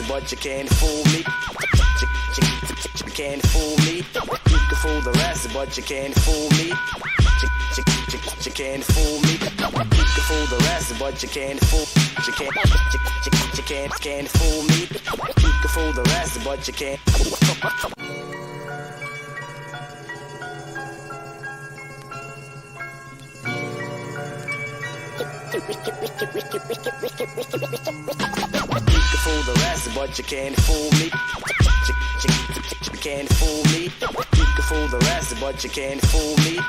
but you can't fool me. You can't fool me. You can fool the rest, but you can't fool me. You can't fool me. You can fool the rest, but you can't fool. You can't fool me. You can fool the rest, but you can't. You can fool the rest, but you can't fool me. You can't fool me. You can fool the rest, but you can't fool me.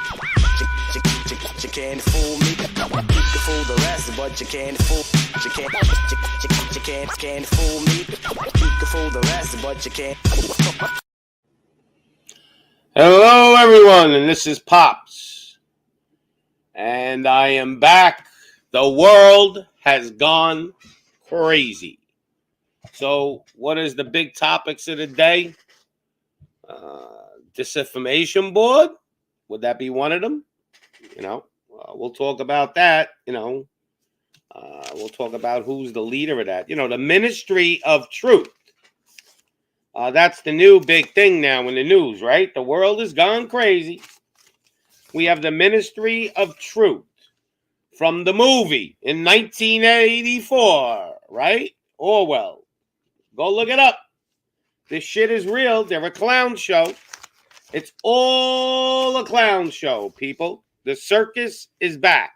You can't fool me. You can fool the rest, but you can't fool. You can't fool me. You can fool the rest, but you can't. Hello, everyone, and this is Pops, and I am back. The world has gone crazy. So, what is the big topics of the day? Disinformation board? Would that be one of them? We'll talk about that. We'll talk about who's the leader of that. The Ministry of Truth. That's the new big thing now in the news, right? The world has gone crazy. We have the Ministry of Truth from the movie in 1984, right? Orwell. Go look it up. This shit is real. They're a clown show. It's all a clown show, people. The circus is back.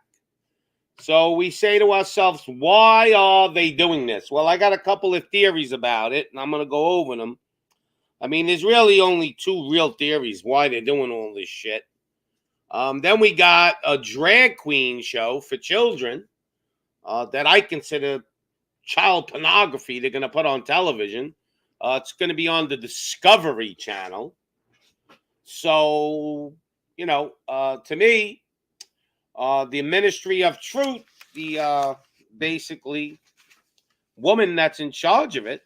So we say to ourselves, why are they doing this? Well, I got a couple of theories about it, and I'm going to go over them. I mean, there's really only two real theories why they're doing all this shit. Then we got a drag queen show for children that I consider child pornography they're going to put on television. It's going to be on the Discovery Channel. So, to me, the Ministry of Truth, the basically woman that's in charge of it,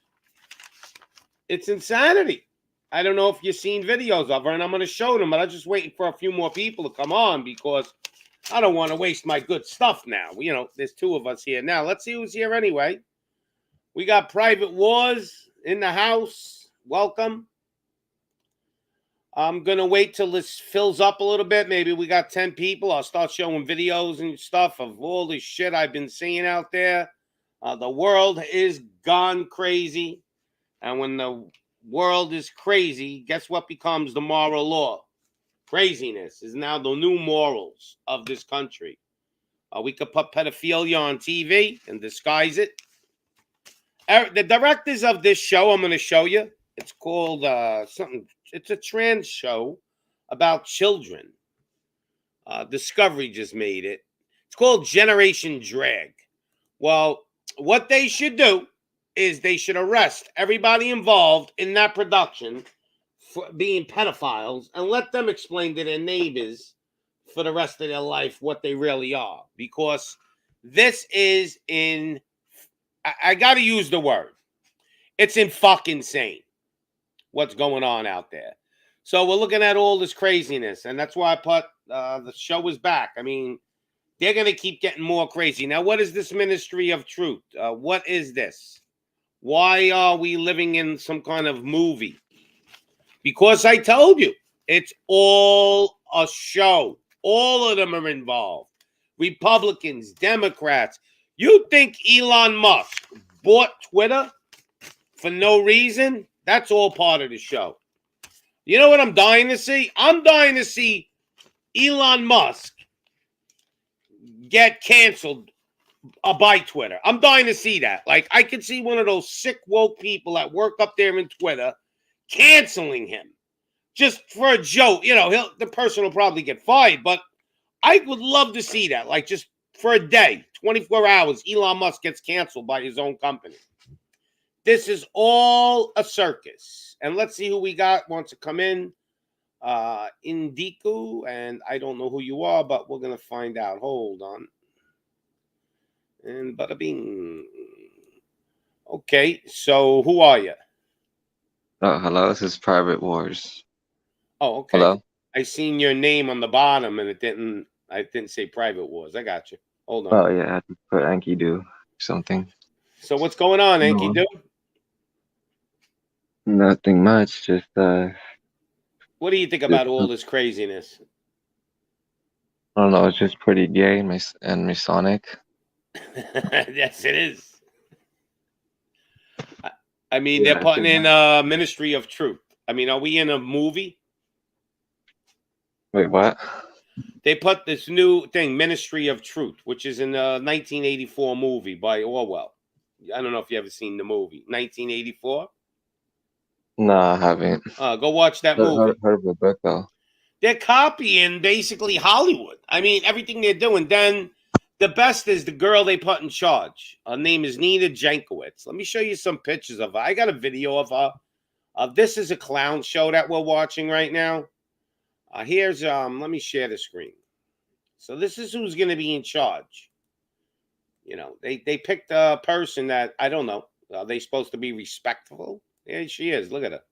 it's insanity. I don't know if you've seen videos of her, and I'm going to show them, but I'm just waiting for a few more people to come on because I don't want to waste my good stuff now. There's two of us here now. Let's see who's here anyway. We got Private Wars in the house. Welcome. I'm going to wait till this fills up a little bit. Maybe we got 10 people. I'll start showing videos and stuff of all this shit I've been seeing out there. The world is gone crazy. And when the world is crazy, guess what becomes the moral law? Craziness is now the new morals of this country. We could put pedophilia on TV and disguise it. The directors of this show, I'm going to show you. It's called something. It's a trans show about children. Discovery just made it. It's called Generation Drag. Well, what they should do is they should arrest everybody involved in that production for being pedophiles and let them explain to their neighbors for the rest of their life what they really are. Because this is I got to use the word. It's in fucking insane what's going on out there. So we're looking at all this craziness, and that's why I put the show is back. I mean, they're going to keep getting more crazy. Now, what is this Ministry of Truth? What is this? Why are we living in some kind of movie? Because I told you, it's all a show. All of them are involved. Republicans, Democrats. You think Elon Musk bought Twitter for no reason? That's all part of the show. You know what I'm dying to see? I'm dying to see Elon Musk get canceled by Twitter. I'm dying to see that. Like, I could see one of those sick woke people that work up there in Twitter canceling him just for a joke. The person will probably get fired, but I would love to see that. Like, just for a day, 24 hours, Elon Musk gets canceled by his own company. This is all a circus. And let's see who we got wants to come in. Indiku, and I don't know who you are, but we're going to find out. Hold on. And bada bing. Okay, so who are you? Oh, hello. This is Private Wars. Oh, okay. Hello. I seen your name on the bottom, and I didn't say Private Wars. I got you. Hold on. Oh, yeah. I had to put Enkidu something. So what's going on, Enkidu? Nothing much. Just What do you think just about all this craziness? I don't know. It's just pretty gay and Masonic. Yes, it is. I mean, they're Yeah. putting in Ministry of Truth. I mean, are we in a movie? Wait, what? They put this new thing, Ministry of Truth, which is in a 1984 movie by Orwell. I don't know if you ever seen the movie, 1984. No, I haven't. Go watch that Heard, movie. heard, heard of the book though. They're copying basically Hollywood. I mean, everything they're doing. Then the best is the girl they put in charge. Her name is Nina Jankowicz. Let me show you some pictures of her. I got a video of her. This is a clown show that we're watching right now. Here's let me share the screen. So this is who's going to be in charge. You know, they picked a person that I don't know. Are they supposed to be respectful? Yeah, she is. Look at her.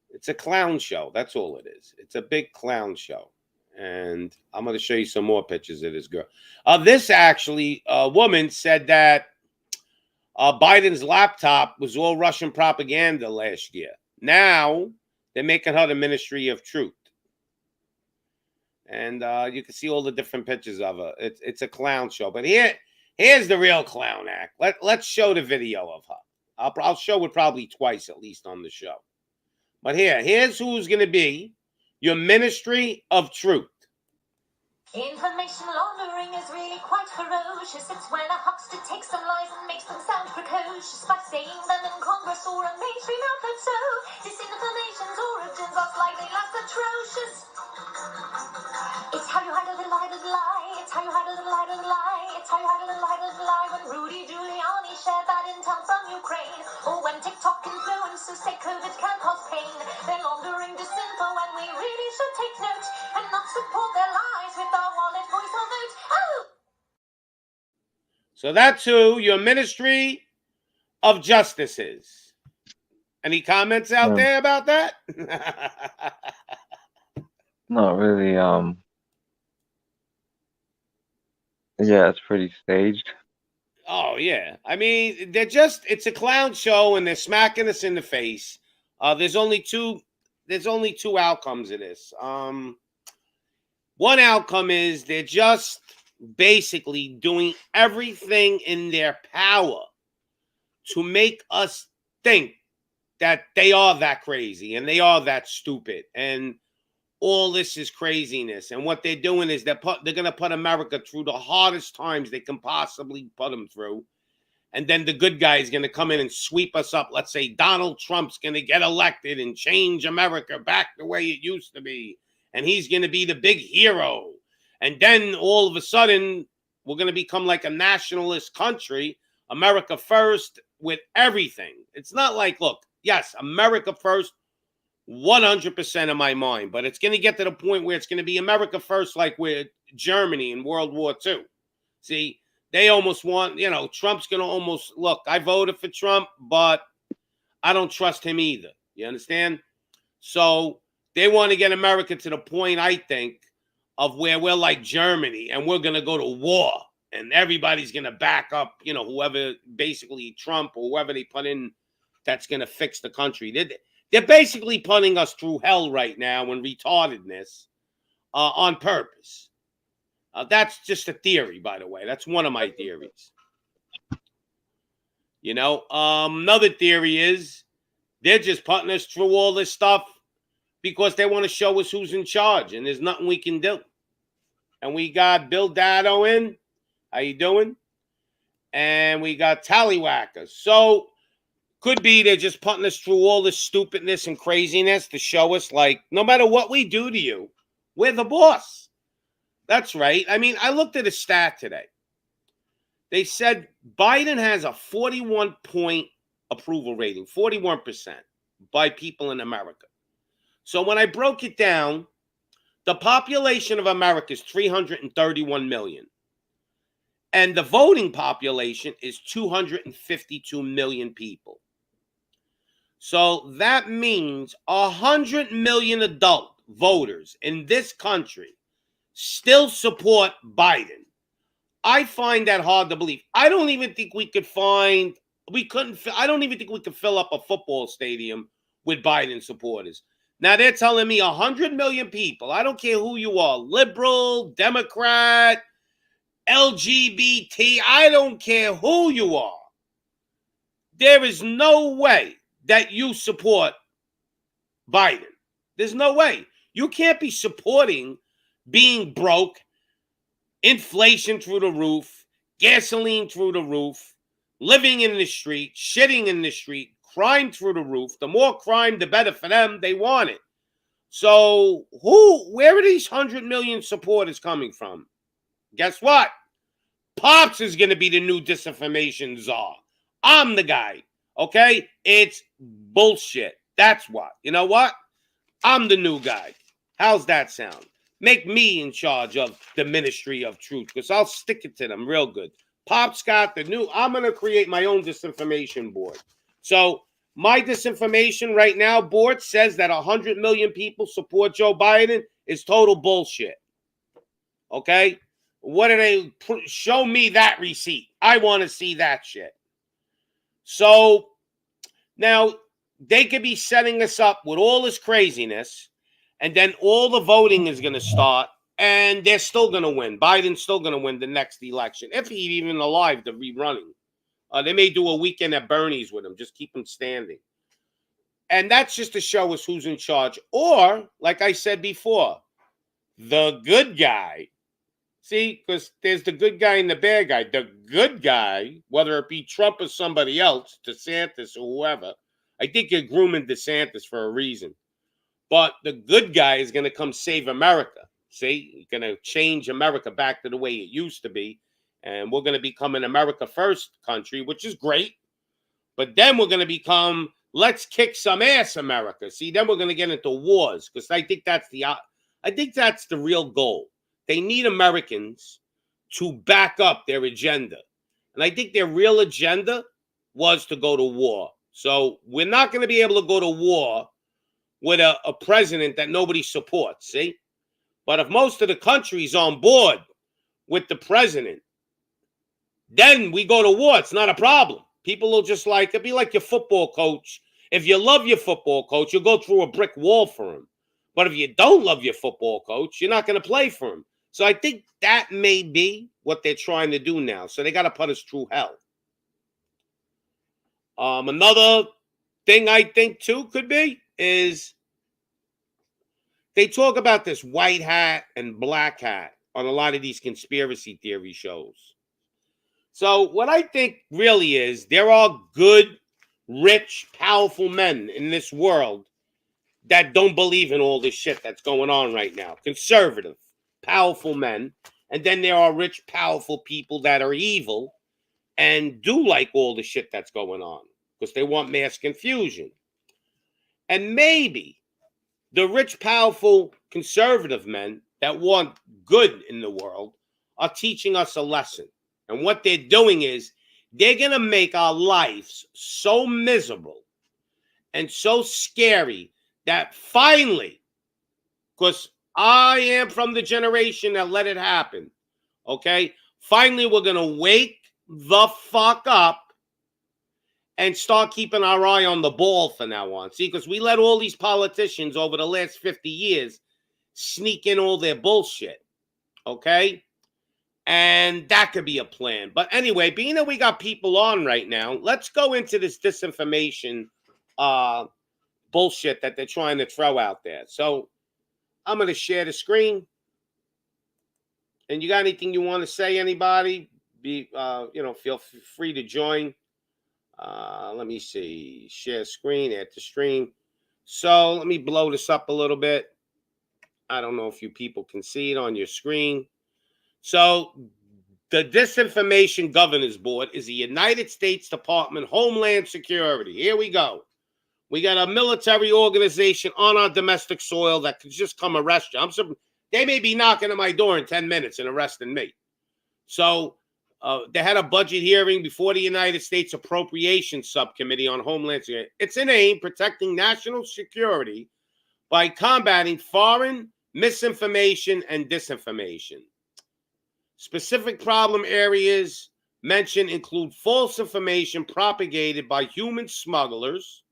It's a clown show. That's all it is. It's a big clown show. And I'm going to show you some more pictures of this girl. This actually, woman said that Biden's laptop was all Russian propaganda last year. Now they're making her the Ministry of Truth. And you can see all the different pictures of her. It's a clown show. But here's the real clown act. Let's show the video of her. I'll show it probably twice at least on the show. But here's who's going to be your Ministry of Truth. Information laundering is really quite ferocious. It's when a huckster takes some lies and makes them sound precocious by saying them in Congress or a mainstream outlet. So disinformation's origins are slightly less atrocious. It's how you hide a little lie. It's how you hide a little lie. It's how you hide a little lie. When Rudy Giuliani shared bad intel from Ukraine, or when TikTok influencers say COVID can cause pain, they're laundering disinfo and we really should take note and not support their lies with our wallet, voice, or vote. Oh! So that's who your Ministry of Justice is. Any comments out there about that? Not really. Yeah, it's pretty staged. Oh, yeah. I mean, it's a clown show and they're smacking us in the face. There's only two outcomes of this. One outcome is they're just basically doing everything in their power to make us think that they are that crazy and they are that stupid and all this is craziness. And what they're doing is they're going to put America through the hardest times they can possibly put them through. And then the good guy is going to come in and sweep us up. Let's say Donald Trump's going to get elected and change America back the way it used to be. And he's going to be the big hero. And then all of a sudden, we're going to become like a nationalist country, America first with everything. It's not like, look, yes, America first, 100% of my mind. But it's going to get to the point where it's going to be America first like with Germany in World War II. See, they almost want, Trump's going to almost, look, I voted for Trump, but I don't trust him either. You understand? So they want to get America to the point, I think, of where we're like Germany and we're going to go to war and everybody's going to back up, whoever, basically Trump or whoever they put in that's going to fix the country. They're basically putting us through hell right now and retardedness on purpose. That's just a theory, by the way. That's one of my theories. Another theory is they're just putting us through all this stuff because they want to show us who's in charge, and there's nothing we can do. And we got Bill Dado in. How you doing? And we got Tallywhackers. So could be they're just putting us through all this stupidness and craziness to show us, like, no matter what we do to you, we're the boss. That's right. I mean, I looked at a stat today. They said Biden has a 41-point approval rating, 41% by people in America. So when I broke it down, the population of America is 331 million. And the voting population is 252 million people. So that means 100 million adult voters in this country still support Biden. I find that hard to believe. I don't even think we could find we couldn't. I don't even think we could fill up a football stadium with Biden supporters. Now they're telling me 100 million people. I don't care who you are, liberal, Democrat, LGBT. I don't care who you are. There is no way that you support Biden. There's no way. You can't be supporting being broke, inflation through the roof, gasoline through the roof, living in the street, shitting in the street, crime through the roof. The more crime, the better for them. They want it. So where are these 100 million supporters coming from? Guess what? Pops is going to be the new disinformation czar. I'm the guy. Okay? It's bullshit. That's what. You know what? I'm the new guy. How's that sound? Make me in charge of the ministry of truth, because I'll stick it to them real good. Pop's got the new. I'm going to create my own disinformation board. So my disinformation right now board says that 100 million people support Joe Biden is total bullshit. Okay? What do they show me that receipt? I want to see that shit. So now they could be setting us up with all this craziness, and then all the voting is going to start, and they're still going to win. Biden's still going to win the next election, if he's even alive to be running. They may do a weekend at Bernie's with him, just keep him standing. And that's just to show us who's in charge. Or, like I said before, the good guy. See, because there's the good guy and the bad guy. The good guy, whether it be Trump or somebody else, DeSantis or whoever, I think you're grooming DeSantis for a reason. But the good guy is going to come save America. See, he's going to change America back to the way it used to be. And we're going to become an America first country, which is great. But then we're going to become, let's kick some ass, America. See, then we're going to get into wars, because I think that's the real goal. They need Americans to back up their agenda. And I think their real agenda was to go to war. So we're not going to be able to go to war with a president that nobody supports, see? But if most of the country's on board with the president, then we go to war. It's not a problem. People will just it'd be like your football coach. If you love your football coach, you'll go through a brick wall for him. But if you don't love your football coach, you're not going to play for him. So I think that may be what they're trying to do now. So they got to put us through hell. Another thing I think, too, could be is they talk about this white hat and black hat on a lot of these conspiracy theory shows. So what I think really is there are good, rich, powerful men in this world that don't believe in all this shit that's going on right now. Conservative, powerful men. And then there are rich, powerful people that are evil and do like all the shit that's going on because they want mass confusion. And maybe the rich, powerful, conservative men that want good in the world are teaching us a lesson. And what they're doing is they're going to make our lives so miserable and so scary that finally, because I am from the generation that let it happen, okay? Finally, we're going to wake the fuck up and start keeping our eye on the ball from now on. See, because we let all these politicians over the last 50 years sneak in all their bullshit, okay? And that could be a plan. But anyway, being that we got people on right now, let's go into this disinformation bullshit that they're trying to throw out there. So I'm going to share the screen. And you got anything you want to say, anybody? Feel free to join. Let me see. Share screen, add to stream. So let me blow this up a little bit. I don't know if you people can see it on your screen. So the Disinformation Governors Board is the United States Department of Homeland Security. Here we go. We got a military organization on our domestic soil that could just come arrest you. They may be knocking at my door in 10 minutes and arresting me. So they had a budget hearing before the United States Appropriations Subcommittee on Homeland Security. It's an aim protecting national security by combating foreign misinformation and disinformation. Specific problem areas mentioned include false information propagated by human smugglers,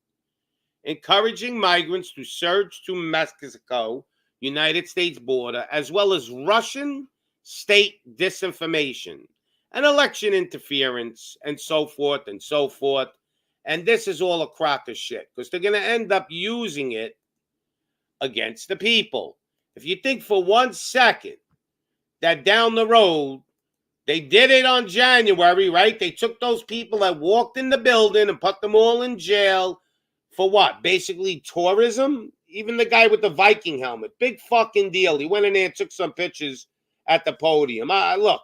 encouraging migrants to surge to Mexico, United States border, as well as Russian state disinformation and election interference, and so forth and so forth. And this is all a crock of shit, because they're going to end up using it against the people. If you think for 1 second that down the road, they did it on January, right? They took those people that walked in the building and put them all in jail for what? Basically tourism? Even the guy with the Viking helmet, big fucking deal. He went in there and took some pictures at the podium. Look,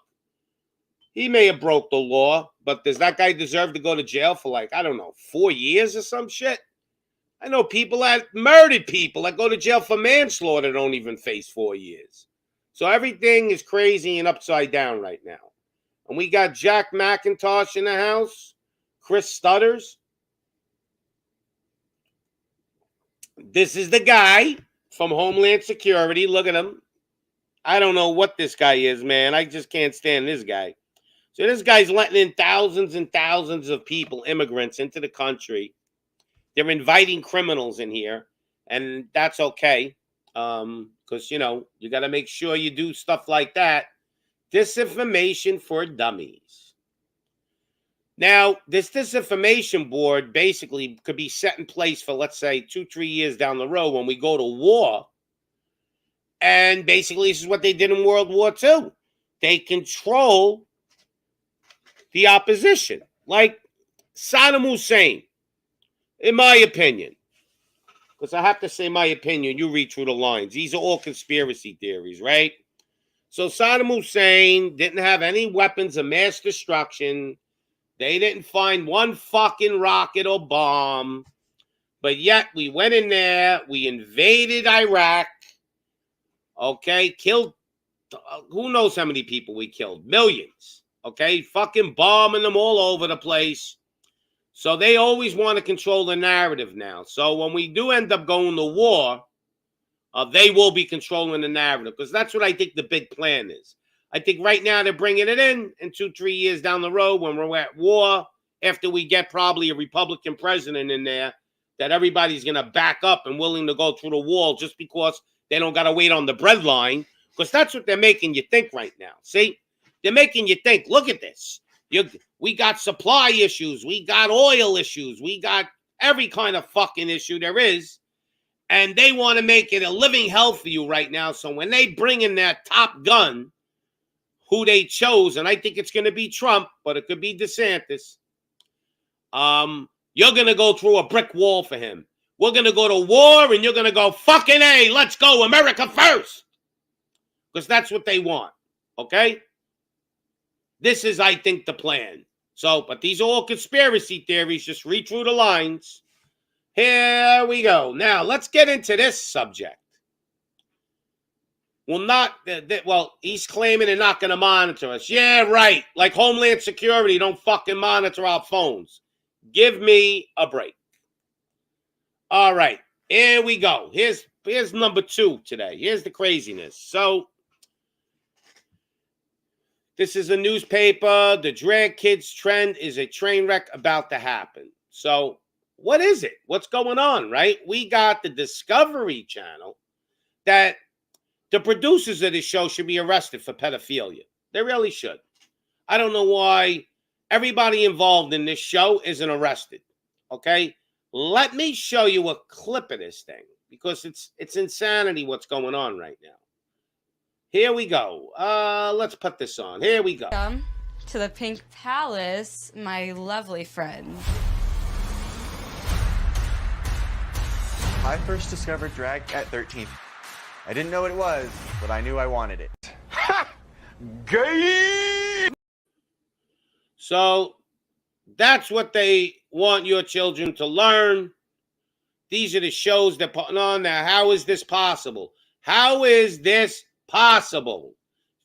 he may have broke the law, but does that guy deserve to go to jail for, like, I don't know, 4 years or some shit? I know people that murdered people that go to jail for manslaughter don't even face 4 years. So everything is crazy and upside down right now. And we got Jack McIntosh in the house, Chris Stutters. This is the guy from Homeland Security. Look at him. I don't know what this guy is, man. I just can't stand this guy. So this guy's letting in thousands and thousands of people, immigrants, into the country. They're inviting criminals in here, and that's okay. Because, you know, you got to make sure you do stuff like that. Disinformation for dummies. Now, this disinformation board basically could be set in place for, let's say, 2-3 years down the road when we go to war. And basically, this is what they did in World War II. They control the opposition. Like Saddam Hussein, in my opinion. Because I have to say my opinion. You read through the lines. These are all conspiracy theories, right? So Saddam Hussein didn't have any weapons of mass destruction. They didn't find one fucking rocket or bomb. But yet we went in there. We invaded Iraq. Okay? Killed, who knows how many people we killed? Millions. Okay? Fucking bombing them all over the place. So they always want to control the narrative now. So when we do end up going to war, they will be controlling the narrative, because that's what I think the big plan is. I think right now they're bringing it in 2-3 years down the road when we're at war, after we get probably a Republican president in there, that everybody's going to back up and willing to go through the wall just because they don't got to wait on the bread line, because that's what they're making you think right now. See? They're making you think, look at this. We got supply issues. We got oil issues. We got every kind of fucking issue there is. And they want to make it a living hell for you right now. So when they bring in that top gun, who they chose, and I think it's going to be Trump, but it could be DeSantis, you're going to go through a brick wall for him. We're going to go to war, and you're going to go, fucking A, let's go, America first. Because that's what they want, okay? This is, I think, the plan. So, but these are all conspiracy theories. Just read through the lines. Here we go. Now, let's get into this subject. Well, he's claiming they're not going to monitor us. Yeah, right. Like Homeland Security don't fucking monitor our phones. Give me a break. All right. Here we go. Here's number 2 today. Here's the craziness. So, this is a newspaper. The drag kids trend is a train wreck about to happen. So, what is it? What's going on, right? We got the Discovery Channel that the producers of this show should be arrested for pedophilia. They really should. I don't know why everybody involved in this show isn't arrested. Okay? Let me show you a clip of this thing, because it's insanity what's going on right now. Here we go. Let's put this on. Here we go. Welcome to the Pink Palace, my lovely friend. I first discovered drag at 13. I didn't know what it was, but I knew I wanted it. Ha! Gay! So that's what they want your children to learn. These are the shows they're putting on there. How is this possible? How is this possible?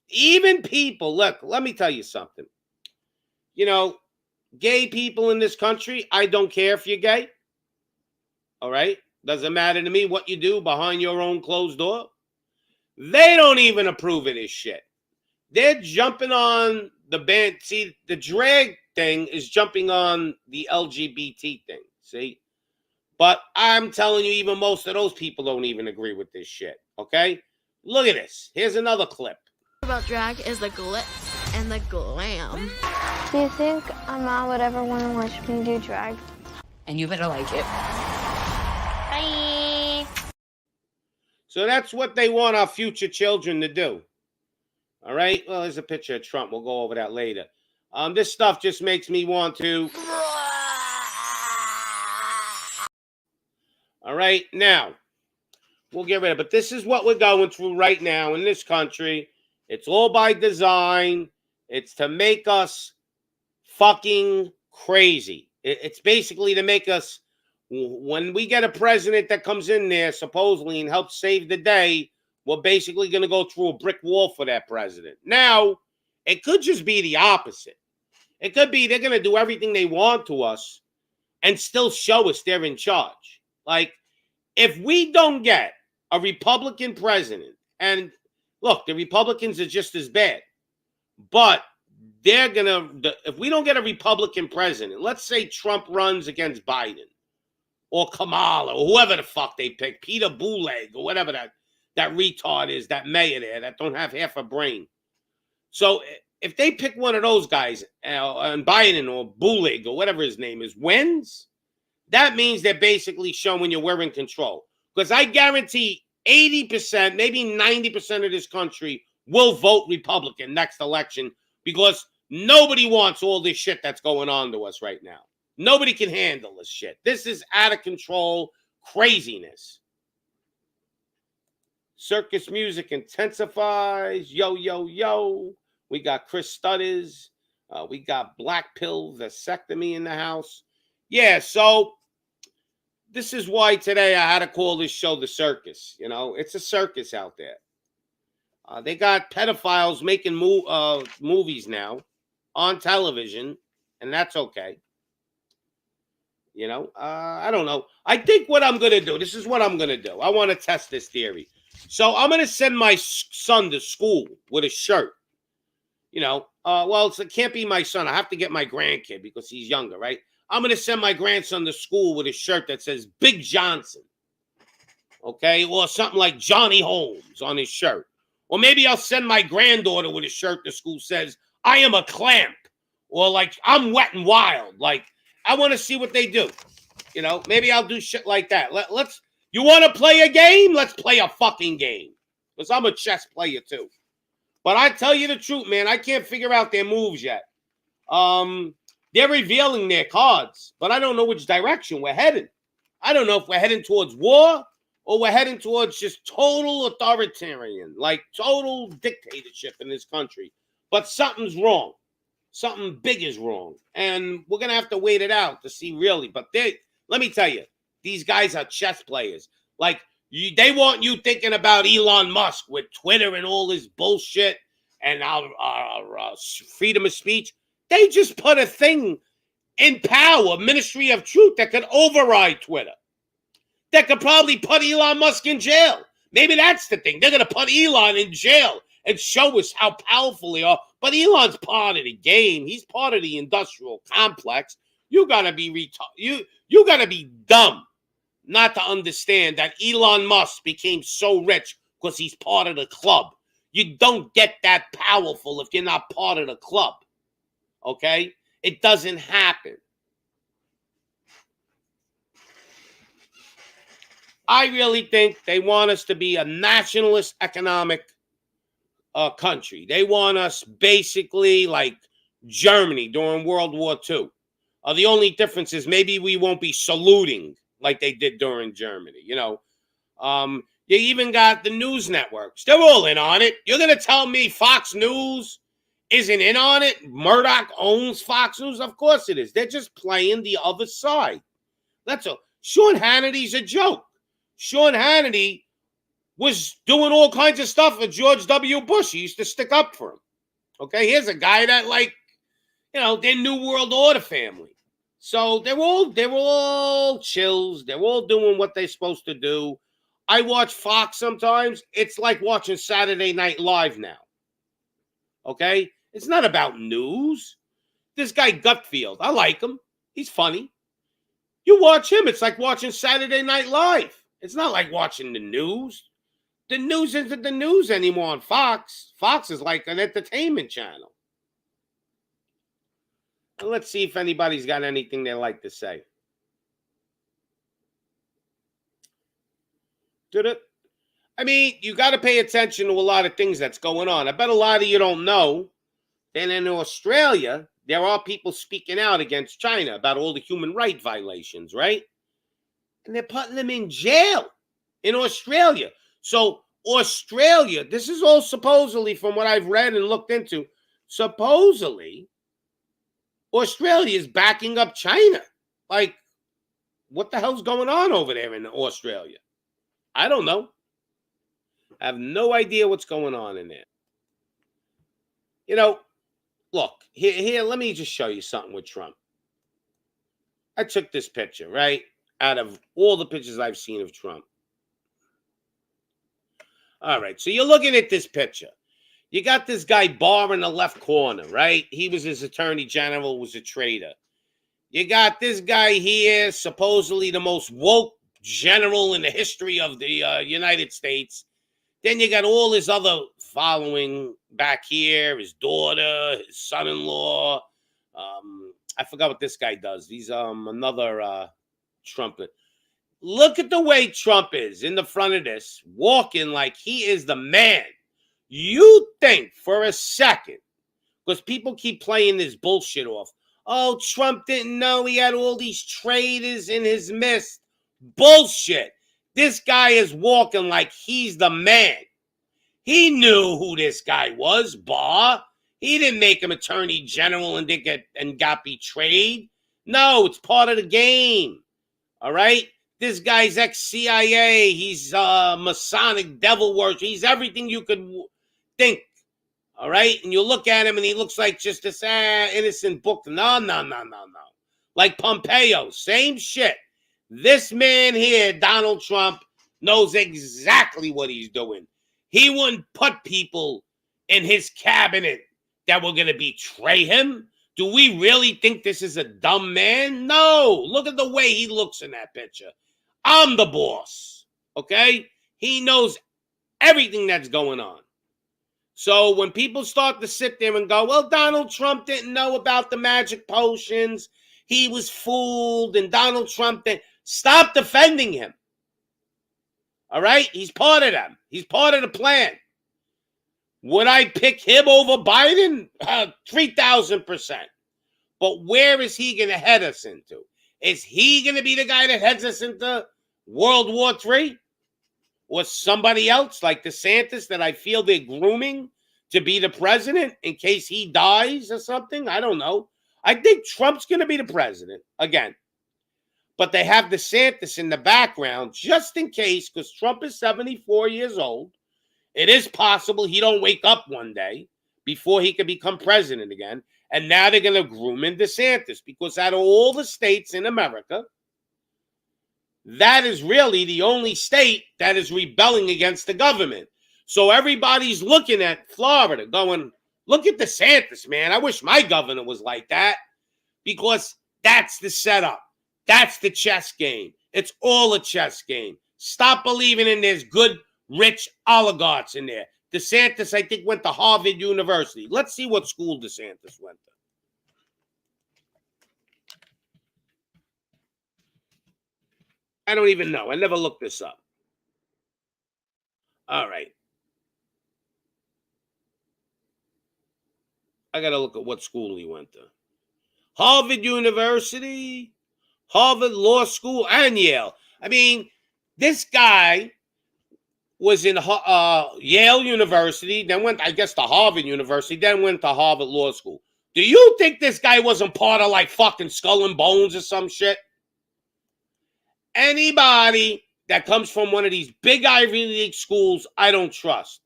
Even people, look, let me tell you something. You know, gay people in this country, I don't care if you're gay. All right? Doesn't matter to me what you do behind your own closed door. They don't even approve of this shit. They're jumping on the band, see, the drag thing is jumping on the LGBT thing, see? But I'm telling you, even most of those people don't even agree with this shit, okay? Look at this. Here's another clip. About drag is the glitz and the glam. Do you think a mom would ever want to watch me do drag? And you better like it. Bye. So that's what they want our future children to do. All right? Well, there's a picture of Trump. We'll go over that later. This stuff just makes me want to... All right? Now, we'll get rid of it. But this is what we're going through right now in this country. It's all by design. It's to make us fucking crazy. It's basically to make us... When we get a president that comes in there, supposedly, and helps save the day, we're basically going to go through a brick wall for that president. Now, it could just be the opposite. It could be they're going to do everything they want to us and still show us they're in charge. Like, if we don't get a Republican president, and look, the Republicans are just as bad, but they're going to, if we don't get a Republican president, let's say Trump runs against Biden, or Kamala, or whoever the fuck they pick, Peter Buttigieg, or whatever that retard is, that mayor there, that don't have half a brain. So if they pick one of those guys, and Biden or Buttigieg, or whatever his name is, wins, that means they're basically showing you we're in control. Because I guarantee 80%, maybe 90% of this country will vote Republican next election, because nobody wants all this shit that's going on to us right now. Nobody can handle this shit. This is out of control craziness. Circus music intensifies. Yo, yo, yo. We got Chris Studders. We got Black Pill vasectomy in the house. Yeah, so this is why today I had to call this show The Circus. You know, it's a circus out there. They got pedophiles making movies now on television, and that's okay. You know, I don't know. I think what I'm going to do, this is what I'm going to do. I want to test this theory. So I'm going to send my son to school with a shirt. You know, well, it can't be my son. I have to get my grandkid because he's younger, right? I'm going to send my grandson to school with a shirt that says Big Johnson. Okay? Or something like Johnny Holmes on his shirt. Or maybe I'll send my granddaughter with a shirt to school says, I am a clamp. Or like, I'm wet and wild. Like, I want to see what they do. You know, maybe I'll do shit like that. Let's. You want to play a game? Let's play a fucking game. Because I'm a chess player too. But I tell you the truth, man, I can't figure out their moves yet. They're revealing their cards, but I don't know which direction we're heading. I don't know if we're heading towards war or we're heading towards just total authoritarian, like total dictatorship in this country. But something's wrong. Something big is wrong. And we're going to have to wait it out to see really. But let me tell you, these guys are chess players. Like, they want you thinking about Elon Musk with Twitter and all this bullshit and our freedom of speech. They just put a thing in power, Ministry of Truth, that could override Twitter. That could probably put Elon Musk in jail. Maybe that's the thing. They're going to put Elon in jail and show us how powerful they are. But Elon's part of the game. He's part of the industrial complex. You gotta be you gotta be dumb not to understand that Elon Musk became so rich because he's part of the club. You don't get that powerful if you're not part of the club. Okay? It doesn't happen. I really think they want us to be a nationalist economic country. They want us basically like Germany during World War II. The only difference is maybe we won't be saluting like they did during Germany. You know, you even got the news networks. They're all in on it. You're going to tell me Fox News isn't in on it? Murdoch owns Fox News? Of course it is. They're just playing the other side. That's all. Sean Hannity's a joke. Sean Hannity was doing all kinds of stuff with George W. Bush. He used to stick up for him. Okay, here's a guy that, like, you know, they're New World Order family. So they're all chills. They're all doing what they're supposed to do. I watch Fox sometimes. It's like watching Saturday Night Live now. Okay? It's not about news. This guy Gutfield, I like him. He's funny. You watch him, it's like watching Saturday Night Live. It's not like watching the news. The news isn't the news anymore on Fox. Fox is like an entertainment channel. And let's see if anybody's got anything they like to say. I mean, you got to pay attention to a lot of things that's going on. I bet a lot of you don't know that in Australia, there are people speaking out against China about all the human rights violations, right? And they're putting them in jail in Australia. So Australia, this is all supposedly from what I've read and looked into, supposedly Australia is backing up China. Like, what the hell's going on over there in Australia? I don't know. I have no idea what's going on in there. You know, look, here, let me just show you something with Trump. I took this picture, right? Out of all the pictures I've seen of Trump. All right, so you're looking at this picture. You got this guy Barr in the left corner, right? He was his attorney general, was a traitor. You got this guy here, supposedly the most woke general in the history of the United States. Then you got all his other following back here, his daughter, his son-in-law. I forgot what this guy does. He's another trumpet. Look at the way Trump is in the front of this, walking like he is the man. You think for a second, because people keep playing this bullshit off. Oh, Trump didn't know he had all these traitors in his midst. Bullshit. This guy is walking like he's the man. He knew who this guy was, Barr. He didn't make him attorney general and got betrayed. No, it's part of the game. All right? This guy's ex-CIA. He's Masonic devil worship. He's everything you could think. All right? And you look at him and he looks like just this innocent book. No. Like Pompeo. Same shit. This man here, Donald Trump, knows exactly what he's doing. He wouldn't put people in his cabinet that were going to betray him. Do we really think this is a dumb man? No. Look at the way he looks in that picture. I'm the boss. Okay? He knows everything that's going on. So when people start to sit there and go, well, Donald Trump didn't know about the magic potions. He was fooled, and Donald Trump didn't. Stop defending him. All right? He's part of them. He's part of the plan. Would I pick him over Biden? 3,000%. But where is he going to head us into? Is he going to be the guy that heads us into World War III? Or somebody else like DeSantis that I feel they're grooming to be the president in case he dies or something? I don't know. I think Trump's going to be the president again. But they have DeSantis in the background just in case, because Trump is 74 years old. It is possible he don't wake up one day before he can become president again. And now they're going to groom in DeSantis because out of all the states in America, that is really the only state that is rebelling against the government. So everybody's looking at Florida going, look at DeSantis, man. I wish my governor was like that, because that's the setup. That's the chess game. It's all a chess game. Stop believing in there's good, rich oligarchs in there. DeSantis, I think, went to Harvard University. Let's see what school DeSantis went to. I don't even know. I never looked this up. All right. I got to look at what school he went to. Harvard University, Harvard Law School, and Yale. I mean, this guy was in Yale University, then went, I guess, to Harvard University, then went to Harvard Law School. Do you think this guy wasn't part of like fucking Skull and Bones or some shit? Anybody that comes from one of these big Ivy League schools, I don't trust.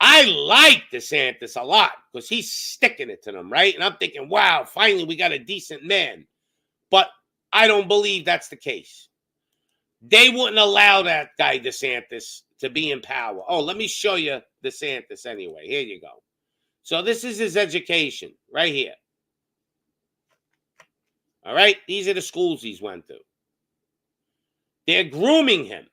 I like DeSantis a lot because he's sticking it to them, right? And I'm thinking, wow, finally we got a decent man. But I don't believe that's the case. They wouldn't allow that guy DeSantis to be in power. Oh, let me show you DeSantis anyway. Here you go. So this is his education right here. All right? These are the schools he's went to. They're grooming him.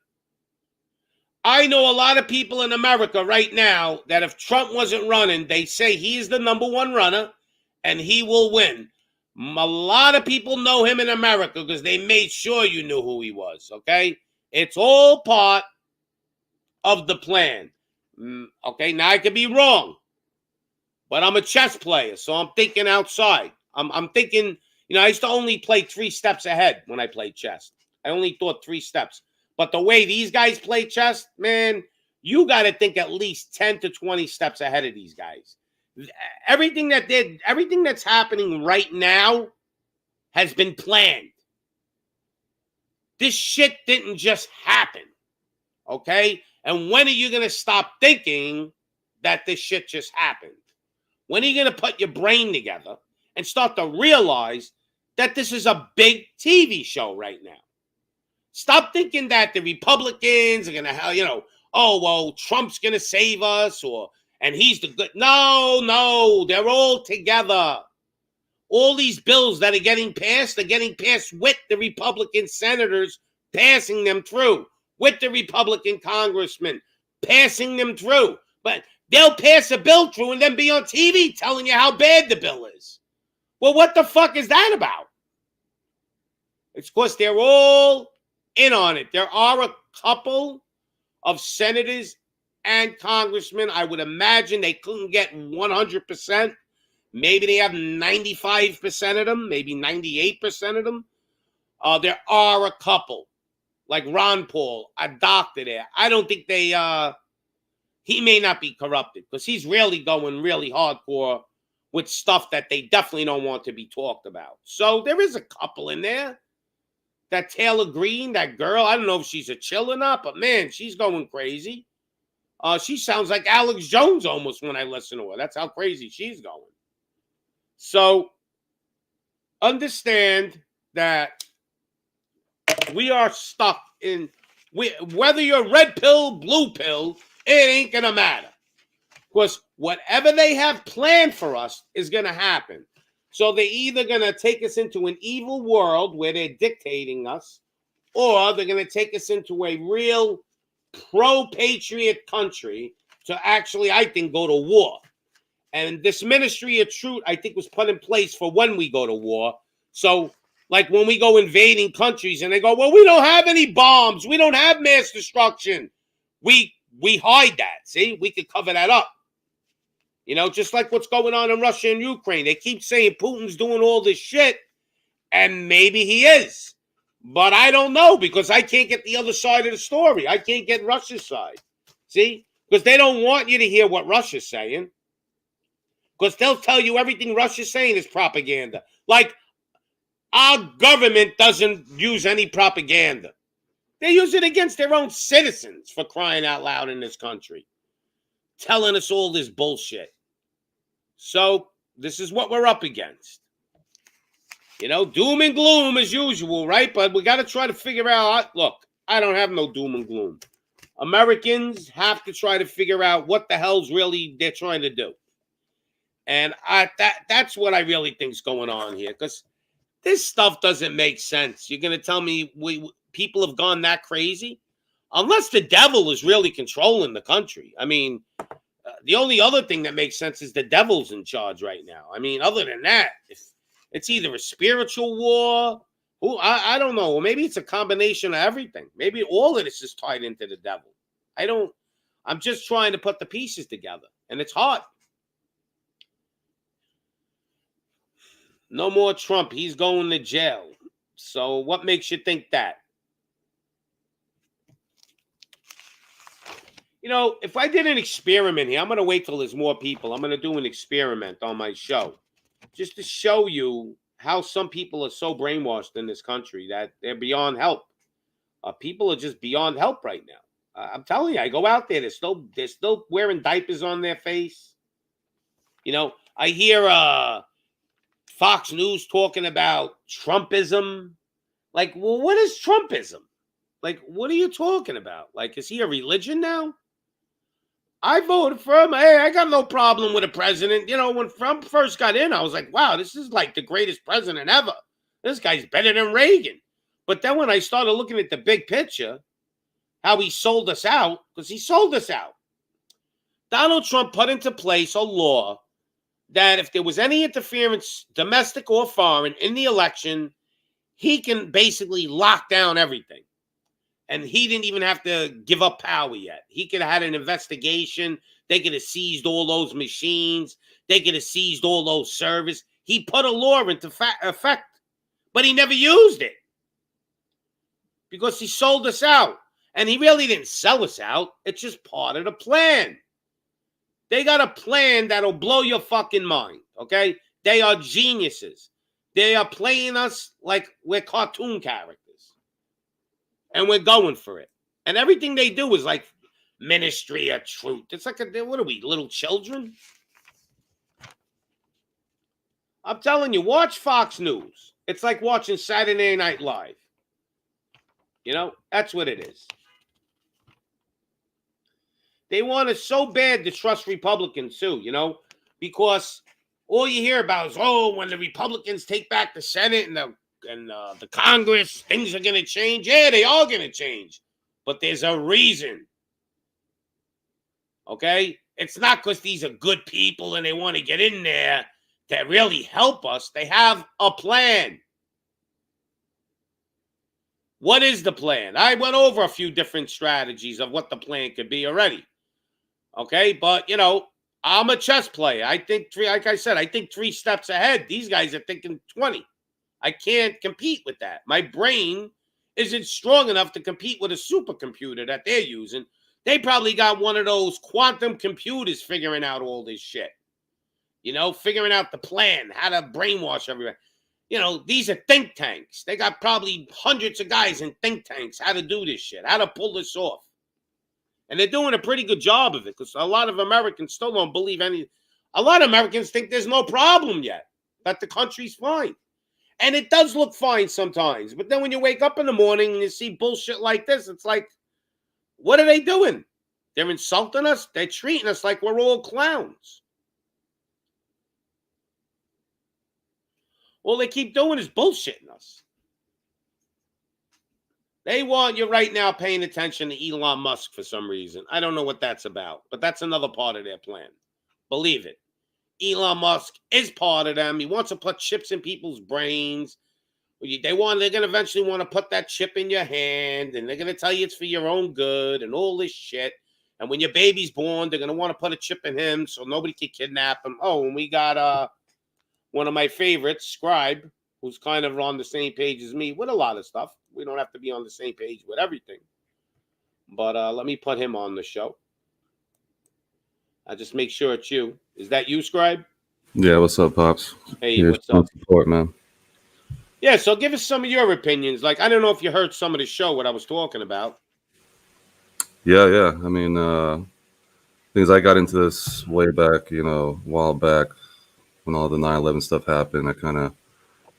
I know a lot of people in America right now that if Trump wasn't running, they say he's the number one runner and he will win. A lot of people know him in America because they made sure you knew who he was, okay? It's all part of the plan. Okay, now I could be wrong, but I'm a chess player, so I'm thinking outside. I'm thinking, I used to only play 3 steps ahead when I played chess. I only thought 3 steps. But the way these guys play chess, man, you got to think at least 10 to 20 steps ahead of these guys. Everything that's happening right now has been planned. This shit didn't just happen, okay? And when are you going to stop thinking that this shit just happened? When are you going to put your brain together and start to realize that this is a big TV show right now? Stop thinking that the Republicans are going to, oh, well, Trump's going to save us and he's the good. No, they're all together. All these bills that are getting passed with the Republican senators passing them through, with the Republican congressmen passing them through. But they'll pass a bill through and then be on TV telling you how bad the bill is. Well, what the fuck is that about? It's because they're all in on it. There are a couple of senators and congressmen. I would imagine they couldn't get 100%. Maybe they have 95% of them, maybe 98% of them. There are a couple, like Ron Paul, a doctor there. I don't think he may not be corrupted because he's really going really hardcore with stuff that they definitely don't want to be talked about. So there is a couple in there. That Taylor Greene, that girl, I don't know if she's a chill or not, but man, she's going crazy. She sounds like Alex Jones almost when I listen to her. That's how crazy she's going. So understand that we are stuck in, whether you're red pill, blue pill, it ain't going to matter. Because whatever they have planned for us is going to happen. So they're either going to take us into an evil world where they're dictating us, or they're going to take us into a real pro-patriot country to actually, I think, go to war. And this ministry of truth, I think, was put in place for when we go to war. So, like when we go invading countries and they go, well, we don't have any bombs. We don't have mass destruction. We hide that. See, we could cover that up. Just like what's going on in Russia and Ukraine. They keep saying Putin's doing all this shit, and maybe he is. But I don't know because I can't get the other side of the story. I can't get Russia's side. See? Because they don't want you to hear what Russia's saying. Because they'll tell you everything Russia's saying is propaganda. Like, our government doesn't use any propaganda. They use it against their own citizens, for crying out loud, in this country. Telling us all this bullshit. So, this is what we're up against. Doom and gloom as usual, right? But we got to try to figure out, look, I don't have no doom and gloom. Americans have to try to figure out what the hell's really they're trying to do. And that's what I really think's going on here, because this stuff doesn't make sense. You're going to tell me people have gone that crazy? Unless the devil is really controlling the country. I mean, the only other thing that makes sense is the devil's in charge right now. I mean, other than that, it's either a spiritual war. I don't know. Maybe it's a combination of everything. Maybe all of this is tied into the devil. I'm just trying to put the pieces together, and it's hard. No more Trump. He's going to jail. So what makes you think that? If I did an experiment here, I'm going to wait till there's more people. I'm going to do an experiment on my show just to show you how some people are so brainwashed in this country that they're beyond help. People are just beyond help right now. I'm telling you, I go out there, they're still wearing diapers on their face. I hear Fox News talking about Trumpism. Like, well, what is Trumpism? Like, what are you talking about? Like, is he a religion now? I voted for him. Hey, I got no problem with a president. You know, when Trump first got in, I was like, wow, this is like the greatest president ever. This guy's better than Reagan. But then when I started looking at the big picture, how he sold us out, because he sold us out. Donald Trump put into place a law that if there was any interference, domestic or foreign, in the election, he can basically lock down everything. And he didn't even have to give up power yet. He could have had an investigation. They could have seized all those machines. They could have seized all those servers. He put a law into effect, but he never used it because he sold us out. And he really didn't sell us out. It's just part of the plan. They got a plan that'll blow your fucking mind, okay? They are geniuses. They are playing us like we're cartoon characters. And we're going for it. And everything they do is like ministry of truth. It's like, what are we, little children? I'm telling you, watch Fox News. It's like watching Saturday Night Live. You know, that's what it is. They want us so bad to trust Republicans too, you know, because all you hear about is, oh, when the Republicans take back the Senate and the Congress, things are going to change. Yeah, they are going to change, but there's a reason. Okay? It's not because these are good people and they want to get in there to really help us. They have a plan. What is the plan? I went over a few different strategies of what the plan could be already. Okay, but, you know, I'm a chess player. I think like I said, I think 3 steps ahead. These guys are thinking 20. I can't compete with that. My brain isn't strong enough to compete with a supercomputer that they're using. They probably got one of those quantum computers figuring out all this shit. You know, figuring out the plan, how to brainwash everybody. You know, these are think tanks. They got probably hundreds of guys in think tanks how to do this shit, how to pull this off. And they're doing a pretty good job of it because a lot of Americans still don't believe any. A lot of Americans think there's no problem yet, that the country's fine. And it does look fine sometimes. But then when you wake up in the morning and you see bullshit like this, it's like, what are they doing? They're insulting us. They're treating us like we're all clowns. All they keep doing is bullshitting us. They want you right now paying attention to Elon Musk for some reason. I don't know what that's about, but that's another part of their plan. Believe it. Elon Musk is part of them. He wants to put chips in people's brains. They're going to eventually want to put that chip in your hand, and they're going to tell you it's for your own good and all this shit. And when your baby's born, they're going to want to put a chip in him so nobody can kidnap him. Oh, and we got one of my favorites, Scribe, who's kind of on the same page as me with a lot of stuff. We don't have to be on the same page with everything. But let me put him on the show. I'll just make sure it's you. Is that you, Scribe? Yeah, what's up, Pops? Hey, Here's what's up? Support, man. Yeah, so give us some of your opinions. Like, I don't know if you heard some of the show, what I was talking about. Yeah. I mean, things I got into this way back, you know, a while back when all the 9/11 stuff happened. I kind of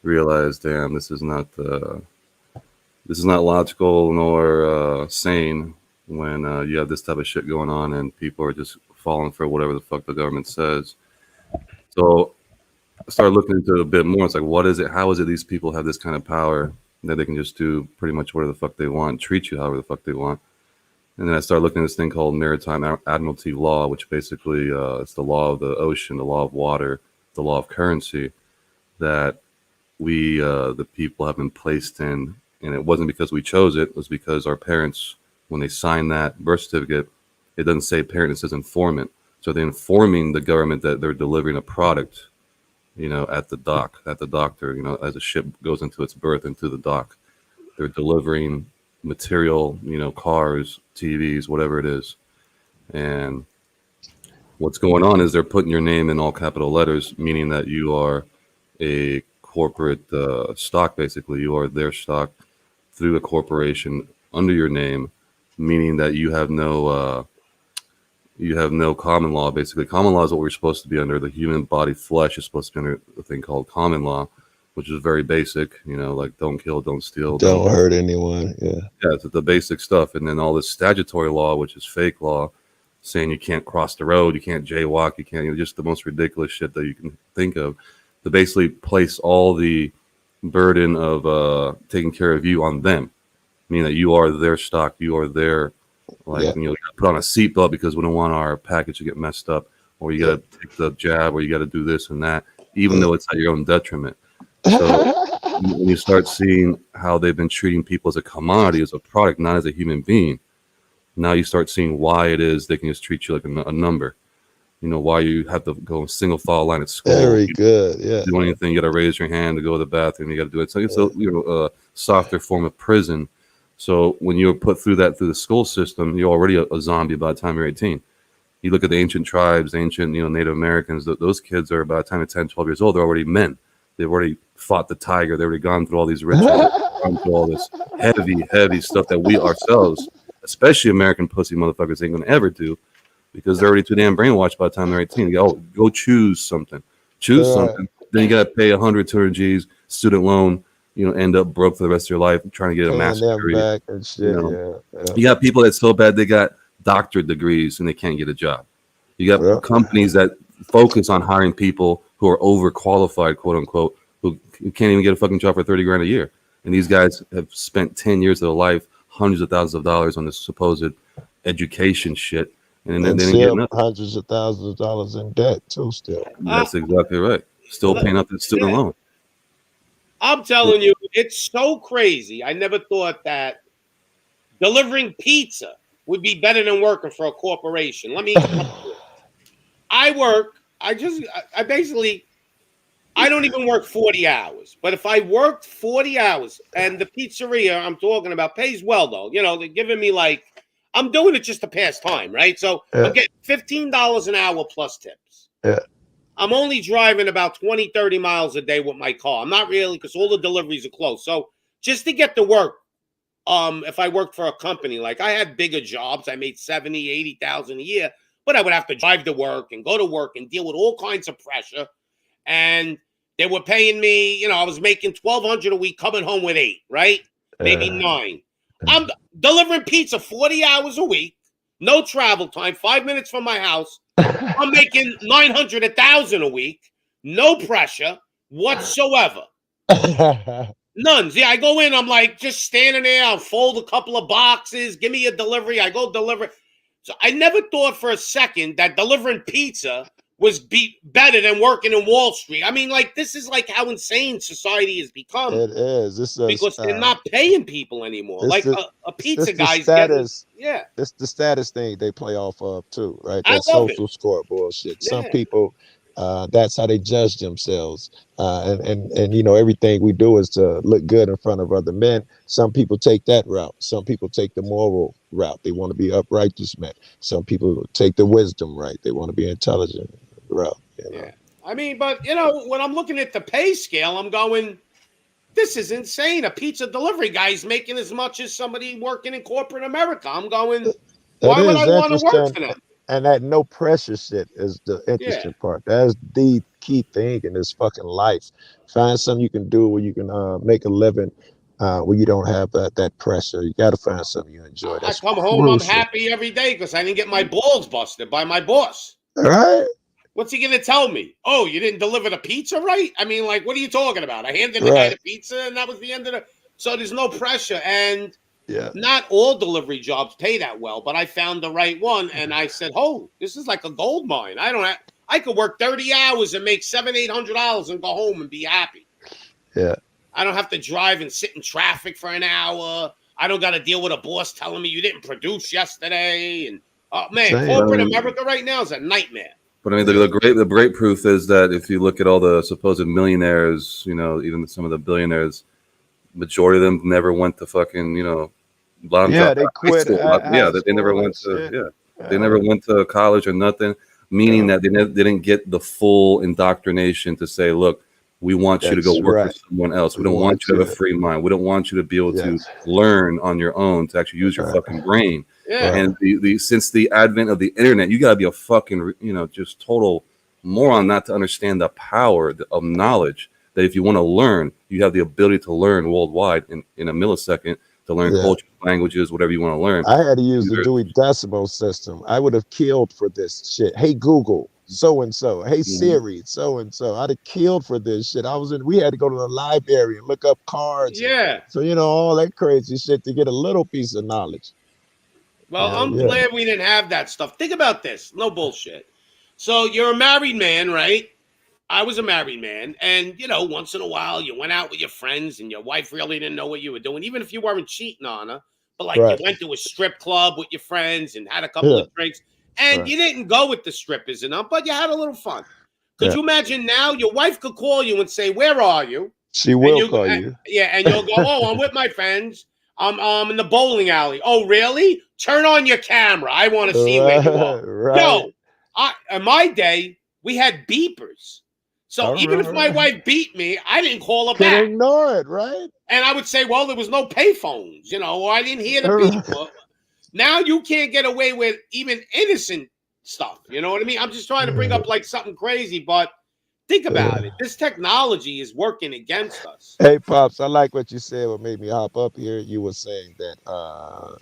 realized, damn, this is not logical nor sane when you have this type of shit going on and people are just falling for whatever the fuck the government says. So I started looking into it a bit more. It's like, what is it? How is it these people have this kind of power that they can just do pretty much whatever the fuck they want, treat you however the fuck they want? And then I started looking at this thing called Maritime Admiralty Law, which basically it's the law of the ocean, the law of water, the law of currency that we, the people, have been placed in. And it wasn't because we chose it. It was because our parents, when they signed that birth certificate, it doesn't say parent, it says informant. So they're informing the government that they're delivering a product, you know, at the dock, at the doctor, you know, as a ship goes into its berth into the dock. They're delivering material, you know, cars, TVs, whatever it is. And what's going on is they're putting your name in all capital letters, meaning that you are a corporate stock, basically. You are their stock through a corporation under your name, meaning that you have no common law. Basically, common law is what we're supposed to be under. The human body flesh is supposed to be under a thing called common law, which is very basic, you know, like don't kill, don't steal, Don't hurt anyone. Yeah, it's the basic stuff. And then all this statutory law, which is fake law, saying you can't cross the road, you can't jaywalk, you can't, just the most ridiculous shit that you can think of, to basically place all the burden of taking care of you on them, meaning that you are their stock, you are their, like, put on a seatbelt because we don't want our package to get messed up, or you got to take the jab, or you got to do this and that, even though it's at your own detriment. So when you start seeing how they've been treating people as a commodity, as a product, not as a human being, now you start seeing why it is they can just treat you like a number. Why you have to go single file line at school. Very good. Yeah. Do anything, you got to raise your hand to go to the bathroom. You got to do it. So it's a softer form of prison. So when you're put through the school system, you're already a zombie by the time you're 18. You look at the ancient tribes, ancient Native Americans. Those kids are, by the time they're 10, 12 years old, they're already men. They've already fought the tiger. They've already gone through all these rituals, gone through all this heavy stuff that we ourselves, especially American pussy motherfuckers, ain't gonna ever do, because they're already too damn brainwashed by the time they're 18. You go choose something. Then you gotta pay 100, 200 G's, student loan, end up broke for the rest of your life trying to get a master's degree. Back and shit. You got people that's so bad they got doctorate degrees and they can't get a job. You got companies that focus on hiring people who are overqualified, quote unquote, who can't even get a fucking job for $30,000 a year. And these guys have spent 10 years of their life, hundreds of thousands of dollars on this supposed education shit, and then they didn't get nothing. Hundreds of thousands of dollars in debt too. Still, that's exactly right. Still paying up the student loan. I'm telling you, it's so crazy. I never thought that delivering pizza would be better than working for a corporation. Let me. I don't even work 40 hours. But if I worked 40 hours, and the pizzeria I'm talking about pays well, though. They're giving me I'm doing it just to pass time, right? So I'm getting $15 an hour plus tips. Yeah. I'm only driving about 20, 30 miles a day with my car. I'm not really, because all the deliveries are close. So just to get to work, if I worked for a company, I had bigger jobs, I made 70, 80,000 a year, but I would have to drive to work and go to work and deal with all kinds of pressure. And they were paying me, I was making $1,200 a week, coming home with 8, right? Maybe 9. I'm delivering pizza 40 hours a week, no travel time, 5 minutes from my house. I'm making $900, $1,000 a week, no pressure whatsoever. None. See, I go in, I'm just standing there, I'll fold a couple of boxes, give me a delivery, I go deliver. So I never thought for a second that delivering pizza was better than working in Wall Street. I mean, this is how insane society has become. It is. Because they're not paying people anymore. A pizza guy's status. Yeah. It's the status thing they play off of too, right? I That love social it. score bullshit. Yeah. Some people, that's how they judge themselves. And everything we do is to look good in front of other men. Some people take that route. Some people take the moral route. They want to be uprighteous men. Some people take the wisdom right. They want to be intelligent route. Yeah. I mean, but when I'm looking at the pay scale, I'm going, this is insane. A pizza delivery guy is making as much as somebody working in corporate America. I'm going, why would I want to work for them? And that no pressure shit is the interesting part. That's the key thing in this fucking life. Find something you can do where you can make a living, where you don't have that pressure. You got to find something you enjoy. That's I come home, I'm happy every day because I didn't get my balls busted by my boss. All right. What's he going to tell me? Oh, you didn't deliver the pizza right? I mean, what are you talking about? I handed the guy the pizza and that was the end of So there's no pressure. And not all delivery jobs pay that well, but I found the right one. And I said, oh, this is like a gold mine. I could work 30 hours and make $700, $800 and go home and be happy. Yeah. I don't have to drive and sit in traffic for an hour. I don't got to deal with a boss telling me you didn't produce yesterday. And corporate America right now is a nightmare. But I mean, the great proof is that if you look at all the supposed millionaires, even some of the billionaires, majority of them never went to fucking, they quit. They never went to, they never went to college or nothing, meaning that they didn't get the full indoctrination to say, look, we want you to go work for someone else. We don't want you to have a free mind. We don't want you to be able to learn on your own, to actually use your fucking brain. Yeah. And since the advent of the internet, you got to be a fucking, just total moron not to understand the power of knowledge, that if you want to learn, you have the ability to learn worldwide in a millisecond, to learn culture, languages, whatever you want to learn. I had to use the Dewey Decimal System. I would have killed for this shit. Hey Google, so and so. Hey Siri, so and so. I'd have killed for this shit. We had to go to the library and look up cards. Yeah. So all that crazy shit to get a little piece of knowledge. Well, I'm glad we didn't have that stuff. Think about this. No bullshit. So you're a married man, right? I was a married man. And, once in a while you went out with your friends and your wife really didn't know what you were doing, even if you weren't cheating on her. But you went to a strip club with your friends and had a couple of drinks. And you didn't go with the strippers enough, but you had a little fun. Could you imagine now your wife could call you and say, "Where are you?" She will call you. Yeah, and you'll go, "Oh, I'm with my friends. I'm in the bowling alley." "Oh, really? Turn on your camera. I want to see where you are." No, in my day, we had beepers. So even if my wife beat me, I didn't call her back. Ignore it, right? And I would say, "Well, there was no payphones, or I didn't hear the beep." Now you can't get away with even innocent stuff. You know what I mean? I'm just trying to bring up something crazy, but think about it. This technology is working against us. Hey, Pops, I like what you said. What made me hop up here, you were saying that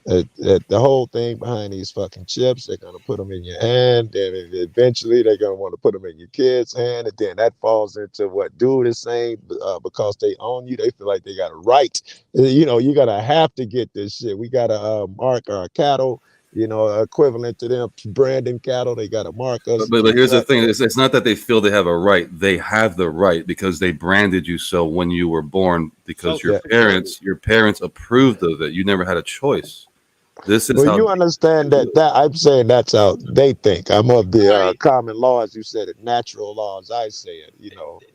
the whole thing behind these fucking chips, they're going to put them in your hand, and eventually they're going to want to put them in your kid's hand, and then that falls into what dude is saying, because they own you, they feel like they got a right. You're going to have to get this shit. We got to mark our cattle, equivalent to them branding cattle. They got to mark us. But here's the thing. It's not that they feel they have a right. They have the right because they branded you so when you were born, because your parents approved of it. You never had a choice. This is how you understand that I'm saying that's how they think. I'm of the common laws. You said it, natural laws. I say it.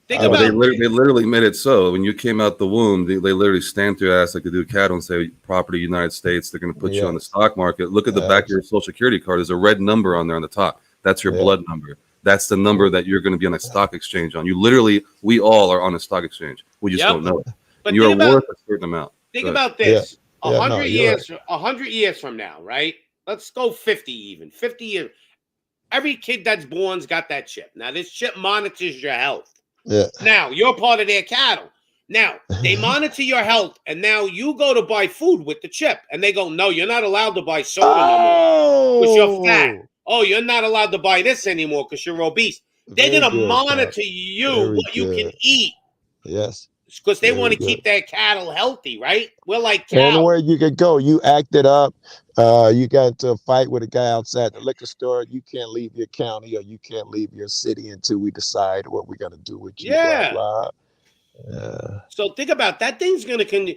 They literally made it so. When you came out the womb, they literally stamped your ass like they do cattle and say property United States. They're going to put you on the stock market. Look at the back of your social security card. There's a red number on there on the top. That's your blood number. That's the number that you're going to be on a stock exchange on. We all are on a stock exchange. We just don't know it. But you're worth a certain amount. Think about this. 100 years from now, right? Let's go 50 even. 50 years. Every kid that's born's got that chip. Now, this chip monitors your health. Yeah. Now, you're part of their cattle. Now, they monitor your health, and now you go to buy food with the chip, and they go, "No, you're not allowed to buy soda no more because you're fat. Oh, you're not allowed to buy this anymore because you're obese." They're going to monitor you, you can eat. Yes. Because they want to keep their cattle healthy, right? We're like cows. Anywhere you could go, you acted up. You got into a fight with a guy outside the liquor store. You can't leave your county or you can't leave your city until we decide what we're going to do with you. Yeah. Blah, blah. So think about that. Thing's going to,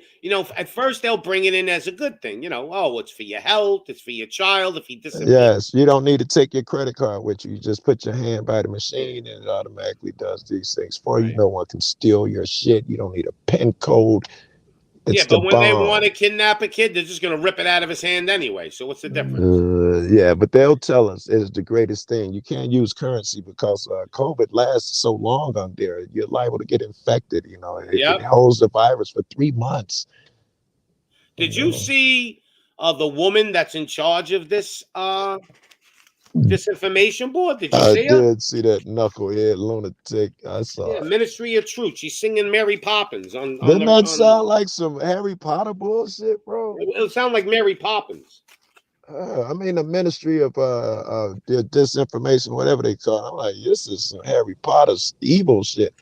at first they'll bring it in as a good thing. Oh, it's for your health. It's for your child. If he disappears. Yes, you don't need to take your credit card with you. You just put your hand by the machine and it automatically does these things for you. No one can steal your shit. You don't need a PIN code. But when they want to kidnap a kid, they're just going to rip it out of his hand anyway. So what's the difference? But they'll tell us it's the greatest thing. You can't use currency because COVID lasts so long on there. You're liable to get infected. It holds the virus for 3 months. Did you see the woman that's in charge of this disinformation board? Did you see her? I did see that knucklehead lunatic. I saw it. Ministry of Truth. She's singing Mary Poppins on. Didn't that sound like some Harry Potter bullshit, bro? It sound like Mary Poppins. The Ministry of disinformation, whatever they call it. I'm like, this is some Harry Potter's evil shit.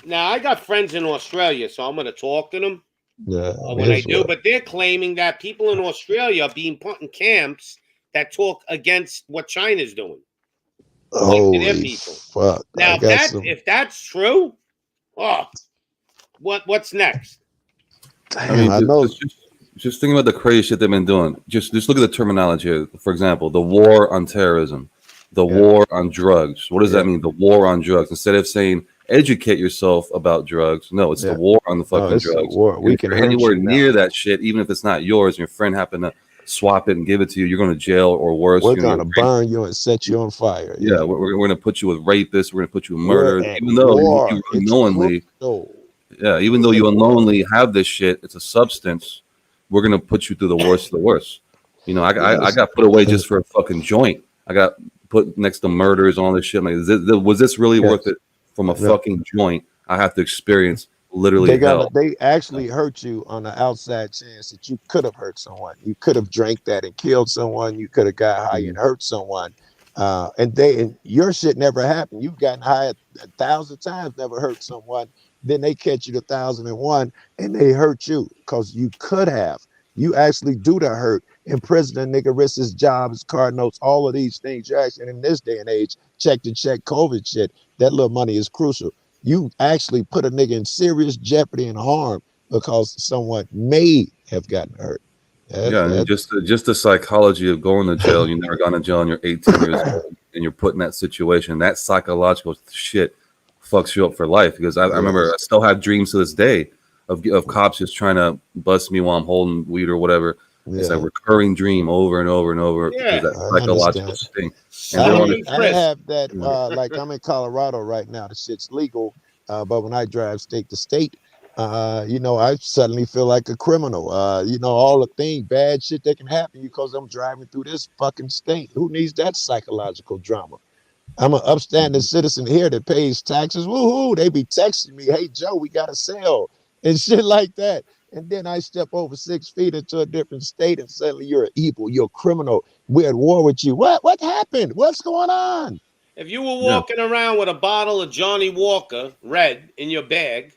Now I got friends in Australia, so I'm going to talk to them. Yeah, when I do, but they're claiming that people in Australia are being put in camps that talk against what China's doing. Holy fuck! Now, if that's true, what's next? Damn, just think about the crazy shit they've been doing. Just look at the terminology here. For example, the war on terrorism, the war on drugs. What does that mean? The war on drugs. Instead of saying educate yourself about drugs, no, it's the war on the fucking drugs. We can anywhere near that shit, even if it's not yours, and your friend happened to swap it and give it to you, you're going to jail or worse. We're going to burn you and set you on fire. Yeah, we're going to put you with rapists. We're going to put you in murder. Even though you unknowingly, even though you unknowingly have this shit, it's a substance. We're going to put you through the worst of the worst. I got put away just for a fucking joint. I got put next to murders, all this shit. Like, was this really worth it? From a fucking joint, I have to experience literally hell. They actually hurt you on the outside chance that you could have hurt someone. You could have drank that and killed someone. You could have got high and hurt someone. And your shit never happened. You've gotten high 1,000 times, never hurt someone. Then they catch you 1,001 and they hurt you because you could have. You actually do the hurt. In prison, a nigga risks his job, his car notes, all of these things. You're actually in this day and age, check to check COVID shit. That little money is crucial. You actually put a nigga in serious jeopardy and harm because someone may have gotten hurt. And just the psychology of going to jail. You never gone to jail and you're 18 years old and you're put in that situation. That psychological shit fucks you up for life. Because I remember I still have dreams to this day of cops just trying to bust me while I'm holding weed or whatever. It's a recurring dream over and over and over because that psychological thing. I have that, like I'm in Colorado right now. The shit's legal. But when I drive state to state, I suddenly feel like a criminal. All the things, bad shit that can happen because I'm driving through this fucking state. Who needs that psychological drama? I'm an upstanding citizen here that pays taxes. Woohoo! They be texting me, "Hey Joe, we got a sale," and shit like that. And then I step over 6 feet into a different state, and suddenly you're evil, you're a criminal. We're at war with you. What happened? What's going on? If you were walking around with a bottle of Johnny Walker Red in your bag,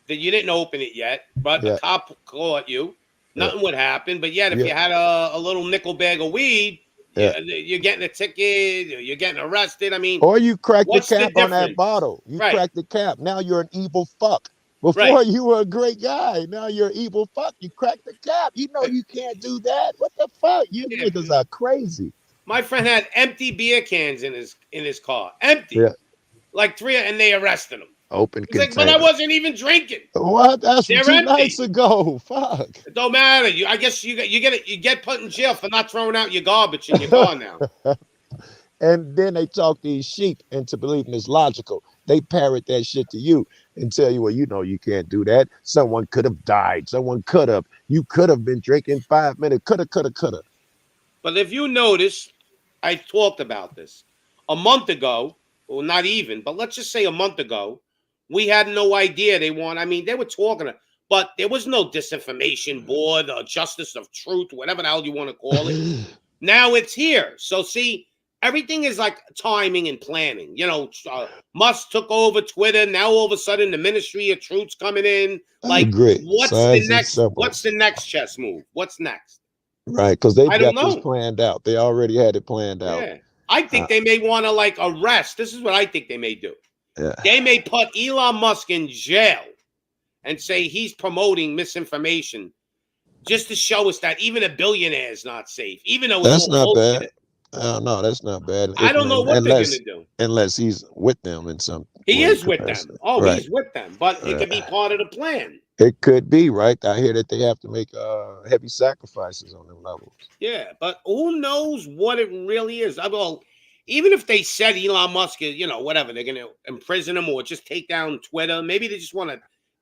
that you didn't open it yet, but the cop caught you, nothing would happen. But yet, if you had a little nickel bag of weed, you're getting a ticket, you're getting arrested. I mean, or you crack the cap on that bottle. You crack the cap. Now you're an evil fuck. Before you were a great guy. Now you're an evil fuck. You crack the cap. You know you can't do that. What the fuck? You niggas are crazy. My friend had empty beer cans in his car. Empty. Like 3, and they arrested him. Open container. Like, but I wasn't even drinking. What? That's 2 nights ago. Fuck. It don't matter. I guess you get put in jail for not throwing out your garbage in your car now. And then they talk these sheep into believing it's logical. They parrot that shit to you and tell you, well, you can't do that. Someone could have died. Someone could have. You could have been drinking 5 minutes. Coulda. But if you notice, I talked about this a month ago, or not even, but let's just say a month ago, we had no idea they were talking, but there was no disinformation board or justice of truth, whatever the hell you want to call it. Now it's here. So see, everything is like timing and planning. Musk took over Twitter. Now all of a sudden the Ministry of Truth's coming in. Like, what's the next chess move? What's next? Right, because they've got this planned out. They already had it planned out. Yeah. I think they may want to arrest. This is what I think they may do. Yeah. They may put Elon Musk in jail and say he's promoting misinformation just to show us that even a billionaire is not safe. Even though that's not bad. No, that's not bad. I don't know what they're going to do. Unless he's with them in some He is with them. Oh, right. He's with them. But it could be part of the plan. It could be, right? I hear that they have to make heavy sacrifices on them levels. Yeah, but who knows what it really is? Even if they said Elon Musk is, whatever, they're going to imprison him or just take down Twitter. Maybe they just want to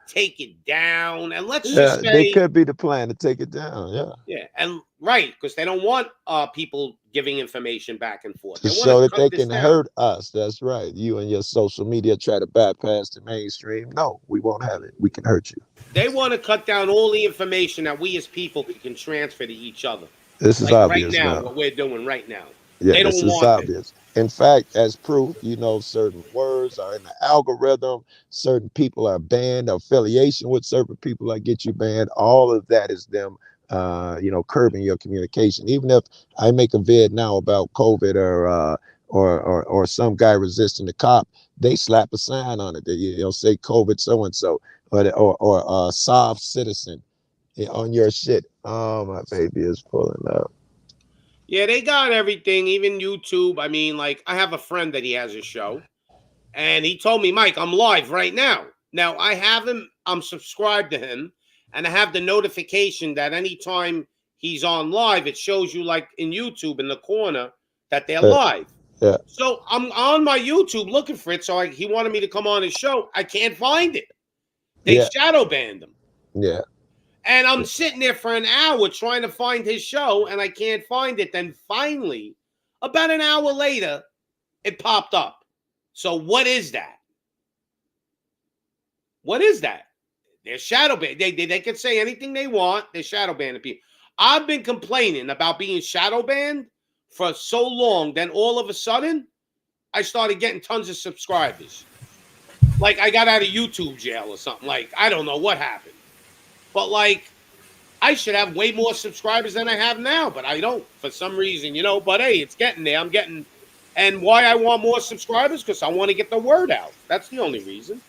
take it down. And let's just say... they could be the plan to take it down, Yeah, and because they don't want people giving information back and forth. So that they can hurt us. That's right. You and your social media try to bypass the mainstream. No, we won't have it. We can hurt you. They want to cut down all the information that we as people can transfer to each other. This is obvious right now. What we're doing right now. Yeah, this is obvious. In fact, as proof, certain words are in the algorithm. Certain people are banned. Affiliation with certain people that get you banned. All of that is them, curbing your communication. Even if I make a vid now about COVID or some guy resisting the cop, they slap a sign on it. They'll say COVID so and so, or soft citizen on your shit. Oh, my baby is pulling up. Yeah, they got everything, even YouTube. I mean, I have a friend that he has a show, and he told me, Mike, I'm live right now. Now, I have him, I'm subscribed to him, and I have the notification that anytime he's on live, it shows you, in YouTube in the corner, that they're live. Yeah. So I'm on my YouTube looking for it, so he wanted me to come on his show. I can't find it. They shadow banned him. Yeah. And I'm sitting there for an hour trying to find his show, and I can't find it. Then finally, about an hour later, it popped up. So what is that? What is that? They're shadow banned. They can say anything they want. They're shadow banning people. I've been complaining about being shadow banned for so long. Then all of a sudden, I started getting tons of subscribers. Like I got out of YouTube jail or something. Like I don't know what happened, but like I should have way more subscribers than I have now, but I don't for some reason, you know. But hey, it's getting there. I'm getting, and why I want more subscribers because I want to get the word out. That's the only reason.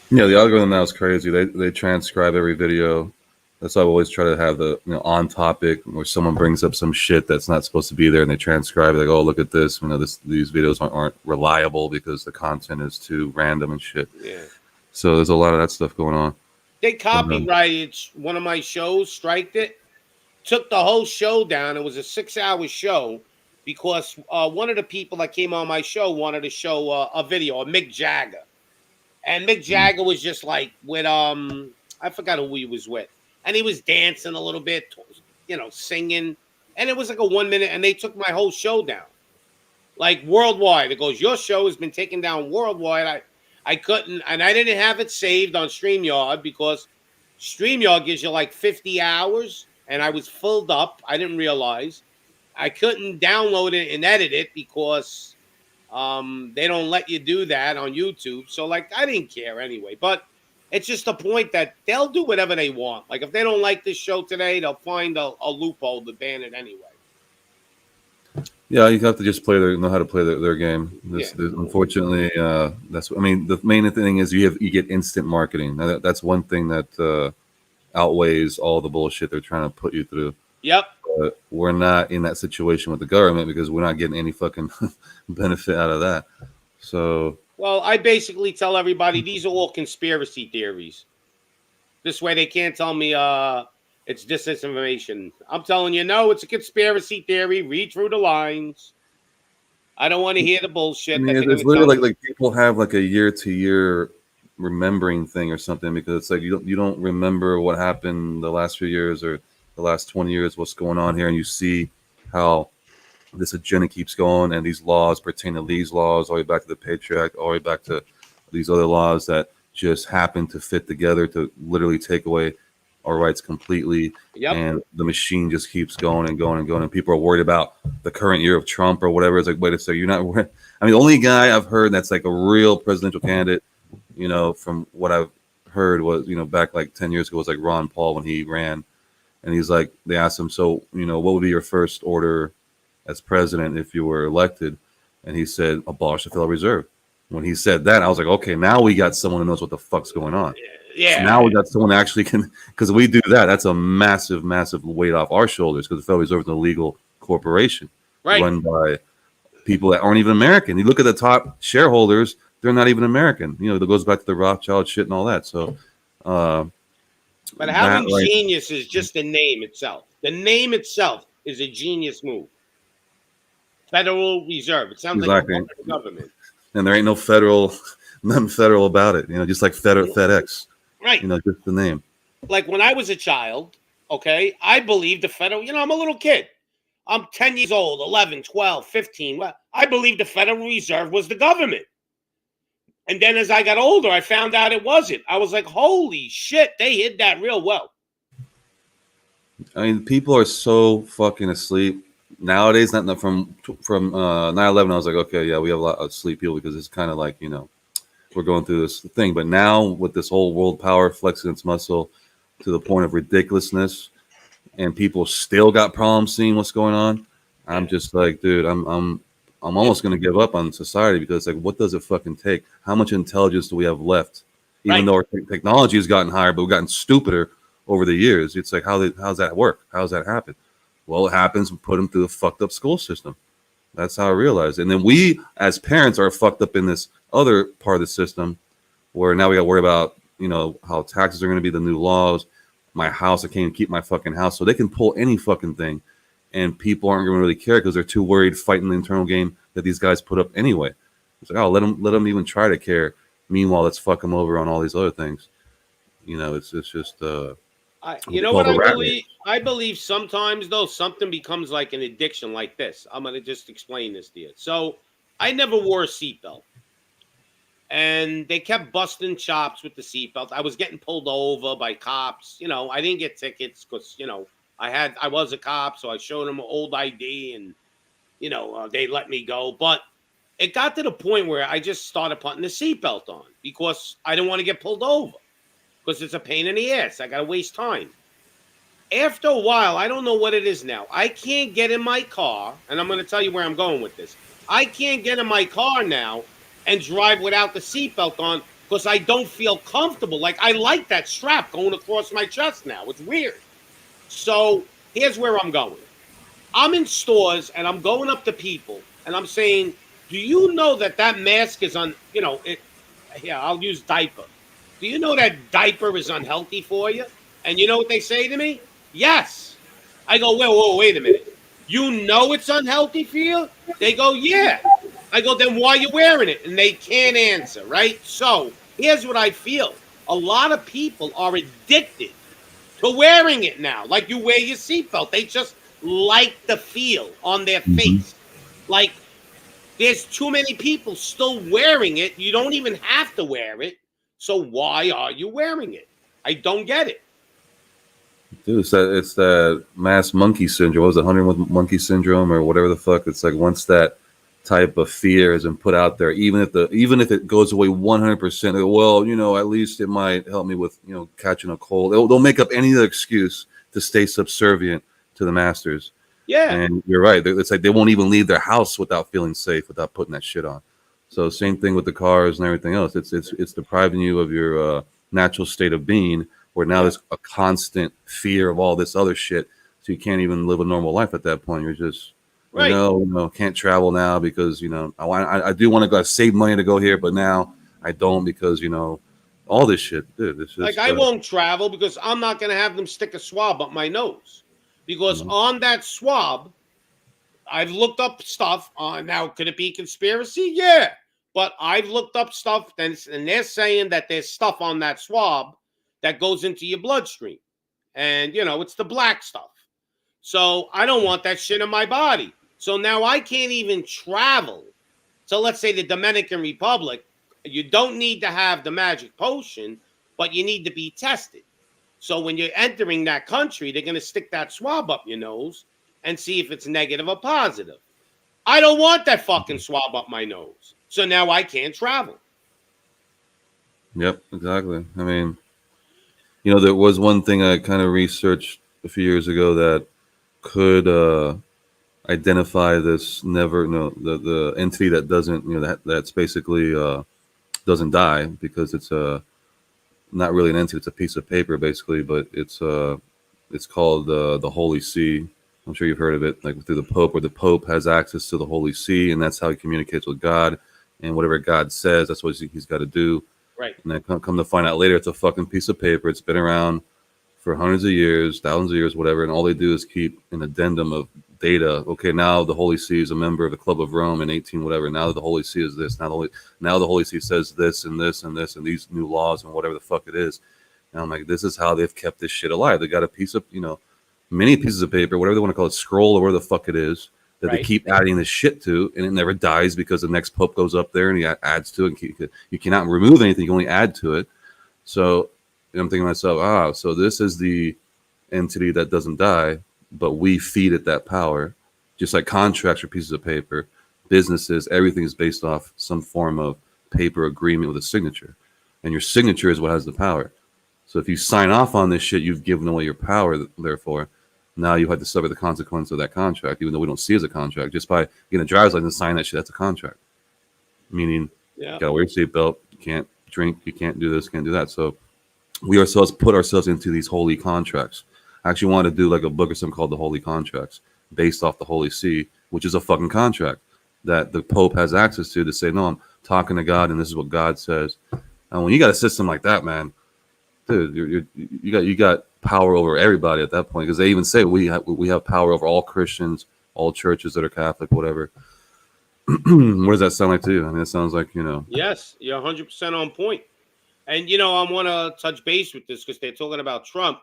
Yeah, the algorithm now is crazy. They transcribe every video. That's why I always try to have the on topic where someone brings up some shit that's not supposed to be there, and they transcribe it. Like, oh, look at this. These videos aren't reliable because the content is too random and shit. Yeah. So there's a lot of that stuff going on. They copyrighted one of my shows, striked it, took the whole show down. It was a 6-hour show because one of the people that came on my show wanted to show a video of Mick Jagger. And Mick Jagger was just like with I forgot who he was with, and he was dancing a little bit, singing, and it was like a 1 minute, and they took my whole show down, like worldwide. It goes, your show has been taken down worldwide. I couldn't, and I didn't have it saved on StreamYard because StreamYard gives you like 50 hours, and I was filled up. I didn't realize I couldn't download it and edit it because. They don't let you do that on YouTube. So, like, I didn't care anyway. But it's just the point that they'll do whatever they want. Like, if they don't like this show today, they'll find a loophole to ban it anyway. Yeah, you have to just know how to play their game. Unfortunately, the main thing is you get instant marketing. That's one thing that outweighs all the bullshit they're trying to put you through. Yep. But we're not in that situation with the government because we're not getting any fucking benefit out of that. So, well, I basically tell everybody these are all conspiracy theories. This way they can't tell me it's disinformation. I'm telling you, no, it's a conspiracy theory. Read through the lines. I don't want to hear the bullshit. I mean, it's literally like people have like a year-to-year remembering thing or something because it's like you don't remember what happened the last few years or the last 20 years, what's going on here, and you see how this agenda keeps going, and these laws pertain to these laws, all the way back to the Patriot Act, all the way back to these other laws that just happen to fit together to literally take away our rights completely. Yep. And the machine just keeps going and going and going, and people are worried about the current year of Trump or whatever. It's like, wait a second, you're not worried. I mean, the only guy I've heard that's like a real presidential candidate, from what I've heard was, back like 10 years ago was like Ron Paul when he ran. And he's like, they asked him, so, what would be your first order as president if you were elected? And he said, abolish the Federal Reserve. When he said that, I was like, okay, now we got someone who knows what the fuck's going on. Yeah. So now we got someone that actually can, because we do that. That's a massive, massive weight off our shoulders because the Federal Reserve is an illegal corporation run by people that aren't even American. You look at the top shareholders, they're not even American. That goes back to the Rothschild shit and all that. So, but having genius is just the name itself. The name itself is a genius move. Federal Reserve. It sounds like a government. And there ain't nothing federal about it. Just like FedEx. Right. Just the name. Like when I was a child, okay, I believed the federal, I'm a little kid. I'm 10 years old, 11, 12, 15. Well, I believed the Federal Reserve was the government. And then as I got older, I found out it wasn't. I was like, holy shit, they hid that real well. I mean, people are so fucking asleep. Nowadays, not from 9/11, I was like, okay, yeah, we have a lot of sleep people because it's kind of like, we're going through this thing. But now with this whole world power flexing its muscle to the point of ridiculousness and people still got problems seeing what's going on, I'm just like, dude, I'm almost going to give up on society because it's like, what does it fucking take? How much intelligence do we have left? Even though our technology has gotten higher, but we've gotten stupider over the years. It's like, how's that work? How's that happen? Well, it happens. We put them through a fucked up school system. That's how I realized. And then we, as parents, are fucked up in this other part of the system where now we got to worry about, how taxes are going to be the new laws. My house, I can't even keep my fucking house. So they can pull any fucking thing. And people aren't going to really care because they're too worried fighting the internal game that these guys put up anyway. It's like, oh, let them even try to care. Meanwhile, let's fuck them over on all these other things. It's just. You know what I believe? I believe sometimes though something becomes like an addiction like this. I'm going to just explain this to you. So I never wore a seatbelt. and they kept busting chops with the seatbelt. I was getting pulled over by cops. You know, I didn't get tickets because, you know, I was a cop, so I showed them an old ID, and, you know, they let me go. But it got to the point where I just started putting the seatbelt on because I didn't want to get pulled over because it's a pain in the ass. I got to waste time. After a while, I don't know what it is now. I can't get in my car, and I'm going to tell you where I'm going with this. I can't get in my car now and drive without the seatbelt on because I don't feel comfortable. Like, I like that strap going across my chest now. It's weird. So here's where I'm going. I'm in stores, and I'm going up to people, and I'm saying, do you know that mask is you know, yeah, I'll use diaper. Do you know that diaper is unhealthy for you? And you know what they say to me? Yes. I go, whoa, wait a minute. You know it's unhealthy for you? They go, yeah. I go, then why are you wearing it? And they can't answer, right? So here's what I feel. A lot of people are addicted to wearing it now. Like you wear your seatbelt. They just like the feel on their face. Like there's too many people still wearing it. You don't even have to wear it. So why are you wearing it? I don't get it. Dude, it's that mass monkey syndrome. What was it, 100 monkey syndrome or whatever the fuck? It's like once that type of fear has been put out there, even if it goes away 100%, well, you know, at least it might help me with, you know, catching a cold. They'll make up any other excuse to stay subservient to the masters. Yeah. And you're right. It's like they won't even leave their house without feeling safe, without putting that shit on. So same thing with the cars and everything else. It's depriving you of your natural state of being, where now there's a constant fear of all this other shit. So you can't even live a normal life at that point. You're just, right. You know, can't travel now because, you know, I do want to go save money to go here, but now I don't because, you know, all this shit, dude. It's just, like I won't travel because I'm not going to have them stick a swab up my nose. Because on that swab, I've looked up stuff on now. Could it be conspiracy? Yeah. But I've looked up stuff and they're saying that there's stuff on that swab that goes into your bloodstream. And, you know, it's the black stuff. So I don't want that shit in my body. So now I can't even travel. So let's say the Dominican Republic, you don't need to have the magic potion, but you need to be tested. So when you're entering that country, they're going to stick that swab up your nose and see if it's negative or positive. I don't want that fucking swab up my nose. So now I can't travel. Yep, exactly. I mean, you know, there was one thing I kind of researched a few years ago that could identify this the entity that doesn't, you know, that's basically doesn't die, because it's not really an entity, it's a piece of paper basically, but it's called the Holy See. I'm sure you've heard of it, like through the Pope, where the Pope has access to the Holy See, and that's how he communicates with God, and whatever God says, that's what he's got to do. Right. And then come to find out later, it's a fucking piece of paper. It's been around for hundreds of years, thousands of years, whatever, and all they do is keep an addendum of data. Okay, now the Holy See is a member of the Club of Rome in 18 whatever. Now the Holy See is this. Now the Holy See says this and this and this and these new laws and whatever the fuck it is. And I'm like, this is how they've kept this shit alive. They got a piece of, you know, many pieces of paper, whatever they want to call it, scroll or whatever the fuck it is, that they keep adding this shit to, and it never dies because the next pope goes up there and he adds to it. And you cannot remove anything; you can only add to it. So I'm thinking to myself, so this is the entity that doesn't die, but we feed it that power. Just like contracts or pieces of paper, businesses, everything is based off some form of paper agreement with a signature, and your signature is what has the power. So if you sign off on this shit, you've given away your power. Therefore, now you have to suffer the consequence of that contract, even though we don't see it as a contract. Just by getting a driver's license and sign that shit, that's a contract. Meaning, you gotta wear your seatbelt, you can't drink, you can't do this, can't do that. So we ourselves put ourselves into these holy contracts. I actually want to do like a book or something called The Holy Contracts, based off the Holy See, which is a fucking contract that the Pope has access to say, no, I'm talking to God, and this is what God says. And when you got a system like that, man, dude, you got power over everybody at that point, because they even say we have power over all Christians, all churches that are Catholic, whatever. What does that sound like to you? I mean, it sounds like, you know. Yes, you're 100% on point. And, you know, I want to touch base with this because they're talking about Trump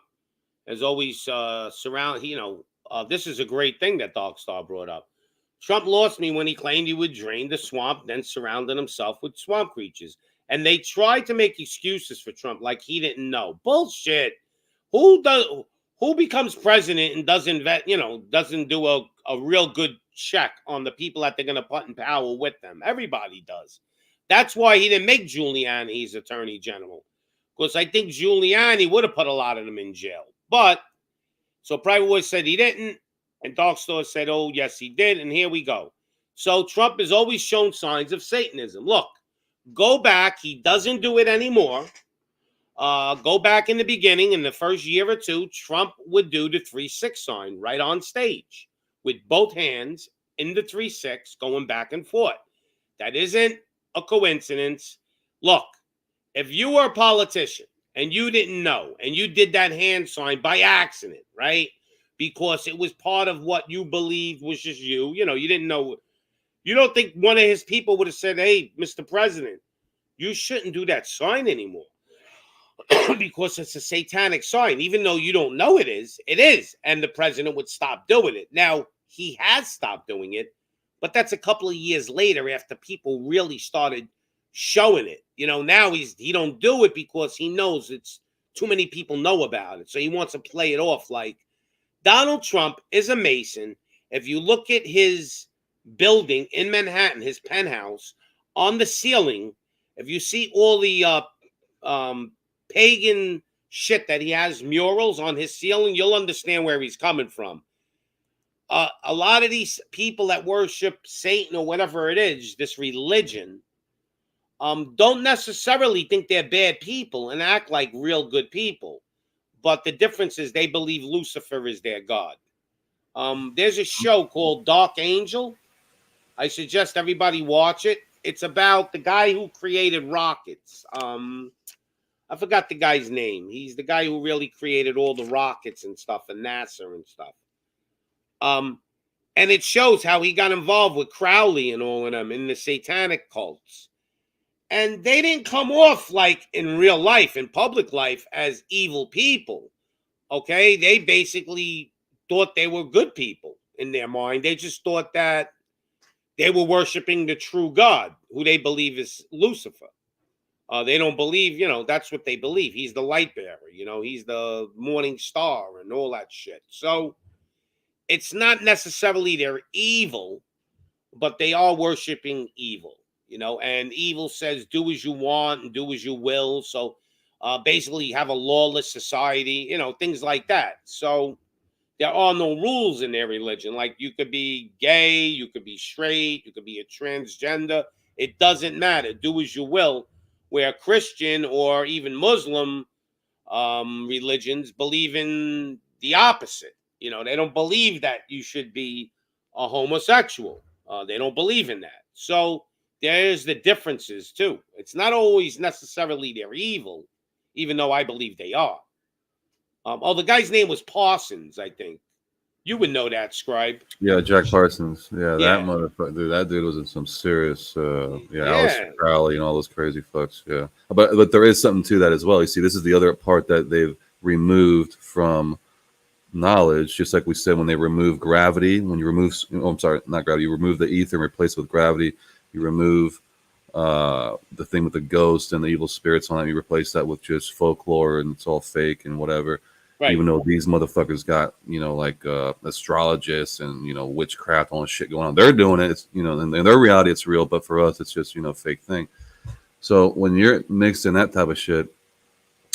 as always this is a great thing that Darkstar brought up. Trump lost me when he claimed he would drain the swamp, then surrounded himself with swamp creatures. And they tried to make excuses for Trump, like he didn't know. Bullshit. Who becomes president and doesn't doesn't do a real good check on the people that they're going to put in power with them? Everybody does. That's why he didn't make Giuliani his attorney general, because I think Giuliani would have put a lot of them in jail. But so Private War said he didn't, and Dark Store said, oh yes he did, and here we go. So Trump has always shown signs of Satanism. Look, go back. He doesn't do it anymore. Go back in the beginning, in the first year or two, Trump would do the 3-6 sign right on stage with both hands in the 3-6 going back and forth. That isn't a coincidence. Look, if you were a politician and you didn't know and you did that hand sign by accident, right? Because it was part of what you believed was just you didn't know. You don't think one of his people would have said, hey, Mr. President, you shouldn't do that sign anymore because it's a satanic sign. Even though you don't know it is. And the president would stop doing it. Now, he has stopped doing it, but that's a couple of years later after people really started showing it. Now he don't do it because he knows it's too many people know about it. So he wants to play it off like Donald Trump is a Mason. If you look at his building in Manhattan, his penthouse, on the ceiling, if you see all the pagan shit that he has murals on his ceiling, you'll understand where he's coming from. A lot of these people that worship Satan or whatever it is, this religion, don't necessarily think they're bad people and act like real good people. But the difference is they believe Lucifer is their god. There's a show called Dark Angel. I suggest everybody watch it. It's about the guy who created rockets. I forgot the guy's name. He's the guy who really created all the rockets and stuff, and NASA and stuff. And it shows how he got involved with Crowley and all of them in the satanic cults. And they didn't come off like in real life, in public life, as evil people. Okay? They basically thought they were good people in their mind. They just thought that they were worshiping the true God, who they believe is Lucifer. They don't believe, that's what they believe. He's the light bearer, he's the morning star and all that shit. So it's not necessarily they're evil, but they are worshiping evil, and evil says, do as you want and do as you will. So basically you have a lawless society, things like that. So there are no rules in their religion. Like you could be gay, you could be straight, you could be a transgender. It doesn't matter. Do as you will. Where Christian or even Muslim religions believe in the opposite. They don't believe that you should be a homosexual. They don't believe in that. So there's the differences too. It's not always necessarily they're evil, even though I believe they are. The guy's name was Parsons, I think. You would know that, Scribe. Yeah, Jack Parsons. Yeah, that motherfucker. Dude, that dude was in some serious, Alice Crowley and all those crazy fucks. Yeah, but there is something to that as well. You see, this is the other part that they've removed from knowledge. Just like we said, when they remove gravity, when you remove, not gravity, you remove the ether and replace it with gravity. You remove the thing with the ghost and the evil spirits on it. You replace that with just folklore and it's all fake and whatever. Right. Even though these motherfuckers got, astrologists and, witchcraft, all this shit going on. They're doing it. It's, in their reality, it's real. But for us, it's just, fake thing. So when you're mixed in that type of shit,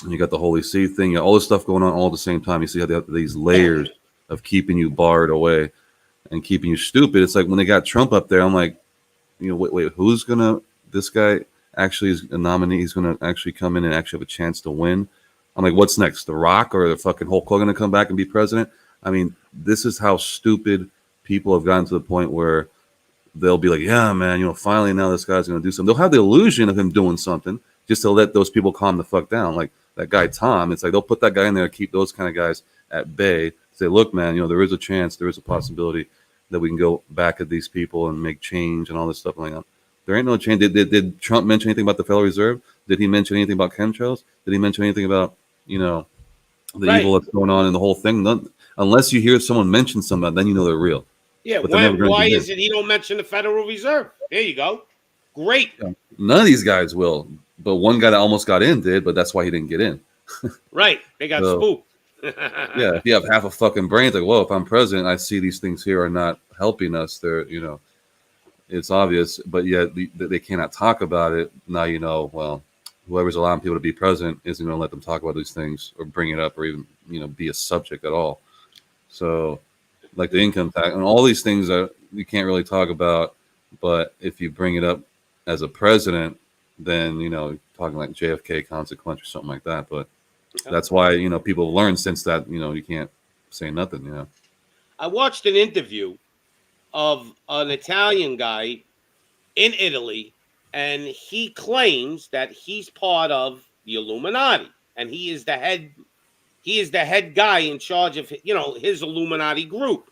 and you got the Holy See thing, you got all this stuff going on all at the same time. You see how they have these layers of keeping you barred away and keeping you stupid. It's like when they got Trump up there, I'm like, wait, who's going to, this guy actually is a nominee. He's going to actually come in and actually have a chance to win. I'm like, what's next? The Rock or the fucking Hulk Hogan to come back and be president? I mean, this is how stupid people have gotten to the point where they'll be like, yeah, man, finally now this guy's going to do something. They'll have the illusion of him doing something just to let those people calm the fuck down. Like that guy, Tom, it's like they'll put that guy in there to keep those kind of guys at bay. Say, look, man, there is a chance, there is a possibility that we can go back at these people and make change and all this stuff like that. There ain't no change. Did Trump mention anything about the Federal Reserve? Did he mention anything about chemtrails? Did he mention anything about the evil that's going on in the whole thing? None, unless you hear someone mention something, then they're real. Yeah, why is it he don't mention the Federal Reserve? There you go. Great. Yeah. None of these guys will. but one guy that almost got in did, but that's why he didn't get in. Right. They got spooked. Yeah, if you have half a fucking brain, it's like, well, if I'm president, I see these things here are not helping us. They're, it's obvious, but yet they cannot talk about it. Now, well, whoever's allowing people to be president isn't going to let them talk about these things or bring it up or even, be a subject at all. So, like the income tax and all these things that you can't really talk about, but if you bring it up as a president, then, talking like JFK consequence or something like that. But that's why, people have learned since that, you can't say nothing, I watched an interview of an Italian guy in Italy, and he claims that he's part of the Illuminati, and he is the head guy in charge of, his Illuminati group.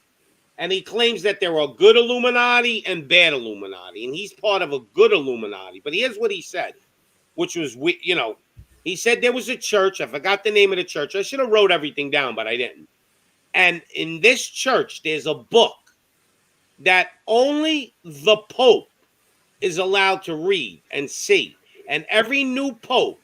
And he claims that there are good Illuminati and bad Illuminati, and he's part of a good Illuminati. But here's what he said, which was, he said there was a church. I forgot the name of the church. I should have wrote everything down, but I didn't. And in this church, there's a book that only the Pope is allowed to read and see. And every new Pope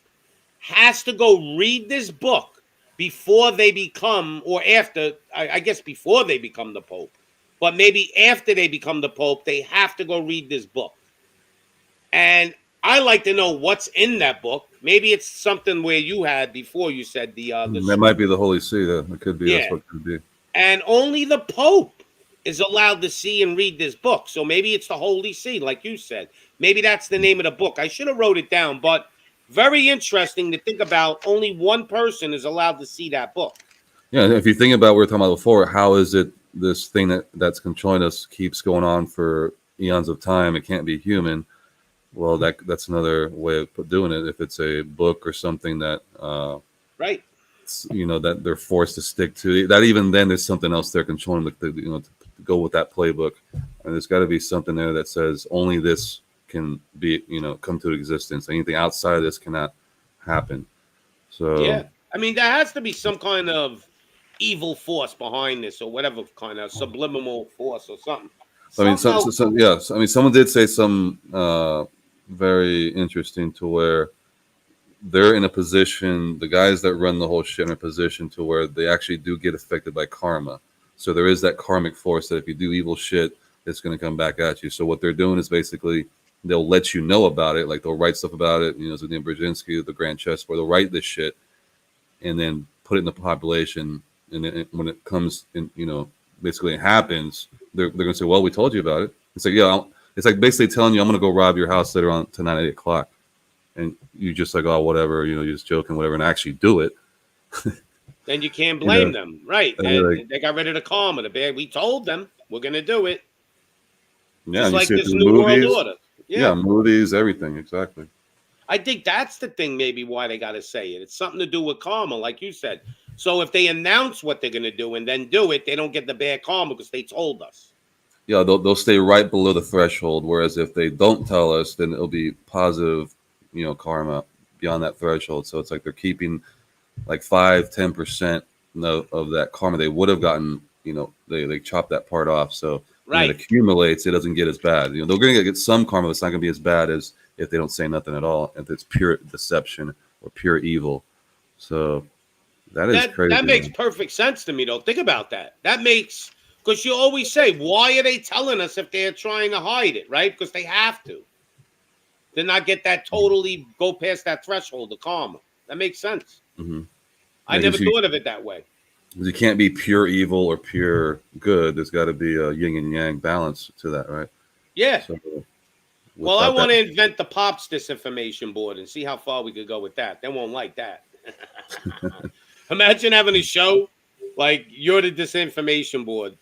has to go read this book before they become, or after, I guess before they become the Pope. But maybe after they become the Pope, they have to go read this book. And I like to know what's in that book. Maybe it's something where you had before you said the that might be the Holy See. That could be. Yeah. That's what it could be. And only the Pope is allowed to see and read this book. So maybe it's the Holy See, like you said. Maybe that's the name of the book. I should have wrote it down, but very interesting to think about. Only one person is allowed to see that book. Yeah, if you think about what we were talking about before, how is it this thing that's controlling us keeps going on for eons of time? It can't be human. Well, that's another way of doing it. If it's a book or something that, right, that they're forced to stick to, that even then there's something else they're controlling. To go with that playbook, and there's got to be something there that says only this can be, come to existence. Anything outside of this cannot happen. So yeah, I mean, there has to be some kind of evil force behind this, or whatever kind of subliminal force or something. I mean, yes. I mean, someone did say some very interesting to where they're in a position, the guys that run the whole shit in a position to where they actually do get affected by karma. So there is that karmic force that if you do evil shit, it's going to come back at you. So what they're doing is basically they'll let you know about it. Like they'll write stuff about it. Zbigniew Brzezinski, the Grand Chessboard, they'll write this shit and then put it in the population. And then when it comes in, basically it happens, they're going to say, well, we told you about it. It's like, yeah, it's like basically telling you, I'm going to go rob your house later on tonight at 8 o'clock. And you just like, oh, whatever, you're just joking, whatever, and actually do it. Then you can't blame them. Right. And they got rid of the karma. The bad. We told them we're going to do it. Yeah. Just like this New World Order. Yeah, movies, everything. Exactly. I think that's the thing, maybe why they got to say it. It's something to do with karma, like you said. So if they announce what they're going to do and then do it, they don't get the bad karma because they told us. Yeah, they'll stay right below the threshold. Whereas if they don't tell us, then it'll be positive, karma beyond that threshold. So it's like they're keeping like 5-10% of that karma they would have gotten. They chop that part off. So when it accumulates, it doesn't get as bad. They're going to get some karma, but it's not going to be as bad as if they don't say nothing at all. If it's pure deception or pure evil. So that is crazy. That makes perfect sense to me, though. Think about that. That makes, because you always say, why are they telling us if they're trying to hide it, right? Because they have to not get that totally go past that threshold of karma. That makes sense. Mm-hmm. I never thought of it that way. You can't be pure evil or pure good. There's got to be a yin and yang balance to that, right? Yeah. So, well, I want to invent the Pops disinformation board and see how far we could go with that. They won't like that. Imagine having a show like you're the disinformation board.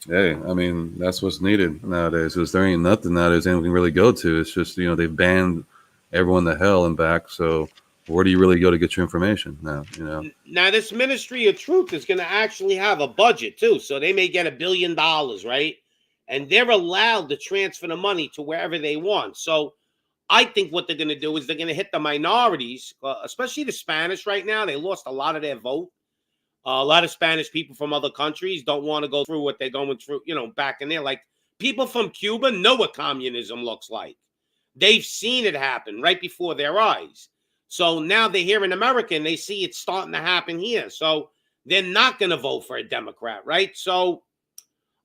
Hey, I mean, that's what's needed nowadays. Because there ain't nothing nowadays anyone can really go to. It's just, they've banned everyone to hell and back. So where do you really go to get your information now? Now, this Ministry of Truth is going to actually have a budget, too. So they may get $1 billion, right? And they're allowed to transfer the money to wherever they want. So I think what they're going to do is they're going to hit the minorities, especially the Spanish right now. They lost a lot of their vote. A lot of Spanish people from other countries don't want to go through what they're going through, back in there. Like people from Cuba know what communism looks like. They've seen it happen right before their eyes. So now they're here in America and they see it's starting to happen here. So they're not going to vote for a Democrat, right? So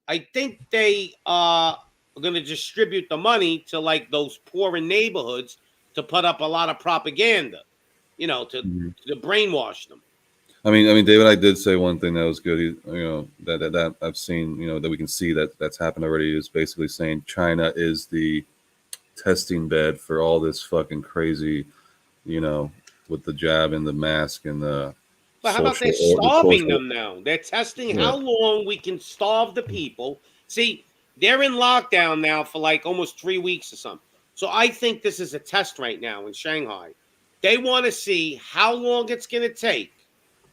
I think they are going to distribute the money to like those poorer neighborhoods to put up a lot of propaganda, to brainwash them. I mean, David, I did say one thing that was good. That I've seen, that we can see that's happened already, is basically saying China is the testing bed for all this fucking crazy, with the jab and the mask and the. But how about they're starving them now? They're testing how long we can starve the people. See, they're in lockdown now for like almost 3 weeks or something. So I think this is a test right now in Shanghai. They want to see how long it's going to take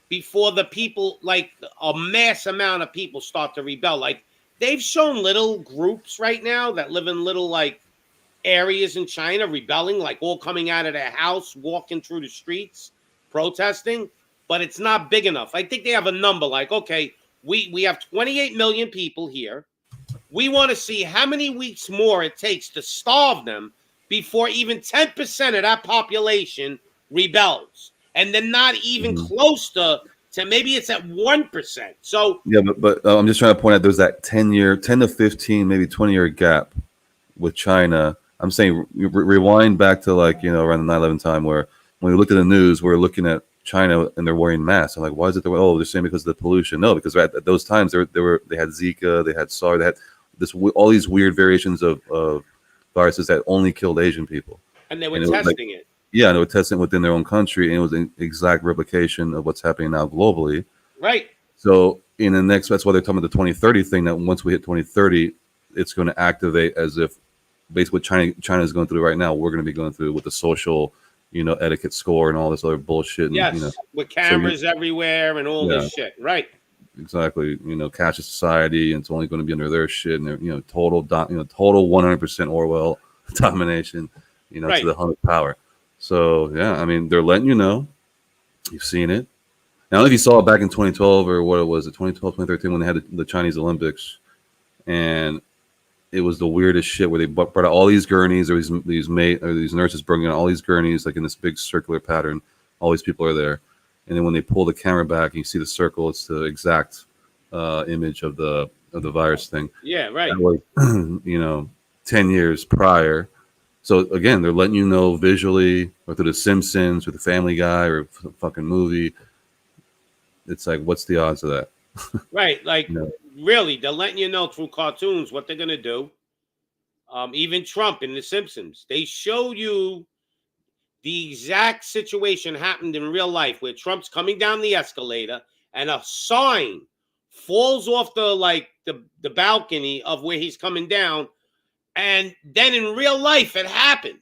before the people, like a mass amount of people, start to rebel. Like they've shown little groups right now that live in little like areas in China rebelling, like all coming out of their house, walking through the streets, protesting. But it's not big enough. I think they have a number like, okay, we have 28 million people here. We want to see how many weeks more it takes to starve them before even 10% of that population rebels. And they're not even close to maybe it's at 1%. So yeah, but I'm just trying to point out there's that 10 to 15, maybe 20-year gap with China. I'm saying rewind back to like, around the 9/11 time, where when we looked at the news, we're looking at China and they're wearing masks. I'm like, why is it? They're saying because of the pollution. No, because at those times they had Zika, they had SARS, they had all these weird variations of viruses that only killed Asian people. And they were testing it. Yeah, and they were testing it within their own country, and it was an exact replication of what's happening now globally. Right. So in the next, that's why they're talking about the 2030 thing. That once we hit 2030, it's going to activate as if basically what China is going through right now. We're going to be going through with the social, etiquette score and all this other bullshit. And, yes, with cameras everywhere and all this shit. Right. Exactly. Cashless society, and it's only going to be under their shit, and they're, total 100% Orwell domination, to the 100th power. So yeah, I mean, they're letting you know. You've seen it. Now, if you saw it back in 2012 or what it was, 2012, 2013, when they had the Chinese Olympics, and it was the weirdest shit where they brought out all these gurneys, or these nurses bringing out all these gurneys like in this big circular pattern. All these people are there, and then when they pull the camera back and you see the circle, it's the exact image of the virus thing. Yeah, right. That was 10 years prior. So again, they're letting you know visually, or through The Simpsons, or The Family Guy, or a fucking movie. It's like, what's the odds of that? Right, like really, they're letting you know through cartoons what they're gonna do. Even Trump in The Simpsons, they show you the exact situation happened in real life, where Trump's coming down the escalator and a sign falls off the balcony of where he's coming down, and then in real life it happened.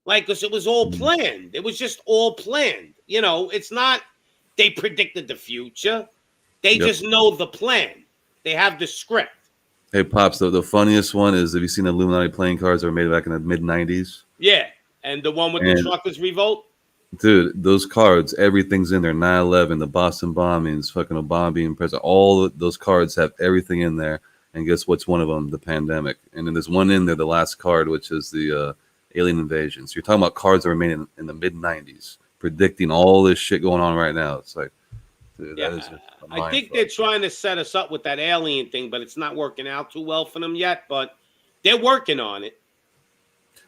Like, because it was all planned. It was just all planned. It's not they predicted the future. They just know the plan. They have the script. Hey, Pops, the funniest one is, have you seen the Illuminati playing cards that were made back in the mid-90s? Yeah, and the one with the truckers revolt? Dude, those cards, everything's in there. 9/11, the Boston bombings, fucking Obama being president. All those cards have everything in there. And guess what's one of them? The pandemic. And then there's one in there, the last card, which is the alien invasion. So you're talking about cards that were made in the mid-90s, predicting all this shit going on right now. It's like, dude, that is I think they're trying to set us up with that alien thing, but it's not working out too well for them yet. But they're working on it.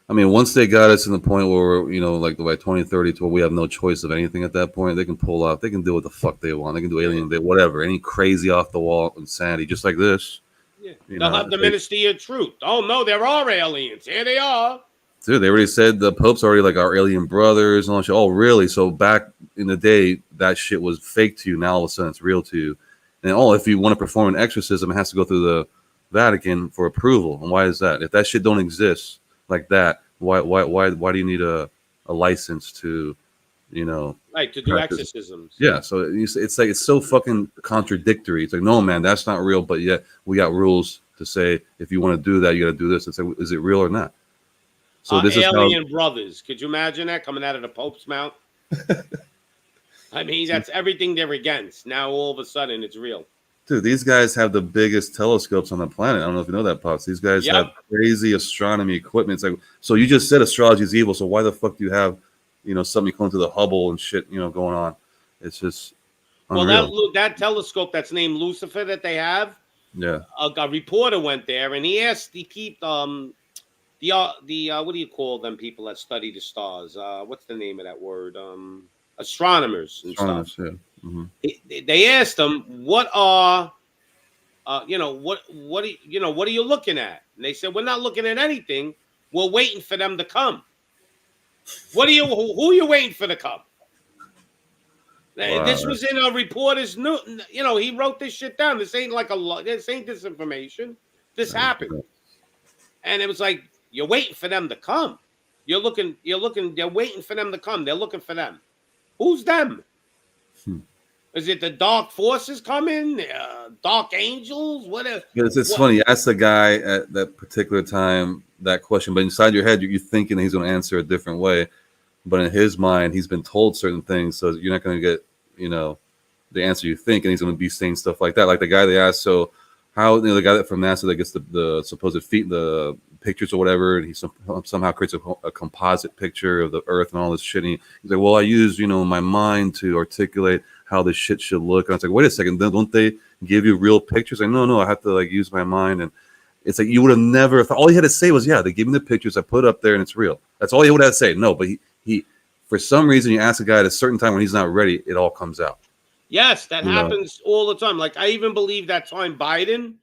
I mean, once they got us to the point where we're, like by 2030, to where we have no choice of anything at that point, they can pull out. They can do what the fuck they want. They can do alien, whatever, any crazy off the wall insanity, just like this. Yeah. They'll have the Ministry of Truth. Oh no, there are aliens. Here they are. Dude, they already said the Pope's already like our alien brothers and all that shit. Oh, really? So back in the day, that shit was fake to you. Now all of a sudden it's real to you. And if you want to perform an exorcism, it has to go through the Vatican for approval. And why is that? If that shit don't exist like that, why do you need a license to, right, to do exorcisms? Yeah, so it's like, it's so fucking contradictory. It's like, no, man, that's not real. But yet we got rules to say, if you want to do that, you got to do this. It's like, is it real or not? So this alien brothers. Could you imagine that coming out of the Pope's mouth? I mean, that's everything they're against. Now all of a sudden it's real. Dude, these guys have the biggest telescopes on the planet. I don't know if you know that, Pops. These guys have crazy astronomy equipment. It's like, so you just said astrology is evil. So why the fuck do you have, something equivalent to the Hubble and shit, going on? It's just unreal. Well, that telescope that's named Lucifer that they have. Yeah. A reporter went there and he asked the what do you call them people that study the stars? What's the name of that word? Astronomers and stuff. Yeah. Mm-hmm. They asked them, what are what are you looking at? And they said, we're not looking at anything. We're waiting for them to come. Who are you waiting for to come? Wow. This was in a reporter's news. He wrote this shit down. This ain't this ain't disinformation. This happened. And it was like, you're waiting for them to come. They're waiting for them to come. They're looking for them. Who's them? Is it the dark forces coming? Dark angels? Whatever. It's funny. You ask the guy at that particular time that question, but inside your head, you're thinking he's going to answer a different way. But in his mind, he's been told certain things, so you're not going to get, the answer you think, and he's going to be saying stuff like that. Like the guy they asked, so how, the guy from NASA that gets the supposed the pictures or whatever, and he somehow creates a composite picture of the Earth and all this shit. And he's like, well, I use, my mind to articulate how this shit should look. And I was like, wait a second, don't they give you real pictures? Like, no, I have to use my mind. And it's like, you would have never thought. All he had to say was, yeah, they give me the pictures, I put it up there, and it's real. That's all he would have to say. No, but he for some reason, you ask a guy at a certain time when he's not ready, it all comes out. Yes, that happens all the time. Like, I even believe that time Biden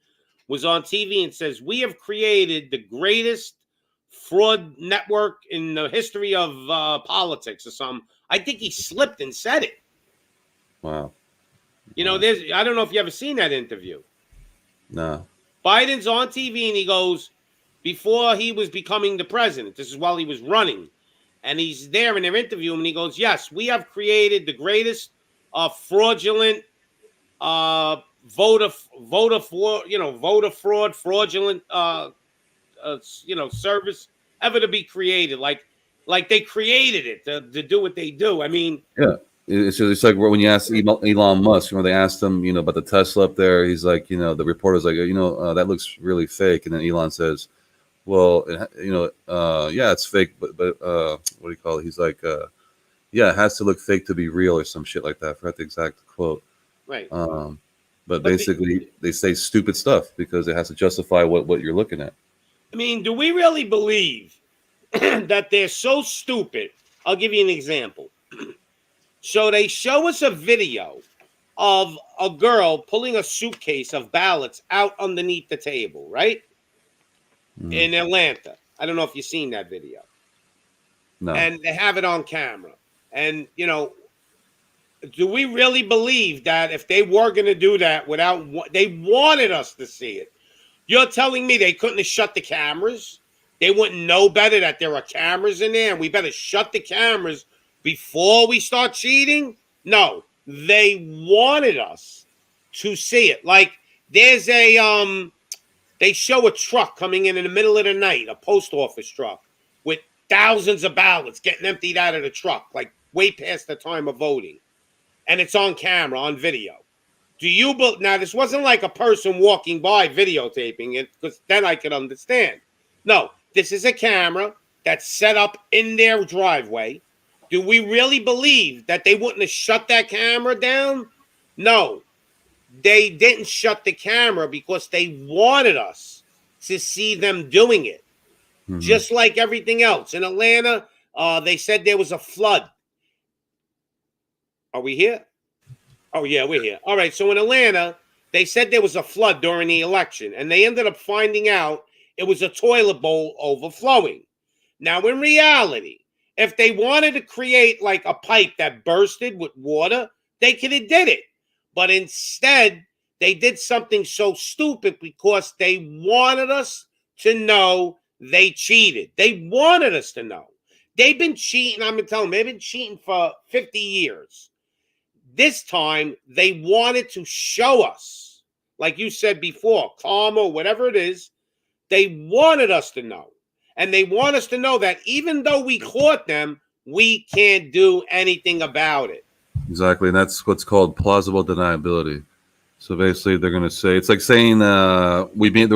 was on TV and says, we have created the greatest fraud network in the history of politics or something. I think he slipped and said it. Wow. I don't know if you ever seen that interview. No. Biden's on TV and he goes, before he was becoming the president, this is while he was running, and he's there and they're interviewing him, and he goes, yes, we have created the greatest fraudulent voter fraud, fraudulent service ever to be created. Like they created it to do what they do. I mean, yeah. It's like when you ask Elon Musk, they asked him, about the Tesla up there. He's like, the reporter's like, that looks really fake. And then Elon says, well, yeah, it's fake, but what do you call it? He's like, yeah, it has to look fake to be real or some shit like that. I forgot the exact quote. Right. But basically, they say stupid stuff because it has to justify what you're looking at. I mean, do we really believe that they're so stupid? I'll give you an example. So they show us a video of a girl pulling a suitcase of ballots out underneath the table, right? In Atlanta. I don't know if you've seen that video. No. And they have it on camera. And, do we really believe that if they were going to do that they wanted us to see it? You're telling me they couldn't have shut the cameras? They wouldn't know better that there are cameras in there and we better shut the cameras before we start cheating? No, they wanted us to see it. Like there's they show a truck coming in the middle of the night, a post office truck with thousands of ballots getting emptied out of the truck, like way past the time of voting. And it's on camera, on video. Now this wasn't like a person walking by videotaping it, because then I could understand. No, this is a camera that's set up in their driveway. Do we really believe that they wouldn't have shut that camera down? No, they didn't shut the camera because they wanted us to see them doing it. Mm-hmm. Just like everything else. In Atlanta, they said there was a flood. Are we here? Oh, yeah, we're here. All right, so in Atlanta, they said there was a flood during the election, and they ended up finding out it was a toilet bowl overflowing. Now, in reality, if they wanted to create like a pipe that bursted with water, they could have did it. But instead, they did something so stupid because they wanted us to know they cheated. They wanted us to know. They've been cheating. I'm going to tell them, they've been cheating for 50 years. This time, they wanted to show us, like you said before, karma, whatever it is, they wanted us to know. And they want us to know that even though we caught them, we can't do anything about it. Exactly. And that's what's called plausible deniability. So basically, they're gonna say it's like saying there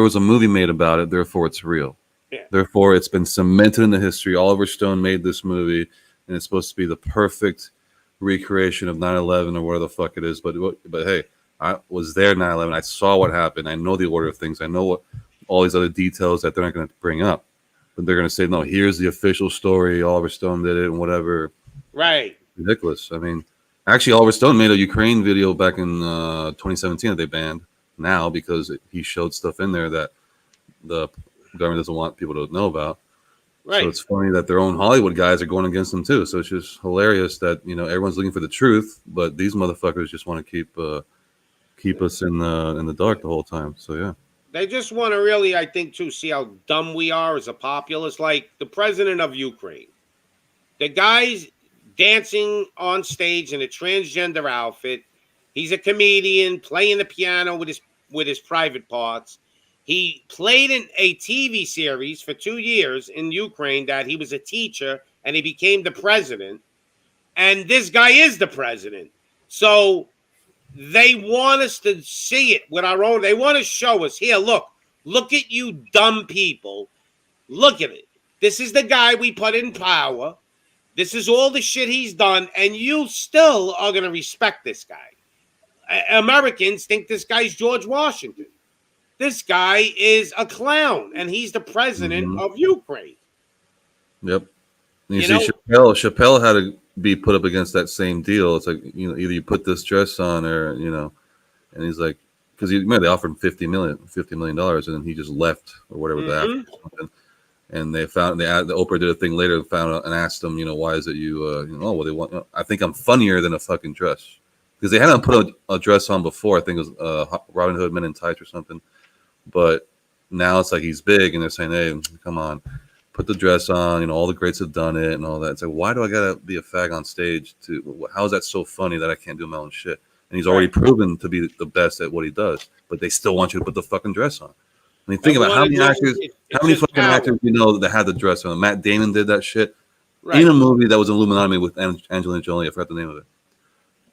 was a movie made about it, therefore it's real. Yeah. Therefore, it's been cemented in the history. Oliver Stone made this movie, and it's supposed to be the perfect recreation of 9/11 or whatever the fuck it is. But hey, I was there 9/11. I saw what happened. I know the order of things. I know what all these other details that they're not going to bring up. But they're going to say, no, here's the official story. Oliver Stone did it and whatever. Right. Ridiculous. I mean, actually, Oliver Stone made a Ukraine video back in 2017 that they banned now because he showed stuff in there that the government doesn't want people to know about. Right. So it's funny that their own Hollywood guys are going against them too. So it's just hilarious that everyone's looking for the truth, but these motherfuckers just want to keep us in the dark the whole time. So yeah. They just want to really, I think, too, see how dumb we are as a populace. Like the president of Ukraine. The guy's dancing on stage in a transgender outfit. He's a comedian playing the piano with his private parts. He played in a TV series for 2 years in Ukraine that he was a teacher, and he became the president. And this guy is the president. So they want us to see it with our own. They want to show us, here, look at you dumb people. Look at it. This is the guy we put in power. This is all the shit he's done, and you still are going to respect this guy. Americans think this guy's George Washington. This guy is a clown, and he's the president of Ukraine. Yep. And you see, Chappelle had to be put up against that same deal. It's like, either you put this dress on or, and he's like, because they offered him $50 million, and then he just left or whatever the and they the Oprah did a thing later, found out and asked him, why is it they want, I think I'm funnier than a fucking dress. Because they hadn't put a dress on before. I think it was Robin Hood Men in Tights or something. But now it's like he's big, and they're saying, hey, come on, put the dress on. All the greats have done it and all that. It's like, why do I got to be a fag on stage? How is that so funny that I can't do my own shit? And he's already proven to be the best at what he does. But they still want you to put the fucking dress on. I mean, think about how many actors, fucking actors that had the dress on. Matt Damon did that shit in a movie that was Illuminati with Angelina Jolie. I forgot the name of it.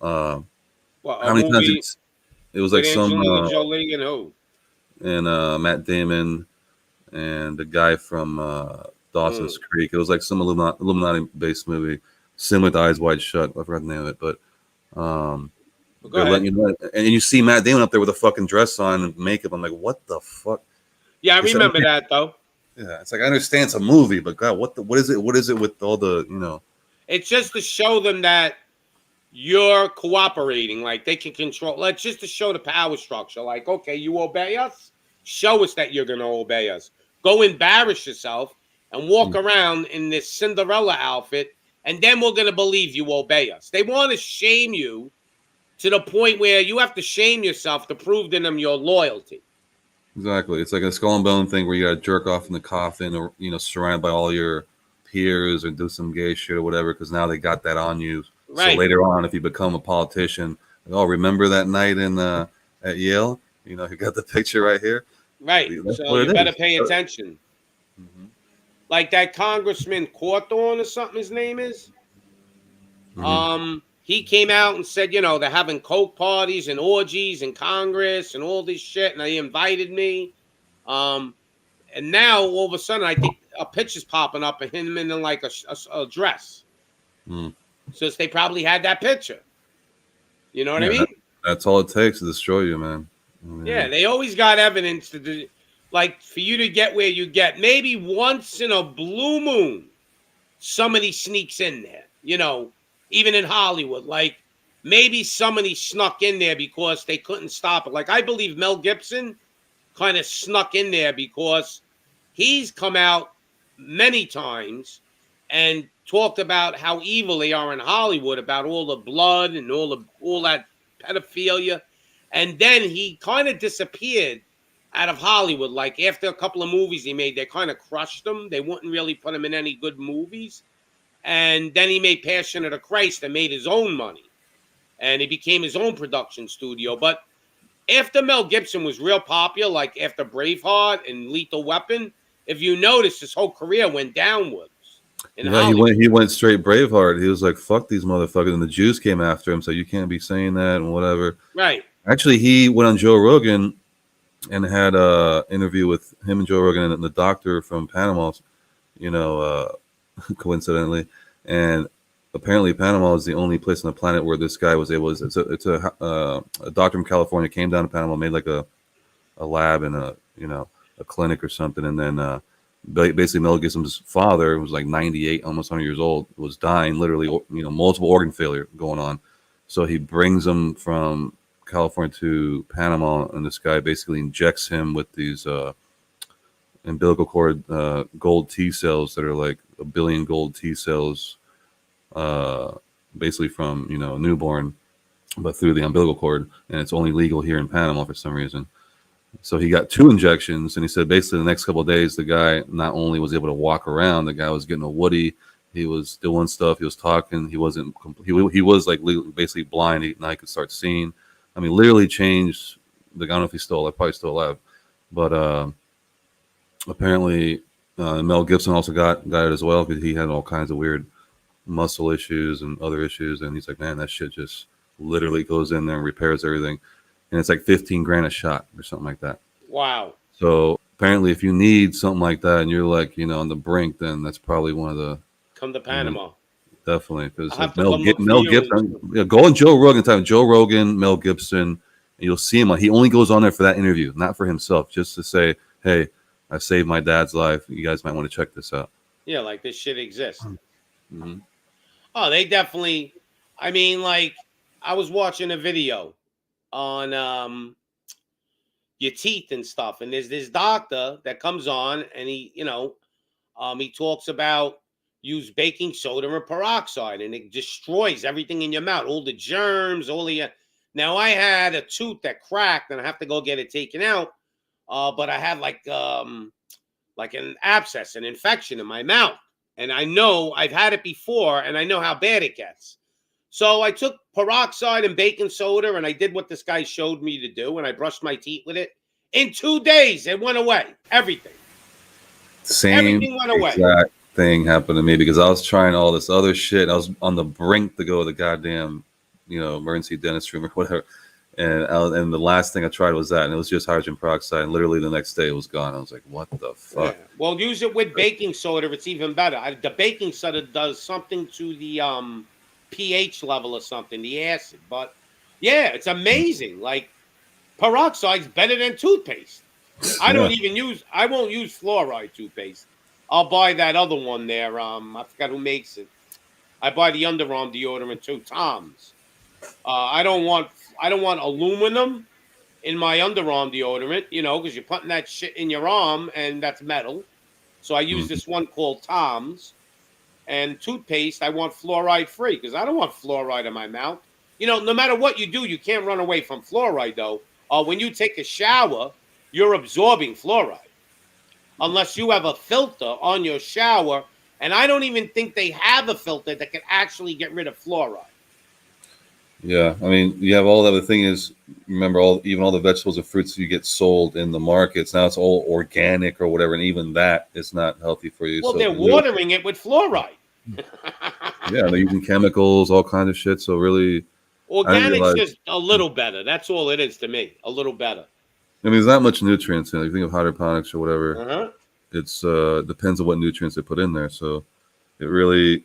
How many times it was like some Jolie and who? And Matt Damon and the guy from Dawson's Creek. It was like some Illuminati-based movie, similar to Eyes Wide Shut. I forgot the name of it, but they're letting you know. And you see Matt Damon up there with a fucking dress on and makeup. I'm like, what the fuck? Yeah, I remember that though. Yeah, it's like I understand it's a movie, but God, what is it? What is it with all the It's just to show them that you're cooperating, like they can control. Like just to show the power structure. Like, okay, you obey us. Show us that you're going to obey us. Go embarrass yourself and walk around in this Cinderella outfit, and then we're going to believe you obey us. They want to shame you to the point where you have to shame yourself to prove to them your loyalty. Exactly. It's like a Skull and Bone thing where you got to jerk off in the coffin or, surrounded by all your peers or do some gay shit or whatever because now they got that on you. Right. So later on, if you become a politician, remember that night at Yale? You got the picture right here. Right. So you better pay attention. Like that Congressman Cawthorn or something his name is. He came out and said, they're having coke parties and orgies in Congress and all this shit, and they invited me. And now all of a sudden, I think a picture's popping up of him in like a dress. So they probably had that picture. You know what I mean? That's all it takes to destroy you, man. Yeah, they always got evidence to do, like for you to get where you get. Maybe once in a blue moon, somebody sneaks in there. Even in Hollywood, like maybe somebody snuck in there because they couldn't stop it. Like I believe Mel Gibson kind of snuck in there because he's come out many times and talked about how evil they are in Hollywood, about all the blood and all that pedophilia. And then he kind of disappeared out of Hollywood. Like after a couple of movies he made, they kind of crushed him. They wouldn't really put him in any good movies. And then he made Passion of the Christ and made his own money. And he became his own production studio. But after Mel Gibson was real popular, like after Braveheart and Lethal Weapon, if you notice, his whole career went downwards. Yeah, he went straight Braveheart. He was like, fuck these motherfuckers. And the Jews came after him, so you can't be saying that and whatever. Right. Actually, he went on Joe Rogan and had a interview with him and Joe Rogan and the doctor from Panama, you know, coincidentally. And apparently Panama is the only place on the planet where this guy was able to, a doctor from California came down to Panama, made like a lab and a clinic or something. And then basically Mel Gibson's father, who was like 98, almost 100 years old, was dying, literally, multiple organ failure going on. So he brings him from California to Panama, and this guy basically injects him with these umbilical cord gold T cells that are like 1 billion gold T cells, basically from a newborn, but through the umbilical cord, and it's only legal here in Panama for some reason. So he got 2 injections, and he said basically the next couple of days, the guy not only was able to walk around, the guy was getting a woody. He was doing stuff. He was talking. He wasn't. He was like basically blind. Now he could start seeing. I mean, literally changed. I don't know if he's still alive. Probably still alive, but apparently Mel Gibson also got it as well, because he had all kinds of weird muscle issues and other issues. And he's like, man, that shit just literally goes in there and repairs everything. And it's like 15 grand a shot or something like that. Wow. So apparently, if you need something like that and you're like, on the brink, then that's probably one of the. Come to Panama. Definitely, because Mel Gibson, go on Joe Rogan time. Joe Rogan, Mel Gibson, and you'll see him. He only goes on there for that interview, not for himself, just to say, "Hey, I saved my dad's life. You guys might want to check this out." Yeah, like this shit exists. Mm-hmm. Oh, they definitely. I mean, like I was watching a video on your teeth and stuff, and there's this doctor that comes on, and he talks about use baking soda and peroxide, and it destroys everything in your mouth, all the germs, Now I had a tooth that cracked, and I have to go get it taken out. But I had like an abscess, an infection in my mouth, and I know I've had it before, and I know how bad it gets. So I took peroxide and baking soda, and I did what this guy showed me to do, and I brushed my teeth with it. In 2 days, it went away. Everything went away. Exact thing happened to me, because I was trying all this other shit. I was on the brink to go to the goddamn, emergency dentist room or whatever. And the last thing I tried was that, and it was just hydrogen peroxide. And literally the next day it was gone. I was like, what the fuck? Yeah. Well, use it with baking soda. It's even better. The baking soda does something to the pH level or something, the acid. But yeah, it's amazing. Like peroxide's better than toothpaste. I won't use fluoride toothpaste. I'll buy that other one there. I forgot who makes it. I buy the underarm deodorant too, Tom's. I don't want aluminum in my underarm deodorant, because you're putting that shit in your arm, and that's metal. So I use this one called Tom's. And toothpaste, I want fluoride free, because I don't want fluoride in my mouth. No matter what you do, you can't run away from fluoride, though. When you take a shower, you're absorbing fluoride. Unless you have a filter on your shower. And I don't even think they have a filter that can actually get rid of fluoride. Yeah, I mean, you have all that. The thing is, remember, all the vegetables and fruits you get sold in the markets now, it's all organic or whatever, and even that is not healthy for you. Well, so they're watering it with fluoride. Yeah, they're using chemicals, all kinds of shit. So really, organic's just a little better. That's all it is to me. A little better. I mean, there's not much nutrients in it. You think of hydroponics or whatever. It's depends on what nutrients they put in there. So it really,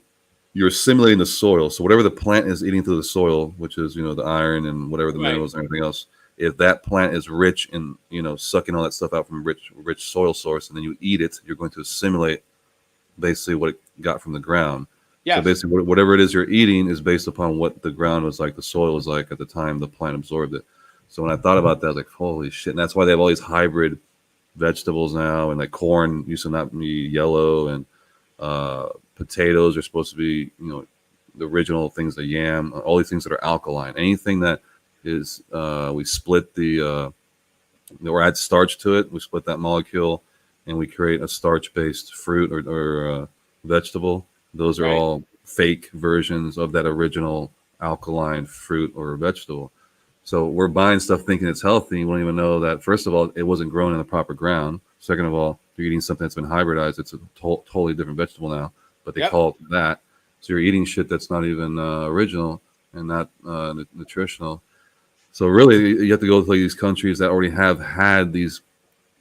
you're assimilating the soil. So whatever the plant is eating through the soil, which is the iron and whatever the minerals and everything else, if that plant is rich in sucking all that stuff out from rich soil source, and then you eat it, you're going to assimilate basically what it got from the ground. Yeah. So basically, whatever it is you're eating is based upon what the ground was like, the soil was like at the time the plant absorbed it. So when I thought about that, I was like, holy shit. And that's why they have all these hybrid vegetables now, and like corn used to not be yellow, and potatoes are supposed to be, the original things, the yam, all these things that are alkaline. Anything that is, we split or add starch to it, we split that molecule, and we create a starch-based fruit or vegetable. Those are all fake versions of that original alkaline fruit or vegetable. So we're buying stuff thinking it's healthy. We don't even know that, first of all, it wasn't grown in the proper ground. Second of all, you're eating something that's been hybridized. It's a totally different vegetable now, but they call it that. So you're eating shit that's not even original and not nutritional. So really, you have to go to these countries that already have had these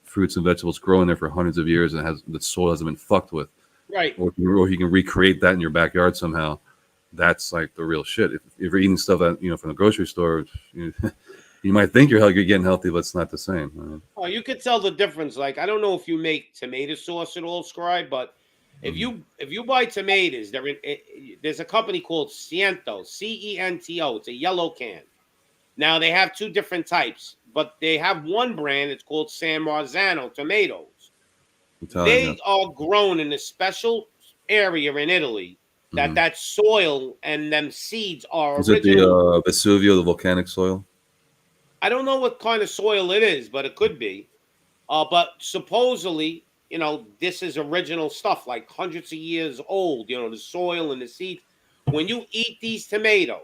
fruits and vegetables growing there for hundreds of years, and the soil hasn't been fucked with. Right. Or you can recreate that in your backyard somehow. That's like the real shit. If you're eating stuff that from the grocery store, you might think you're getting healthy, but it's not the same. Right? Oh, you could tell the difference. Like, I don't know if you make tomato sauce at all, Scribe, but if you buy tomatoes, there's a company called Ciento, Cento. It's a yellow can. Now they have two different types, but they have one brand. It's called San Marzano tomatoes. They are grown in a special area in Italy that soil and them seeds are Is original. it the Vesuvio, the volcanic soil? I don't know what kind of soil it is, but it could be. But supposedly, this is original stuff, like hundreds of years old, the soil and the seeds. When you eat these tomatoes,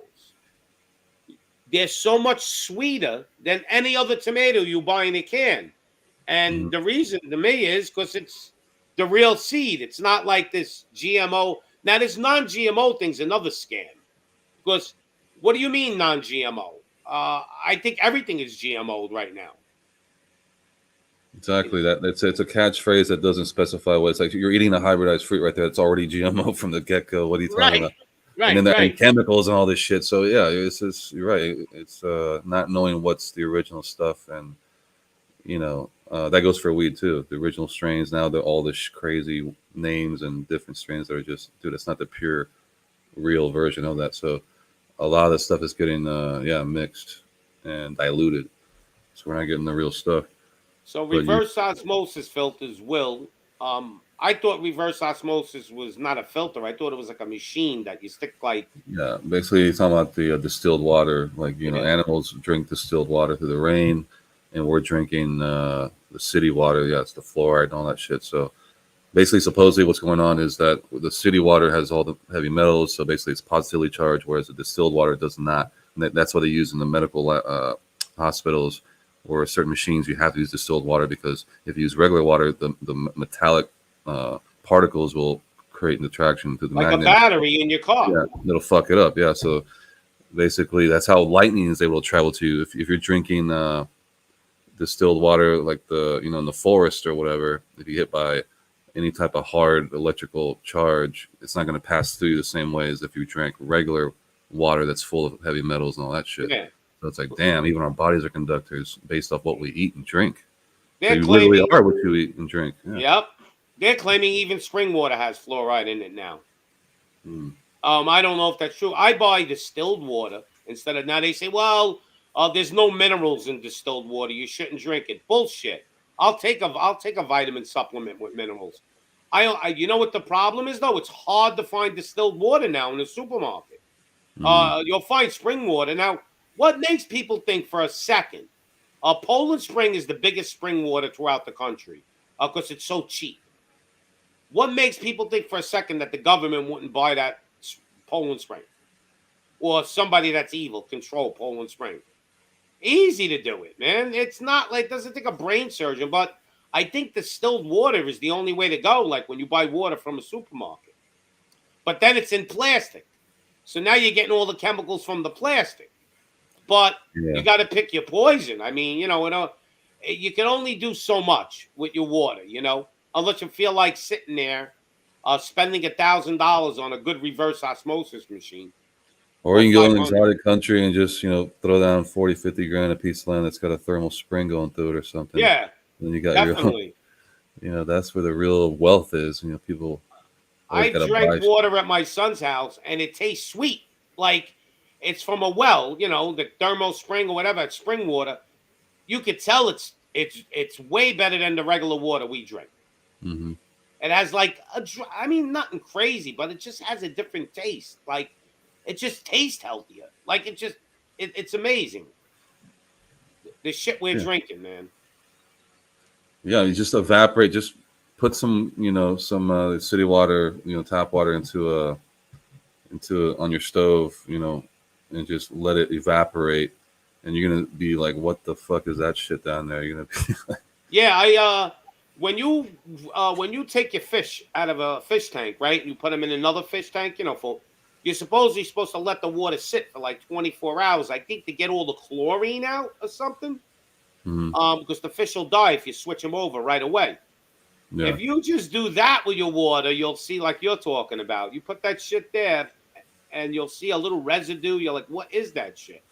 they're so much sweeter than any other tomato you buy in a can. And the reason to me is because it's the real seed. It's not like this GMO. Now, this non-GMO thing's another scam. Because what do you mean non-GMO? I think everything is GMO'd right now. Exactly. It's a catchphrase that doesn't specify what it's like. You're eating a hybridized fruit right there. It's already GMO from the get-go. What are you talking about? Right, and then and chemicals and all this shit. So yeah, you're right. It's not knowing what's the original stuff, and that goes for weed too. The original strains, now they're all this crazy names and different strains that are just, dude, it's not the pure real version of that. So a lot of this stuff is getting mixed and diluted, so we're not getting the real stuff. So reverse osmosis filters will. I thought reverse osmosis was not a filter. I thought it was like a machine that you stick basically you're talking about the distilled water. Like animals drink distilled water through the rain, and we're drinking the city water. Yeah, it's the fluoride and all that shit. So basically, supposedly what's going on is that the city water has all the heavy metals, so basically it's positively charged, whereas the distilled water does not. And that's what they use in the medical hospitals or certain machines. You have to use distilled water, because if you use regular water, the metallic particles will create an attraction to the magnet. Like a battery in your car. Yeah, it'll fuck it up. Yeah, so basically that's how lightning is able to travel to you. If you're drinking distilled water, like in the forest or whatever, if you hit by any type of hard electrical charge, it's not going to pass through the same way as if you drank regular water that's full of heavy metals and all that shit. Yeah. So it's like, damn, even our bodies are conductors based off what we eat and drink. So you literally are what you eat and drink. Yeah. Yep. They're claiming even spring water has fluoride in it now. I don't know if that's true. I buy distilled water instead of, now they say, well, there's no minerals in distilled water. You shouldn't drink it. Bullshit. I'll take a vitamin supplement with minerals. You know what the problem is though? It's hard to find distilled water now in the supermarket. You'll find spring water. Now, what makes people think for a second? Poland Spring is the biggest spring water throughout the country because it's so cheap. What makes people think for a second that the government wouldn't buy that Poland Spring? Or somebody that's evil control Poland Spring? Easy to do it, man. It's not like, doesn't take a brain surgeon, but I think distilled water is the only way to go, like when you buy water from a supermarket. But then it's in plastic. So now you're getting all the chemicals from the plastic. But you got to pick your poison. I mean, you can only do so much with your water, unless you feel like sitting there spending $1,000 on a good reverse osmosis machine. Or you can go to an exotic country and just, throw down 40, 50 grand a piece of land that's got a thermal spring going through it or something. Yeah, and you got definitely. That's where the real wealth is. People. I drank water at my son's house, and it tastes sweet. Like it's from a well, the thermal spring or whatever. It's spring water. You could tell it's way better than the regular water we drink. Mm-hmm. It has nothing crazy, but it just has a different taste. Like it just tastes healthier. Like it's amazing. The shit we're drinking, man. Yeah, you just evaporate. Just put some city water, tap water into on your stove, and just let it evaporate. And you're gonna be like, "What the fuck is that shit down there?" You're gonna be like, yeah. When you take your fish out of a fish tank, right? You put them in another fish tank, you're supposed to let the water sit for like 24 hours, I think, to get all the chlorine out or something. Because the fish will die if you switch them over right away. Yeah. If you just do that with your water, you'll see, like you're talking about. You put that shit there, and you'll see a little residue. You're like, what is that shit?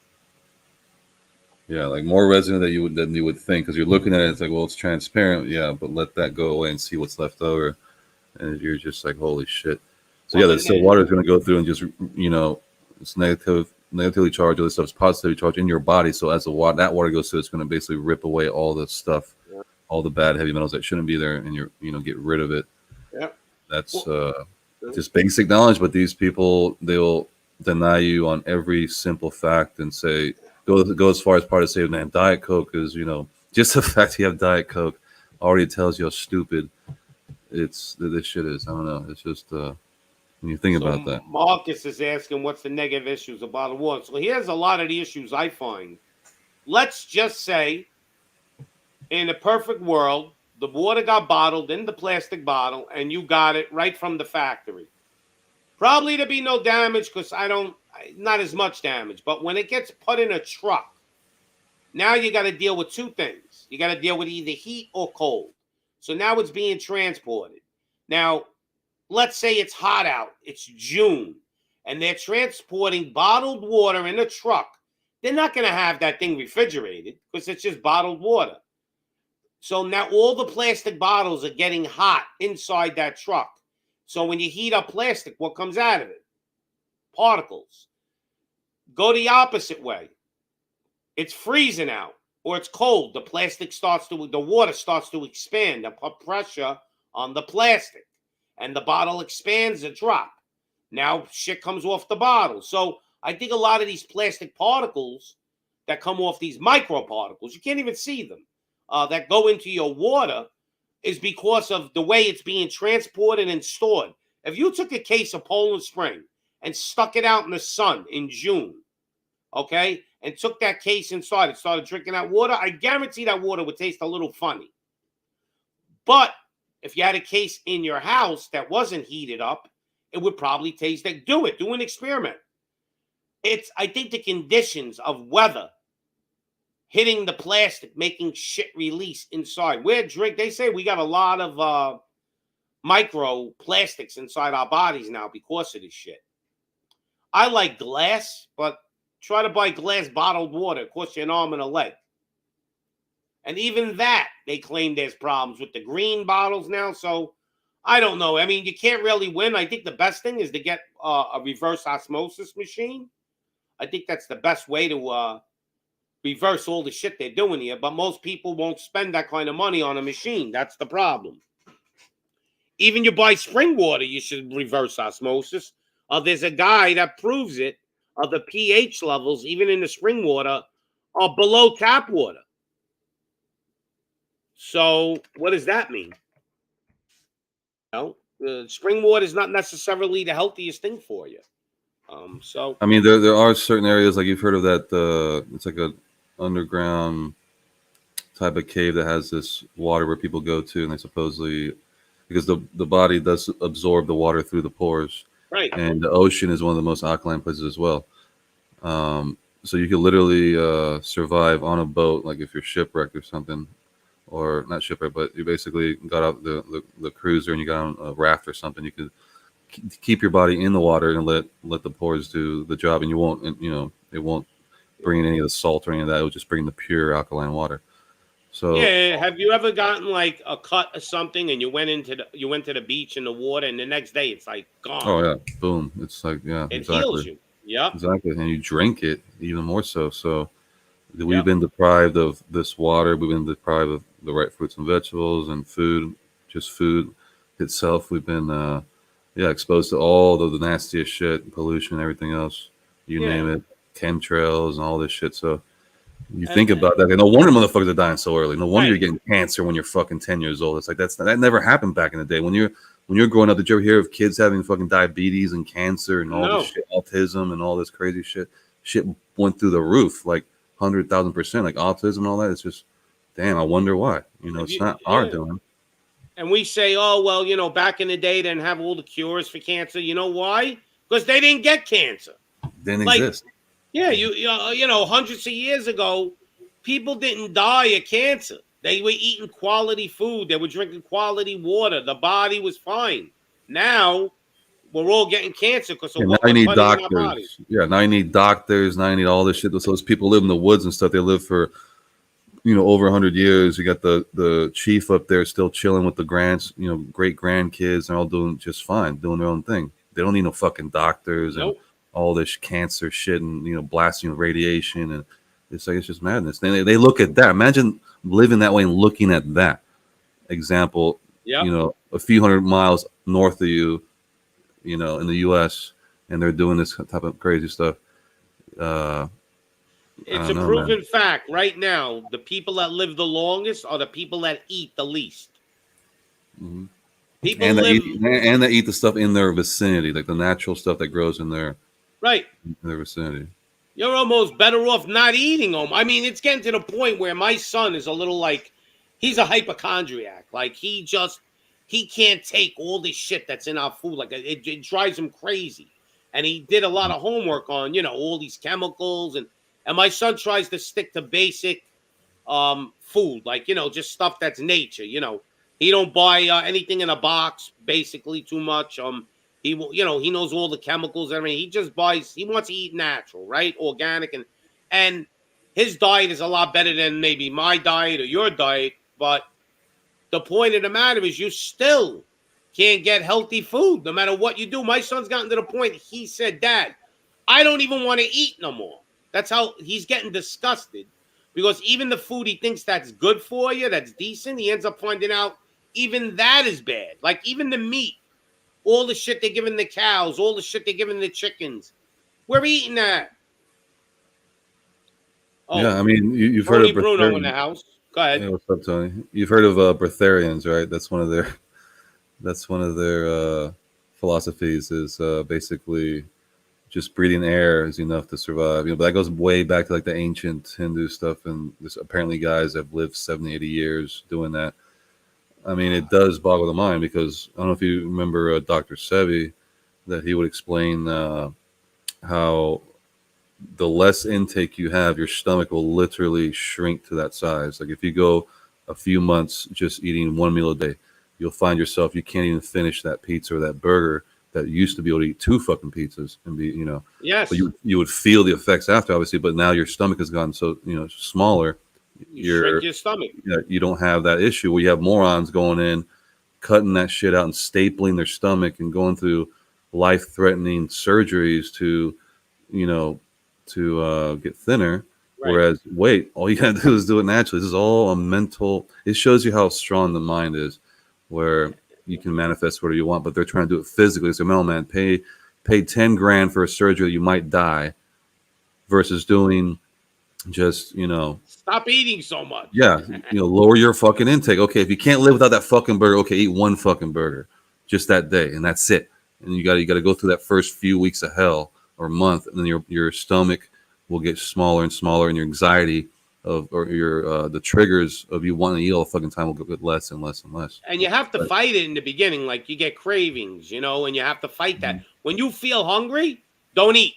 Yeah, like more residue than you would think, because you're looking at it, it's like, well, it's transparent, yeah, but let that go away and see what's left over, and you're just like, holy shit. So yeah, the still water is going to go through and just, you know, it's negatively charged, other stuff is positively charged in your body. So as that water goes through, it's going to basically rip away all the stuff, all the bad heavy metals that shouldn't be there, and get rid of it. Yeah, that's just basic knowledge. But these people, they'll deny you on every simple fact and say, go as far as part of saying, man, Diet Coke is, just the fact you have Diet Coke already tells you how stupid this shit is. I don't know. It's just when you think about that. Marcus is asking what's the negative issues of bottled water. So here's a lot of the issues I find. Let's just say, in a perfect world, the water got bottled in the plastic bottle, and you got it right from the factory. Probably to be no damage, because not as much damage. But when it gets put in a truck, now you got to deal with two things. You got to deal with either heat or cold. So now it's being transported. Now, let's say it's hot out. It's June. And they're transporting bottled water in a truck. They're not going to have that thing refrigerated because it's just bottled water. So now all the plastic bottles are getting hot inside that truck. So when you heat up plastic, what comes out of it? Particles. Go the opposite way. It's freezing out or it's cold. The water starts to expand and put pressure on the plastic, and the bottle expands a drop. Now shit comes off the bottle. So I think a lot of these plastic particles that come off, these microparticles, you can't even see them, that go into your water, is because of the way it's being transported and stored. If you took a case of Poland Spring and stuck it out in the sun in June, okay, and took that case inside and started drinking that water, I guarantee that water would taste a little funny. But if you had a case in your house that wasn't heated up, it would probably taste like, do an experiment. I think the conditions of weather hitting the plastic, making shit release inside. They say we got a lot of micro plastics inside our bodies now because of this shit. I like glass, but try to buy glass bottled water. It costs you an arm and a leg. And even that, they claim there's problems with the green bottles now. So I don't know. I mean, you can't really win. I think the best thing is to get a reverse osmosis machine. I think that's the best way to reverse all the shit they're doing here. But most people won't spend that kind of money on a machine. That's the problem. Even you buy spring water, you should reverse osmosis. There's a guy that proves it. The pH levels, even in the spring water, are below tap water. So what does that mean? Spring water is not necessarily the healthiest thing for you. So I mean, there are certain areas, like you've heard of that. It's like a underground type of cave that has this water where people go to, and they supposedly, because the body does absorb the water through the pores, right? And the ocean is one of the most alkaline places as well. So you could literally survive on a boat, like if you're shipwrecked or something, or not shipwrecked, but you basically got out the cruiser and you got on a raft or something. You could keep your body in the water and let the pores do the job, and it won't bring in any of the salt or any of that. It will just bring the pure alkaline water. So yeah, have you ever gotten like a cut or something, and you went to the beach in the water, and the next day it's like gone? Oh yeah, boom! It's like it heals you. Yeah, exactly, and you drink it even more so. So we've been deprived of this water. We've been deprived of the right fruits and vegetables and food, just food itself. We've been exposed to all the nastiest shit, pollution, everything else. You name it, chemtrails and all this shit. So you think about that. No wonder motherfuckers are dying so early. No wonder you're getting cancer when you're fucking 10 years old. It's like that never happened back in the day. When you're growing up, did you ever hear of kids having fucking diabetes and cancer and all this shit, autism and all this crazy shit? Shit went through the roof, like 100,000%, like autism and all that. It's just, damn, I wonder why. It's not our doing. And we say, oh, well, back in the day, they didn't have all the cures for cancer. You know why? because they didn't get cancer. Didn't Like, exist. Yeah, you know, hundreds of years ago, people didn't die of cancer. They were eating quality food. They were drinking quality water. The body was fine. Now we're all getting cancer because of And what now you we're need putting in our bodies. doctors. Yeah, now you need doctors. Now you need all this shit. So those people live in the woods and stuff. They live for, over 100 years. You got the chief up there still chilling with the great grandkids. They're all doing just fine, doing their own thing. They don't need no fucking doctors and all this cancer shit and blasting radiation, and it's just madness. They look at that. Imagine living that way and looking at that example. Yep. A few hundred miles north of you, in the U.S., and they're doing this type of crazy stuff. It's a proven fact right now. The people that live the longest are the people that eat the least. Mm-hmm. People and live they eat the stuff in their vicinity, like the natural stuff that grows in their vicinity. You're almost better off not eating them. I mean, it's getting to the point where my son is a little he's a hypochondriac. Like he can't take all this shit that's in our food. Like it drives him crazy. And he did a lot of homework on, all these chemicals. And my son tries to stick to basic food, like, just stuff that's nature. He don't buy anything in a box, basically, too much. He knows all the chemicals and everything. He just buys. He wants to eat natural, right, organic, and his diet is a lot better than maybe my diet or your diet. But the point of the matter is, you still can't get healthy food no matter what you do. My son's gotten to the point. He said, "Dad, I don't even want to eat no more." That's how he's getting disgusted, because even the food he thinks that's good for you, that's decent, he ends up finding out even that is bad. Like even the meat, all the shit they're giving the cows, all the shit they're giving the chickens, we're eating that. Oh, yeah, I mean, you've heard of Bruno in the house. Go ahead. Yeah, what's up, Tony? You've heard of breatharians, right? That's one of their philosophies is basically just breathing air is enough to survive. But that goes way back to like the ancient Hindu stuff, and there's apparently guys have lived 70, 80 years doing that. I mean, it does boggle the mind, because I don't know if you remember Dr. Sebi, that he would explain how the less intake you have, your stomach will literally shrink to that size. Like if you go a few months just eating one meal a day, you'll find yourself, you can't even finish that pizza or that burger that you used to be able to eat 2 fucking pizzas and be, Yes. But you would feel the effects after, obviously, but now your stomach has gotten so, smaller. You shrink your stomach. You don't have that issue where you have morons going in, cutting that shit out and stapling their stomach and going through life-threatening surgeries to get thinner. Right. Whereas, all you gotta do is do it naturally. This is all a mental. It shows you how strong the mind is, where you can manifest whatever you want, but they're trying to do it physically. So, man, pay $10,000 for a surgery, you might die, versus doing just stop eating so much. Yeah, lower your fucking intake. Okay, if you can't live without that fucking burger, okay, eat one fucking burger just that day, and that's it. And you got to go through that first few weeks of hell or month, and then your stomach will get smaller and smaller, and your anxiety the triggers of you wanting to eat all the fucking time will get less and less and less. And you have to fight it in the beginning, like you get cravings, and you have to fight that. When you feel hungry, don't eat.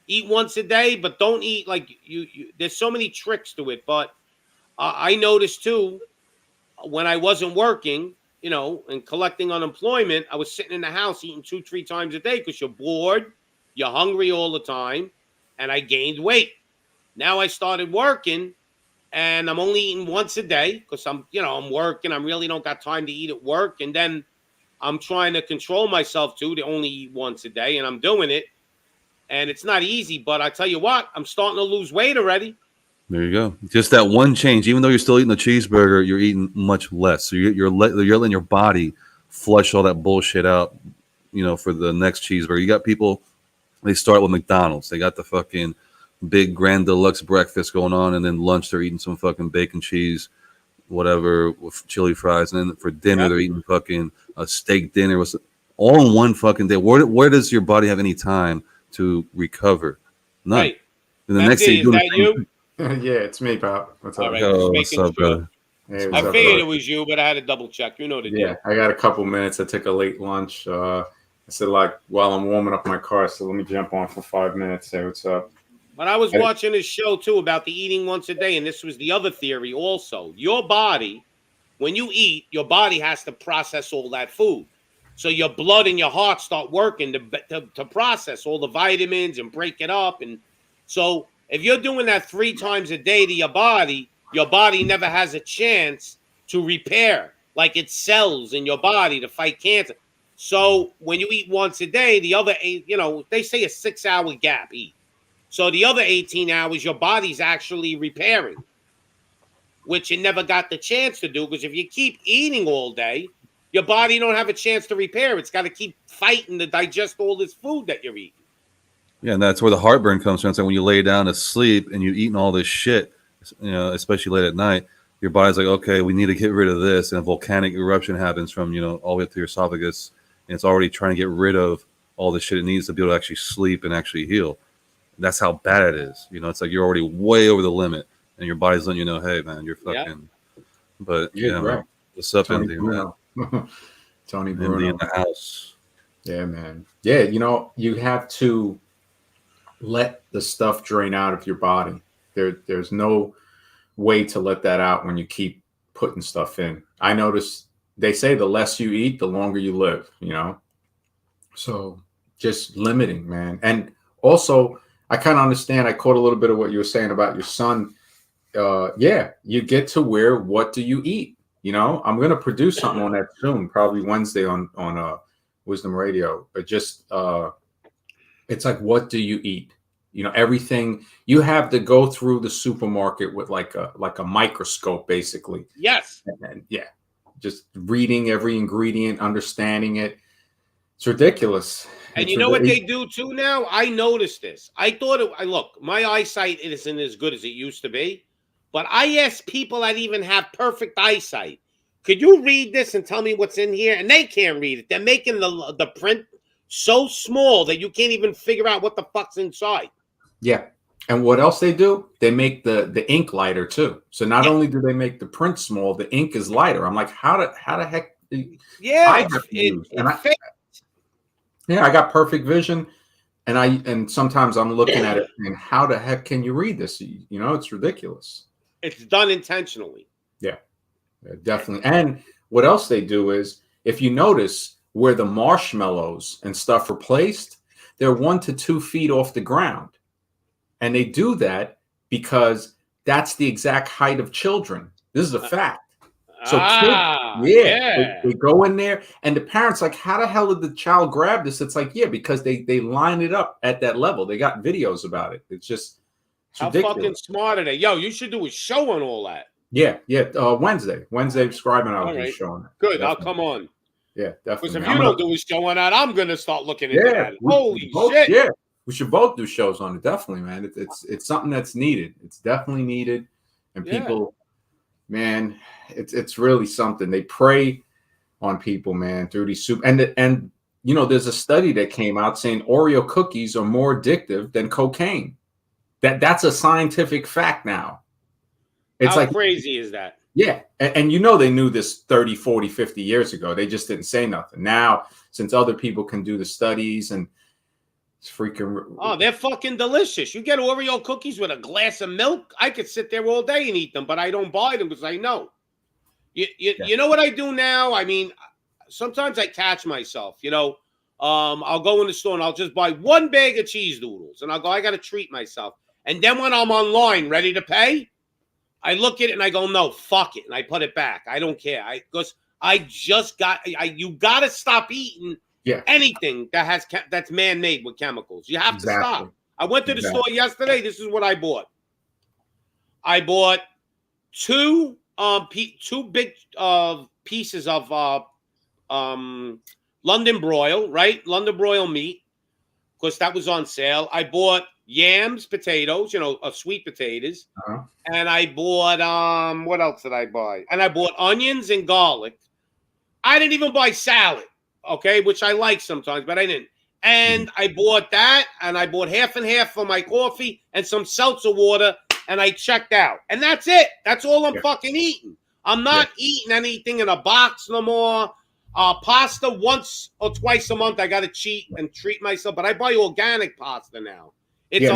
Eat once a day, but don't eat like you there's so many tricks to it. But I noticed too, when I wasn't working, and collecting unemployment, I was sitting in the house eating 2-3 times a day because you're bored, you're hungry all the time, and I gained weight. Now I started working, and I'm only eating once a day because I'm working. I really don't got time to eat at work, and then I'm trying to control myself too to only eat once a day, and I'm doing it. And it's not easy, but I tell you what, I'm starting to lose weight already. There you go. Just that one change. Even though you're still eating a cheeseburger, you're eating much less. So you're letting your body flush all that bullshit out, for the next cheeseburger. You got people, they start with McDonald's. They got the fucking big grand deluxe breakfast going on, and then lunch they're eating some fucking bacon cheese, whatever, with chili fries. And then for dinner, they're eating fucking a steak dinner. All in one fucking day. Where does your body have any time to recover? None. Right. And the next thing is that you? Yeah, it's me, Pop. What's up? All right, what's up, brother? Hey, I figured it was you, but I had to double check. You know the deal. Yeah, I got a couple minutes. I took a late lunch. I said, like, while I'm warming up my car, so let me jump on for 5 minutes. Say what's up. But I was watching this show too about the eating once a day, and this was the other theory also. Your body, when you eat, your body has to process all that food. So your blood and your heart start working to process all the vitamins and break it up. And so if you're doing that 3 times a day to your body never has a chance to repair like its cells in your body to fight cancer. So when you eat once a day, the other 8, they say a 6-hour gap eat. So the other 18 hours, your body's actually repairing, which it never got the chance to do, because if you keep eating all day, your body don't have a chance to repair. It's got to keep fighting to digest all this food that you're eating. Yeah, and that's where the heartburn comes from. It's like when you lay down to sleep and you're eating all this shit, especially late at night, your body's like, okay, we need to get rid of this. And a volcanic eruption happens from, all the way up to your esophagus. And it's already trying to get rid of all the shit it needs to be able to actually sleep and actually heal. That's how bad it is. It's like you're already way over the limit, and your body's letting you know, hey, man, you're fucking. Yeah. But right. What's up, Andy, man? Tony Bruno in the house. Yeah, man. Yeah, you have to let the stuff drain out of your body. There's no way to let that out when you keep putting stuff in. I notice they say the less you eat, the longer you live. So just limiting, man, and also. I kind of understand. I caught a little bit of what you were saying about your son. You get to where, what do you eat? I'm going to produce something on that soon, probably Wednesday on Wisdom Radio. But just, it's like, what do you eat? Everything you have to go through the supermarket with like a microscope, basically. Yes. And just reading every ingredient, understanding it. It's ridiculous. And you know what they do too now? I noticed this. I thought look, my eyesight isn't as good as it used to be, but I asked people that even have perfect eyesight, could you read this and tell me what's in here? And they can't read it. They're making the print so small that you can't even figure out what the fuck's inside. Yeah. And what else they do? They make the ink lighter too. So not only do they make the print small, the ink is lighter. I'm like, how the heck? Yeah. I got perfect vision, and sometimes I'm looking at it and how the heck can you read this? It's ridiculous. It's done intentionally. Yeah, definitely. And what else they do is, if you notice where the marshmallows and stuff are placed, they're 1 to 2 feet off the ground. And they do that because that's the exact height of children. This is a fact. So kids, they go in there, and the parents like, how the hell did the child grab this? It's like, because they line it up at that level. They got videos about it. It's just how ridiculous. Fucking smart are they? Yo, you should do a show on all that. Yeah. Wednesday, subscribing. I'll be showing it. Good, definitely. I'll come on. Yeah, definitely. Because if you don't do a show on that, I'm gonna start looking into that. Holy shit! Yeah, we should both do shows on it. Definitely, man. It's something that's needed. It's definitely needed, and people. Man, it's really something. They prey on people, man, through these soup. And there's a study that came out saying Oreo cookies are more addictive than cocaine. That's a scientific fact now. It's how crazy is that? Yeah. And they knew this 30, 40, 50 years ago. They just didn't say nothing. Now, since other people can do the studies and it's freaking. Oh, they're fucking delicious. You get Oreo cookies with a glass of milk. I could sit there all day and eat them, but I don't buy them because I know. You know what I do now? I mean, sometimes I catch myself, I'll go in the store and I'll just buy 1 bag of cheese doodles and I'll go, I got to treat myself. And then when I'm online ready to pay, I look at it and I go, no, fuck it. And I put it back. I don't care. You got to stop eating anything that's man-made with chemicals. You have to stop. I went to the store yesterday. This is what I bought. I bought 2 big pieces of London broil, right? London broil meat, because that was on sale. I bought yams, potatoes, sweet potatoes. And I bought, what else did I buy? And I bought onions and garlic. I didn't even buy salad, okay, which I like sometimes, but I didn't. And I bought that, and I bought half and half for my coffee and some seltzer water, and I checked out. And that's it. That's all I'm fucking eating. I'm not eating anything in a box no more. Pasta once or twice a month. I got to cheat and treat myself, but I buy organic pasta now. It's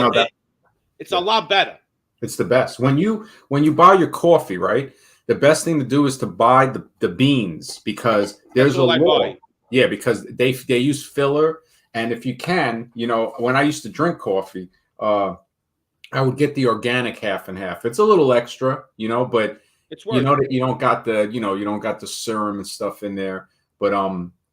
it's a lot better. It's the best. When you buy your coffee, right? The best thing to do is to buy the beans, because there's a law. Yeah, because they use filler, and if you can, when I used to drink coffee, I would get the organic half and half. It's a little extra, but it's worth that you don't got the serum and stuff in there. But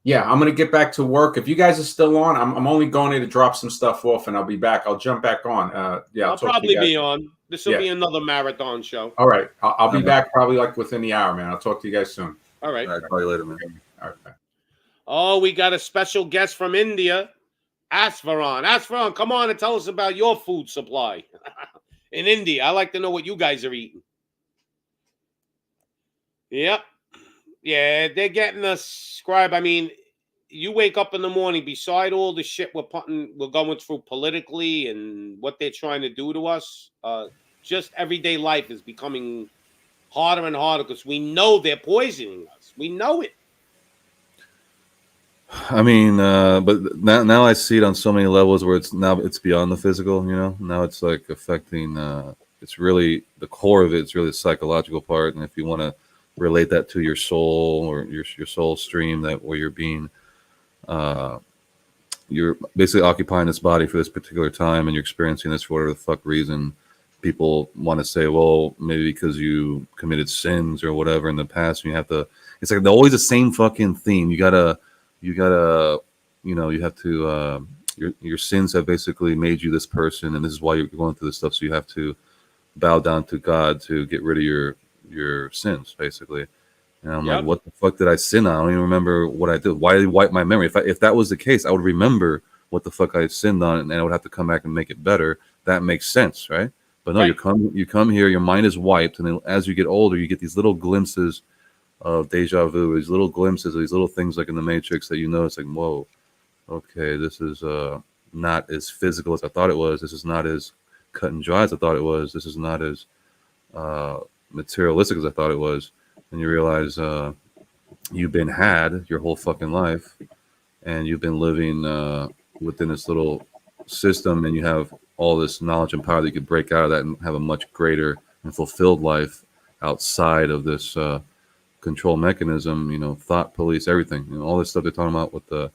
yeah, I'm gonna get back to work. If you guys are still on, I'm only going in to drop some stuff off, and I'll be back. I'll jump back on. Yeah, I'll probably be on. This will be another marathon show. All right, I'll be back probably like within the hour, man. I'll talk to you guys soon. All right. All right, call you later, man. All right, bye. Oh, we got a special guest from India, Asfaran. Asfaran, come on and tell us about your food supply in India. I like to know what you guys are eating. Yep. Yeah, they're getting us scribe. I mean, you wake up in the morning, beside all the shit we're going through politically and what they're trying to do to us, just everyday life is becoming harder and harder because we know they're poisoning us. We know it. I mean, but now I see it on so many levels where it's beyond the physical, Now it's like affecting, it's really, the core of it's really the psychological part. And if you want to relate that to your soul or your soul stream, that where you're being, you're basically occupying this body for this particular time and you're experiencing this for whatever the fuck reason. People want to say, well, maybe because you committed sins or whatever in the past, and you have to, it's like always the same fucking theme. You have to, your sins have basically made you this person, and this is why you're going through this stuff. So you have to bow down to God to get rid of your sins, basically. And I'm like, what the fuck did I sin on? I don't even remember what I did. Why did I wipe my memory? If that was the case, I would remember what the fuck I sinned on, and I would have to come back and make it better. That makes sense, right? But no, you come here, your mind is wiped, and then as you get older, you get these little glimpses of deja vu, these little glimpses of these little things like in the Matrix that you notice, like, whoa, okay, this is not as physical as I thought it was. This is not as cut and dry as I thought it was. This is not as materialistic as I thought it was. And you realize you've been had your whole fucking life, and you've been living within this little system, and you have all this knowledge and power that you could break out of that and have a much greater and fulfilled life outside of this control mechanism, thought police, everything, all this stuff they're talking about with the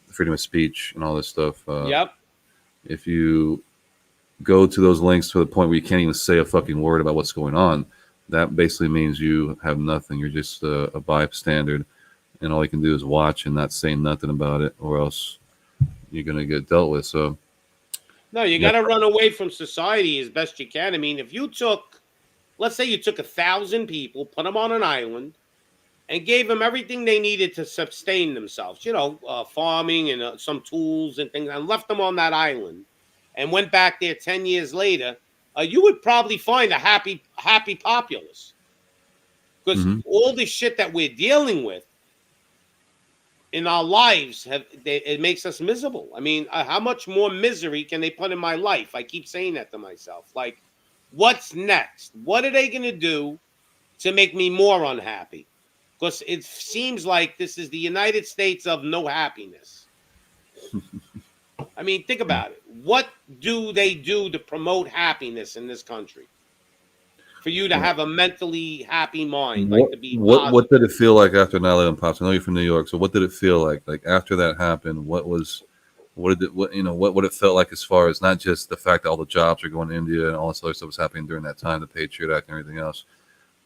freedom of speech and all this stuff. If you go to those links to the point where you can't even say a fucking word about what's going on, that basically means you have nothing. You're just a bystander, and all you can do is watch and not say nothing about it, or else you're going to get dealt with. So, no, you got to run away from society as best you can. I mean, if you let's say you took 1,000 people, put them on an island, and gave them everything they needed to sustain themselves, farming and some tools and things, and left them on that island, and went back there 10 years later, you would probably find a happy populace. Because all the shit that we're dealing with in our lives, it makes us miserable. I mean, how much more misery can they put in my life? I keep saying that to myself. Like, what's next? What are they going to do to make me more unhappy? Because it seems like this is the United States of no happiness. I mean, think about it. What do they do to promote happiness in this country? For you to have a mentally happy mind, like to be positive. What did it feel like after 9/11 pops? I know you're from New York, so what did it feel like? Like after that happened, what would it felt like as far as not just the fact that all the jobs are going to India and all this other stuff was happening during that time, the Patriot Act and everything else.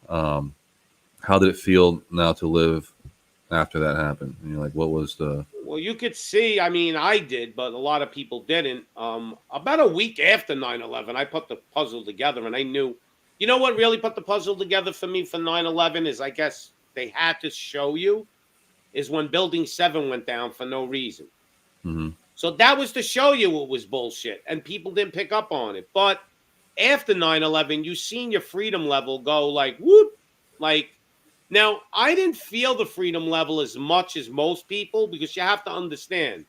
How did it feel now to live after that happened? And you're like, what was the... Well, you could see, I mean, I did, but a lot of people didn't. About a week after 9/11, I put the puzzle together, and I knew, you know what really put the puzzle together for me for 9/11 is, I guess they had to show you, is when Building 7 went down for no reason. Mm-hmm. So that was to show you it was bullshit, and people didn't pick up on it. But after 9/11, you seen your freedom level go like, whoop, like... Now, I didn't feel the freedom level as much as most people because you have to understand,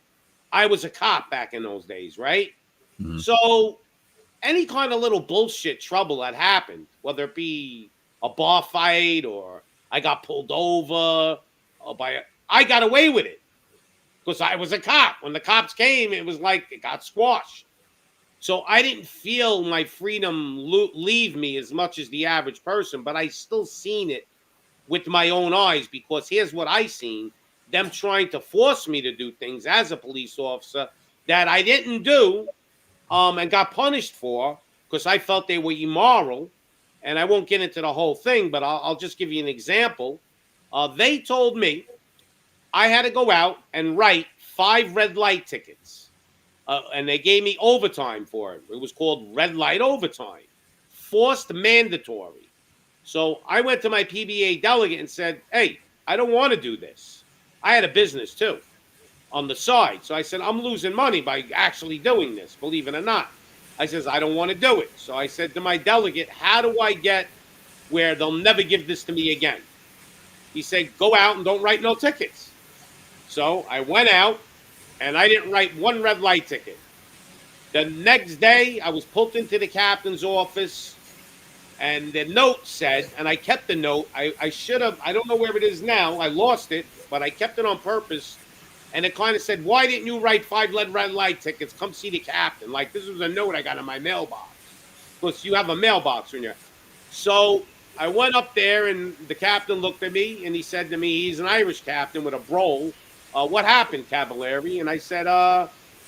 I was a cop back in those days, right? Mm-hmm. So any kind of little bullshit trouble that happened, whether it be a bar fight or I got pulled over I got away with it because I was a cop. When the cops came, it was like it got squashed. So I didn't feel my freedom leave me as much as the average person, but I still seen it with my own eyes, because here's what I seen: them trying to force me to do things as a police officer that I didn't do, and got punished for because I felt they were immoral. And I won't get into the whole thing, but I'll just give you an example. They told me I had to go out and write 5 red light tickets. And they gave me overtime for it. It was called red light overtime, forced mandatory. So I went to my PBA delegate and said, hey, I don't want to do this. I had a business too on the side. So I said, I'm losing money by actually doing this, believe it or not. I says, I don't want to do it. So I said to my delegate, how do I get where they'll never give this to me again? He said, go out and don't write no tickets. So I went out and I didn't write 1 red light ticket. The next day, I was pulled into the captain's office, and the note said, and I kept the note. I should have, I don't know where it is now. I lost it, but I kept it on purpose. And it kind of said, why didn't you write 5 red light tickets? Come see the captain. Like, this was a note I got in my mailbox. Because you have a mailbox in there. So I went up there, and the captain looked at me, and he said to me, he's an Irish captain with a brogue. What happened, Cavalieri? And I said,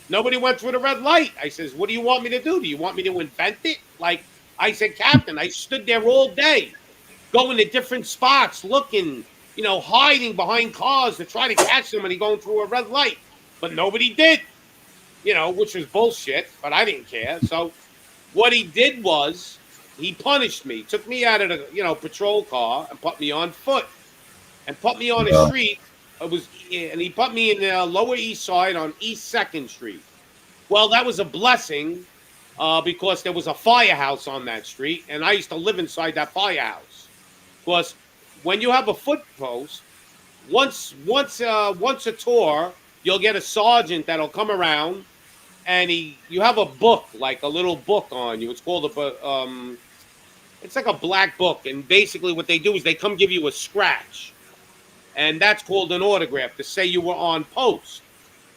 nobody went through the red light. I says, what do you want me to do? Do you want me to invent it? Like, I said, Captain, I stood there all day, going to different spots, looking, hiding behind cars to try to catch somebody going through a red light. But nobody did, which was bullshit, but I didn't care. So what he did was he punished me, took me out of the, patrol car and put me on foot and put me on a street. And he put me in the Lower East Side on East 2nd Street. Well, that was a blessing because there was a firehouse on that street, and I used to live inside that firehouse. Because when you have a foot post, once a tour, you'll get a sergeant that'll come around, and you have a book, like a little book on you. It's called it's like a black book, and basically what they do is they come give you a scratch. And that's called an autograph to say you were on post.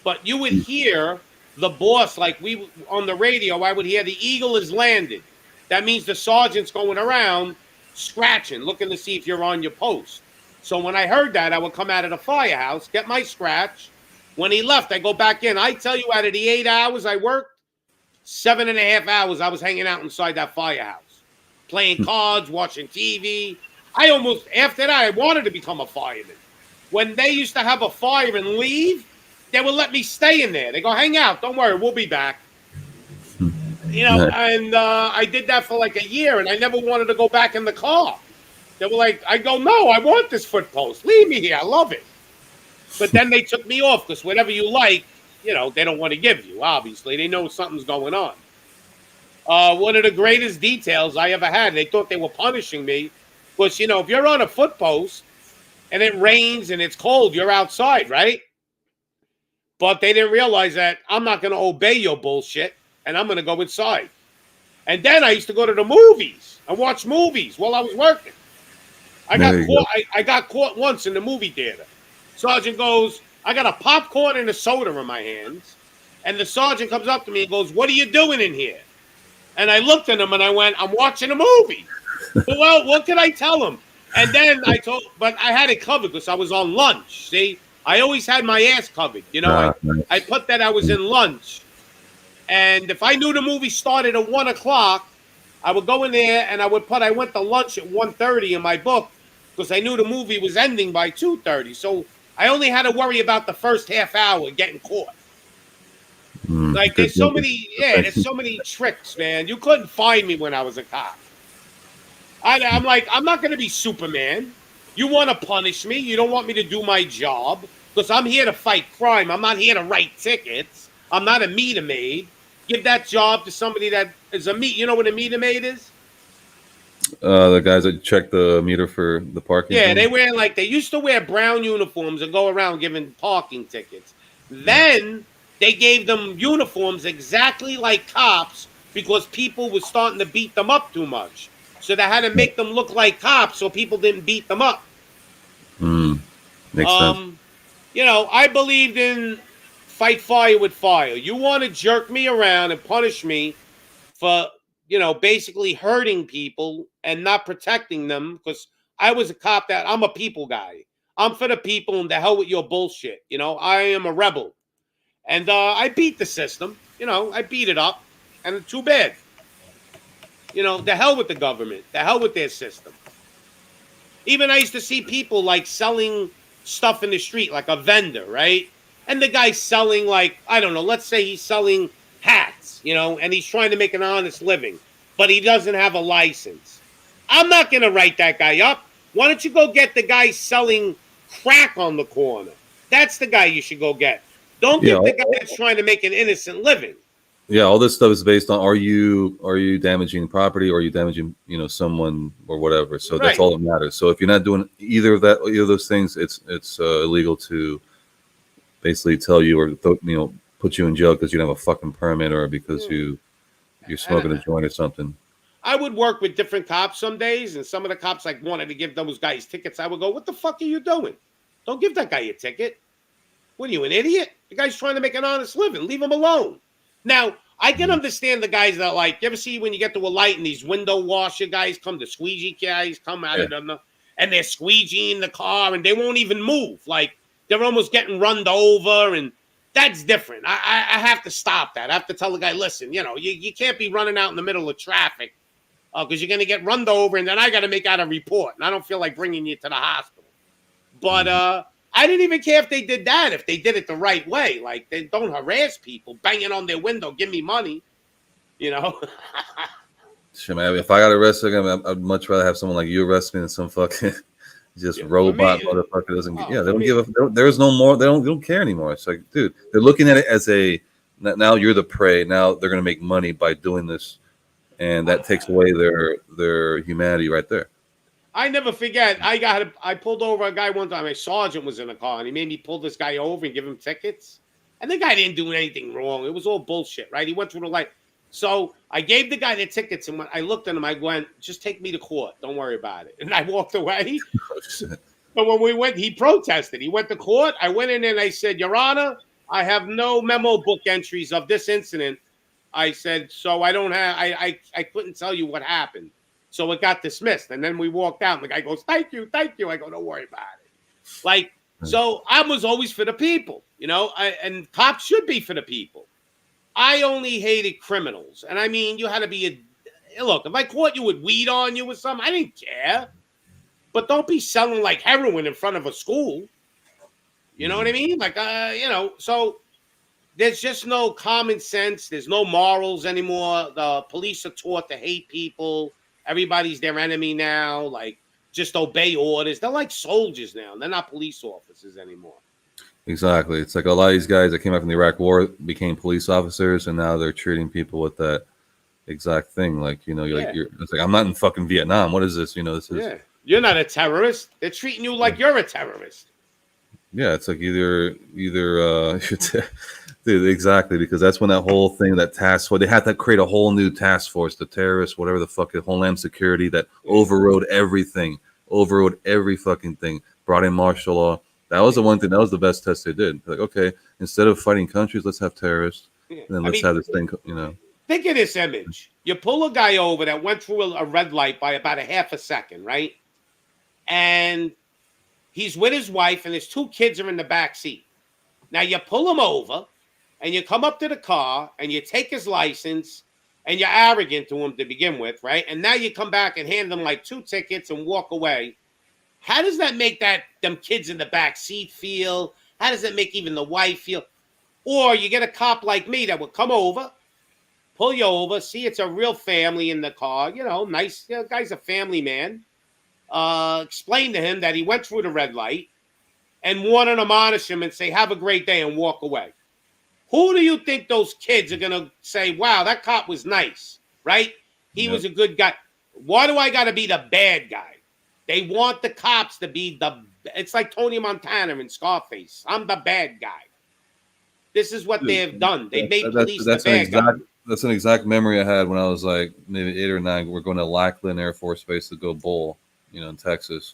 But you would hear the boss, like we on the radio, I would hear the eagle is landed. That means the sergeant's going around scratching, looking to see if you're on your post. So when I heard that, I would come out of the firehouse, get my scratch. When he left, I go back in. I tell you, out of the 8 hours I worked, 7.5 hours I was hanging out inside that firehouse, playing cards, watching TV. After that, I wanted to become a fireman. When they used to have a fire and leave, they would let me stay in there. They go, hang out. Don't worry. We'll be back. And I did that for like a year, and I never wanted to go back in the car. They were like, I go, no, I want this foot post. Leave me here. I love it. But then they took me off because whatever you like, they don't want to give you, obviously. They know something's going on. One of the greatest details I ever had, they thought they were punishing me, was, if you're on a foot post, and it rains and it's cold, you're outside, right? But they didn't realize that I'm not going to obey your bullshit, and I'm going to go inside. And then I used to go to the movies and watch movies while I was working. I got caught once in the movie theater. Sergeant goes, I got a popcorn and a soda in my hands, and the sergeant comes up to me and goes, what are you doing in here? And I looked at him and I went, I'm watching a movie. Well, what could I tell him? And then but I had it covered because I was on lunch. See, I always had my ass covered. I put that I was in lunch. And if I knew the movie started at 1 o'clock, I would go in there and I went to lunch at 1:30 in my book because I knew the movie was ending by 2:30. So I only had to worry about the first half hour getting caught. There's so many tricks, man. You couldn't find me when I was a cop. I'm like, I'm not going to be Superman. You want to punish me. You don't want me to do my job because I'm here to fight crime. I'm not here to write tickets. I'm not a meter maid. Give that job to somebody that is a meet. You know what a meter maid is? The guys that check the meter for the parking. Yeah, they used to wear brown uniforms and go around giving parking tickets. Then they gave them uniforms exactly like cops because people were starting to beat them up too much. So they had to make them look like cops so people didn't beat them up. Makes sense. You know, I believed in fight fire with fire. You want to jerk me around and punish me for, you know, basically hurting people and not protecting them, because I was a cop that I'm a people guy. I'm for the people, and the hell with your bullshit. You know, I am a rebel. And I beat the system. You know, I beat it up. And too bad. You know, the hell with the government. The hell with their system. Even I used to see people like selling stuff in the street, like a vendor, right? And the guy's selling, like, I don't know, let's say he's selling hats, you know, and he's trying to make an honest living, but he doesn't have a license. I'm not going to write that guy up. Why don't you go get the guy selling crack on the corner? That's the guy you should go get. Don't get the guy that's trying to make an innocent living. Yeah, all this stuff is based on are you damaging property, or are you damaging, you know, someone or whatever. So that's all that matters. So if you're not doing either of those things, it's illegal to basically tell you, or you know, put you in jail because you don't have a fucking permit, or because you're smoking a joint or something. I would work with different cops some days, and some of the cops like wanted to give those guys tickets. I would go, "What the fuck are you doing? Don't give that guy a ticket. What are you, an idiot? The guy's trying to make an honest living. Leave him alone." Now, I can understand the guys that, like, you ever see when you get to a light and these window washer guys come, the squeegee guys come out of them, and they're squeegeeing the car and they won't even move. Like, they're almost getting run over, and that's different. I have to stop that. I have to tell the guy, listen, you know, you can't be running out in the middle of traffic because you're going to get run over, and then I got to make out a report, and I don't feel like bringing you to the hospital. But I didn't even care if they did that, if they did it the right way. Like, they don't harass people, banging on their window, give me money, you know? Shit, man, if I got arrested, I'd much rather have someone like you arrest me than some fucking just robot motherfucker doesn't. They don't give a. There's no more. They don't care anymore. It's like, dude, they're looking at it as a. Now you're the prey. Now they're gonna make money by doing this, and that takes away their humanity right there. I never forget. I pulled over a guy one time. My sergeant was in the car, and he made me pull this guy over and give him tickets. And the guy didn't do anything wrong. It was all bullshit, right? He went through the light. So I gave the guy the tickets, and when I looked at him, I went, "Just take me to court. Don't worry about it." And I walked away. But when we went, he protested. He went to court. I went in and I said, "Your Honor, I have no memo book entries of this incident." I said, "So I don't have. I couldn't tell you what happened." So it got dismissed. And then we walked out, and the guy goes, thank you. I go, "Don't worry about it." Like, so I was always for the people, you know, and cops should be for the people. I only hated criminals. And I mean, you had to be look, if I caught you with weed on you or something, I didn't care. But don't be selling like heroin in front of a school. You know what I mean? Like, you know, so there's just no common sense. There's no morals anymore. The police are taught to hate people. Everybody's their enemy now. Like, just obey orders. They're like soldiers now. They're not police officers anymore. Exactly. It's like a lot of these guys that came out from the Iraq War became police officers, and now they're treating people with that exact thing. Like, you know, it's like, I'm not in fucking Vietnam. What is this? You know, this is. Yeah. You're not a terrorist. They're treating you like you're a terrorist. Yeah, it's like either dude, exactly, because that's when that whole thing, that task force, they had to create a whole new task force, the terrorists, whatever the fuck, Homeland Security, that overrode everything, overrode every fucking thing, brought in martial law. That was the one thing, that was the best test they did. Like, okay, instead of fighting countries, let's have terrorists, and then let's have this thing, you know. Think of this image. You pull a guy over that went through a red light by about a half a second, right? And he's with his wife, and his two kids are in the back seat. Now you pull him over, and you come up to the car, and you take his license, and you're arrogant to him to begin with, right? And now you come back and hand him like 2 tickets and walk away. How does that make them kids in the back seat feel? How does it make even the wife feel? Or you get a cop like me that will come over, pull you over, see it's a real family in the car, you know, nice, you know, guy's a family man. Explain to him that he went through the red light and want to admonish him and say, have a great day, and walk away. Who do you think those kids are going to say, wow, that cop was nice, right? He was a good guy. Why do I got to be the bad guy? They want the cops to be it's like Tony Montana in Scarface. I'm the bad guy. This is what they have done. They made police the bad guy. That's an exact memory I had when I was like maybe 8 or 9. We're going to Lackland Air Force Base to go bowl, you know, in Texas.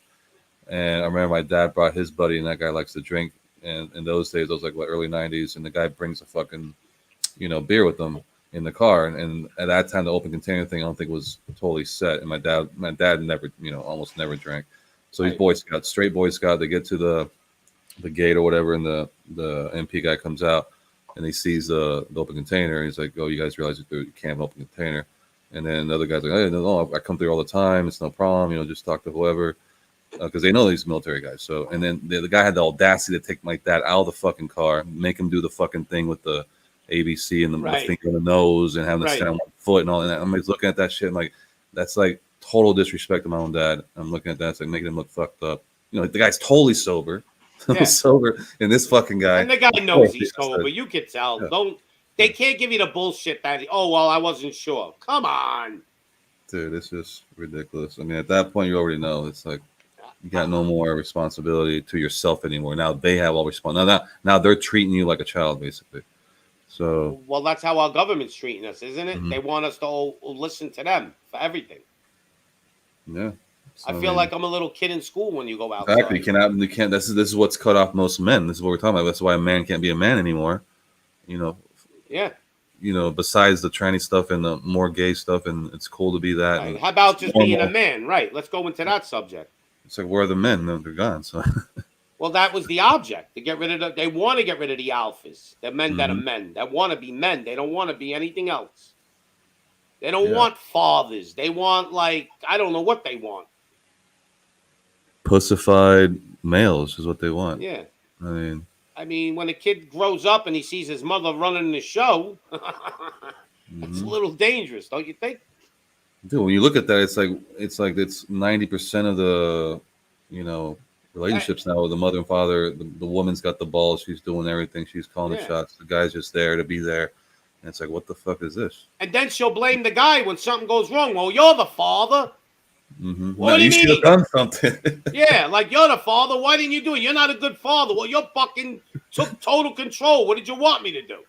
And I remember my dad brought his buddy, and that guy likes to drink. And in those days, those like what, early '90s, and the guy brings a fucking, beer with them in the car. And at that time, the open container thing I don't think was totally set. And my dad never, almost never drank. So these Boy Scouts, straight Boy Scout, they get to the gate or whatever, and the MP guy comes out, and he sees the open container, and he's like, "Oh, you guys realize you can't have an open container?" And then the other guy's like, "Hey, no, I come through all the time. It's no problem. Just talk to whoever," because they know these military guys. So, and then the guy had the audacity to take my dad out of the fucking car, make him do the fucking thing with the ABC and the finger in the nose, and having to stand on one foot and all that. I'm just looking at that shit, and like, that's like total disrespect to my own dad. I'm looking at that, it's like making him look fucked up. The guy's totally sober. Sober, and this fucking guy, and the guy knows he's sober. You can tell. They can't give you the bullshit that I wasn't sure. Come on, dude, it's just ridiculous. I mean, at that point, you already know it's like you got no more responsibility to yourself anymore. Now they have all responsibility. Now they're treating you like a child, basically. So, well, that's how our government's treating us, isn't it? They want us to all listen to them for everything. Yeah. So, I feel like I'm a little kid in school when you go outside. Exactly. You can't. This is what's cut off most men. This is what we're talking about. That's why a man can't be a man anymore. Yeah. Besides the tranny stuff and the more gay stuff, and it's cool to be that. Right. How about just being a man? Right. Let's go into that subject. It's like, where are the men? No, they're gone. So. Well, that was the object, to get rid of they want to get rid of the alphas, the men that are men, that want to be men. They don't want to be anything else. They don't want fathers. They want, I don't know what they want. Pussified males is what they want. Yeah. I mean, when a kid grows up and he sees his mother running the show, it's a little dangerous, don't you think? Dude, when you look at that, it's like it's 90% of the, relationships now with the mother and father. The woman's got the balls. She's doing everything. She's calling the shots. The guy's just there to be there. And it's like, what the fuck is this? And then she'll blame the guy when something goes wrong. Well, you're the father. What do you should have done something. Yeah, you're the father. Why didn't you do it? You're not a good father. Well, you fucking took total control. What did you want me to do?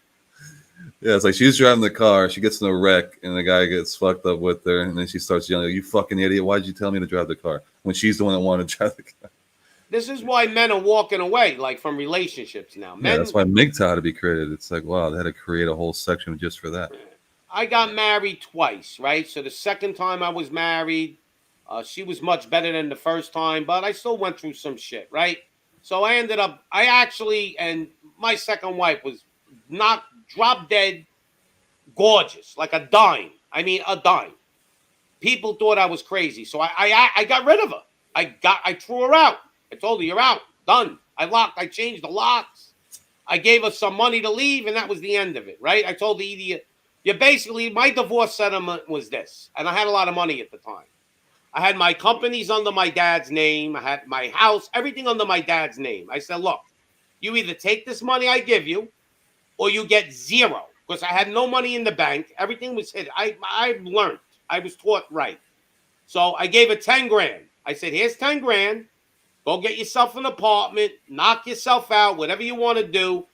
Yeah, it's like she's driving the car. She gets in a wreck, and the guy gets fucked up with her. And then she starts yelling, "You fucking idiot! Why did you tell me to drive the car?" When she's the one that wanted to drive the car. This is why men are walking away, from relationships now. Men, that's why MGTOW had to be created. It's like, wow, they had to create a whole section just for that. I got married twice, right? So the second time I was married, she was much better than the first time, but I still went through some shit, right? So and my second wife was not drop dead gorgeous, like a dime. I mean, a dime. People thought I was crazy, so I got rid of her. I threw her out. I told her, "You're out, done." I changed the locks. I gave her some money to leave, and that was the end of it, right? I told the idiot, basically, my divorce settlement was this, and I had a lot of money at the time. I had my companies under my dad's name. I had my house, everything under my dad's name. I said, "Look, you either take this money I give you, or you get zero," because I had no money in the bank. Everything was hidden. I learned. I was taught right. So I gave her 10 grand. I said, "Here's 10 grand. Go get yourself an apartment, knock yourself out, whatever you want to do.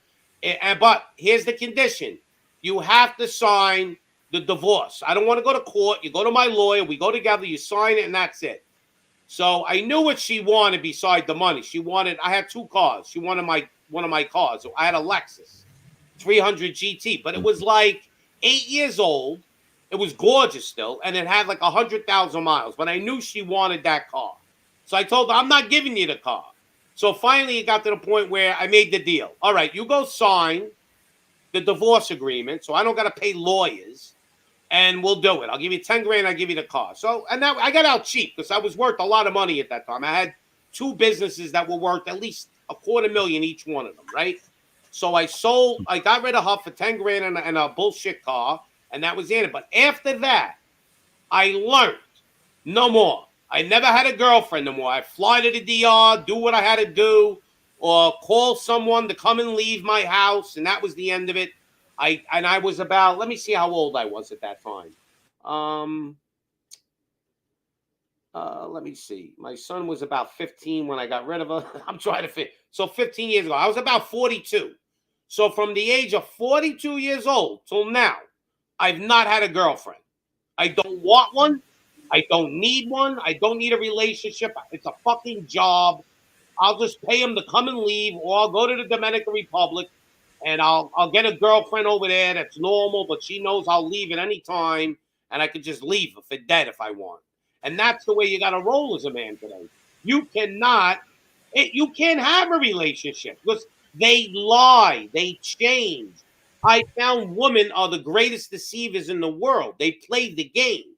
But here's the condition. You have to sign the divorce. I don't want to go to court. You go to my lawyer. We go together. You sign it, and that's it." So I knew what she wanted beside the money. I had 2 cars. She wanted one of my cars. So I had a Lexus 300 GT, but it was 8 years old. It was gorgeous still, and it had 100,000 miles. But I knew she wanted that car. So I told her, "I'm not giving you the car." So finally it got to the point where I made the deal. All right, you go sign the divorce agreement so I don't got to pay lawyers, and we'll do it. I'll give you 10 grand. I'll give you the car. So, and that, I got out cheap because I was worth a lot of money at that time. I had 2 businesses that were worth at least $250,000 each one of them, right? So I got rid of her for 10 grand and a bullshit car, and that was in it. But after that, I learned no more. I never had a girlfriend no more. I fly to the DR, do what I had to do, or call someone to come and leave my house, and that was the end of it. I was about, let me see how old I was at that time. Let me see. My son was about 15 when I got rid of her. I'm trying to fit. So 15 years ago, I was about 42. So from the age of 42 years old till now, I've not had a girlfriend. I don't want one. I don't need one. I don't need a relationship. It's a fucking job. I'll just pay him to come and leave, or I'll go to the Dominican Republic and I'll get a girlfriend over there that's normal, but she knows I'll leave at any time, and I can just leave for dead if I want. And that's the way you got to roll as a man today. You can't have a relationship because they lie, they change. I found women are the greatest deceivers in the world. They play the game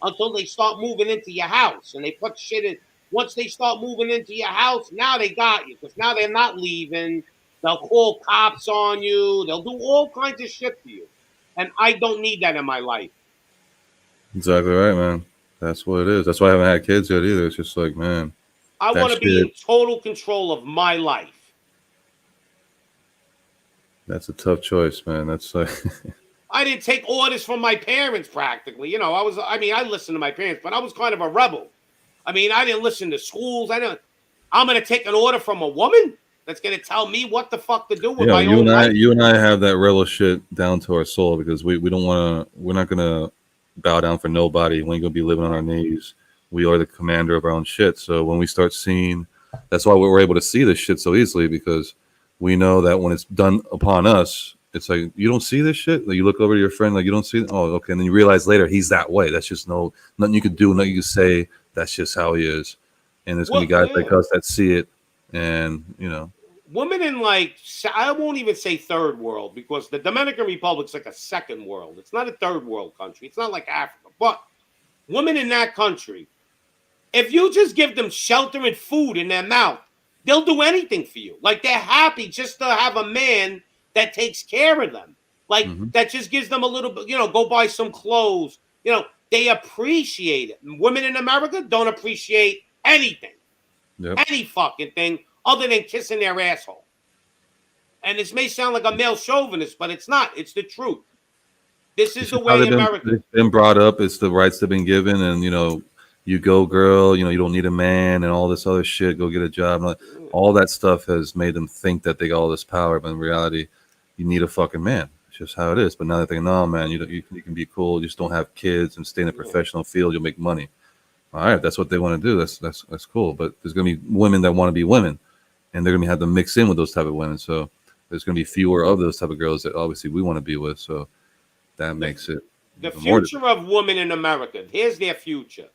until they start moving into your house and they put shit in. Once they start moving into your house, now they got you because now they're not leaving. They'll call cops on you. They'll do all kinds of shit to you. And I don't need that in my life. Exactly right, man. That's what it is. That's why I haven't had kids yet either. It's just like, man, I want to be in total control of my life. That's a tough choice, man. That's like I didn't take orders from my parents practically. You know, I listened to my parents, but I was kind of a rebel. I mean, I didn't listen to schools. I'm going to take an order from a woman that's going to tell me what the fuck to do with my own life. You and I have that rebel shit down to our soul because we don't want to, we're not going to bow down for nobody. We ain't going to be living on our knees. We are the commander of our own shit. So when we start seeing, that's why we're able to see this shit so easily, because we know that when it's done upon us, it's like, you don't see this shit? Like, you look over to your friend, like, you don't see it? Oh, okay. And then you realize later he's that way. That's just nothing you can do, nothing you can say. That's just how he is. And there's going to be guys like us that see it. And, you know. Women in, like, I won't even say third world, because the Dominican Republic's like a second world. It's not a third world country. It's not like Africa. But women in that country, if you just give them shelter and food in their mouth, they'll do anything for you. Like, they're happy just to have a man that takes care of them. Like, that just gives them a little bit, you know, go buy some clothes. You know, they appreciate it. Women in America don't appreciate anything. Any fucking thing other than kissing their asshole. And this may sound like a male chauvinist, but it's not. It's the truth. This is the way America. They've been brought up. It's the rights they've been given. And, you know, you go, girl, you know, you don't need a man and all this other shit. Go get a job. All that stuff has made them think that they got all this power. But in reality, you need a fucking man. It's just how it is. But now they think, no, man, you can be cool. You just don't have kids and stay in a professional field. You'll make money. All right, that's what they want to do. That's cool. But there's going to be women that want to be women, and they're going to have to mix in with those type of women. So there's going to be fewer of those type of girls that obviously we want to be with. So that makes it the future of women in America. Here's their future.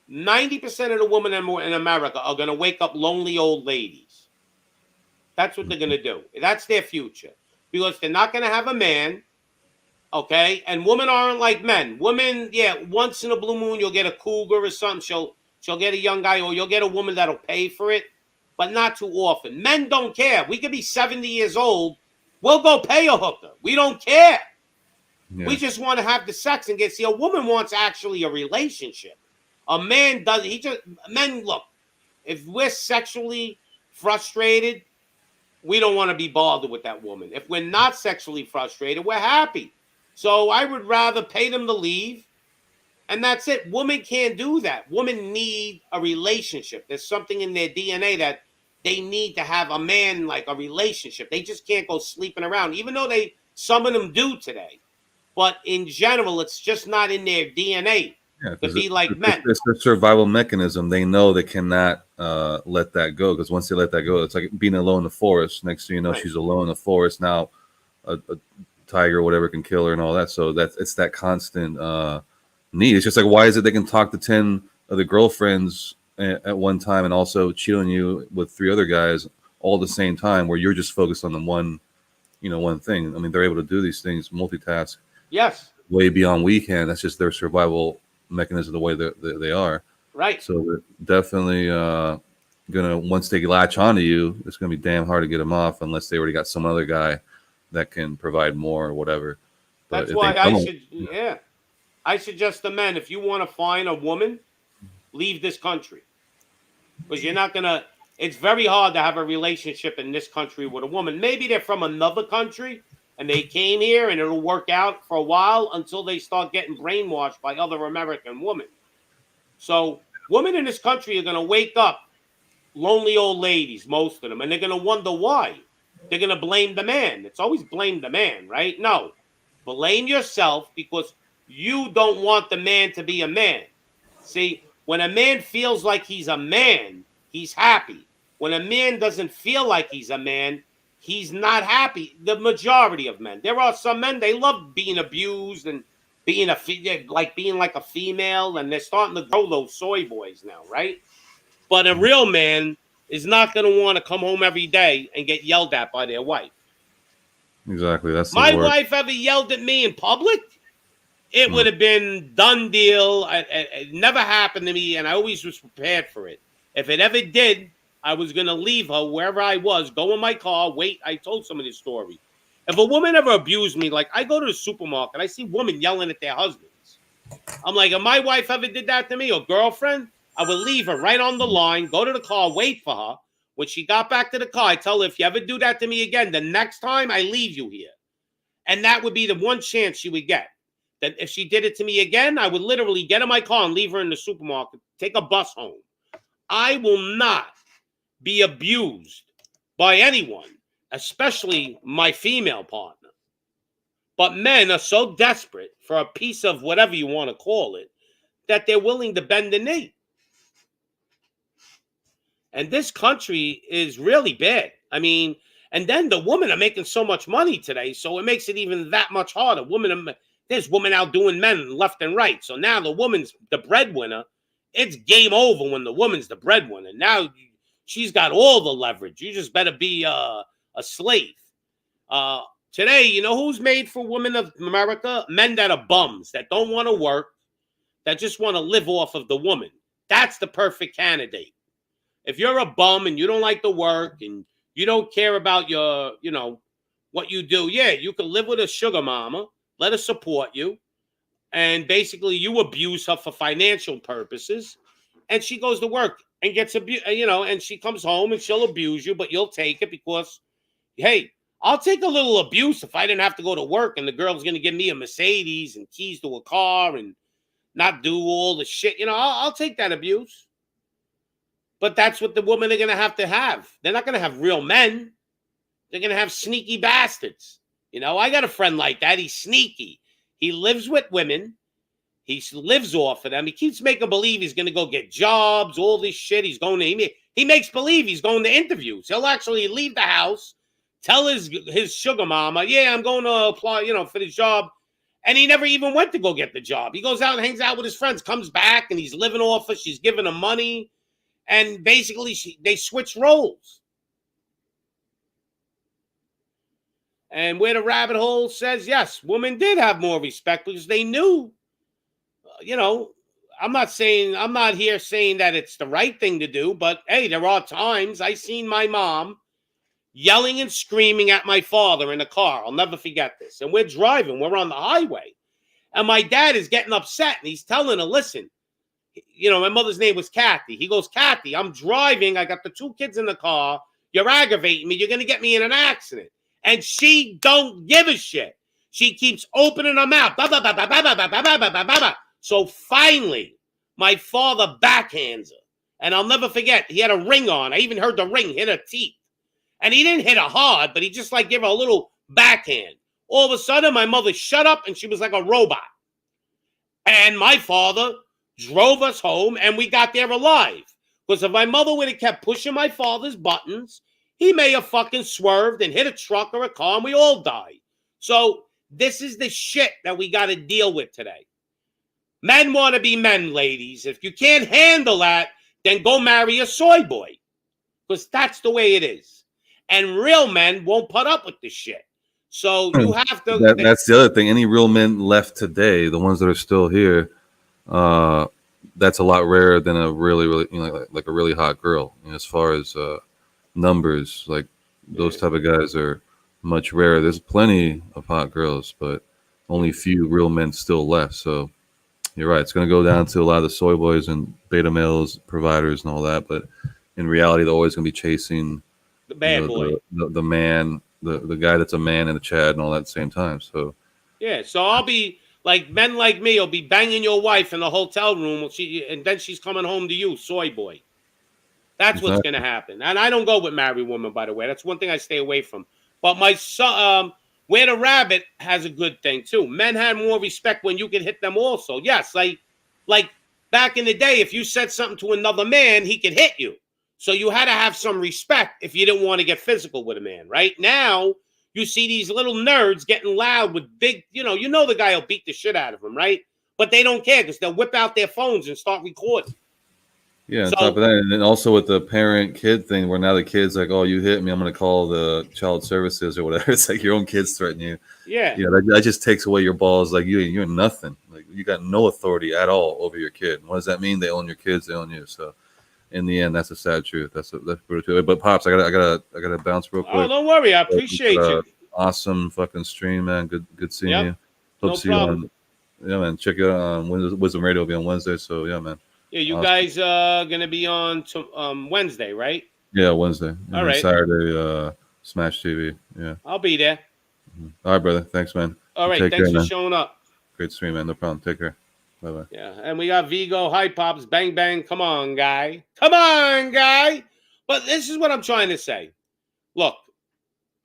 90% of the women in America are going to wake up lonely old ladies. That's what they're going to do. That's their future, because they're not going to have a man. Okay, and women aren't like men. Women, yeah, once in a blue moon you'll get a cougar or something. She'll get a young guy, or you'll get a woman that'll pay for it, but not too often. Men don't care. We could be 70 years old. We'll go pay a hooker. We don't care. Yeah. We just want to have the sex and get. See, a woman wants actually a relationship. A man doesn't. Men look. If we're sexually frustrated, we don't want to be bothered with that woman. If we're not sexually frustrated, we're happy. So I would rather pay them to leave, and that's it. Women can't do that. Women need a relationship. There's something in their DNA that they need to have a man, like a relationship. They just can't go sleeping around, even though some of them do today. But in general, it's just not in their DNA to be like men. It's their survival mechanism. They know they cannot let that go, because once they let that go, it's like being alone in the forest. Next thing you know, she's alone in the forest. Now a tiger or whatever can kill her and all that. So it's that constant need. It's just like, why is it they can talk to 10 other girlfriends at one time and also cheat on you with 3 other guys all at the same time, where you're just focused on the one thing? I mean, they're able to do these things, multitask. Yes. Way beyond we can. That's just their survival mechanism, the way they are. Right. So they're definitely gonna, once they latch onto you, it's gonna be damn hard to get them off unless they already got some other guy that can provide more or whatever. But that's why I suggest the men, if you want to find a woman, leave this country, because you're not gonna. It's very hard to have a relationship in this country with a woman. Maybe they're from another country and they came here, and it'll work out for a while until they start getting brainwashed by other American women. So women in this country are going to wake up lonely old ladies, most of them, and they're going to wonder why. They're going to blame the man. It's always blame the man, right? No. Blame yourself, because you don't want the man to be a man. See, when a man feels like he's a man, he's happy. When a man doesn't feel like he's a man, he's not happy. The majority of men. There are some men, they love being abused and being like a female, and they're starting to grow those soy boys now, right? But a real man is not going to want to come home every day and get yelled at by their wife. Exactly. That's my the word. wife ever yelled at me in public, it would have been done deal. It never happened to me, and I always was prepared for it. If it ever did, I was going to leave her wherever I was, go in my car, wait. I told somebody this story. If a woman ever abused me, like I go to the supermarket, I see women yelling at their husbands. I'm like, if my wife ever did that to me or girlfriend, I would leave her right on the line, go to the car, wait for her. When she got back to the car, I tell her, if you ever do that to me again, the next time I leave you here. And that would be the one chance she would get. That if she did it to me again, I would literally get in my car and leave her in the supermarket, take a bus home. I will not be abused by anyone, especially my female partner. But men are so desperate for a piece of whatever you want to call it that they're willing to bend the knee. And this country is really bad. I mean, and then the women are making so much money today, so it makes it even that much harder. There's women outdoing men left and right. So now the woman's the breadwinner. It's game over when the woman's the breadwinner. Now she's got all the leverage. You just better be a slave. Today, you know who's made for women of America? Men that are bums, that don't want to work, that just want to live off of the woman. That's the perfect candidate. If you're a bum and you don't like to work and you don't care about your, what you do, yeah, you can live with a sugar mama, let her support you, and basically you abuse her for financial purposes, and she goes to work and gets abused, and she comes home and she'll abuse you, but you'll take it because, hey, I'll take a little abuse if I didn't have to go to work and the girl's going to give me a Mercedes and keys to a car and not do all the shit. I'll take that abuse. But that's what the women are going to have. They're not going to have real men. They're going to have sneaky bastards. I got a friend like that. He's sneaky. He lives with women. He lives off of them. He keeps making believe he's going to go get jobs, all this shit. He makes believe he's going to interviews. He'll actually leave the house, tell his sugar mama, yeah, I'm going to apply, for this job. And he never even went to go get the job. He goes out and hangs out with his friends, comes back, and he's living off her. She's giving him money. And basically, they switch roles. And where the rabbit hole says, yes, women did have more respect because they knew, I'm not here saying that it's the right thing to do, but hey, there are times I seen my mom yelling and screaming at my father in the car. I'll never forget this. And we're driving, we're on the highway. And my dad is getting upset and he's telling her, listen, my mother's name was Kathy. He goes, Kathy, I'm driving. I got the 2 kids in the car. You're aggravating me. You're going to get me in an accident. And she don't give a shit. She keeps opening her mouth. So finally, my father backhands her. And I'll never forget, he had a ring on. I even heard the ring hit her teeth. And he didn't hit her hard, but he just gave her a little backhand. All of a sudden, my mother shut up and she was like a robot. And my father drove us home, and we got there alive. Because if my mother would have kept pushing my father's buttons, he may have fucking swerved and hit a truck or a car, and we all died. So this is the shit that we got to deal with today. Men want to be men, ladies. If you can't handle that, then go marry a soy boy. Because that's the way it is. And real men won't put up with this shit. So you have to... That's the other thing. Any real men left today, the ones that are still here, that's a lot rarer than a really, really, like a really hot girl. As far as numbers, like those type of guys are much rarer. There's plenty of hot girls, but only few real men still left. So you're right. It's going to go down to a lot of the soy boys and beta males, providers, and all that. But in reality, they're always going to be chasing the bad boy, the man, the guy that's a man in the Chad and all that at the same time. So yeah. So I'll be. Like men like me will be banging your wife in the hotel room, and then she's coming home to you, soy boy. That's what's going to happen. And I don't go with married women, by the way. That's one thing I stay away from. But my son, Where the Rabbit has a good thing too. Men had more respect when you could hit them also. Yes, like back in the day, if you said something to another man, he could hit you. So you had to have some respect if you didn't want to get physical with a man. Right now, you see these little nerds getting loud with big, you know the guy will beat the shit out of them, right? But they don't care because they'll whip out their phones and start recording. Yeah, on top of that, and then also with the parent-kid thing, where now the kid's like, "Oh, you hit me, I'm going to call the child services or whatever." It's like your own kids threaten you. Yeah, that just takes away your balls. Like you're nothing. Like you got no authority at all over your kid. What does that mean? They own your kids. They own you. So, in the end, that's a sad truth. That's brutal. But Pops, I gotta bounce real quick. Oh, don't worry. I appreciate you. Awesome fucking stream, man. Good seeing you. Hope No see you problem. on. Yeah, man. Check it out on Wisdom Radio. Will be on Wednesday. So yeah, man. Yeah, you Awesome. guys are gonna be on Wednesday, right? Yeah, Wednesday. And All then right. Saturday, Smash TV. Yeah. I'll be there. All right, brother. Thanks, man. All right, Take thanks care, for man. showing up. Great stream, man. No problem. Take care. Bye bye. Yeah, and we got Vigo, hi Pops, bang bang. Come on, guy. Come on, guy. But this is what I'm trying to say. Look,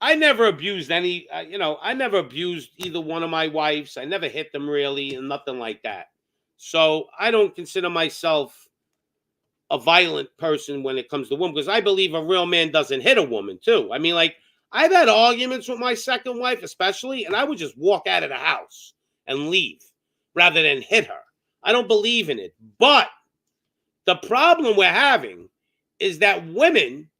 I never abused any. I never abused either one of my wives. I never hit them really, and nothing like that. So I don't consider myself a violent person when it comes to women, because I believe a real man doesn't hit a woman too. I mean, like, I've had arguments with my second wife, especially, and I would just walk out of the house and leave rather than hit her. I don't believe in it. But the problem we're having is that women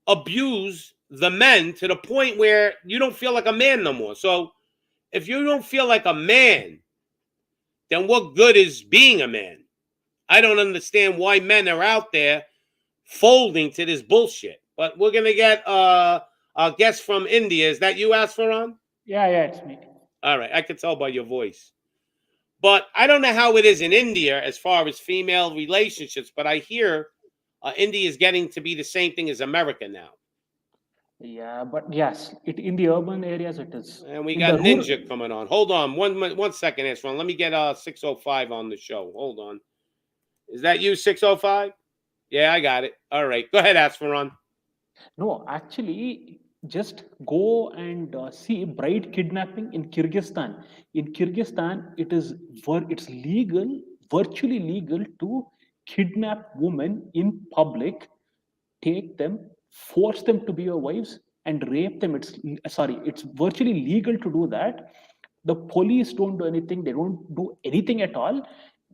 abuse the men to the point where you don't feel like a man no more. So if you don't feel like a man, then what good is being a man? I don't understand why men are out there folding to this bullshit. But we're going to get a guest from India. Is that you, Asfaran? Yeah, it's me. All right. I could tell by your voice. But I don't know how it is in India as far as female relationships, but I hear India is getting to be the same thing as America now. Yeah, but yes, in the urban areas it is. And we In got the Ninja coming on. Hold on. One second, Asfaran. Let me get 605 on the show. Hold on. Is that you, 605? Yeah, I got it. All right. Go ahead, Asfaran. No, actually, just go and see bride kidnapping in Kyrgyzstan. In Kyrgyzstan, it's legal, virtually legal, to kidnap women in public, take them, force them to be your wives, and rape them. It's virtually legal to do that. The police don't do anything. They don't do anything at all.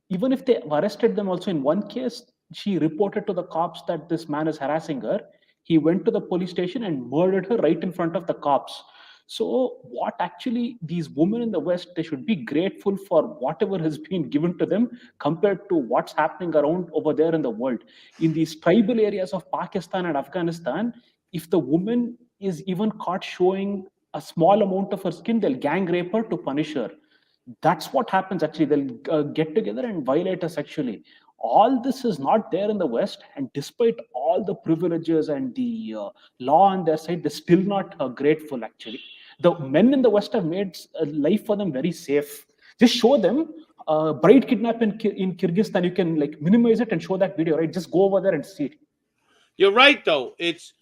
Even if they arrested them, also in one case, she reported to the cops that this man is harassing her. He went to the police station and murdered her right in front of the cops. So what actually these women in the West, they should be grateful for whatever has been given to them compared to what's happening around over there in the world. In these tribal areas of Pakistan and Afghanistan, if the woman is even caught showing a small amount of her skin, they'll gang rape her to punish her. That's what happens actually. They'll get together and violate her sexually. All this is not there in the West, and despite all the privileges and the law on their side, they're still not grateful actually. The men in the West have made life for them very safe. Just show them bride kidnap in Kyrgyzstan. You can like minimize it and show that video, right? Just go over there and see it. You're right, though. It's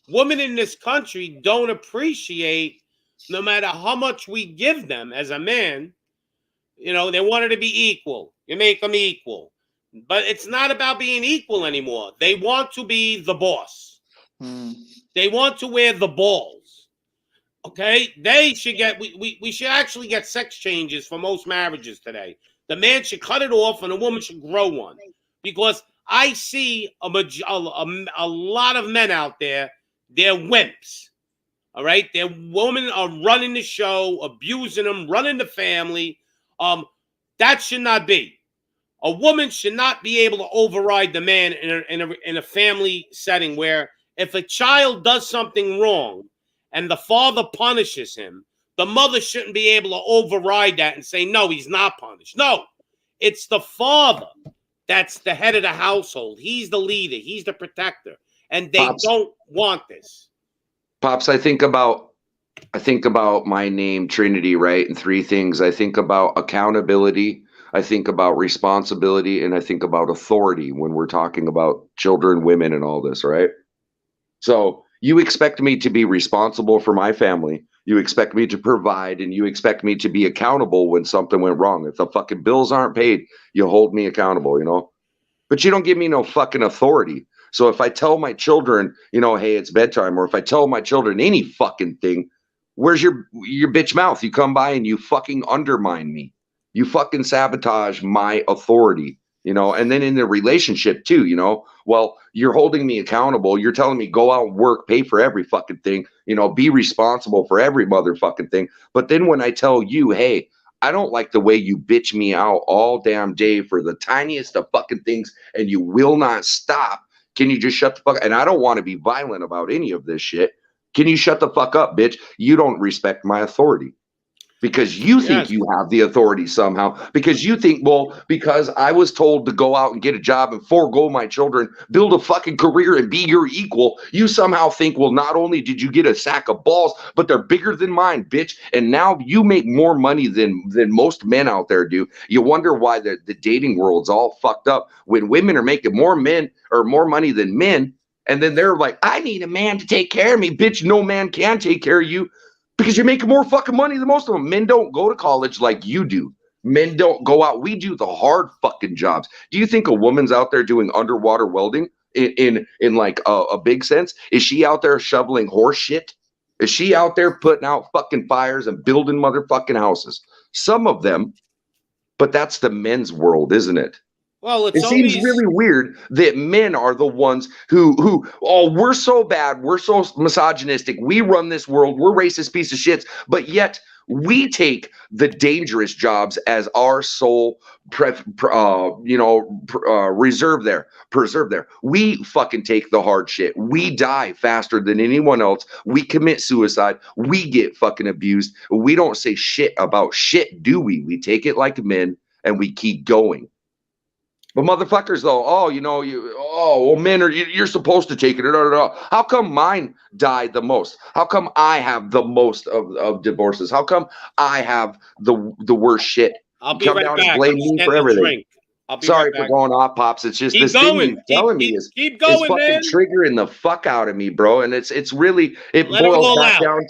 women in this country don't appreciate, no matter how much we give them as a man, they wanted to be equal. You make them equal. But it's not about being equal anymore. They want to be the boss. They want to wear the balls. Okay? They should get, we should actually get sex changes for most marriages today. The man should cut it off and the woman should grow one. Because I see a lot of men out there, they're wimps. All right? Their women are running the show, abusing them, running the family. That should not be. A woman should not be able to override the man in a family setting where if a child does something wrong and the father punishes him, the mother shouldn't be able to override that and say, no, he's not punished. No, it's the father that's the head of the household. He's the leader. He's the protector. And they don't want this. Pops, I think about my name, Trinity, right? And three things. I think about accountability, I think about responsibility, and I think about authority when we're talking about children, women, and all this, right? So you expect me to be responsible for my family. You expect me to provide, and you expect me to be accountable when something went wrong. If the fucking bills aren't paid, you hold me accountable, you know? But you don't give me no fucking authority. So if I tell my children, you know, hey, it's bedtime, or if I tell my children any fucking thing, where's your bitch mouth? You come by and you fucking undermine me. You fucking sabotage my authority, you know? And then in the relationship too, you know, well, you're holding me accountable. You're telling me go out and work, pay for every fucking thing, you know, be responsible for every motherfucking thing. But then when I tell you, hey, I don't like the way you bitch me out all damn day for the tiniest of fucking things, and you will not stop. Can you just shut the fuck up? And I don't want to be violent about any of this shit. Can you shut the fuck up, bitch? You don't respect my authority. Because you think you have the authority somehow. Because you think, well, because I was told to go out and get a job and forego my children, build a fucking career and be your equal, you somehow think, well, not only did you get a sack of balls, but they're bigger than mine, bitch. And now you make more money than most men out there do. You wonder why the dating world's all fucked up when women are making more money than men. And then they're like, I need a man to take care of me. Bitch, no man can take care of you. Because you're making more fucking money than most of them. Men don't go to college like you do. Men don't go out. We do the hard fucking jobs. Do you think a woman's out there doing underwater welding in like a big sense? Is she out there shoveling horse shit? Is she out there putting out fucking fires and building motherfucking houses? Some of them, but that's the men's world, isn't it? Well, it seems really weird that men are the ones who, we're so bad, we're so misogynistic, we run this world, we're racist piece of shits, but yet we take the dangerous jobs as our sole preserve there. We fucking take the hard shit. We die faster than anyone else. We commit suicide. We get fucking abused. We don't say shit about shit, do we? We take it like men and we keep going. But motherfuckers, though, men you're supposed to take it. How come mine died the most? How come I have the most of divorces? How come I have the worst shit? I'll be right back. And blame me for everything. Sorry for going off, Pops. It's just this thing you're telling me is fucking triggering the fuck out of me, bro. And it's really boils back down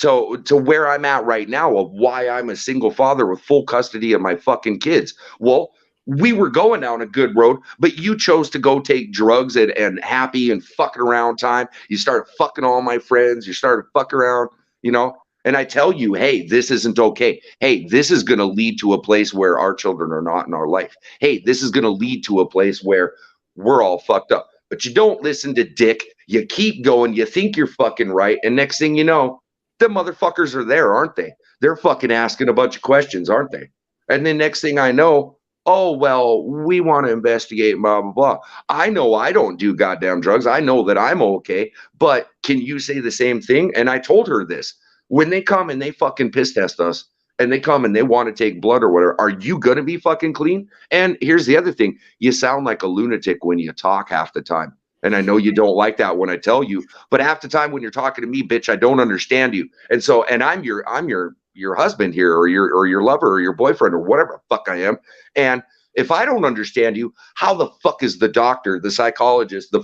to where I'm at right now of why I'm a single father with full custody of my fucking kids. Well, we were going down a good road, but you chose to go take drugs and happy and fucking around time. You started fucking all my friends. You started fucking around, you know, and I tell you, hey, this isn't okay. Hey, this is going to lead to a place where our children are not in our life. Hey, this is going to lead to a place where we're all fucked up. But you don't listen to dick. You keep going. You think you're fucking right. And next thing you know, the motherfuckers are there, aren't they? They're fucking asking a bunch of questions, aren't they? And then next thing I know, oh, well, we want to investigate, blah, blah, blah. I know I don't do goddamn drugs. I know that I'm okay. But can you say the same thing? And I told her this. When they come and they fucking piss test us and they come and they want to take blood or whatever, are you going to be fucking clean? And here's the other thing. You sound like a lunatic when you talk half the time. And I know you don't like that when I tell you, but half the time when you're talking to me, bitch, I don't understand you. And so, and I'm your husband here or your lover or your boyfriend or whatever the fuck I am. And if I don't understand you, how the fuck is the doctor, the psychologist, the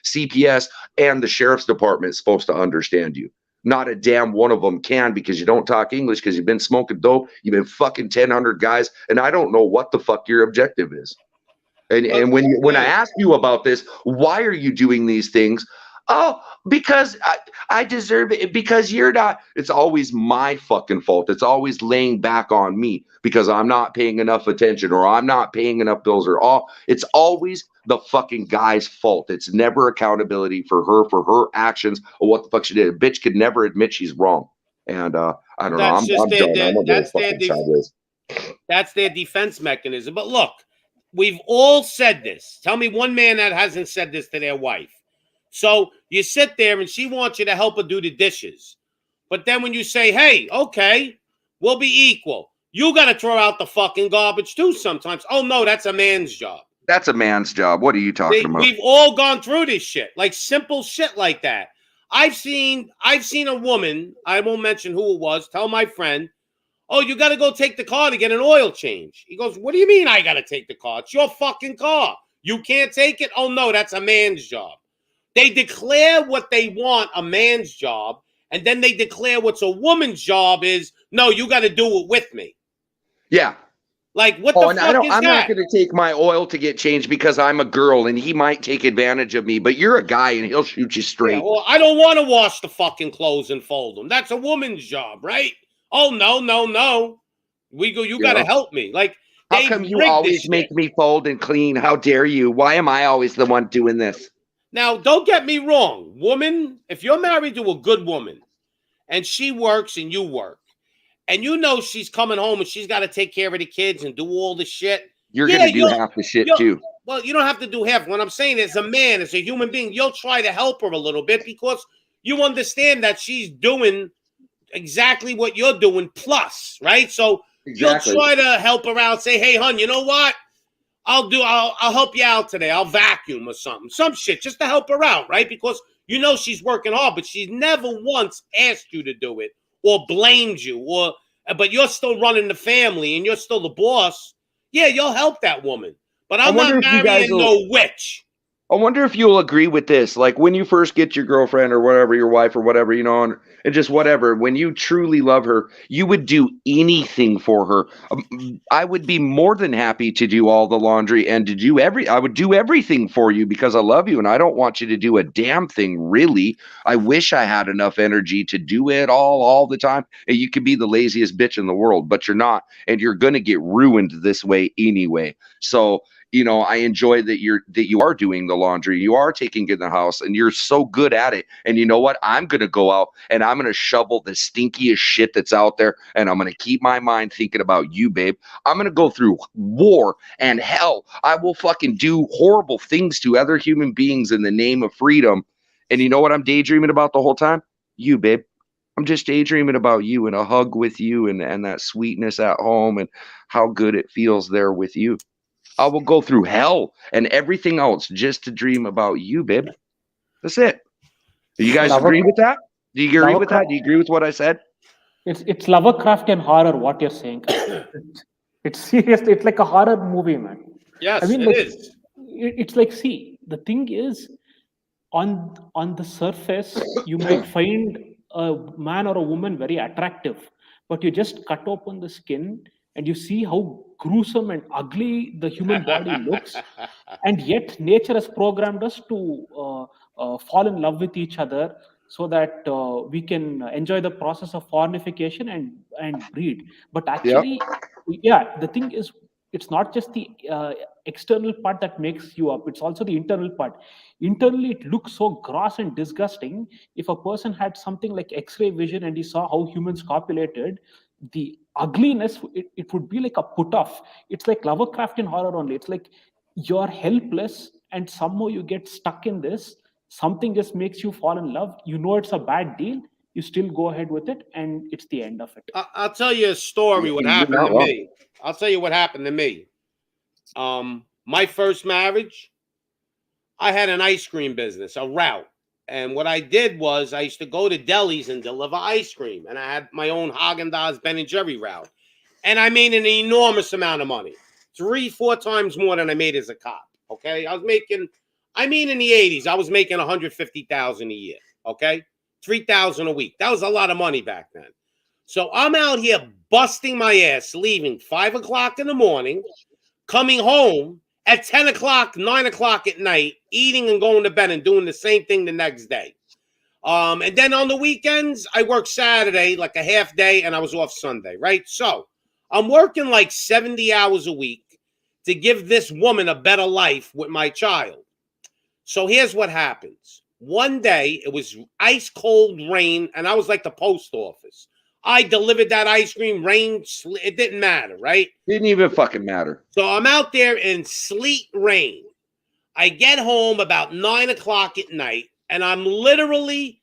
CPS and the sheriff's department supposed to understand you? Not a damn one of them can, because you don't talk English, because you've been smoking dope. You've been fucking 1,000 guys. And I don't know what the fuck your objective is. And when I ask you about this, why are you doing these things? Oh, because I deserve it, because you're not. It's always my fucking fault. It's always laying back on me because I'm not paying enough attention or I'm not paying enough bills it's always the fucking guy's fault. It's never accountability for her actions or what the fuck she did. A bitch could never admit she's wrong. And I don't know. I'm done. That's their defense mechanism. But look, we've all said this. Tell me one man that hasn't said this to their wife. So you sit there and she wants you to help her do the dishes. But then when you say, hey, okay, we'll be equal, you got to throw out the fucking garbage too sometimes. Oh, no, that's a man's job. That's a man's job. What are you talking about? We've all gone through this shit, like simple shit like that. I've seen a woman, I won't mention who it was, tell my friend, oh, you got to go take the car to get an oil change. He goes, what do you mean I got to take the car? It's your fucking car. You can't take it? Oh, no, that's a man's job. They declare what they want a man's job, and then they declare what's a woman's job is, no, you got to do it with me. Yeah. Like, what the fuck is I'm not that? going to take my oil to get changed because I'm a girl and he might take advantage of me, but you're a guy and he'll shoot you straight. Yeah, well, I don't want to wash the fucking clothes and fold them. That's a woman's job, right? Oh, no. You got to help me. Like, how come you always make me fold and clean? How dare you? Why am I always the one doing this? Now, don't get me wrong. Woman, if you're married to a good woman and she works and you work, and you know she's coming home and she's got to take care of the kids and do all the shit. You're going to do half the shit too. Well, you don't have to do half. What I'm saying is, a man, as a human being, you'll try to help her a little bit because you understand that she's doing exactly what you're doing plus, right? So you'll try to help her out. Say, hey, hon, you know what? I'll help you out today. I'll vacuum or something. Some shit just to help her out, right? Because you know she's working hard, but she's never once asked you to do it or blamed you, but you're still running the family and you're still the boss. Yeah, you'll help that woman. But I'm not marrying no witch. I wonder if you'll agree with this. Like when you first get your girlfriend or whatever, your wife or whatever, you know, and just whatever, when you truly love her, you would do anything for her. I would be more than happy to do all the laundry and I would do everything for you because I love you and I don't want you to do a damn thing, really. I wish I had enough energy to do it all the time. And you could be the laziest bitch in the world, but you're not. And you're going to get ruined this way anyway. So, you know, I enjoy that you are doing the laundry, you are taking in the house, and you're so good at it. And you know what? I'm gonna go out and I'm gonna shovel the stinkiest shit that's out there, and I'm gonna keep my mind thinking about you, babe. I'm gonna go through war and hell. I will fucking do horrible things to other human beings in the name of freedom. And you know what I'm daydreaming about the whole time? You, babe. I'm just daydreaming about you and a hug with you and that sweetness at home and how good it feels there with you. I will go through hell and everything else just to dream about you, babe. That's it. Do you guys agree with that? Do you agree with that? Do you agree with what I said? It's Lovecraftian horror, what you're saying. It's seriously, it's like a horror movie, man. Yes, I mean, it is. It's like, see, the thing is, on the surface, you might find a man or a woman very attractive, but you just cut open the skin and you see how gruesome and ugly the human body looks, and yet nature has programmed us to fall in love with each other so that we can enjoy the process of fornication and breed. But actually, the thing is, it's not just the external part that makes you up, it's also the internal part. Internally, it looks so gross and disgusting. If a person had something like X-ray vision and he saw how humans copulated, the ugliness, it would be like a put off. It's like Lovecraftian horror only. It's like you're helpless and somehow you get stuck in this. Something just makes you fall in love. You know it's a bad deal. You still go ahead with it, and it's the end of it. I'll tell you a story. What happened to me? I'll tell you what happened to me. My first marriage, I had an ice cream business, a route. And what I did was I used to go to delis and deliver ice cream. And I had my own Haagen-Dazs Ben & Jerry route. And I made an enormous amount of money. 3-4 times more than I made as a cop. Okay? In the 80s, I was making $150,000 a year. Okay? $3,000 a week. That was a lot of money back then. So I'm out here busting my ass, leaving 5 o'clock in the morning, coming home at 10 o'clock, 9 o'clock at night, eating and going to bed and doing the same thing the next day. And then on the weekends, I work Saturday, like a half day, and I was off Sunday, right? So I'm working like 70 hours a week to give this woman a better life with my child. So here's what happens. One day, it was ice cold rain, and I was like the post office. I delivered that ice cream, rain, it didn't matter, right? Didn't even fucking matter. So I'm out there in sleet rain. I get home about 9 o'clock at night, and I'm literally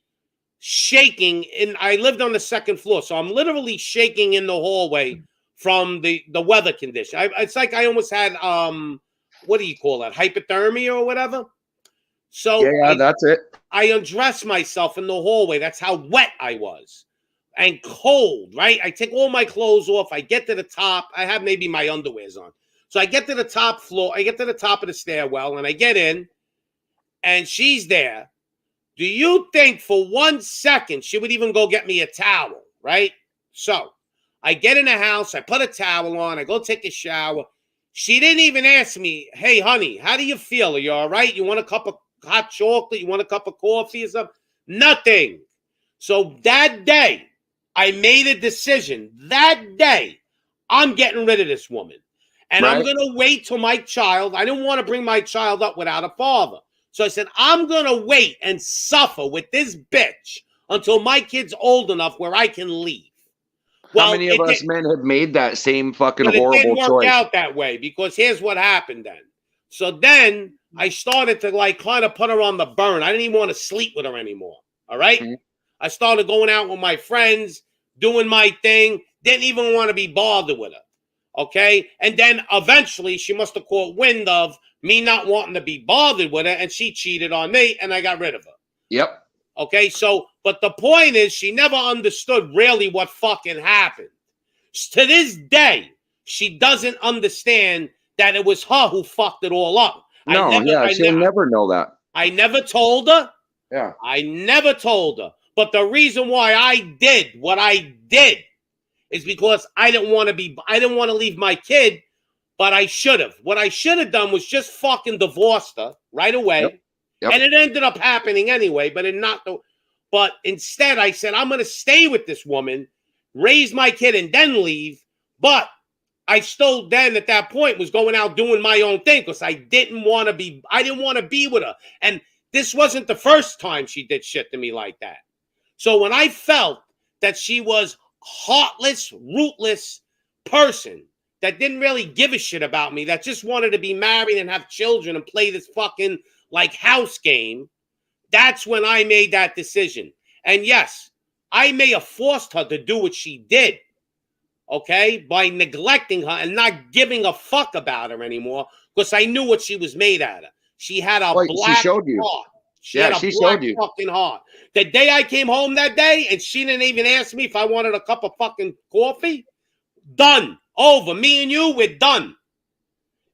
shaking. I lived on the second floor, so I'm literally shaking in the hallway from the weather condition. It's like I almost had, what do you call that, hypothermia or whatever? So that's it. I undressed myself in the hallway. That's how wet I was. And cold, right? I take all my clothes off. I get to the top. I have maybe my underwears on. So I get to the top floor. I get to the top of the stairwell, and I get in, and she's there. Do you think for 1 second she would even go get me a towel, right? So I get in the house, I put a towel on, I go take a shower. She didn't even ask me, hey, honey, how do you feel? Are you all right? You want a cup of hot chocolate? You want a cup of coffee or something? Nothing. So that day, I made a decision. That day, I'm getting rid of this woman. And I'm going to wait till my child. I didn't want to bring my child up without a father. So I said, I'm going to wait and suffer with this bitch until my kid's old enough where I can leave. How many of us men have made that same fucking horrible choice? It didn't work out that way, because here's what happened then. So then I started to like kind of put her on the burn. I didn't even want to sleep with her anymore. All right. I started going out with my friends, doing my thing. Didn't even want to be bothered with her. Okay. And then eventually she must have caught wind of me not wanting to be bothered with her, and she cheated on me, and I got rid of her. Yep. Okay, so, but the point is, she never understood really what fucking happened. To this day, she doesn't understand that it was her who fucked it all up. She'll never know that. I never told her. Yeah. I never told her. But the reason why I did what I did is because I didn't want to leave my kid, but I should have. What I should have done was just fucking divorced her right away. Yep. And it ended up happening anyway, but instead I said, I'm going to stay with this woman, raise my kid, and then leave. But I still then at that point was going out doing my own thing, because I didn't want to be with her. And this wasn't the first time she did shit to me like that. So when I felt that she was heartless, rootless person that didn't really give a shit about me, that just wanted to be married and have children and play this fucking like house game, that's when I made that decision. And yes, I may have forced her to do what she did, okay, by neglecting her and not giving a fuck about her anymore, because I knew what she was made out of. She had a black heart. She had a black fucking heart. The day I came home that day and she didn't even ask me if I wanted a cup of fucking coffee, done. Over. Me and you, we're done.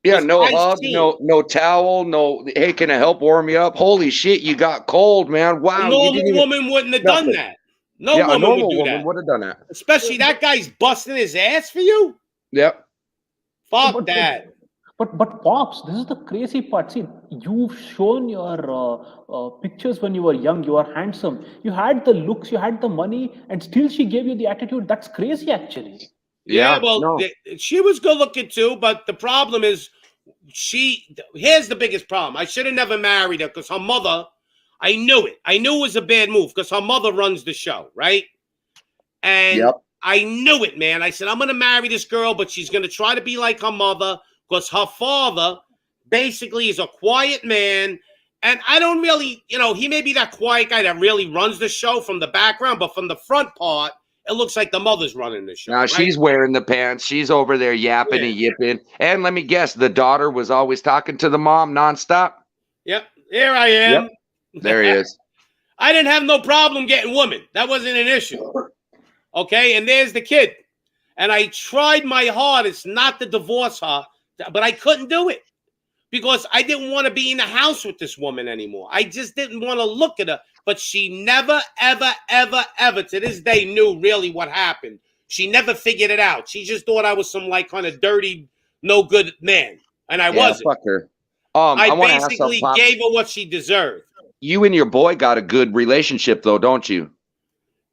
Yeah, no hug, no towel, no, hey, can I help warm you up? Holy shit, you got cold, man. Wow. A normal woman wouldn't have done that. No woman would have done that. Especially that guy's busting his ass for you. Yep. Fuck that. But Pops, this is the crazy part. See, you've shown your pictures when you were young. You were handsome. You had the looks, you had the money, and still she gave you the attitude. That's crazy, actually. Yeah, well, she was good looking too, but the problem is here's the biggest problem. I should have never married her, because her mother, I knew it. I knew it was a bad move, because her mother runs the show, right? And I knew it, man. I said, I'm going to marry this girl, but she's going to try to be like her mother, because her father basically is a quiet man. And I don't really, he may be that quiet guy that really runs the show from the background, but from the front part, it looks like the mother's running the show. Now she's wearing the pants. She's over there yapping and yipping. And let me guess, the daughter was always talking to the mom nonstop. Yep. Here I am. Yep. There he is. I didn't have no problem getting women. That wasn't an issue. Okay. And there's the kid. And I tried my hardest not to divorce her, but I couldn't do it, because I didn't want to be in the house with this woman anymore. I just didn't want to look at her. But she never, ever, ever, ever to this day knew really what happened. She never figured it out. She just thought I was some like kind of dirty, no good man. And I wasn't. Fuck her. I basically gave her what she deserved. You and your boy got a good relationship though, don't you?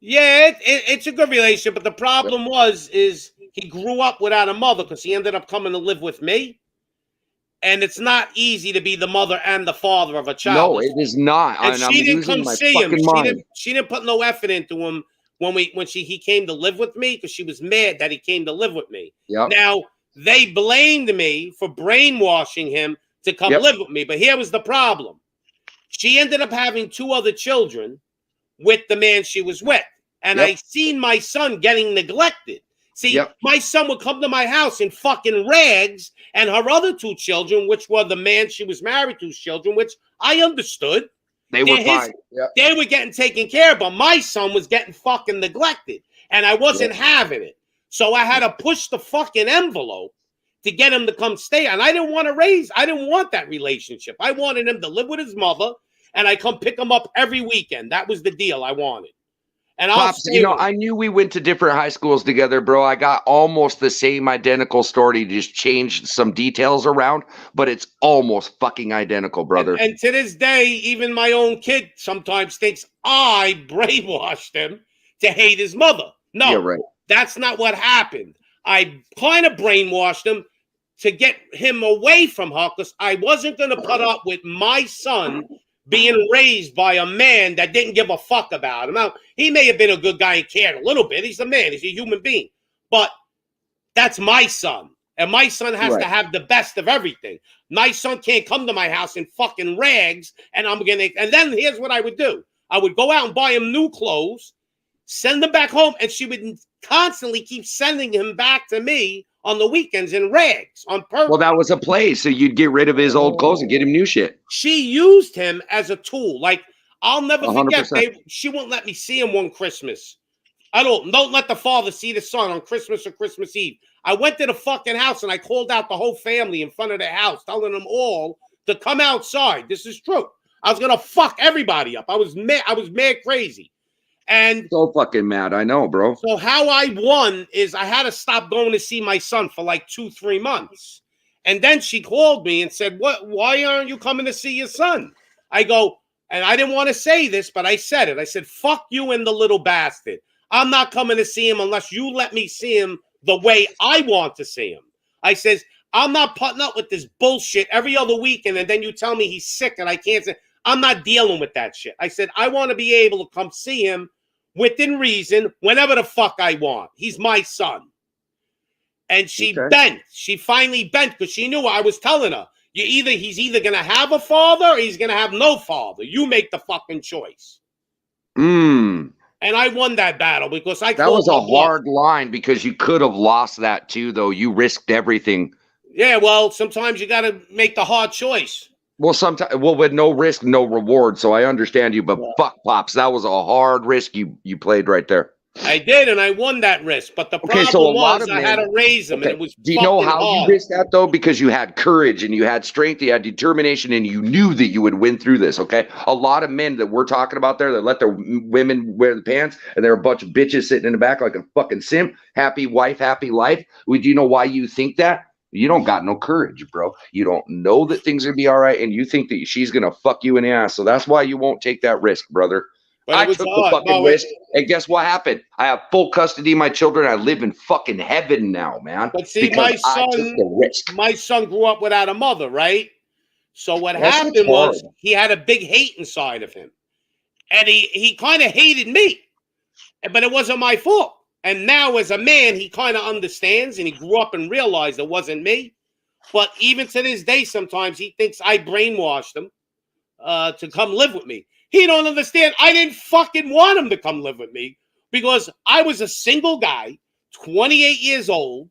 Yeah, it's a good relationship. But the problem is he grew up without a mother, because he ended up coming to live with me. And it's not easy to be the mother and the father of a child. No, it is not. And she didn't come see him. She didn't put no effort into him when he came to live with me, because she was mad that he came to live with me. Yep. Now, they blamed me for brainwashing him to come live with me. But here was the problem. She ended up having 2 other children with the man she was with. And I seen my son getting neglected. See, my son would come to my house in fucking rags, and her other 2 children, which were the man she was married to's children, which I understood. They were fine. They were getting taken care of, but my son was getting fucking neglected, and I wasn't having it. So I had to push the fucking envelope to get him to come stay. And I didn't want that relationship. I wanted him to live with his mother and I come pick him up every weekend. That was the deal I wanted. And Pops, stay with him. I knew we went to different high schools together, bro. I got almost the same identical story, just changed some details around, but it's almost fucking identical, brother. And to this day, even my own kid sometimes thinks I brainwashed him to hate his mother. No, yeah, right. That's not what happened. I kind of brainwashed him to get him away from her because I wasn't going to put up with my son being raised by a man that didn't give a fuck about him. Now, he may have been a good guy and cared a little bit. He's a man. He's a human being. But that's my son. And my son has to have the best of everything. My son can't come to my house in fucking rags, and and then here's what I would do. I would go out and buy him new clothes, send them back home, and she would constantly keep sending him back to me on the weekends in rags on purpose. Well, that was a play, so you'd get rid of his old clothes and get him new shit. She used him as a tool. Like, I'll never 100%. forget, she won't let me see him one Christmas. Don't let the father see the son on Christmas or Christmas Eve. I went to the fucking house and I called out the whole family in front of the house, telling them all to come outside. This is true. I was gonna fuck everybody up. I was mad crazy. And so fucking mad, I know, bro. So how I won is I had to stop going to see my son for like 2-3 months. And then she called me and said, why aren't you coming to see your son? I go, and I didn't want to say this, but I said it. I said, fuck you and the little bastard. I'm not coming to see him unless you let me see him the way I want to see him. I says, I'm not putting up with this bullshit every other weekend, and then you tell me he's sick and I can't say. I'm not dealing with that shit. I said, I want to be able to come see him within reason, whenever the fuck I want. He's my son. And she bent. She finally bent because she knew I was telling her. He's either going to have a father or he's going to have no father. You make the fucking choice. And I won that battle because that was a hard line because you could have lost that too, though. You risked everything. Yeah, well, sometimes you got to make the hard choice. Well, with no risk, no reward. So I understand you, but fuck, Pops, that was a hard risk you played right there. I did, and I won that risk. But the problem was I had to raise him, and it was Do you know how hard. you risked that, though? Because you had courage, and you had strength, you had determination, and you knew that you would win through this, okay? A lot of men that we're talking about there that let their women wear the pants, and they're a bunch of bitches sitting in the back like a fucking simp. Happy wife, happy life. Do you know why you think that? You don't got no courage, bro. You don't know that things are going to be all right, and you think that she's going to fuck you in the ass. So that's why you won't take that risk, brother. I took the fucking risk, and guess what happened? I have full custody of my children. I live in fucking heaven now, man. But see, my son grew up without a mother, right? So what happened was he had a big hate inside of him. And he kind of hated me. But it wasn't my fault. And now as a man, he kind of understands, and he grew up and realized it wasn't me. But even to this day, sometimes he thinks I brainwashed him to come live with me. He don't understand. I didn't fucking want him to come live with me because I was a single guy, 28 years old.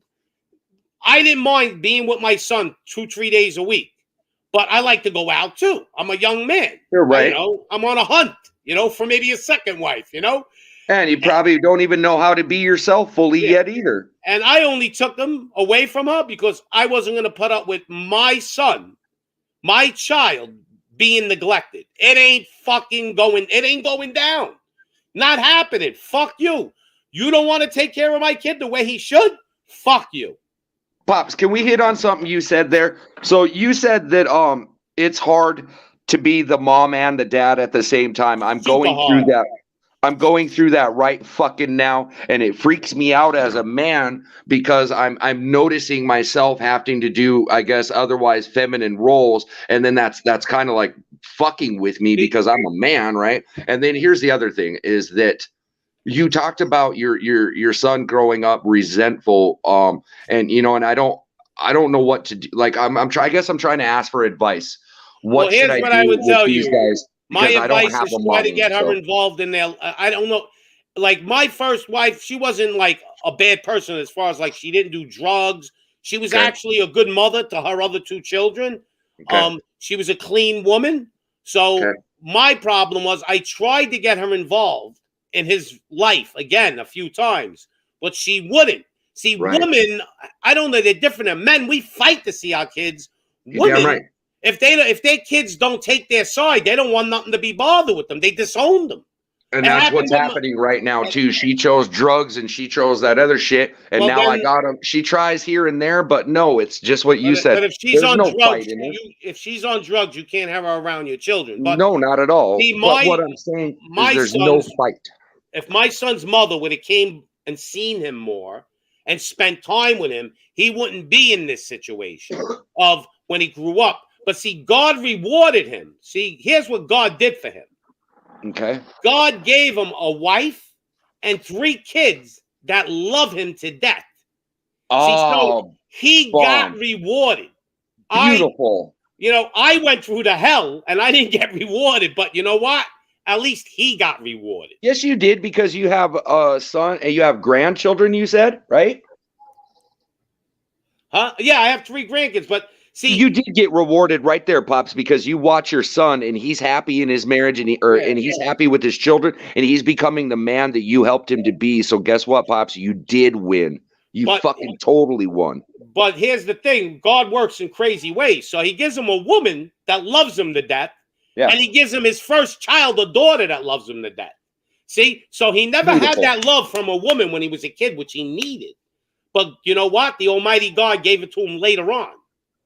I didn't mind being with my son 2-3 days a week, but I like to go out too. I'm a young man. You're right. I'm on a hunt, for maybe a second wife, And you probably don't even know how to be yourself fully yet either. And I only took him away from her because I wasn't going to put up with my son, my child, being neglected. It ain't going down. Not happening. Fuck you. You don't want to take care of my kid the way he should? Fuck you. Pops, can we hit on something you said there? So you said that it's hard to be the mom and the dad at the same time. I'm going through that right fucking now, and it freaks me out as a man because I'm noticing myself having to do, I guess, otherwise feminine roles, and then that's kind of like fucking with me because I'm a man, right? And then here's the other thing is that you talked about your son growing up resentful, and and I don't know what to do. Like I guess I'm trying to ask for advice. What should I do I would tell these you. guys? My advice is try to get her involved in their. I don't know. Like my first wife, she wasn't like a bad person as far as like she didn't do drugs. She was actually a good mother to her other 2 children. She was a clean woman. So my problem was I tried to get her involved in his life again a few times, but she wouldn't. See, women, I don't know, they're different than men. We fight to see our kids. Women, if their kids don't take their side, they don't want nothing to be bothered with them. They disown them. And that's what's happening right now too. She chose drugs and she chose that other shit, and Well, now then- I got him. She tries here and there, but no, it's just what you said. But if she's There's on no drugs, fight in it. if she's on drugs, you can't have her around your children. But No, not at all. see, But what I'm saying is there's no fight. If my son's mother would have came and seen him more and spent time with him, he wouldn't be in this situation of when he grew up. But see, God rewarded him. See, here's what God did for him. Okay. God gave him a wife and 3 kids that love him to death. Oh, see, so he got rewarded. Beautiful. I went through the hell and I didn't get rewarded, but you know what? At least he got rewarded. Yes, you did, because you have a son and you have grandchildren, you said, right? Huh? Yeah, I have 3 grandkids, but see, you did get rewarded right there, Pops, because you watch your son and he's happy in his marriage and he's happy with his children and he's becoming the man that you helped him to be. So guess what, Pops? You did win. You fucking totally won. But here's the thing. God works in crazy ways. So he gives him a woman that loves him to death. Yeah. And he gives him his first child, a daughter that loves him to death. See? So he never had that love from a woman when he was a kid, which he needed. But you know what? The Almighty God gave it to him later on.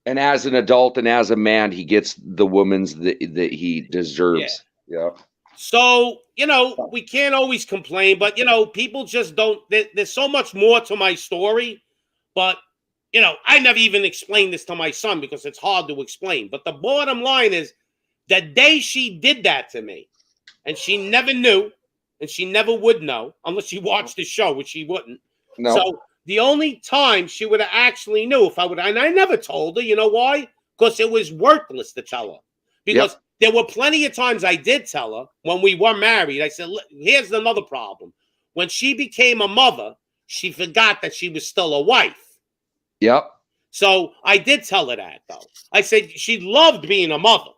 And as an adult and as a man, he gets the woman's that he deserves. Yeah. So, we can't always complain, but, people just don't. There's so much more to my story. But, I never even explained this to my son because it's hard to explain. But the bottom line is, the day she did that to me, and she never knew, and she never would know, unless she watched the show, which she wouldn't. No. So the only time she would have actually knew if I would, and I never told her, you know why? Because it was worthless to tell her. Because there were plenty of times I did tell her when we were married. I said, here's another problem. When she became a mother, she forgot that she was still a wife. Yep. So I did tell her that, though. I said she loved being a mother.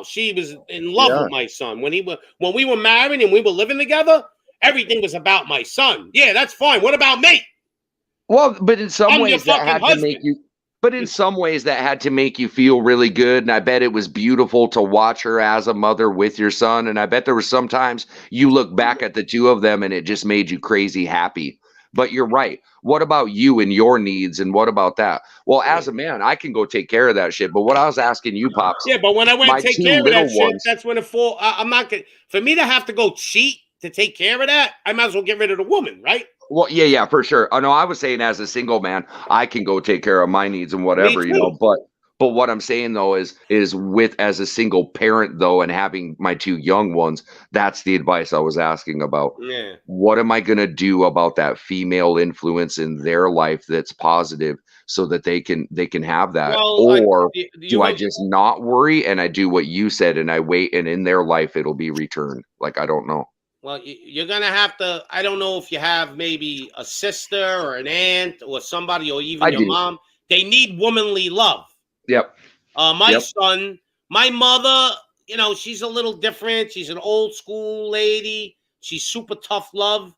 She was in love with my son. When we were married and we were living together, everything was about my son. Yeah, that's fine. What about me? Well, but in some I'm ways that had to make you. But in some ways that had to make you feel really good, and I bet it was beautiful to watch her as a mother with your son. And I bet there were sometimes you look back at the two of them and it just made you crazy happy. But you're right. What about you and your needs, and what about that? Well, as a man, I can go take care of that shit. But what I was asking you, Pops. Yeah, but when I went to take care of that shit, that's when it fall. I'm not gonna. For me to have to go cheat to take care of that, I might as well get rid of the woman, right? Well, yeah, for sure. I know. I was saying as a single man, I can go take care of my needs and whatever, But what I'm saying though is with as a single parent though, and having my 2 young ones, that's the advice I was asking about. Yeah. What am I gonna do about that female influence in their life that's positive, so that they can have that, or do I just not worry and I do what you said and I wait, and in their life it'll be returned? Like, I don't know. Well, you're going to have to, I don't know if you have maybe a sister or an aunt or somebody, or even your mom. They need womanly love. Yep. My son, my mother, she's a little different. She's an old school lady. She's super tough love.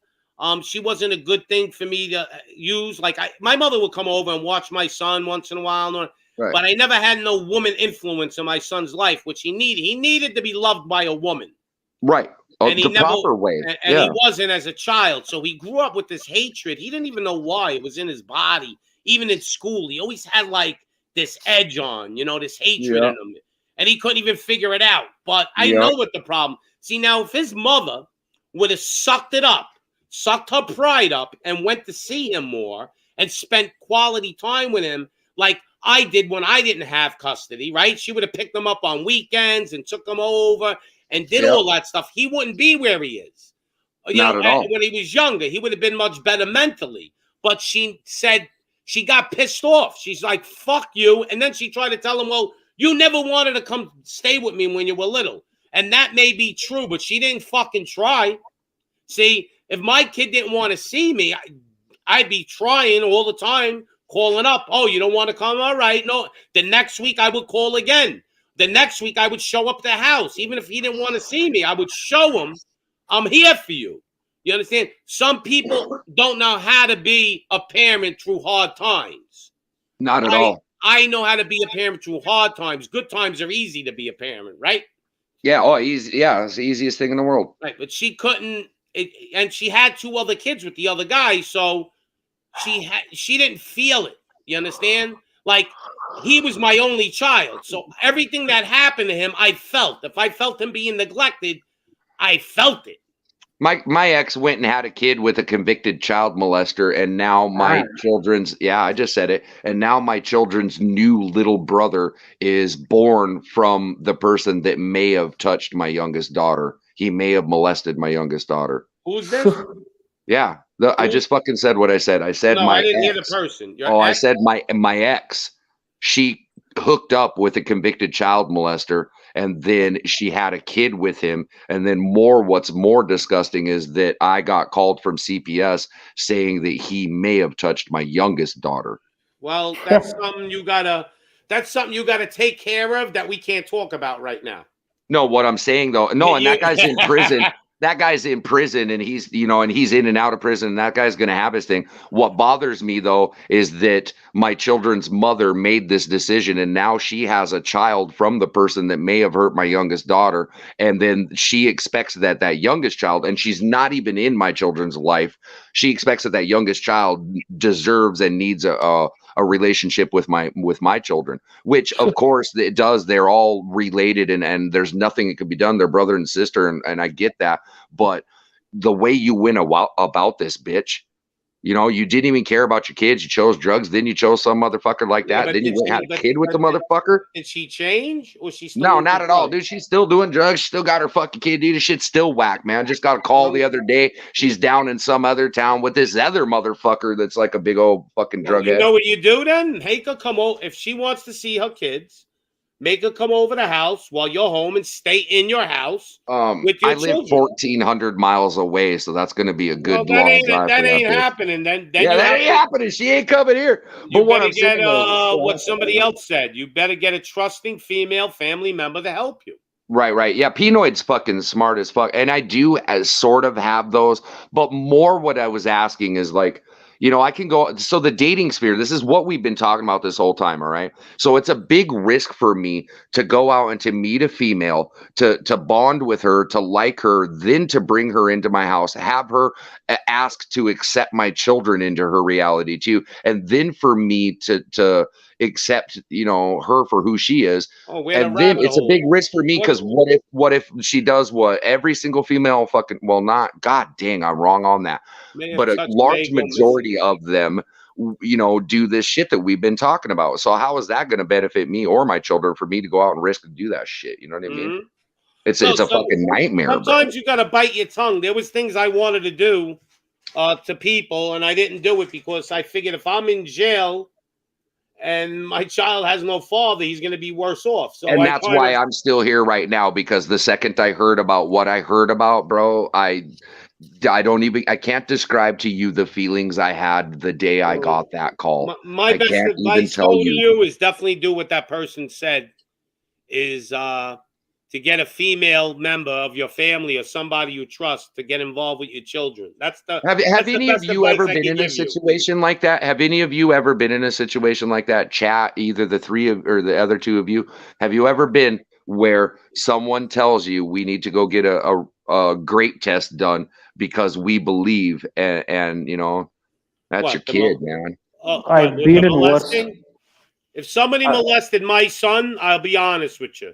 She wasn't a good thing for me to use. Like my mother would come over and watch my son once in a while. Right. But I never had no woman influence in my son's life, which he needed. He needed to be loved by a woman. Right. The proper way. And he wasn't as a child. So he grew up with this hatred. He didn't even know why. It was in his body. Even in school, he always had like this edge on, this hatred in him. And he couldn't even figure it out. But I know what the problem. See, now if his mother would have sucked her pride up and went to see him more and spent quality time with him like I did when I didn't have custody, right? She would have picked him up on weekends and took him over and did all that stuff. He wouldn't be where he is. Not at all. When he was younger, he would have been much better mentally. But she said she got pissed off. She's like, fuck you. And then she tried to tell him, well, you never wanted to come stay with me when you were little. And that may be true, but she didn't fucking try. See, if my kid didn't want to see me, I'd be trying all the time, calling up. Oh, you don't want to come? All right. No. The next week I would call again. The next week I would show up at the house. Even if he didn't want to see me, I would show him I'm here for you. You understand? Some people don't know how to be a parent through hard times. Not at all. I know how to be a parent through hard times. Good times are easy to be a parent, right? Yeah. Oh, easy. Yeah, it's the easiest thing in the world. Right, but she couldn't, and she had 2 other kids with the other guy, so she didn't feel it. You understand? Like, he was my only child, so everything that happened to him, I felt. If I felt him being neglected, I felt it. My ex went and had a kid with a convicted child molester, and now my children's I just said it, and now my children's new little brother is born from the person that may have touched my youngest daughter. He may have molested my youngest daughter. Who's this? Yeah, I just fucking said what I said. I said No, my I didn't hear ex. the person. Your I ex? said my ex. She hooked up with a convicted child molester, and then she had a kid with him. And then what's more disgusting is that I got called from CPS saying that he may have touched my youngest daughter. Well, that's something you gotta take care of that we can't talk about right now. No, what I'm saying though, and that guy's in prison. That guy's in prison, and he's in and out of prison, and that guy's going to have his thing. What bothers me though is that my children's mother made this decision, and now she has a child from the person that may have hurt my youngest daughter, and then she expects that youngest child, and she's not even in my children's life. She expects that youngest child deserves and needs a relationship with my children, which of course it does. They're all related, and there's nothing that could be done. They're brother and sister, and I get that. But the way you went about this, bitch, you didn't even care about your kids. You chose drugs. Then you chose some motherfucker like that. Then you went and had a kid with the motherfucker. Did she change? Or she still No, not at all, dude. She's still doing drugs. She still got her fucking kid, dude. This shit's still whack, man. Just got a call the other day. She's down in some other town with this other motherfucker that's like a big old fucking drug head. You know what you do then? Make her come over. If she wants to see her kids, make her come over the house while you're home and stay in your house with your I live children. 1,400 miles away, so that's going to be a good long drive. That ain't happening. Then that ain't happening. She ain't coming here. You But what better I'm saying get what somebody else said. You better get a trusting female family member to help you. Right. Yeah, Pinoid's fucking smart as fuck. And I do sort of have those, but more what I was asking is like, I can go. So the dating sphere, this is what we've been talking about this whole time. All right. So it's a big risk for me to go out and to meet a female, to bond with her, to like her, then to bring her into my house, have her ask to accept my children into her reality too. And then for me to accept, her for who she is. And then it's a big risk for me because what if she does what every single female fucking, well, not, god dang, I'm wrong on that. But a large majority of them, do this shit that we've been talking about. So how is that going to benefit me or my children for me to go out and risk to do that shit? You know what I mean? It's a fucking nightmare. Sometimes you got to bite your tongue. There was things I wanted to do to people, and I didn't do it because I figured if I'm in jail and my child has no father, he's going to be worse off. So and that's why I'm still here right now, because the second I heard about what I heard about, bro, I can't describe to you the feelings I had the day I got that call. My best advice to you is definitely do what that person said, is to get a female member of your family or somebody you trust to get involved with your children. Have any of you ever been in a situation like that? Have any of you ever been in a situation like that? Chat, either the three of or the other two of you. Have you ever been where someone tells you we need to go get a great test done because we believe, and that's your kid, man. I've been in worse. If somebody molested my son, I'll be honest with you,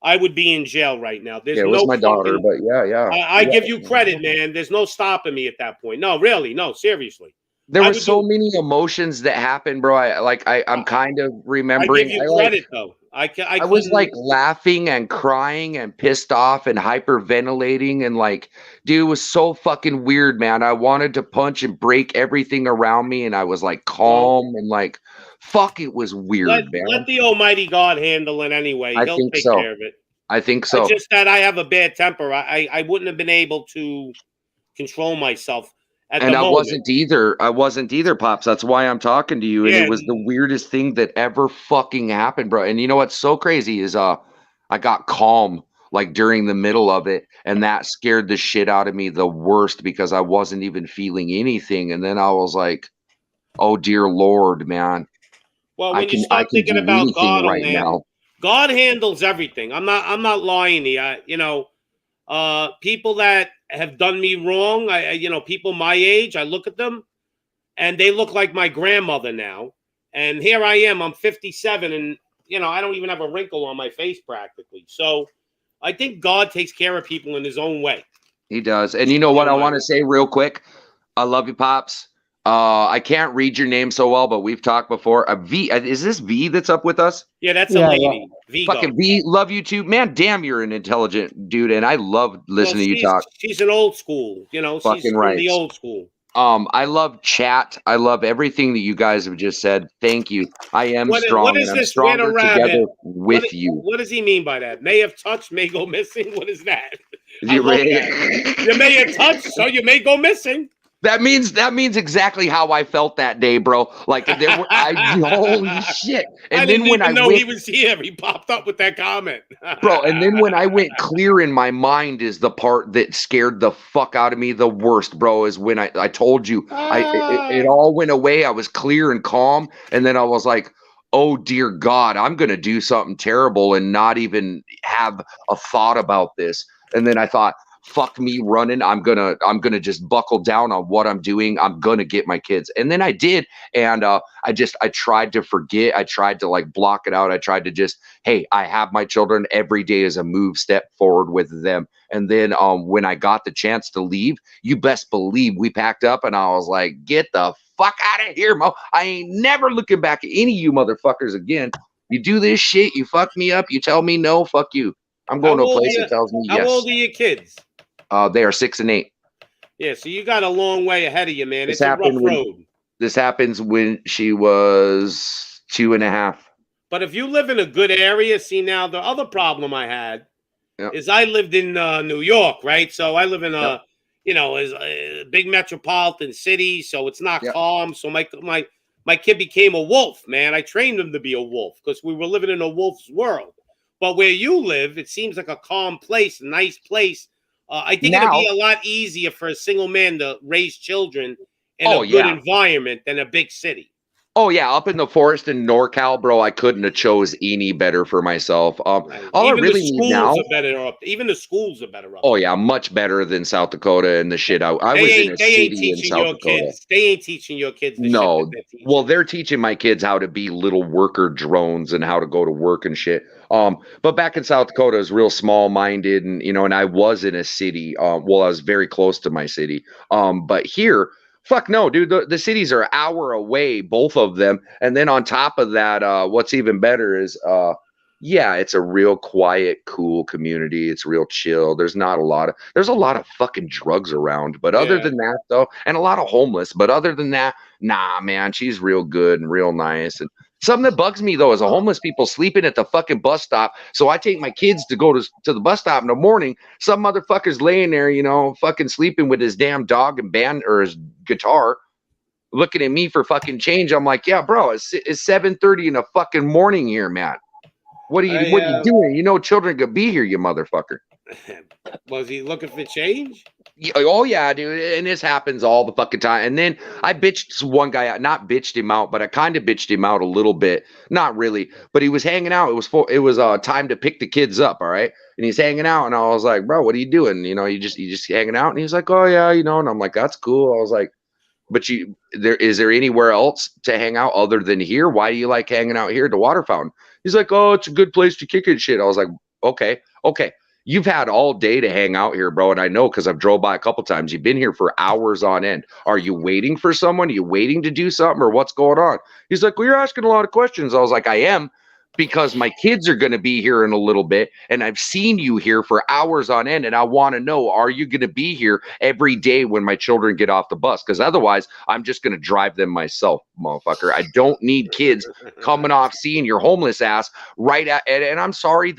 I would be in jail right now. There's it was my daughter, but yeah. I give you credit, man. There's no stopping me at that point. No, really, no, seriously. There were so many emotions that happened, bro. I'm kind of remembering. I give you credit, though. I was like laughing and crying and pissed off and hyperventilating and like, dude, it was so fucking weird, man. I wanted to punch and break everything around me, and I was like calm and like, fuck, it was weird, man. Let the Almighty God handle it anyway. He'll take care of it. I think so. It's just that I have a bad temper. I wouldn't have been able to control myself. And I wasn't either, Pops. That's why I'm talking to you. And it was the weirdest thing that ever fucking happened, bro. And you know what's so crazy is I got calm like during the middle of it, and that scared the shit out of me the worst because I wasn't even feeling anything. And then I was like, oh dear Lord, man. Well, when you I start can thinking do about anything God, right now. God handles everything. I'm not lying to you. You know, people that have done me wrong, people my age, I look at them and they look like my grandmother now. And here I am, I'm 57, and I don't even have a wrinkle on my face practically. So I think God takes care of people in his own way. He does. And you know what I want to say real quick? I love you, Pops. I can't read your name so well, but we've talked before. V, is this V that's up with us? Yeah, that's a lady. Vigo. Fucking V, love you too. Man, damn, you're an intelligent dude, and I love listening to you talk. She's an old school, she's Fucking from right. the old school. I love chat. I love everything that you guys have just said. Thank you. I am strong, what is and I'm this? stronger together with you. What does he mean by that? May have touched, may go missing. What is that? You may have touched, so you may go missing. That means exactly how I felt that day, bro. Like holy shit. And I then didn't when even I know went, he was here, he popped up with that comment. bro, and then when I went clear in my mind is the part that scared the fuck out of me the worst, bro, is when I told you it all went away. I was clear and calm, and then I was like, oh dear God, I'm gonna do something terrible and not even have a thought about this. And then I thought, fuck me running. I'm gonna just buckle down on what I'm doing. I'm gonna get my kids. And then I did. And I tried to forget. I tried to like block it out. I tried to just, hey, I have my children. Every day is a step forward with them. And then when I got the chance to leave, you best believe we packed up and I was like, get the fuck out of here, Mo. I ain't never looking back at any of you motherfuckers again. You do this shit, you fuck me up, you tell me no, fuck you. I'm going to a place that tells me yes. How old are your kids? They are 6 and 8. Yeah, so you got a long way ahead of you, man. It's a rough road. This happens when she was 2.5. But if you live in a good area, see now the other problem I had is I lived in New York, right? So I live in a big metropolitan city, so it's not calm. So my kid became a wolf, man. I trained him to be a wolf because we were living in a wolf's world. But where you live, it seems like a calm place, a nice place. I think it'd be a lot easier for a single man to raise children in a good environment than a big city. Oh yeah, up in the forest in NorCal, bro, I couldn't have chose any better for myself. All I really need now, even the schools are better up. Oh yeah, much better than South Dakota and the shit I was in a city in South Dakota. They ain't teaching your kids. No, well, they're teaching my kids how to be little worker drones and how to go to work and shit. But back in South Dakota, is real small-minded, and and I was in a city. I was very close to my city. But here. Fuck no, dude. The cities are an hour away, both of them. And then on top of that, what's even better is, it's a real quiet, cool community. It's real chill. There's a lot of fucking drugs around. But other than that, though, and a lot of homeless. But other than that, nah, man, she's real good and real nice. And something that bugs me, though, is the homeless people sleeping at the fucking bus stop. So I take my kids to go to the bus stop in the morning. Some motherfucker's laying there, fucking sleeping with his damn dog and band or his guitar, looking at me for fucking change. I'm like, yeah, bro, it's 7:30 in the fucking morning here, man. What are you doing? Children could be here, you motherfucker. Was he looking for change? Oh yeah, dude, and this happens all the fucking time. And then I bitched one guy out, not bitched him out, but I kind of bitched him out a little bit, not really. But he was hanging out. It was time to pick the kids up, all right. And he's hanging out, and I was like, bro, what are you doing? You just hanging out. And he's like, oh yeah, And I'm like, that's cool. I was like, but is there anywhere else to hang out other than here? Why do you like hanging out here at the water fountain? He's like, oh, it's a good place to kick it and shit. I was like, okay. You've had all day to hang out here, bro. And I know because I've drove by a couple times. You've been here for hours on end. Are you waiting for someone? Are you waiting to do something or what's going on? He's like, well, you're asking a lot of questions. I was like, I am, because my kids are going to be here in a little bit. And I've seen you here for hours on end. And I want to know, are you going to be here every day when my children get off the bus? Because otherwise, I'm just going to drive them myself, motherfucker. I don't need kids coming off seeing your homeless ass right at. And I'm sorry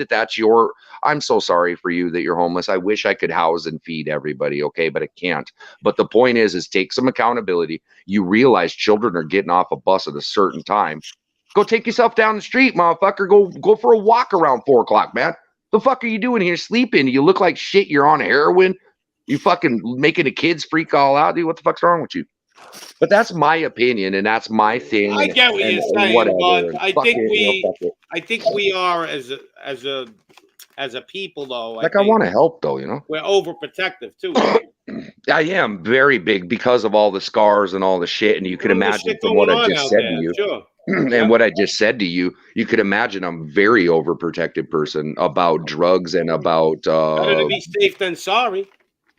I'm so sorry for you that you're homeless. I wish I could house and feed everybody, okay, but I can't. But the point is take some accountability. You realize children are getting off a bus at a certain time. Go take yourself down the street, motherfucker. Go for a walk around 4 o'clock, man. The fuck are you doing here sleeping? You look like shit. You're on heroin. You fucking making the kids freak all out, dude. What the fuck's wrong with you? But that's my opinion, and that's my thing. I get what and you're saying, whatever, but and I fuck think it, you know, fuck it. I think we are as a people, though. Like, I want to help, though, you know. We're overprotective too. I am very big because of all the scars and all the shit, and you could imagine from what I just said to you. Sure. And what I just said to you, you could imagine I'm a very overprotective person about drugs and about Better to be safe than sorry.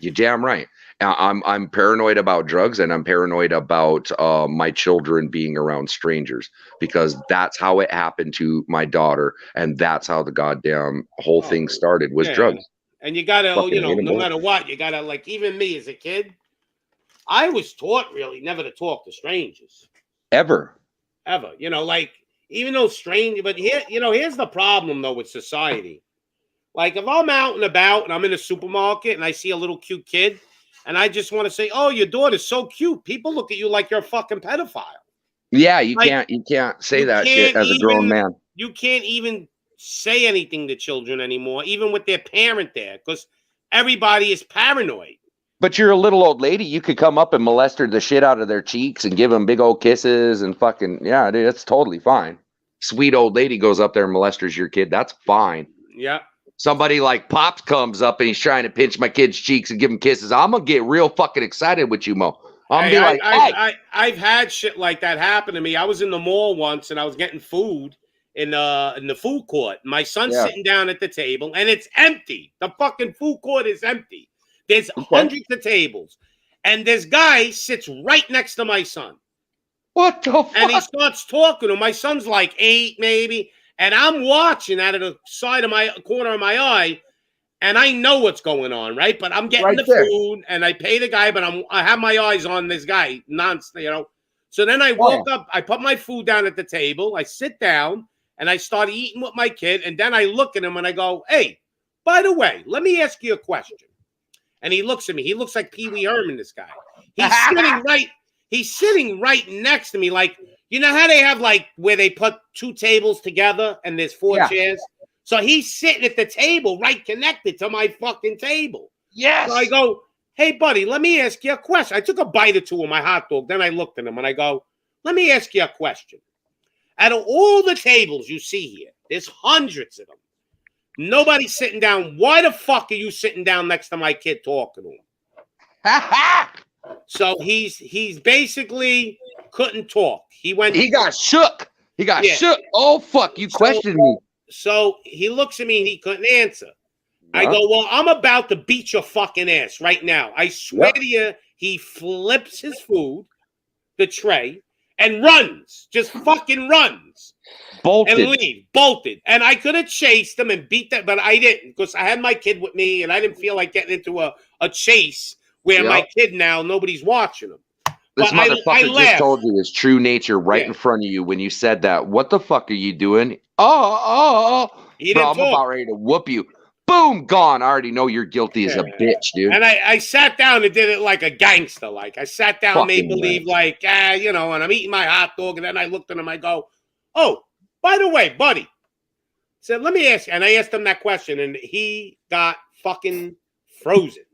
you're damn right. I'm paranoid about drugs, and I'm paranoid about my children being around strangers, because that's how it happened to my daughter, and that's how the goddamn whole thing started was drugs. And you gotta, Fucking you know, hate 'em no both. matter what, you gotta, like, even me as a kid, I was taught really never to talk to strangers. Ever. You know, like, even though strange, but here, you know, here's the problem though with society. Like, if I'm out and about and I'm in a supermarket and I see a little cute kid and I just want to say, "Oh, your daughter's so cute," people look at you like you're a fucking pedophile. Yeah, you Like, can't say that shit can't as a grown man. You can't even say anything to children anymore, even with their parent there, because everybody is paranoid. But you're a little old lady. You could come up and molest the shit out of their cheeks and give them big old kisses and fucking, yeah, dude, that's totally fine. Sweet old lady goes up there and molests your kid. That's fine. Yeah. Somebody like Pops comes up and he's trying to pinch my kid's cheeks and give him kisses. I'm going to get real fucking excited with you, Mo. I'm Hey, going to be like, hey. I've had shit like that happen to me. I was in the mall once and I was getting food in the food court. My son's sitting down at the table and it's empty. The fucking food court is empty. There's hundreds of tables. And this guy sits right next to my son. What the fuck? And he starts talking to him. My son's like 8 maybe. And I'm watching out of the side of my corner of my eye. And I know what's going on, right? But I'm getting the food and I pay the guy, but I have my eyes on this guy. You know. So then I woke up, I put my food down at the table, I sit down, and I start eating with my kid. And then I look at him and I go, "Hey, by the way, let me ask you a question." And he looks at me. He looks like Pee Wee Herman, this guy. He's sitting right next to me. Like, you know how they have, like, where they put 2 tables together and there's 4 chairs? So he's sitting at the table right connected to my fucking table. Yes. So I go, "Hey, buddy, let me ask you a question." I took a bite or 2 of my hot dog. Then I looked at him and I go, "Let me ask you a question. Out of all the tables you see here, there's hundreds of them. Nobody's sitting down. Why the fuck are you sitting down next to my kid talking to him?" So he's basically couldn't talk. He got shook. He got shook. Oh, fuck. You questioned me. So he looks at me and he couldn't answer. I go, "Well, I'm about to beat your fucking ass right now." I swear to you, he flips his food, the tray, and runs. Just fucking runs. Bolted. And leave. Bolted. And I could have chased him and beat that, but I didn't, because I had my kid with me and I didn't feel like getting into a chase where my kid now, nobody's watching him. This But motherfucker just told you his true nature right in front of you when you said that. What the fuck are you doing? Oh. He Bro, didn't I'm talk. about ready to whoop you. Boom, gone. I already know you're guilty as a bitch, dude. And I sat down and did it like a gangster. Like, I sat down, Fucking made believe, like, you know, and I'm eating my hot dog. And then I looked at him, I go, "Oh, by the way, buddy," I said, "let me ask you." And I asked him that question and he got fucking frozen.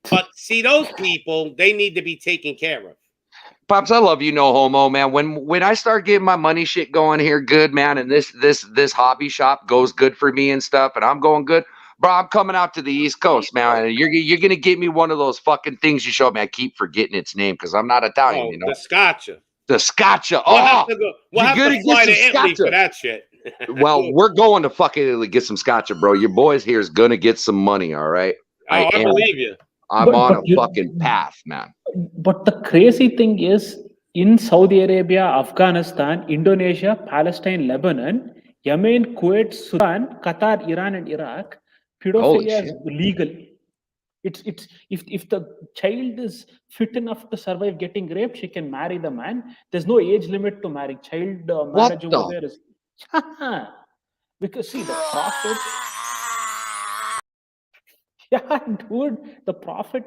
But see, those people, they need to be taken care of. Pops, I love you, no homo, man. When I start getting my money shit going here good, man, and this hobby shop goes good for me and stuff, and I'm going good, bro, I'm coming out to the East Coast, man. And you're gonna get me one of those fucking things you showed me. I keep forgetting its name because I'm not Italian, you know. The scotcha. The scotcha. We'll Oh, have to fly to Italy for that shit. Well, we're going to fucking Italy get some scotcha, bro. Your boys here is gonna get some money, all right? I believe you. I'm on a fucking path, man. But the crazy thing is, in Saudi Arabia, Afghanistan, Indonesia, Palestine, Lebanon, Yemen, Kuwait, Sudan, Qatar, Iran, and Iraq, pedophilia is legal. It's if the child is fit enough to survive getting raped, she can marry the man. There's no age limit to marry. Child marriage over there is because see the prophet. Yeah, dude, the prophet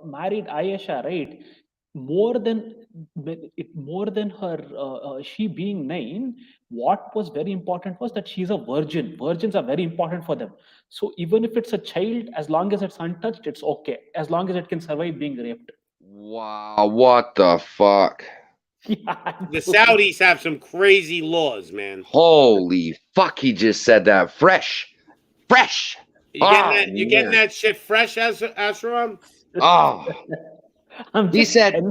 married Aisha, right? More than her, she being 9. What was very important was that she's a virgin. Virgins are very important for them. So even if it's a child, as long as it's untouched, it's okay. As long as it can survive being raped. Wow, what the fuck? The Saudis have some crazy laws, man. Holy fuck, he just said that. Fresh. You getting that shit fresh, Asram? Oh. He said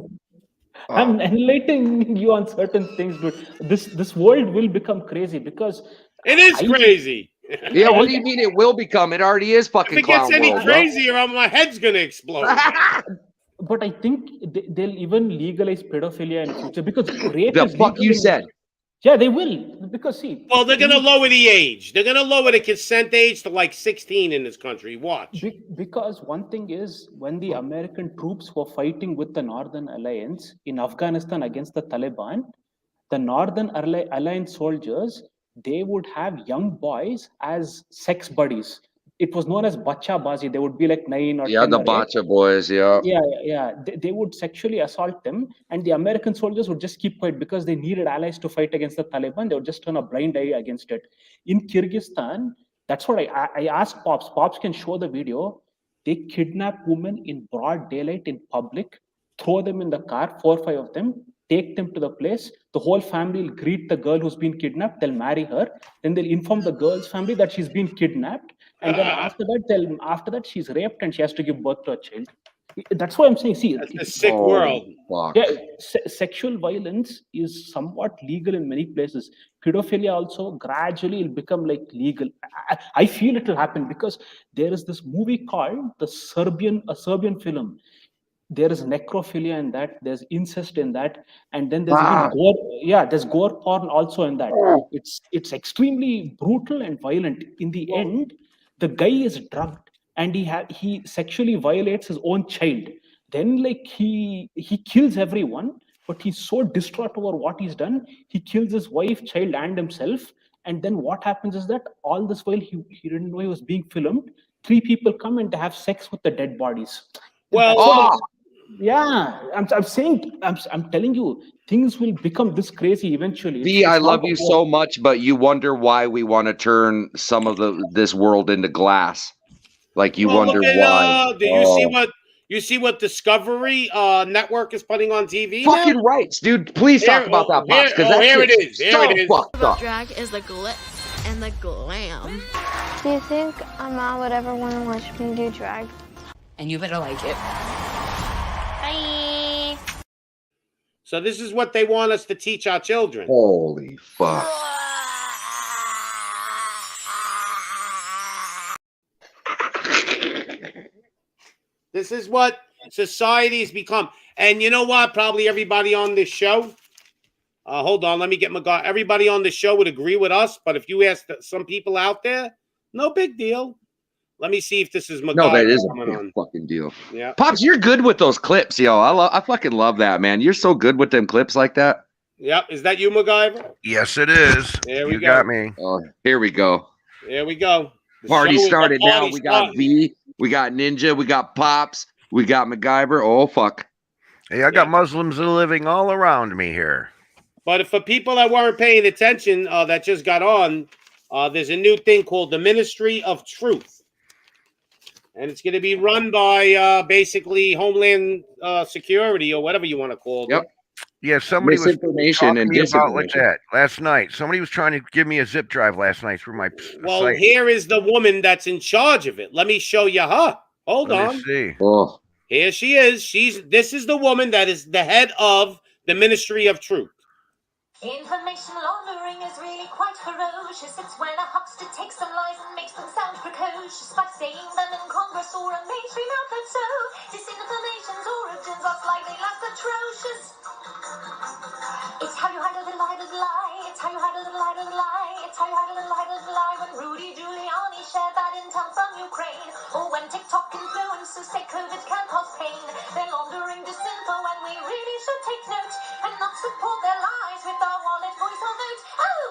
I'm enlightening you on certain things, dude. This world will become crazy because it is crazy. Yeah, what do you mean it will become? It already is fucking If it gets clown any world, crazier, my head's gonna explode. But I think they'll even legalize pedophilia in future because rape The is fuck legal you in- said? Yeah, they will because see. Well, they're gonna lower the age. They're gonna lower the consent age to like 16 in this country. Watch. Because one thing is, when the American troops were fighting with the Northern Alliance in Afghanistan against the Taliban, the Northern Alliance soldiers, they would have young boys as sex buddies. It was known as bacha bazi. They would be like 9 or Yeah, 10 the or 8. Bacha boys, yeah. Yeah. They would sexually assault them, and the American soldiers would just keep quiet because they needed allies to fight against the Taliban. They would just turn a blind eye against it. In Kyrgyzstan, that's what I asked Pops. Pops can show the video. They kidnap women in broad daylight in public, throw them in the car, 4 or 5 of them, take them to the place. The whole family will greet the girl who's been kidnapped. They'll marry her. Then they'll inform the girl's family that she's been kidnapped. And then after that, she's raped and she has to give birth to a child. That's what I'm saying. See, it's a sick world. Fuck. Yeah, sexual violence is somewhat legal in many places. Pedophilia also gradually will become like legal. I feel it will happen because there is this movie called a Serbian film. There is necrophilia in that, there's incest in that, and then there's even gore. Yeah, there's gore porn also in that. It's extremely brutal and violent. In the end, the guy is drugged and he sexually violates his own child. Then like he kills everyone, but he's so distraught over what he's done, he kills his wife, child, and himself. And then what happens is that all this while he didn't know he was being filmed. 3 people come and they have sex with the dead bodies. Well, yeah, I'm saying, I'm telling you, things will become this crazy eventually. V, I love you so much, but you wonder why we want to turn some of this world into glass. Like you wonder why. Do you see what Discovery Network is putting on TV? Fucking now? rights, dude. Please talk about that, Pops, because here it is. Here it is. Fucked up. Drag is the glitz and the glam. Do you think a mom would ever want to watch me do drag? And you better like it. Bye. So this is what they want us to teach our children. Holy fuck. This is what society's become. And you know what? Probably everybody on this show, hold on, let me get my guy. Everybody on the show would agree with us, but if you ask some people out there, no big deal. Let me see if this is MacGyver. No, that is a coming big on. fucking deal. Yeah, Pops, you're good with those clips, yo. I fucking love that, man. You're so good with them clips like that. Yep. Is that you, MacGyver? Yes, it is. There we you go. got me. Oh, here we go. There we go. The Party show is started the now. party We got started. V, we got Ninja, we got Pops, we got MacGyver. Oh fuck. Hey, I got Muslims living all around me here. But for people that weren't paying attention, that just got on, there's a new thing called the Ministry of Truth. And it's going to be run by basically Homeland Security or whatever you want to call it. Yep. Yeah, somebody was Misinformation talking and to me about like disinformation. that last night. Somebody was trying to give me a zip drive last night through my Well, site. here is the woman that's in charge of it. Let me show you her. Hold Let on. me see. Oh. Here she is. This is the woman that is the head of the Ministry of Truth. Information laundering is really quite ferocious. It's when a huckster takes some lies and makes them sound precocious by saying them in Congress or a mainstream outlet. So disinformation's origins are slightly less atrocious. It's how you hide a little lie. It's how you hide a little lie. It's how you hide a little lie. When Rudy Giuliani shared that intel from Ukraine, or when TikTok influencers say COVID can cause pain, they're laundering disinfo and we really should take note and not support their lies with our wallet, voice, or vote. Oh!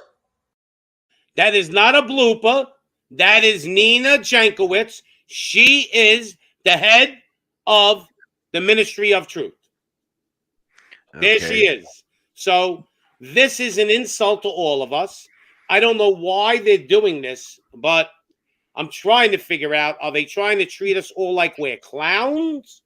That is not a blooper. That is Nina Jankowicz. She is the head of the Ministry of Truth. There she is. So this is an insult to all of us. I don't know why they're doing this, but I'm trying to figure out, are they trying to treat us all like we're clowns?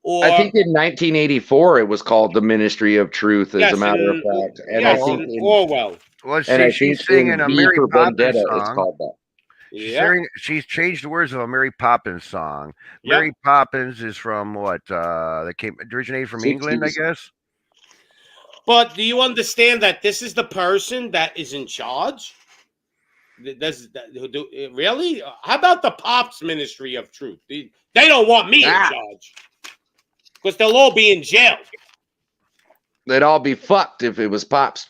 Or I think in 1984 it was called the Ministry of Truth, as yes, a matter of in, fact. And yes, I think in in, Orwell. Well, and see, I she's think singing in a V Mary for Poppins Vendetta it's song. called that. Yeah. She's changed the words of a Mary Poppins song. Yep. Mary Poppins is from what? Originated from England, I 60s. guess. But do you understand that this is the person that is in charge? Really? How about the Pops Ministry of Truth? They don't want me in charge because they'll all be in jail. They'd all be fucked if it was Pops.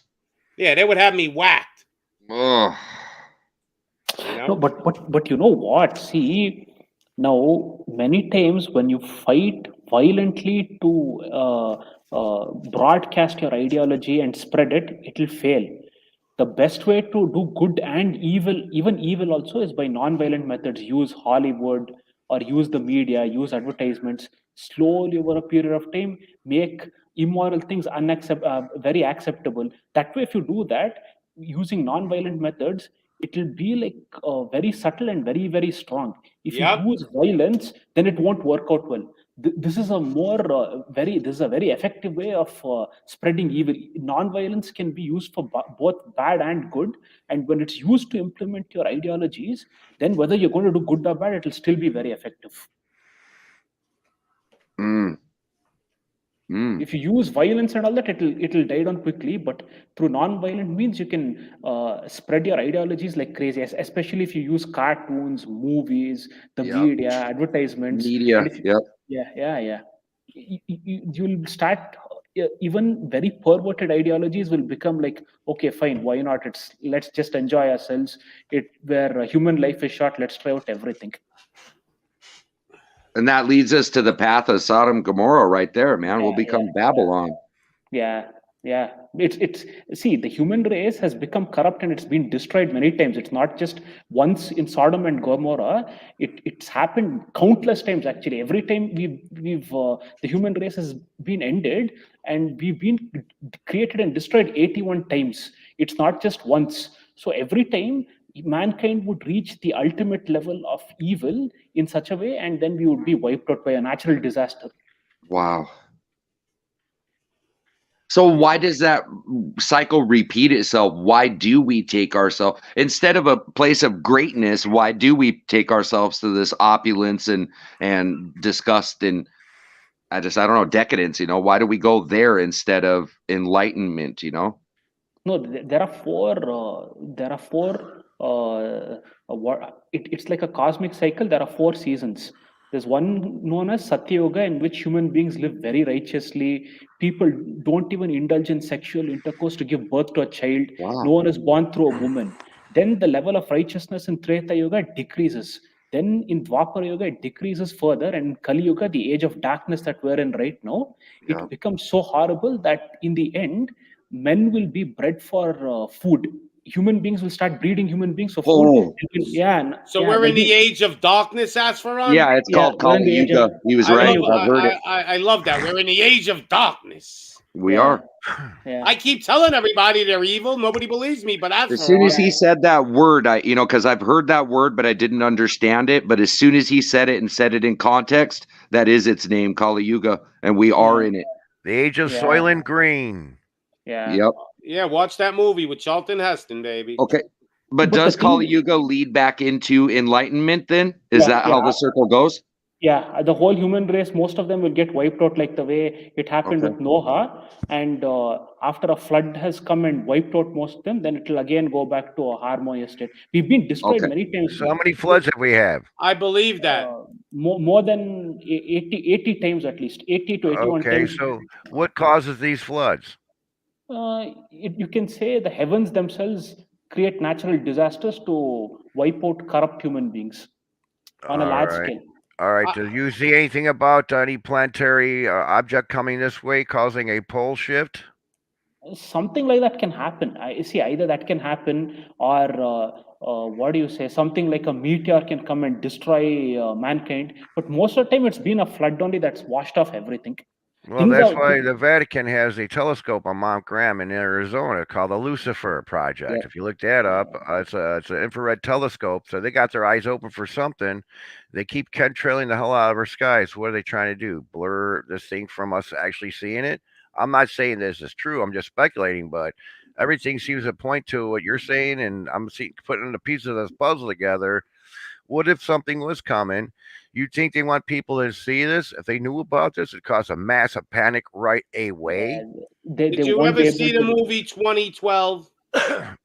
Yeah, they would have me whacked. Oh. You know? No, but you know what? See, now many times when you fight violently to broadcast your ideology and spread it, it will fail. The best way to do good and evil, even evil also, is by non-violent methods. Use Hollywood or use the media, use advertisements. Slowly over a period of time, make immoral things very acceptable. That way, if you do that using non-violent methods, it will be like very subtle and very very strong. If you use violence, then it won't work out well. This is a very effective way of spreading evil. Non-violence can be used for both bad and good, and when it's used to implement your ideologies, then whether you're going to do good or bad, it will still be very effective. If you use violence and all that, it'll die down quickly. But through non-violent means, you can spread your ideologies like crazy. Especially if you use cartoons, movies, the media, advertisements. Media. Yeah. You'll start. Even very perverted ideologies will become like, okay, fine, why not? Let's just enjoy ourselves. Where human life is short, let's try out everything. And that leads us to the path of Sodom and Gomorrah right there, man. We'll become Babylon. Yeah. It's see, the human race has become corrupt and it's been destroyed many times. It's not just once in Sodom and Gomorrah. It's happened countless times actually. Every time the human race has been ended, and we've been created and destroyed 81 times. It's not just once. So every time mankind would reach the ultimate level of evil in such a way, and then we would be wiped out by a natural disaster. Wow. So why does that cycle repeat itself? Why do we take ourselves, instead of a place of greatness, why do we take ourselves to this opulence and disgust and I don't know, decadence, why do we go there instead of enlightenment, No, there are four. It's like a cosmic cycle. There are 4 seasons. There's one known as Satya Yoga, in which human beings live very righteously. People don't even indulge in sexual intercourse to give birth to a child. Wow. No one is born through a woman. Then the level of righteousness in Treta Yoga decreases. Then in Dwapara Yoga, it decreases further. And in Kali Yuga, the age of darkness that we're in right now, it becomes so horrible that in the end, men will be bred for food. Human beings will start breeding human beings for food. So we're in the age of darkness, Asfaran? Yeah, it's called Kali Yuga. He was right. I've heard it. I love that. We're in the age of darkness. We are. I keep telling everybody they're evil. Nobody believes me, but as soon as he said that word, because I've heard that word, but I didn't understand it. But as soon as he said it and said it in context, that is its name, Kali Yuga, and we are in it. The age of Soylent Green. Yeah. Yeah, watch that movie with Charlton Heston, baby. Okay. But does Kali Yuga lead back into enlightenment then? Is that how the circle goes? Yeah, the whole human race, most of them will get wiped out like the way it happened with Noah. And after a flood has come and wiped out most of them, then it will again go back to a harmonious state. We've been destroyed many times. So how many floods have we had? I believe that. More than 80 times at least. 80 to 81 times. Okay, so what causes these floods? You can say the heavens themselves create natural disasters to wipe out corrupt human beings on a large scale. All right. Do you see anything about any planetary object coming this way causing a pole shift? Something like that can happen. I see either that can happen or something like a meteor can come and destroy mankind. But most of the time it's been a flood only that's washed off everything. Well, Things that's are why the Vatican has a telescope on Mount Graham in Arizona called the Lucifer Project. yeah. If you look that up, it's an infrared telescope. So they got their eyes open for something. They keep chemtrailing the hell out of our skies. What are they trying to do? Blur this thing from us actually seeing it? I'm not saying this is true. I'm just speculating, but everything seems to point to what you're saying, and I'm putting the pieces of this puzzle together. What if something was coming? You think they want people to see this? If they knew about this, it'd cause a massive panic right away. They Did you won't be ever able see the to. movie 2012?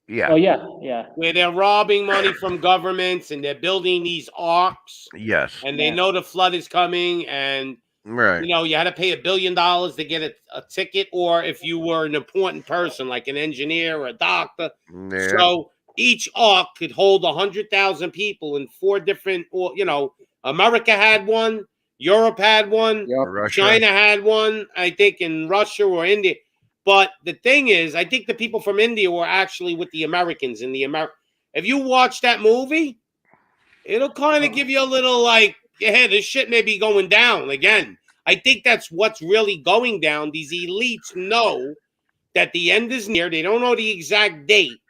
Yeah. Oh yeah. Where they're robbing money from governments and they're building these arcs. Yes. And they Yeah. know the flood is coming, and Right. you had to pay $1 billion to get a ticket, or if you were an important person like an engineer or a doctor. Yeah. So each arc could hold 100,000 people in 4 different, or America had one, Europe had one, Russia. China had one, I think in Russia or India. But the thing is, I think the people from India were actually with the Americans in the If you watch that movie, it'll kind of give you a little like, yeah, this shit may be going down again. I think that's what's really going down. These elites know that the end is near. They don't know the exact date.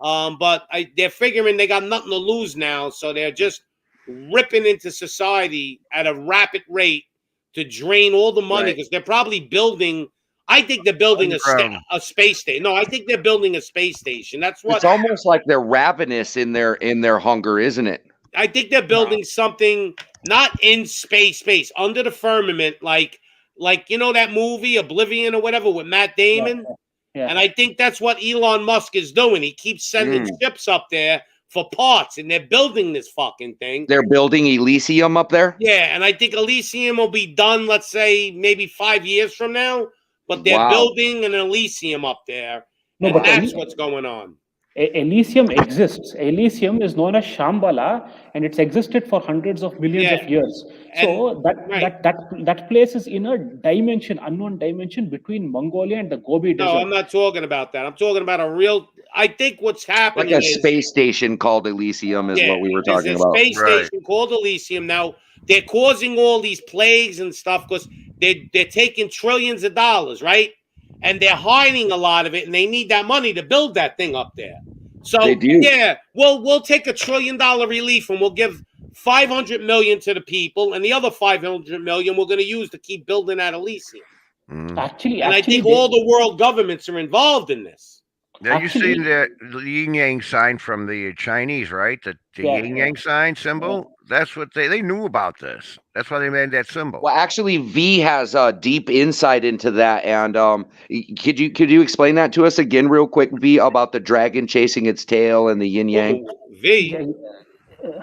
But they're figuring they got nothing to lose now, so they're just ripping into society at a rapid rate to drain all the money, because they're probably building. I think they're building a space station. No, I think they're building a space station. That's what. It's almost like they're ravenous in their hunger, isn't it? I think they're building something not in space, under the firmament, like that movie Oblivion or whatever with Matt Damon. Yeah. And I think that's what Elon Musk is doing. He keeps sending ships up there for parts, and they're building this fucking thing. They're building Elysium up there? Yeah, and I think Elysium will be done, let's say, maybe 5 years from now. But they're building an Elysium up there, and that's what's going on. Elysium exists. Elysium is known as Shambhala, and it's existed for hundreds of millions of years. So that place is in a unknown dimension between Mongolia and the Gobi Desert. No, I'm not talking about that. I'm talking about a real. I think what's happening like a space station called Elysium is what we were talking about. There's a space station called Elysium. Now they're causing all these plagues and stuff because they're taking trillions of dollars, right? And they're hiding a lot of it, and they need that money to build that thing up there. So yeah, we'll take $1 trillion relief, and we'll give 500 million to the people, and the other 500 million we're going to use to keep building that Elysium. Actually, I think all the world governments are involved in this. Now you seen the yin yang sign from the Chinese, right? The yin yang sign symbol. That's what they knew about this. That's why they made that symbol. Well, actually, V has deep insight into that, and could you explain that to us again, real quick, V, about the dragon chasing its tail and the yin yang? V.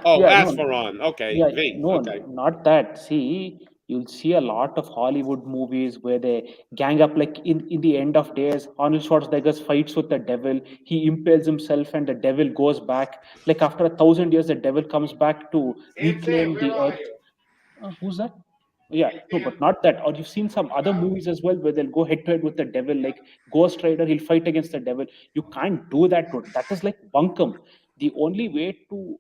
Asperon. Okay. Yeah, V. no, okay. Not that. See, you'll see a lot of Hollywood movies where they gang up, like in the end of days, Arnold Schwarzenegger fights with the devil. He impales himself and the devil goes back. Like after 1,000 years, the devil comes back to reclaim the earth. Who's that? Yeah, no, but not that. Or you've seen some other movies as well where they'll go head to head with the devil, like Ghost Rider, he'll fight against the devil. You can't do that, dude. That is like bunkum. The only way to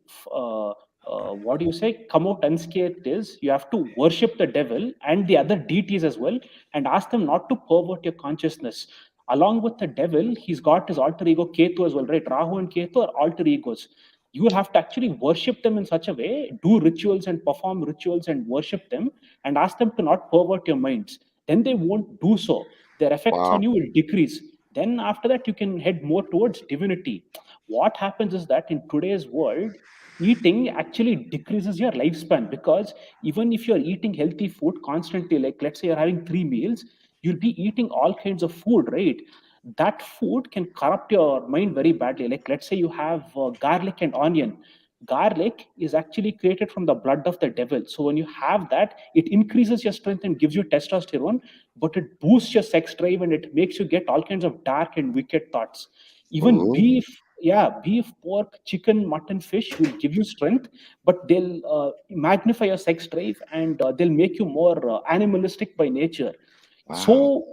come out unscathed is you have to worship the devil and the other deities as well, and ask them not to pervert your consciousness. Along with the devil, he's got his alter ego Ketu as well, right? Rahu and Ketu are alter egos. You will have to actually worship them in such a way, do rituals and perform rituals and worship them, and ask them to not pervert your minds. Then they won't do so. Their effects on you will decrease. Then after that, you can head more towards divinity. What happens is that in today's world, eating actually decreases your lifespan, because even if you're eating healthy food constantly, like let's say you're having 3 meals, you'll be eating all kinds of food, right? That food can corrupt your mind very badly. Like let's say you have garlic and onion. Garlic is actually created from the blood of the devil. So when you have that, it increases your strength and gives you testosterone, but it boosts your sex drive and it makes you get all kinds of dark and wicked thoughts. Even beef, pork, chicken, mutton, fish will give you strength, but they'll magnify your sex drive and they'll make you more animalistic by nature. So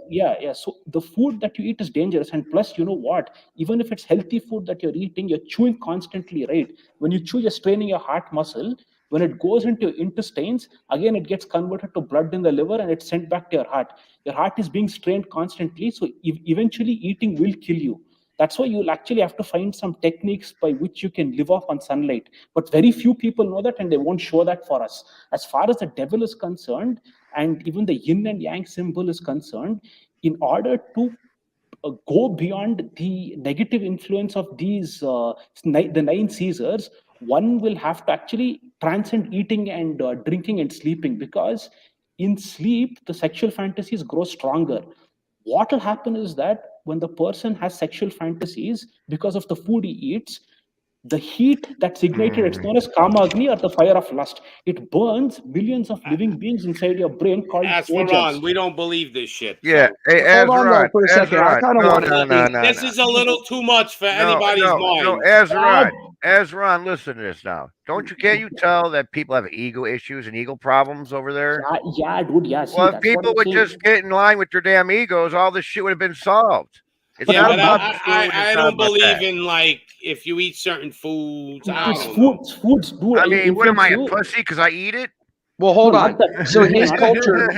so the food that you eat is dangerous. And plus, you know what, even if it's healthy food that you're eating, you're chewing constantly, right? When you chew, you're straining your heart muscle. When it goes into your intestines, again it gets converted to blood in the liver and it's sent back to your heart. Your heart is being strained constantly, so eventually eating will kill you. That's why you'll actually have to find some techniques by which you can live off on sunlight. But very few people know that, and they won't show that for us. As far as the devil is concerned, and even the yin and yang symbol is concerned, in order to go beyond the negative influence of these the 9 Caesars, one will have to actually transcend eating and drinking and sleeping, because in sleep the sexual fantasies grow stronger. What will happen is that when the person has sexual fantasies because of the food he eats, the heat that's ignited, it's known as kama agni, or the fire of lust. It burns millions of living beings inside your brain called As for Ron, we don't believe this shit. Yeah, so- hey, Hold on Ezra, though for a second. I kind of want to. This is a little too much for anybody's mind. No, Ezra, listen to this now. Can't you tell that people have ego issues and ego problems over there? Yeah, dude. Yeah, see, Well, if that's people what would I'm just get in line with their damn egos, all this shit would have been solved. It's Yeah, not but about the food. I it's not don't about believe that. in, like, if you eat certain foods. I It's don't know. foods do. I mean, what am I, a influence you. pussy because I eat it? Well, hold No, on. not that. So his Not culture.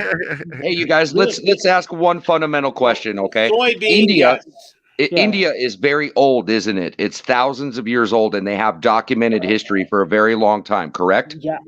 Hey, you guys, let's ask one fundamental question, okay? Soybean, India, yes. India is very old, isn't it? It's thousands of years old, and they have documented history for a very long time, correct? Yeah,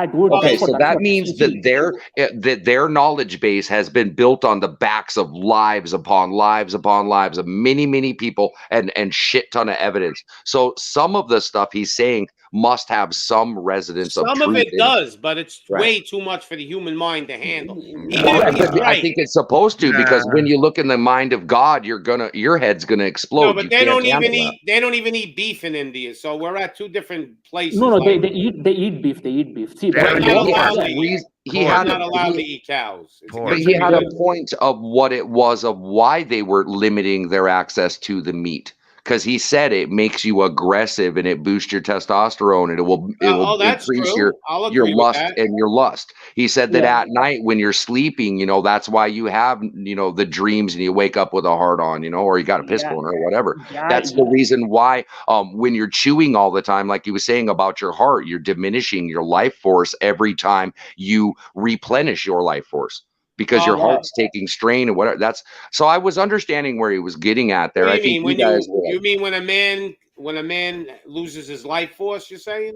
dude. Okay, that's what, so that's that what, means see, that their knowledge base has been built on the backs of lives upon lives upon lives of many, many people, and shit ton of evidence. So some of the stuff he's saying must have some resonance of Some truth of it in does, but it's Right. way too much for the human mind to handle. Even Well, if he's I right. think it's supposed to, because when you look in the mind of God, your head's gonna explode. No, but You they can't don't handle even that. eat. They don't even eat beef in India. So we're at two different places. No, like, they eat beef. They eat beef. See, We're that's not He had allowed a to eat. reason. He We're had not a, allowed he- to eat cows. It's But against he had a religion. point of what it was, of why they were limiting their access to the meat. Because he said it makes you aggressive and it boosts your testosterone and it will That's increase true. I'll your agree with lust that. and your lust. He said that Yeah. at night when you're sleeping, that's why you have the dreams and you wake up with a heart on, or you got a piss Yeah. boner or whatever. Yeah, That's the reason why when you're chewing all the time, like he was saying about your heart, you're diminishing your life force every time you replenish your life force, because your Yeah. heart's taking strain and whatever. So I was understanding where he was getting at there. What do I you think mean? you When guys were you mean when a man loses his life force? You're saying?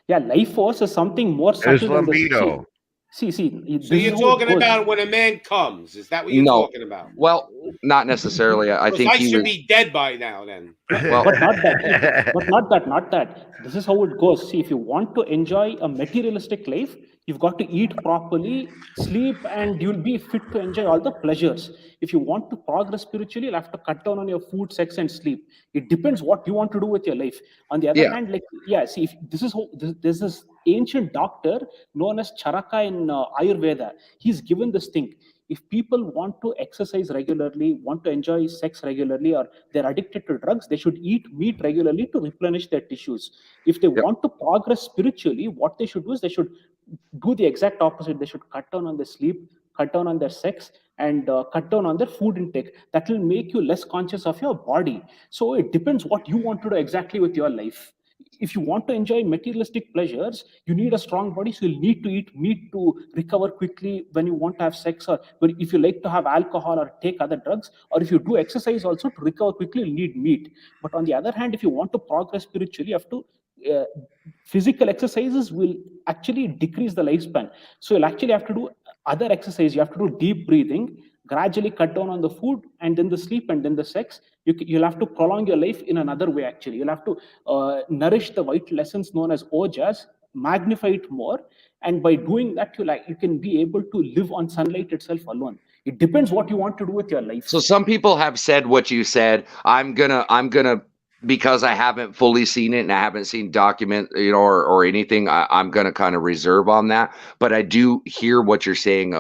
Yeah, life force is something more subtle than the libido. See, So this you're is how it talking goes. about when a man comes? Is that what you're No. talking about? Well, not necessarily. I Because think I he should was. be dead by now. Then. Well, But not that. But not that. This is how it goes. See, if you want to enjoy a materialistic life, you've got to eat properly, sleep, and you'll be fit to enjoy all the pleasures. If you want to progress spiritually, you'll have to cut down on your food, sex, and sleep. It depends what you want to do with your life. On the other Yeah. hand, see, if this is how there's this ancient doctor known as Charaka in Ayurveda. He's given this thing. If people want to exercise regularly, want to enjoy sex regularly, or they're addicted to drugs, they should eat meat regularly to replenish their tissues. If they want to progress spiritually, what they should do is they should do the exact opposite. They should cut down on their sleep, cut down on their sex, and cut down on their food intake. That will make you less conscious of your body. So it depends what you want to do exactly with your life. If you want to enjoy materialistic pleasures, you need a strong body, so you'll need to eat meat to recover quickly when you want to have sex, or if you like to have alcohol or take other drugs, or if you do exercise also to recover quickly, you need meat. But on the other hand, if you want to progress spiritually, you have to physical exercises will actually decrease the lifespan. So you'll actually have to do other exercise. You have to do deep breathing, gradually cut down on the food, and then the sleep, and then the sex. You'll have to prolong your life in another way. Actually, you'll have to nourish the vital essence known as ojas, magnify it more, and by doing that, you can be able to live on sunlight itself alone. It depends what you want to do with your life. So some people have said what you said. I'm gonna because I haven't fully seen it and I haven't seen document, or anything. I'm gonna kind of reserve on that. But I do hear what you're saying.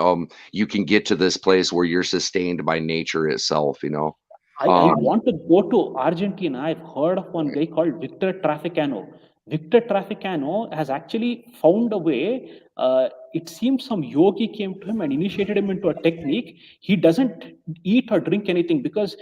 You can get to this place where you're sustained by nature itself. I want to go to Argentina. I've heard of one guy called Victor Traficano. Victor Traficano has actually found a way. It seems some yogi came to him and initiated him into a technique. He doesn't eat or drink anything because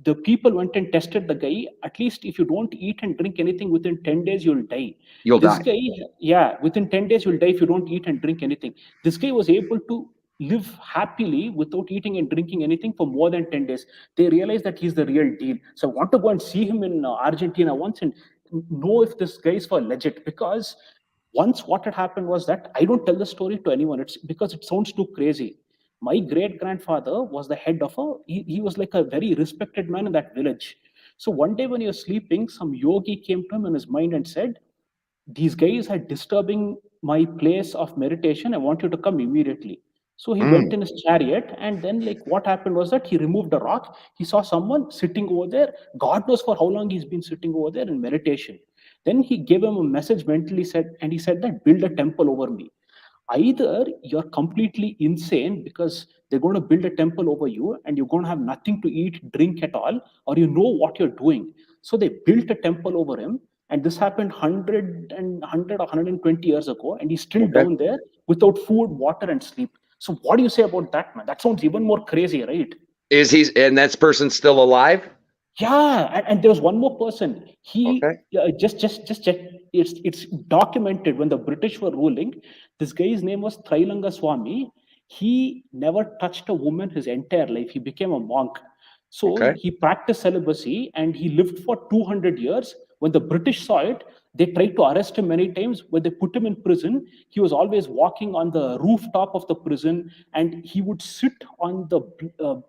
the people went and tested the guy. At least if you don't eat and drink anything within 10 days, you'll die. This guy, within 10 days, you'll die if you don't eat and drink anything. This guy was able to live happily without eating and drinking anything for more than 10 days. They realized that he's the real deal. So I want to go and see him in Argentina once and know if this guy is for legit, because once what had happened was that I don't tell the story to anyone. It's because it sounds too crazy. My great grandfather was the head of he was like a very respected man in that village. So one day when he was sleeping, some yogi came to him in his mind and said, these guys are disturbing my place of meditation. I want you to come immediately. So he went in his chariot, and then like what happened was that he removed a rock. He saw someone sitting over there. God knows for how long he's been sitting over there in meditation. Then he gave him a message mentally, and he said that build a temple over me. Either you're completely insane because they're going to build a temple over you and you're going to have nothing to eat, drink at all, or you know what you're doing. So they built a temple over him, and this happened 100 or 120 years ago, and he's still down there without food, water, and sleep. So what do you say about that, man? That sounds even more crazy, right? And that person still alive? Yeah, and there was one more person. He just check. It's documented when the British were ruling. This guy's name was Trailanga Swami. He never touched a woman his entire life. He became a monk. So he practiced celibacy and he lived for 200 years. When the British saw it, they tried to arrest him many times. When they put him in prison, he was always walking on the rooftop of the prison, and he would sit on the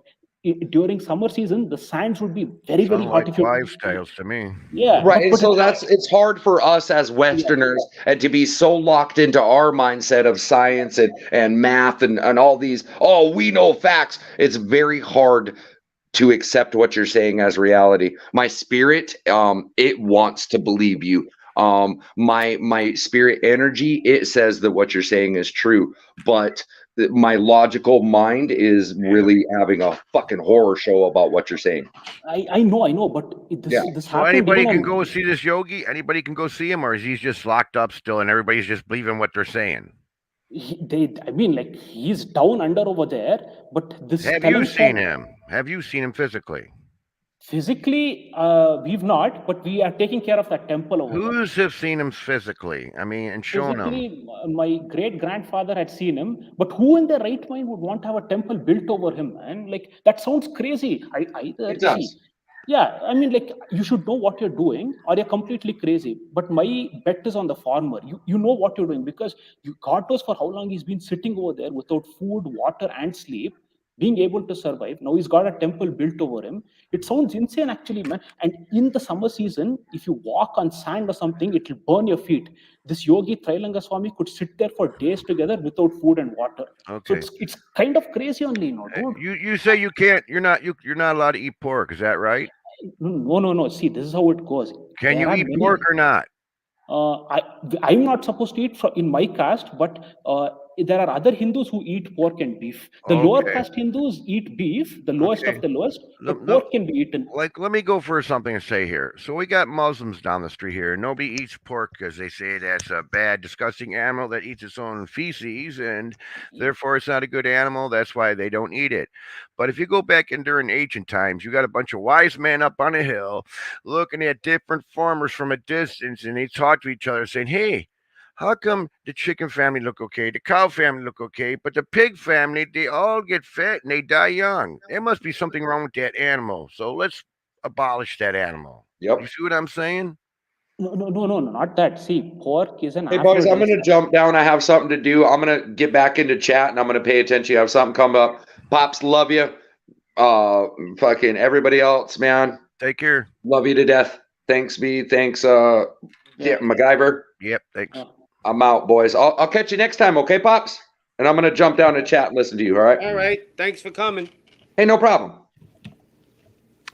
during summer season. The sands would be very hot. Like lifestyles to me. Yeah, right. And so it's hard for us as Westerners and to be so locked into our mindset of science and math and all these. Oh, we know facts. It's very hard to accept what you're saying as reality. My spirit, it wants to believe you. My spirit energy, it says that what you're saying is true, but my logical mind is really having a fucking horror show about what you're saying. I know, but this so anybody can go see this yogi? Anybody can go see him, or is he just locked up still and everybody's just believing what they're saying? He's down under over there, but this. Have you seen him? Have you seen him physically? Physically, we've not, but we are taking care of that temple over there. Who's have seen him physically? I mean, and shown him. My great grandfather had seen him, but who in their right mind would want to have a temple built over him? And like that sounds crazy. It does. Yeah, I mean, like you should know what you're doing, or you're completely crazy. But my bet is on the farmer. You know what you're doing, because God knows for how long he's been sitting over there without food, water, and sleep, being able to survive. Now he's got a temple built over him. It sounds insane, actually, man. And in the summer season, if you walk on sand or something, it will burn your feet. This yogi Trailanga Swami could sit there for days together without food and water. Okay. So it's kind of crazy, only, dude. You say you can't. You're not allowed to eat pork. Is that right? No. See, this is how it goes. Can you eat pork or not? I'm not supposed to eat in my caste, but there are other Hindus who eat pork and beef. The lower caste Hindus eat beef, the lowest of the lowest, but pork can be eaten. Like, let me go for something to say here. So we got Muslims down the street here. Nobody eats pork because they say that's a bad, disgusting animal that eats its own feces, and therefore it's not a good animal. That's why they don't eat it. But if you go back in during ancient times, you got a bunch of wise men up on a hill looking at different farmers from a distance, and they talk to each other saying, hey, how come the chicken family look okay, the cow family look okay, but the pig family, they all get fat and they die young? There must be something wrong with that animal. So let's abolish that animal. Yep. You see what I'm saying? No, not that. See, pork is an Hey, boys, I'm going to jump down. I have something to do. I'm going to get back into chat, and I'm going to pay attention. You have something come up. Pops, love you. Fucking everybody else, man. Take care. Love you to death. Thanks, B. Thanks, MacGyver. Yep, thanks. I'm out, boys. I'll catch you next time, okay, Pops? And I'm going to jump down to chat and listen to you, all right? All right. Thanks for coming. Hey, no problem.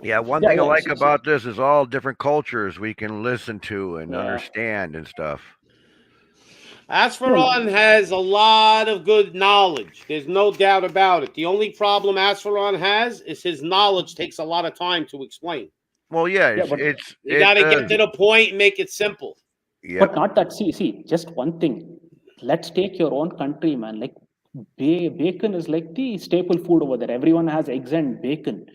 Yeah, one thing I like about this is all different cultures we can listen to and understand and stuff. Asfaron has a lot of good knowledge. There's no doubt about it. The only problem Asfaron has is his knowledge takes a lot of time to explain. Well, you got to get to the point and make it simple. Yep. But not that. See, just one thing. Let's take your own country, man. Like bacon is like the staple food over there. Everyone has eggs and bacon.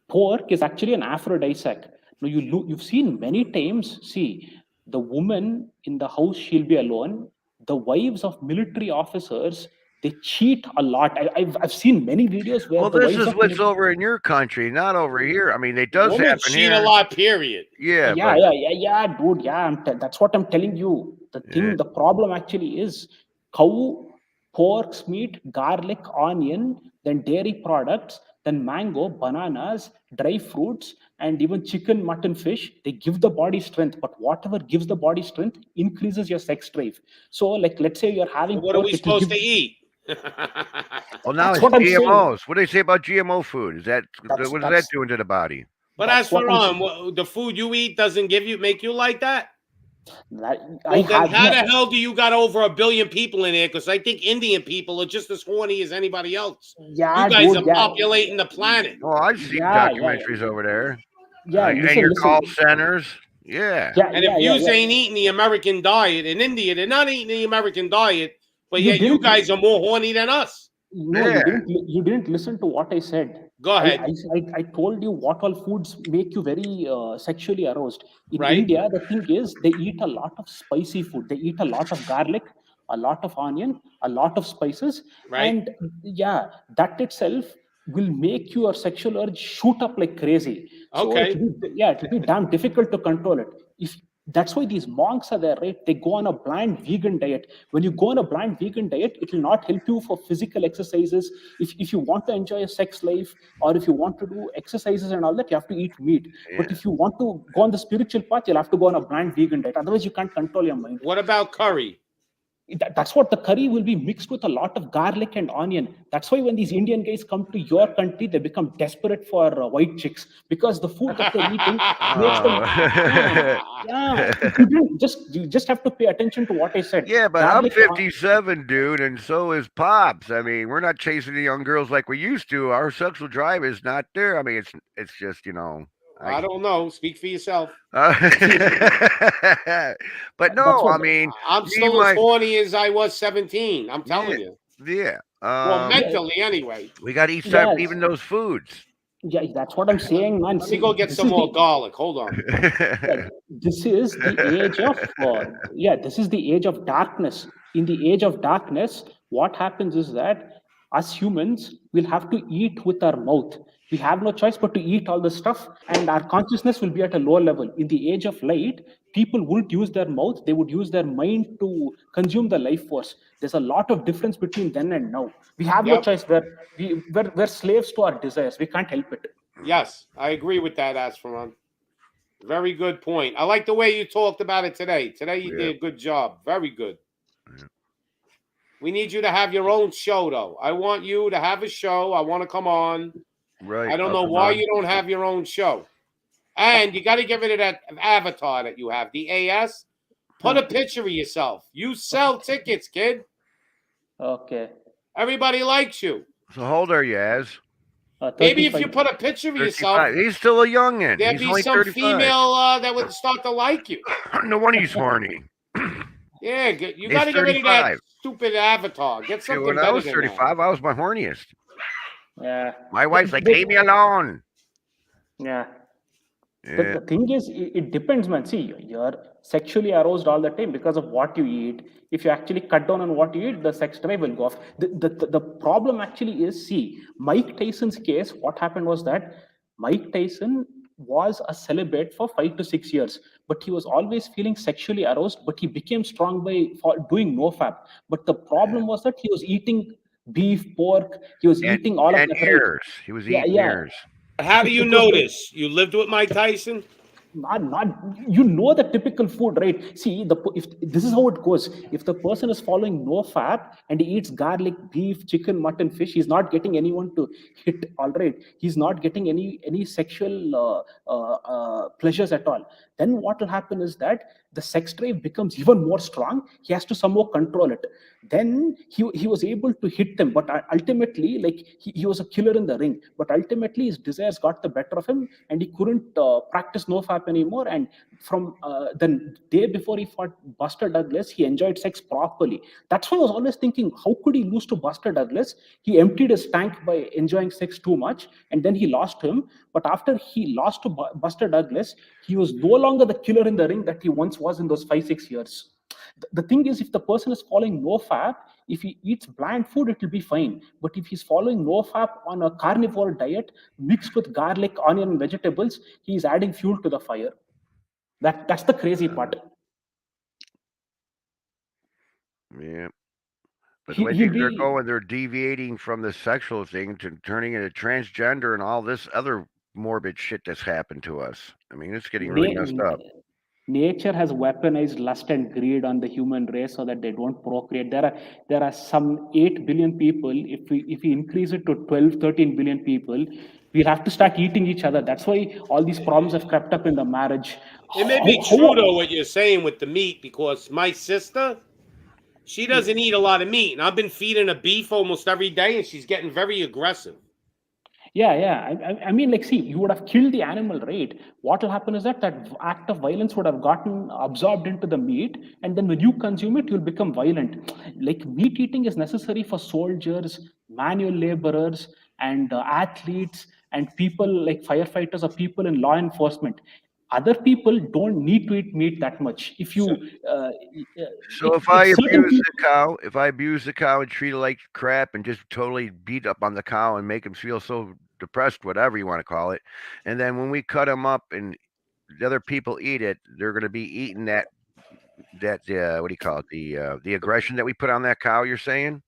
pork is actually an aphrodisiac. Now you've seen many times. See, the woman in the house, she'll be alone. The wives of military officers, they cheat a lot. I've seen many videos where Well, the this wives is of what's over in your country, not over here. I mean, it does Women happen cheat a here. lot, period. Yeah, yeah, but dude. Yeah, that's what I'm telling you. The problem actually is cow, pork, meat, garlic, onion, then dairy products, then mango, bananas, dry fruits, and even chicken, mutton, fish. They give the body strength, but whatever gives the body strength increases your sex drive. So, like, let's say you're having What are pork, we it will supposed give. to eat? well, now That's it's what I'm saying. GMOs. What do they say about GMO food? What is that That's doing to the body? But as for the food you eat doesn't make you like that? Then how the hell do you got over 1 billion people in there? Because I think Indian people are just as horny as anybody else. Yeah, you guys dude, are populating the planet. Oh, I've seen documentaries over there. Yeah, and listen, your listen. call centers. Yeah. And if you ain't eating the American diet in India, they're not eating the American diet, but yet you guys are more horny than us. No, you didn't listen to what I said. Go ahead. I told you what all foods make you very sexually aroused. In Right. India, the thing is they eat a lot of spicy food. They eat a lot of garlic, a lot of onion, a lot of spices. Right. And yeah, that itself will make your sexual urge shoot up like crazy. So Okay. it will be damn difficult to control it. That's why these monks are there, right? They go on a blind vegan diet. When you go on a blind vegan diet, it will not help you for physical exercises. If you want to enjoy a sex life, or if you want to do exercises and all that, you have to eat meat. But if you want to go on the spiritual path, you'll have to go on a blind vegan diet. Otherwise, you can't control your mind. What about curry? That's what the curry will be mixed with a lot of garlic and onion. That's why when these Indian guys come to your country, they become desperate for white chicks, because the food that they're eating makes them. You just have to pay attention to what I said. Yeah, but Garlic, I'm 57, dude, and so is Pops. I mean, we're not chasing the young girls like we used to. Our sexual drive is not there. I mean, it's just, I don't know. Speak for yourself. But no, I mean, I'm still as horny as I was 17. I'm telling you. Yeah. Well, mentally, anyway. We got to start even those foods. Yeah, that's what I'm saying, man. Let me go get some more garlic. Hold on. This is the age of this is the age of darkness. In the age of darkness, what happens is that us humans will have to eat with our mouth. We have no choice but to eat all the stuff, and our consciousness will be at a lower level. In the age of light, people wouldn't use their mouth, they would use their mind to consume the life force. There's a lot of difference between then and now. We have no choice. We're slaves to our desires. We can't help it. Yes, I agree with that, Asfaran. Very good point. I like the way you talked about it today. Today you did a good job. Very good. We need you to have your own show, though. I want you to have a show. I want to come on. Right. I don't know why you don't have your own show. And you got to give it that avatar that you have, the AS. Put a picture of yourself. You sell tickets, kid. Okay. Everybody likes you. So how old are you, Az? Maybe if you put a picture of 35. yourself. He's still a youngin'. There'd He's be only some 35. female that would start to like you. No wonder he's horny. Yeah, you got to get rid of that stupid avatar. Get something when better I was than 35, that. I was my horniest. Yeah. My wife's like, leave me alone. Yeah. But the thing is, it depends, man. See, you're sexually aroused all the time because of what you eat. If you actually cut down on what you eat, the sex drive will go off. The problem actually is, see, Mike Tyson's case, what happened was that Mike Tyson was a celibate for 5 to 6 years, but he was always feeling sexually aroused, but he became strong by doing nofap. But the problem was that he was eating beef, pork, he was eating all of that. Ears. He was eating ears. How do you know this? You lived with Mike Tyson? You know the typical food, right? See, if this is how it goes. If the person is following nofap and he eats garlic, beef, chicken, mutton, fish, he's not getting anyone to hit. All right, he's not getting any sexual pleasures at all. then what will happen is that the sex drive becomes even more strong. He has to somehow control it. Then he was able to hit them, but ultimately, like he was a killer in the ring. But ultimately, his desires got the better of him, and he couldn't practice nofap anymore. And from the day before he fought Buster Douglas, he enjoyed sex properly. That's why I was always thinking, how could he lose to Buster Douglas? He emptied his tank by enjoying sex too much, and then he lost him. But after he lost to Buster Douglas, he was no longer the killer in the ring that he once was in those 5-6 years. The thing is, if the person is following nofap, if he eats bland food, it will be fine. But if he's following nofap on a carnivore diet mixed with garlic, onion, and vegetables, he's adding fuel to the fire. That's the crazy part. Yeah. But the way things are going, they're deviating from the sexual thing to turning into transgender and all this other morbid shit that's happened to us. I mean, it's getting really messed up. Nature has weaponized lust and greed on the human race so that they don't procreate. There are some 8 billion people. If we increase it to 12, 13 billion people, we'll have to start eating each other. That's why all these problems have crept up in the marriage. It may be true, though, what you're saying with the meat, because my sister, she doesn't eat a lot of meat, and I've been feeding her beef almost every day, and she's getting very aggressive. Yeah. I mean, like, see, you would have killed the animal, right? What will happen is that act of violence would have gotten absorbed into the meat, and then when you consume it, you'll become violent. Like, meat eating is necessary for soldiers, manual laborers, and athletes, and people like firefighters or people in law enforcement. Other people don't need to eat meat that much. If you so if I abuse the cow and treat it like crap and just totally beat up on the cow and make him feel so depressed, whatever you want to call it, and then when we cut him up and the other people eat it, they're going to be eating that what do you call it, the aggression that we put on that cow, you're saying?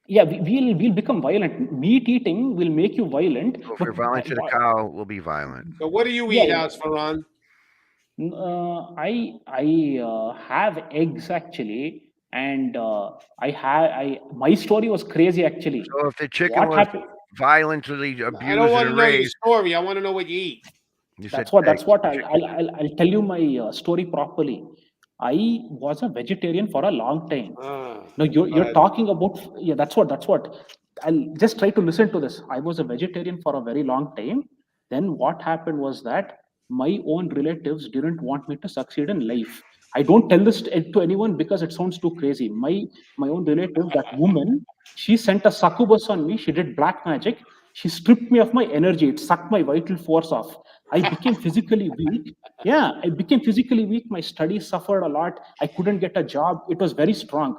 Yeah, we'll become violent. Meat eating will make you violent. So if you're violent to the cow, we'll be violent. So what do you eat, Asfaran? I have eggs actually, and my story was crazy actually. So if the chicken was violently abused, I don't want to know your story. I want to know what you eat. That's what I'll tell you my story properly. I was a vegetarian for a long time. No, you're talking about, yeah, that's what. I'll just try to listen to this. I was a vegetarian for a very long time. Then what happened was that my own relatives didn't want me to succeed in life. I don't tell this to anyone because it sounds too crazy. My own relative, that woman, she sent a succubus on me. She did black magic. She stripped me of my energy. It sucked my vital force off. I became physically weak. Yeah, I became physically weak. My studies suffered a lot. I couldn't get a job. It was very strong.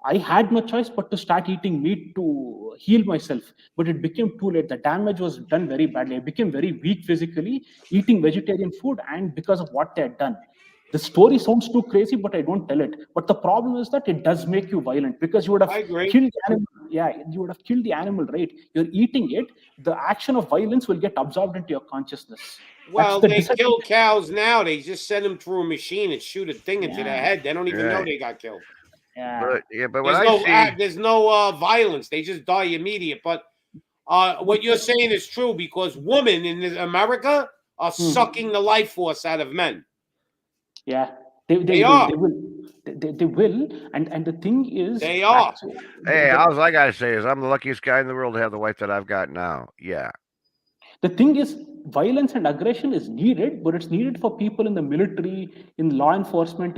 I had no choice but to start eating meat to heal myself. But it became too late. The damage was done very badly. I became very weak physically, eating vegetarian food, and because of what they had done. The story sounds too crazy, but I don't tell it. But the problem is that it does make you violent because you would have killed the animal. Yeah, you would have killed the animal, right? You're eating it. The action of violence will get absorbed into your consciousness. Well, they kill cows now. They just send them through a machine and shoot a thing into their head. They don't even know they got killed. Yeah, but there's no violence. They just die immediate. But what you're saying is true because women in America are sucking the life force out of men. Yeah, they are. They will, and the thing is, they are. Hey, all I gotta say is I'm the luckiest guy in the world to have the wife that I've got now. Yeah. The thing is, violence and aggression is needed, but it's needed for people in the military, in law enforcement,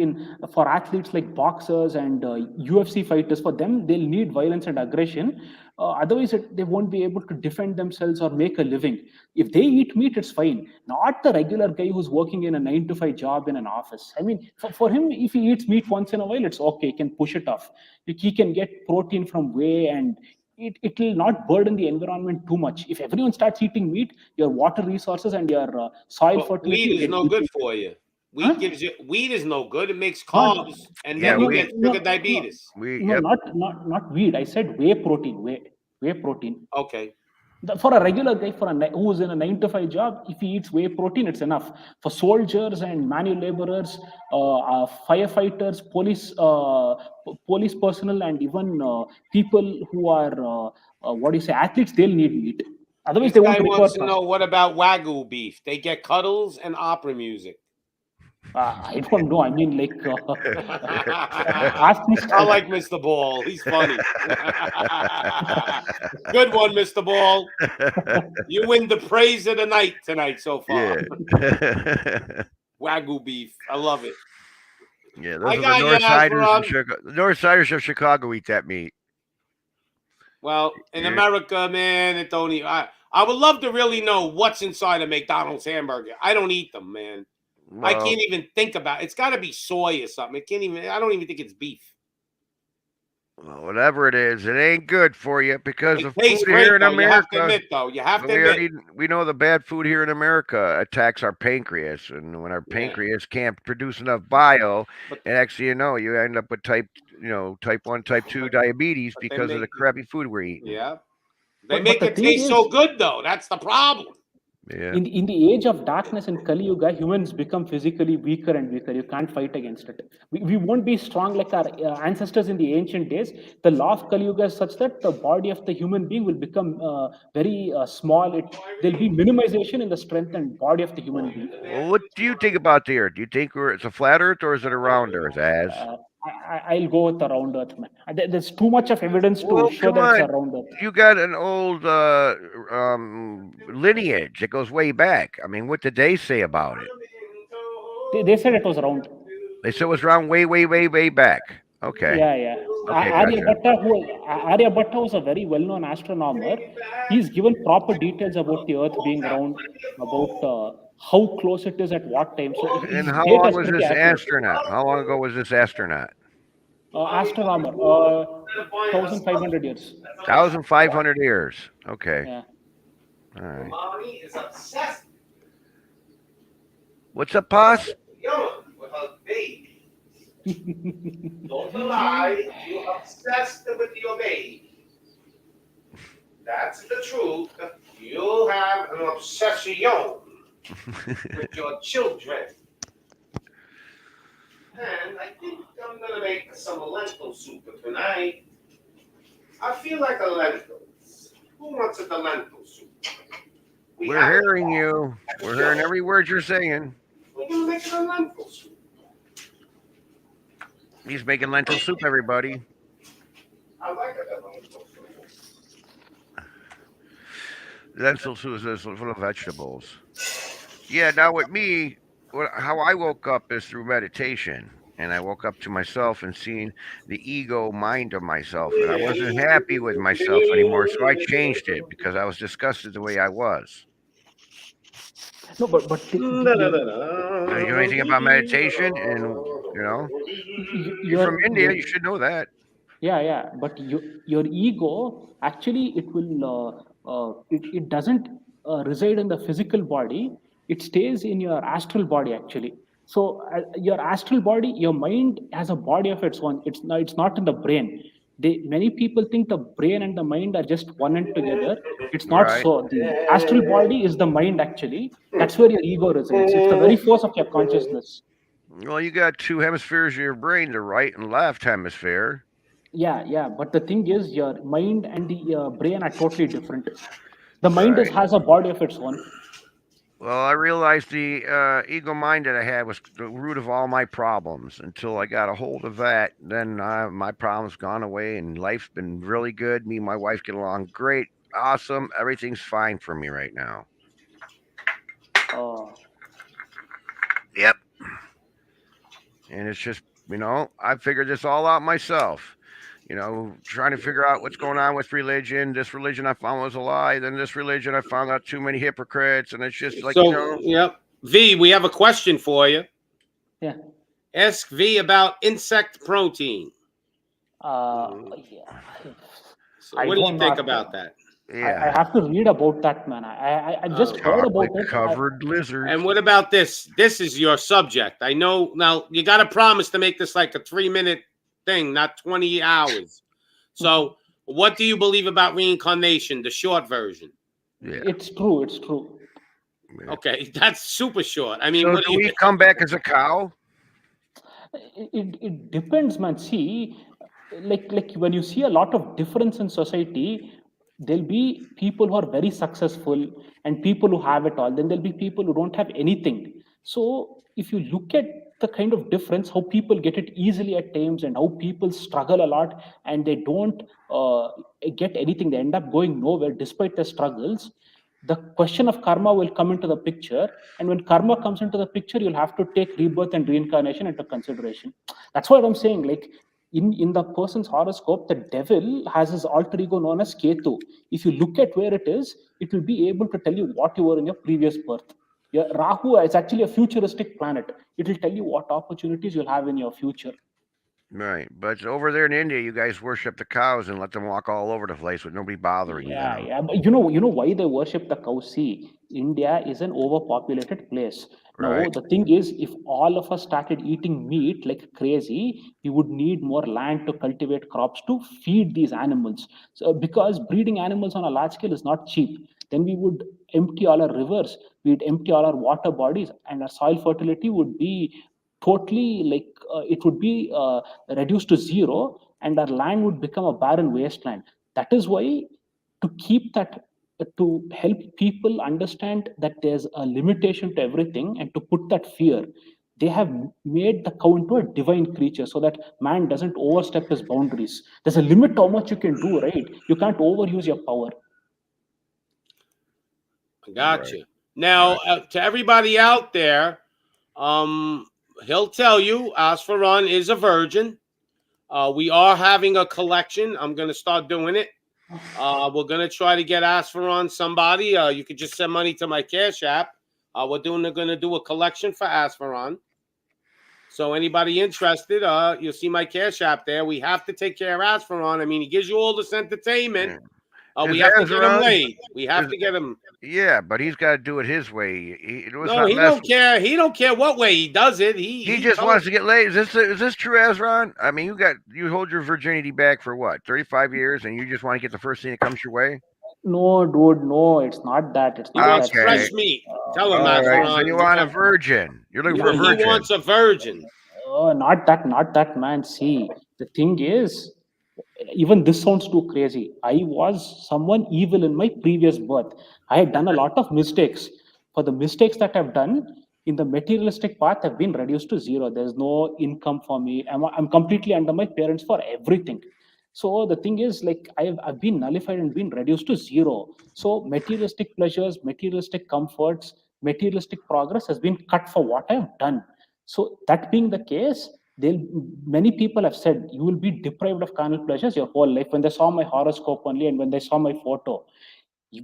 for athletes like boxers and UFC fighters. For them, they'll need violence and aggression. Otherwise, they won't be able to defend themselves or make a living. If they eat meat, it's fine. Not the regular guy who's working in a 9-to-5 job in an office. I mean, for him, if he eats meat once in a while, it's okay. He can push it off. He can get protein from whey, and it will not burden the environment too much. If everyone starts eating meat, your water resources and your soil fertility. Wheat is no good for you. Wheat is no good. It makes carbs, and then you get sugar diabetes. Not wheat. I said whey protein. Whey protein. Okay. For a regular guy, who's in a 9-to-5 job, if he eats whey protein, it's enough. For soldiers and manual laborers, firefighters, police personnel, and even people who are athletes, they'll need meat. Otherwise, this guy wants to know, what about Wagyu beef? They get cuddles and opera music. I don't know. I mean, like, ask me. I like Mr. Ball. He's funny. Good one, Mr. Ball. You win the praise of the night tonight so far. Yeah. Wagyu beef. I love it. Yeah, those are the North Siders in Chicago. The North Siders of Chicago eat that meat. Well, in America, man, it don't even. I would love to really know what's inside a McDonald's hamburger. I don't eat them, man. I can't even think about it. It's got to be soy or something. It can't even. I don't even think it's beef. Well, whatever it is, it ain't good for you because of food great, here in though. America. You have to admit, though. You have to admit. We know the bad food here in America attacks our pancreas, and when our pancreas can't produce enough bile, and actually, you end up with type 1, type 2 diabetes because of the crappy food we're eating. Yeah, they make it taste so good, though. That's the problem. Yeah. In the age of darkness and Kali Yuga, humans become physically weaker and weaker. You can't fight against it. We won't be strong like our ancestors in the ancient days. The law of Kali Yuga is such that the body of the human being will become very small. There'll be minimization in the strength and body of the human being. Well, what do you think about the Earth? Do you think it's a flat Earth or is it a round Earth, Az? I'll go with the round Earth, man. There's too much of evidence to show that it's a round Earth. You got an old lineage that goes way back. I mean, what did they say about it? They said it was round. They said it was round way, way, way, way back. Okay. Yeah. Okay, Aryabhatta was a very well-known astronomer. He's given proper details about the Earth being round, about how close it is at what time. So, and how long was this astronaut? How long ago was this astronaut? Astronomer, 1,500 years. 1,500 years. Okay. Yeah. All right. Mommy is obsessed. What's up, Paz? With her baby. Don't lie. You're obsessed with your baby. That's the truth. You have an obsession with your children. And I think I'm going to make some lentil soup tonight. I feel like a lentils. Who wants a lentil soup? We're hearing you. We're hearing every word you're saying. We're going to make a lentil soup. He's making lentil soup, everybody. I like it, lentil soup. Lentil soup is full of vegetables. Yeah, now with me, how I woke up is through meditation. And I woke up to myself and seeing the ego mind of myself. And I wasn't happy with myself anymore. So I changed it because I was disgusted the way I was. No, but you know anything about meditation? And, you're from India. You should know that. Yeah. But your ego, actually, it will, it doesn't reside in the physical body. It stays in your astral body, actually. So your astral body, your mind has a body of its own. It's not in the brain. Many people think the brain and the mind are just one and together. It's not so. The astral body is the mind, actually. That's where your ego resides. It's the very force of your consciousness. Well, you got two hemispheres of your brain, the right and left hemisphere. Yeah. But the thing is, your mind and the brain are totally different. The mind has a body of its own. Well, I realized the ego mind that I had was the root of all my problems. Until I got a hold of that, then my problems gone away, and life's been really good. Me and my wife get along great, awesome. Everything's fine for me right now. Oh. Yep. And it's just, I figured this all out myself. Trying to figure out what's going on with religion. This religion I found was a lie. Then this religion I found out too many hypocrites. And it's just like, Yep. V, we have a question for you. Yeah. Ask V about insect protein. Yeah. So what do you think about that? Yeah. I have to read about that, man. I just heard about it. Covered lizards. And what about this? This is your subject. I know. Now, you got to promise to make this like a 3-minute thing, not 20 hours. So what do you believe about reincarnation, the short version? Yeah. It's true. Okay, that's super short. I mean, so do we come back as a cow? It depends, man. See, like when you see a lot of difference in society, there'll be people who are very successful and people who have it all. Then there'll be people who don't have anything. So if you look at the kind of difference, how people get it easily at times and how people struggle a lot and they don't get anything, they end up going nowhere despite their struggles, the question of karma will come into the picture. And when karma comes into the picture, you'll have to take rebirth and reincarnation into consideration. That's what I'm saying. Like in the person's horoscope, the devil has his alter ego known as Ketu. If you look at where it is, it will be able to tell you what you were in your previous birth. Yeah, Rahu is actually a futuristic planet. It will tell you what opportunities you'll have in your future. Right, but over there in India, you guys worship the cows and let them walk all over the place with nobody bothering them. Yeah, but you know why they worship the cow? See, India is an overpopulated place. Now, Right. the thing is, if all of us started eating meat like crazy, we would need more land to cultivate crops to feed these animals. So, because breeding animals on a large scale is not cheap, then we would empty all our rivers, we'd empty all our water bodies, and our soil fertility would be totally it would be reduced to zero, and our land would become a barren wasteland. That is why, to keep that, to help people understand that there's a limitation to everything and to put that fear, they have made the cow into a divine creature so that man doesn't overstep his boundaries. There's a limit to how much you can do, right? You can't overuse your power. Gotcha. Now, to everybody out there, he'll tell you Asfaran is a virgin. We are having a collection. I'm going to start doing it. We're going to try to get Asfaran somebody. You could just send money to my Cash App. We're going to do a collection for Asfaran. So anybody interested, you'll see my Cash App there. We have to take care of Asfaran. I mean, he gives you all this entertainment. We have to get him laid. We have to get him. Yeah, but he's got to do it his way. He don't care. He don't care what way he does it. He just wants to get laid. Is this true, Asfaran? I mean, you hold your virginity back for what, 35 years, and you just want to get the first thing that comes your way? No, dude, no, it's not that. It's not he wants that. fresh meat. Tell him, Asfaran. So you want a virgin. You're looking for a virgin. He wants a virgin. Not that, man. See, the thing is, even this sounds too crazy. I was someone evil in my previous birth. I had done a lot of mistakes. For the mistakes that I've done in the materialistic path, have been reduced to zero. There's no income for me. I'm completely under my parents for everything. So the thing is, like, I've been nullified and been reduced to zero. So materialistic pleasures, materialistic comforts, materialistic progress has been cut for what I've done. So that being the case, many people have said you will be deprived of carnal pleasures your whole life. When they saw my horoscope only and when they saw my photo,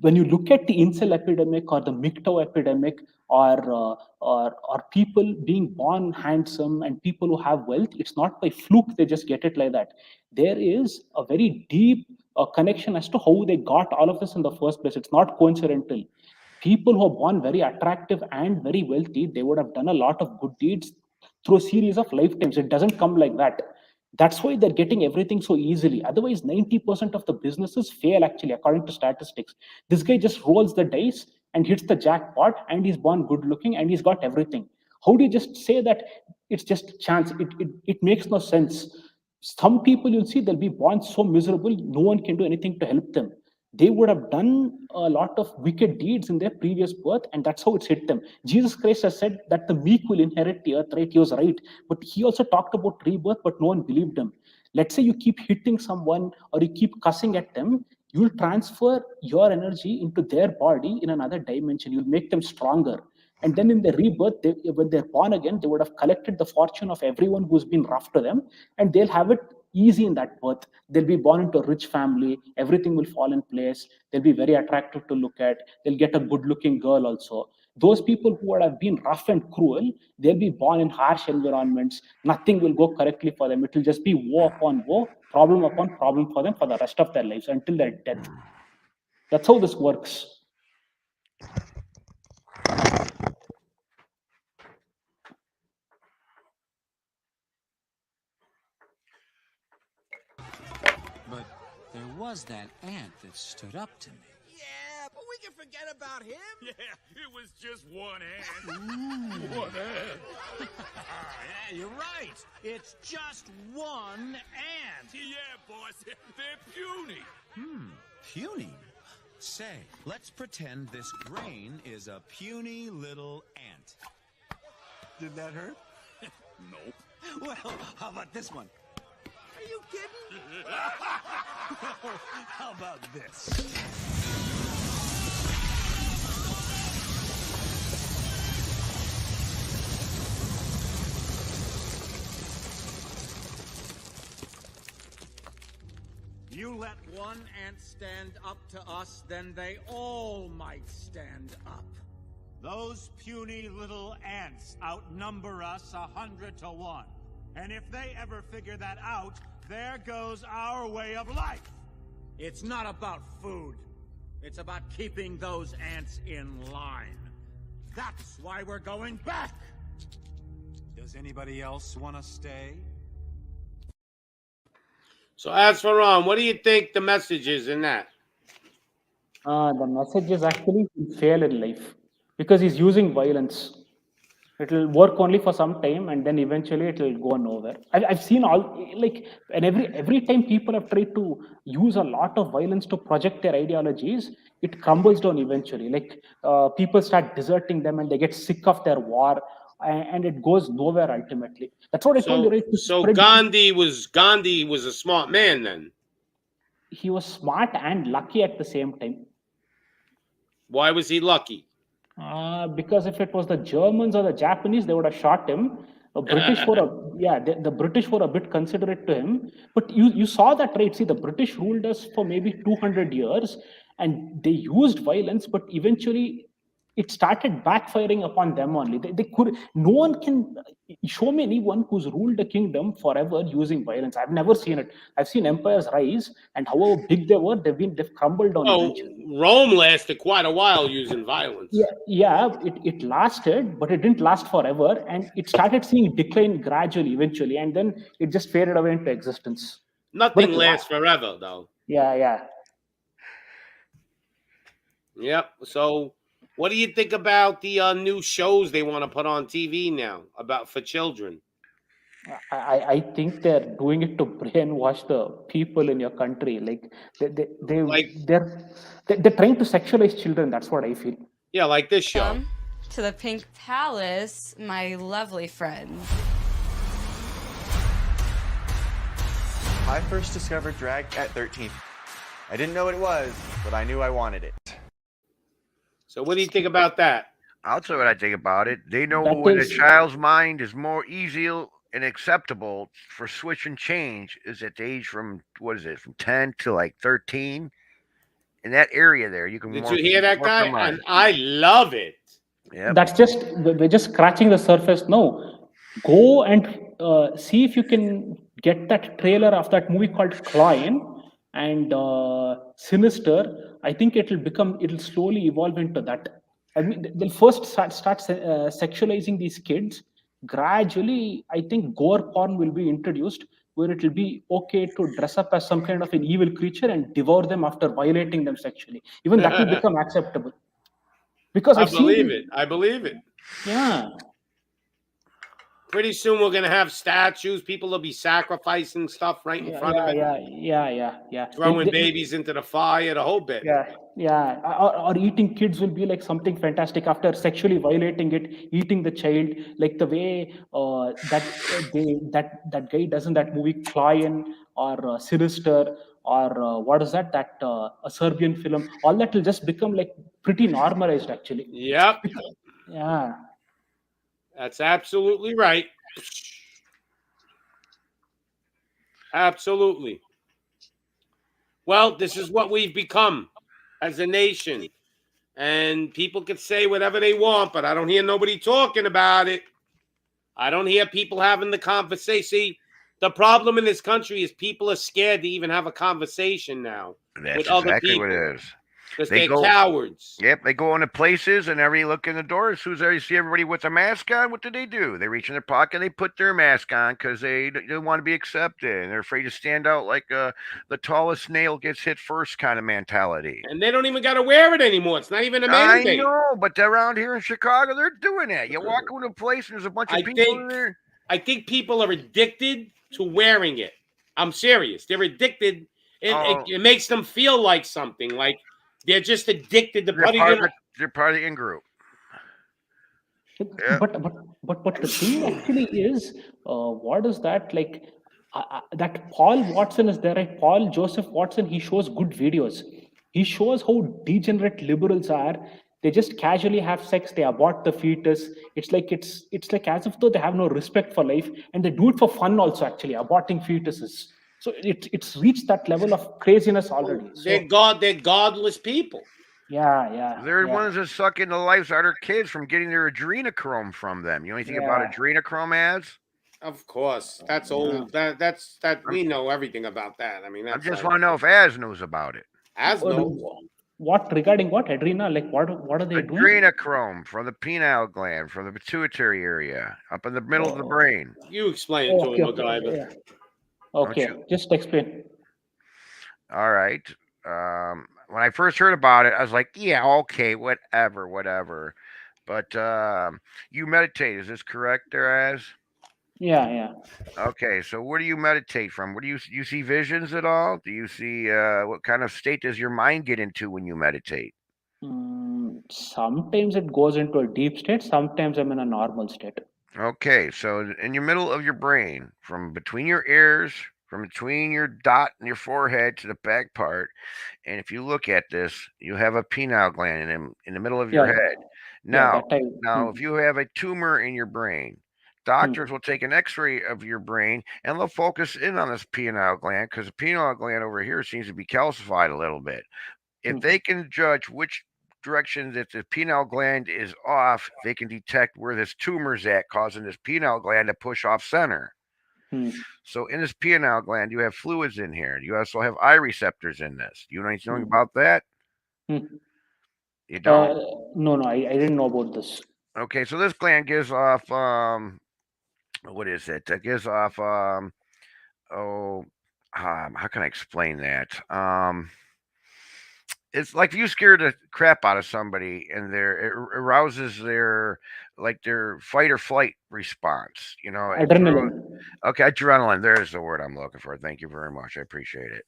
when you look at the incel epidemic or the MGTOW epidemic, or people being born handsome and people who have wealth, it's not by fluke they just get it like that. There is a very deep connection as to how they got all of this in the first place. It's not coincidental. People who are born very attractive and very wealthy, they would have done a lot of good deeds through a series of lifetimes. It doesn't come like that. That's why they're getting everything so easily. Otherwise, 90% of the businesses fail, actually, according to statistics. This guy just rolls the dice and hits the jackpot, and he's born good looking and he's got everything. How do you just say that it's just chance? It makes no sense. Some people, you'll see, they'll be born so miserable, no one can do anything to help them. They would have done a lot of wicked deeds in their previous birth, and that's how it's hit them. Jesus Christ has said that the meek will inherit the earth, right? He was right. But he also talked about rebirth, but no one believed him. Let's say you keep hitting someone or you keep cussing at them, you'll transfer your energy into their body in another dimension. You'll make them stronger. And then in the rebirth, when they're born again, they would have collected the fortune of everyone who's been rough to them, and they'll have it easy in that birth. They'll be born into a rich family. Everything will fall in place. They'll be very attractive to look at. They'll get a good-looking girl also. Those people who would have been rough and cruel, they'll be born in harsh environments. Nothing will go correctly for them. It will just be woe upon woe, problem upon problem for them for the rest of their lives until their death. That's how this works. But there was that ant that stood up to me. Yeah, but we can forget about him. Yeah, it was just one ant. One ant. Yeah, you're right. It's just one ant. Yeah, boss. They're puny. Puny? Say, let's pretend this grain is a puny little ant. Did that hurt? Nope. Well, how about this one? Are you kidding? How about this? You let one ant stand up to us, then they all might stand up. Those puny little ants outnumber us 100 to 1. And if they ever figure that out, there goes our way of life. It's not about food. It's about keeping those ants in line. That's why we're going back. Does anybody else want to stay? So as for Ron, what do you think the message is in that? The message is actually he'll fail in life because he's using violence. It will work only for some time, and then eventually it will go nowhere. I've seen all and every time people have tried to use a lot of violence to project their ideologies, it crumbles down eventually. People start deserting them, and they get sick of their war, and it goes nowhere ultimately. That's what I told you, right? So Gandhi was a smart man then. He was smart and lucky at the same time. Why was he lucky? Because if it was the Germans or the Japanese, they would have shot him. The British were a bit considerate to him. But you saw that, right? See, the British ruled us for maybe 200 years, and they used violence, but eventually it started backfiring upon them only. They could. No one can show me anyone who's ruled a kingdom forever using violence. I've never seen it. I've seen empires rise, and however big they were, they've crumbled down eventually. Rome lasted quite a while using violence. It lasted, but it didn't last forever, and it started seeing decline gradually, eventually, and then it just faded away into existence. Nothing lasts forever, though. Yeah. Yep. So, what do you think about the new shows they want to put on TV now for children? I think they're doing it to brainwash the people in your country. They're trying to sexualize children. That's what I feel. Yeah, like this show. To the Pink Palace, my lovely friend. I first discovered drag at 13. I didn't know what it was, but I knew I wanted it. So what do you think about that? I'll tell you what I think about it. They know when a child's mind is more easy and acceptable for switch and change is at the age from 10 to like 13. In that area there, you can. Did you hear that guy? And I love it. Yeah. We're just scratching the surface. No, go and see if you can get that trailer of that movie called Klein and Sinister. I think it'll slowly evolve into that. I mean, they'll first start sexualizing these kids. Gradually, I think gore porn will be introduced, where it will be okay to dress up as some kind of an evil creature and devour them after violating them sexually. Even that will become acceptable. Because I believe it. Yeah. Pretty soon we're gonna have statues. People will be sacrificing stuff right in front of it. Yeah. Throwing babies into the fire, the whole bit. Yeah. Or eating kids will be like something fantastic after sexually violating it, eating the child, like the way that guy does in that movie Klein or Sinister or what is that a Serbian film. All that will just become like pretty normalized actually. Yep. Yeah. That's absolutely right. Absolutely. Well, this is what we've become as a nation. And people can say whatever they want, but I don't hear nobody talking about it. I don't hear people having the conversation. See, the problem in this country is people are scared to even have a conversation now with other people. What it is. Because they're cowards. Yep, they go into places and every look in the door. As soon as they see everybody with a mask on, what do? They reach in their pocket and they put their mask on because they don't want to be accepted. And they're afraid to stand out like the tallest nail gets hit first kind of mentality. And they don't even got to wear it anymore. It's not even a mandate. I know, but around here in Chicago, they're doing that. You walk into a place and there's a bunch of people in there. I think people are addicted to wearing it. I'm serious. They're addicted. It makes them feel like something. Like they're just addicted to they're part of the in-group. Yeah. But the thing actually is, what is that like? That Paul Watson is there, right? Paul Joseph Watson. He shows good videos. He shows how degenerate liberals are. They just casually have sex. They abort the fetus. It's like as if though they have no respect for life, and they do it for fun also. Actually, aborting fetuses. So it's reached that level of craziness already. So They're godless people. They're yeah. ones that suck in the lives of other kids from getting their adrenochrome from them. You know anything about Yeah. adrenochrome ads? Of course, that's old. That's we know everything about that. I mean, I that's just like want to know if Az knows about it. as knows. What regarding what adrena? Like what are they doing? Adrenochrome from the pineal gland, from the pituitary area, up in the middle of the brain. You explain it to him, Okay. MacGyver. Yeah. Okay. Just explain. All right. When I first heard about it, I was like, yeah, okay, whatever. But you meditate, is this correct there, Az? Yeah. Okay, so where do you meditate from? What do you see visions at all? Do you see what kind of state does your mind get into when you meditate? Sometimes it goes into a deep state. Sometimes I'm in a normal state. Okay, so in your middle of your brain, from between your ears, from between your dot and your forehead to the back part, and if you look at this, you have a pineal gland in the middle of your Yeah. head. Yeah. Now, if you have a tumor in your brain, doctors will take an X-ray of your brain and they'll focus in on this pineal gland because the pineal gland over here seems to be calcified a little bit. If they can judge which direction that the pineal gland is off, they can detect where this tumor's at, causing this pineal gland to push off center. So in this pineal gland, you have fluids in here. You also have eye receptors in this. You know anything about that? You don't? No, I didn't know about this. Okay, so this gland gives off what is it? It gives off how can I explain that? It's like if you scare the crap out of somebody and it arouses their fight or flight response. You know, Adrenaline. Okay, adrenaline. There's the word I'm looking for. Thank you very much. I appreciate it.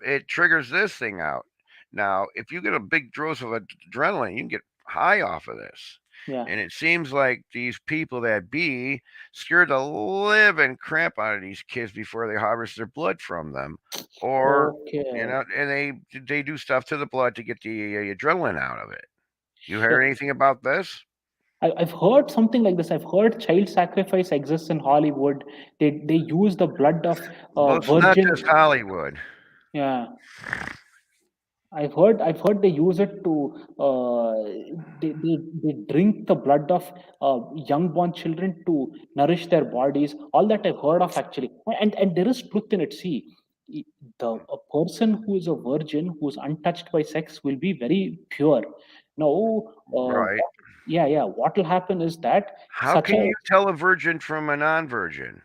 It triggers this thing out. Now, if you get a big dose of adrenaline, you can get high off of this. Yeah. And it seems like these people that be scared the living crap out of these kids before they harvest their blood from them, or and they do stuff to the blood to get the adrenaline out of it. You heard anything about this? I've heard something like this. I've heard child sacrifice exists in Hollywood. They use the blood of Well, it's not virgin. just Hollywood. Yeah. I've heard they use it to they drink the blood of young born children to nourish their bodies. All that I've heard of actually, and there is truth in it. See, a person who is a virgin who's untouched by sex will be very pure. Now, Right. yeah. What will happen is that How can you tell a virgin from a non-virgin?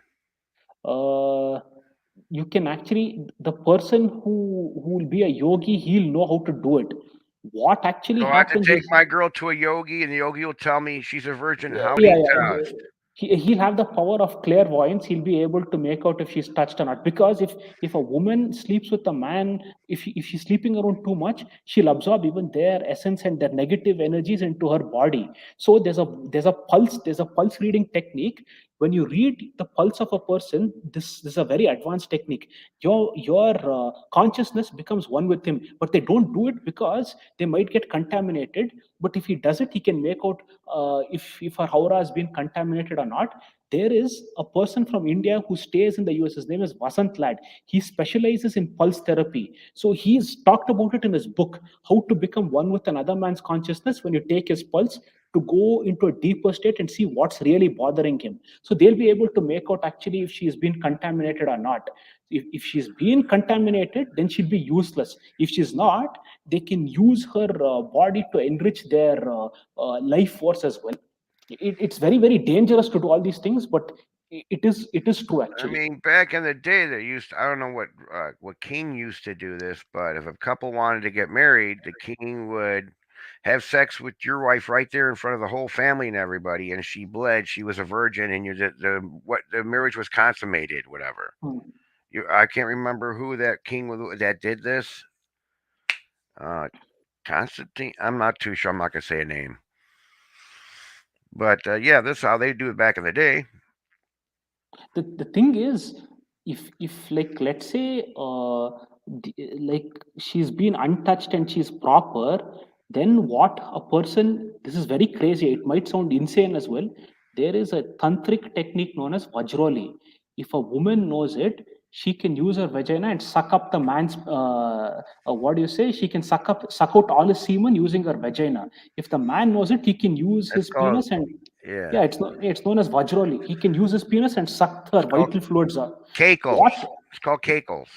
You can actually the person who will be a yogi, he'll know how to do it. What actually So I have to happens take is my girl to a yogi, and the yogi will tell me she's a virgin. How yeah, many yeah. times? He'll have the power of clairvoyance. He'll be able to make out if she's touched or not. Because if a woman sleeps with a man, if she's sleeping around too much, she'll absorb even their essence and their negative energies into her body. So there's a pulse reading technique. When you read the pulse of a person, this is a very advanced technique. Your consciousness becomes one with him, but they don't do it because they might get contaminated. But if he does it, he can make out if her aura has been contaminated or not. There is a person from India who stays in the US. His name is Vasant Lad. He specializes in pulse therapy. So he's talked about it in his book, How to Become One with Another Man's Consciousness, when you take his pulse to go into a deeper state and see what's really bothering him. So they'll be able to make out actually if she's been contaminated or not. If she's been contaminated, then she'll be useless. If she's not, they can use her body to enrich their life force as well. It's very, very dangerous to do all these things, but it is true I actually. mean, back in the day, I don't know what king used to do this, but if a couple wanted to get married, the king would have sex with your wife right there in front of the whole family and everybody, and she bled, she was a virgin, and the marriage was consummated, whatever. I can't remember who that king was that did this. Constantine. I'm not too sure. I'm not gonna say a name. But yeah, this is how they do it back in the day. The thing is, if like let's say like she's been untouched and she's proper, then what a person, this is very crazy, it might sound insane as well. There is a tantric technique known as vajroli. If a woman knows it, she can use her vagina and suck up the man's what do you say, she can suck out all his semen using her vagina. If the man knows it, he can use That's his called, penis and yeah. yeah, it's known as vajroli. He can use his penis and suck her vital fluids out. Kegels. What? It's called kegels.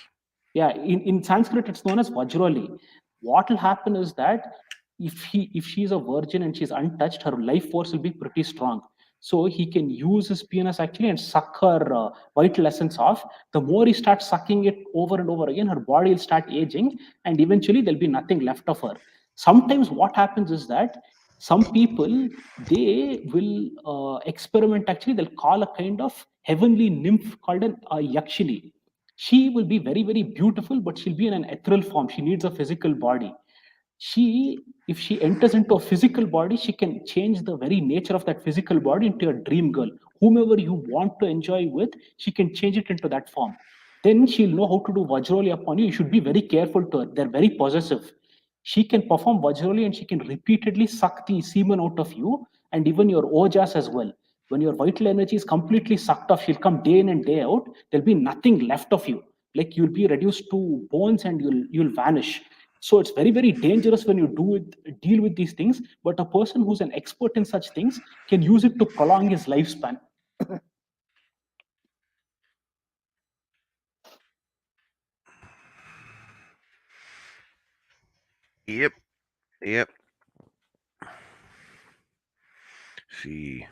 Yeah, in Sanskrit it's known as vajroli. What will happen is that if she's a virgin and she's untouched, her life force will be pretty strong. So he can use his penis actually and suck her vital essence off. The more he starts sucking it over and over again, her body will start aging, and eventually there'll be nothing left of her. Sometimes what happens is that some people, they will experiment, actually they'll call a kind of heavenly nymph called an yakshini. She will be very very beautiful, but she'll be in an ethereal form. She needs a physical body. She, if she enters into a physical body, she can change the very nature of that physical body into a dream girl. Whomever you want to enjoy with, she can change it into that form. Then she'll know how to do vajroli upon you. You should be very careful to her. They're very possessive. She can perform vajroli and she can repeatedly suck the semen out of you and even your ojas as well. When your vital energy is completely sucked off, she'll come day in and day out. There'll be nothing left of you. Like you'll be reduced to bones and you'll vanish. So it's very very dangerous when you deal with these things. But a person who's an expert in such things can use it to prolong his lifespan. Yep. Yep. See.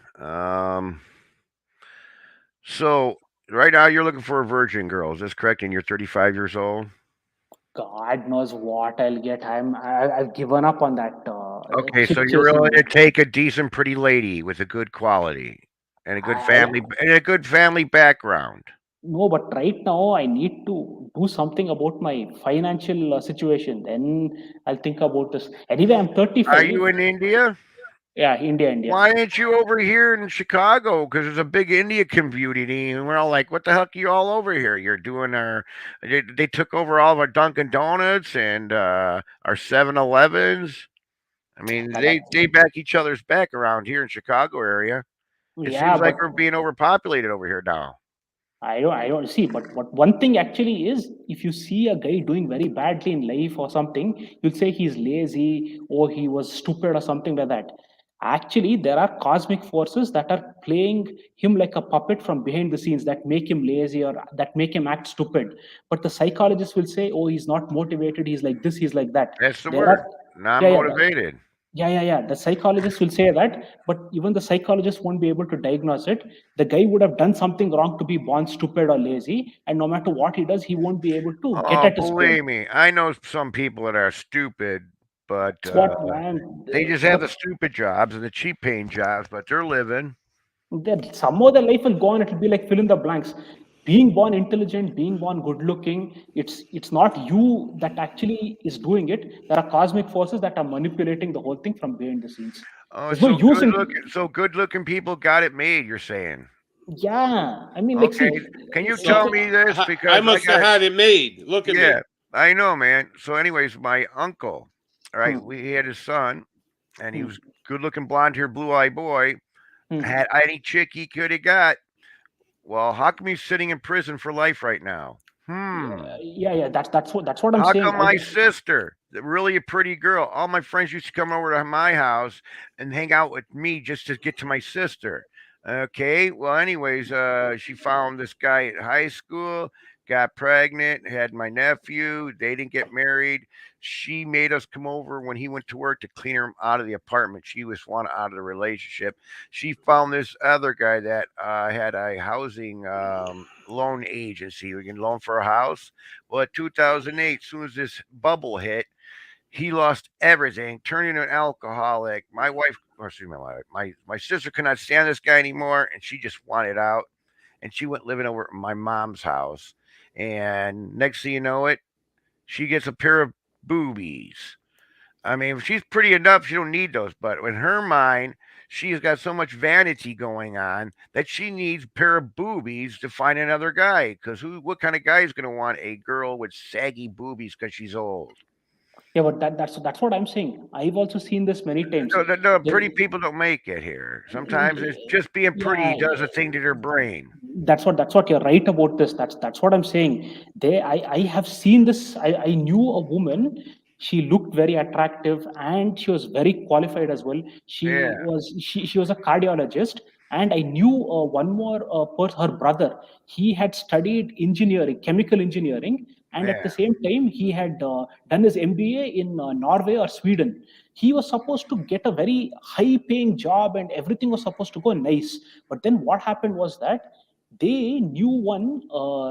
So right now you're looking for a virgin girl. Is this correct? And you're 35 years old. God knows what I'll get. I've given up on that Okay, so chick you're chasing. willing to take a decent, pretty lady with a good quality and a good family background. No, but right now I need to do something about my financial situation. Then I'll think about this. Anyway, I'm 35. Are you in India? Yeah, India. Why ain't you over here in Chicago? Because there's a big India community, and we're all like, "What the heck are you all over here? You're doing our." They took over all of our Dunkin' Donuts and our 7-Elevens. I mean, they back each other's back around here in Chicago area. It Yeah, seems like but we're being overpopulated over here now. I don't see, but one thing actually is, if you see a guy doing very badly in life or something, you'll say he's lazy or he was stupid or something like that. Actually, there are cosmic forces that are playing him like a puppet from behind the scenes that make him lazy or that make him act stupid. But the psychologists will say, "Oh, he's not motivated. He's like this. He's like that." That's the There word. are, Not yeah, yeah. motivated. Yeah. The psychologist will say that, but even the psychologist won't be able to diagnose it. The guy would have done something wrong to be born stupid or lazy, and no matter what he does, he won't be able to get Oh, at his goal. believe me, I know some people that are stupid, but That's what, man. they just have the stupid jobs and the cheap paying jobs, but they're living. That somehow the life will go on. It'll be like fill in the blanks. Being born intelligent, being born good looking, it's not you that actually is doing it. There are cosmic forces that are manipulating the whole thing from behind the scenes. Oh, There's no use in. so good looking people got it made. You're saying? Yeah, I mean, like, Okay, see, can you it's tell me this I because must have had it made. Look at me. yeah, I know, man. So, anyways, my uncle, all right, Hmm. he had his son, and he Hmm. was good looking, blonde hair, blue eyed boy. Hmm. Had any chick he could have got. Well, how come he's sitting in prison for life right now? Yeah. That's what I'm How saying. come my sister, really a pretty girl, all my friends used to come over to my house and hang out with me just to get to my sister? Okay, well, anyways, she found this guy at high school, got pregnant, had my nephew. They didn't get married. She made us come over when he went to work to clean her out of the apartment. She was wanted out of the relationship. She found this other guy that had a housing loan agency. We can loan for a house. Well, at 2008, as soon as this bubble hit, he lost everything, turned into an alcoholic. My wife, or excuse me, my sister could not stand this guy anymore, and she just wanted out. And she went living over at my mom's house. And next thing you know it, she gets a pair of boobies. I mean, if she's pretty enough, she don't need those. But in her mind, she's got so much vanity going on that she needs a pair of boobies to find another guy. Because what kind of guy is going to want a girl with saggy boobies because she's old? Yeah, but that's what I'm saying. I've also seen this many times. No, pretty people don't make it here. Sometimes it's just being pretty does a thing to their brain. That's what you're right about this. That's what I'm saying. I have seen this. I knew a woman. She looked very attractive and she was very qualified as well. She was a cardiologist, and I knew one more person, her brother. He had studied engineering, chemical engineering, and at the same time he had done his MBA in Norway or Sweden. He was supposed to get a very high paying job and everything was supposed to go nice. But then what happened was that they knew one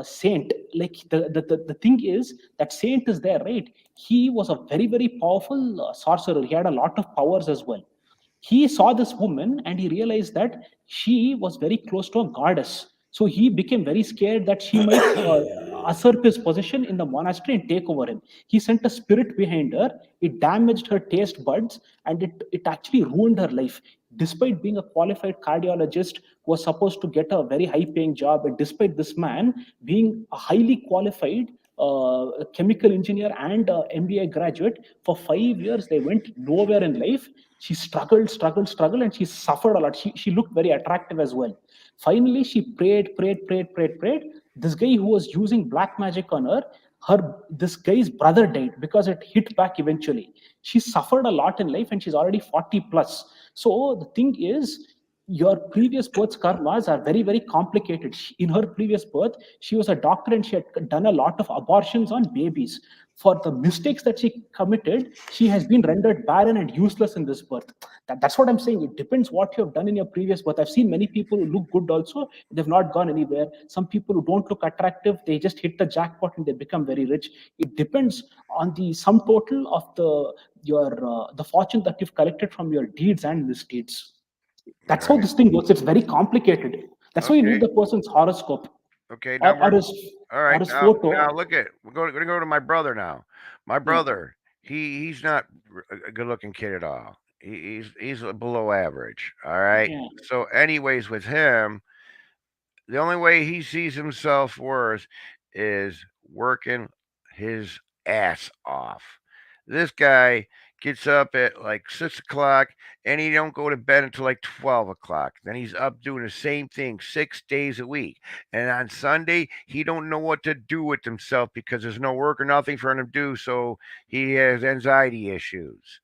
saint. Like the thing is that saint is there, right? He was a very very powerful sorcerer. He had a lot of powers as well. He saw this woman and he realized that she was very close to a goddess. So he became very scared that she might usurp his position in the monastery and take over him. He sent a spirit behind her. It damaged her taste buds and it actually ruined her life. Despite being a qualified cardiologist who was supposed to get a very high paying job, and despite this man being a highly qualified chemical engineer and MBA graduate, for 5 years they went nowhere in life. She struggled, and she suffered a lot. She looked very attractive as well. Finally, she prayed. This guy who was using black magic on her, this guy's brother died because it hit back eventually. She suffered a lot in life, and she's already 40 plus. So the thing is, your previous birth's karmas are very very complicated. In her previous birth, she was a doctor and she had done a lot of abortions on babies. For the mistakes that she committed, she has been rendered barren and useless in this birth. That's what I'm saying. It depends what you have done in your previous birth. I've seen many people who look good also, they've not gone anywhere. Some people who don't look attractive, they just hit the jackpot and they become very rich. It depends on the sum total of the fortune that you've collected from your deeds and misdeeds. That's how this thing works. It's very complicated. That's why you need the person's horoscope. Okay, now Or his, all right. or his Now, photo. now look at we're going to go to my brother now. My brother, he's not a good looking kid at all. He's below average. All right. Yeah. So, anyways, with him, the only way he sees himself worth is working his ass off. This guy gets up at like 6 o'clock and he don't go to bed until like 12 o'clock. Then he's up doing the same thing 6 days a week. And on Sunday, he don't know what to do with himself because there's no work or nothing for him to do. So he has anxiety issues.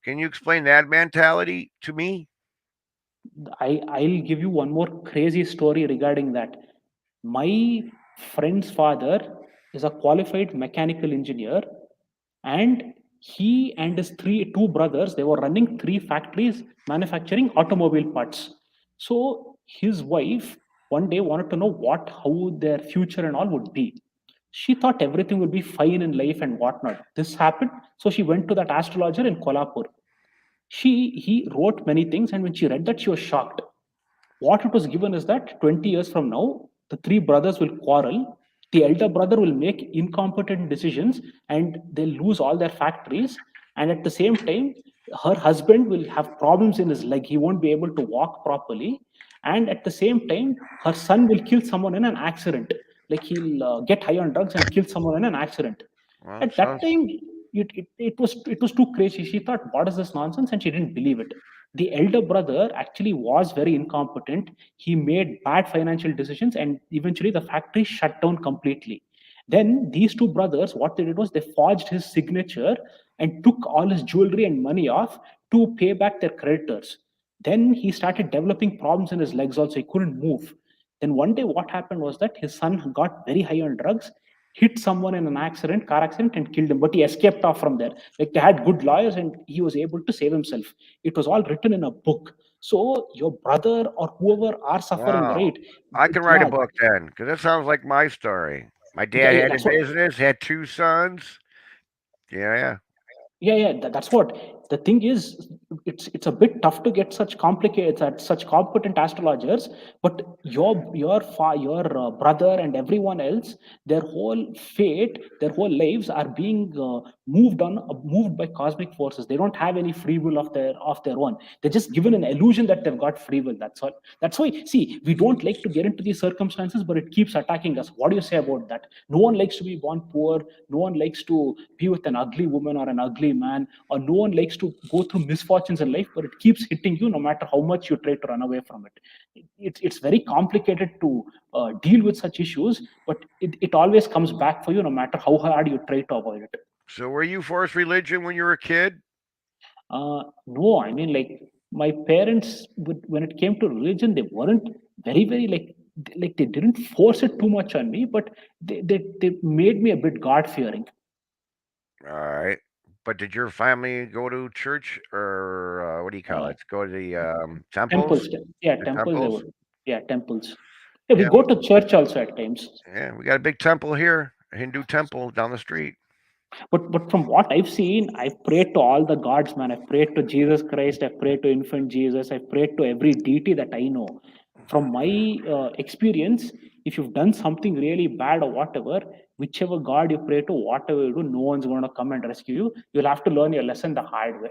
Can you explain that mentality to me? I'll give you one more crazy story regarding that. My friend's father is a qualified mechanical engineer, and he and his two brothers, they were running three factories manufacturing automobile parts. So his wife one day wanted to know how their future and all would be. She thought everything would be fine in life and whatnot. This happened, so she went to that astrologer in Kolhapur. He wrote many things, and when she read that, she was shocked. What it was given is that 20 years from now, the three brothers will quarrel. The elder brother will make incompetent decisions and they'll lose all their factories. And at the same time, her husband will have problems in his leg. He won't be able to walk properly. And at the same time, her son will kill someone in an accident. Like he'll get high on drugs and kill someone in an accident. Well, At that time, it was too crazy. She thought, "What is this nonsense?" And she didn't believe it. The elder brother actually was very incompetent. He made bad financial decisions, and eventually the factory shut down completely. Then these two brothers, what they did was they forged his signature and took all his jewelry and money off to pay back their creditors. Then he started developing problems in his legs also. He couldn't move. Then one day, what happened was that his son got very high on drugs, hit someone in an car accident, and killed him. But he escaped off from there. Like they had good lawyers, and he was able to save himself. It was all written in a book. So your brother or whoever are suffering, wow. right? I can write a book then because that sounds like my story. My dad had a business, had two sons. Yeah. Yeah, that's what. the thing is, it's a bit tough to get such complicated, such competent astrologers. But your brother and everyone else, their whole fate, their whole lives are being moved by cosmic forces. They don't have any free will of their own. They're just given an illusion that they've got free will. That's all. That's why, see, we don't like to get into these circumstances, but it keeps attacking us. What do you say about that? No one likes to be born poor. No one likes to be with an ugly woman or an ugly man, or no one likes to go through misfortunes in life, but it keeps hitting you no matter how much you try to run away from it. It's very complicated to deal with such issues, but it always comes back for you no matter how hard you try to avoid it. So were you forced religion when you were a kid? No, I mean, like, my parents, when it came to religion, they weren't very like they didn't force it too much on me, but they made me a bit God fearing. All right. But did your family go to church, or what do you call it? Go to the temples? Temples, yeah, The temples. They temples? were, yeah, temples. Yeah, we Yeah, go to church also at times. yeah, we got a big temple here, a Hindu temple down the street. But from what I've seen, I prayed to all the gods, man. I prayed to Jesus Christ. I prayed to infant Jesus. I prayed to every deity that I know. From my experience, if you've done something really bad or whatever, whichever god you pray to, whatever you do, no one's going to come and rescue you. You'll have to learn your lesson the hard way.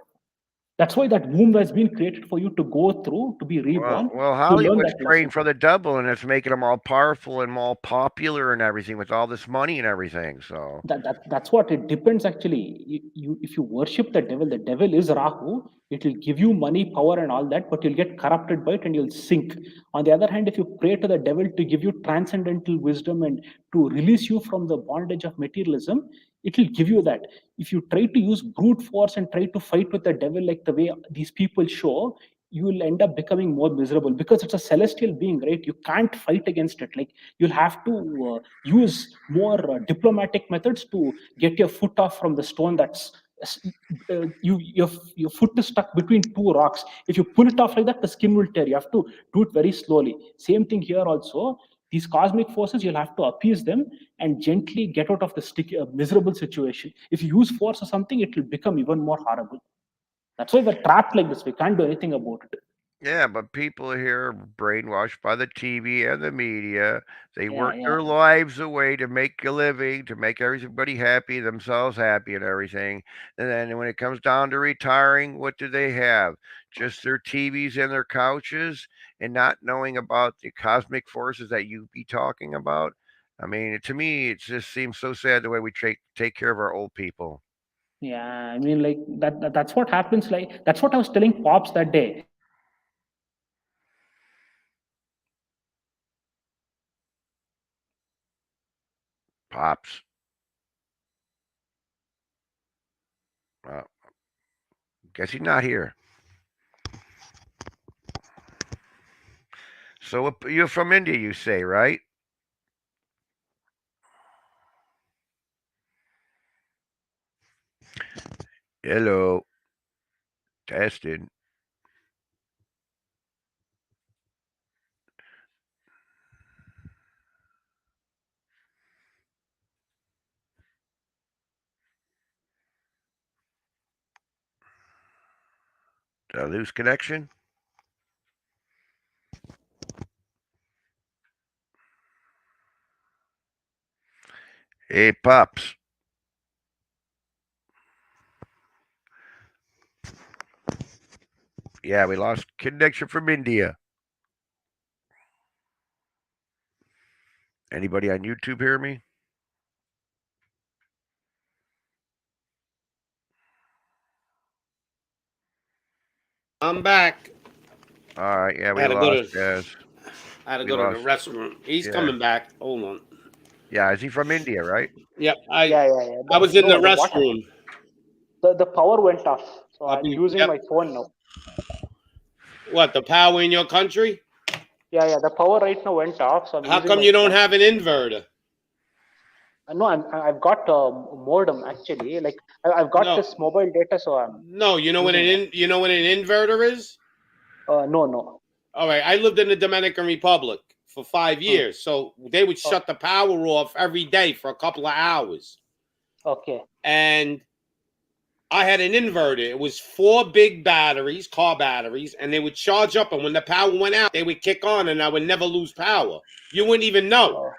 That's why that womb has been created for you to go through, to be reborn, Well, to learn Hollywood's that praying lesson. for the devil, and it's making them all powerful and all popular and everything with all this money and everything. So That's what it depends. Actually, if you worship the devil is Rahu. It will give you money, power, and all that, but you'll get corrupted by it and you'll sink. On the other hand, if you pray to the devil to give you transcendental wisdom and to release you from the bondage of materialism, it will give you that. If you try to use brute force and try to fight with the devil like the way these people show, you will end up becoming more miserable, because it's a celestial being, right? You can't fight against it. Like, you'll have to use more diplomatic methods to get your foot off from the stone that's your foot is stuck between two rocks. If you pull it off like that, the skin will tear. You have to do it very slowly. Same thing here also. These cosmic forces, you'll have to appease them and gently get out of the miserable situation. If you use force or something, it will become even more horrible. That's why we're trapped like this. We can't do anything about it. yeah, but people here are brainwashed by the TV and the media. They work Yeah. their lives away to make a living, to make everybody happy, themselves happy, and everything. And then when it comes down to retiring, what do they have? Just their TVs and their couches, and not knowing about the cosmic forces that you be talking about. I mean, to me, it just seems so sad the way we take care of our old people. Yeah, I mean, like that's what happens. Like, that's what I was telling Pops that day. Pops. Guess he's not here. So you're from India, you say, right? Hello. Tested. Did I lose connection? Hey, Pops. Yeah, we lost connection from India. Anybody on YouTube hear me? I'm back. All right, yeah, we I had to go lost to, guys. I had to go to the restroom. He's coming back. Hold on. Yeah, is he from India, right? Yep. Yeah. I was in the restroom. The power went off, so I'll I'm be- using yep. my phone now. What, the power in your country? Yeah, the power right now went off, so I'm How using come my you don't phone. have an inverter? No, I've got modem actually. Like, I've got this mobile data, so I'm. No, you know what an inverter is? No. All right, I lived in the Dominican Republic for 5 years, so they would shut the power off every day for a couple of hours. Okay. And I had an inverter. It was 4 big batteries, car batteries, and they would charge up. And when the power went out, they would kick on, and I would never lose power. You wouldn't even know.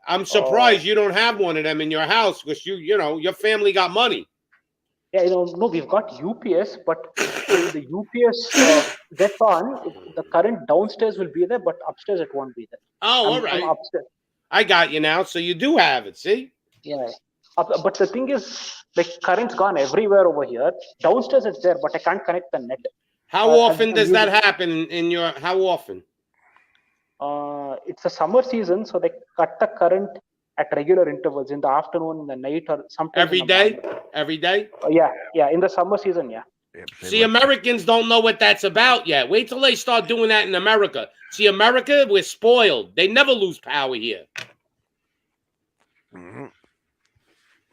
I'm surprised you don't have one of them in your house because you know, your family got money. Yeah, no, we've got UPS, but the UPS gets on. The current downstairs will be there, but upstairs it won't be there. Oh, all right. I'm upstairs. I got you now. So you do have it. See? Yeah. But the thing is, the current's gone everywhere over here. Downstairs it's there, but I can't connect the net. How often does that happen in your? How often? It's a summer season, so they cut the current at regular intervals in the afternoon, in the night, or sometimes every day. Every day. Yeah. In the summer season, yeah. See, Americans don't know what that's about yet. Wait till they start doing that in America. See, America, we're spoiled. They never lose power here. Mm-hmm.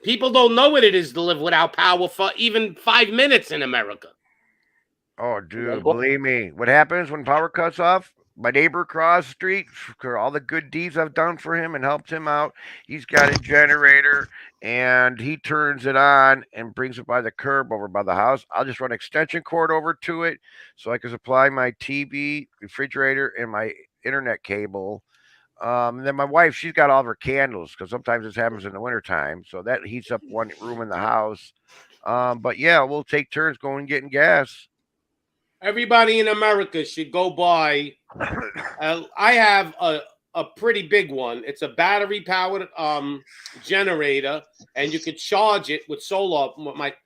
People don't know what it is to live without power for even 5 minutes in America. Oh, dude, believe me. What happens when power cuts off? My neighbor across the street, for all the good deeds I've done for him and helped him out, he's got a generator, and he turns it on and brings it by the curb over by the house. I'll just run extension cord over to it so I can supply my TV, refrigerator, and my internet cable. And then my wife, she's got all of her candles because sometimes this happens in the wintertime. So that heats up one room in the house. But yeah, we'll take turns going and getting gas. Everybody in America should go buy. I have a pretty big one. It's a battery powered generator, and you could charge it with solar.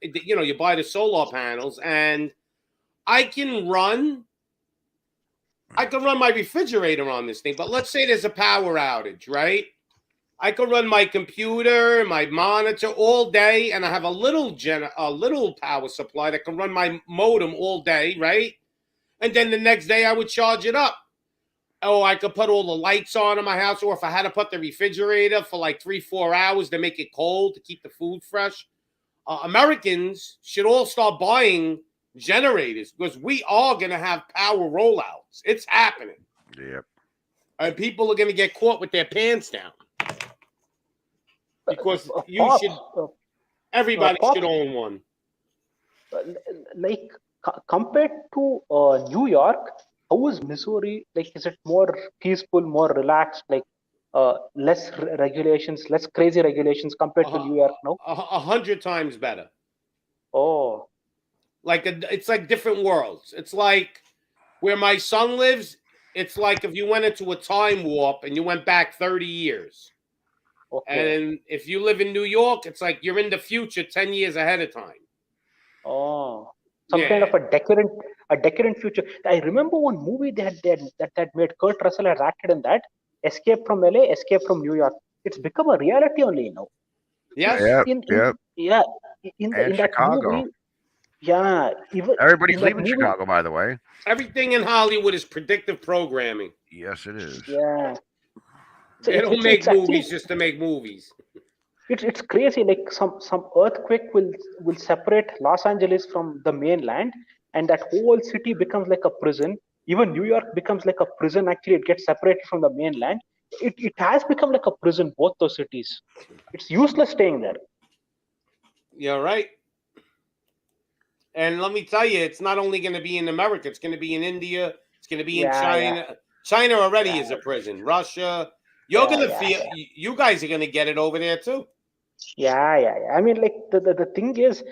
You buy the solar panels, and I can run my refrigerator on this thing. But let's say there's a power outage, right? I can run my computer, my monitor all day, and I have a little power supply that can run my modem all day, right? And then the next day I would charge it up. Oh, I could put all the lights on in my house, or if I had to put the refrigerator for like 3-4 hours to make it cold to keep the food fresh. Americans should all start buying generators because we are going to have power rollouts. It's happening. Yep. And people are going to get caught with their pants down. Because everybody should own one. Like compared to New York, how is Missouri? Like, is it more peaceful, more relaxed? Like, less regulations, less crazy regulations compared to New York? No, 100 times better. Oh, it's like different worlds. It's like where my son lives. It's like if you went into a time warp and you went back 30 years. Okay. And if you live in New York, it's like you're in the future 10 years ahead of time. Oh, some kind of a decadent future. I remember one movie that made Kurt Russell had acted in that, Escape from LA, Escape from New York. It's become a reality only now. Yes. In that Chicago. movie. Yeah. Everybody's leaving Chicago, by the way. Everything in Hollywood is predictive programming. Yes, it is. Yeah. They don't make movies just to make movies. It's crazy. Like some earthquake will separate Los Angeles from the mainland, and that whole city becomes like a prison. Even New York becomes like a prison. Actually, it gets separated from the mainland. It has become like a prison, both those cities. It's useless staying there. You're right. And let me tell you, it's not only going to be in America. It's going to be in India. It's going to be in China. Yeah. China already is a prison. Russia. You're going to feel. You guys are going to get it over there too. Yeah. I mean, like the thing is,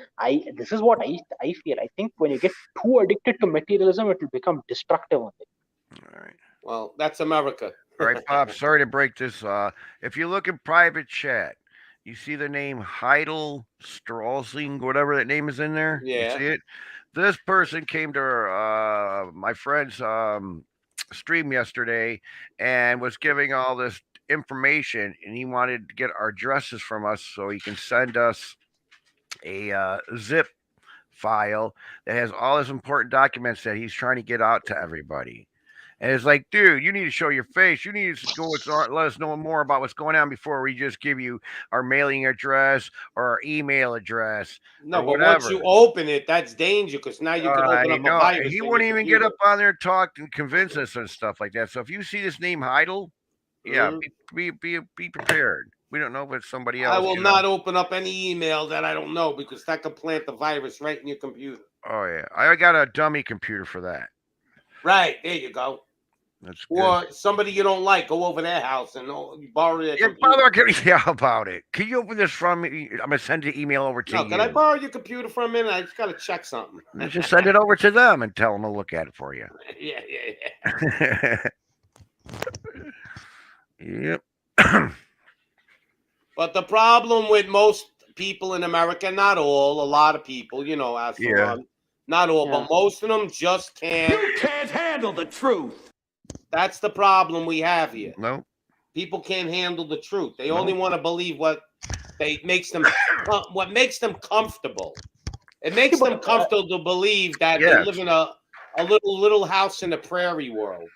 this is what I feel. I think when you get too addicted to materialism, it will become destructive only. All right. Well, that's America. All right, Pop. Sorry to break this. If you look in private chat, you see the name Heidel Stralsing, whatever that name is in there. Yeah. You see it? This person came to my friend's stream yesterday and was giving all this information, and he wanted to get our addresses from us so he can send us a zip file that has all his important documents that he's trying to get out to everybody. And it's like, dude, you need to show your face. You need to let us know more about what's going on before we just give you our mailing address or our email address. No, but once you open it, that's danger because now you can open up a virus. He wouldn't even get up on there, talk, and convince us and stuff like that. So if you see this name Heidel, yeah, be prepared. We don't know if it's somebody I else. will you not know? open up any email that I don't know because that could plant the virus right in your computer. Oh yeah, I got a dummy computer for that. Right, there you go. That's Or good. somebody you don't like, go over their house and borrow their Yeah, computer. yeah, about it. Can you open this from me? I'm gonna send the email over to No, you. can I borrow your computer for a minute? I just got to check something. Just send it over to them and tell them to look at it for you. Yeah, yeah. Yep. But the problem with most people in America, not all, a lot of people, not all, but most of them just can't. You can't handle the truth. That's the problem we have here. No. People can't handle the truth. They No. only want to believe what makes them comfortable. It makes them comfortable to believe that they live in a little house in the prairie world.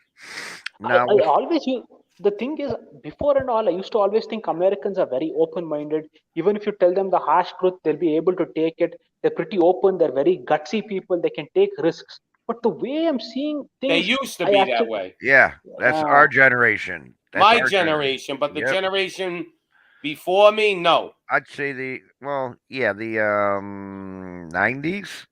I always use, the thing is, before and all, I used to always think Americans are very open-minded. Even if you tell them the harsh truth, they'll be able to take it. They're pretty open. They're very gutsy people. They can take risks. But the way I'm seeing things, They used to be that way. Yeah, that's our generation. That's My our generation, but the Yep. generation before me, no. I'd say the 90s.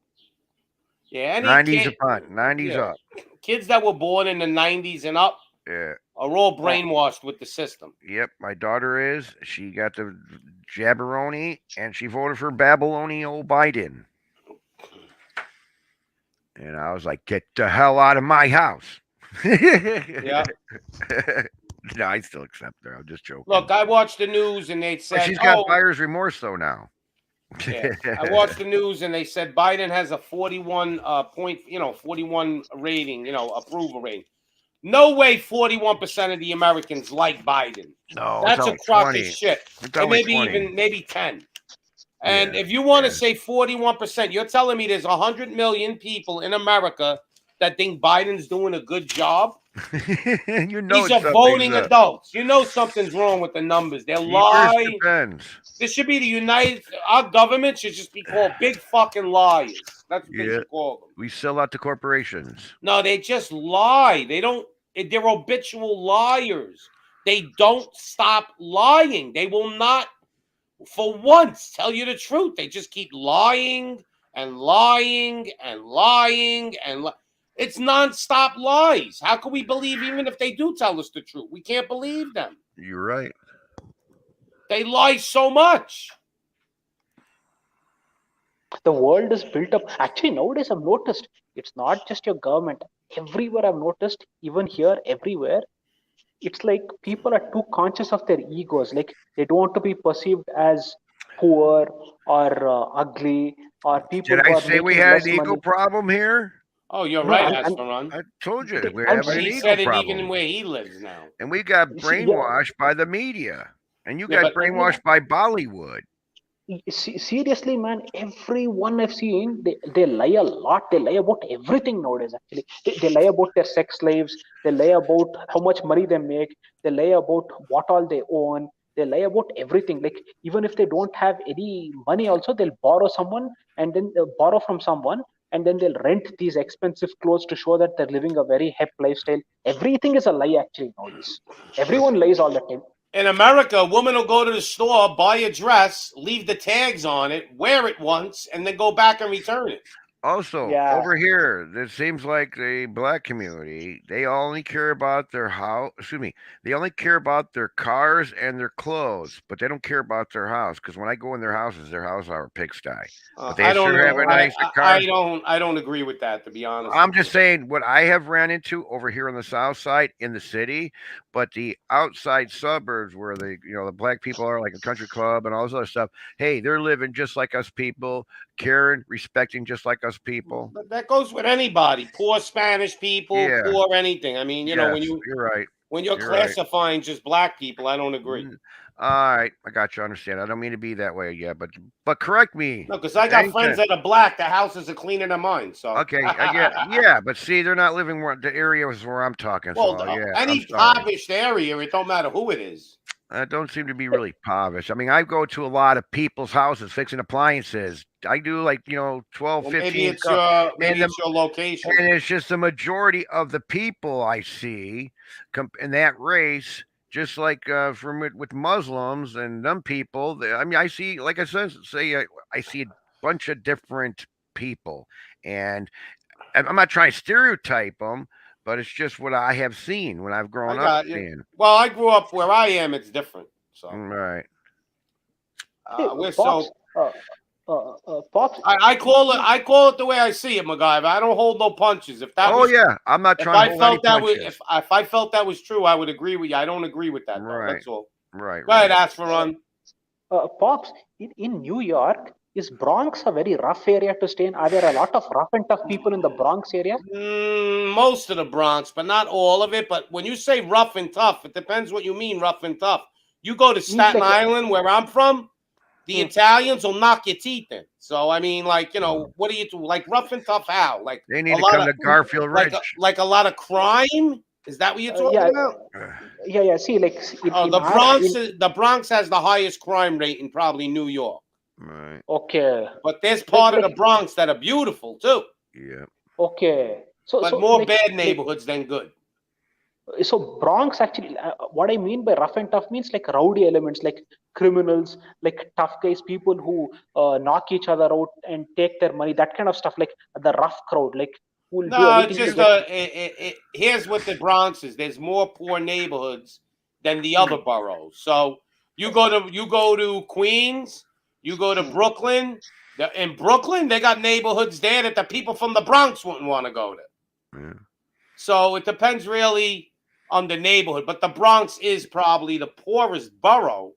Yeah, 90s upon 90s up. Kids that were born in the 90s and up Yeah. are all brainwashed with the system. Yep, my daughter is. She got the jabberoni, and she voted for Babylonio Biden. And I was like, get the hell out of my house. Yeah. No, I still accept her. I'm just joking. Look, I watched the news and they But said, she's got buyer's remorse, though, now. Yeah. I watched the news and they said Biden has a 41 41 rating, approval rating. No way 41% of the Americans like Biden. No, that's a crock 20. of shit. It's And only maybe 20. maybe 10. And if you want to say 41%, you're telling me there's 100 million people in America that think Biden's doing a good job? These are voting adults. You know something's wrong with the numbers. They're lying. This should be our government should just be called big fucking liars. That's what they should call them. We sell out to corporations. No, they just lie. They're habitual liars. They don't stop lying. They will not, for once, tell you the truth. They just keep lying and lying and lying and lying. It's nonstop lies. How can we believe even if they do tell us the truth? We can't believe them. You're right. They lie so much. The world is built up. Actually, nowadays I've noticed it's not just your government. Everywhere I've noticed, even here, everywhere, it's like people are too conscious of their egos. Like they don't want to be perceived as poor or ugly or people. Did who I are say we making had less an ego money. problem here? Oh, you're No, right, I'm- Asperon. I told you we're I'm having an He ego said it problem. even where he lives now. And we got See, brainwashed by the media. And you Yeah, got but- brainwashed by Bollywood. Seriously, man, everyone I've seen, they lie a lot. They lie about everything nowadays, actually. They lie about their sex slaves. They lie about how much money they make. They lie about what all they own. They lie about everything. Like, even if they don't have any money also, they'll borrow someone and then borrow from someone. And then they'll rent these expensive clothes to show that they're living a very hip lifestyle. Everything is a lie, actually, nowadays. Everyone lies all the time. In America, a woman will go to the store, buy a dress, leave the tags on it, wear it once, and then go back and return it. Also, Yeah. over here, it seems like the black community, they only care about their house. Excuse me. They only care about their cars and their clothes, but they don't care about their house. Because when I go in their houses are a pigsty. But they I don't sure have know. a nice car. I don't agree with that, to be honest. I'm just saying what I have ran into over here on the south side in the city, but the outside suburbs where the black people are, like a country club and all this other stuff. Hey, they're living just like us people, caring, respecting just like us people. But that goes with anybody. Poor Spanish people, Yeah. poor anything. I mean, when Yes, you're right. when you're You're right. classifying just black people, I don't agree. All right, I got you. I understand. I don't mean to be that way, but correct me. No, because I got Okay? friends that are black. The houses are cleaner than mine. So Okay, I get. Yeah, but see, they're not living where the areas where I'm talking. Well, So yeah, any I'm sorry. impoverished area, it don't matter who it is. That don't seem to be really impoverished. I mean, I go to a lot of people's houses fixing appliances. I do 12, Well, 15. maybe it's and your location. And it's just the majority of the people I see in that race just like with Muslims and them people. I mean, I see, like I said, I see a bunch of different people, and I'm not trying to stereotype them, but it's just what I have seen when I've I grown up got you. seeing. Well, I grew up where I am. It's different. So Right. we're Pops, so. Pops. I call it the way I see it, MacGyver. I don't hold no punches. If that Oh was, yeah, I'm not if trying I to hold any felt that was, punches. if I felt that was true, I would agree with you. I don't agree with that though. Right. That's all. Right. Go ahead, ask for run. Pops, in New York, is Bronx a very rough area to stay in? Are there a lot of rough and tough people in the Bronx area? Most of the Bronx, but not all of it. But when you say rough and tough, it depends what you mean rough and tough. You go to Staten Island, where I'm from, the Italians will knock your teeth in. So I mean, like, you know, what do you do? Like rough and tough how? Like they need to come to Garfield Ridge. Like a lot of crime? Is that what you're talking about? Yeah. See, like the Bronx has the highest crime rate in probably New York. Right. Okay. But there's part of the Bronx that are beautiful too. Yeah. Okay. But more bad neighborhoods than good. So Bronx actually, what I mean by rough and tough means like rowdy elements, like criminals, like tough guys, people who knock each other out and take their money, that kind of stuff, like the rough crowd, like who will do No, anything it's to just get... here's what the Bronx is. There's more poor neighborhoods than the other boroughs. So you go to Queens, you go to Brooklyn. In Brooklyn, they got neighborhoods there that the people from the Bronx wouldn't want to go to. Yeah. So it depends really on the neighborhood, but the Bronx is probably the poorest borough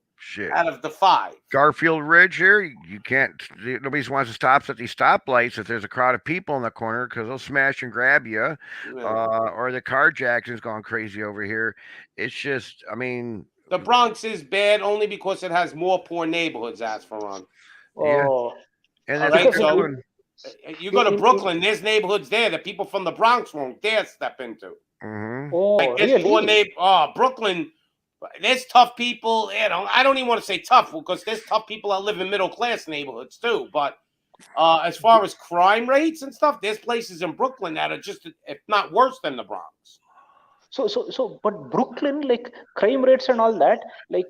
out of the 5. Garfield Ridge here, you can't. Nobody wants to stop at these stoplights if there's a crowd of people in the corner because they'll smash and grab you, or the carjacking's gone crazy over here. It's just, I mean, the Bronx is bad only because it has more poor neighborhoods. As for Ron, yeah, and all right, so you go to Brooklyn, there's neighborhoods there that people from the Bronx won't dare step into. Like really? Brooklyn, there's tough people. You know, I don't even want to say tough because there's tough people that live in middle class neighborhoods too. But as far as crime rates and stuff, there's places in Brooklyn that are just, if not worse than the Bronx. But Brooklyn, like crime rates and all that, like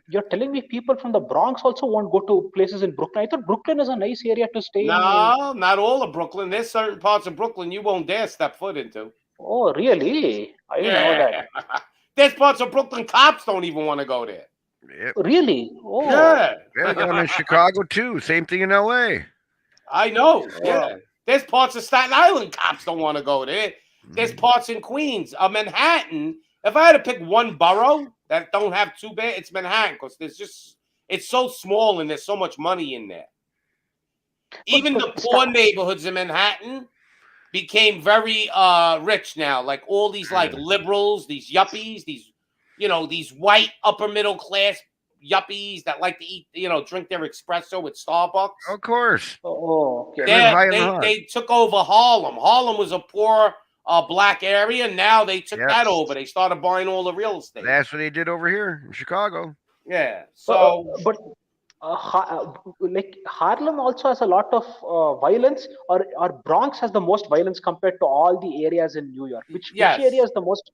you're telling me people from the Bronx also won't go to places in Brooklyn? I thought Brooklyn is a nice area to stay in. No, not all of Brooklyn. There's certain parts of Brooklyn you won't dare step foot into. Oh, really? I didn't know that. There's parts of Brooklyn cops don't even want to go there. Yep. Really? Oh. Yeah. Yeah, I'm in Chicago too. Same thing in LA. I know. Yeah. There's parts of Staten Island cops don't want to go there. There's parts in Queens, Manhattan. If I had to pick one borough that don't have too bad, it's Manhattan because it's so small and there's so much money in there. Even the poor neighborhoods in Manhattan became very rich now. Like all these like liberals, these yuppies, these white upper middle class yuppies that like to eat, drink their espresso with Starbucks. Of course. Oh, okay. They took over Harlem. Harlem was a poor black area. Now they took that over. They started buying all the real estate. That's what they did over here in Chicago. Yeah. So, but like Harlem also has a lot of violence, or Bronx has the most violence compared to all the areas in New York. Which area is the most?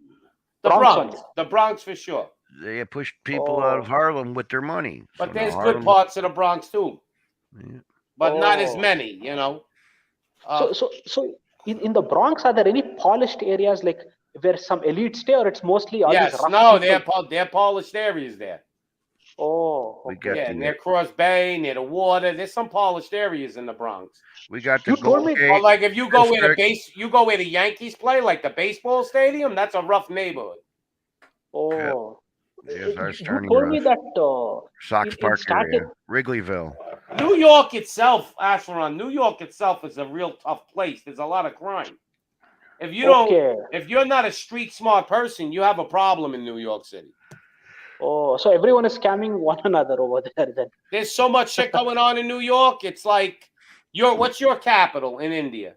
The Bronx. The Bronx for sure. They pushed people out of Harlem with their money. But there's good parts of the Bronx too. Yeah. But not as many, So in the Bronx, are there any polished areas like where some elites stay, or it's mostly all these rough people? They're polished areas there. Oh, okay. Near Cross Bay, near the water. There's some polished areas in the Bronx. We got the Well, like if you go where the Yankees play, like the baseball stadium, that's a rough neighborhood. Oh. Yes, our you told me that Sox Park area, Wrigleyville. New York itself, Asheron, New York itself is a real tough place. There's a lot of crime. If you if you're not a street smart person, you have a problem in New York City. Oh, so everyone is scamming one another over there then. There's so much shit going on in New York. It's like what's your capital in India?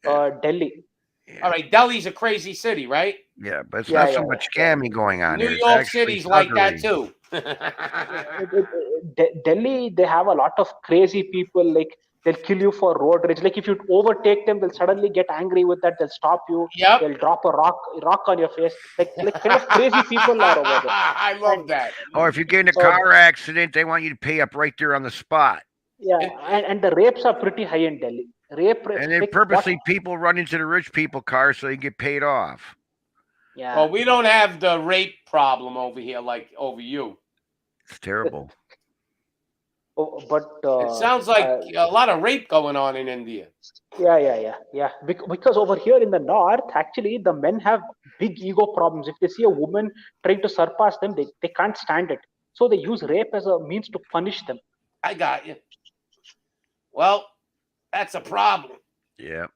Delhi. Yeah. All right, Delhi's a crazy city, right? Yeah, but it's not so much scamming going on. New York City's like that too. Delhi, they have a lot of crazy people. Like They'll kill you for road rage. Like if you overtake them, they'll suddenly get angry with that. They'll stop you. Yep. They'll drop a rock on your face. Like kind of crazy people are over there. I love that. Or if you get in a So- car accident, they want you to pay up right there on the spot. Yeah, and the rapes are pretty high in Delhi. And then purposely people run into the rich people cars so they get paid off. Yeah. Well, we don't have the rape problem over here like over you. It's terrible. But It sounds like a lot of rape going on in India. Yeah. Because over here in the north, actually, the men have big ego problems. If they see a woman trying to surpass them, they can't stand it. So they use rape as a means to punish them. I got you. Well, that's a problem. Yeah.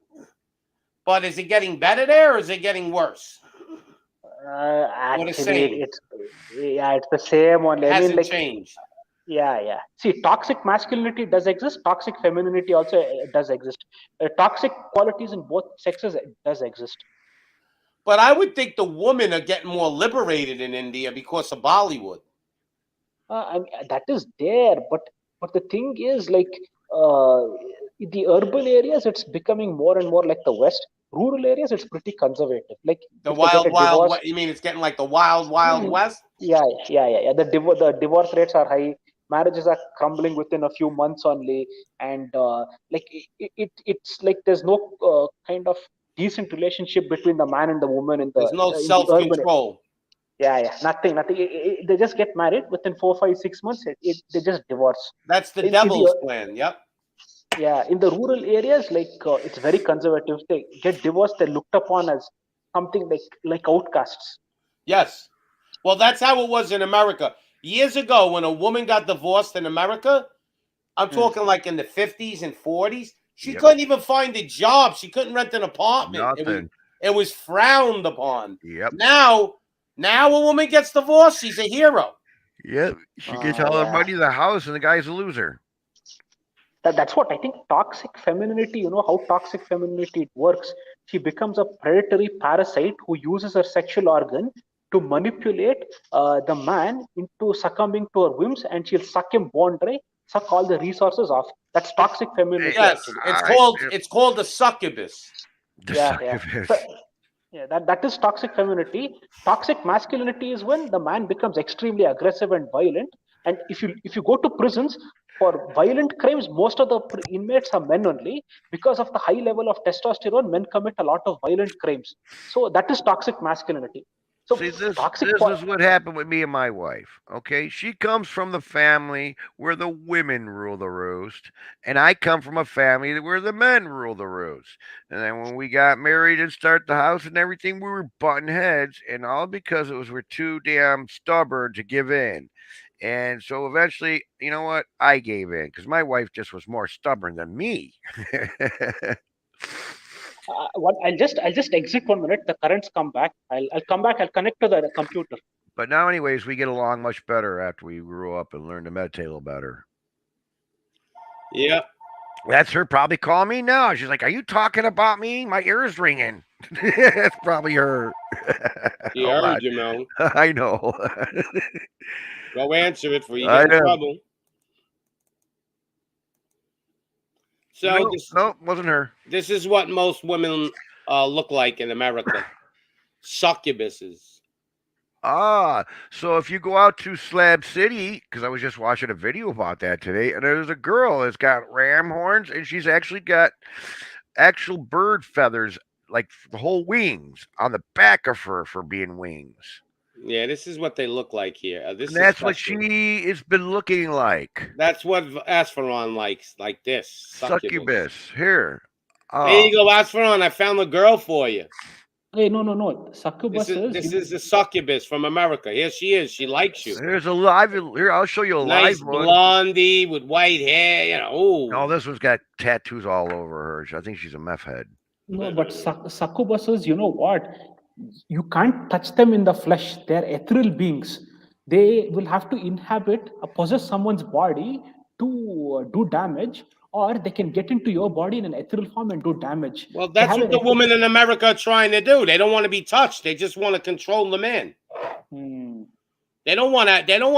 But is it getting better there, or is it getting worse? Actually, it's the same one. It hasn't changed. Yeah. See, toxic masculinity does exist. Toxic femininity also does exist. Toxic qualities in both sexes does exist. But I would think the women are getting more liberated in India because of Bollywood. I mean, that is there, but the thing is, like, in the urban areas, it's becoming more and more like the West. Rural areas, it's pretty conservative. Like The if they get a wild. divorce- You mean it's getting like the wild west? Yeah. The divorce rates are high. Marriages are crumbling within a few months only, and like it's like there's no kind of decent relationship between the man and the woman in the. There's no in the self-control. Yeah, nothing. They just get married within 4, 5, 6 months. They just divorce. That's the In devil's the- plan. Yep. Yeah, in the rural areas, like it's very conservative. If they get divorced, they're looked upon as something like outcasts. Yes. Well, that's how it was in America. Years ago, when a woman got divorced in America, I'm talking like in the 50s and 40s, she couldn't even find a job. She couldn't rent an apartment. Nothing. It was frowned upon. Yep. Now a woman gets divorced, she's a hero. Yep. She gets all the money in the house, and the guy's a loser. That's what I think. Toxic femininity. You know how toxic femininity works. She becomes a predatory parasite who uses her sexual organ to manipulate the man into succumbing to her whims, and she'll suck him bone dry, suck all the resources off. That's toxic femininity. Yes, it's called a succubus. Yeah, that is toxic femininity. Toxic masculinity is when the man becomes extremely aggressive and violent. And if you go to prisons for violent crimes, most of the inmates are men only. Because of the high level of testosterone, men commit a lot of violent crimes. So that is toxic masculinity. So See, this is what happened with me and my wife. Okay, she comes from the family where the women rule the roost, and I come from a family where the men rule the roost. And then when we got married and started the house and everything, we were butting heads, and all because we're too damn stubborn to give in. And so eventually, you know what? I gave in because my wife just was more stubborn than me. I'll just exit 1 minute. The currents come back. I'll come back. I'll connect to the computer. But now, anyways, we get along much better after we grew up and learned to meditate a little better. Yep. That's her probably calling me now. She's like, "Are you talking about me? My ear's ringing." That's probably her. He heard you, man. I know. Go answer it for you I get in know. trouble. So Nope, wasn't her. This is what most women look like in America. Succubuses. So if you go out to Slab City, because I was just watching a video about that today, and there's a girl that's got ram horns, and she's actually got actual bird feathers, like the whole wings on the back of her for being wings. Yeah, this is what they look like here. And that's what she has been looking like. That's what Asferon likes, like this. Succubus. Here. There you go, Asferon. I found a girl for you. Hey, no. Succubus This is the succubus from America. Here she is. She likes you. Here's a live. Here, I'll show you a Nice live one. blondie with white hair. You know. Ooh. No, this one's got tattoos all over her. I think she's a meth head. No, but succubuses, you know what? You can't touch them in the flesh. They're ethereal beings. They will have to possess someone's body to do damage, or they can get into your body in an ethereal form and do damage. Well, that's what the women in America are trying to do. They don't want to be touched. They just want to control the man. They don't want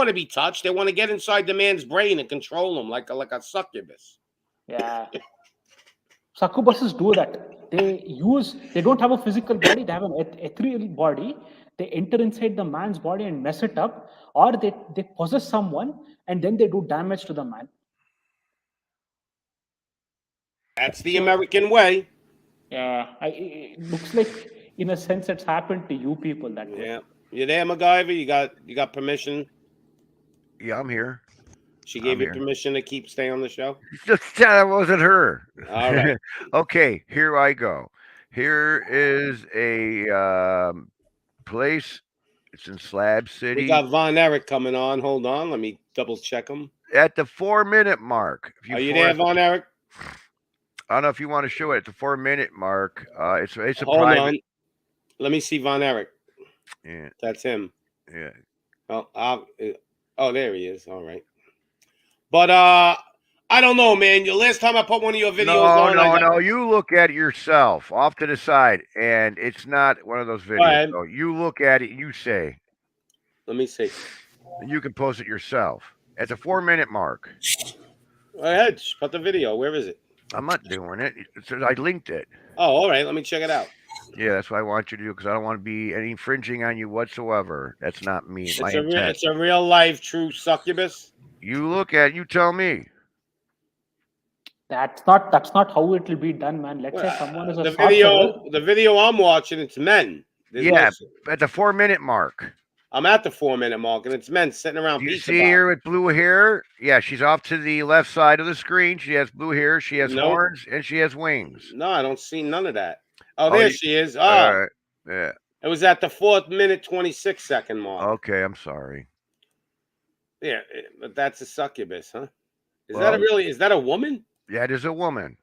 to be touched. They want to get inside the man's brain and control him like a succubus. Yeah. Succubuses do that. They don't have a physical body, they have an ethereal body. They enter inside the man's body and mess it up, or they possess someone and then they do damage to the man. That's the American way. Yeah, it looks like in a sense it's happened to you people that way. Yeah. You there, MacGyver? You got permission? Yeah, I'm here. She gave you permission to stay on the show? That wasn't her. All right. Okay, here I go. Here is a place. It's in Slab City. We got Von Erich coming on. Hold on. Let me double check him. At the 4-minute mark. Are you there, Von Erich? I don't know if you want to show it at the 4-minute mark. It's a Hold private. on. Let me see Von Erich. Yeah. That's him. Yeah. Oh, there he is. All right. But I don't know, man. Last time I put one of your videos No. You look at it yourself off to the side, and it's not one of those videos. So you look at it, you say. Let me see. You can post it yourself at the 4-minute mark. Go ahead. Put the video. Where is it? I'm not doing it. I linked it. Oh, all right. Let me check it out. Yeah, that's what I want you to do because I don't want to be any infringing on you whatsoever. That's not me. It's a real life true succubus. You look at it, you tell me. That's not how it will be done, man. Let's say someone is a the video I'm watching, it's men. At the 4-minute mark. I'm at the 4-minute mark, and it's men sitting around. You see her with blue hair? Yeah, she's off to the left side of the screen. She has blue hair. She has horns, and she has wings. No, I don't see none of that. Oh, there she is. Oh, all right. Yeah. It was at the 4-minute 26-second mark. Okay, I'm sorry. Yeah, but that's a succubus, huh? Is that a woman? Yeah, it is a woman.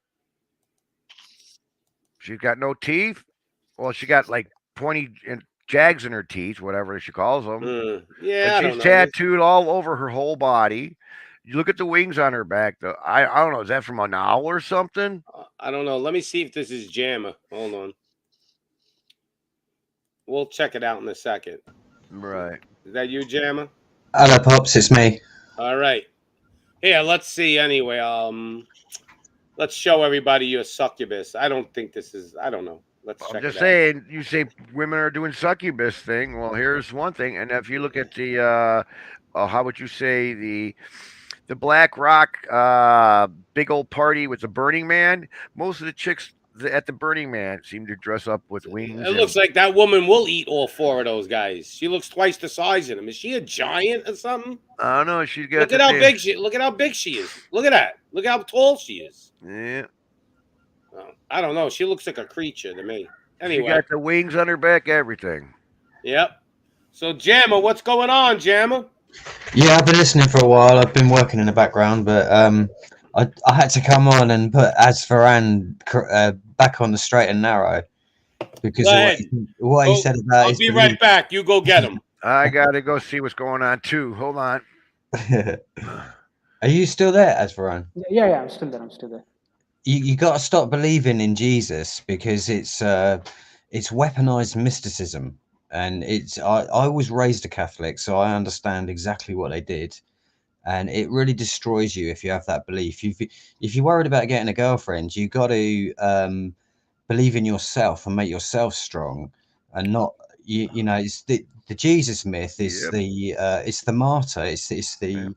She's got no teeth. Well, she got like 20 jags in her teeth, whatever she calls them. Yeah, and she's tattooed all over her whole body. You look at the wings on her back. I don't know. Is that from an owl or something? I don't know. Let me see if this is Jammer. Hold on. We'll check it out in a second. Right. Is that you, Jammer? Hello, Pops. It's me. All right. Here, let's see. Anyway, let's show everybody your succubus. I don't think this is. I don't know. Let's check it out. I'm just saying. You say women are doing succubus thing. Well, here's one thing. And if you look at the, how would you say the Black Rock big old party with the Burning Man? Most of the chicks at the Burning Man seem to dress up with wings. It looks like that woman will eat all 4 of those guys. She looks twice the size of them. Is she a giant or something? I don't know. She's got. Look at how big she. Look at how big she is. Look at that. Look how tall she is. Yeah. I don't know. She looks like a creature to me. Anyway, she got the wings on her back, everything. Yep. So Jammer, what's going on, Jammer? Yeah, I've been listening for a while. I've been working in the background, but I had to come on and put Asfaran back on the straight and narrow because what he said about. I'll be right back. You go get him. I gotta go see what's going on too. Hold on. Are you still there, Asfaran? Yeah, I'm still there. You got to stop believing in Jesus because it's weaponized mysticism, and I was raised a Catholic, so I understand exactly what they did. And it really destroys you if you have that belief. If you're worried about getting a girlfriend, you got to believe in yourself and make yourself strong, and not you know. It's the Jesus myth is it's the martyr. It's the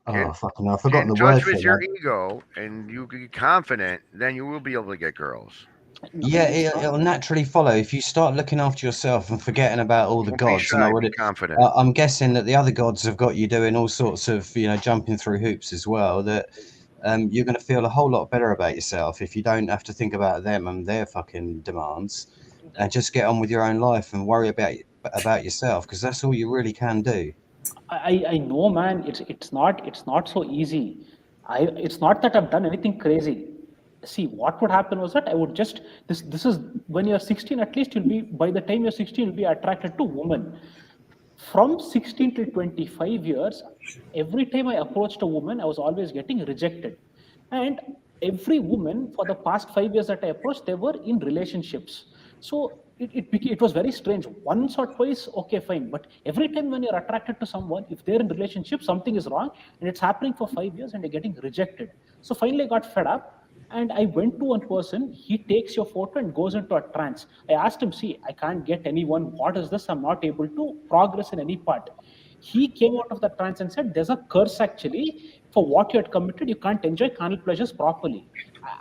fucking I've forgotten the word. Touch with your ego, and you be confident, then you will be able to get girls. Yeah, it'll naturally follow if you start looking after yourself and forgetting about all the gods. Confident. I'm guessing that the other gods have got you doing all sorts of, jumping through hoops as well. That you're going to feel a whole lot better about yourself if you don't have to think about them and their fucking demands, and just get on with your own life and worry about yourself, because that's all you really can do. I know, man. It's not so easy. It's not that I've done anything crazy. See, what would happen was that I would just this is when you're 16, at least by the time you're 16 you'll be attracted to women. From 16 to 25 years, every time I approached a woman, I was always getting rejected. And every woman for the past 5 years that I approached, they were in relationships. So it was very strange. Once or twice, okay, fine. But every time when you're attracted to someone, if they're in relationship, something is wrong, and it's happening for 5 years and you're getting rejected. So finally I got fed up. And I went to one person, he takes your photo and goes into a trance. I asked him, see, I can't get anyone. What is this? I'm not able to progress in any part. He came out of the trance and said, there's a curse actually for what you had committed. You can't enjoy carnal pleasures properly.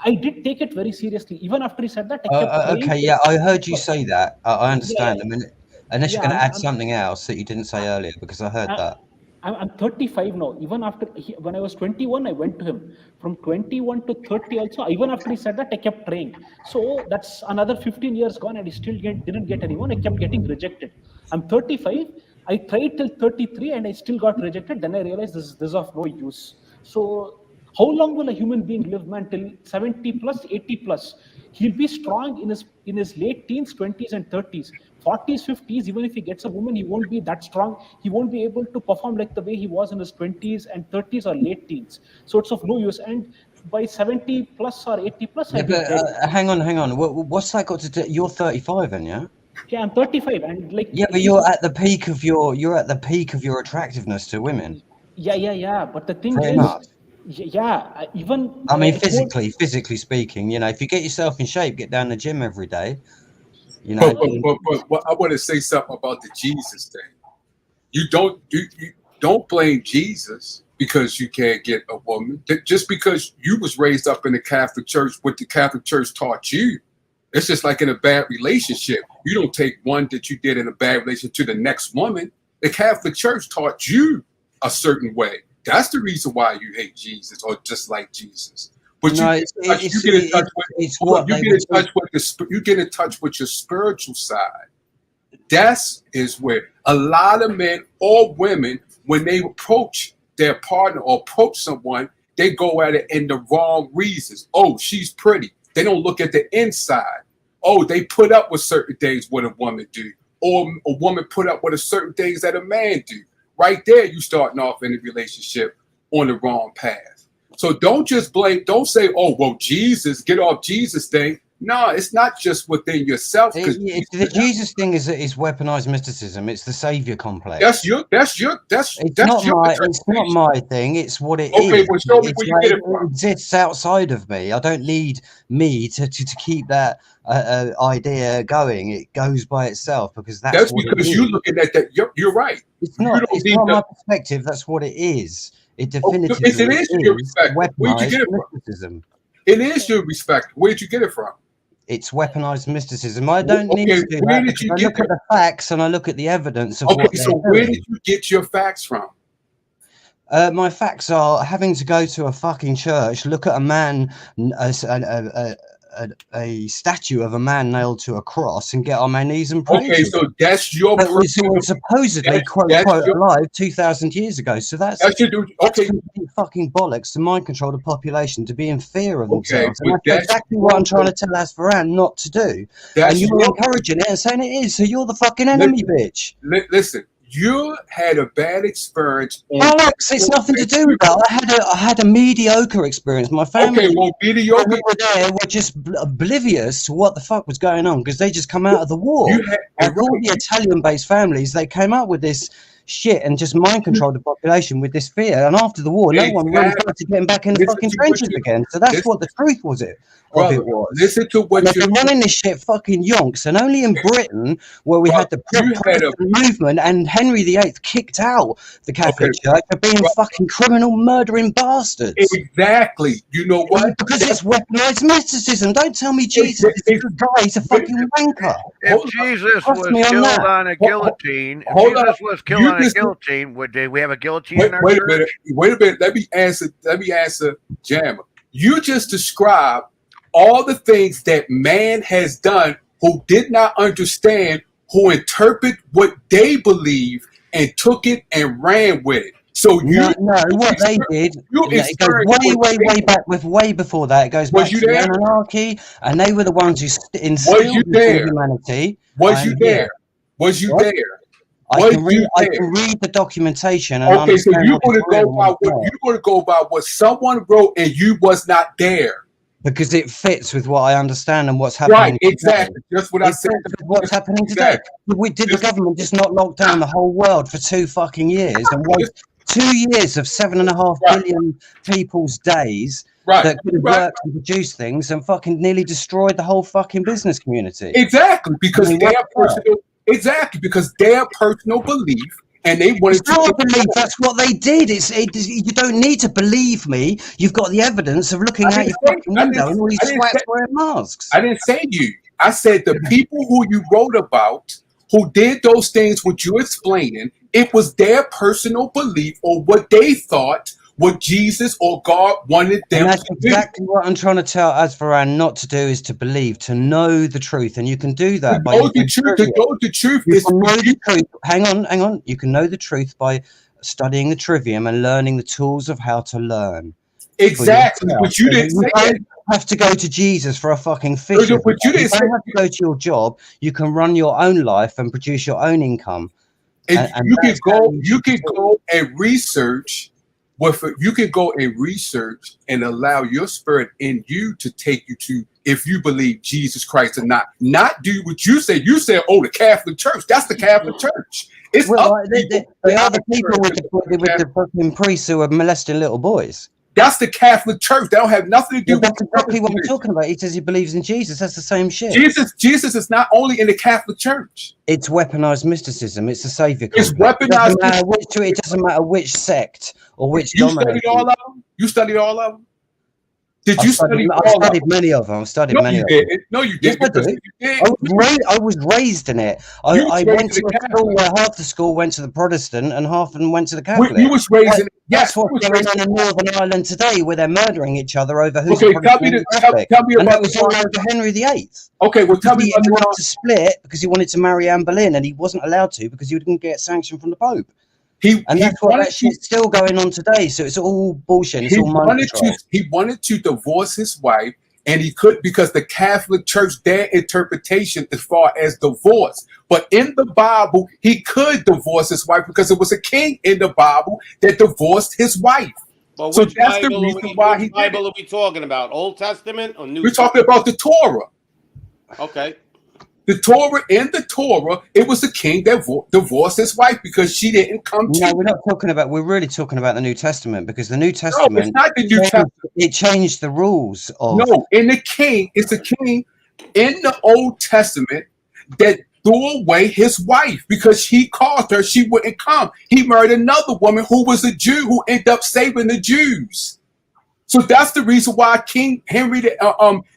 I did take it very seriously. Even after he said that, I kept praying. Okay, yeah, I heard you say that. I understand. Yeah. I mean, unless you're Yeah, going to add something else that you didn't say earlier, because I heard that. I'm 35 now. Even after, when I was 21, I went to him. From 21 to 30 also, even after he said that, I kept praying. So that's another 15 years gone and he still didn't get anyone. I kept getting rejected. I'm 35. I tried till 33 and I still got rejected. Then I realized this is of no use. So how long will a human being live, man? Till 70 plus, 80 plus. He'll be strong in his late teens, 20s and 30s. 40s, 50s, even if he gets a woman, he won't be that strong. He won't be able to perform like the way he was in his 20s and 30s or late teens. So it's of no use. And by 70 plus or 80 plus, Yeah, but hang on. What's that got to do? You're 35, then, yeah? Yeah, I'm 35, and like. Yeah, but you're at the peak of your attractiveness to women. Yeah. But the thing Pretty is, much. yeah, even. I mean, physically speaking, you know, if you get yourself in shape, get down the gym every day. You know, but I want to say something about the Jesus thing. You don't blame Jesus because you can't get a woman. Just because you was raised up in the Catholic Church, what the Catholic Church taught you. It's just like in a bad relationship. You don't take one that you did in a bad relationship to the next woman. The Catholic Church taught you a certain way. That's the reason why you hate Jesus or just like Jesus. But you get in touch with your spiritual side. That is where a lot of men or women, when they approach their partner or approach someone, they go at it in the wrong reasons. Oh, she's pretty. They don't look at the inside. Oh, they put up with certain things what a woman do, or a woman put up with certain things that a man do. Right there, you starting off in a relationship on the wrong path. So don't just blame, don't say, oh, well, Jesus, get off Jesus thing. No, it's not just within yourself. The Jesus thing is weaponized mysticism. It's the savior complex. It's not my thing. It's what it is. Okay, well, show me where you get it from. It exists outside of me. I don't need me to keep that idea going. It goes by itself because that's what because you're looking at that. You're right. It's not my perspective. That's what it is. It definitively it is your respect. Where'd you get it from? Mysticism. It is your respect. Where'd you get it from? It's weaponized mysticism. I don't need to do that. Because I look at the facts and I look at the evidence of what so where did you get your facts from? My facts are having to go to a fucking church, look at a man, a statue of a man nailed to a cross, and get on my knees and pray. Okay, so that's your. It was supposedly quote alive 2,000 years ago. So that's fucking bollocks to mind control the population to be in fear of themselves. And that's exactly what I'm trying to tell Asfaran not to do. And you're encouraging it and saying it is. So you're the fucking enemy, bitch. Listen. You had a bad experience. Alex, it's nothing to do with that. I had a mediocre experience. My family mediocre. Were just oblivious to what the fuck was going on because they just come out of the war. Like all the Italian-based families, they came up with this shit and just mind controlled the population with this fear. And after the war, no one really started getting back in the fucking trenches again. So that's what the truth was. Listen to what you're running this shit fucking yonks. And only in Britain where we had the Protestant movement and Henry VIII kicked out the Catholic Church for being fucking criminal murdering bastards. Exactly. You know what? Because it's weaponized mysticism. Don't tell me Jesus is a good guy. He's a fucking wanker. If Jesus was killed on a guillotine, did we have a guillotine in our church? Wait a minute. Let me answer Jammer. You just described all the things that man has done who did not understand, who interpret what they believe and took it and ran with it. So what they did, it goes way back with way before that. It goes back to the anarchy, and they were the ones who instilled humanity. Was you there? Was you there? I can read the documentation. And so you're going to go by what someone wrote, and you was not there. Because it fits with what I understand and what's happening. Right, exactly. Just what I said. What's happening today? Did the government just not lock down the whole world for 2 fucking years and waste 2 years of 7.5 billion people's days that could have worked and produced things and fucking nearly destroyed the whole fucking business community. Exactly, because their personal belief, and they wanted it's not a belief. That's what they did. You don't need to believe me. You've got the evidence of looking out your fucking window and all these swats wearing masks. I didn't say you. I said the people who you wrote about, who did those things which you're explaining, it was their personal belief or what they thought what Jesus or God wanted them and that's to exactly what I'm trying to tell Asfaran not to do, is to believe, to know the truth. And you can do that by know the truth is know the truth. Hang on. You can know the truth by studying the trivium and learning the tools of how to learn. Exactly. But you didn't say that. Have to go to Jesus for a fucking fish. But you didn't don't have to go to your job. You can run your own life and produce your own income. And you can go and research. You can go and research and allow your spirit in you to take you to, if you believe Jesus Christ or not do what you say. You say, oh, the Catholic Church. That's the Catholic Church. It's they are the people with the fucking priests who are molesting little boys. That's the Catholic Church. They don't have nothing to do with that's exactly what we're talking about. He says he believes in Jesus. That's the same shit. Jesus is not only in the Catholic Church. It's weaponized mysticism. It's a savior complex. It's weaponized. It doesn't matter which sect or which dominant. Studied all of them? You studied all of them? Did you study? I studied many of them. I studied many of them. No, you didn't. I was raised in it. I went to a school where half the school went to the Protestant and half of them went to the Catholic. You was raised in it. That's what's going on in Northern Ireland today, where they're murdering each other over who's Tell me and that was all over Henry VIII. Okay, well, tell me. He wanted to split because he wanted to marry Anne Boleyn, and he wasn't allowed to because he didn't get sanction from the Pope. That shit's still going on today. So it's all bullshit. It's all money control. He wanted to divorce his wife, and he could because the Catholic Church, their interpretation as far as divorce. But in the Bible, he could divorce his wife because it was a king in the Bible that divorced his wife. Well, so that's the reason why he. Which Bible are we talking about? Old Testament or New? We're talking about the Torah. Okay. The Torah, in the Torah, it was the king that divorced his wife because she didn't come to. No, we're not talking about. We're really talking about the New Testament because the New Testament. No, it's not the New Testament. It changed the rules of. No, it's a king in the Old Testament that threw away his wife because he called her, she wouldn't come. He married another woman who was a Jew who ended up saving the Jews. So that's the reason why King Henry,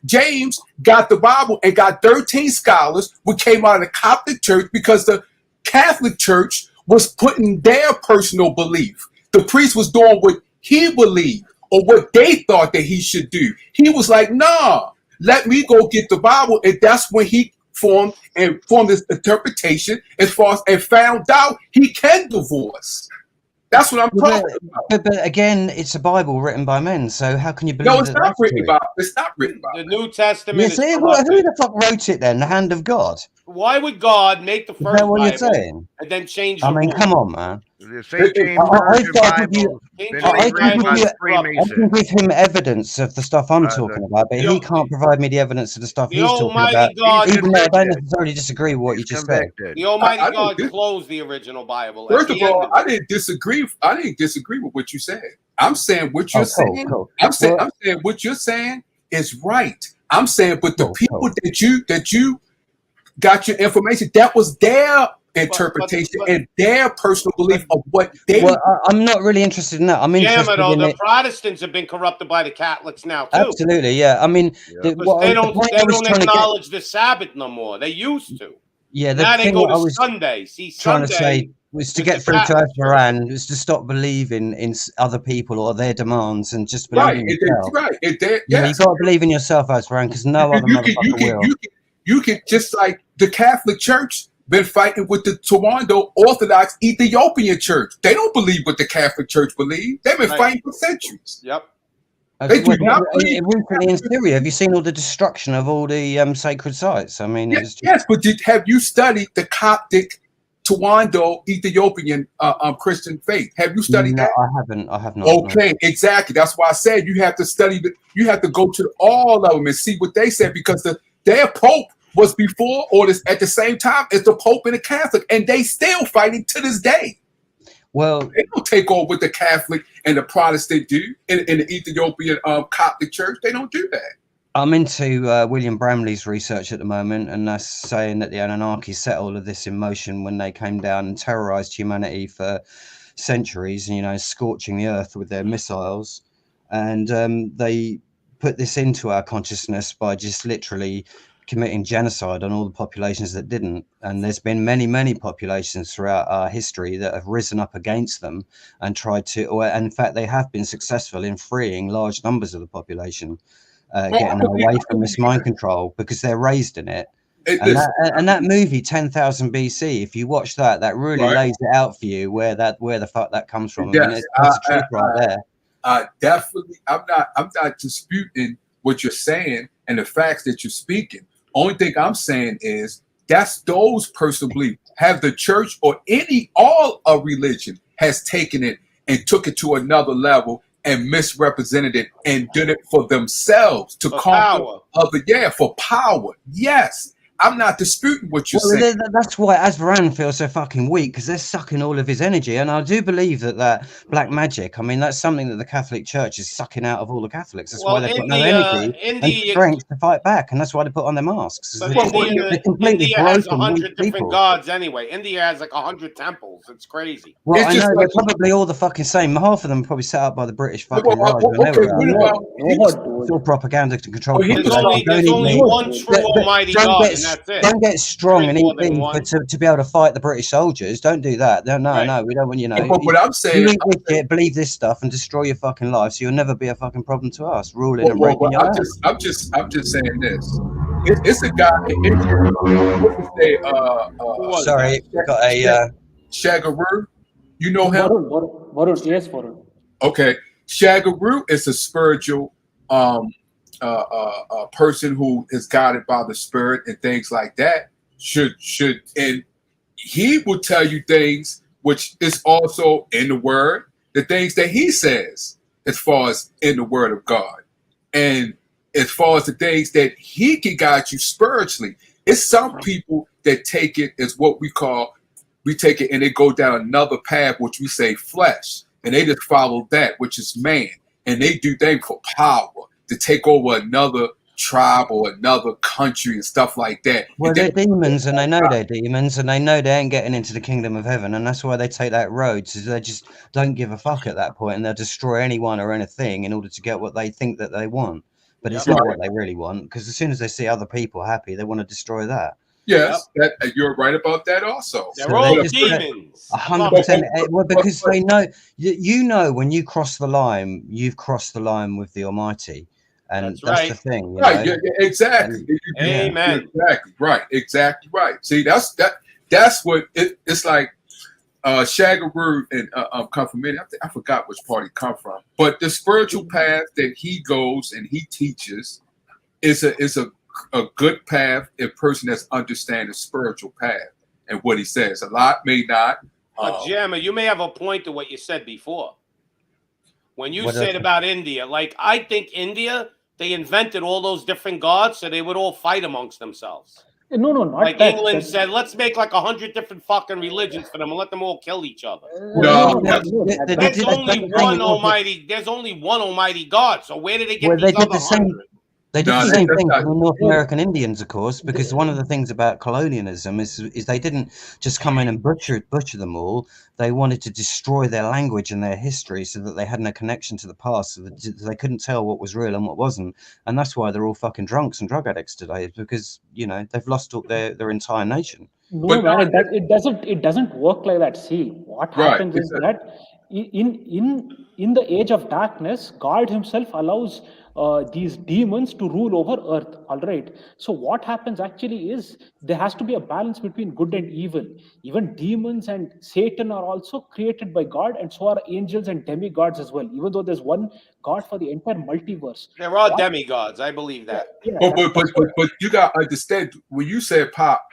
James got the Bible and got 13 scholars who came out of the Coptic Church because the Catholic Church was putting their personal belief. The priest was doing what he believed or what they thought that he should do. He was like, nah, let me go get the Bible. And that's when he formed this interpretation as far as and found out he can divorce. That's what I'm talking about. But again, it's a Bible written by men. So how can you believe? No, it's not written by. It's not written by. The New Testament. Who the fuck wrote it then? The hand of God. Why would God make the first Is that what Bible you're saying? and then change? I mean, come on, man. The St. James I can give him evidence of the stuff I'm talking about, but he can't provide me the evidence of the stuff he's talking about. Even though I don't necessarily disagree with what you just said. The Almighty God closed the original Bible. First of all, I didn't disagree. I didn't disagree with what you said. I'm saying what you're saying. Cool. I'm saying what you're saying is right. I'm saying, but the people that you got your information, that was their interpretation and their personal belief of what they. Well, I'm not really interested in that. I'm interested in the Protestants have been corrupted by the Catholics now too. Absolutely, yeah. I mean, they don't acknowledge the Sabbath no more. They used to. Yeah, now they go to Sunday. See, trying Sunday to say was to get through to Asfaran was to stop believing in other people or their demands and just believe in yourself. Yeah, you got to believe in yourself, Asfaran, because no other motherfucker will. You can just like the Catholic Church been fighting with the Toronto Orthodox Ethiopian Church. They don't believe what the Catholic Church believes. They've been fighting for centuries. Yep. They do not believe. Recently in Syria, have you seen all the destruction of all the sacred sites? I mean, yes, but have you studied the Coptic Toronto Ethiopian Christian faith? Have you studied that? I haven't. I have not. Okay, exactly. That's why I said you have to study. You have to go to all of them and see what they said because their Pope was before or at the same time as the Pope and the Catholic, and they still fighting to this day. Well, they don't take over with the Catholic and the Protestant do in the Ethiopian Coptic Church. They don't do that. I'm into William Bramley's research at the moment, and that's saying that the Anunnaki set all of this in motion when they came down and terrorized humanity for centuries, and, you know, scorching the earth with their missiles. And they put this into our consciousness by just literally committing genocide on all the populations that didn't. And there's been many populations throughout our history that have risen up against them and tried to, or in fact, they have been successful in freeing large numbers of the population. Getting away from this mind control because they're raised in it. And that movie 10,000 BC, if you watch that really lays it out for you where the fuck that comes from. I mean, it's the truth right there. Definitely, I'm not disputing what you're saying and the facts that you're speaking. Only thing I'm saying is that's those personal beliefs. Have the church or all of religion has taken it and took it to another level and misrepresented it and did it for themselves to conquer other, for power. Yes, I'm not disputing what you're saying. That's why Asvaran feels so fucking weak, because they're sucking all of his energy. And I do believe that black magic, I mean, that's something that the Catholic Church is sucking out of all the Catholics. That's why they've got no energy and strength to fight back, and that's why they put on their masks. India has 100 different gods anyway. India has like 100 temples. It's crazy. Well, I know they're probably all the fucking same. Half of them probably set up by the British fucking Raj. It's all propaganda to control people. There's only one true almighty God, and that's it. Don't get strong and eat beef to be able to fight the British soldiers. Don't do that. No, we don't want, you know. But what I'm saying, believe this stuff and destroy your fucking life, so you'll never be a fucking problem to us. Ruling and raping your ass. I'm just saying this. It's a guy in India. Sorry, got a Shagaroo. You know him? Varun, yes, Varun. Okay, Shagaroo is a spiritual a person who is guided by the spirit and things like that should and he will tell you things which is also in the word, the things that he says as far as in the word of God, and as far as the things that he can guide you spiritually. It's some people that take it as what we take it and they go down another path which we say flesh, and they just follow that which is man, and they do things for power, to take over another tribe or another country and stuff like that. Well, they're demons, and they know they're demons, and they know they ain't getting into the kingdom of heaven, and that's why they take that road. So they just don't give a fuck at that point, and they'll destroy anyone or anything in order to get what they think that they want. But it's not what they really want, because as soon as they see other people happy, they want to destroy that. Yes, you're right about that also. They're all demons. 100%. Well, because they know, you know, when you cross the line, you've crossed the line with the Almighty. And that's the thing. Right, yeah, exactly. Amen. Exactly, right, exactly right. See, that's what it's like. Shagaroo and come from I forgot which part he come from, but the spiritual path that he goes and he teaches is a good path. A person that's understands the spiritual path and what he says. A lot may not. Jammer, you may have a point to what you said before. When you said about India, like I think India, they invented all those different gods so they would all fight amongst themselves. No, not like that. England said, let's make like 100 different fucking religions for them and let them all kill each other. There's only one almighty God. So where did they get these other 100? They did the same thing for the North American Indians, of course, because one of the things about colonialism is they didn't just come in and butcher them all. They wanted to destroy their language and their history so that they had no connection to the past, so that they couldn't tell what was real and what wasn't. And that's why they're all fucking drunks and drug addicts today, because, you know, they've lost their entire nation. No, man, it doesn't work like that. See, what happens is that in the age of darkness, God himself allows these demons to rule over earth. All right. So what happens actually is there has to be a balance between good and evil. Even demons and Satan are also created by God, and so are angels and demigods as well. Even though there's one God for the entire multiverse. There are demigods. I believe that. Yeah, but you got to understand, when you said, Pop,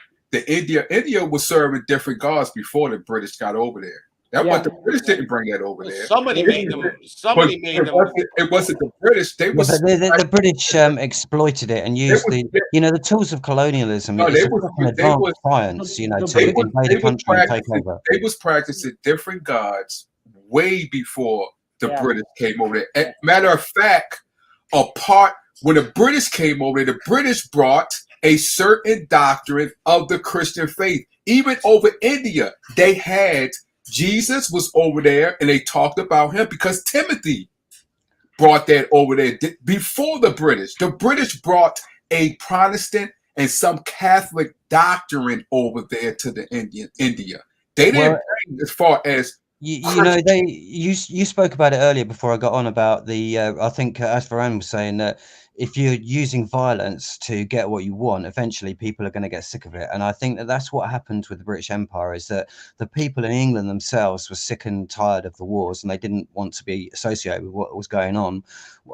India was serving different gods before the British got over there. But the British didn't bring that over there. Somebody made them. It wasn't the British. The British exploited it and used the tools of colonialism. It was advanced science, to invade a country and take over. They was practicing different gods way before the British came over there. Matter of fact, when the British came over there, the British brought a certain doctrine of the Christian faith. Even over India, they had Jesus was over there, and they talked about him because Timothy brought that over there before the British. The British brought a Protestant and some Catholic doctrine over there to the India. They didn't bring as far as you know, you spoke about it earlier before I got on about the I think Asfaran was saying that if you're using violence to get what you want, eventually people are going to get sick of it. And I think that that's what happened with the British Empire, is that the people in England themselves were sick and tired of the wars, and they didn't want to be associated with what was going on.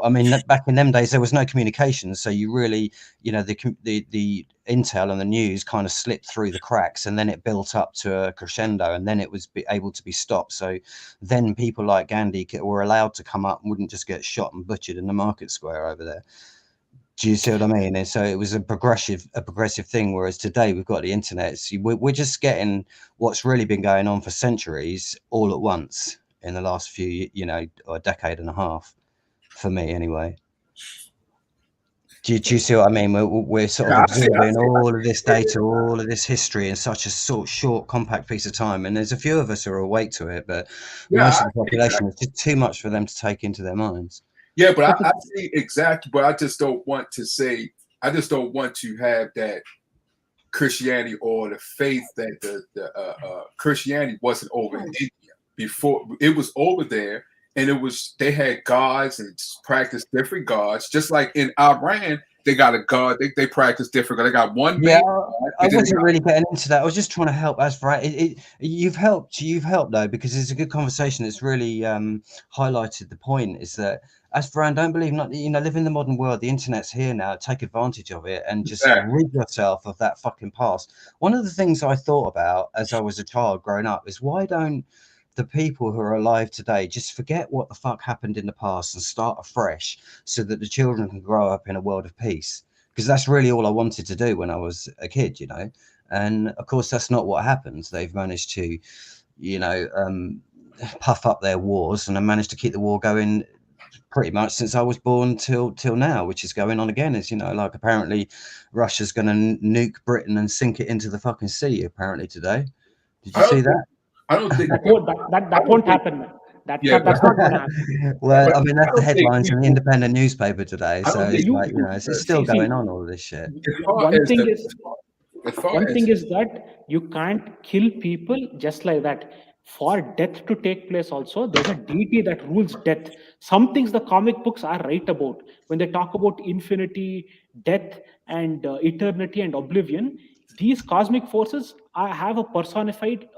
I mean, back in them days, there was no communication. So you really, you know, the intel and the news kind of slipped through the cracks, and then it built up to a crescendo, and then it was able to be stopped. So then people like Gandhi were allowed to come up and wouldn't just get shot and butchered in the market square over there. Do you see what I mean? And so it was a progressive thing, whereas today we've got the internet. So we're just getting what's really been going on for centuries all at once in the last few, you know, or a decade and a half, for me anyway. Do you see what I mean? We're sort of absorbing all of this data, all of this history in such a short, compact piece of time. And there's a few of us who are awake to it, but most of the population, it's just too much for them to take into their minds. Yeah, but I see exactly, but I just don't want to have that Christianity or the faith that the Christianity wasn't over in India before. It was over there, and they had gods and practiced different gods, just like in Iran. They got a god. They practice different. They got one. Yeah, I wasn't really getting into that. I was just trying to help as for you've helped though, because it's a good conversation. It's really highlighted the point is that as for don't believe not, you know, live in the modern world. The internet's here now. Take advantage of it and just rid yourself of that fucking past. One of the things I thought about as I was a child growing up is, why don't the people who are alive today just forget what the fuck happened in the past and start afresh, so that the children can grow up in a world of peace? Because that's really all I wanted to do when I was a kid, you know. And of course that's not what happens. They've managed to, you know, puff up their wars, and I managed to keep the war going pretty much since I was born till now, which is going on again. As you know, like apparently Russia's going to nuke Britain and sink it into the fucking sea apparently today. Did you see that? I don't think that won't happen. That's not going to happen. Well, I mean, that's the headlines in the Independent newspaper today. So it's like, you know, it's still going on, all this shit. One thing is that you can't kill people just like that. For death to take place also, there's a deity that rules death. Some things the comic books are right about. When they talk about infinity, death, and eternity and oblivion, these cosmic forces have a personified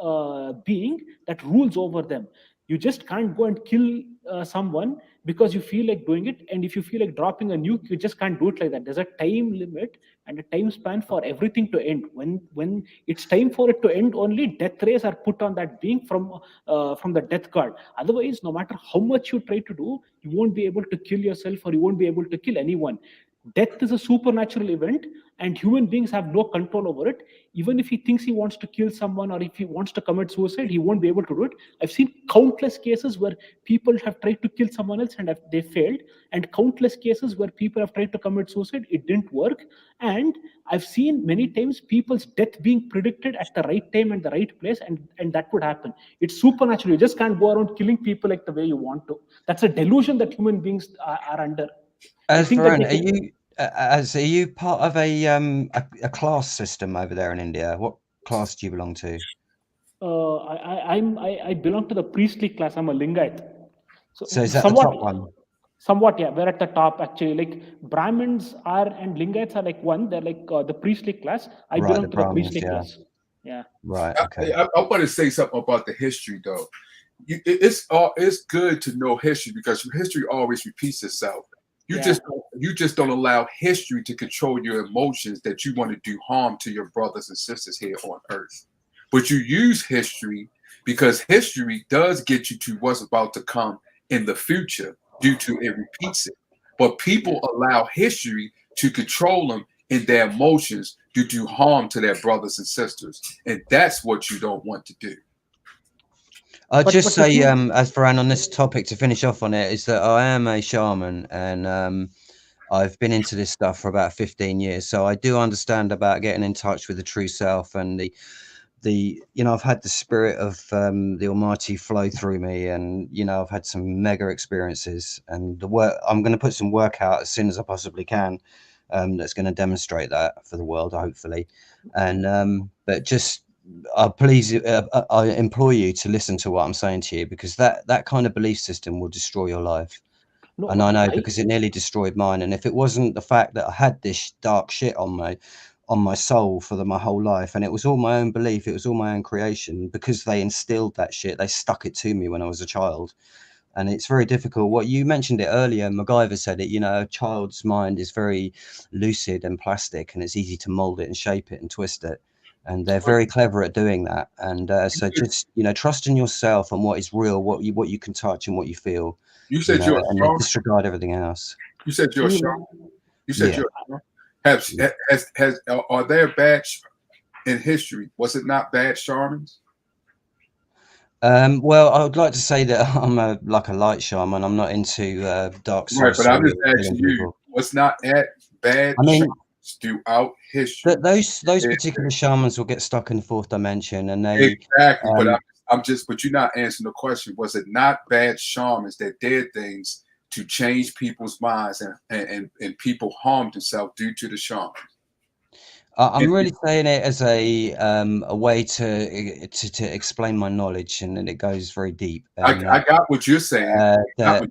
being that rules over them. You just can't go and kill someone because you feel like doing it. And if you feel like dropping a nuke, you just can't do it like that. There's a time limit and a time span for everything to end. When it's time for it to end, only death rays are put on that being from the death guard. Otherwise, no matter how much you try to do, you won't be able to kill yourself, or you won't be able to kill anyone. Death is a supernatural event, and human beings have no control over it. Even if he thinks he wants to kill someone, or if he wants to commit suicide, he won't be able to do it. I've seen countless cases where people have tried to kill someone else and they failed, and countless cases where people have tried to commit suicide, it didn't work. And I've seen many times people's death being predicted at the right time and the right place, and that would happen. It's supernatural. You just can't go around killing people like the way you want to. That's a delusion that human beings are under. As Varun, are you part of a class system over there in India? What class do you belong to? I belong to the priestly class. I'm a Lingayat. So is that the top one? Somewhat, yeah. We're at the top actually. Like Brahmins are and Lingayats are like one. They're like the priestly class. I belong to the priestly class. Yeah. Right. Okay. I want to say something about the history though. It's good to know history, because history always repeats itself. You just don't allow history to control your emotions that you want to do harm to your brothers and sisters here on earth. But you use history because history does get you to what's about to come in the future due to it repeats it. But people allow history to control them in their emotions to do harm to their brothers and sisters. And that's what you don't want to do. I'd just if say, you as Varane, on this topic to finish off on it, is that I am a shaman, and I've been into this stuff for about 15 years, so I do understand about getting in touch with the true self and the I've had the spirit of the Almighty flow through me, and I've had some mega experiences, and the work I'm going to put some work out as soon as I possibly can, that's going to demonstrate that for the world, hopefully. And but just please, I implore you to listen to what I'm saying to you, because that kind of belief system will destroy your life. no, And I know, I because it nearly destroyed mine. And if it wasn't the fact that I had this dark shit on my soul for my whole life, and it was all my own belief, it was all my own creation, because they instilled that shit, they stuck it to me when I was a child. And it's very difficult. What you mentioned it earlier, MacGyver said it, a child's mind is very lucid and plastic, and it's easy to mold it and shape it and twist it. And they're very clever at doing that. And so just, trust in yourself and what is real, what you can touch and what you feel. You said you're a And shaman. disregard everything else. You said you're a shaman. You said Yeah. you're a shaman. Are there bad in history? Was it not bad shamans? Well, I would like to say that I'm like a light shaman. I'm not into dark sorcery. Right, but I'm just or asking killing you, people. was not bad I mean, shamans throughout history? those particular shamans will get stuck in the fourth dimension, and they Exactly, but but you're not answering the question. Was it not bad shamans that did things to change people's minds, and people harmed themselves due to the shamans? I'm really saying it as a way to explain my knowledge, and then it goes very deep. And, I got what you're saying. But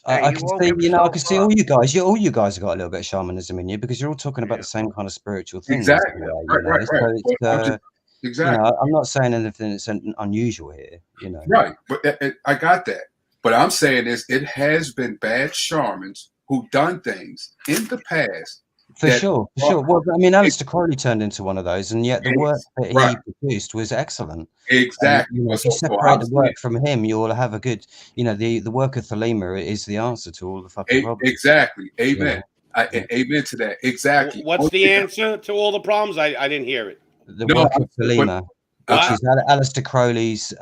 I can see, I can see all you guys. All you guys have got a little bit of shamanism in you, because you're all talking about the same kind of spiritual things. Exactly. Right. So it's, exactly. I'm not saying anything that's unusual here. Right, but I got that. But I'm saying it has been bad shamans who done things in the past. For sure. Well, I mean, Aleister Crowley turned into one of those, and yet the work that he produced was excellent. Exactly. If you separate the work from him, you will have a good, the work of Thelema is the answer to all the fucking problems. Exactly. Amen. Amen to that. Exactly. What's the answer to all the problems? I didn't hear it. The work of Thelema, which is Aleister Crowley's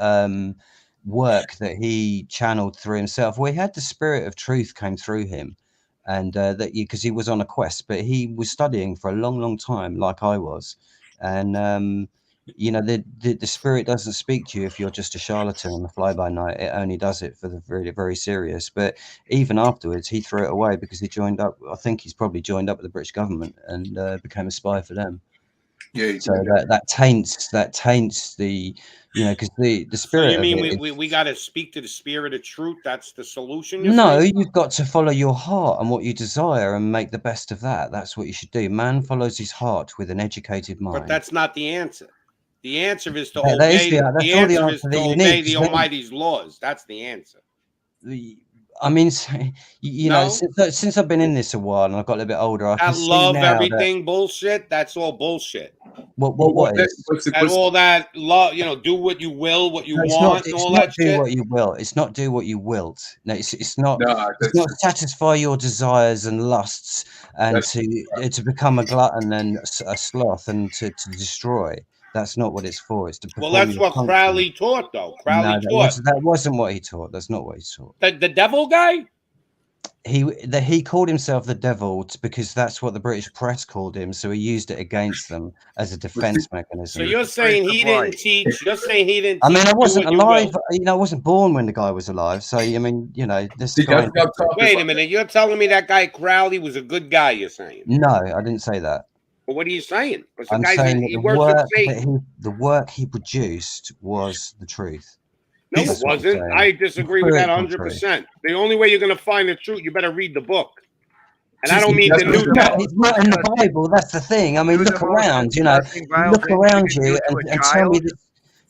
work that he channeled through himself, where he had the spirit of truth came through him. And because he was on a quest, but he was studying for a long time, like I was. And the spirit doesn't speak to you if you're just a charlatan on the fly by night. It only does it for the very, very serious. But even afterwards, he threw it away because he joined up. I think he's probably joined up with the British government and became a spy for them. Yeah. So that taints the because the spirit. So you mean we got to speak to the spirit of truth? That's the solution? No, you've got to follow your heart and what you desire and make the best of that. That's what you should do. Man follows his heart with an educated mind. But that's not the answer. The answer is to obey. The Almighty's laws. That's the answer. I mean, since I've been in this a while and I've got a little bit older, I can love everything bullshit. That's all bullshit. What is? All that love, do what you will, what you want, and all that shit. Do what you will. It's not do what you wilt. No, it's not. It's not satisfy your desires and lusts and to become a glutton and a sloth and to destroy. That's not what it's for. It's to perform. Well, that's what Crowley taught, though. That wasn't what he taught. That's not what he taught. The devil guy? He called himself the devil because that's what the British press called him. So he used it against them as a defense mechanism. So you're saying he didn't teach? You're saying he didn't? I mean, I wasn't alive. I wasn't born when the guy was alive. So I mean, this guy. Wait a minute. You're telling me that guy Crowley was a good guy? You're saying? No, I didn't say that. Well, what are you saying? I'm saying that the work he produced was the truth. No, it wasn't. I disagree with that 100%. The only way you're going to find the truth, you better read the book. And I don't mean the New Testament. It's not in the Bible. That's the thing. I mean, look around. Look around you and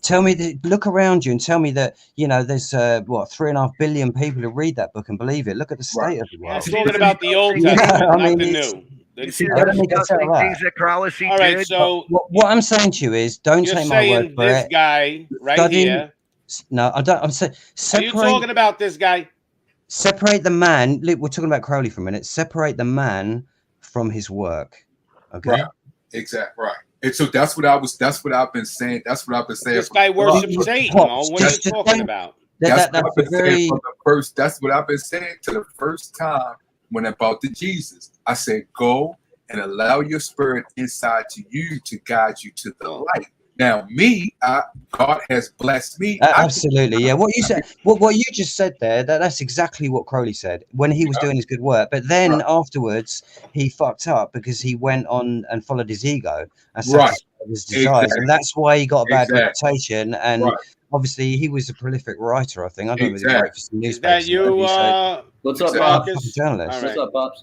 tell me. Look around you and tell me that there's 3.5 billion people who read that book and believe it. Look at the state of the world. I'm talking about the Old Testament, not the New. All right, so what I'm saying to you is, don't take my word for this it. guy right here. No, I don't. I'm saying. Are you talking about this guy? Separate the man. Look, we're talking about Crowley for a minute. Separate the man from his work. Okay. Right. Exactly. Right. And so that's what I've been saying. That's what I've been saying. This guy worships Satan. What are you talking about? That's what I've been saying from the first. That's what I've been saying to the first time when about the Jesus. I said, go and allow your spirit inside to you to guide you to the light. Now, God has blessed me. Absolutely, yeah. What you said, what you just said there, that's exactly what Crowley said when he was doing his good work. But then afterwards, he fucked up because he went on and followed his ego and satisfied his desires, and that's why he got a bad reputation. And obviously, he was a prolific writer. I think I don't know if he wrote for some newspapers. Is that you? What's up, Bob? Journalist. What's up, Bob?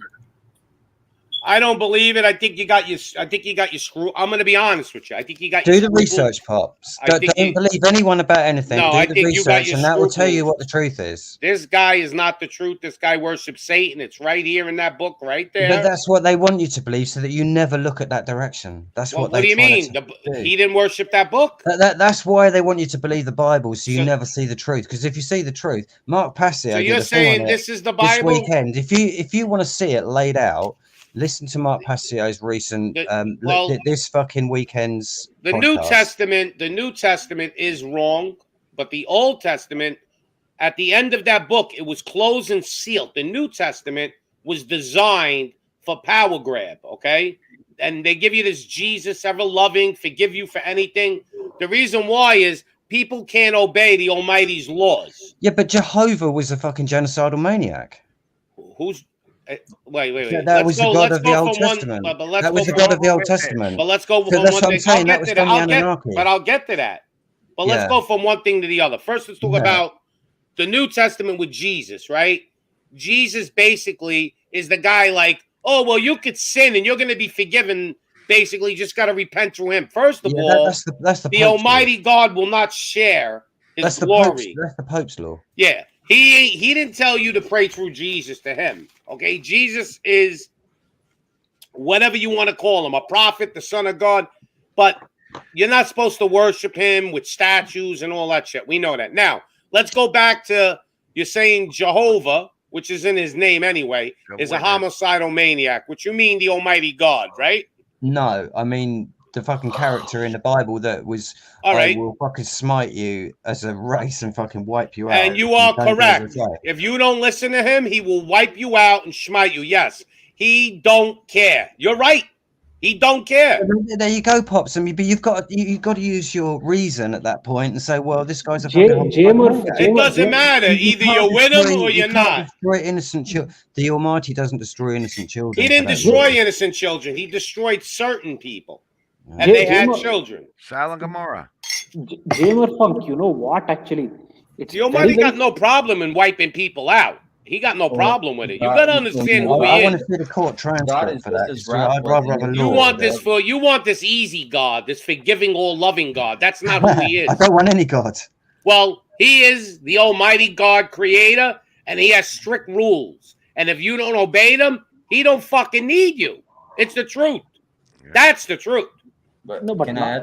I don't believe it. I think you got your screw. I'm going to be honest with you. I think you got do the research, Pops. Don't believe anyone about anything. No, do I the think you got research, your and that will tell you scruples. what the truth is. This guy is not the truth. This guy worships Satan. It's right here in that book, right there. But that's what they want you to believe, so that you never look at that direction. That's what they. What do you mean? He didn't worship that book. That's why they want you to believe the Bible, so you never see the truth. Because if you see the truth, Mark Passio. So you're saying this is the Bible? This weekend, if you want to see it laid out, listen to Mark Passio's recent this fucking weekend's the podcast. New Testament is wrong, but the Old Testament, at the end of that book, it was closed and sealed. The New Testament was designed for power grab, okay? And they give you this Jesus, ever loving, forgive you for anything. The reason why is people can't obey the Almighty's laws. Yeah, but Jehovah was a fucking genocidal maniac. Who's wait. Yeah, that was the God of the Old Testament. That was the God of the Old Testament. But let's go from that's one what I'm thing. saying. That was from the Anunnaki. But I'll get to that. But let's go from one thing to the other. First, let's talk about the New Testament with Jesus, right? Jesus basically is the guy like, oh, well, you could sin and you're going to be forgiven. Basically, just got to repent through him. First of all, that's the the Almighty God will not share his glory. That's the Pope's law. Yeah. He didn't tell you to pray through Jesus to him. Okay, Jesus is whatever you want to call him, a prophet, the Son of God, but you're not supposed to worship him with statues and all that shit. We know that. Now, let's go back to you're saying Jehovah, which is in his name anyway, is a homicidal maniac, which you mean the Almighty God, right? No, I mean the fucking character in the Bible that was, all right, I will fucking smite you as a race and fucking wipe you out. And you are correct. If you don't listen to him, he will wipe you out and smite you. Yes, he don't care. You're right. He don't care. There you go, Pops. I mean, but you've got to use your reason at that point and say, well, this guy's a fucking. It doesn't matter. Either you're with him or you're not. Destroy innocent children. The Almighty doesn't destroy innocent children. He didn't destroy innocent children. He destroyed certain people. And they had children. Sal and Gomorrah. Jamer Funk, you know what? Actually, the Almighty got no problem in wiping people out. He got no problem with it. You got to understand who he is. I want to see the court transcript for that. I'd rather have a law. You want this easy God, this forgiving, all loving God. That's not who he is. I don't want any God. Well, he is the Almighty God, Creator, and he has strict rules. And if you don't obey them, he don't fucking need you. It's the truth. That's the truth.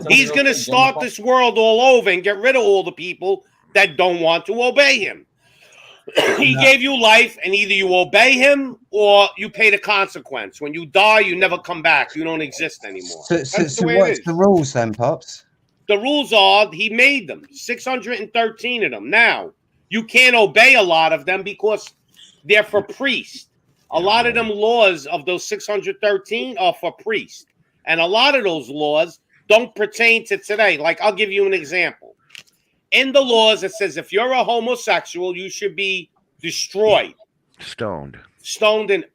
He's going to start this world all over and get rid of all the people that don't want to obey him. He gave you life, and either you obey him or you pay the consequence. When you die, you never come back. You don't exist anymore. So what's the rules then, Pops? The rules are he made them, 613 of them. Now, you can't obey a lot of them because they're for priests. A lot of them laws of those 613 are for priests. And a lot of those laws don't pertain to today. Like, I'll give you an example. In the laws, it says if you're a homosexual, you should be destroyed. Stoned.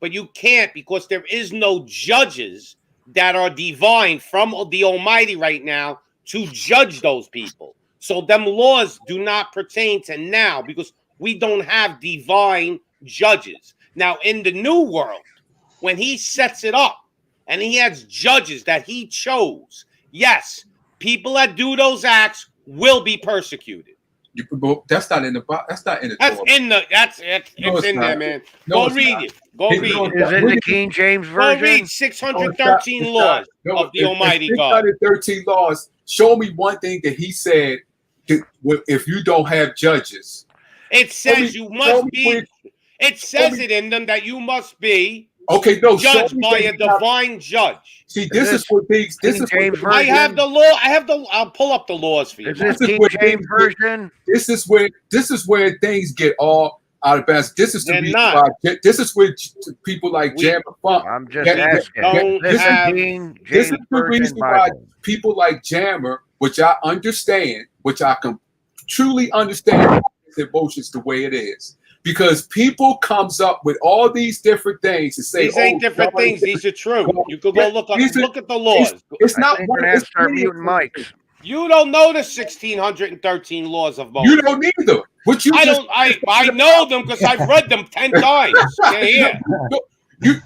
But you can't because there is no judges that are divine from the Almighty right now to judge those people. So them laws do not pertain to now because we don't have divine judges. Now, in the new world, when he sets it up and he has judges that he chose, yes, people that do those acts will be persecuted. That's not in the Bible. That's not in the Torah. It's in there, man. Go read it. Go read it. Is it the King James Version? Go read 613 laws of the Almighty God. 613 laws. Show me one thing that he said if you don't have judges. It says you must be. It says it in them that you must be Okay, no, judged by a divine judge. See, this is what things. This is James what, I have the law. I'll pull up the laws for you. Is this King James version? This is where things get all out of balance. This is the They're reason not. why. This is where people like Jammer Funk. I'm just asking. This is the version reason why Bible. people like Jammer, which I understand, which I can truly understand his emotions the way it is. Because people comes up with all these different things to say, These ain't different things. These are true. You could go look at the laws. It's not We're one. gonna have to start muting mics. You don't know the 1613 laws of Moses. You don't either. What you I just, don't. I know them because I've read them 10 times. They're here.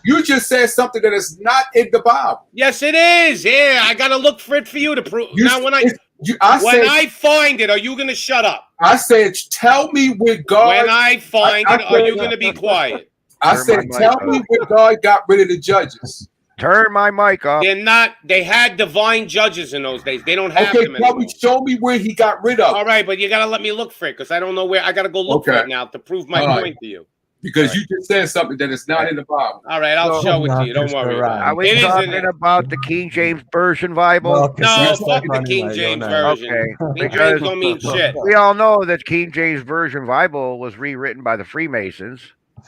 You just said something that is not in the Bible. Yes, it is. Yeah, I gotta look for it for you to prove. Now, when I find it, are you gonna shut up? I said, tell me where God. When I find it, are you gonna be quiet? I said, tell me where God got rid of the judges. Turn my mic off. They're not. They had divine judges in those days. They don't have them anymore. Show me where he got rid of. All right, but you gotta let me look for it because I don't know where. I gotta go look for it now to prove my point to you. Because you just said something that is not in the Bible. All right, I'll show it to you. Don't worry. Are we talking about the King James Version Bible? No, fuck the King James Version. Okay, King James don't mean shit. We all know that King James Version Bible was rewritten by the Freemasons.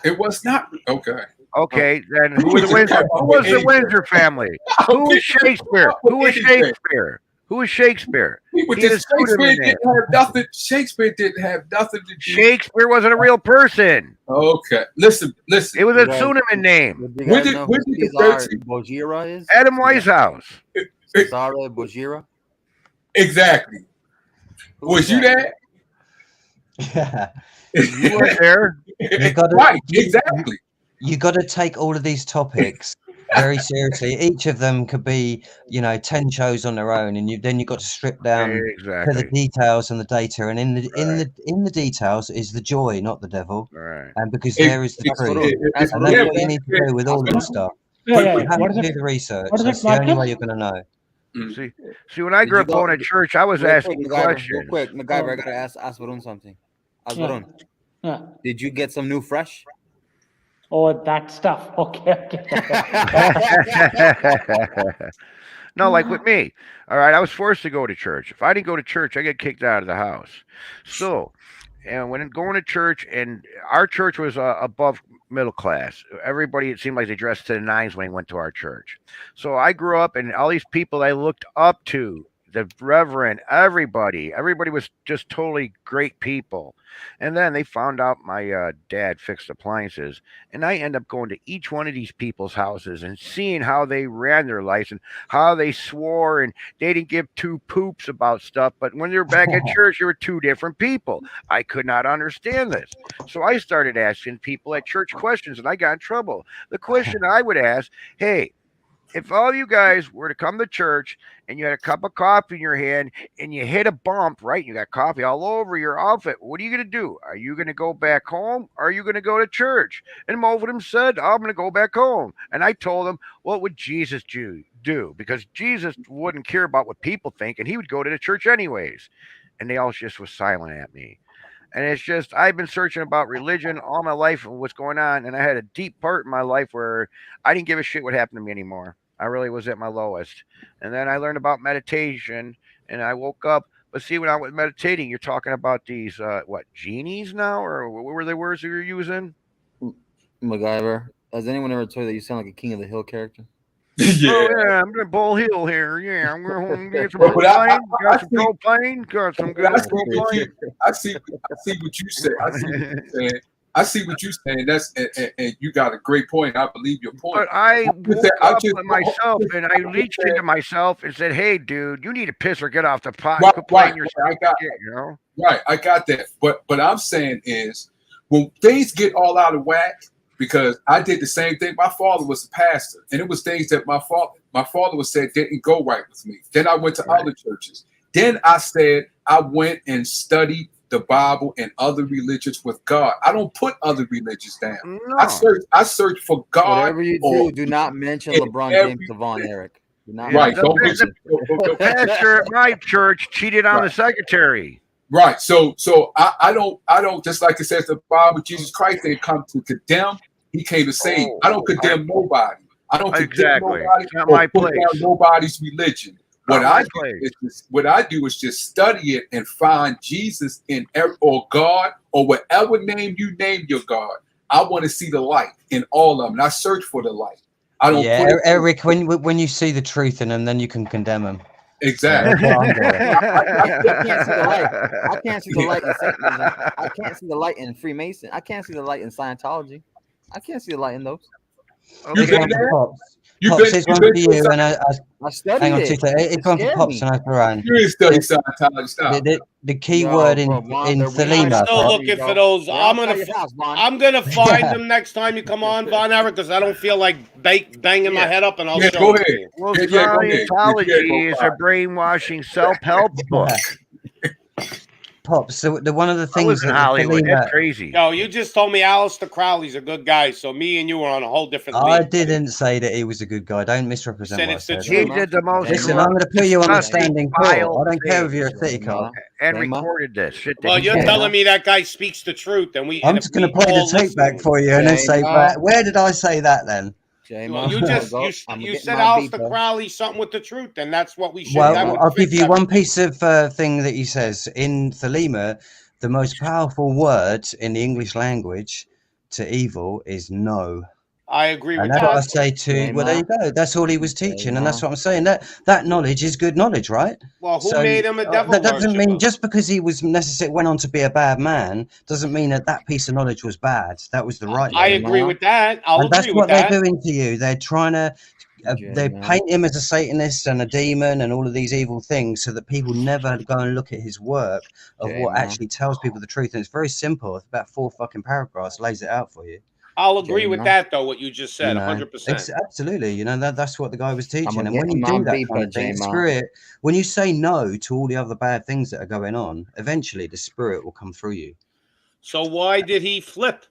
It was not. Okay. Okay, then who was the Windsor? Who was the Windsor family? Who was Shakespeare? Who was Shakespeare? Who was Shakespeare? Shakespeare didn't have nothing to do. Shakespeare wasn't a real person. Okay, listen. It was a pseudonym name. When did the Bojira is? Adam Weishaupt. Cesare Bojira? Exactly. Was you there? You were there. Right, exactly. You got to take all of these topics very seriously. Each of them could be, 10 shows on their own, and then you've got to strip down to the details and the data. And in the details is the joy, not the devil. Right. And because there is the truth. And that's what you need to do with all this stuff. You have to do the research. That's the only way you're going to know. See, when I grew up going to church, I was asking questions. Real quick, MacGyver, I gotta ask Varun something. Varun, did you get some new fresh? Oh, that stuff. Okay. No, like with me. All right, I was forced to go to church. If I didn't go to church, I get kicked out of the house. So, and when going to church, and our church was above middle class. Everybody, it seemed like they dressed to the nines when they went to our church. So I grew up, and all these people I looked up to, the reverend, everybody was just totally great people. And then they found out my dad fixed appliances, and I end up going to each one of these people's houses and seeing how they ran their lives and how they swore, and they didn't give two poops about stuff. But when they were back at church, they were two different people. I could not understand this. So I started asking people at church questions, and I got in trouble. The question I would ask, hey, if all you guys were to come to church and you had a cup of coffee in your hand and you hit a bump, right? You got coffee all over your outfit. What are you going to do? Are you going to go back home? Or are you going to go to church? And most of them said, I'm going to go back home. And I told them, what would Jesus do? Because Jesus wouldn't care about what people think, and he would go to the church anyways. And they all just was silent at me. And it's just, I've been searching about religion all my life and what's going on. And I had a deep part in my life where I didn't give a shit what happened to me anymore. I really was at my lowest. And then I learned about meditation, and I woke up. But see, when I was meditating, you're talking about these, genies now? Or what were the words that you're using? MacGyver, has anyone ever told you that you sound like a King of the Hill character? Yeah. Oh, yeah, I'm the Bull Hill here. Yeah, I'm going home and get some propane. Got some propane. Got some good propane. I see what you said. I see what you're saying. That's and you got a great point. I believe your point. But I woke up with myself, and I reached into myself and said, "Hey, dude, you need to piss or get off the pot. Quit playing yourself." Right, I got that. But I'm saying is when things get all out of whack, because I did the same thing. My father was a pastor, and it was things that my father was said didn't go right with me. Then I went to other churches. Then I said I went and studied the Bible and other religions with God. I don't put other religions down. No. I search for God. Whatever you do not mention LeBron James to Von Erich. Right. The pastor at my church cheated on the secretary. Right. So I don't just like it says the Bible, Jesus Christ didn't come to condemn, He came to say, I don't condemn nobody. I don't condemn Exactly. nobody It's not or my put place. down nobody's religion. Not my What I do is just study it and find Jesus in or God or whatever name you name your God. I want to see the light in all of them. And I search for the light. I don't Yeah, put it Eric, when you see the truth in them, then you can condemn them. exactly. That's what I'm doing. I can't see the light. I can't see the light in Satanism. I can't see the light in Freemason. I can't see the light in Scientology. I can't see the light in those. You've been there? Pops. You've Pops, been- it's you've one been for you, to and I studied hang on it. 2 seconds. It's one for scared Pops me. and Asaran. You didn't study Scientology. Stop. The key Yo, word in bro, Von, in they're way I'm Thelema, still Pops. looking for those. They're I'm outside gonna, your house, Von. I'm gonna find them next time you come on, Von Eric, because I don't feel like banging my head up, and I'll Yeah, show go it ahead. to you. Well, Yeah, go ahead. Scientology is a brainwashing self-help book. Pops, the one of the I things was in that the Hollywood. Thelema, That's crazy. Yo, you just told me Aleister Crowley's a good guy, so me and you are on a whole different I league. didn't say that he was a good guy. Don't misrepresent Said what I it's the said. He truth. did the most Listen, I'm going to put you on the disgusting, standing vile call. I don't care if thing you're a city cop. and recorded this shit. that Well, he you're did. telling me that guy speaks the truth, and we. I'm and just if going to we play the all tape back listening- for you and then say, where did I say that then? Well, you just you said Aleister Crowley something with the truth, and that's what we should. Well, that would I'll fit give you that. one piece of thing that he says in Thelema. The most powerful word in the English language to evil is no. I agree And with that's that. what I say to. Well, there you go. That's all he was teaching, and that's what I'm saying. That knowledge is good knowledge, right? Well, who made him a devil That doesn't worshiper? mean just because he was went on to be a bad man doesn't mean that piece of knowledge was bad. That was the right. I knowledge. agree with that. I'll And that's agree what with that. they're doing to you. They're trying to. They paint him as a Satanist and a demon and all of these evil things so that people never go and look at his work of what actually tells people the truth. And it's very simple. It's about 4 fucking paragraphs, lays it out for you. I'll agree with that, though. What you just said, You know, 100%. Absolutely. You know, that's what the guy was teaching. I'ma And when get you my do that beeper, kind of thing, J-Man. screw it. When you say no to all the other bad things that are going on, eventually the spirit will come through you. So why did he flip?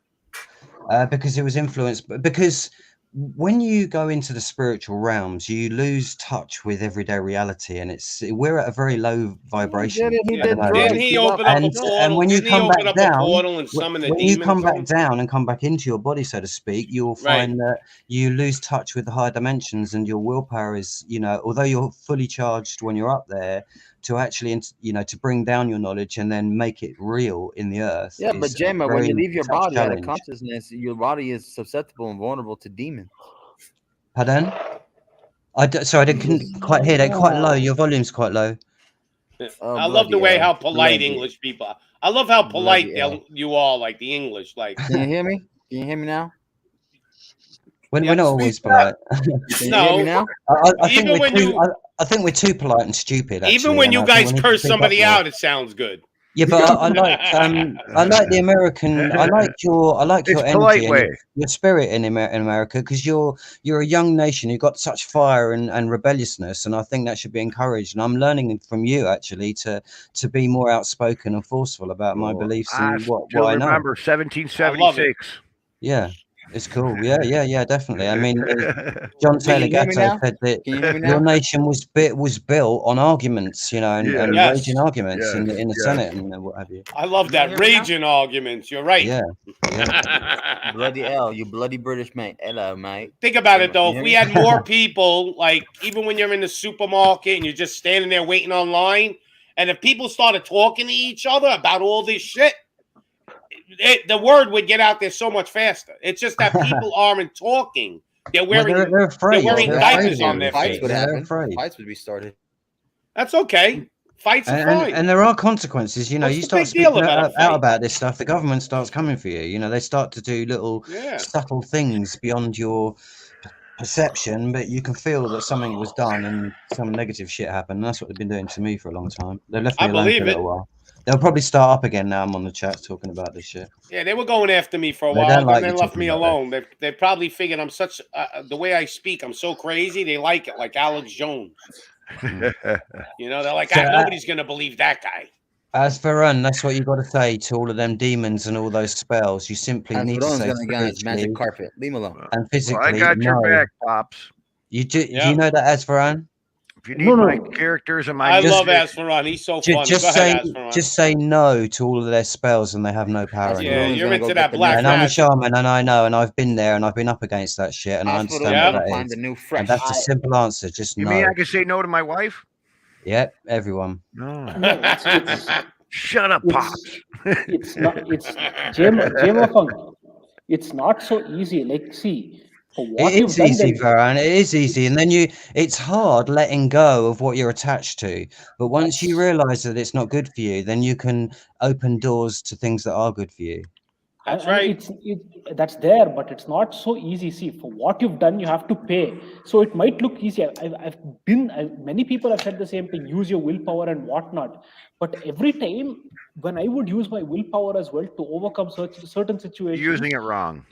Because it was influenced, because when you go into the spiritual realms, you lose touch with everyday reality, and we're at a very low vibration. Didn't he open up a portal? And when you Didn't he come open back up a down, portal and summon the when you demons come back on? down and come back into your body, so to speak, you'll find that you lose touch with the higher dimensions, and your willpower is, although you're fully charged when you're up there, to actually, to bring down your knowledge and then make it real in the earth. Yeah, but is a Gemma, when you very leave your tough body out of challenge. consciousness, your body is susceptible and vulnerable to demons. Pardon? Sorry, I didn't quite hear that. Quite low. Your volume's quite low. I love the way how polite bloody. English people are. I love how polite Bloody you are, like the English. Like, Can you hear me? Can you hear me now? We're not always polite. Can you hear me now? I think Even when I think we're too polite and stupid. Actually, even when and you I think guys we need to curse speak up somebody more. out, it sounds good. Yeah, but I like the American. I like your It's energy polite and way. your spirit in America, because you're a young nation. You've got such fire and rebelliousness, and I think that should be encouraged. And I'm learning from you actually to be more outspoken and forceful about my beliefs I and what still I know. remember 1776. Yeah, it's cool. Yeah, definitely. I mean, John Taylor Can you hear me Gatto now? said that Can you hear me your now? nation was built on arguments, and Yes. raging arguments in the Yes. Senate and what have you. I love that raging arguments. You're right. Yeah. Bloody L, you bloody British mate. Hello, mate. Think about it though. Can If you we hear had me? more people, like even when you're in the supermarket and you're just standing there waiting online, and if people started talking to each other about all this shit, the word would get out there so much faster. It's just that people aren't talking. They're wearing they're afraid. They're wearing They're diapers afraid on their Fights face. would They're happen. afraid. Fights would be started. That's okay. Fights are fine. And there are consequences. You What's you the start big deal speaking about a out fight? about this stuff, the government starts coming for you. They start to do little Yeah. subtle things beyond your perception, but you can feel that something was done and some negative shit happened. And that's what they've been doing to me for a long time. They left me I alone for believe a it. little while. They'll probably start up again now. I'm on the chat talking about this shit. Yeah, they were going after me for a They while, don't then like they you left talking me about that. alone. They probably figured I'm such the way I speak, I'm so crazy. They like it, like Alex Jones. They're like, So, nobody's gonna believe that guy. As for run, that's what you got to say to all of them demons and all those spells. You simply And need to Veron's say gonna get on his magic spiritually carpet. Leave him alone. and Well, physically. I got your no. back, pops. Do you know that, Asvaran? If you need my characters and my I love music- Asferon. He's so funny. Just Go ahead, say, Asferon. just say no to all of their spells, and they have no power Yeah, anymore. you're into that black And I'm a magic. shaman, and I know, and I've been there, and I've been up against that shit, and I Hospital's understand gonna what find that a new is. fresh. And that's a simple answer. Just You no. mean I can say no to my wife? Yep, everyone. No. No, it's Shut up, Pops. it's not. It's Jama Funk. It's not so easy. Like, see, for what It you've is done, easy, then Varane. It is easy, and then it's hard letting go of what you're attached to. But once you realise that it's not good for you, then you can open doors to things that are good for you. That's and right. That's there, but it's not so easy. See, for what you've done, you have to pay. So it might look easy. Many people have said the same thing: use your willpower and whatnot. But every time when I would use my willpower as well to overcome certain situations, Using it wrong.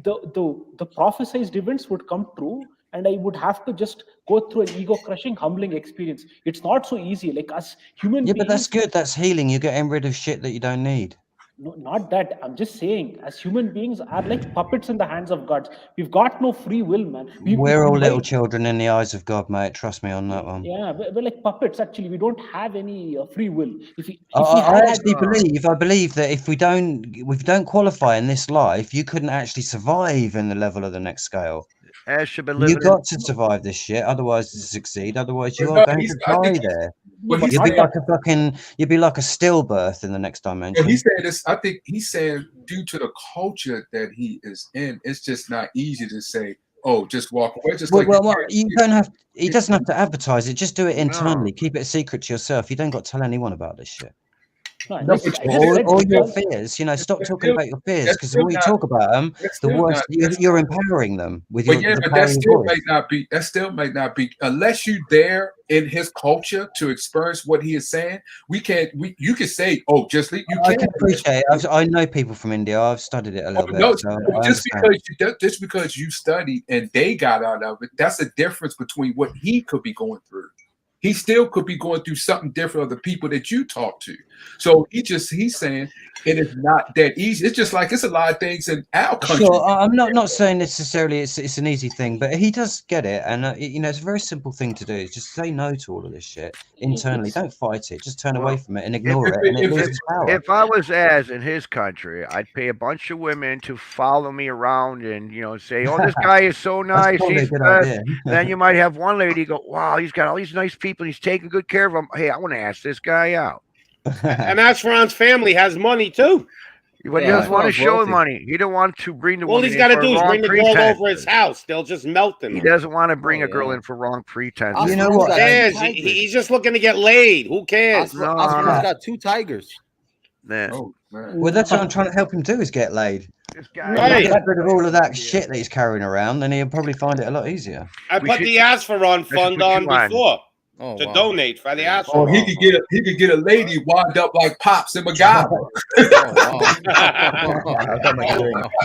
The prophesized events would come true, and I would have to just go through an ego crushing, humbling experience. It's not so easy. Like us human Yeah, beings. but that's good. That's healing. You're getting rid of shit that you don't need. No, not that. I'm just saying, as human beings are like puppets in the hands of gods. We've got no free will, man. We're all little children in the eyes of God, mate. Trust me on that one. Yeah, we're like puppets. Actually, we don't have any free will. If we I had, actually believe that if we don't qualify in this life, you couldn't actually survive in the level of the next scale. Ash should be You living got to survive this shit, otherwise to succeed. Otherwise, you But are no, going he's- to I die think- there. But he's You'll be saying- like a fucking. You'll be like a stillbirth in the next dimension. But he said this. I think he's saying due to the culture that he is in, it's just not easy to say, "Oh, just walk away." Just like you don't have. He doesn't have to advertise it. Just do it internally. Keep it a secret to yourself. You don't got to tell anyone about this shit. No, All your fears, stop talking about your fears, because the more you talk about them, the worse you're empowering them with But your yeah, the but power that of your still voice. might not be. That still might not be unless you there in his culture to experience what he is saying. We can't. You can say, "Oh, just leave." You I can't can appreciate it. I know people from India. I've studied it a little bit. No, So I just understand. because you studied and they got out of it, that's the difference between what he could be going through. He still could be going through something different of the people that you talk to. So he's saying it is not that easy. It's just like it's a lot of things in our country. Sure, I'm not saying necessarily it's an easy thing, but he does get it, and it's a very simple thing to do. Just say no to all of this shit internally. Don't fight it. Just turn away from it and ignore it, and it loses power. If I was Az in his country, I'd pay a bunch of women to follow me around and say, "Oh, this guy is so nice." probably a He's good best." idea. Then you might have one lady go, "Wow, he's got all these nice people. He's taking good care of them. Hey, I want to ask this guy out." And Asferon's family has money too. But he doesn't want to show the money. He don't want to bring the All woman he's in got to for do is wrong bring the girl pretense. over his house. They'll just melt him. He doesn't want to bring a girl in for wrong pretense. You know what? Who cares? He's just looking to get laid. Who cares? Oscar's got 2 tigers. Oh, man. Well, that's what I'm trying to help him do is get laid. Right. Get rid of all of that shit that he's carrying around, then he'll probably find it a lot easier. I put the Asferon fund on before to donate for the Asferon. Oh, he could get a lady wind up like Pops and MacGyver.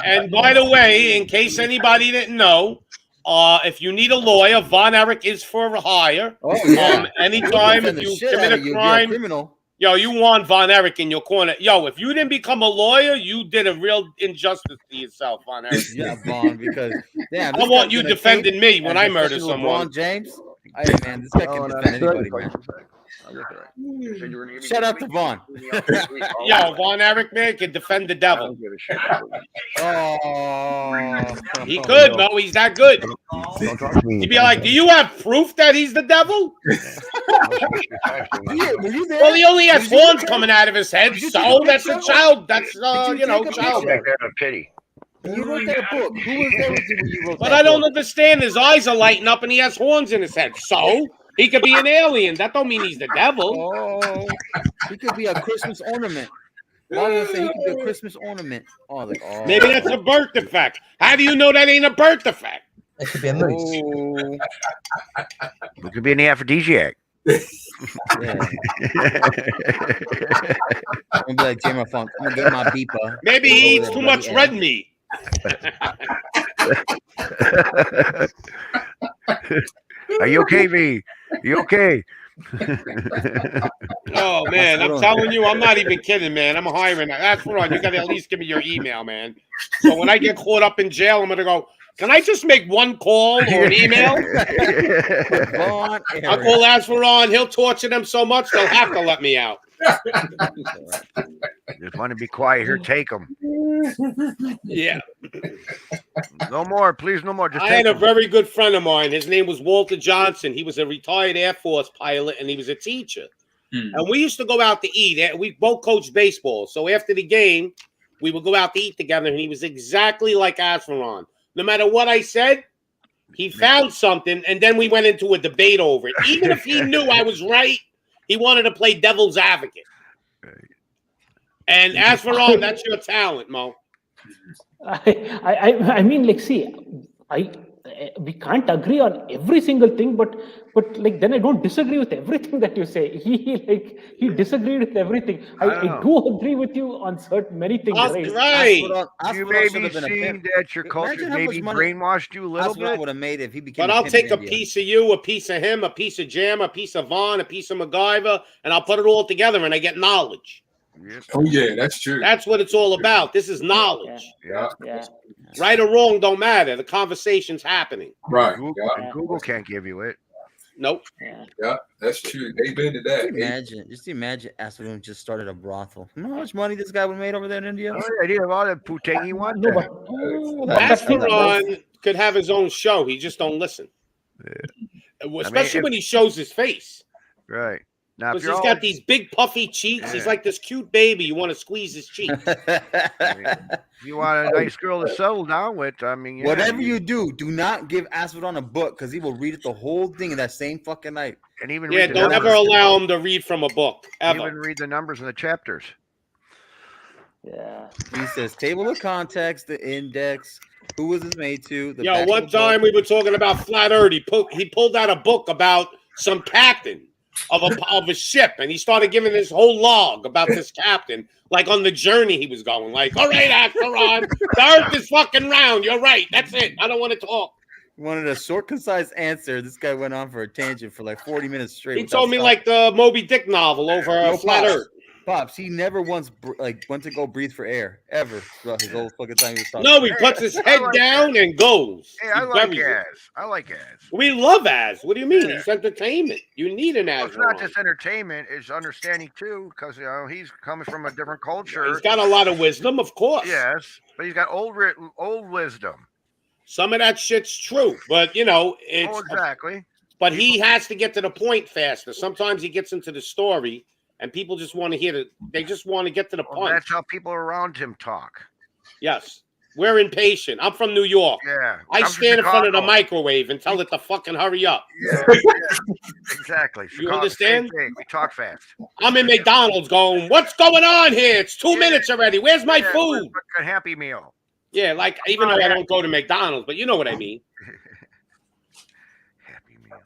And by the way, in case anybody didn't know, if you need a lawyer, Von Erich is for hire. Anytime if you commit a crime, yo, you want Von Erich in your corner. Yo, if you didn't become a lawyer, you did a real injustice to yourself, Von Erich. Yeah, Vaughn, because I want you defending me when I murder someone. LeBron James. Hey man, this guy can defend anybody, man. Shout out to Vaughn. Yo, Von Erich, man, can defend the devil. He could, Mo. He's that good. He'd be like, "Do you have proof that he's the devil?" Well, he only has horns coming out of his head, so that's a child. That's child. Pity. You wrote that book. Who was there with you when you wrote But that I don't book? understand. His eyes are lighting up, and he has horns in his head. So he could be an alien. That don't mean he's the devil. Oh, he could be a Christmas ornament. Why did I say he could be a Christmas ornament? Maybe that's a birth defect. How do you know that ain't a birth defect? It could be a moose. It could be an aphrodisiac. I'm gonna be like Jammer Funk. I'm gonna get my beeper. Maybe he eats too much red meat. Are you okay, V? You okay? Oh man, I'm telling you, I'm not even kidding, man. I'm hiring. That's right. You got to at least give me your email, man. So when I get caught up in jail, I'm gonna go. Can I just make one call or an email? I'll call Asveron. He'll torture them so much they'll have to let me out. Just want to be quiet here. Take them. Yeah. No more, please. No more. Just I take had a 'em. very good friend of mine. His name was Walter Johnson. He was a retired Air Force pilot, and he was a teacher. And we used to go out to eat. We both coached baseball. So after the game, we would go out to eat together, and he was exactly like Asveron. No matter what I said, he found something, and then we went into a debate over it. Even if he knew I was right, he wanted to play devil's advocate. And Asveron, that's your talent, Mo. I mean, like, see, we can't agree on every single thing, but like then I don't disagree with everything that you say. He disagreed with everything. I do agree with you on many things. Right. You may be seeing that your culture maybe brainwashed you a little bit. Would have made if he became. But I'll take a piece of you, a piece of him, a piece of Jam, a piece of Vaughn, a piece of MacGyver, and I'll put it all together, and I get knowledge. Oh yeah, that's true. That's what it's all about. This is knowledge. Yeah. Right or wrong don't matter. The conversation's happening. Right. Google can't give you it. Nope. Yeah, that's true. They've been to that. Just imagine Asveron just started a brothel. You know how much money this guy would have made over there in India? Oh, yeah, he had all that putang he wanted. Asveron could have his own show. He just don't listen. Especially when he shows his face. Right. Now, Because he's got these big puffy cheeks. He's like this cute baby. You want to squeeze his cheeks. You want a nice girl to settle down with. I mean, whatever you do not give Asveron a book because he will read it the whole thing in that same fucking night. And even don't ever allow him to read from a book. Ever. Even read the numbers in the chapters. Yeah. He says table of context, the index, who was this made to? Yo, one time we were talking about flat Earth. He pulled out a book about some captain of a ship, and he started giving this whole log about this captain, like on the journey he was going. Like, all right, Asveron, the Earth is fucking round. You're right. That's it. I don't want to talk. He wanted a short, concise answer. This guy went on for a tangent for like 40 minutes straight. He told me like the Moby Dick novel over flat Earth. Pops, he never once went to go breathe for air ever throughout his whole fucking time he was talking. No, he puts his head down and goes. Hey, I like Az. I like Az. We love Az. What do you mean? It's entertainment. You need an Az. It's not just entertainment; it's understanding too, because he's coming from a different culture. He's got a lot of wisdom, of course. Yes, but he's got old wisdom. Some of that shit's true, but it's exactly. But he has to get to the point faster. Sometimes he gets into the story. And people just want to hear they just want to get to the point. That's how people around him talk. Yes. We're impatient. I'm from New York. Yeah. I stand in front of the microwave and tell it to fucking hurry up. Yeah. Exactly. You understand? We talk fast. I'm in McDonald's going, what's going on here? It's 2 minutes already. Where's my food? A Happy Meal. Yeah, like even though I don't go to McDonald's, but you know what I mean. Happy Meal.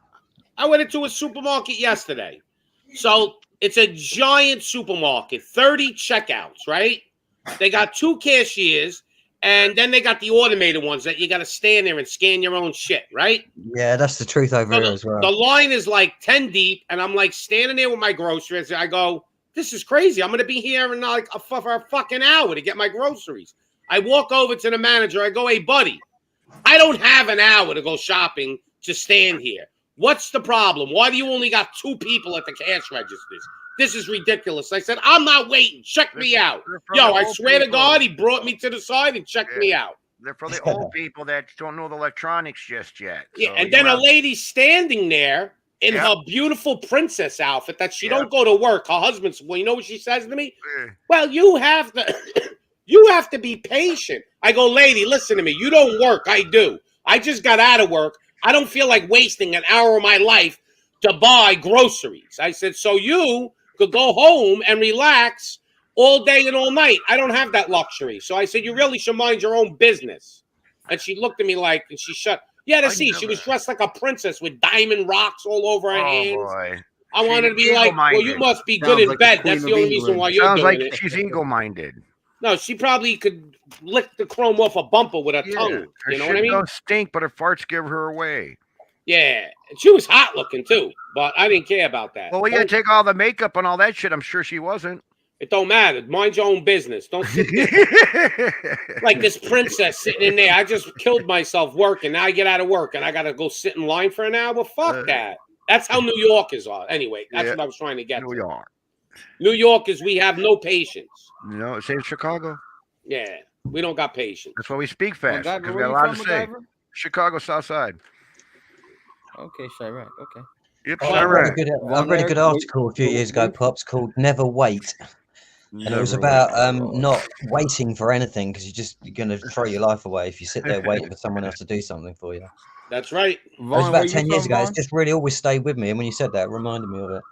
I went into a supermarket yesterday. So it's a giant supermarket, 30 checkouts, right? They got 2 cashiers, and then they got the automated ones that you got to stand there and scan your own shit, right? Yeah, that's the truth over here as well. The line is like 10 deep, and I'm like standing there with my groceries. I go, this is crazy. I'm going to be here in like for a fucking hour to get my groceries. I walk over to the manager. I go, hey, buddy, I don't have an hour to go shopping to stand here. What's the problem? Why do you only got 2 people at the cash registers? This is ridiculous. I said, I'm not waiting. Check me out. Yo, I swear to God, he brought me to the side and checked me out. They're for the old people that don't know the electronics just yet. Yeah, and then a lady standing there in her beautiful princess outfit that she don't go to work. Her husband's, well, you know what she says to me? Well, you have to be patient. I go, lady, listen to me. You don't work. I do. I just got out of work. I don't feel like wasting an hour of my life to buy groceries. I said, so you could go home and relax all day and all night. I don't have that luxury. So I said, you really should mind your own business. And she looked at me like, and she shut. Yeah, to see, she was dressed like a princess with diamond rocks all over her hands. Boy. I wanted to be like, well, you must be good in bed. That's the only reason why you're doing it. She's ego-minded. No, she probably could lick the chrome off a bumper with her tongue. You know what I mean? Don't stink, but her farts give her away. Yeah, she was hot looking too, but I didn't care about that. Well, we got to take all the makeup and all that shit. I'm sure she wasn't. It don't matter. Mind your own business. Don't sit there like this princess sitting in there. I just killed myself working. Now I get out of work and I got to go sit in line for an hour. Fuck that. That's how New Yorkers are. Anyway, that's what I was trying to get New to. York. New Yorkers, we have no patience. No, same Chicago. Yeah, we don't got patience. That's why we speak fast. MacGyver, Because we where got a you lot from, to say. MacGyver? Chicago South Side. Okay, Chirac. Okay. Yep, I read, Chirac. I read a good article a few years ago, Pops, called "Never Wait," and it was about not waiting for anything because you're going to throw your life away if you sit there waiting for someone else to do something for you. That's right. It was about 10 years ago. It's just really always stayed with me, and when you said that, it reminded me of it.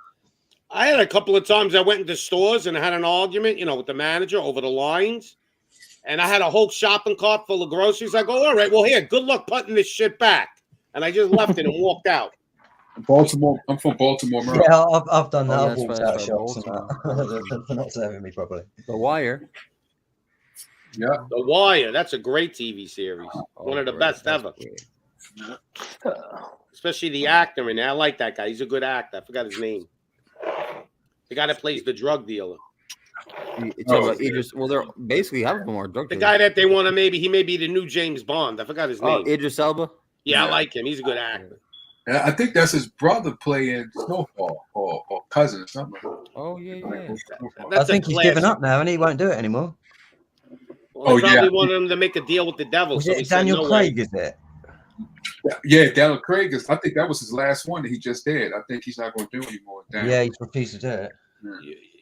I had a couple of times I went into stores and I had an argument, with the manager over the lines. And I had a whole shopping cart full of groceries. I go, all right, well, here, good luck putting this shit back. And I just left it and walked out. Baltimore. I'm from Baltimore, Maryland. Yeah, I've done that. Oh, I've walked out of shops and that for not serving me properly. The Wire. Yeah. The Wire. That's a great TV series. One of the best ever. Especially the actor in there. I like that guy. He's a good actor. I forgot his name. The guy that plays the drug dealer. Well, they're basically half of them are drug The dealers. guy that they want to he may be the new James Bond. I forgot his name. Oh, Idris Elba? Yeah, I like him. He's a good actor. And I think that's his brother playing Snowfall or cousin or something. Oh, yeah. I think he's given up now, and he won't do it anymore. Well, they probably wanted him to make a deal with the devil. Was So it he said, Daniel no Craig, way. is it? Yeah, Daniel Craig I think that was his last one that he just did. I think he's not going to do anymore. Yeah, he's refused to do it.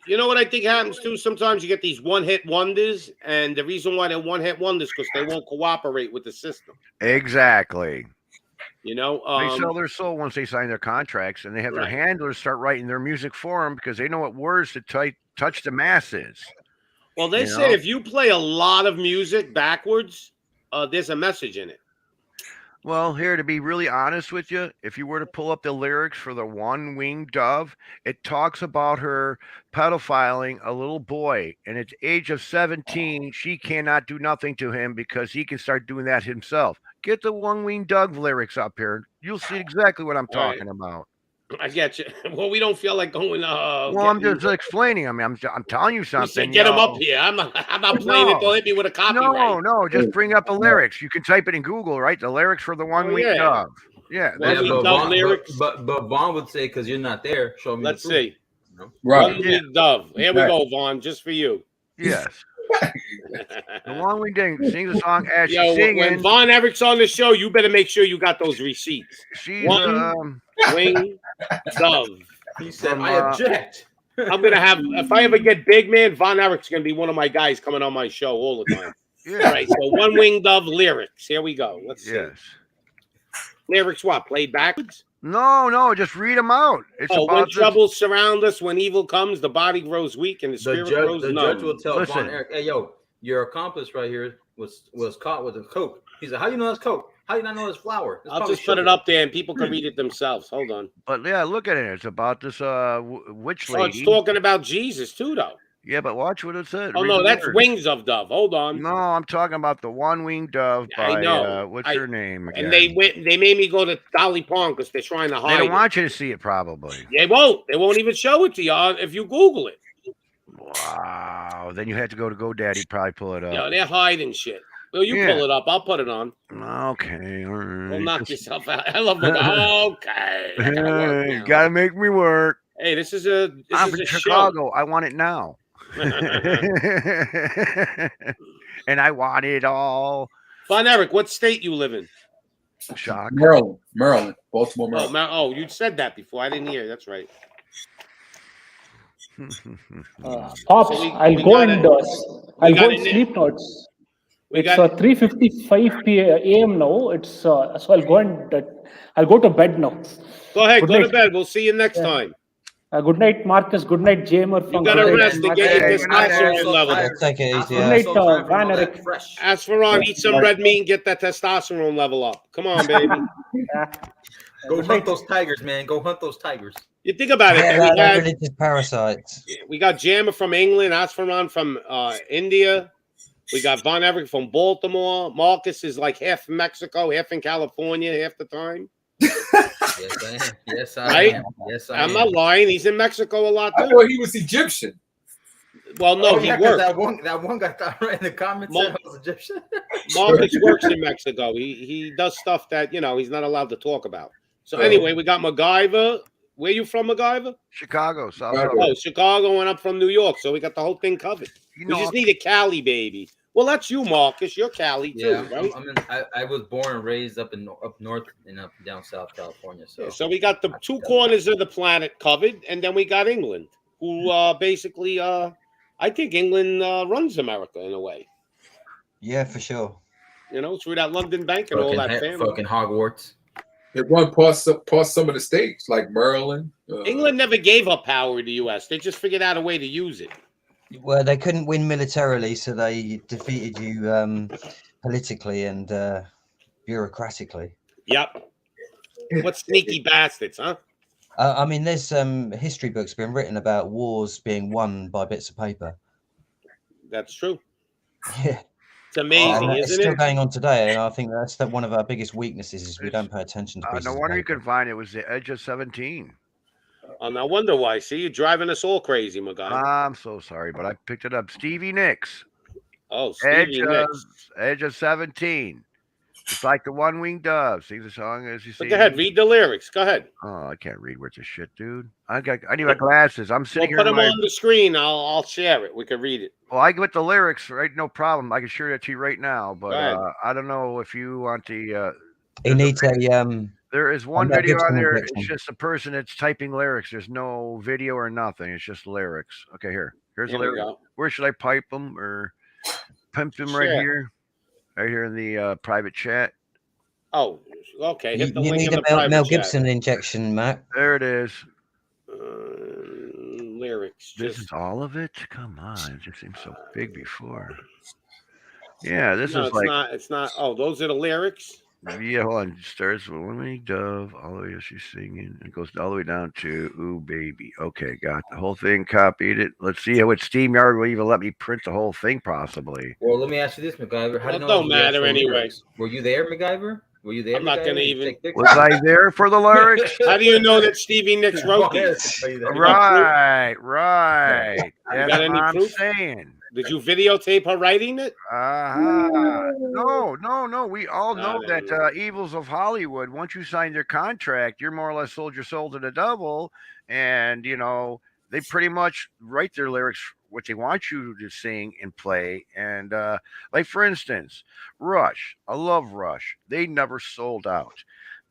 You know what I think happens too? Sometimes you get these one-hit wonders, and the reason why they're one-hit wonders because they won't cooperate with the system. Exactly. They sell their soul once they sign their contracts, and they have their handlers start writing their music for them because they know what words to touch the masses. Well, they say if you play a lot of music backwards, there's a message in it. Well, here, to be really honest with you, if you were to pull up the lyrics for the One-Winged Dove, it talks about her pedophiling a little boy. And at the age of 17, she cannot do nothing to him because he can start doing that himself. Get the One-Winged Dove lyrics up here. You'll see exactly what I'm talking about. I get you. Well, we don't feel like going. Well, I'm just explaining. I mean, I'm telling you something. Said, get him up here. I'm not playing it. They'll hit me with a copyright. No. Just bring up the lyrics. You can type it in Google, right? The lyrics for the One-Winged Dove. Yeah. But Vaughn would say, because you're not there, show me. Let's see. Right. One-Winged Dove. Here we go, Vaughn, just for you. Yes. The One-Winged Dove sings a song as she's singing. When Von Erich's on the show, you better make sure you got those receipts. She's One-Winged Dove. He said, I object. I'm gonna have, if I ever get big, man, Von Erich's gonna be one of my guys coming on my show all the time. Yeah. All right, so One-Winged Dove lyrics. Here we go. Let's see. Yes. Lyrics what? Played backwards? No, just read them out. It's when about troubles surround us, when evil comes, the body grows weak and the spirit grows The numb. judge will tell Von Erich, hey, yo, your accomplice right here was caught with a coke. He said, how do you know that's coke? How do you not know it's flour? I'll just put it up there and people can read it themselves. Hold on. But yeah, look at it. It's about this witch lady. Oh, it's talking about Jesus too, though. Yeah, but watch what it says. Oh, Read no, the that's words. Wings of Dove. Hold on. No, I'm talking about the One-Winged Dove by, I know. what's her name again? And they made me go to Dolly Pond because they're trying to hide They don't it. want you to see it, probably. They won't. They won't even show it to you if you Google it. Wow. Then you have to go to GoDaddy, probably pull it up. Yo, they're hiding shit. Well, you pull it up. I'll put it on. Okay, all right. Well, knock yourself out. I love it. Okay. I gotta work now. Gotta make me work. Hey, this is I'm a from show. Chicago. I want it now. And I want it all. Von Erich, what state you live in? Shock. Maryland. Baltimore, Maryland. Oh, you said that before. I didn't hear. That's right. Pops, So I'll go and sleep notes. It's 3:55 a.m. now. It's so I'll go and I'll go to bed now. Go ahead. Good Go to night. bed. We'll see you next time. Good night, Marcus. Good night, Jamer. You got to rest to get your testosterone level. Take it easy. Good night, Van Eric. Ask Ferran, eat some red meat and get that testosterone level up. Come on, baby. Go hunt those tigers, man. Go hunt those tigers. You think about it. Yeah, We they're got, religious parasites. we got Jammer from England, Asfaran from India. We got Von Everett from Baltimore. Marcus is like half in Mexico, half in California, half the time. Yes, I am. Yes, I Right? am. Yes, I I'm am. not lying. He's in Mexico a lot I too. thought he was Egyptian. Well, no, he yeah, 'cause worked. that one guy thought right in the comments said I was Egyptian. Marcus works in Mexico. He does stuff that he's not allowed to talk about. So anyway, we got MacGyver. Where you from, MacGyver? Chicago, South Oh, Suburb. Chicago, and I'm from New York, so we got the whole thing covered. You We know, just need a Cali baby. Well, that's you, Marcus. You're Cali too, Yeah, right? I was born and raised up north and up down South California. So we got the two corners of the planet covered, and then we got England, who basically, I think England runs America in a way. Yeah, for sure. Through that London Bank and all that family. Fucking Hogwarts. It run past some of the states like Maryland. England never gave up power to the U.S. They just figured out a way to use it. Well, they couldn't win militarily, so they defeated you politically and bureaucratically. Yep. What sneaky bastards, huh? I mean, there's history books been written about wars being won by bits of paper. That's true. Yeah. It's amazing, it's isn't still it? going on today, and I think that's one of our biggest weaknesses is we don't pay attention to pieces no of wonder you paper. can find it was the Edge of 17. I wonder why. See, you're driving us all crazy, my guy. I'm so sorry, but I picked it up. Stevie Nicks. Oh, Stevie Nicks. Edge of 17. It's like the one-winged dove. Sings a song as you see. Go ahead, read the lyrics. Go ahead. Oh, I can't read words of shit, dude. I need my glasses. I'm sitting We'll here. put them on the screen. I'll share it. We can read it. Well, I get the lyrics, right? No problem. I can share that to you right now. But I don't know if you want the. He needs a. There is one Mel video on Gibson there. injection. It's just a person that's typing lyrics. There's no video or nothing. It's just lyrics. Okay, here's Here a we lyric. go. Where should I pipe them or pimp them right Sure. here in the private chat? Oh, okay. You Hit the need link in the a Mel private chat. Gibson injection, Matt. There it is. Lyrics. This is all of it. Come on, it just seems so big before. Yeah, this No, is it's like. not. It's not. Oh, those are the lyrics. Yeah, hold on. It starts with one dove, all the way as she's singing. It goes all the way down to "Ooh Baby." Okay, got the whole thing, copied it. Let's see how StreamYard will even let me print the whole thing, possibly. Well, let me ask you this, MacGyver. How do you know don't the actual matter anyway. lyrics? Were you there, MacGyver? Were you there? I'm not MacGyver? gonna Did you even. take pictures? Was I there for the lyrics? How do you know that Stevie Nicks wrote these? Right. You That's got what any I'm proof? saying. Did you videotape her writing it? No. We all know that evils of Hollywood, once you sign their contract, you're more or less sold your soul to the devil. And, they pretty much write their lyrics, what they want you to sing and play. And like, for instance, Rush. I love Rush. They never sold out.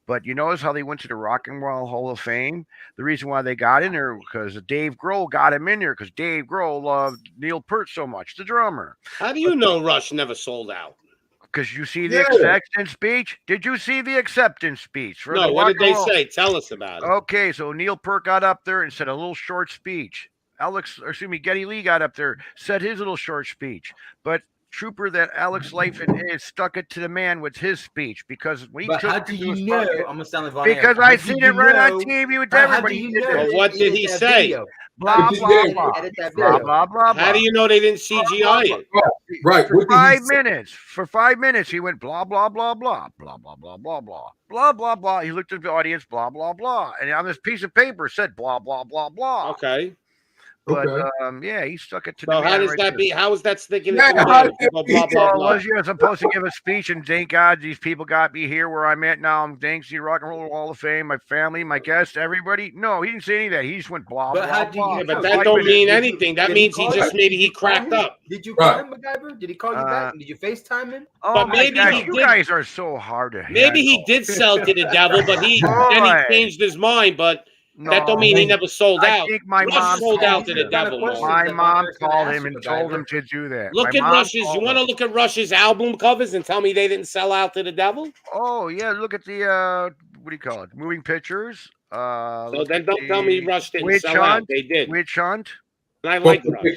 But you notice how they went to the Rock and Roll Hall of Fame? The reason why they got in there because Dave Grohl got him in there because Dave Grohl loved Neil Peart so much, the drummer. How do you know Rush never sold out? Because you see the acceptance speech? Did you see the acceptance speech? For No, the what Rock did they and Roll? say? Tell us about it. Okay, so Neil Peart got up there and said a little short speech. Geddy Lee got up there, said his little short speech. But trooper that Alex Leifen is stuck it to the man with his speech because when he But took how it do to you his know? bucket- I'm gonna sound like Von because Erickson. I How do seen you it right on know- TV with How do everybody. you He did know that. they What did he edited that say? video? Blah, How do you blah, know they blah. edited that Blah, video? blah, blah, How do blah. you know they didn't CGI it? Right. For What did he 5 say? minutes. For 5 minutes, he went blah, blah, blah, blah, blah, blah, blah, blah, blah, blah, blah, blah. He looked at the audience, blah, blah, blah. And on this piece of paper it said blah, blah, blah, blah. Okay. But Okay. yeah, he stuck it to So the how man does right that there. be? How is that sticking Yeah, it to how the did that blah be? blah blah Well, blah? was you supposed to give a speech and thank God these people got me here where I'm at now? I'm thanks to the Rock and Roll Hall of Fame, my family, my guests, everybody. No, he didn't say any of that. He just went blah, But blah, how do you blah. Yeah, know? but that don't mean anything. That Did means he call just you? maybe Did he you call cracked him? up. Did you call Right. him, MacGyver? Did he call you back? Did you FaceTime him? Oh But my maybe God, he you did- guys are so hard to Maybe he handle. did sell to the devil, but then Boy. he changed his mind. But that don't No, mean he never sold I out. think my Rush mom sold out called to the him. devil. question. Mo. My that mom Eric's gonna called ask him you, and told MacGyver. him to do that. Look My at mom Rush's. You called want to him. look at Rush's album covers and tell me they didn't sell out to the devil? Oh yeah, look at the what do you call it? Moving pictures. So Look then at don't tell me the Rush didn't Witch sell out. Hunt. They did. Witch Hunt. And I like Rush.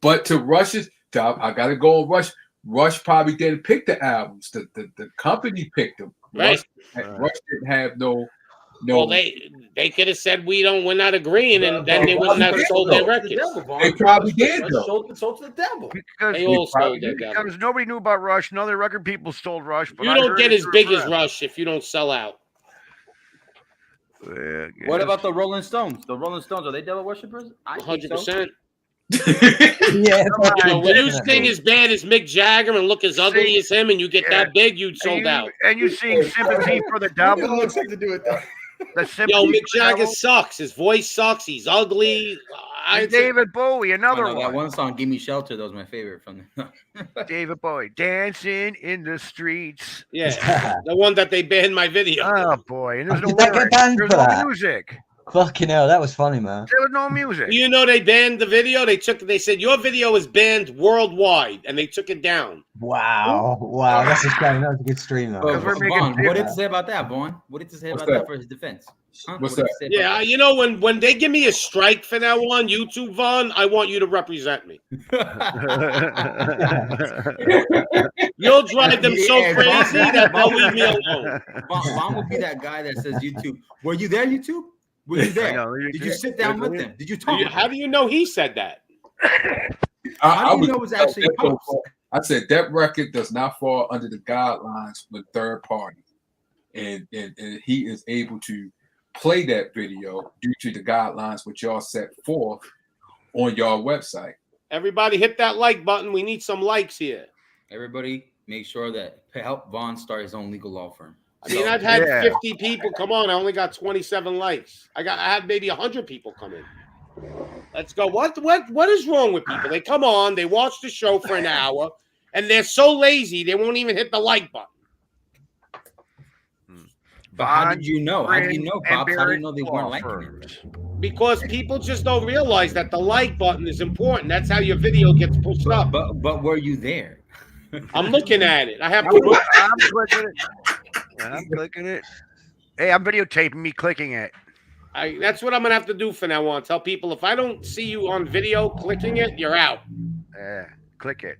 But to Rush's, I gotta go on Rush. Rush probably didn't pick the albums. The company picked them. Right. Rush didn't have no. Well, they could have said we're not agreeing, and then they wouldn't have sold their records. They probably did though. Sold to the devil. Because They all sold their devil. because nobody knew about Rush. None of the record people stole Rush. But You I don't heard get it as through big a as friend. Rush if you don't sell out. Yeah, What yes. about the Rolling Stones? The Rolling Stones, are they devil worshippers? I think so. 100%. Yeah, When you sing as bad as Mick Jagger and look as ugly as him, and you get that big, you'd sold out. And you sing "Sympathy for the Devil." What's it to do with that? The Yo, sympathy Mick for the Jagger devil. sucks. His voice sucks. He's ugly. And David Bowie, another That one. one song, "Give Me Shelter," that was my favorite from them. David Bowie, dancing in the streets. Yeah, the one that they banned my video. Oh boy, and there's no Did that get lyrics. banned There's for no that? music. Fucking hell, that was funny, man. There was no music. You know they banned the video. They said your video is banned worldwide, and they took it down. Wow, that's a shame. That was a good stream, though. Vaughn, what did you say about that, Vaughn? What did you say about that for his defense? Huh? What's What did that? you say about Yeah, you know when they give me a strike for now on YouTube, Vaughn, I want you to represent me. You'll drive them so Yeah, Vaughn- crazy that they'll leave me alone. Vaughn will be that guy that says YouTube. Were you there, YouTube? Were you there? Did you sit down with them? Did you talk? How do you know he said that? How do you know it was actually Pops? I said that record does not fall under the guidelines with third party, and he is able to play that video due to the guidelines which y'all set forth on y'all website. Everybody hit that like button. We need some likes here. Everybody, make sure that help Vaughn start his own legal law firm. I mean, I've had 50 people come on. I only got 27 likes. I had maybe 100 people come in. Let's go. What is wrong with people? They come on, they watch the show for an hour, and they're so lazy they won't even hit the like button. But how did you know? How did you know, Pops? How do you know they weren't liking it? Because people just don't realize that the like button is important. That's how your video gets pushed up. But were you there? I'm looking at it. I have I'm clicking it. I'm clicking it. Hey, I'm videotaping me clicking it. That's what I'm gonna have to do from now on. Tell people if I don't see you on video clicking it, you're out. Yeah, click it.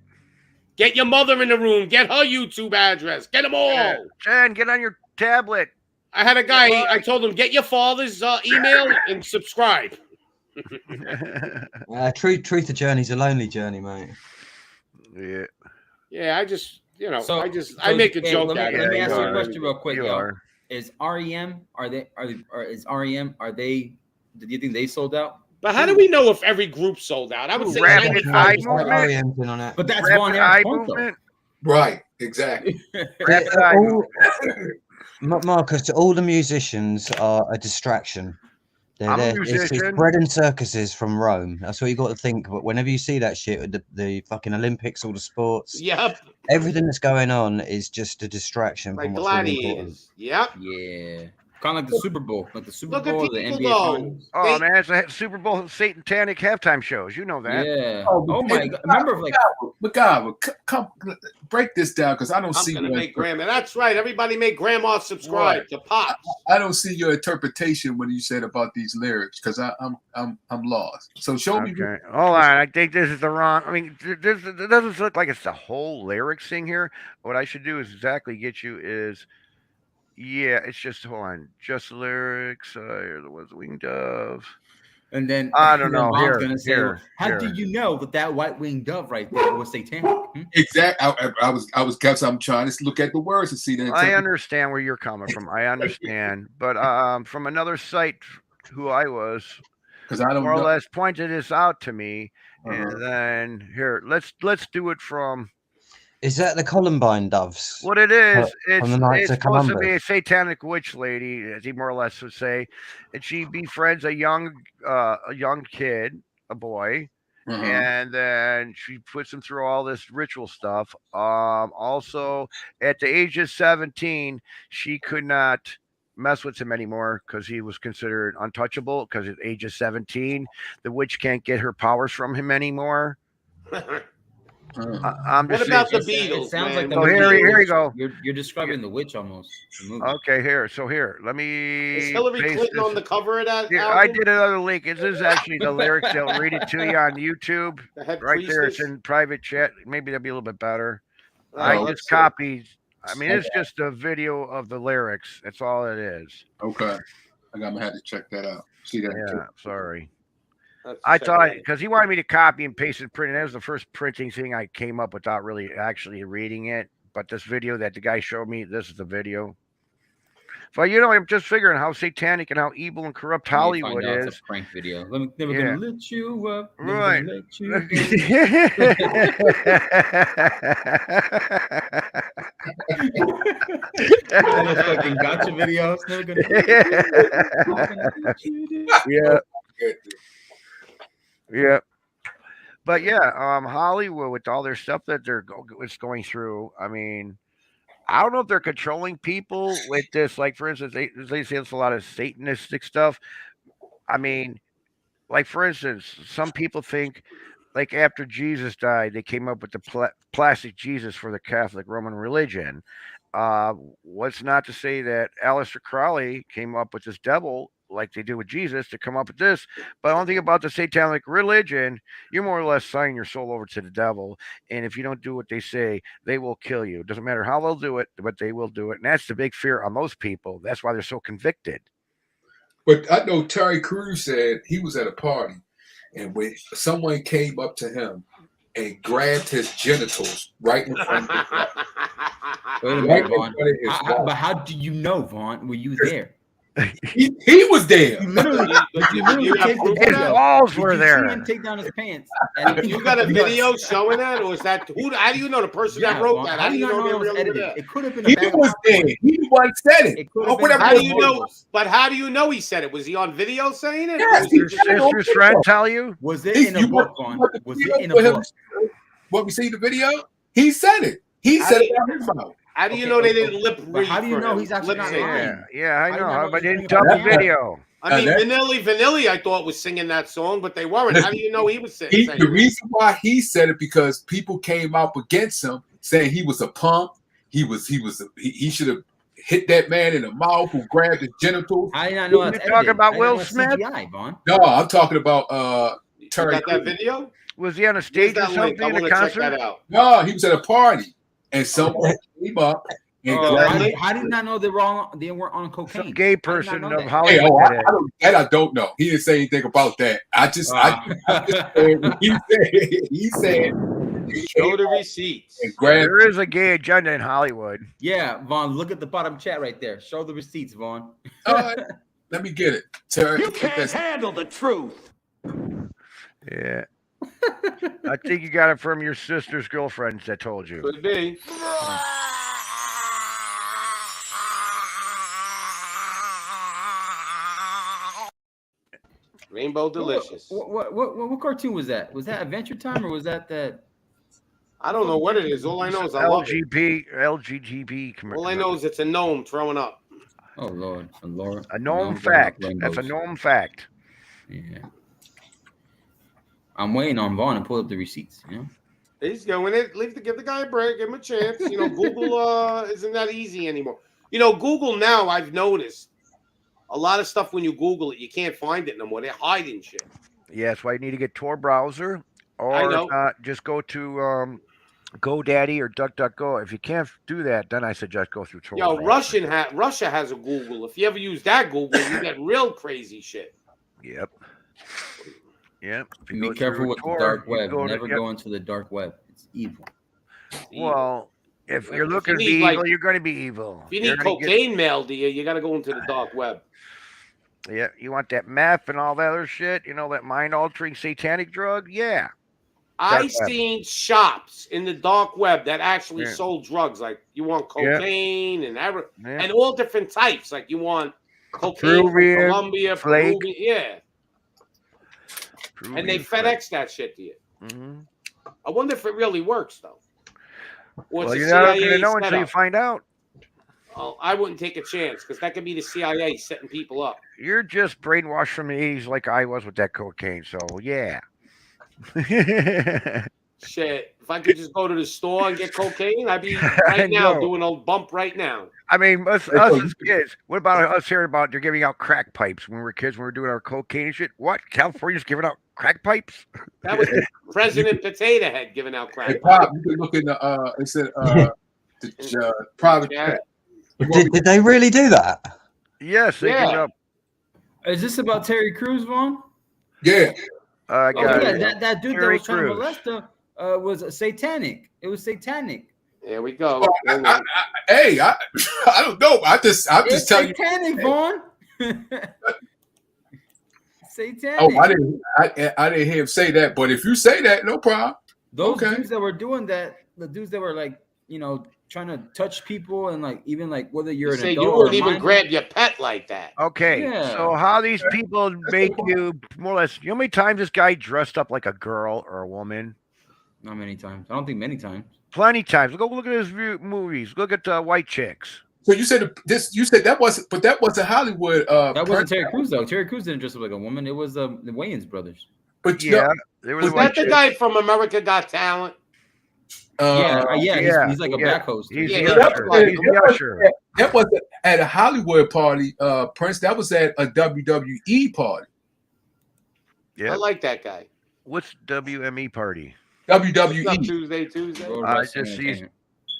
Get your mother in the room. Get her YouTube address. Get them all. Yeah. Jen, get on your tablet. I had a guy. I told him get your father's email and subscribe. Truth or journey's a lonely journey, mate. Yeah. Yeah, I just I make a hey, joke. Let me ask you a question real quick, You yo. are. Is REM? Do you think they sold out? But how do we know if every group sold out? I would say Rapid eye 95%. movement. REM's in on it. But that's Rapid Von eye Air's point, though. movement. Right, exactly. Rapid eye movement. Marcus, all the musicians are a distraction. I'm a It's musician. bread and circuses from Rome. That's what you got to think. But whenever you see that shit, the fucking Olympics, all the sports, Yep. everything that's going on is just a distraction Like from what's really important. gladiators. Yep. Yeah. Kind of like the Super Bowl. Like the Super Look at Bowl, the people NBA go. Finals. Oh man, it's a Super Bowl satanic halftime shows. You know that. Yeah. Oh, Oh my God. Remember, like, McGowan, come break this down because I don't I'm see gonna your- make grandma. That's right. Everybody make grandma subscribe to Pops. I don't see your interpretation when you said about these lyrics because I'm lost. So show me. Okay, hold on. I think this is the wrong. I mean, it doesn't look like it's the whole lyrics thing here. What I should do is exactly get you is, yeah, it's just hold on, just lyrics. Here was winged dove. and then I don't and then know. Von's Here, gonna say, here, how here. do you know that white winged dove right there was satanic? Exactly. I was guess I'm trying to look at the words and see that. I understand where you're coming from. I understand, but from another site, who I was, because I don't more or know. less pointed this out to me, Uh-huh. and then here, let's do it from. Is that the Columbine doves? What it is, From the Knights it's of supposed to be Columbus. a satanic witch lady, as he more or less would say, and she befriends a young kid, a boy, Uh-huh. and then she puts him through all this ritual stuff. Also, at the age of 17, she could not mess with him anymore because he was considered untouchable. Because at the age of 17, the witch can't get her powers from him anymore. I'm What just about the saying- Beatles? It sounds man? like the So movie. here you go. You're describing the witch almost. The movie. Okay, here. So here, let me. Is Hillary paste Clinton this- on the cover of that Here, album? I did another link. This is actually the lyrics. They'll read it to you on YouTube. The head Right there. It's priestess? in private chat. Maybe that'll be a little bit better. Oh, I let's just see. copied. I mean, it's just a video of the lyrics. That's all it is. Okay, I'm gonna have to check that out. See that? Yeah, sorry. Let's I check thought it out. because he wanted me to copy and paste and print it. That was the first printing thing I came up without really actually reading it. But this video that the guy showed me, this is the video. But I'm just figuring how satanic and how evil and corrupt Hollywood is. It's a prank video. Never gonna let you up. Never Right. gonna let you go. Fucking gotcha videos. Never gonna let you down. Yeah. Yeah. But Hollywood with all their stuff that it's going through. I mean, I don't know if they're controlling people with this. Like, for instance, they say it's a lot of satanistic stuff. I mean, like, for instance, some people think, like, after Jesus died, they came up with the plastic Jesus for the Catholic Roman religion. What's not to say that Aleister Crowley came up with this devil, like they do with Jesus, to come up with this. But the only thing about the satanic religion, you're more or less signing your soul over to the devil. And if you don't do what they say, they will kill you. It doesn't matter how they'll do it, but they will do it. And that's the big fear on most people. That's why they're so convicted. But I know Terry Crews said he was at a party, and when someone came up to him and grabbed his genitals right in front of him. Wait a minute, Vaughn. But how do you know, Vaughn? Were you there? He was there. You literally take the his balls were there. See him take down his pants. And You got a video showing that, or is that how do you know the person that wrote that? How do you know they really were there? It could have been. He was there. He the one said it. How do you know? But how do you know he said it? Was he on video saying it? Yes, Your sister's friend tell you? Was it in a book? Was it in a book? What we see the video? He said it. He said it out his mouth. How do you know they didn't lip read? How do you know he's actually not lying? Yeah, I know. But they didn't dub the video. I mean, Vanilli, I thought was singing that song, but they weren't. How do you know he was saying The reason why he said it because people came up against him saying he was a punk. He should have hit that man in the mouth who grabbed his genitals. I did not know. You're talking about Will Smith? CGI, Vaughn. No, I'm talking about Terry. Got that video? Was he on a stage or something in a concert? No, he was at a party, and someone came up. And how did not know they weren't on cocaine? Some gay person of Hey, Hollywood. I don't know. He didn't say anything about that. I just said he said show the receipts. There is a gay agenda in Hollywood. Yeah, Vaughn, look at the bottom chat right there. Show the receipts, Vaughn. Let me get it. Terry, You can't handle the truth. Yeah. I think you got it from your sister's girlfriends that told you. Could be. Rainbow Delicious. What cartoon was that? Was that Adventure Time or was that that? I don't know what it is. All I know is I love it. LGB. All I know is it's a gnome throwing up. Oh Lord, a gnome fact. That's a gnome fact. Yeah. I'm waiting on Vaughn to pull up the receipts. You know. He's going it. Give the guy a break. Give him a chance. You know, Google isn't that easy anymore. You know, Google now. I've noticed a lot of stuff when you Google it, you can't find it no more. They're hiding shit. Yeah, that's why you need to get Tor browser, or just go to GoDaddy or DuckDuckGo. If you can't do that, then I suggest go through Tor. Yo, Russia has a Google. If you ever use that Google, you get real crazy shit. Yep. Yep. Be careful with the dark web. Never go into the dark web. It's evil. Well, if you're looking to be evil, you're going to be evil. If you need cocaine mailed to you, you got to go into the dark web. Yeah, you want that meth and all that other shit, you know, that mind-altering satanic drug? Yeah. I seen shops in the dark web that actually sold drugs. Like you want cocaine and all different types. Like you want cocaine from Colombia, Peruvian, and they FedEx that shit to you. Mm-hmm. I wonder if it really works though. Well, you're not going to know until you find out. Oh, I wouldn't take a chance because that could be the CIA setting people up. You're just brainwashed from the 80s like I was with that cocaine. So, yeah. Shit. If I could just go to the store and get cocaine, I'd be right now doing a bump right now. I mean, us as kids, what about us hearing about they're giving out crack pipes when we were kids, when we were doing our cocaine and shit? What? California's giving out crack pipes? That was President Potato Head giving out crack pipes. Pop, you can look in the, it said, the private chat. Did they really do that? Yes, they did. Is this about Terry Crews, Vaughn? Yeah. That dude Terry that was trying to molest her was satanic. It was satanic. There we go. Well, I don't know. I'm just telling you. Satanic, Vaughn. Satanic. Oh, I didn't hear him say that. But if you say that, no problem. Those dudes that were doing that, the dudes that were like, trying to touch people and like even like whether you're an adult you wouldn't even grab your pet like that. Okay, so how these people make you more or less? You know how many times this guy dressed up like a girl or a woman? Not many times. I don't think many times. Plenty times. Go look at his movies. Look at White Chicks. So you said this. You said that wasn't, but that wasn't Hollywood. That wasn't Terry Crews though. Terry Crews didn't dress up like a woman. It was the Wayans brothers. But yeah, was that the guy from America Got Talent? He's like a back host. He's the usher. That wasn't at a Hollywood party, Prince. That was at a WWE party. Yeah, I like that guy. What's WME party? WWE Tuesday.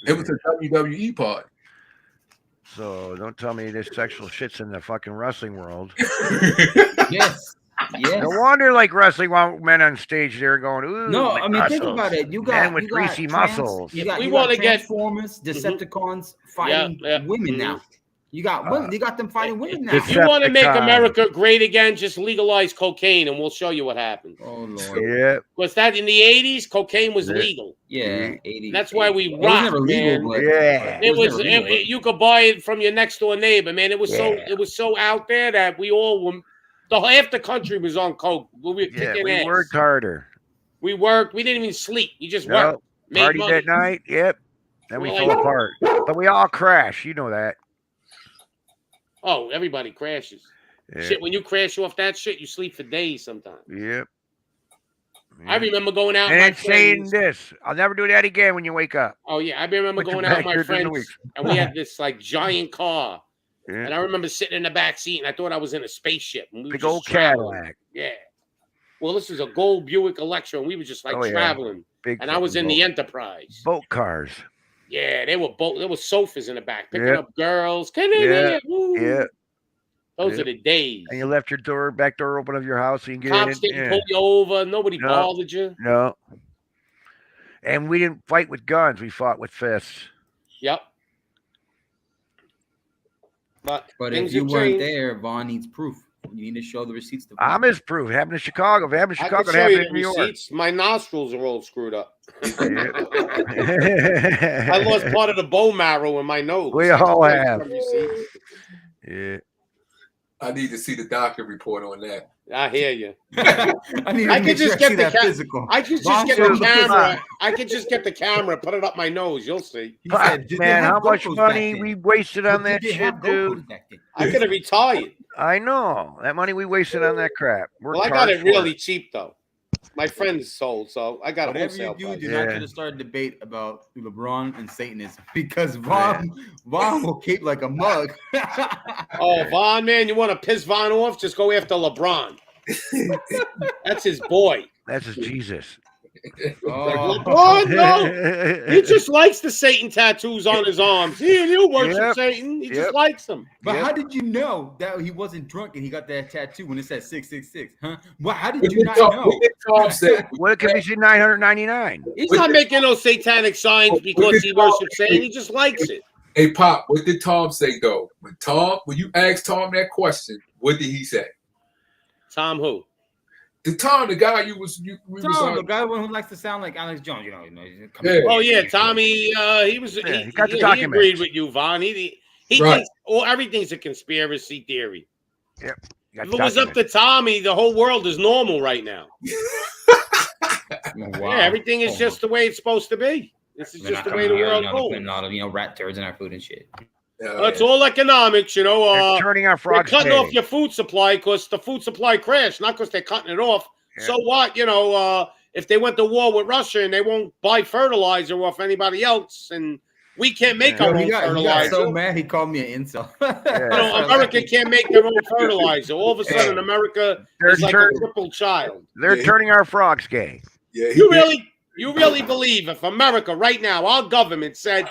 It was a WWE party. So don't tell me this sexual shit's in the fucking wrestling world. Yes. No wonder, like wrestling men on stage, they're going, ooh. No, I mean, muscles. think about it. You got men with greasy muscles. You got Transformers, Decepticons fighting women now. You got women. You got them fighting women now. If you want to make America great again, just legalize cocaine, and we'll show you what happens. Oh Lord. Yeah. Was that in the 80s? Cocaine was legal. Yeah, 80s. That's why we rocked, It was never legal, man. but It was. You could buy it from your next door neighbor, man. It was so out there that we all were. Half the country was on coke. We were kicking ass. We worked harder. We worked. We didn't even sleep. We just worked. Party that night. Yep. Then we fell apart. But we all crash. You know that. Oh, everybody crashes. Yeah. Shit, when you crash off that shit, you sleep for days sometimes. Yep. I remember going out and saying this. I'll never do that again when you wake up. Oh, yeah. I remember going out with my friends, and we had this like giant car. Yeah. And I remember sitting in the back seat, and I thought I was in a spaceship. And we Big old Cadillac. Yeah. Well, this is a gold Buick Electra, and we were just like traveling. And I was in the Enterprise. Boat cars. Yeah, there were sofas in the back, picking up girls. Yeah. Those are the days. And you left your back door open of your house so you can get Cops didn't pull you over. Nobody bothered you. No. And we didn't fight with guns. We fought with fists. Yep. But if you weren't there, Vaughn needs proof. You need to show the receipts to Vaughn. I'm his proof. It happened in Chicago. If it happened in Chicago, it happened in New York. My nostrils are all screwed up. I lost part of the bone marrow in my nose. We all have. Yeah. I need to see the doctor report on that. I hear you. I could just get the physical. I could just get the camera. I could just get the camera, put it up my nose. You'll see. Man, how much money we wasted on that shit, dude. I could have retired. I know. That money we wasted on that crap. Well, I got it really cheap, though. My friends sold, so I got a wholesale. Whatever you do, not try to start a debate about LeBron and Satanism because Vaughn will keep like a mug. Oh, Vaughn, man, you want to piss Vaughn off? Just go after LeBron. That's his boy. That's his Jesus. LeBron, no. He just likes the Satan tattoos on his arms. He'll worship Satan. He just likes them. But how did you know that he wasn't drunk and he got that tattoo when it said 666? Huh? Well, how did you not know? What can we see 999? He's not making no satanic signs because he worships Satan. He just likes it. Hey, Pop, what did Tom say though? When you asked Tom that question, what did he say? Tom who? The guy the guy who likes to sound like Alex Jones, Oh yeah, Tommy. He was. He agreed with you, Vaughn. He thinks everything's a conspiracy theory. Yep. If it was up to Tommy, the whole world is normal right now. Yeah, everything is just the way it's supposed to be. This is just the way the world goes. Putting a lot of rat turds in our food and shit. It's all economics, turning our frogs. They're cutting off your food supply because the food supply crashed, not because they're cutting it off. Yeah. So what? If they went to war with Russia and they won't buy fertilizer off anybody else, and we can't make our own fertilizer. He got so mad he called me an insult. America can't make their own fertilizer. All of a sudden, America is like a crippled child. They're turning our frogs gay. Yeah, you really believe if America right now, our government said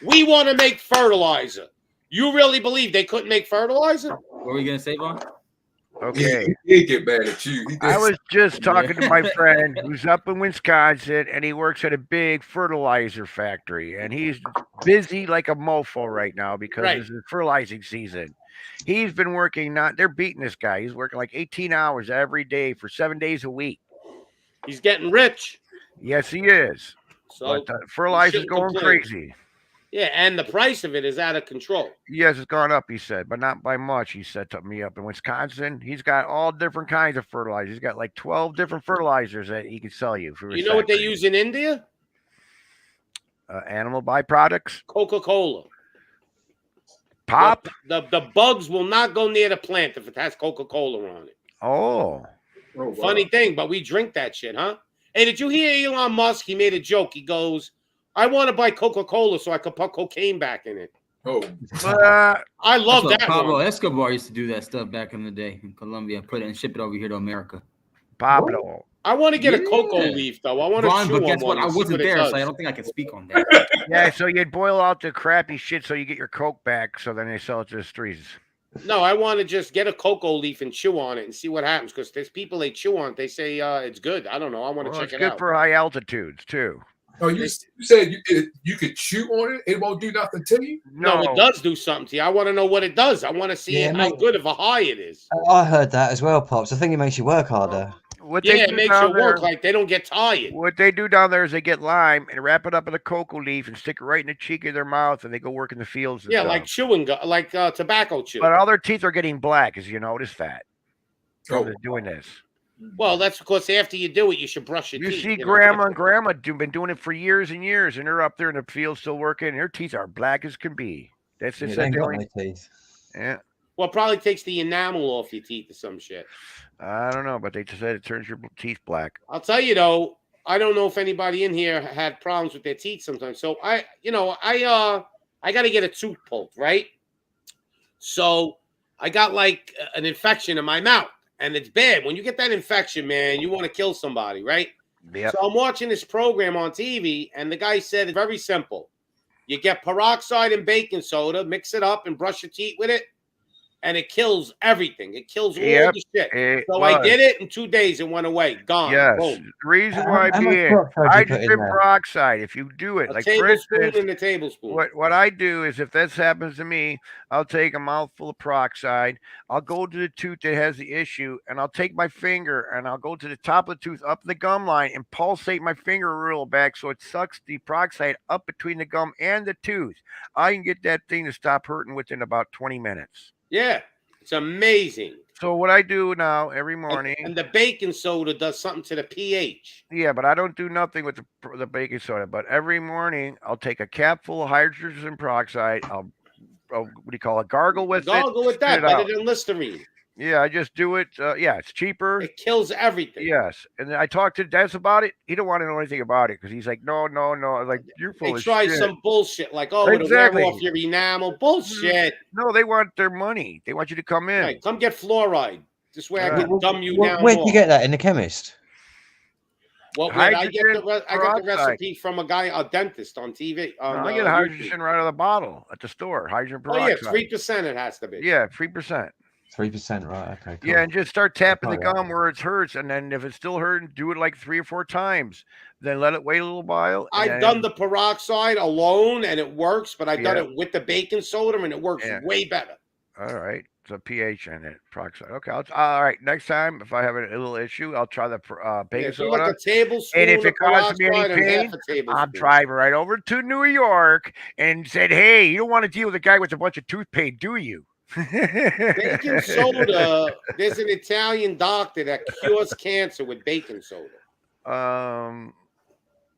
we want to make fertilizer? You really believe they couldn't make fertilizer? What were you gonna say, Vaughn? Okay. He did get mad at you. I was just talking to my friend who's up in Wisconsin, and he works at a big fertilizer factory, and he's busy like a mofo right now because it's his fertilizing season. He's been working they're beating this guy. He's working like 18 hours every day for 7 days a week. He's getting rich. Yes, he is. So but fertilizer's going crazy. Yeah, and the price of it is out of control. Yes, it's gone up, he said, but not by much. He said to me up in Wisconsin. He's got all different kinds of fertilizers. He's got like 12 different fertilizers that he can sell you. For you know what they use in India? Animal byproducts. Coca-Cola. Pop? The bugs will not go near the plant if it has Coca-Cola on it. Oh. Funny thing, but we drink that shit, huh? Hey, did you hear Elon Musk? He made a joke. He goes, I want to buy Coca-Cola so I could put cocaine back in it. Oh. I love that Pablo one. Escobar used to do that stuff back in the day in Colombia. Put it and ship it over here to America. Pablo. I want to get a cocoa leaf, though. I want to chew but on guess what? one I and see wasn't what it there, does. so I don't think I can speak on that. Yeah, so you'd boil out the crappy shit so you get your Coke back, so then they sell it to the streets. No, I want to just get a cocoa leaf and chew on it and see what happens. Because there's people they chew on it. They say it's good. I don't know. I want to check it out. It's good for high altitudes, too. Oh, you said you could chew on it? It won't do nothing to you? No, it does do something to you. I want to know what it does. I want to see how good of a high it is. I heard that as well, Pops. I think it makes you work harder. It makes you work like they don't get tired. What they do down there is they get lime and wrap it up in a cocoa leaf and stick it right in the cheek of their mouth, and they go work in the fields. And stuff. Like chewing, like tobacco chew. But all their teeth are getting black, as you notice that. From doing this. Well, that's because after you do it, you should brush your teeth. You see grandma and grandma been doing it for years and years, and they're up there in the field still working, and their teeth are black as can be. That's just they ain't got no teeth. Yeah. Well, it probably takes the enamel off your teeth or some shit. I don't know, but they just said it turns your teeth black. I'll tell you though, I don't know if anybody in here had problems with their teeth sometimes. So I got to get a tooth pulled, right? So I got like an infection in my mouth, and it's bad. When you get that infection, man, you want to kill somebody, right? Yep. So I'm watching this program on TV, and the guy said it's very simple. You get peroxide and baking soda, mix it up, and brush your teeth with it. And it kills everything. It kills all the shit. So I did it in 2 days. It went away. Gone. Yes. Boom. The reason why hydrogen peroxide, if you do it, A like for tablespoon instance, and a tablespoon. what I do is if this happens to me, I'll take a mouthful of peroxide. I'll go to the tooth that has the issue, and I'll take my finger and I'll go to the top of the tooth up the gum line and pulsate my finger real back so it sucks the peroxide up between the gum and the tooth. I can get that thing to stop hurting within about 20 minutes. Yeah, it's amazing. So what I do now every morning, and the baking soda does something to the pH. Yeah, but I don't do nothing with the baking soda. But every morning I'll take a cap full of hydrogen peroxide. I'll what do you call it? Gargle with with that, better than Listerine. Yeah, I just do it. Yeah, it's cheaper. It kills everything. Yes, and then I talked to Des about it. He don't want to know anything about it because he's like, no. Like you're full of shit. They try some bullshit like, it'll wear off your enamel. Bullshit. No, they want their money. They want you to come in. Right, come get fluoride. This way I can dumb you down. Where'd you get that in the chemist? Well, I get the recipe from a dentist on TV. I get hydrogen right out of the bottle at the store. Hydrogen peroxide. Oh yeah, 3% it has to be. Yeah, 3%. 3%, right? Okay. Cool. Yeah, and just start tapping the gum where it hurts, and then if it's still hurting, do it like 3 or 4 times. Then let it wait a little while. I've done the peroxide alone, and it works. But I've done it with the baking soda, and it works way better. All right. So pH in it, peroxide. Okay. All right. Next time, if I have a little issue, I'll try the baking soda. Like a tablespoon and if it causes me any pain, I'm driving right over to New York and said, "Hey, you don't want to deal with a guy with a bunch of tooth pain, do you?" Baking soda. There's an Italian doctor that cures cancer with baking soda.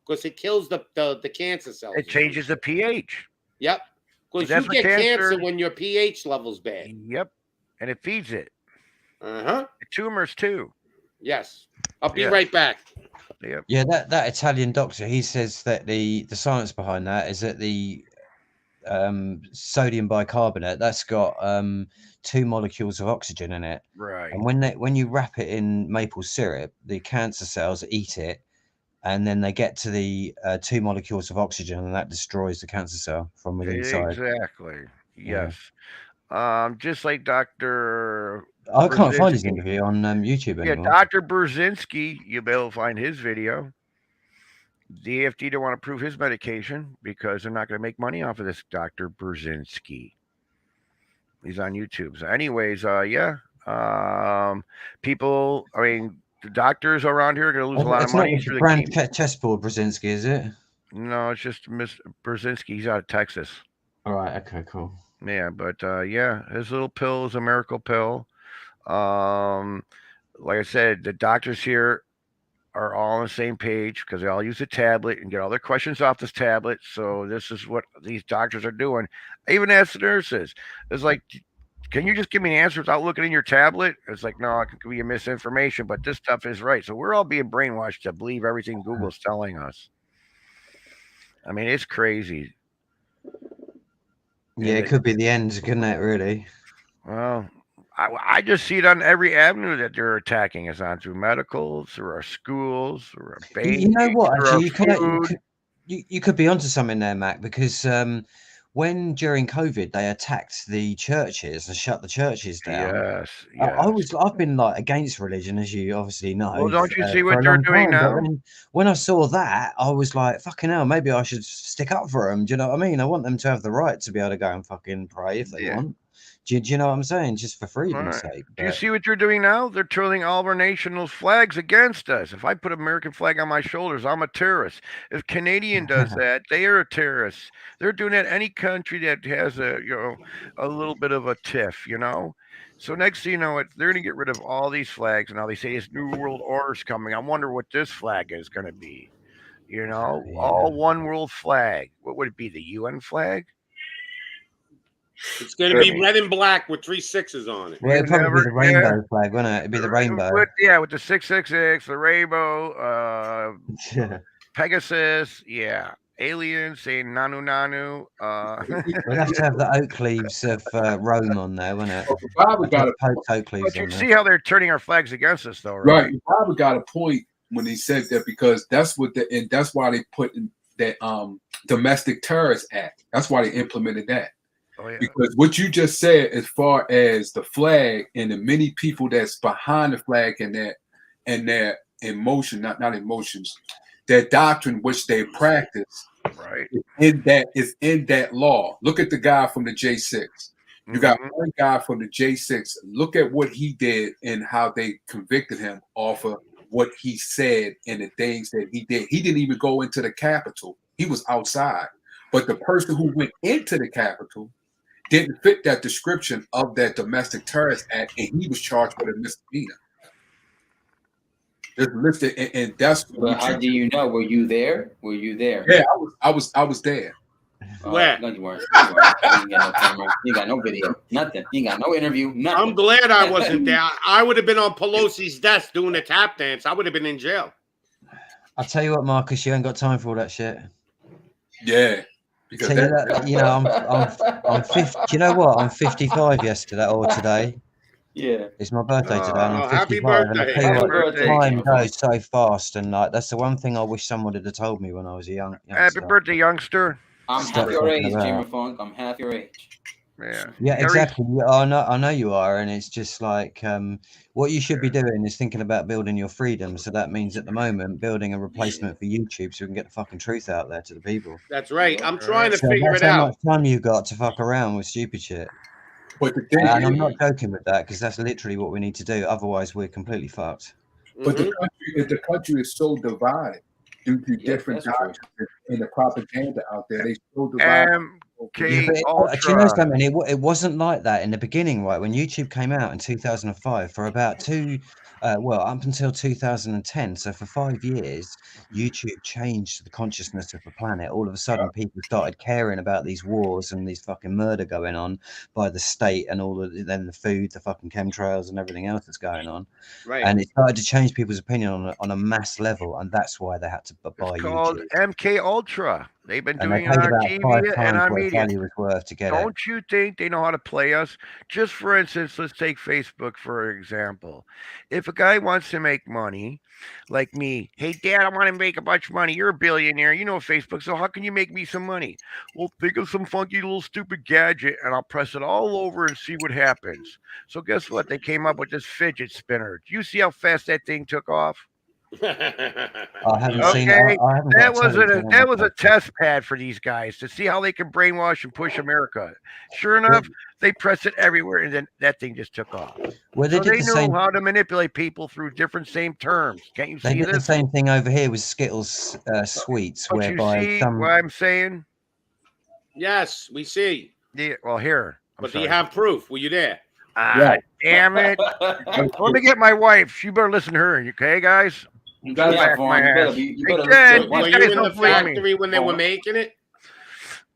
Because it kills the cancer cells. It changes the pH. Yep. Because you get cancer when your pH level's bad. Yep. And it feeds it. The tumors too. Yes. I'll be right back. Yep. Yeah, that Italian doctor, he says that the science behind that is that the sodium bicarbonate, that's got 2 molecules of oxygen in it. Right. And when you wrap it in maple syrup, the cancer cells eat it, and then they get to the 2 molecules of oxygen, and that destroys the cancer cell from within inside. Exactly. Yes. Just like Dr. I can't find his interview on YouTube Yeah, anymore. Dr. Brzezinski, you'll be able to find his video. DFD don't want to prove his medication because they're not going to make money off of this Dr. Brzezinski. He's on YouTube. So, anyways, people. I mean, the doctors around here are going to lose a lot of money. It's not the brand chessboard Brzezinski, is it? No, it's just Miss Brzezinski. He's out of Texas. All right. Okay. Cool. Yeah, but his little pill is a miracle pill. Like I said, the doctors here are all on the same page because they all use a tablet and get all their questions off this tablet. So this is what these doctors are doing. I even asked the nurses. It's like, can you just give me an answer without looking in your tablet? It's like, no, it could be a misinformation, but this stuff is right. So we're all being brainwashed to believe everything Google's telling us. I mean, it's crazy. Yeah, it could be the end, couldn't it, really? Well, I just see it on every avenue that they're attacking us on, through medicals, through our schools, through our banking. You know what? Actually, you could be onto something there, Mac, because when during COVID they attacked the churches and shut the churches down. Yes. I've been like against religion, as you obviously know. Well, don't you see for what a they're long doing time, but now? when I saw that, I was like, fucking hell, maybe I should stick up for them. Do you know what I mean? I want them to have the right to be able to go and fucking pray if they want. Do you know what I'm saying? Just for freedom's sake. Do you see what they're doing now? They're turning all of our national flags against us. If I put an American flag on my shoulders, I'm a terrorist. If Canadian does that, they are a terrorist. They're doing that any country that has a little bit of a tiff, So next thing you know, they're going to get rid of all these flags, and now they say this new world order's coming. I wonder what this flag is going to be. All one world flag. What would it be? The UN flag? It's going to be red and black with 3 6s on it. Well, it'd probably be the rainbow flag, wouldn't it? It'd be the rainbow. With the 666, the rainbow, Pegasus, aliens saying nanu nanu. We'll have to have the oak leaves of Rome on there, wouldn't it? Robert got oak leaves. But you see how they're turning our flags against us, though, right? Robert got a point when he said that, because that's why they put in that Domestic Terrorist Act. That's why they implemented that. Oh, yeah. Because what you just said, as far as the flag and the many people that's behind the flag and their emotion, not emotions, their doctrine which they practice, right? is in that law. Look at the guy from the J6. You got one guy from the J6. Look at what he did and how they convicted him off of what he said and the things that he did. He didn't even go into the Capitol. He was outside. But the person who went into the Capitol didn't fit that description of that Domestic Terrorist Act, and he was charged with a misdemeanor. It's listed, and that's. But how do you know? Were you there? Yeah, I was there. Where? No, you weren't. You ain't got no camera. You got no video. Nothing. You ain't got no interview. Nothing. I'm glad I wasn't there. I would have been on Pelosi's desk doing a tap dance. I would have been in jail. I'll tell you what, Marcus, you ain't got time for all that shit. Yeah. Because I'm 50. You know what? I'm 55 yesterday or today. Yeah. It's my birthday today, and I'm 55. Happy birthday. And I tell you what, time goes so fast, and that's the one thing I wish someone would have told me when I was a youngster. Happy birthday, youngster. I'm half your age, Jimmy Funk. I'm half your age. Yeah, exactly. I know you are, and it's just like what you should be doing is thinking about building your freedom. So that means at the moment building a replacement for YouTube, so we can get the fucking truth out there to the people. That's right. I'm trying to figure it out. How much time you got to fuck around with stupid shit? But the thing and I'm not joking with that, because that's literally what we need to do. Otherwise, we're completely fucked. But the country is so divided due to different doctrines and the propaganda out there. They so divided. Do you know something? It wasn't like that in the beginning, right? When YouTube came out in 2005, for about up until 2010, so for 5 years, YouTube changed the consciousness of the planet. All of a sudden, people started caring about these wars and these fucking murder going on by the state, and then the food, the fucking chemtrails, and everything else that's going on. Right. And it started to change people's opinion on a mass level, and that's why they had to buy YouTube. It's called MK Ultra. They've been And they doing it paid on about 5 TV and times on what its media. value was worth to get it. Don't you think they know how to play us? Just for instance, let's take Facebook for example. If a guy wants to make money, like me, hey Dad, I want to make a bunch of money. You're a billionaire, you know Facebook, so how can you make me some money? Well, think of some funky little stupid gadget, and I'll press it all over and see what happens. So guess what? They came up with this fidget spinner. Do you see how fast that thing took off? I haven't seen. Okay, I haven't that got was television on that my was a phone. test pad for these guys to see how they can brainwash and push America. Sure enough, they pressed it everywhere, and then that thing just took off. Well, they So did they the knew same. how to manipulate people through different same terms. Can't you They see did the this? same thing over here with Skittles sweets, Don't you whereby see some. what I'm saying? Yes, we see. Yeah. Well, here. But do you have proof? Were you there? Ah, damn it! Let me get my wife. You better listen to her. Okay, guys. You gotta Back have my fun. You better ass. be. You Hey, better. Ted, Were these you guys in the don't believe me. factory when they were making it?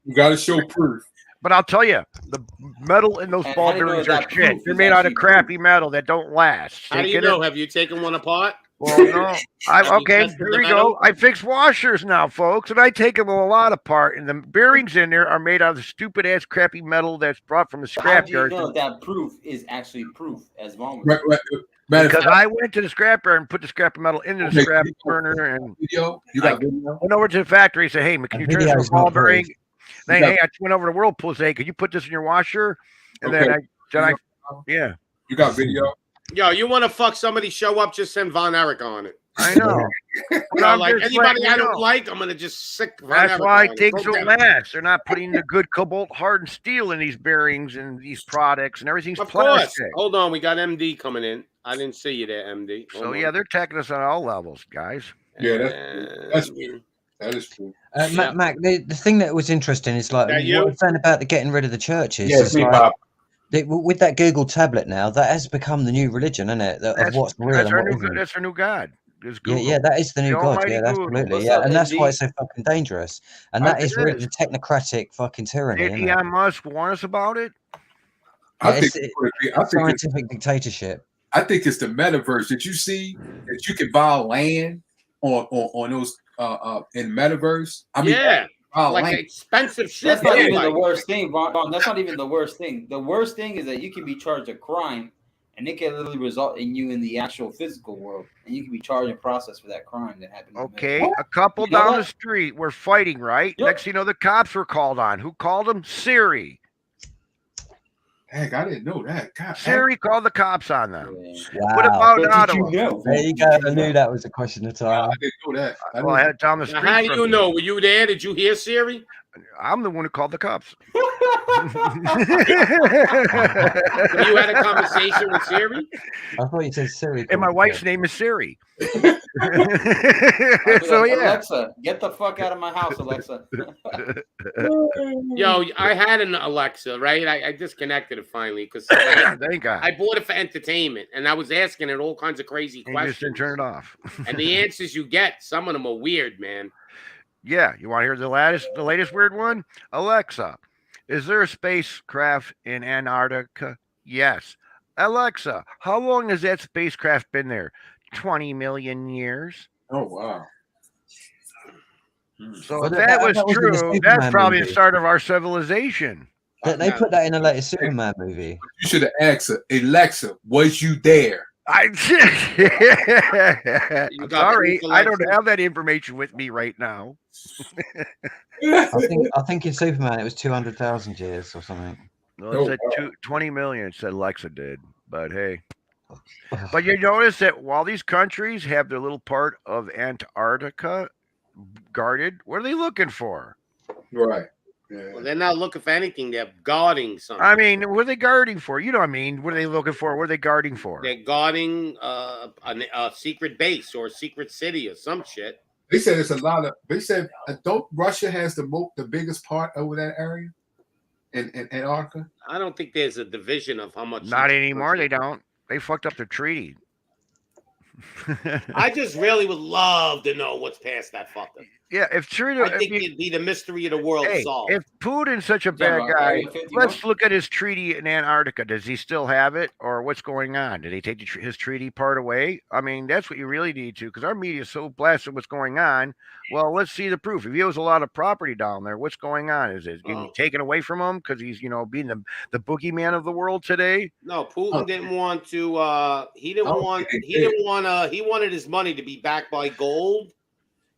You got to show proof. But I'll tell you, the metal in those And ball how do you know bearings that are shit. proof They're is made out of actually crappy metal that don't last. How do you Take know? it. Have you taken one apart? Well, no. Have you Okay, tested here the we metal? go. I fix washers now, folks, and I take them a lot apart. And the bearings in there are made out of the stupid ass crappy metal that's brought from the How do you scrapyard. know that proof is actually proof? As long Right, right. Because I went to the scrapyard and put the scrap metal into the Okay, scrap burner and video. You got video. went over to the factory and said, "Hey, can you turn this into a ball bearing?" Then, hey, I went over to Whirlpool and said, "Hey, could you put this in your washer?" And Okay. yeah. You got video. Yo, you want to fuck somebody? Show up. Just send Von Erich on it. I know. You know, like just anybody letting I you don't know. like, I'm gonna just sick Von That's Erich why on it. things Go don't down. last. They're not putting the good cobalt hardened steel in these bearings and these products, and everything's Of course. plastic. Hold on, we got MD coming in. I didn't see you there, MD. Hold So on. yeah, they're attacking us on all levels, guys. Yeah, that's true. That is true. Mac, the thing that was interesting is like That what you? I'm saying about the getting rid of the churches. Yeah, is big like, pop. with that Google tablet now, that has become the new religion, isn't it? Of what's real That's and our what new isn't. that's our new god. Is Yeah, Google. yeah, that is the new god. almighty Yeah, Google. absolutely. What's Yeah, up, and that's why MD? it's so fucking dangerous. And that is It really is. the technocratic fucking tyranny, Did isn't it? Elon Musk warn us about it? I Yeah, think. it's scientific dictatorship. I think it's the metaverse. Did you see that you can buy land on those in metaverse? I mean, Yeah, buy like land. expensive shit. That's not they even like. the worst thing, Vaughn. That's not even the worst thing. The worst thing is that you can be charged a crime, and it can literally result in you in the actual physical world, and you can be charged and processed for that crime that happened. Okay, a couple You know down what? the street were fighting, right? Yep. Next thing you know, the cops were called on. Who called them? Siri. Heck, I didn't know that. God, Siri called the cops on them. Wow. What about But did Ottawa? you know? There you go. I knew that was a question of time. I didn't know that. Well, I had it down the Now, street. how do from you me. know? Were you there? Did you hear Siri? I'm the one who called the cops. So you had a conversation with Siri? I thought you said Siri. And my called wife's it. name is Siri. I'd be So like, yeah. Alexa, get the fuck out of my house, Alexa. Yo, I had an Alexa, right? I disconnected it finally because Thank God. I bought it for entertainment, and I was asking it all kinds of crazy You just didn't questions. turn it off. And the answers you get, some of them are weird, man. Yeah, you want to hear the latest weird one? Alexa, is there a spacecraft in Antarctica? Yes. Alexa, how long has that spacecraft been there? 20 million years. Oh wow. So Well, if that was was in the true, Superman that's probably the movie. start of our civilization. They put that in the latest Superman movie. You should have asked her, Alexa, was you there? I'm got sorry, proof, I don't Alexa? have that information with me right now. I think in Superman it was 200,000 years or something. Well, it said 20 million, it said Alexa did. But hey. But you notice that while these countries have their little part of Antarctica guarded, what are they looking for? Right. Yeah. Well, they're not looking for anything. They're guarding something. I mean, what are they guarding for? You know what I mean? What are they looking for? What are they guarding for? They're guarding a secret base or a secret city or some shit. They said it's a lot of. They said don't Russia has the biggest part over that area in Antarctica. I don't think there's a division of how much. Not anymore. They don't. They fucked up the treaty. I just really would love to know what's past that fucker. Yeah, if Trina, I think it'd be the mystery of the world solved. If Putin's such a bad guy, let's look at his treaty in Antarctica. Does he still have it, or what's going on? Did he take his treaty part away? I mean, that's what you really need to, because our media is so blasted what's going on. Well, let's see the proof. If he owes a lot of property down there, what's going on? Is it getting taken away from him because he's, being the boogeyman of the world today? No, Putin didn't want to. He wanted his money to be backed by gold.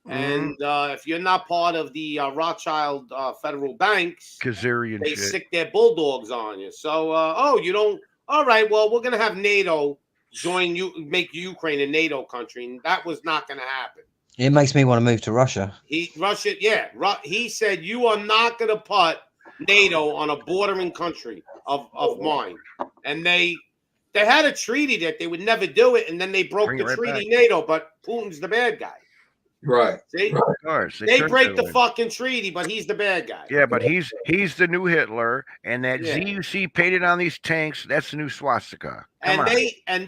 And if you're not part of the Rothschild federal banks, they stick their bulldogs on you. So, you don't. All right, well, we're going to have NATO join you, make Ukraine a NATO country. And that was not going to happen. It makes me want to move to Russia. He said, you are not going to put NATO on a bordering country of mine. And they had a treaty that they would never do it. And then they broke the treaty, NATO, but Putin's the bad guy. Right. See? Of course. They break the fucking treaty, but he's the bad guy. Yeah, but he's the new Hitler, and that Z you see painted on these tanks, that's the new swastika. And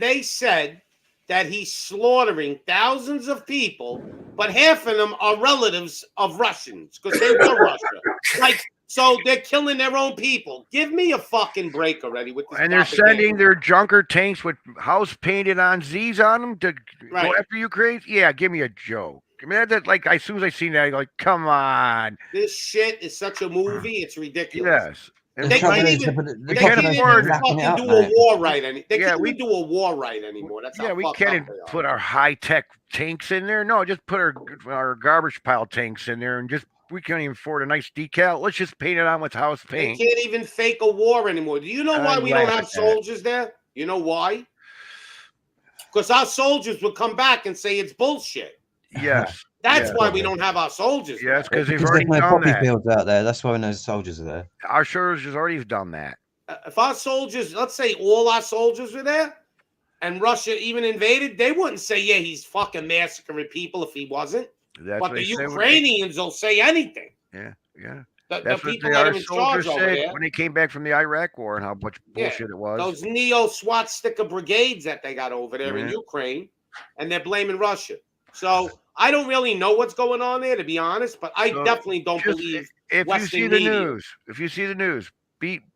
they said that he's slaughtering thousands of people, but half of them are relatives of Russians because they were Russia. So they're killing their own people. Give me a fucking break already with this. And they're sending their junker tanks with house painted on Z's on them to go after Ukraine. Yeah, give me a joke. I mean, as soon as I seen that, I go, like, come on. This shit is such a movie. It's ridiculous. Yes. They can't even fucking do a war right anymore. They can't even do a war right anymore. That's how we can't put our high-tech tanks in there. No, just put our garbage pile tanks in there and we can't even afford a nice decal. Let's just paint it on with house paint. They can't even fake a war anymore. Do you know why we don't have soldiers there? You know why? Because our soldiers would come back and say it's bullshit. Yes. That's why we don't have our soldiers. Yes, because they've already there's no done poppy that. fields out there. That's why no soldiers are there. Our soldiers already have done that. If our soldiers, let's say all our soldiers were there, and Russia even invaded, they wouldn't say, yeah, he's fucking massacring people if he wasn't. But the Ukrainians will say anything. Yeah. The people that are in charge over there. When they came back from the Iraq war and how much bullshit it was. Those neo-swastika brigades that they got over there in Ukraine, and they're blaming Russia. So I don't really know what's going on there, to be honest, but I definitely don't believe if Western you see media. the news,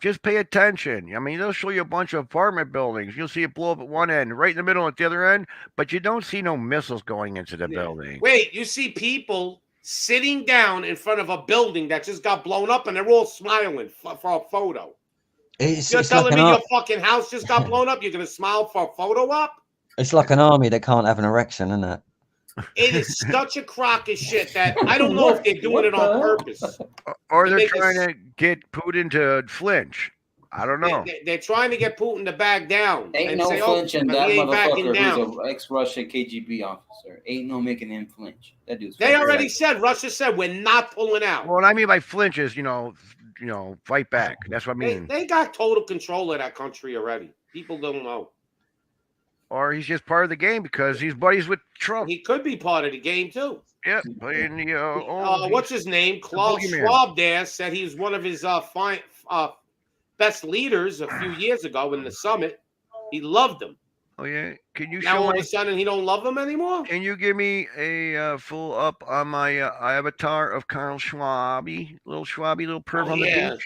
just pay attention. I mean, they'll show you a bunch of apartment buildings. You'll see it blow up at one end, right in the middle at the other end, but you don't see no missiles going into the building. Wait, you see people sitting down in front of a building that just got blown up, and they're all smiling for a photo. You're telling me your fucking house just got blown up? You're going to smile for a photo op? It's like an army that can't have an erection, isn't it? It is such a crock of shit that I don't know if they're doing it on purpose. Or they're trying to get Putin to flinch. I don't know. They're trying to get Putin to back down. Ain't no flinching that motherfucker who's an ex-Russian KGB officer. Ain't no making him flinch. That dude's. They already said, Russia said, we're not pulling out. Well, what I mean by flinch is, fight back. That's what I mean. They got total control of that country already. People don't know. Or he's just part of the game because he's buddies with Trump. He could be part of the game too. Yep. Playing the what's his name? Klaus Schwab there said he was one of his best leaders a few years ago in the summit. He loved him. Oh yeah. Can you now show all me? of a sudden he don't love him anymore? Can you give me a full up on my avatar of Carl Schwaby, little perv on the beach?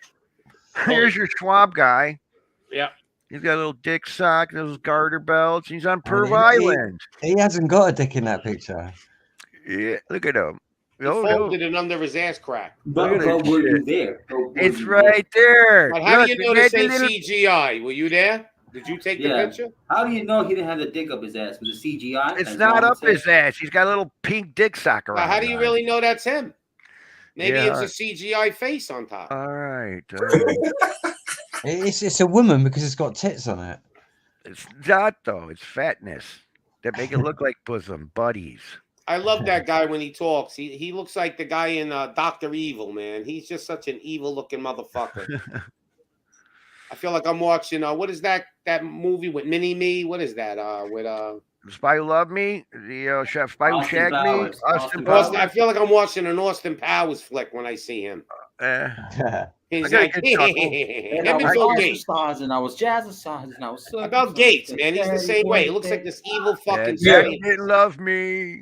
Here's your Schwab guy. Yeah. He's got a little dick sock, those garter belts. He's on Perv Island. He hasn't got a dick in that picture. Yeah, look at him. He folded it under his ass crack. But were you there? It's right there. But how do you know this ain't CGI? Were you there? Did you take the picture? How do you know he didn't have the dick up his ass? Was it CGI? It's not up his ass. He's got a little pink dick sock around. How do you really know that's him? Maybe it's a CGI face on top. All right. It's a woman because it's got tits on it. It's not though. It's fatness that make it look like bosom buddies. I love that guy when he talks. He looks like the guy in Dr. Evil, man. He's just such an evil-looking motherfucker. I feel like I'm watching. What is that movie with Mini Me? What is that? With Spy Who Loved Me, the Spy Who Shagged Me. Austin Powers. I feel like I'm watching an Austin Powers flick when I see him. He's like, I was jazzercise and I was about Gates, man. He's the same way. He looks like this evil fucking. Daddy didn't love me.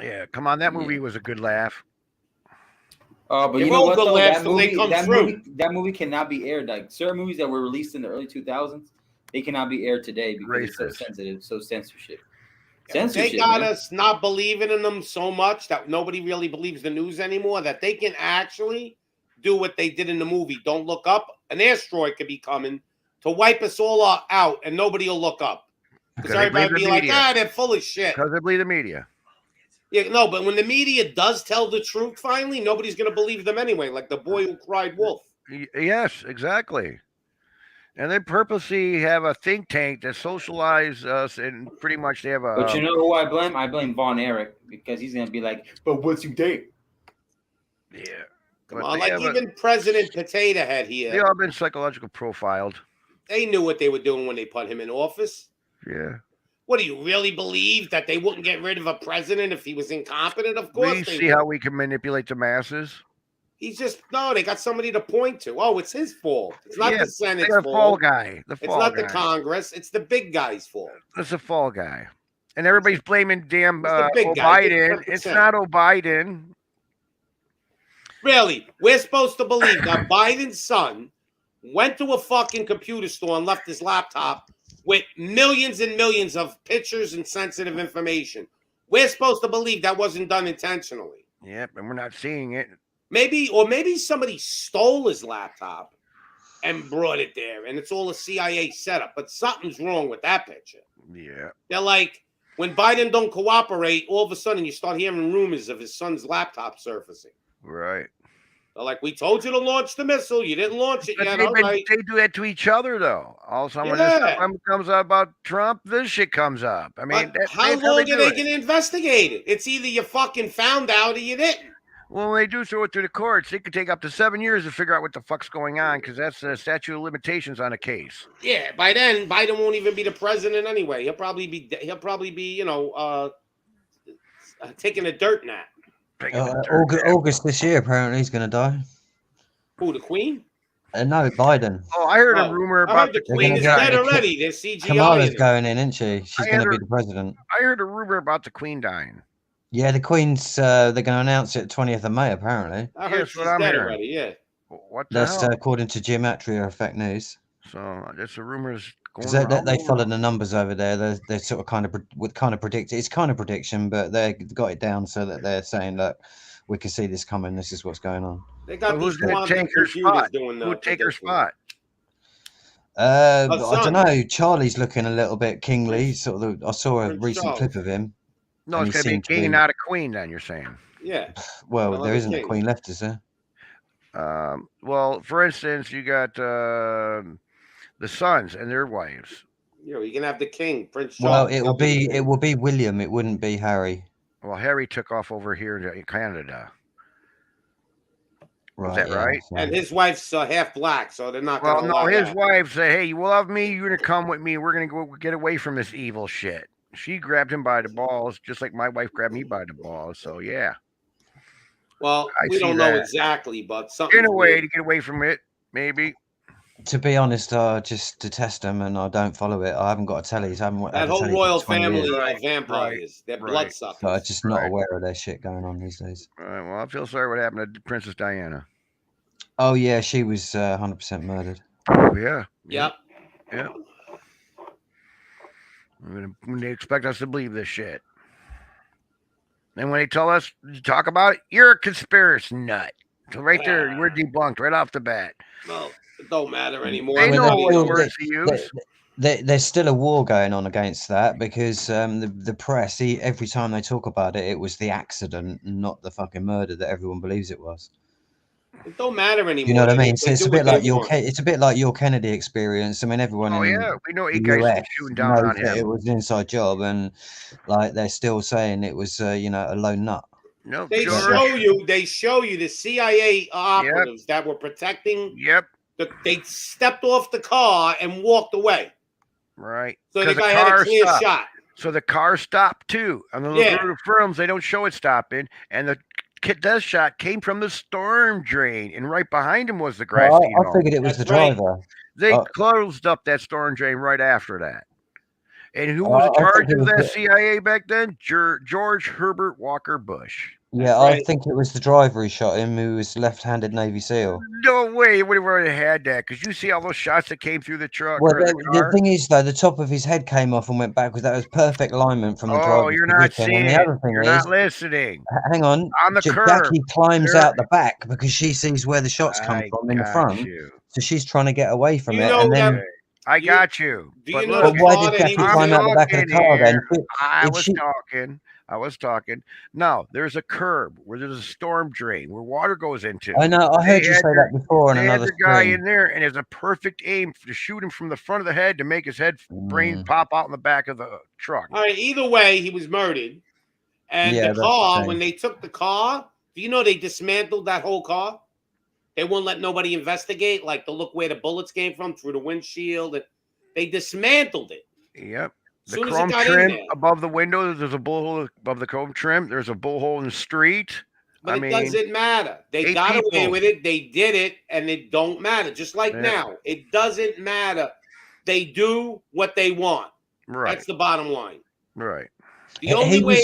Yeah, come on, that movie was a good laugh. But They're you know all what good though? laughs That till they movie, come that true. movie, that movie cannot be aired. Like certain movies that were released in the early 2000s, they cannot be aired today because it's so sensitive, so censorship. They got us not believing in them so much that nobody really believes the news anymore, that they can actually do what they did in the movie. Don't look up. An asteroid could be coming to wipe us all out, and nobody will look up. Because everybody will be like, they're full of shit. Because they believe the media. Yeah, no, but when the media does tell the truth, finally, nobody's going to believe them anyway, like the boy who cried wolf. Yes, exactly. And they purposely have a think tank that socialize us, and pretty much they have a. But you know who I blame? I blame Von Erich because he's gonna be like, "But what's you date?" Yeah, come on, like even President Potato Head here. They all been psychological profiled. They knew what they were doing when they put him in office. Yeah. What do you really believe that they wouldn't get rid of a president if he was incompetent? Of course, We they see would. how we can manipulate the masses. He's just they got somebody to point to. Oh, it's his fault. It's not the Senate's the fault. fall guy. It's not the Congress. It's the big guy's fault. It's the fall guy. And everybody's blaming damn big guy. Biden. It's not Biden. Really? We're supposed to believe that Biden's son went to a fucking computer store and left his laptop with millions and millions of pictures and sensitive information. We're supposed to believe that wasn't done intentionally. Yep, and we're not seeing it. Maybe somebody stole his laptop and brought it there, and it's all a CIA setup. But something's wrong with that picture. Yeah. They're like, when Biden don't cooperate, all of a sudden you start hearing rumors of his son's laptop surfacing. Right. They're like, we told you to launch the missile. You didn't launch it But yet. they do that to each other, though. All of a sudden, when this stuff comes up about Trump, this shit comes up. I mean, how long are they going to investigate it? It's either you fucking found out or you didn't. Well, when they do throw it through the courts, it could take up to 7 years to figure out what the fuck's going on, because that's the statute of limitations on a case. Yeah, by then Biden won't even be the president anyway. He'll probably be taking a dirt nap. August this year, apparently he's going to die. Who, the Queen? No, Biden. Oh, I heard a rumor about the Queen is dead already. They're CGI. Kamala's going in, isn't she? She's going to be the president. I heard a rumor about the Queen dying. Yeah, the Queen's. They're going to announce it 20th of May, apparently. I heard she's dead already. Yeah. What the That's hell? according to Gematria or Fake News. So that's a rumors going Because they follow the numbers over there. They're sort of kind of predict. It's kind of prediction, but they got it down so that they're saying, look, we can see this coming. This is what's going on. They got who's going to take her spot? Who would take her spot? I don't know. Charlie's looking a little bit kingly. I saw a recent clip of him. No, it's going to be a king and not a queen. Then you're saying? Yeah. Well, there isn't a queen left, is there? Well, for instance, you got the sons and their wives. Yeah, you can have the king, Prince Charles. Well, it will be William. It wouldn't be Harry. Well, Harry took off over here in Canada. Right, Is that right? And his wife's half black, so they're not. Well, no, his wife said, "Hey, you love me. You're gonna come with me. We're gonna go get away from this evil shit." She grabbed him by the balls, just like my wife grabbed me by the balls. So yeah. Well, we don't know exactly, but something in a way to get away from it, maybe. To be honest, I just detest them and I don't follow it. I haven't got a telly. That whole royal family of vampires, they're bloodsuckers. So I'm just not aware of their shit going on these days. All right. Well, I feel sorry what happened to Princess Diana. Oh yeah, she was 100% murdered. Oh yeah. Yep. Yeah. When they expect us to believe this shit. And when they tell us to talk about it, you're a conspiracy nut. So right there, we're debunked right off the bat. Well, it don't matter anymore. They know what words to use. There's still a war going on against that because the press, every time they talk about it, it was the accident, not the fucking murder that everyone believes it was. It don't matter anymore. You know what I mean? So it's a bit like your Kennedy experience. I mean, everyone in we know the guys US shooting down on knows that him. it was an inside job, and like they're still saying it was a lone nut. No, they show you the CIA operatives that were protecting. Yep. They stepped off the car and walked away. Right. So the guy had a clear shot. So the car stopped too. On the little films, they don't show it stopping, and the death shot came from the storm drain, and right behind him was the grassy knoll. I figured it was the driver. They closed up that storm drain right after that. And who was in I charge think it of was that the- CIA back then? George Herbert Walker Bush. Yeah, I think it was the driver who shot him, who was left-handed Navy SEAL. No way, he would have already had that, because you see all those shots that came through the truck. Well, or the the car? thing is, though, the top of his head came off and went backwards. That was perfect alignment from the Oh, driver's you're not position. seeing And the it. other thing You're is, not listening. hang on, On the curb. Jackie climbs There- out the back because she sees where the shots come from in the got front. you. So she's trying to get away from You it. know And then, that- I got you. Do But you know look, the why car did that Jackie he was climb in? out the back of the car then? I was talking. No, there's a curb where there's a storm drain where water goes into. I know, I heard you say that before on They had another the guy stream. in there, and it's a perfect aim to shoot him from the front of the head to make his head brain Mm. pop out in the back of the truck. All right, either way, he was murdered. And Yeah, the that's the car, same. when they took the car, do you know they dismantled that whole car? They wouldn't let nobody investigate, like to look where the bullets came from through the windshield. And they dismantled it. Yep. The Soon as it chrome got in trim there. above the windows, there's a bullet hole above the chrome trim. There's a bullet hole in the street. But it doesn't matter. They 8 got away people. with it. They did it, and it don't matter. Just like Yeah. now, it doesn't matter. They do what they want. Right. That's the bottom line. Right. The only way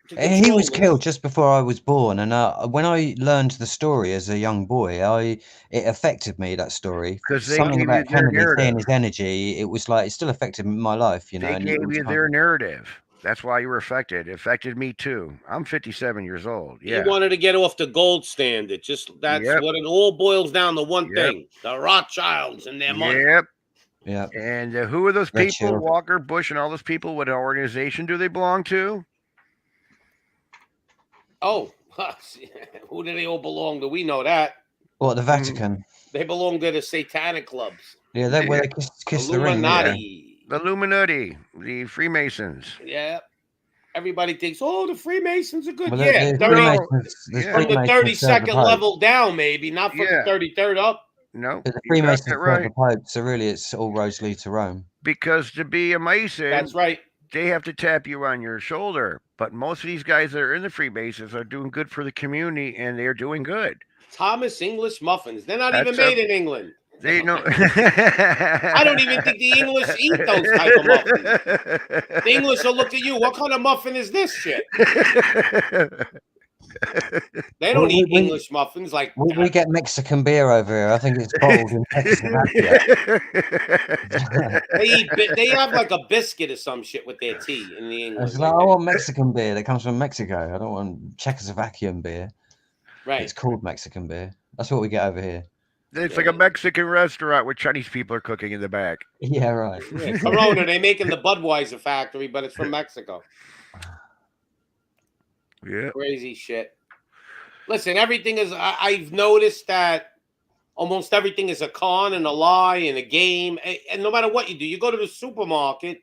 to He control was them- killed just before I was born, and when I learned the story as a young boy, it affected me. That story, 'Cause they something gave about you their Kennedy, seeing narrative. his energy, it was like it still affected my life. You know, They and gave it was you kind their of- narrative. That's why you were affected. It affected me too. I'm 57 years old. Yeah. He wanted to get off the gold standard. Just that's Yep. what it all boils down to. One Yep. thing: the Rothschilds and their money. Yep. Yeah. And who are those Red people? Shield. Walker, Bush, and all those people. What organization do they belong to? Oh, who do they all belong to? We know that. What, the Vatican? They belong to the satanic clubs. Yeah, that where they kiss the ring. Yeah. Illuminati. The Illuminati, the Freemasons. Yeah. Everybody thinks, oh, the Freemasons are good. Well, yeah, the 30 Freemasons, from the 32nd level down, maybe, not from Yeah. the 33rd up. No, But the you got Freemasons that were right. the Pope, so really it's all roads lead to Rome. Because to be a Mason, That's right. they have to tap you on your shoulder. But most of these guys that are in the Freemasons are doing good for the community, and they're doing good. Thomas English muffins. They're not That's even made in England. They know. I don't even think the English eat those type of muffins. The English will look at you. What kind of muffin is this shit? They don't eat English muffins like We get Mexican beer over here. I think it's bottled in Czechoslovakia. they have like a biscuit or some shit with their tea in the English. It's like, I want Mexican beer that comes from Mexico. I don't want Czechoslovakian beer. Right. It's called Mexican beer. That's what we get over here. It's like a Mexican restaurant where Chinese people are cooking in the back. Yeah, right. Yeah, Corona, they make in the Budweiser factory, but it's from Mexico. Yeah. Crazy shit. Listen, everything is. I've noticed that almost everything is a con and a lie and a game. And no matter what you do, you go to the supermarket,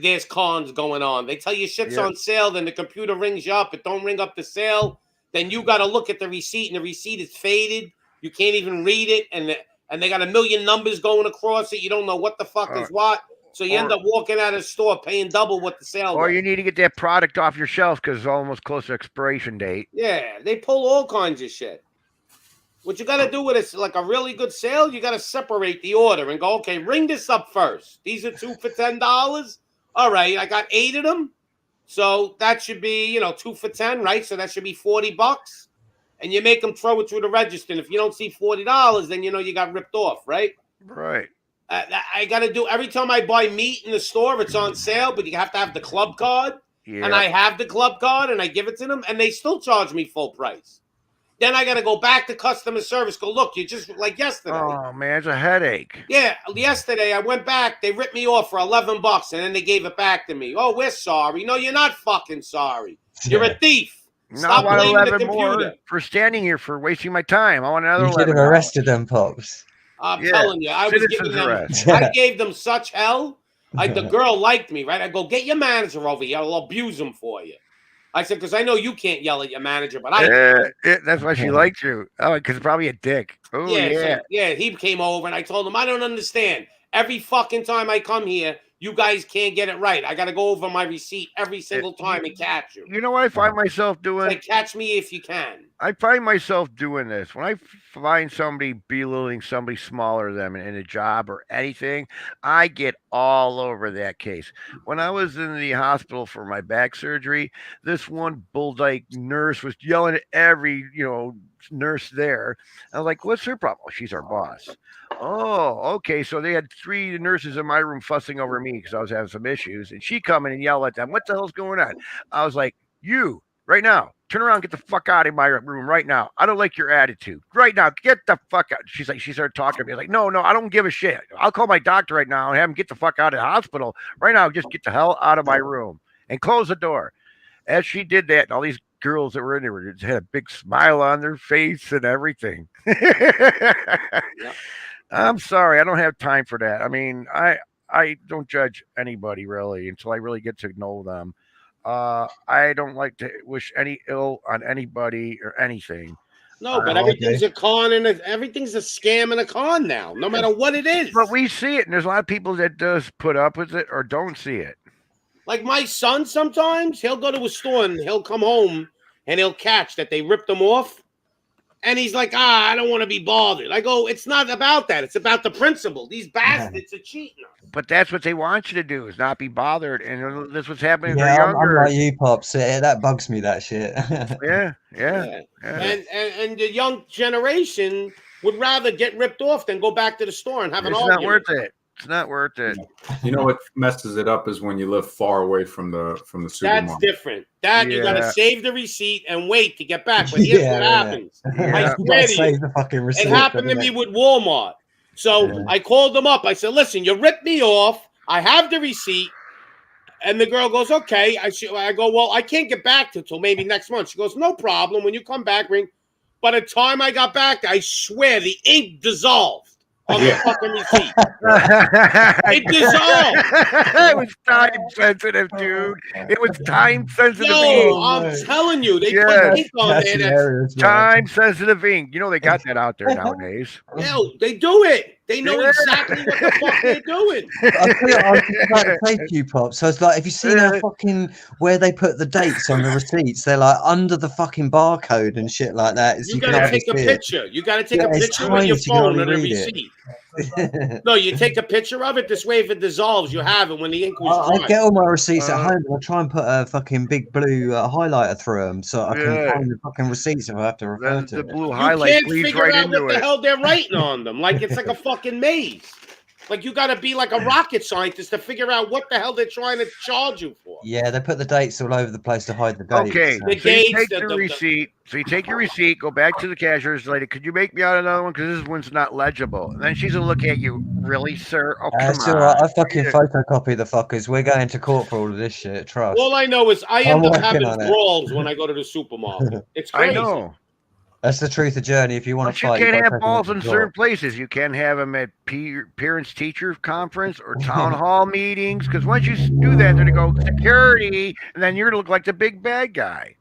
there's cons going on. They tell you shit's Yeah. on sale, then the computer rings you up. It don't ring up the sale. Then you got to look at the receipt, and the receipt is faded. You can't even read it, and they got a million numbers going across it. You don't know what the fuck is what. So you end up walking out of the store paying double what the sale Or was. you need to get that product off your shelf because it's almost close to expiration date. Yeah, they pull all kinds of shit. What you got to do with it, like a really good sale, you got to separate the order and go, okay, ring this up first. These are 2 for $10. All right, I got 8 of them. So that should be, 2 for 10, right? So that should be $40. And you make them throw it through the register. And if you don't see $40, then you got ripped off, right? Right. I got to do every time I buy meat in the store, it's on sale, but you have to have the club card. Yeah. And I have the club card and I give it to them and they still charge me full price. Then I got to go back to customer service. Go, look, you just like yesterday. Oh, man, it's a headache. Yeah, yesterday I went back. They ripped me off for $11 and then they gave it back to me. Oh, we're sorry. No, you're not fucking sorry. You're a thief. No, Stop I want blaming the 11 more computer. for standing here for wasting my time. I want another You should 11. have arrested them, Pops. I'm Yeah, telling you, I was citizen's giving them. arrest. I gave them such hell. The girl liked me, right? I go, get your manager over here. I'll abuse him for you. I said, because I know you can't yell at your manager, but I can. That's why she liked you. Oh, because probably a dick. Oh, yeah. So, he came over and I told him, I don't understand. Every fucking time I come here, you guys can't get it right. I got to go over my receipt every single time and catch you. You know what I find myself doing? Like, catch me if you can. I find myself doing this when I find somebody belittling somebody smaller than them in a job or anything. I get all over that case. When I was in the hospital for my back surgery, this one bulldyke nurse was yelling at every nurse there. I was like, "What's her problem?" "Oh, she's our boss." "Oh, okay." So they had 3 nurses in my room fussing over me because I was having some issues, and she come in and yell at them, "What the hell's going on?" I was like, "You right now. Turn around, get the fuck out of my room right now. I don't like your attitude. Right now, get the fuck out." She started talking to me like, no, I don't give a shit. I'll call my doctor right now and have him get the fuck out of the hospital. Right now, just get the hell out of my room and close the door. As she did that, all these girls that were in there just had a big smile on their face and everything. I'm sorry. I don't have time for that. I mean, I don't judge anybody really until I really get to know them. I don't like to wish any ill on anybody or anything. No, but everything's a con and everything's a scam and a con now, no matter what it is. But we see it, and there's a lot of people that does put up with it or don't see it. Like my son, sometimes he'll go to a store and he'll come home and he'll catch that they ripped him off. And he's like, I don't want to be bothered. I go, it's not about that. It's about the principle. These bastards are cheating us. But that's what they want you to do, is not be bothered. And that's what's happening Yeah, when younger. I'm like you, Pops. That bugs me, that shit. Yeah. And the young generation would rather get ripped off than go back to the store and have an argument. argument. It's not worth it. It's not worth it. You know what messes it up is when you live far away from the supermarket. That's different. You got to save the receipt and wait to get back. But here's what happens. I swear to you, it happened to me with Walmart. So I called them up. I said, listen, you ripped me off. I have the receipt. And the girl goes, okay. I go, well, I can't get back till maybe next month. She goes, no problem. When you come back, ring. By the time I got back, I swear the ink dissolved on the fucking receipt. It dissolved. It was time sensitive, dude. It was time sensitive ink. ink. I'm telling you, they put ink on there. Time sensitive ink. You know they got that out there nowadays. No, they do it. They know exactly what the fuck they're doing. I was about to say to you, Pops. So it's like, have you seen how fucking where they put the dates on the receipts? They're like under the fucking barcode and shit like that. You gotta take a picture. You gotta take a picture with your phone on a receipt. No, you take a picture of it. This way, if it dissolves, you have it when the ink was dry. I get all my receipts at home and I try and put a fucking big blue highlighter through them so I can find the fucking receipts if I have to refer to the it. blue highlight you can't figure out what the hell they're writing on them. Like it's like a fucking maze. Like you got to be like a rocket scientist to figure out what the hell they're trying to charge you for. Yeah, they put the dates all over the place to hide the dates. Okay, The so you dates, take the receipt. So you take your receipt, go back to the cashier's lady. Could you make me out another one? Because this one's not legible. And then she's gonna look at you. Really, sir? Oh, come it's on. all right. I fucking photocopy the fuckers. We're going to court for all of this shit. Trust. All I know is I end up working having on it. brawls when I go to the supermarket. It's crazy. I know. That's the truth of journey. If you want But to you fight, can't gotta have take them balls to in court. certain places. You can't have them at parents-teacher conference or town hall meetings. Because once you do that, they're going to go security, and then you're going to look like the big bad guy.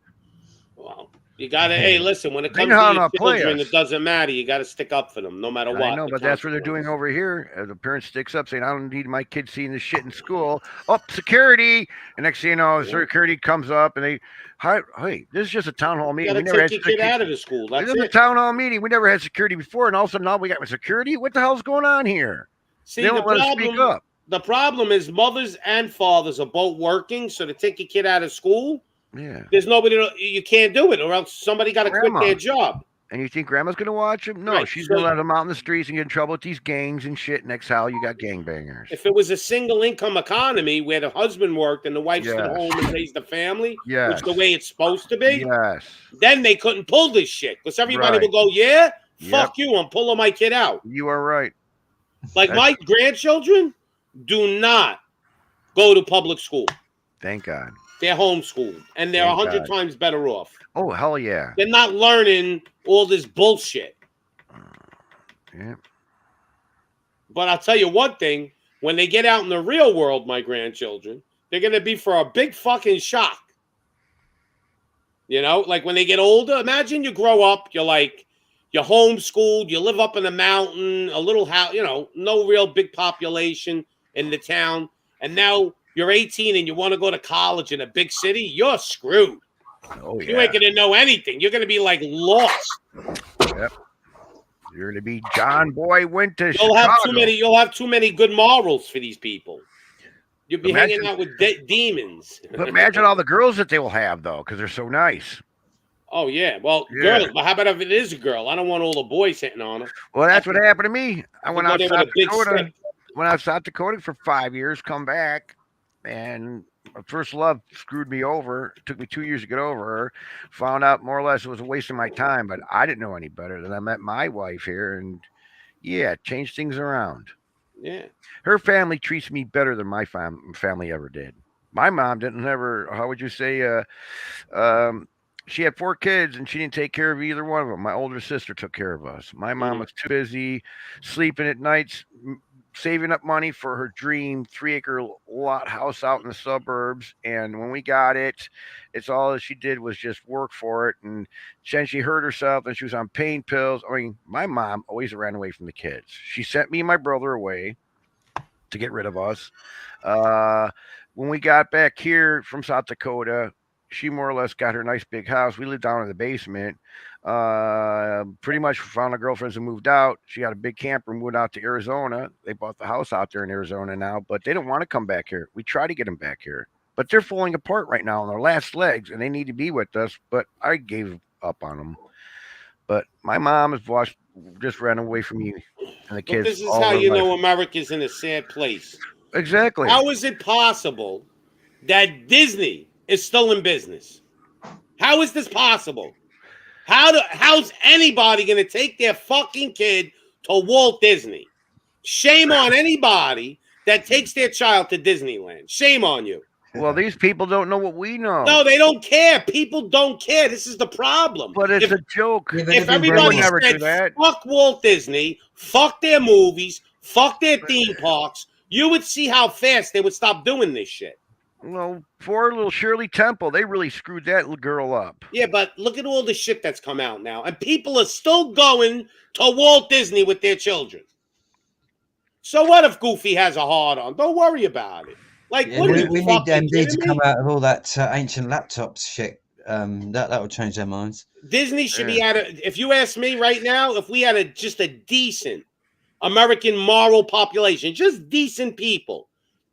Well, you got to, hey, listen, when it They comes know how to your to play children, us. it doesn't matter. You got to stick up for them no matter what. I know, the but that's what they're doing consequences. over here. The parent sticks up saying, I don't need my kid seeing this shit in school. Oh, security. And next thing you know, security comes up and they, hey, this is just a town hall You meeting. got to We never take had your kid out of the school. That's This is a it. town hall meeting. We never had security before. And all of a sudden now we got security? What the hell's going on here? See, They the don't let us speak problem, up. the problem is mothers and fathers are both working, so to take your kid out of school, Yeah. there's nobody, you can't do it, or else somebody got to quit Grandma. their job. And you think grandma's going to watch him? No, Right, she's so- going to let him out in the streets and get in trouble with these gangs and shit. Next how you got gangbangers. If it was a single income economy where the husband worked and the wife stayed Yes. home and raised the family, Yes. which is the way it's supposed to be, Yes. then they couldn't pull this shit because everybody Right. would go, yeah, Yep. fuck you, I'm pulling my kid out. You are right. Like my grandchildren do not go to public school. Thank God. They're homeschooled, and they're Thank 100 God. times better off. Oh, hell yeah. They're not learning all this bullshit. Yeah. But I'll tell you one thing, when they get out in the real world, my grandchildren, they're going to be for a big fucking shock. You know, like when they get older, imagine you grow up, you're homeschooled, you live up in the mountain, a little house, no real big population in the town. And now you're 18 and you want to go to college in a big city, you're screwed. Oh yeah. You ain't gonna know anything. You're gonna be like lost. Yep. You're gonna be John Boy went to You'll have too many. You'll have too many good morals for these people. You'll be hanging out with demons. But imagine all the girls that they will have though, because they're so nice. Oh yeah. Well, girls. But how about if it is a girl? I don't want all the boys hitting on her. Well, that's what happened to me. I went out there South with a big Dakota. stick. Went out South Dakota for 5 years. Come back, and my first love screwed me over. It took me 2 years to get over her. Found out more or less it was a waste of my time, but I didn't know any better. Then I met my wife here, and yeah, changed things around. Yeah. Her family treats me better than my family ever did. My mom didn't ever. How would you say? She had 4 kids, and she didn't take care of either one of them. My older sister took care of us. My mom was too busy sleeping at nights, saving up money for her dream 3-acre lot house out in the suburbs. And when we got it, it's all that she did was just work for it. And then she hurt herself and she was on pain pills. I mean, my mom always ran away from the kids. She sent me and my brother away to get rid of us. When we got back here from South Dakota, she more or less got her nice big house. We lived down in the basement. Pretty much found her girlfriends and moved out. She got a big camper, moved out to Arizona. They bought the house out there in Arizona now, but they don't want to come back here. We try to get them back here, but they're falling apart right now on their last legs, and they need to be with us. But I gave up on them. But my mom just ran away from me and the kids. But this is how you know America's in a sad place. Exactly. How is it possible that Disney is still in business? How is this possible? How's anybody going to take their fucking kid to Walt Disney? Shame on anybody that takes their child to Disneyland. Shame on you. Well, these people don't know what we know. No, they don't care. People don't care. This is the problem. But it's a joke. If everybody said, fuck Walt Disney, fuck their movies, fuck their theme parks, you would see how fast they would stop doing this shit. Well, poor little Shirley Temple, they really screwed that little girl up. Yeah, but look at all the shit that's come out now. And people are still going to Walt Disney with their children. So what if Goofy has a hard on? Don't worry about it. Like, Yeah, what we are you need fucking MD to kidding come me? out of all that ancient laptops shit. That will change their minds. Disney should be if you ask me right now, if we had just a decent American moral population, just decent people,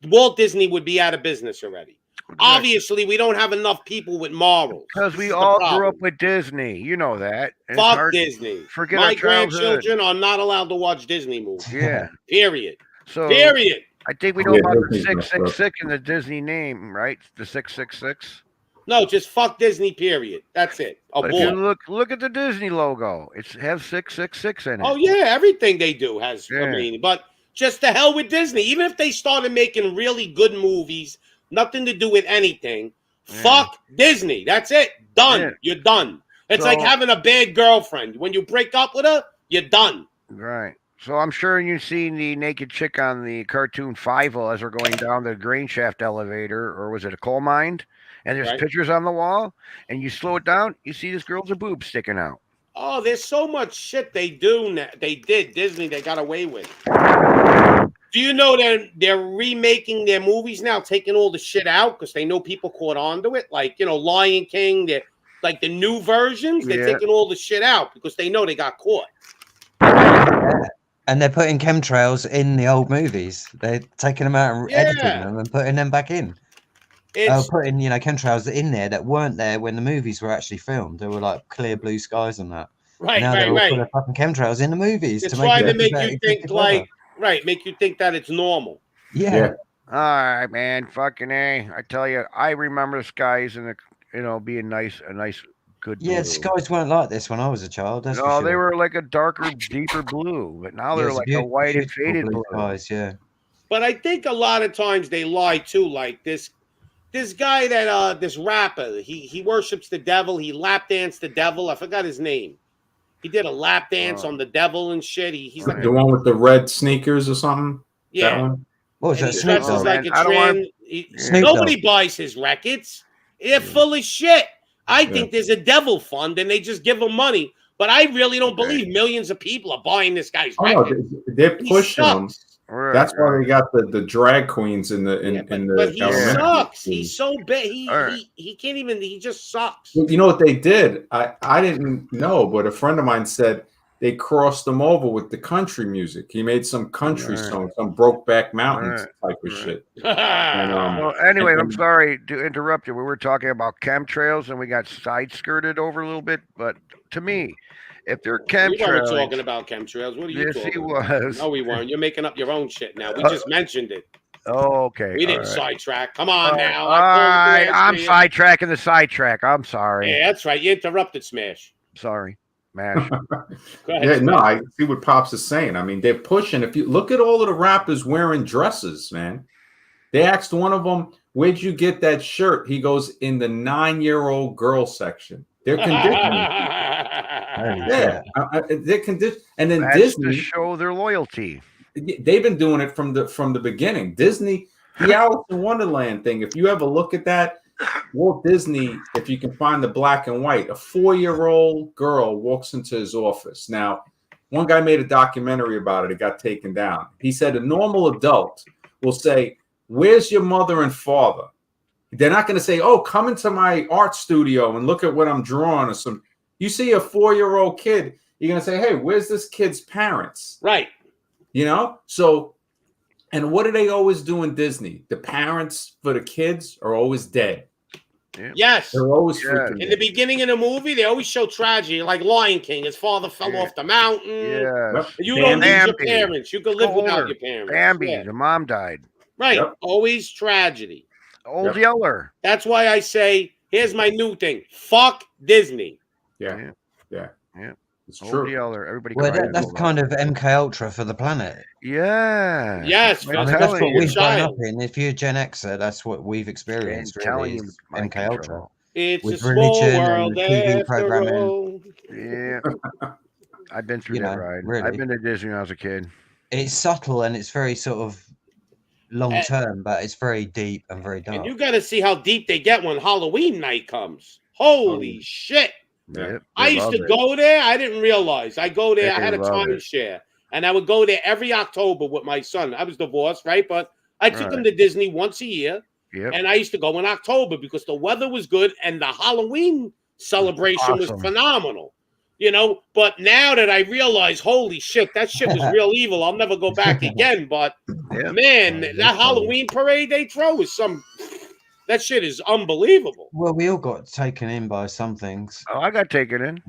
Walt Disney would be out of business already. Obviously, we don't have enough people with morals. Because we all grew up with Disney. You know that. And Fuck Disney. Forget My our childhood. grandchildren are not allowed to watch Disney movies. Yeah. Period. So Period. I think we know about the 666 in the Disney name, right? The 666. No, just fuck Disney, period. That's it. But if you look at the Disney logo, it has 666 in it. Oh, yeah, everything they do has a meaning. But just to hell with Disney. Even if they started making really good movies, nothing to do with anything, fuck Disney. That's it. Done. Yeah. You're done. It's like having a bad girlfriend. When you break up with her, you're done. Right. So I'm sure you've seen the naked chick on the cartoon Fievel as we're going down the grain shaft elevator, or was it a coal mine? And there's pictures on the wall, and you slow it down, you see this girl's a boob sticking out. Oh, there's so much shit they do. They did Disney. They got away with. Do you know that they're remaking their movies now, taking all the shit out because they know people caught on to it? Like, you know, Lion King. They're like the new versions. They're taking all the shit out because they know they got caught. And they're putting chemtrails in the old movies. They're taking them out and editing them and putting them back in. Putting, you know, chemtrails in there that weren't there when the movies were actually filmed. They were like clear blue skies and that. Right, now they're all putting fucking chemtrails in the movies. It's to trying to make make you think like, make you think that it's normal. Yeah. All right, man. Fucking A. I tell you, I remember the skies and, being nice, good blue. Yeah, the skies weren't like this when I was a child. That's for sure. They were like a darker, deeper blue, but now they're like a white and faded blue. Skies, yeah. But I think a lot of times they lie too. Like this guy that this rapper, he worships the devil. He lap danced the devil. I forgot his name. He did a lap dance on the devil and shit. He's like the one with the red sneakers or something. Yeah. That one? What was that? Snoop Dogg? Like nobody buys his records. They're full of shit. I think there's a devil fund and they just give him money. But I really don't believe millions of people are buying this guy's records. They're pushing him. Right, That's why they got the drag queens in the But he elementary sucks. schools. He's so bad. Right. He can't even. He just sucks. You know what they did? I didn't know, but a friend of mine said they crossed him over with the country music. He made some country song, some Brokeback Mountain type of shit. And, well, anyway, I'm sorry to interrupt you. We were talking about chemtrails and we got side skirted over a little bit, but to me, if they're chemtrails, We weren't talking about chemtrails. What are you yes, talking he about? was. No, we weren't. You're making up your own shit now. We just mentioned it. Oh, okay. We didn't all right. sidetrack. Come on now. All right, I'm sidetracking the sidetrack. I'm sorry. Yeah, that's right. You interrupted Smash. Sorry, Mash. Go ahead, yeah, no, Smash. I see what Pops is saying. I mean, they're pushing. If you look at all of the rappers wearing dresses, man, they asked one of them, "Where'd you get that shirt?" He goes, "In the 9-year-old girl section." They're conditioning. They're conditioned. And then That's Disney to show their loyalty. They've been doing it from the beginning. Disney, the Alice in Wonderland thing. If you ever look at that, Walt Disney, if you can find the black and white, a 4-year-old girl walks into his office. Now, one guy made a documentary about it. It got taken down. He said a normal adult will say, "Where's your mother and father?" They're not going to say, "Oh, come into my art studio and look at what I'm drawing." Or some. You see a 4-year-old kid, you're going to say, "Hey, where's this kid's parents?" Right. You know? So, and what do they always do in Disney? The parents for the kids are always dead. Yes. They're always freaking In dead. the beginning of the movie, they always show tragedy, like Lion King. His father fell off the mountain. Yes. You don't need your Bambi. parents. You can live without your parents. Bambi, Yeah. the mom died. Right. Yep. Always tragedy. Old Yeller. That's why I say, here's my new thing. Fuck Disney. Yeah. It's Old true. Yeller. Everybody. Well, cries that's over kind of MK Ultra for the planet. Yeah. Yes, I mean, that's what we've grown up in. If you're a Gen Xer, that's what we've experienced. Really, is MK Ultra. It's with a small religion world and TV after programming. all. Yeah. I've been through You that know, ride. really. I've been to Disney when I was a kid. It's subtle and it's very sort of long term, but it's very deep and very dark. And you got to see how deep they get when Halloween night comes. Holy shit. Yep, I they used love to it. go there. I didn't realize. I go there. They I had a love it. timeshare. And I would go there every October with my son. I was divorced, right? But I took him Right. to Disney once a year. Yep. And I used to go in October because the weather was good and the Halloween celebration was Awesome. phenomenal. You know, but now that I realize, holy shit, that shit was real evil. I'll never go back again. But man, that Halloween parade they throw is that shit is unbelievable. Well, we all got taken in by some things. Oh, I got taken in.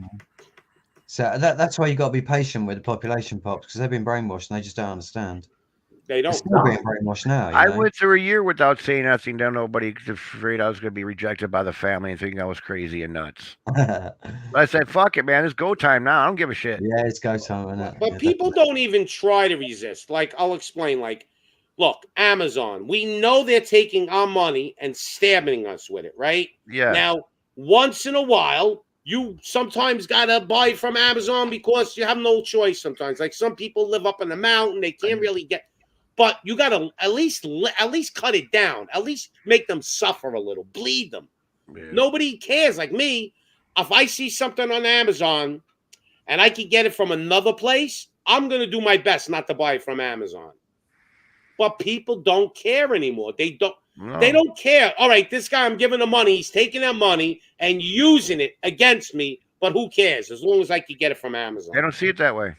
So that's why you got to be patient with the population pops because they've been brainwashed and they just don't understand. They They're don't. still being brainwashed now. You I know? went through a year without saying nothing to nobody because afraid I was going to be rejected by the family and thinking I was crazy and nuts. I said, "Fuck it, man. It's go time now. I don't give a shit." Yeah, it's go time, isn't it? But people don't even try to resist. Like, I'll explain. Like, look, Amazon, we know they're taking our money and stabbing us with it, right? Yeah. Now, once in a while, you sometimes got to buy from Amazon because you have no choice sometimes. Like, some people live up in the mountain. They can't really get... But you got to at least cut it down. At least make them suffer a little. Bleed them. Yeah. Nobody cares. Like me, if I see something on Amazon and I can get it from another place, I'm going to do my best not to buy it from Amazon. But people don't care anymore. They don't care. All right, this guy, I'm giving him money. He's taking that money and using it against me. But who cares? As long as I can get it from Amazon. They don't see it that way.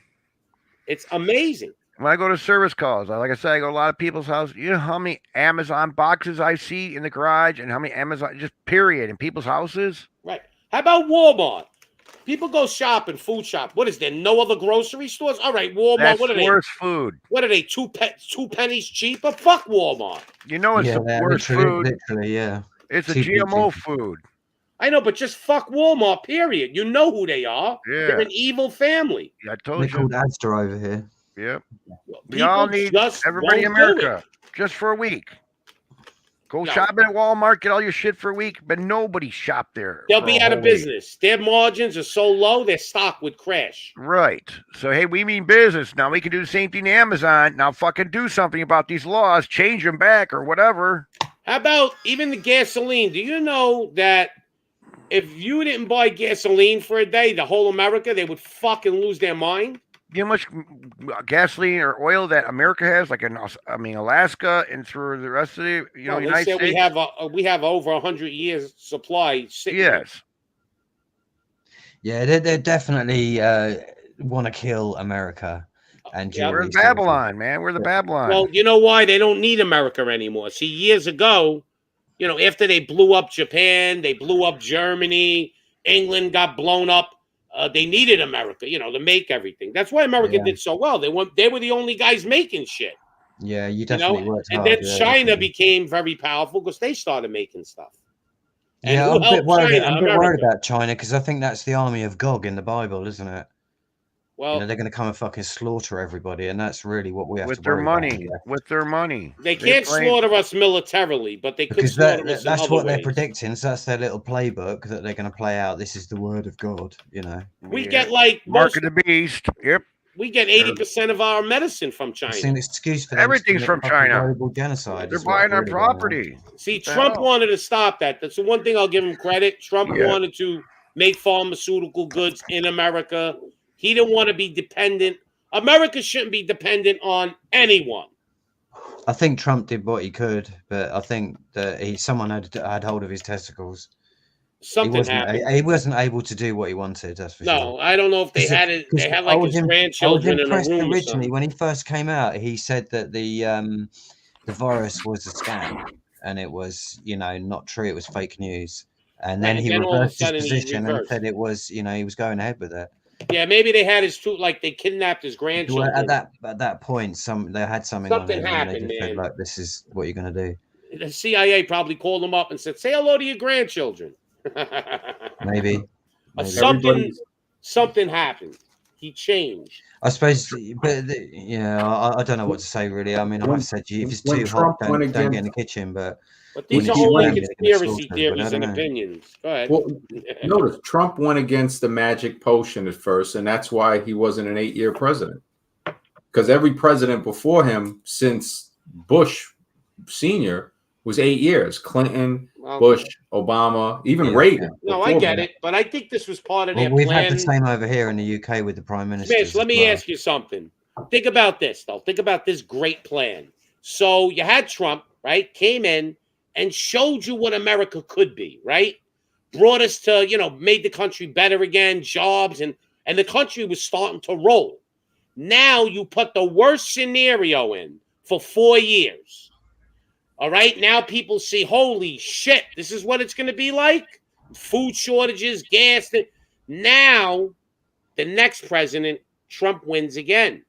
It's amazing. When I go to service calls, like I said, I go to a lot of people's houses. You know how many Amazon boxes I see in the garage and how many Amazon, just period, in people's houses? Right. How about Walmart? People go shopping, food shop. What is there? No other grocery stores? All right, Walmart. That's What are they? worse food. What are they? Two pennies cheaper? Fuck Walmart. You know it's the worst food. Literally, yeah. It's a Cheap, GMO cheap. food. I know, but just fuck Walmart, period. You know who they are. Yeah. They're an evil family. I told They're you. called Asda over here. Yep. We People all need just everybody in won't do America just for a week. Go No. shopping at Walmart, get all your shit for a week, but nobody shop there. They'll for be a out of whole week. business. Their margins are so low, their stock would crash. Right. So, hey, we mean business. Now we can do the same thing to Amazon. Now fucking do something about these laws, change them back or whatever. How about even the gasoline? Do you know that if you didn't buy gasoline for a day, the whole America, they would fucking lose their mind? how much gasoline or oil that America has, like in Alaska and through the rest of the United States? We have over 100 years supply. Yes. Yeah, they definitely want to kill America. And we're Babylon, man. We're the Babylon. Well, you know why they don't need America anymore? See, years ago, after they blew up Japan, they blew up Germany, England got blown up. They needed America, to make everything. That's why America did so well. They were the only guys making shit. Yeah, you definitely worked and hard. then China became very powerful because they started making stuff. And yeah, who I'm a bit helped worried, China? I'm a bit America. worried about China because I think that's the army of Gog in the Bible, isn't it? Well, they're going to come and fucking slaughter everybody, and that's really what we have with to their worry money. about. With their money, they can't slaughter us militarily, but they could slaughter us in that's other what ways. they're predicting. So that's their little playbook that they're going to play out. This is the word of God, We get like Mark of the Beast. Yep. We get 80% of our medicine from China. It's an excuse for them Everything's to from commit fucking China. global genocide. They're buying our property. See, Trump wanted to stop that. That's the one thing I'll give him credit. Trump wanted to make pharmaceutical goods in America. He didn't want to be dependent. America shouldn't be dependent on anyone. I think Trump did what he could, but I think that someone had hold of his testicles. Something happened. He wasn't able to do what he wanted. That's for sure. No, I don't know if they had it. They had like his grandchildren in a room. Originally, when he first came out, he said that the virus was a scam and it was, not true. It was fake news. And then he reversed his position and said it was, he was going ahead with it. Yeah, maybe they had his like they kidnapped his grandchildren. Well, at that point, they had something on him, happened, and they just said, like, this is what you're going to do. The CIA probably called him up and said, "Say hello to your grandchildren." Maybe. Something happened. He changed. I suppose, but I don't know what to say really. I mean, I've said if it's too hot, don't get in the kitchen. But these are only conspiracy theories and opinions. Go ahead. Well, notice Trump went against the magic potion at first, and that's why he wasn't an 8-year president. Because every president before him, since Bush Sr., was 8 years. Clinton, Bush, Obama, even Reagan. No, I get it, but I think this was part of their we've plan. had the same over here in the UK with the Prime Minister. Smash, let me ask you something. Think about this, though. Think about this great plan. So you had Trump, right? Came in and showed you what America could be, right? Brought us to, made the country better again, jobs, and the country was starting to roll. Now you put the worst scenario in for 4 years. All right, now people see, holy shit, this is what it's going to be like. Food shortages, gas. Now, the next president, Trump, wins again.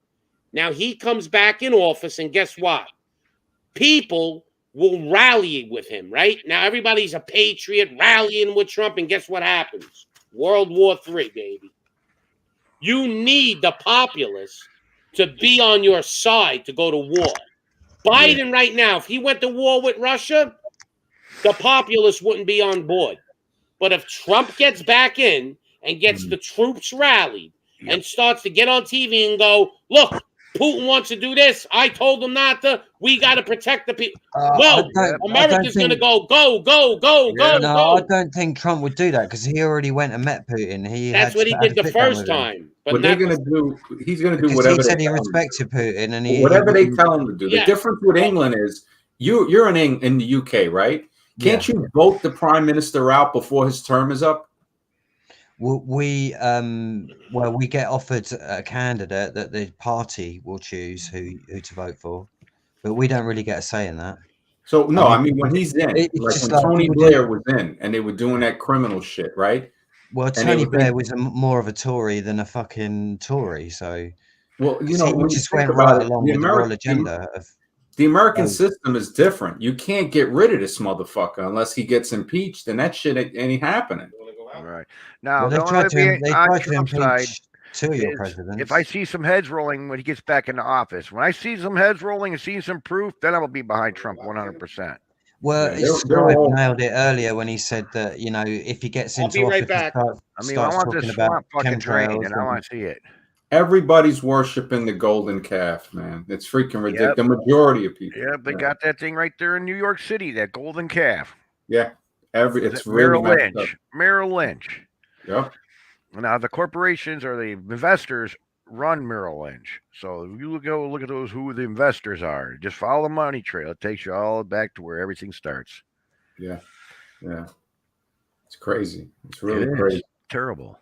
Now he comes back in office, and guess what? People will rally with him, right? Now everybody's a patriot rallying with Trump, and guess what happens? World War III, baby. You need the populace to be on your side to go to war. Biden right now, if he went to war with Russia, the populace wouldn't be on board. But if Trump gets back in and gets the troops rallied and starts to get on TV and go, look, Putin wants to do this. I told him not to. We got to protect the people. America's going to go. No, I don't think Trump would do that because he already went and met Putin. That's what he did the first time. But they're going to do. He's going to do whatever. He said he respected Putin, and whatever they tell him to do. The difference with England is you're in the UK, right? Can't you vote the prime minister out before his term is up? We get offered a candidate that the party will choose who to vote for, but we don't really get a say in that. So no, I mean when he's in, like when Tony Blair was in, and they were doing that criminal shit, right? Well, Tony Blair was more of a Tory than a fucking Tory, so well, you know, we just went right along with the royal agenda of. The American system is different. You can't get rid of this motherfucker unless he gets impeached, and that shit ain't happening. Right now, they tried to impeach two of your presidents. If I see some heads rolling when he gets back into office, when I see some heads rolling and see some proof, then I will be behind Trump 100%. Well, Scribe nailed it earlier when he said that if he gets into office, I want this swamp fucking drain, and I want to see it. Everybody's worshiping the golden calf, man. It's freaking ridiculous. The majority of people. Yeah, they got that thing right there in New York City, that golden calf. Yeah. It's Merrill really Lynch. Merrill Lynch. Yep. Now the corporations or the investors run Merrill Lynch. So if you go look at those, who the investors are, just follow the money trail. It takes you all back to where everything starts. Yeah. It's crazy. It's really crazy. Terrible.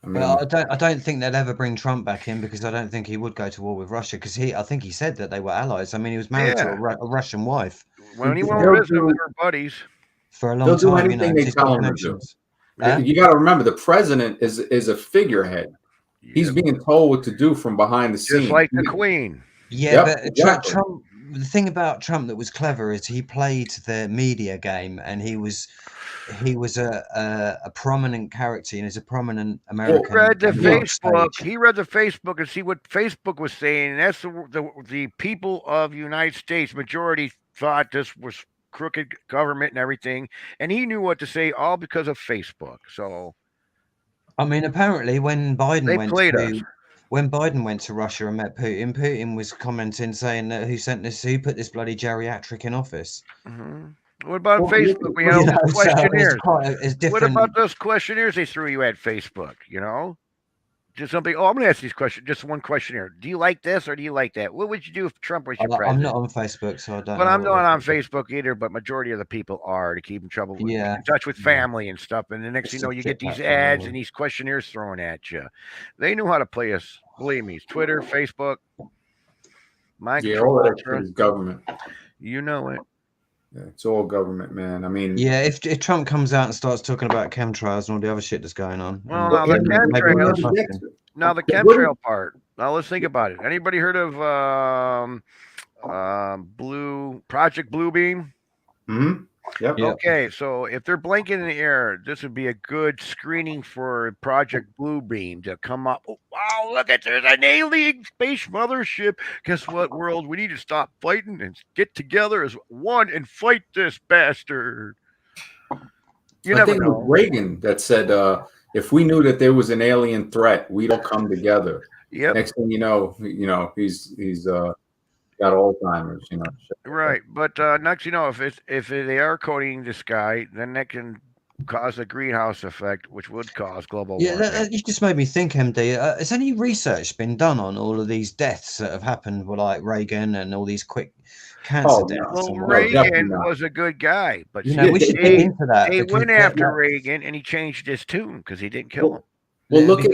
I mean, well, I don't think they'll ever bring Trump back in, because I don't think he would go to war with Russia, because I think he said that they were allies. I mean, he was married to a Russian wife. When he went to visit, they were buddies for a long time. They'll do anything they tell him to do. You got to remember, the president is a figurehead. He's being told what to do from behind the scenes, just like the Queen. Yeah, but exactly. Trump. The thing about Trump that was clever is he played the media game, and he was a prominent character, and he's a prominent American. He read the Facebook. He read the Facebook and see what Facebook was saying. And that's the people of the United States majority thought this was crooked government and everything, and he knew what to say, all because of Facebook. So, I mean, apparently, when Biden went to Russia and met Putin, Putin was commenting saying that who put this bloody geriatric in office. Mm-hmm. What about Facebook? We have questionnaires. What about those questionnaires they threw you at Facebook? You know, just something. Oh, I'm going to ask these questions. Just one questionnaire. Do you like this or do you like that? What would you do if Trump was your president? I'm not on Facebook, so I don't. But I'm not on Facebook either. But majority of the people are, to keep in trouble, in touch with family and stuff. And the next thing you know, you get these ads and these questionnaires thrown at you. They knew how to play us. Believe me, it's Twitter, Facebook. All that is government. You know it. Yeah, it's all government, man. I mean, yeah. If Trump comes out and starts talking about chemtrails and all the other shit that's going on, well, now the chemtrail part. Now let's think about it. Anybody heard of Project Bluebeam? Mm-hmm. Yep. Okay, so if they're blinking in the air, this would be a good screening for Project Bluebeam to come up. Oh, wow, look at there's an alien space mothership. Guess what, world? We need to stop fighting and get together as one and fight this bastard. I think it was Reagan that said, if we knew that there was an alien threat, we'd all come together. Yep. Next thing you know, he's got Alzheimer's, you know. Right, but next, you know, if they are coating the sky, then that can cause a greenhouse effect, which would cause global warming. Yeah, you just made me think, MD. Has any research been done on all of these deaths that have happened, like Reagan and all these quick cancer deaths? Well, Reagan was a good guy, but we should dig into that. They went after Reagan, and he changed his tune because he didn't kill him. Well, look at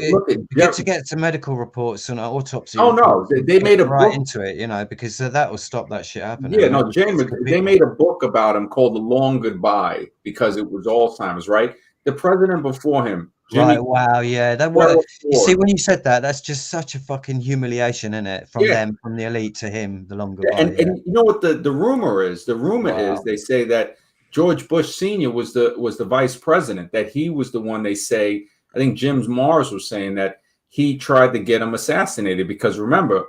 good to get some medical reports and autopsy. Oh no, they made a book into it, you know, because that will stop that shit happening. Yeah, no, James, they made a book about him called "The Long Goodbye" because it was Alzheimer's, right? The president before him, Jimmy. Right? Wow, yeah. That was. You see, when you said that, that's just such a fucking humiliation, isn't it? From them, from the elite to him, the long goodbye. And you know what the rumor is? The rumor is they say that George Bush Sr. was the vice president. That he was the one. They say. I think Jim Mars was saying that he tried to get him assassinated because remember,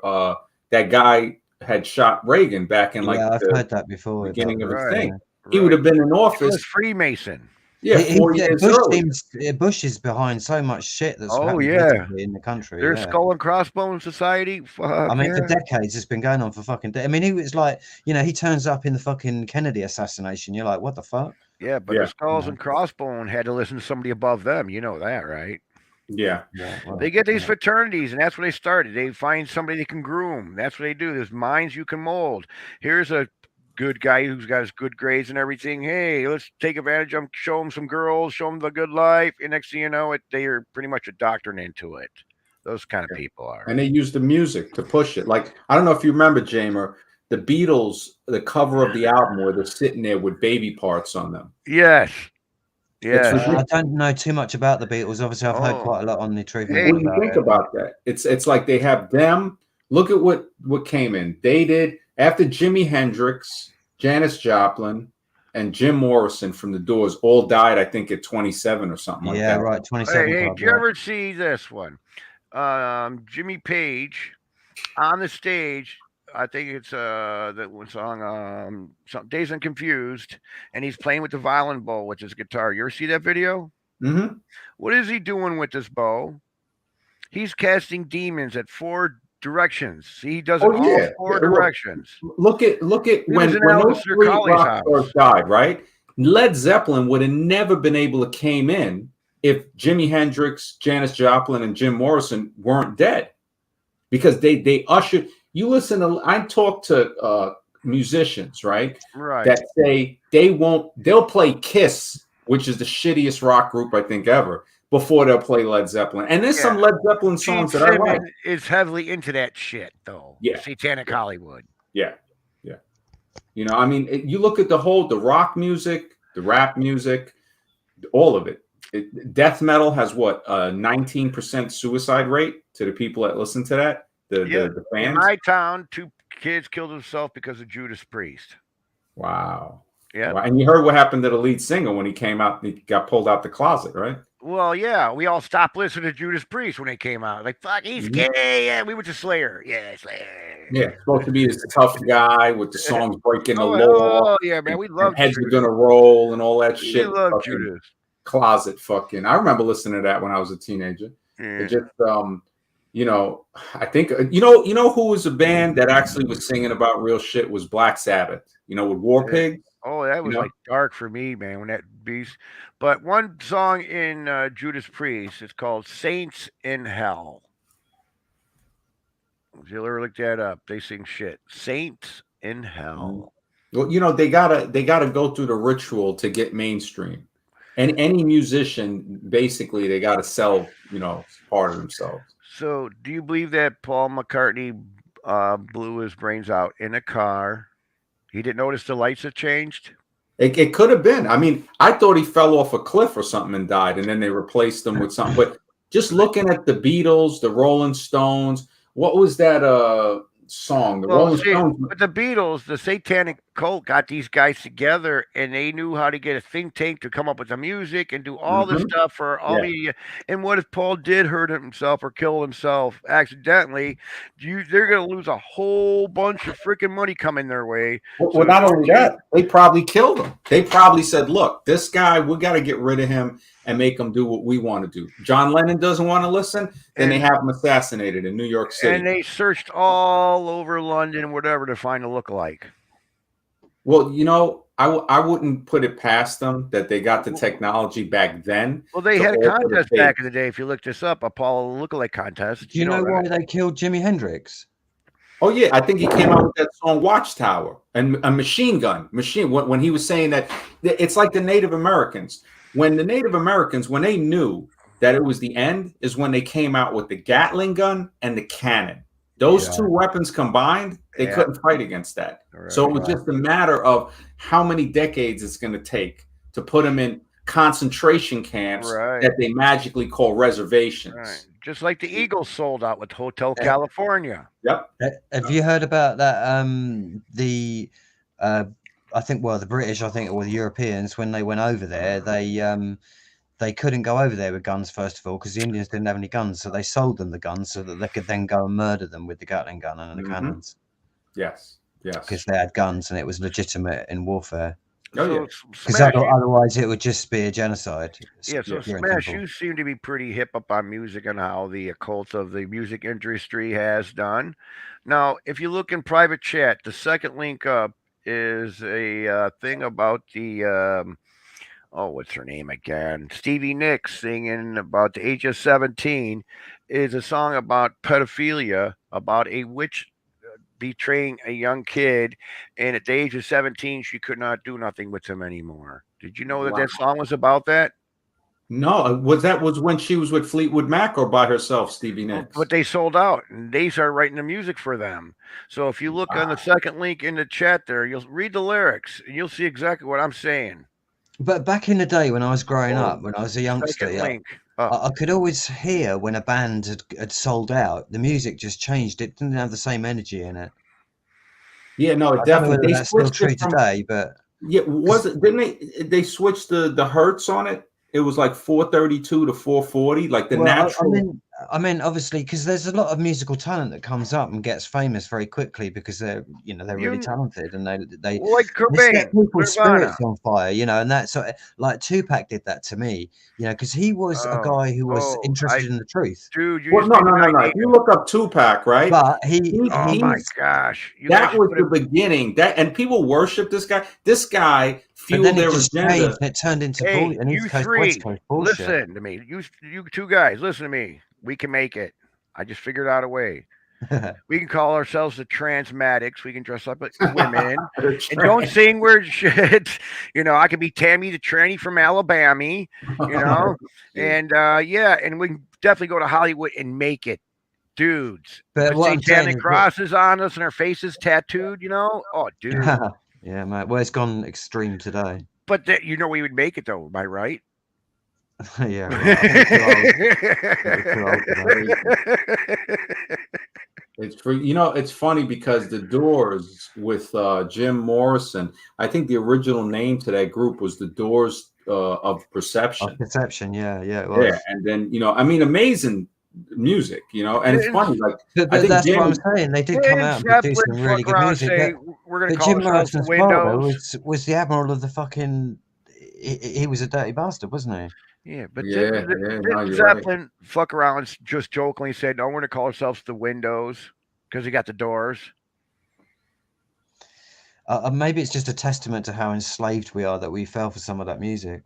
that guy had shot Reagan back in I've heard that before. Beginning of his thing. He would have been in office. He was Freemason. Yeah, 4 years early. Bush is behind so much shit that's in the country. There's skull and crossbones society. I mean, for decades, it's been going on for fucking. I mean, he was like, you know, he turns up in the fucking Kennedy assassination. You're like, what the fuck? Yeah, but the skulls and crossbones had to listen to somebody above them. You know that, right? Yeah. They get these fraternities, and that's where they started. They find somebody they can groom. That's what they do. There's minds you can mold. Here's a good guy who's got his good grades and everything. Hey, let's take advantage of him, show him some girls, show him the good life. And next thing you know, they are pretty much indoctrinated into it. Those kind of people are. And they use the music to push it. Like, I don't know if you remember, Jamer, the Beatles, the cover of the album where they're sitting there with baby parts on them. Yes. Yeah. I don't know too much about the Beatles. Obviously, I've heard quite a lot on the truth. Hey, when you think about that, it's like they have them. Look at what came in. They did after Jimi Hendrix, Janis Joplin, and Jim Morrison from the Doors all died, I think, at 27 or something like that. Yeah, right, 27. Hey, did you ever see this one? Jimmy Page on the stage. I think it's that one song, Dazed and Confused, and he's playing with the violin bow with his guitar. You ever see that video? Mm-hmm. What is he doing with this bow? He's casting demons at 4 directions. See, he does it all 4 directions. Look at when those 3 rock stars died, right? Led Zeppelin would have never been able to came in if Jimi Hendrix, Janis Joplin, and Jim Morrison weren't dead. because they usher. You listen to. I talk to musicians, right? Right. That say they'll play Kiss, which is the shittiest rock group I think ever, before they'll play Led Zeppelin. And there's some Led Zeppelin songs that I like. Is heavily into that shit though. Yeah. Satanic Hollywood. Yeah. Yeah. You know, I mean, you look at the rock music, the rap music, all of it. Death metal has what, 19% suicide rate to the people that listen to that. The fans. In my town, 2 kids killed themselves because of Judas Priest. Wow. Yeah. Wow. And you heard what happened to the lead singer when he came out, he got pulled out the closet, right? Well, yeah, we all stopped listening to Judas Priest when they came out. Like, fuck, he's gay. Yeah, we went to Slayer. Yeah, Slayer. Yeah, supposed to be this tough guy with the songs breaking the law. Oh, yeah, man, we love Heads are gonna roll and all that shit. We love Judas. Closet fucking. I remember listening to that when I was a teenager. It just, you know, I think you know who was a band that actually was singing about real shit was Black Sabbath. You know, with War Pigs. Oh, that was like dark for me, man, when that beast. But one song in Judas Priest is called Saints in Hell. If you ever look that up, they sing shit. Saints in Hell. Well, you know, they gotta go through the ritual to get mainstream. And any musician, basically, they gotta sell, you know, part of themselves. So do you believe that Paul McCartney blew his brains out in a car? He didn't notice the lights had changed? It could have been. I mean, I thought he fell off a cliff or something and died, and then they replaced him with something. But just looking at the Beatles, the Rolling Stones, what was that song? The Rolling Stones. But the Beatles, the satanic cult, got these guys together, and they knew how to get a think tank to come up with the music and do all this stuff for all media. And what if Paul did hurt himself or kill himself accidentally? They're going to lose a whole bunch of freaking money coming their way. Well, not only that, they probably killed him. They probably said, "Look, this guy, we got to get rid of him and make him do what we want to do." John Lennon doesn't want to listen, then they have him assassinated in New York City. And they searched all over London, whatever, to find a lookalike. Well, you know, I wouldn't put it past them that they got the technology back then. Well, they had a contest back in the day. If you look this up, Apollo lookalike contest. Do you know why they killed Jimi Hendrix? Oh yeah, I think he came out with that song "Watchtower" and a machine gun. When he was saying that it's like the Native Americans. When the Native Americans, when they knew that it was the end, is when they came out with the Gatling gun and the cannon. Those two weapons combined, they couldn't fight against that. So it was just a matter of how many decades it's going to take to put them in concentration camps that they magically call reservations. Right. Just like the Eagles sold out with Hotel California. Yep. Have you heard about that? I think, well, the British, or the Europeans, when they went over there, they couldn't go over there with guns, first of all, because the Indians didn't have any guns. So they sold them the guns so that they could then go and murder them with the Gatling gun and the cannons. Yes. Because they had guns and it was legitimate in warfare. Oh, because otherwise it would just be a genocide. Yeah, so Smash, you seem to be pretty hip up on music and how the occult of the music industry has done. Now, if you look in private chat, the second link up is a thing about the what's her name again? Stevie Nicks singing about the age of 17 is a song about pedophilia, about a witch betraying a young kid, and at the age of 17 she could not do nothing with him anymore. Did you know that that song was about that? No, was when she was with Fleetwood Mac or by herself, Stevie Nicks? But they sold out and they started writing the music for them. So if you look on the second link in the chat there, you'll read the lyrics and you'll see exactly what I'm saying. But back in the day when I was growing up, when I was a youngster, I could always hear when a band had sold out, the music just changed. It didn't have the same energy in it. Yeah, no, it definitely. That's still true today, but didn't they switch the hertz on it? It was like 432 to 440, like the natural. I mean, obviously, because there's a lot of musical talent that comes up and gets famous very quickly because they're really talented and they like set people's spirits on fire, and that's like Tupac did that to me, because he was a guy who was interested in the truth. Dude, no. If you look up Tupac, right? But oh my gosh, that was the beginning. And people worship this guy. This guy fueled their agenda. It turned into you three, listen to me. You two guys, listen to me. We can make it. I just figured out a way. We can call ourselves the Transmatics. We can dress up as women and don't sing weird shit. You know, I could be Tammy the tranny from Alabama. You know, and yeah, and we can definitely go to Hollywood and make it, dudes. But Put what I'm saying satanic is crosses on us and our faces tattooed. You know, oh, dude. Yeah, mate. Well, it's gone extreme today. But you know, we would make it though. Am I right? Yeah, right. I think It's for it's funny because the Doors with Jim Morrison, I think the original name to that group was the Doors of Perception. Of Perception, yeah, it was. Yeah, and then I mean, amazing music, and it's funny, like but I think that's Jim, what I'm saying. They did come out and produce some really good music. But Jim Morrison's father was the admiral of the fucking. He was a dirty bastard, wasn't he? Yeah, but no, Zeppelin fuck around and just jokingly said, "No, we're going to call ourselves the Windows because we got the doors." Maybe it's just a testament to how enslaved we are that we fell for some of that music.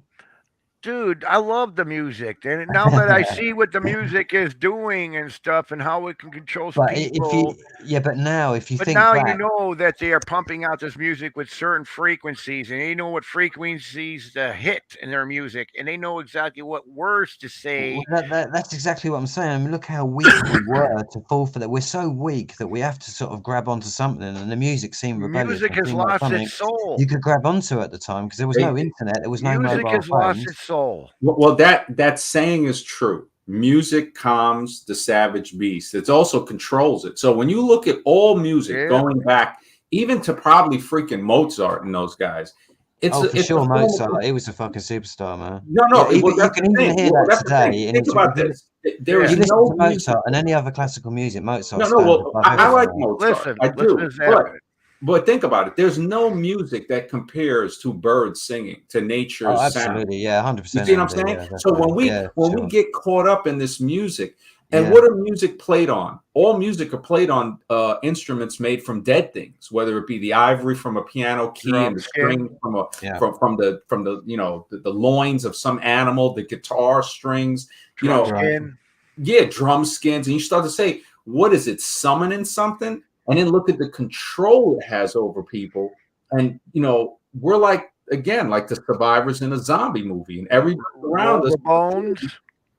Dude, I love the music, and now that I see what the music is doing and stuff, and how it can control people. But now if you think now back, you know that they are pumping out this music with certain frequencies, and they know what frequencies to hit in their music, and they know exactly what words to say. Well, that's exactly what I'm saying. I mean, look how weak we were to fall for that. We're so weak that we have to sort of grab onto something, and the music seemed rebellious. Music has lost its soul. You could grab onto at the time because there was no internet, there was no mobile phones. Music has lost its soul. Well, that saying is true. Music calms the savage beast. It also controls it. So when you look at all music going back, even to probably freaking Mozart and those guys, it's Mozart. He was a fucking superstar, man. No, you can even hear that today. Think about this. There is you listen no to Mozart and any other classical music. Mozart. I like Mozart. I do. Listen, but think about it. There's no music that compares to birds singing, to nature's absolutely, sound. 100%. You see what I'm saying? Yeah, so when we get caught up in this music, and what are music played on? All music are played on instruments made from dead things, whether it be the ivory from a piano key and the string from the the loins of some animal, the guitar strings, drum skins, and you start to say, what is it, summoning something? And then look at the control it has over people. And, we're like the survivors in a zombie movie. And everybody around us,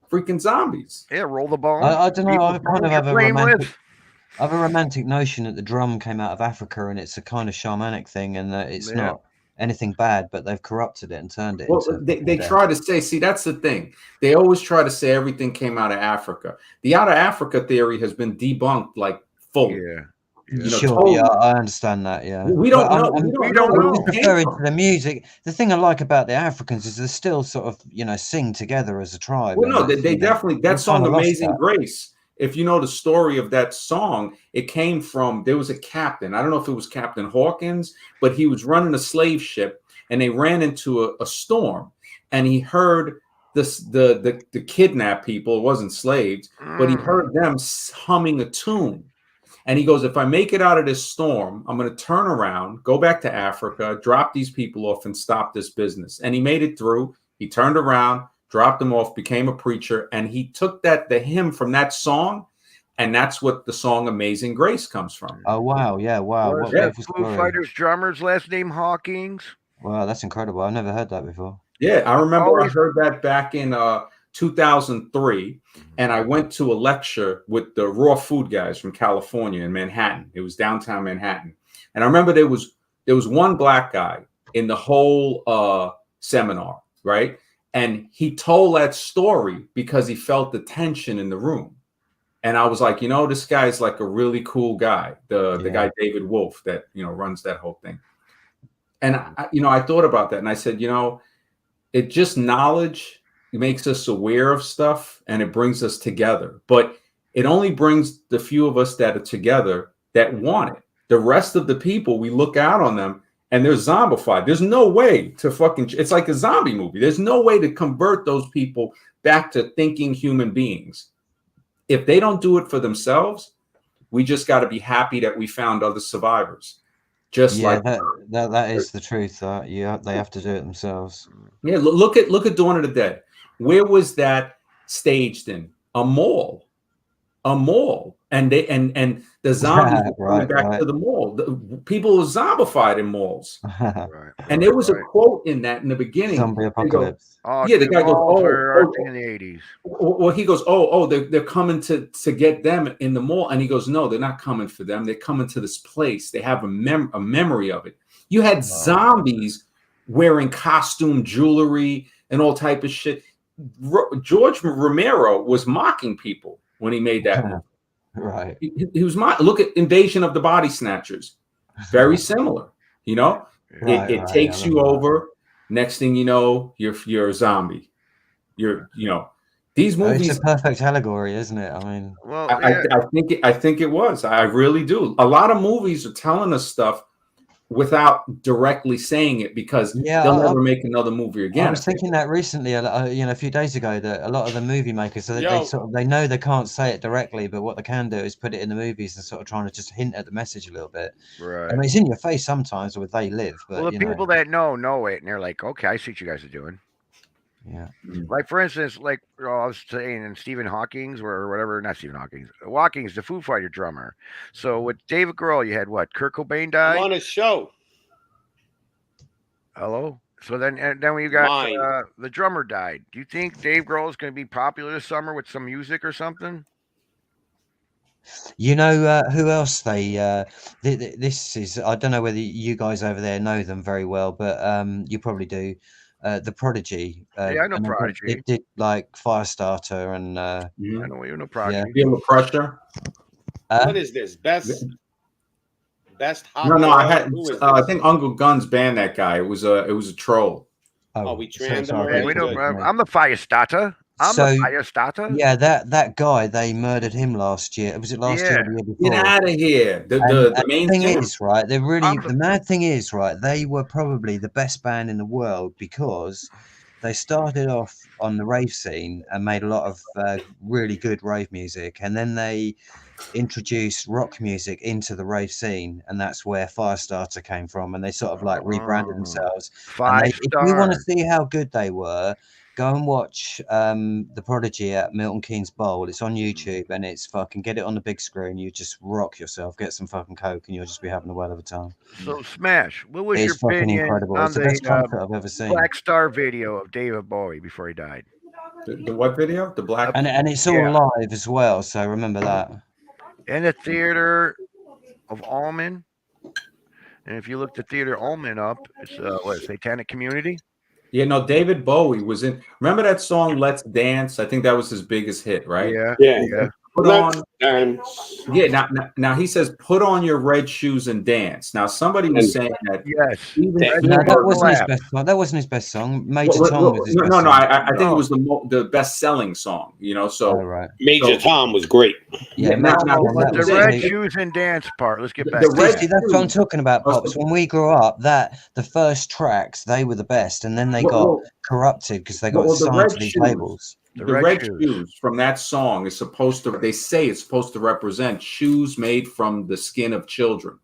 freaking zombies. Yeah, roll the bones. I don't know. I kind of have a romantic notion that the drum came out of Africa and it's a kind of shamanic thing and that it's not anything bad, but they've corrupted it and turned it into... They try to say, see, that's the thing. They always try to say everything came out of Africa. The out of Africa theory has been debunked like fully. Yeah. I understand that. Yeah, we don't know. We don't know. Referring to the music, the thing I like about the Africans is they still sort of sing together as a tribe. Well, no, they definitely. That song, "Amazing Grace." If you know the story of that song, it came from, there was a captain. I don't know if it was Captain Hawkins, but he was running a slave ship, and they ran into a storm, and he heard the kidnapped people. It wasn't slaves, but he heard them humming a tune. And he goes, if I make it out of this storm, I'm going to turn around, go back to Africa, drop these people off and stop this business. And he made it through. He turned around, dropped them off, became a preacher. And he took the hymn from that song. And that's what the song Amazing Grace comes from. Oh, wow. Yeah, wow. What was Foo Fighters drummer's last name Hawkins? Wow, that's incredible. I've never heard that before. Yeah, I remember I heard that back in 2003, and I went to a lecture with the raw food guys from California in Manhattan. It was downtown Manhattan, and I remember there was one black guy in the whole seminar, right? And he told that story because he felt the tension in the room, and I was like, this guy's like a really cool guy, the guy David Wolf that runs that whole thing, and I thought about that, and I said, it just knowledge. It makes us aware of stuff and it brings us together, but it only brings the few of us that are together that want it. The rest of the people, we look out on them and they're zombified. There's no way to it's like a zombie movie. There's no way to convert those people back to thinking human beings. If they don't do it for themselves, we just got to be happy that we found other survivors. Just like that is the truth. They have to do it themselves. Yeah, look at Dawn of the Dead. Where was that staged in? A mall. A mall. and the zombies were coming back to the mall. People were zombified in malls. And there was a quote in that in the beginning. Zombie apocalypse. The guy goes, in the 80s. Well, he goes, they're coming to get them in the mall. And he goes, no, they're not coming for them. They're coming to this place. They have a memory of it. You had zombies wearing costume jewelry and all type of shit. George Romero was mocking people when he made that movie. Right. He was look at Invasion of the Body Snatchers. Very similar. You know, it takes you over. Next thing you know, you're a zombie. These movies. It's a perfect allegory, isn't it? I mean, well, I think it was. I really do. A lot of movies are telling us stuff without directly saying it because they'll never make another movie again. I was thinking that recently, a few days ago, that a lot of the movie makers, they know they can't say it directly, but what they can do is put it in the movies and sort of trying to just hint at the message a little bit. Right. I mean, it's in your face sometimes where they live. But, well, the people that know it, and they're like, okay, I see what you guys are doing. Yeah. Like, for instance, like I was saying, in Stephen Hawking's or whatever, not Stephen Hawking's, Watkins, the Foo Fighter drummer. So with David Grohl, you had what? Kurt Cobain died? On a show. Hello? So then when you got the drummer died, do you think Dave Grohl is going to be popular this summer with some music or something? You know who else this is, I don't know whether you guys over there know them very well, but you probably do. The Prodigy. Yeah, I know Prodigy. It did like Firestarter and I know you know Prodigy. You have a Crusher? What is this? Best No, I think Uncle Guns banned that guy. It was a troll. We tranned him. I'm the Firestarter. Yeah, that guy, they murdered him last year. Was it last year or the year before? Get out of here. The main thing is, right, the mad thing is, right, they were probably the best band in the world because they started off on the rave scene and made a lot of really good rave music, and then they introduced rock music into the rave scene, and that's where Firestarter came from, and they sort of like rebranded themselves. If you want to see how good they were, go and watch The Prodigy at Milton Keynes Bowl. It's on YouTube, and it's fucking, get it on the big screen. You just rock yourself, get some fucking coke, and you'll just be having a well of a time. So Smash, what was It's your fucking opinion incredible. on It's the best concert I've ever seen. Black Star video of David Bowie before he died? The what video? The Black. And it's all live as well, so remember that. In the theater of Allman, and if you look the theater Allman up, it's Satanic Community. Yeah, no, David Bowie was in. Remember that song "Let's Dance"? I think that was his biggest hit, right? Yeah. Put on. Yeah. Now he says, "Put on your red shoes and dance." Now somebody was saying that. Yes. That wasn't his best song. That wasn't his best song. Major Tom was his best song. I think it was the best-selling song. You know, so Major Tom was great. Yeah, the red shoes and dance part. Let's get back to that. See, that's what I'm talking about, Pops. When we grew up, the first tracks, they were the best, and then they got corrupted because they got signed to these labels. The red shoes from that song is supposed to, they say it's supposed to represent shoes made from the skin of children.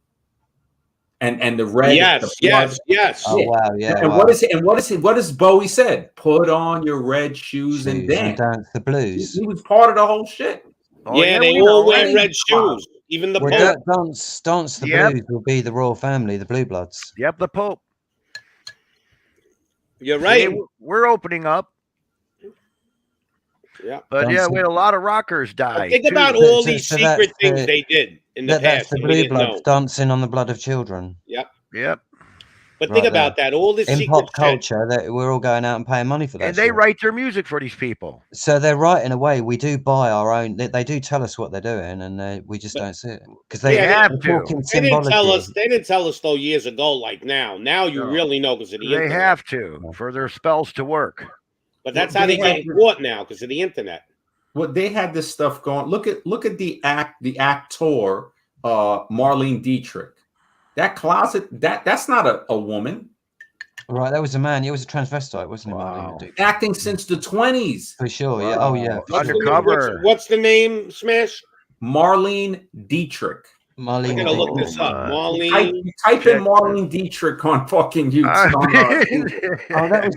And the red. Yes. Oh, wow, yeah. And what does Bowie said? Put on your red shoes and dance. The blues. He was part of the whole shit. They all wear red shoes. Even the Pope. Dance the Blues will be the royal family, the Blue Bloods. Yep, the Pope. You're right. We're opening up. Yeah, but we had a lot of rockers die. Think about all these secret things they did in the past. That's the Blue Bloods dancing on the blood of children. Yep. But think about that. All this in pop culture, that we're all going out and paying money for that. And they write their music for these people. So they're right in a way. We do buy our own. They do tell us what they're doing, and we just don't see it because they have to. They didn't tell us. They didn't tell us though years ago. Like now you really know because of the internet. They have to for their spells to work. But that's how they get caught now because of the internet. Well, they had this stuff going. Look at the actor Marlene Dietrich. That closet, that's not a woman. Right, that was a man. It was a transvestite, wasn't it? Wow. Acting since the 20s. For sure, yeah. Oh, yeah. Undercover. What's the name, Smash? Marlene Dietrich. I'm gonna look this up. Marlene. You type in Marlene Dietrich on fucking YouTube. Oh, that was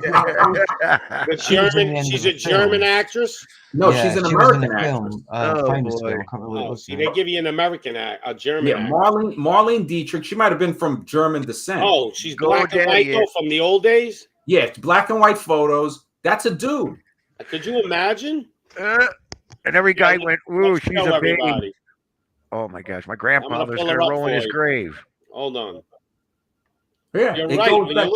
The German. She's a German actress. No, Yeah, she's an she was in American a actress. film, famous film. I can't remember what it was. See, they give you an American a German. Yeah, Marlene Dietrich. She might have been from German descent. Oh, she's black and white though, from the old days. Yeah, it's black and white photos. That's a dude. Could you imagine? And every guy went, "Ooh, she's show a baby." everybody. Oh my gosh, my grandfather's pull gonna her up roll in for his you. grave. Hold on. Yeah, You're it right. goes When back- you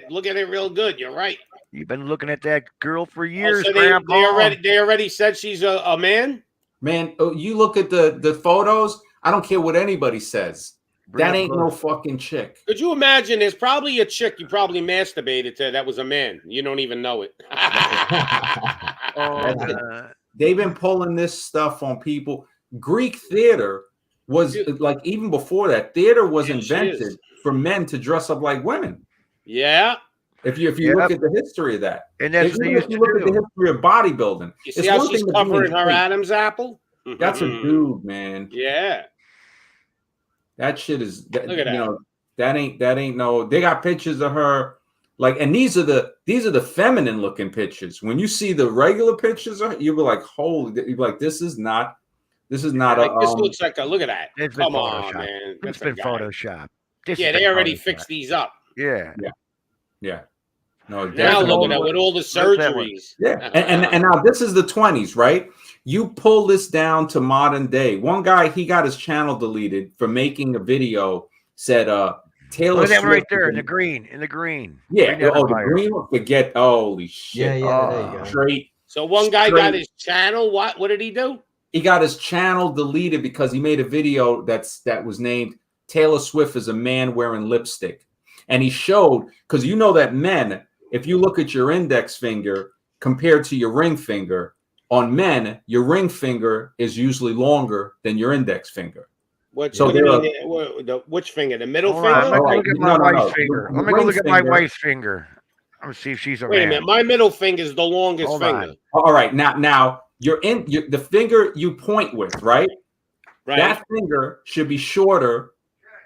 look at it real good. You're right. You've been looking at that girl for years, So Grandpa. they already said she's a man. Man, you look at the photos. I don't care what anybody says. Bring That up ain't no fucking chick. Could you imagine? There's probably a chick you probably masturbated to that was a man. You don't even know it. They've been pulling this stuff on people. Greek theater was like, even before that, theater was invented for men to dress up like women. Yeah. If you look at the history of that, and that's what they if used you to look at do. the history of bodybuilding, You see how she's covering her Adam's apple? That's a dude, man. Yeah. That shit is. Look at that. You know, that ain't no. They got pictures of her, like, and these are the feminine looking pictures. When you see the regular pictures, you'll be like, holy. You'll be like, this is not. This looks like a. Look at that. It's been Come on, Photoshopped. man. It's That's been a guy. Photoshopped. This Yeah, has they been already Photoshopped. fixed these up. Yeah. No. Now look at that with all the surgeries. Yeah, and now this is the 20s, right? You pull this down to modern day. One guy, he got his channel deleted for making a video. Said Taylor Look at that one right Swift there is in the green. In the green. Yeah. Green Oh, the fire. green one. Forget. Holy shit. Yeah, there you go. Straight. So one guy got Straight. his channel. What did he do? He got his channel deleted because he made a video that was named Taylor Swift is a man wearing lipstick, and he showed, because you know that men, if you look at your index finger compared to your ring finger, on men, your ring finger is usually longer than your index finger. Which finger? The middle Hold finger? on, let me look at my wife's no. finger. The Let me go ring look at my finger- wife's finger. I'm gonna see if she's a Wait a man. minute. My middle finger is the longest Hold finger. on. All right, now the finger you point with, right? Right. That finger should be shorter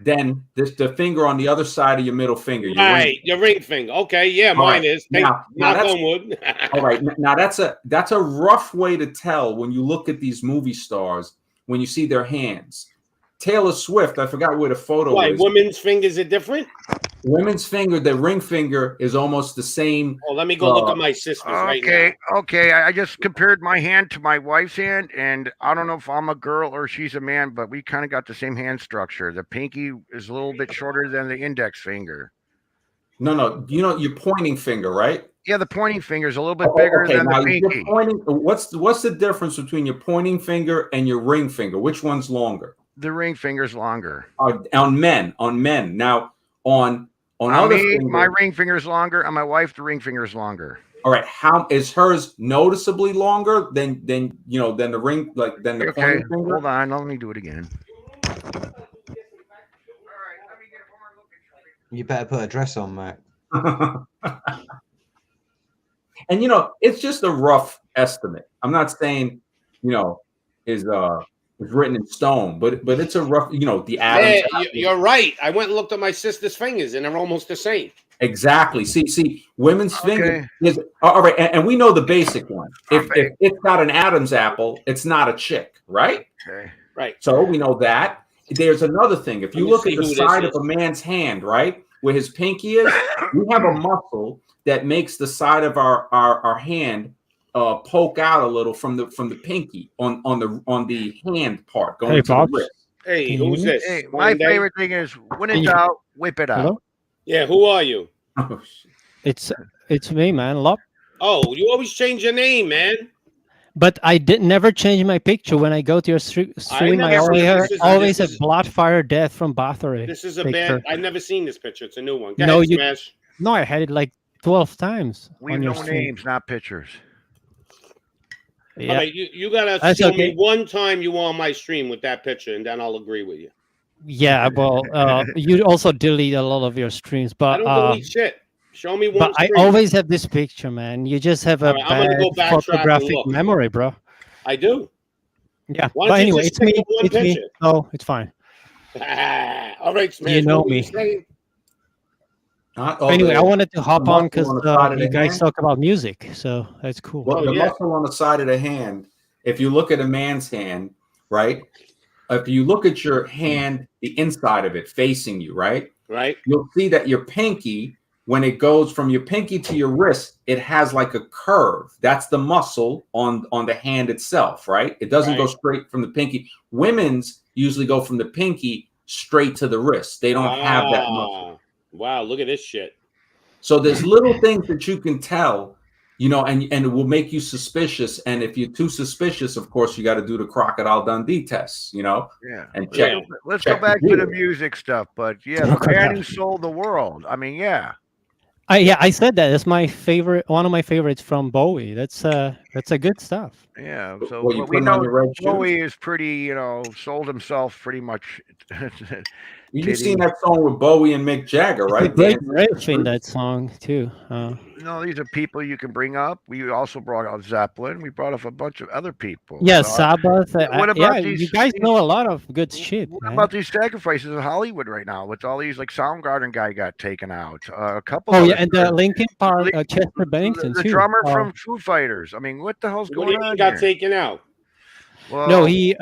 than the finger on the other side of your middle finger. Your ring. Right, your ring finger. Okay, yeah, All mine right. is. Now Knock that's- on wood. All right, now that's a rough way to tell when you look at these movie stars, when you see their hands. Taylor Swift, I forgot where the photo Why, is. women's fingers are different? Women's finger, the ring finger is almost the same. Oh, let me go look at my sister's right now. Okay. I just compared my hand to my wife's hand, and I don't know if I'm a girl or she's a man, but we kind of got the same hand structure. The pinky is a little bit shorter than the index finger. No, you know your pointing finger, right? Yeah, the pointing finger is a little bit bigger than now the you're pinky. pointing. What's the difference between your pointing finger and your ring finger? Which one's longer? The ring finger's longer. On men. Now on On other me, fingers, my ring finger is longer. On my wife, the ring finger is longer. all right, how is hers noticeably longer than the ring, like than the Okay, pointing finger? hold on. Let me do it again. You better put a dress on, Mac. And it's just a rough estimate. I'm not saying is written in stone, but it's a rough, the atoms. Yeah, you're right. I went and looked at my sister's fingers, and they're almost the same. Exactly. See, women's finger is all right, and we know the basic one. If it's got an Adam's apple, it's not a chick, right? Okay. Right. So we know that. There's another thing. If you me look see at the who this side is. of a man's hand, right, where his pinky is, we have a muscle that makes the side of our hand poke out a little from the pinky on the hand part going to the Pops. wrist. Hey, who's this? Hey, my favorite thing is when in doubt, whip it out. Hello? Yeah, who are you? Oh, It's me, man. Lop. Oh, you always change your name, man. But I never change my picture when I go to your stream. I never seen always this have is- blood, fire, death from Bathory. This is a picture. bad. I've never seen this picture. It's a new one. Go No, ahead, you. Smash. No, I had it like 12 times. We on your know stream. names, not pictures. Yeah. All right, you gotta That's show okay. me one time you were on my stream with that picture, and then I'll agree with you. Yeah, well, you also delete a lot of your streams, I but don't delete shit. Show me one. but I stream. always have this picture, man. You just have a All right, I'm gonna bad go backtrack and photographic look. memory, bro. I do. Yeah, Why but don't you anyway, just it's me. stick with one It's me. picture? Oh, it's fine. All right, Smash. You know what were you me. saying? Anyway, I wanted to hop on because you you guys talk about music, so that's cool. Well, the muscle on the side of the hand, if you look at a man's hand, right? If you look at your hand, the inside of it facing you, right? Right. You'll see that your pinky, when it goes from your pinky to your wrist, it has like a curve. That's the muscle on the hand itself, right? It doesn't go straight from the pinky. Women's usually go from the pinky straight to the wrist. They don't have that muscle. Wow, look at this shit. So there's little things that you can tell, you know, and it will make you suspicious. And if you're too suspicious, of course, you got to do the Crocodile Dundee tests, you know. Yeah. And check. Let's go back to the music stuff. But yeah, the man who sold the world. I mean, yeah. I said that. That's my favorite. One of my favorites from Bowie. That's good stuff. Yeah. So What, you we putting on know your red Bowie shoes? is pretty, you know, sold himself pretty much. You've seen that song with Bowie and Mick Jagger, It's a right? great riff in that song too. No, these are people you can bring up. We also brought out Zeppelin. We brought up a bunch of other people. Yeah, So, Sabbath. what about these? You guys know a lot of good shit. What man. about these sacrifices in Hollywood right now? With all these, like Soundgarden guy got taken out. A couple. Oh of yeah, and the Linkin Park, Chester Bennington the too. drummer from Foo Fighters. I mean, what the hell's What do going you on mean got here? taken out? Well, No, he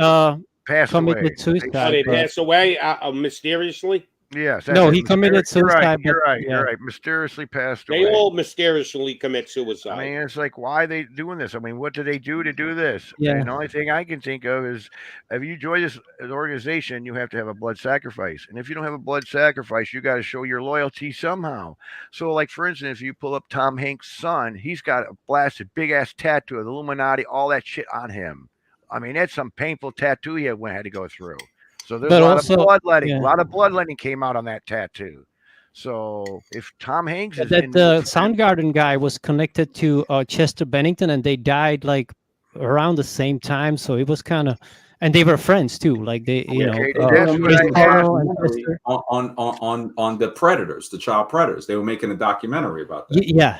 passed committed away. suicide. Oh, they but- passed away mysteriously? Yes. No, that's he it. committed You're right. suicide, You're but- right. yeah. You're right. Mysteriously passed They away. all mysteriously commit suicide. I mean, it's like, why are they doing this? I mean, what do they do to do this? Yeah. And the only thing I can think of is, if you join this organization, you have to have a blood sacrifice. And if you don't have a blood sacrifice, you got to show your loyalty somehow. So, like, for instance, if you pull up Tom Hanks' son, he's got a blasted big-ass tattoo of the Illuminati, all that shit on him. I mean, that's some painful tattoo he had to go through. So there's But a lot also- of bloodletting. yeah. A lot of bloodletting came out on that tattoo. So if Tom Hanks is That in the Soundgarden guy was connected to Chester Bennington, and they died like around the same time. So it was kind of, and they were friends too. Like they, you know, Chris Carl and Chester. on the Predators, the child predators. They were making a documentary about that. Yeah.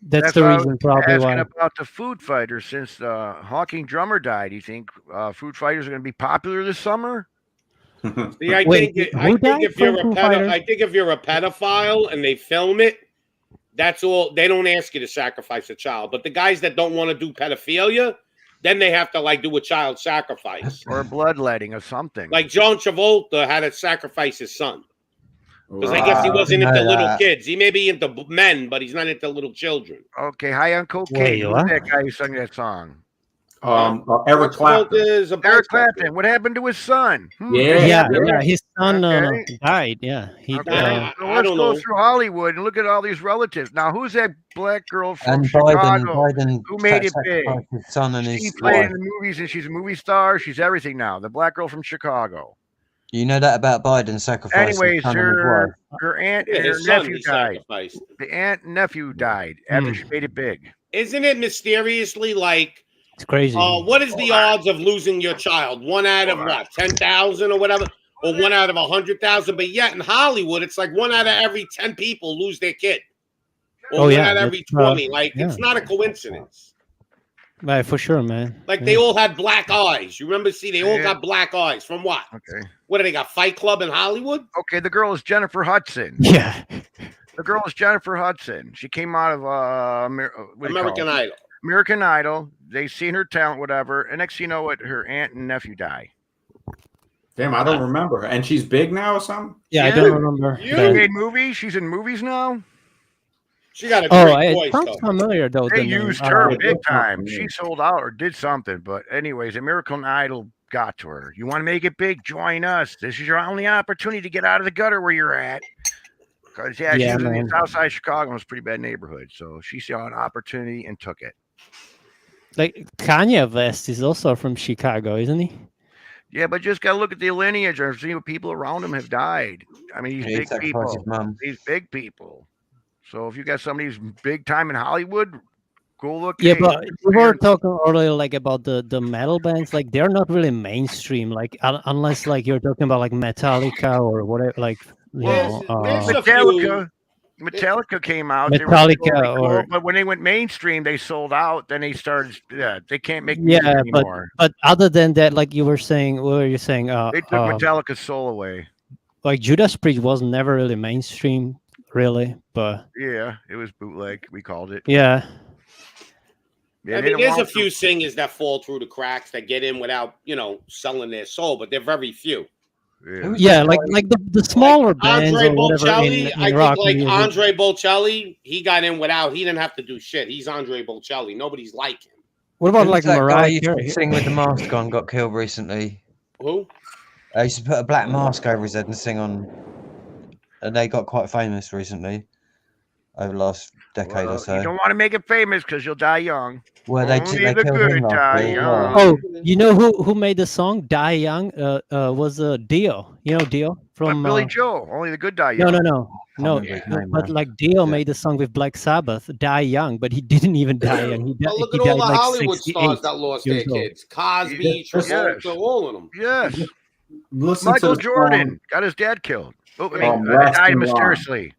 That's the why I reason was probably asking why. about the Food Fighters. Since the Hawking drummer died, you think Food Fighters are going to be popular this summer? See, I Wait, think who died if you're a from Foo Fighters? I think if you're a pedophile and they film it, that's all. They don't ask you to sacrifice a child. But the guys that don't want to do pedophilia, then they have to like do a child sacrifice Or bloodletting or something. Like John Travolta had to sacrifice his son because I guess he wasn't into little kids. He may be into men, but he's not into little children. Okay, high on cocaine. Wait, Who's what? that guy who sung that song? Eric Clapton. Eric Clapton. What happened to his son? Yeah. His son Okay. died. Yeah, he. Okay. So let's go through Hollywood and look at all these relatives. Now, who's that black girl from And Chicago Biden who made it big? sacrificed his son and She his played wife. in the movies and she's a movie star. She's everything now. The black girl from Chicago. You know that about Biden sacrificing his Anyways, son and his her wife. aunt Yeah, and her his son nephew he died. sacrificed. The aunt and nephew died after she made it big. Isn't it mysteriously like? It's crazy. What is the odds of losing your child? 1 out of what? 10,000 or whatever, or 1 out of 100,000. But yet in Hollywood, it's like 1 out of every 10 people lose their kid, or Oh, 1 yeah, out of every that's, 20. Like yeah. it's not a coincidence. Right, for sure, man. Like they all had black eyes. You remember? See, they all got black eyes from what? Okay. What do they got? Fight Club in Hollywood? Okay, the girl is Jennifer Hudson. Yeah. The girl is Jennifer Hudson. She came out of American Idol. American Idol. They seen her talent, whatever. And next thing you know, what, her aunt and nephew die. Damn, I don't remember her. And she's big now or something? Yeah, I don't remember. She that. made movies. She's in movies now. She got a Oh, great it voice. sounds Though. familiar though. They the name. used her Uh, big time. She sold out or did something. But anyways, American Idol got to her. You want to make it big? Join us. This is your only opportunity to get out of the gutter where you're at. Because Yeah, she was in man. the outside Chicago. It was a pretty bad neighborhood. So she saw an opportunity and took it. Like Kanye West is also from Chicago, isn't he? Yeah, but just gotta look at the lineage and see what people around him have died. I mean, these Yeah, he big sacrificed people. his mum. These big people. So if you got somebody who's big time in Hollywood, go look. Yeah, hey, but we were talking earlier like about the metal bands. Like they're not really mainstream. Like unless like you're talking about like Metallica or whatever. Like you know, There's a Metallica. few. Metallica came out. Metallica, or but when they went mainstream, they sold out. Then they started. Yeah, they can't make yeah, music anymore. but other than that, like you were saying, what were you saying? They took Metallica's soul away. Like Judas Priest was never really mainstream, really, but yeah, it was bootleg. We called it. Yeah. I mean, there's a few singers that fall through the cracks that get in without, selling their soul, but they're very few. Yeah, like the smaller bands Andre or whatever Bocelli, in I rock think music. Andre Bocelli, he got in without, he didn't have to do shit. He's Andre Bocelli. Nobody's like him. What about Who's like that guy Mariah used to Carey? sing with the mask on got killed recently? Who? He used to put a black mask over his head and sing on, and they got quite famous recently over the last decade or so. You don't want to make it famous because you'll die young. Well, they Only killed the him good last die year as young. well. Oh, you know who made the song "Die Young"? Was Dio. You know Dio from Billy Joel. Only the good die young. No. But like Dio made the song with Black Sabbath, "Die Young," but he didn't even die young. He Well, look he at all died the like Hollywood 68 stars that lost their years old. kids. Cosby, Travolta, all of them. Yes. Listen Michael to the Jordan song, got his dad killed. Oh, I mean, Last died in mysteriously.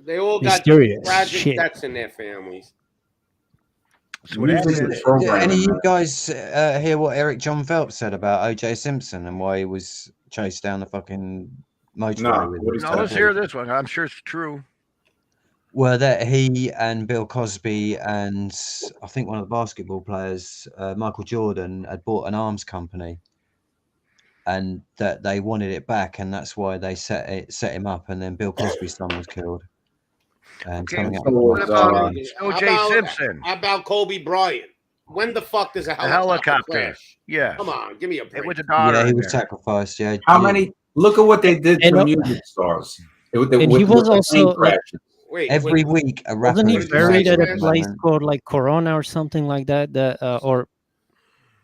They all got Mysterious tragic shit. deaths in their families. Any of you guys hear what Eric John Phelps said about O.J. Simpson and why he was chased down the fucking motorway with him? No, let's hear this one. I'm sure it's true. Well, that he and Bill Cosby and I think one of the basketball players, Michael Jordan, had bought an arms company, and that they wanted it back, and that's why they set him up. And then Bill Cosby's son was killed. And Okay, something what about happened. O.J. Simpson? How about Kobe Bryant? When the fuck does a The helicopter helicopter. crash? Yeah. Come on, give me a break. With the daughter. Yeah, he in was there. sacrificed. Yeah. How many? Look at what they did And- to music stars. And he was the plane also like, crashes. Wait, Every week, a rapper. wasn't he was buried at a killed. place called like Corona or something like that? Or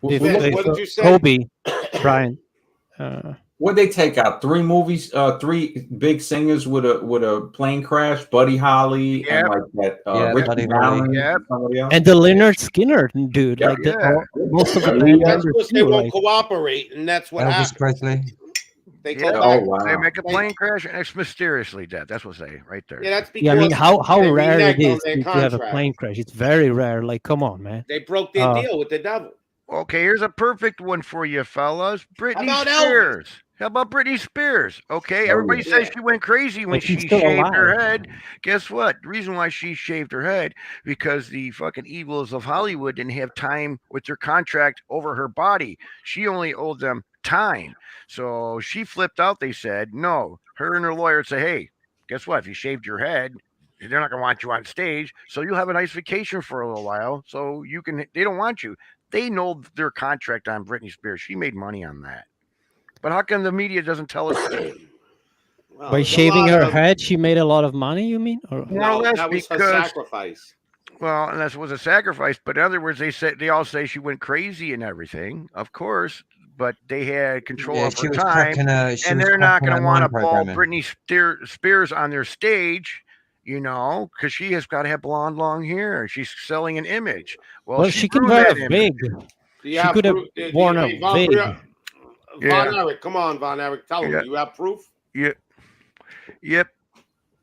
if, what did you say? Kobe Bryant. What they take out? 3 movies, 3 big singers with a plane crash. Buddy Holly and like that. Yeah, Ricky Buddy Allen Holly. and somebody else. And the Leonard Skinner dude, Yeah, like yeah. most of the Yeah, band That's members because they too, won't like, cooperate, and that's what Elvis happened. Presley. They Yeah, go Oh back. wow. They make a plane crash and it's mysteriously dead. That's what they right there. Yeah, that's because yeah, I mean, how they rare it reneged on is their to have a contract. plane crash. It's very rare. Like, come on, man. They broke their Uh, deal with the devil. Okay, here's a perfect one for you, fellas. Britney about Elvis? Spears. How about Britney Spears? Okay, everybody yeah. says she went crazy when But she's she still shaved her alive. head. Guess what? The reason why she shaved her head because the fucking evils of Hollywood didn't have time with their contract over her body. She only owed them time. So she flipped out. They said no. Her and her lawyer said, "Hey, guess what? If you shaved your head, they're not going to want you on stage. So you'll have a nice vacation for a little while. So you can. They don't want you. They know their contract on Britney Spears. She made money on that. But how come the media doesn't tell us? Well, By there's a shaving lot her of- head, she made a lot of money. You mean? Or More or No, less that was her because- sacrifice. Well, and that was a sacrifice. But in other words, they all say she went crazy and everything, of course. But they had control Yeah, of she her was time, cracking and they're not going to want to ball Britney Spears on their stage, because she has got to have blonde, long hair. She's selling an image. Well, she can ruined wear that a image. wig. Do you She have could have proof? worn a Von, wig. Von Eric, come on, Von Eric, tell him. Yeah. Do you have proof?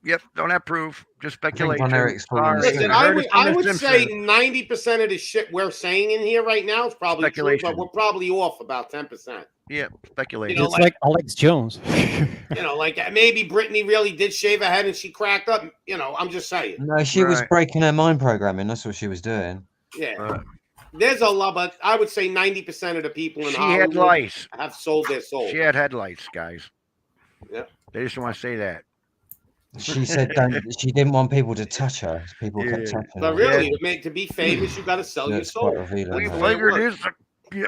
Yep. Don't have proof. Just think speculation. Von Eric's falling Sorry. asleep. Listen, I heard it from I the would say Simpsons. 90% of the shit we're saying in here right now is probably true, Speculation. but we're probably off about 10%. Yeah, speculation. You know, It's like Alex Jones. Like maybe Britney really did shave her head and she cracked up. I'm just saying. No, she was Right. breaking her mind programming. That's what she was doing. Yeah. There's a lot, but I would say 90% of the people in She Hollywood had lice. have sold their soul. She had headlights, guys. Yep. They just want to say that. She said she didn't want people to touch her. People kept Yeah. touching But her. really, to be famous, you got to sell your That's quite soul. revealing. We That's the way it figured works. this.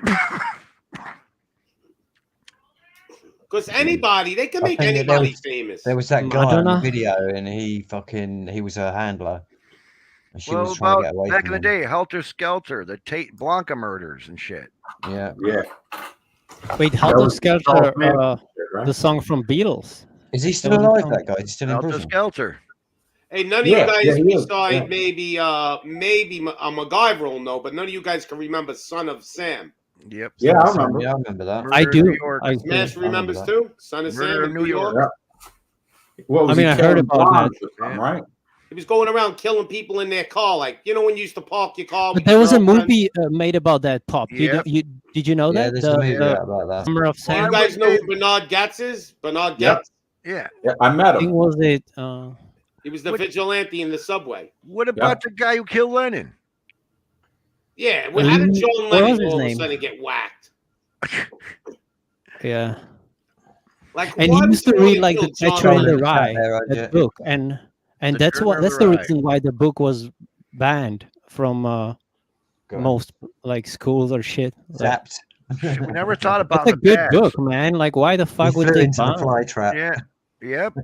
Because anybody, they can I make think that anybody famous. There was that guy in Madonna? the video, and he was her handler. And she Well, was trying to get about away back from in the him. day, Helter Skelter, the Tate Blanca murders and shit. Yeah. Yeah. Wait, That Helter was Skelter, Charles Manson, right? the song from Beatles. Is he still That was alive? the That guy? He's still in Helter prison. Skelter. Hey, none of Yeah, you guys yeah, he is, besides yeah. maybe a MacGyver will know, but none of you guys can remember Son of Sam. Yep. Yeah, I remember. Yeah, I remember that. I Murder in do. New York. I Smash do. remembers remember too. Son of Murder Sam in in New New York. York. What was I mean, he I heard killing about blondes that. or something, right? He was going around killing people in their car, like when you used to park your car. But with there your was a girlfriend. movie made about that, Pop. Yeah. Did you know Yeah, that? there's a movie out about that. Summer of Do Sam. you guys know who Bernard Getz is? Bernard Yep. Getz? Yeah. Yeah, I met I think him. was it? He was the vigilante in the subway. What about the guy who killed Lenin? Yeah, well, how did John what was Lennon his all of a name? sudden get whacked? Yeah. Like, And why he would used to you wanna read like kill the John Catcher in the Lennon? Rye, Yeah. that book, and The that's Turner of that's the the Rye. reason why the book was banned from most like schools or shit. Like, Zapped. We never thought about that's a the good bad. book, man. Like, why the He fuck would flew they into the ban? fly trap. Yeah. Yep.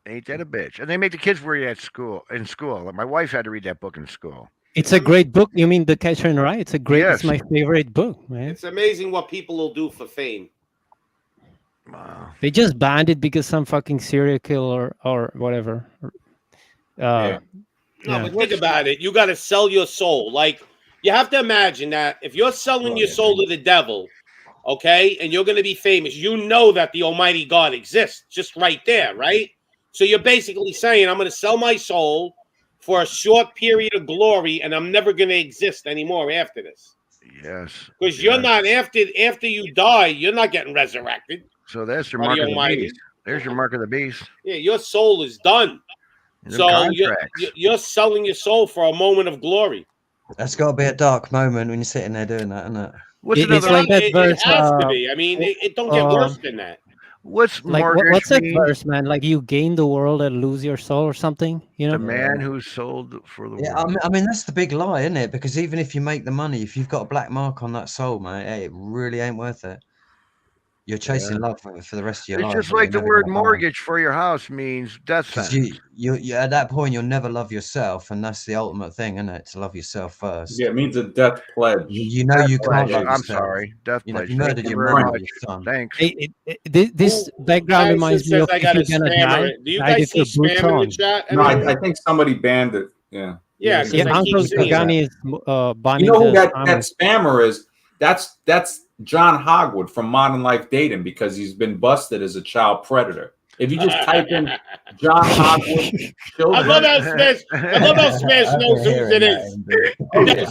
Ain't that a bitch? And they make the kids read at school. In school, my wife had to read that book in school. It's a great book. You mean The Catcher in the Rye? It's a great. Yes. It's my favorite book, man. It's amazing what people will do for fame. Wow. They just banned it because some fucking serial killer or whatever. No, Yeah. but think about it. You got to sell your soul. Like, you have to imagine that if you're selling your soul to the devil, okay, and you're going to be famous, you know that the Almighty God exists just right there, right? So you're basically saying, I'm going to sell my soul for a short period of glory, and I'm never going to exist anymore after this. Yes. Because you're not, after you die, you're not getting resurrected. So that's your by mark the of the Almighty. beast. There's your mark of the beast. Yeah, your soul is done. Them So you're, contracts. you're selling your soul for a moment of glory. That's got to be a dark moment when you're sitting there doing that, isn't it? What's It's another? like that It verse. has to be. I mean, it don't get worse than that. What's Like mortgage what's that mean? verse, man? Like you gain the world and lose your soul or something. You know. The man who sold for the Yeah, world. I mean that's the big lie, isn't it? Because even if you make the money, if you've got a black mark on that soul, man, hey, it really ain't worth it. You're chasing love for the rest of your It's life. just and like the you're never word gonna find it. mortgage for your house means death Because sentence. you at that point you'll never love yourself, and that's the ultimate thing, isn't it? To love yourself first. Yeah, it means a death pledge. You know Death you can't pledge. love I'm yourself. sorry. Death You know, if pledge. you Thank murdered you your very mother, much. your son. Thanks. This background reminds me of I if got you're a gonna spammer. die. Do you die guys see with your boots spam in the on. chat? No, I think somebody banned it. Yeah. Yeah, because Yeah, I keep Uncle seeing it. Kagani is You banning know who the that spammers. spammer is? That's John Hogwood from Modern Life Dating because he's been busted as a child predator. If you just type in John Hogwood, I love how Smash knows whose it is.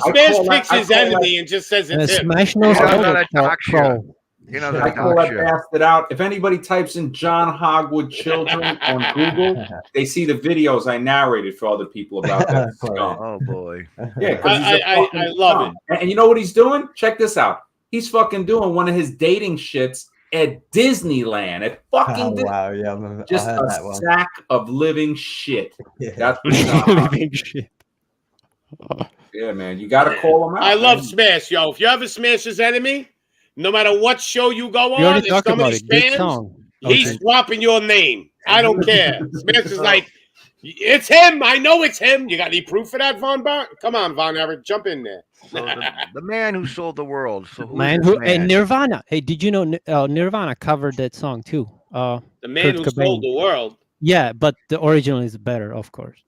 Smash picks his enemy and just says it's him. Smash knows You know, all not the a talk show. pro. You know, I call that bastard out. If anybody types in John Hogwood children on Google, they see the videos I narrated for other people about that scum. Oh boy. Yeah, because he's a fucking I love scum. And you know what he's doing? Check this out. He's fucking doing one of his dating shits at Disneyland. At fucking wow, yeah, I just heard that a one. sack of living shit. Yeah. That's what John Hogwood- Living shit. Yeah, man, you got to call him out. I love man. Smash, yo. If you ever smash his enemy, no matter what show you go We on, already if talked somebody about it. Good spams, song. he's Okay. dropping your name. I don't care. Smash is like, it's him. I know it's him. You got any proof for that, Von Bar? Come on, Von Eric, jump in there. So the man who sold the world. So who's Man, this who man? and Nirvana. Hey, did you know Nirvana covered that song too? The man Kurt who Cobain. sold the world. Yeah, but the original is better, of course.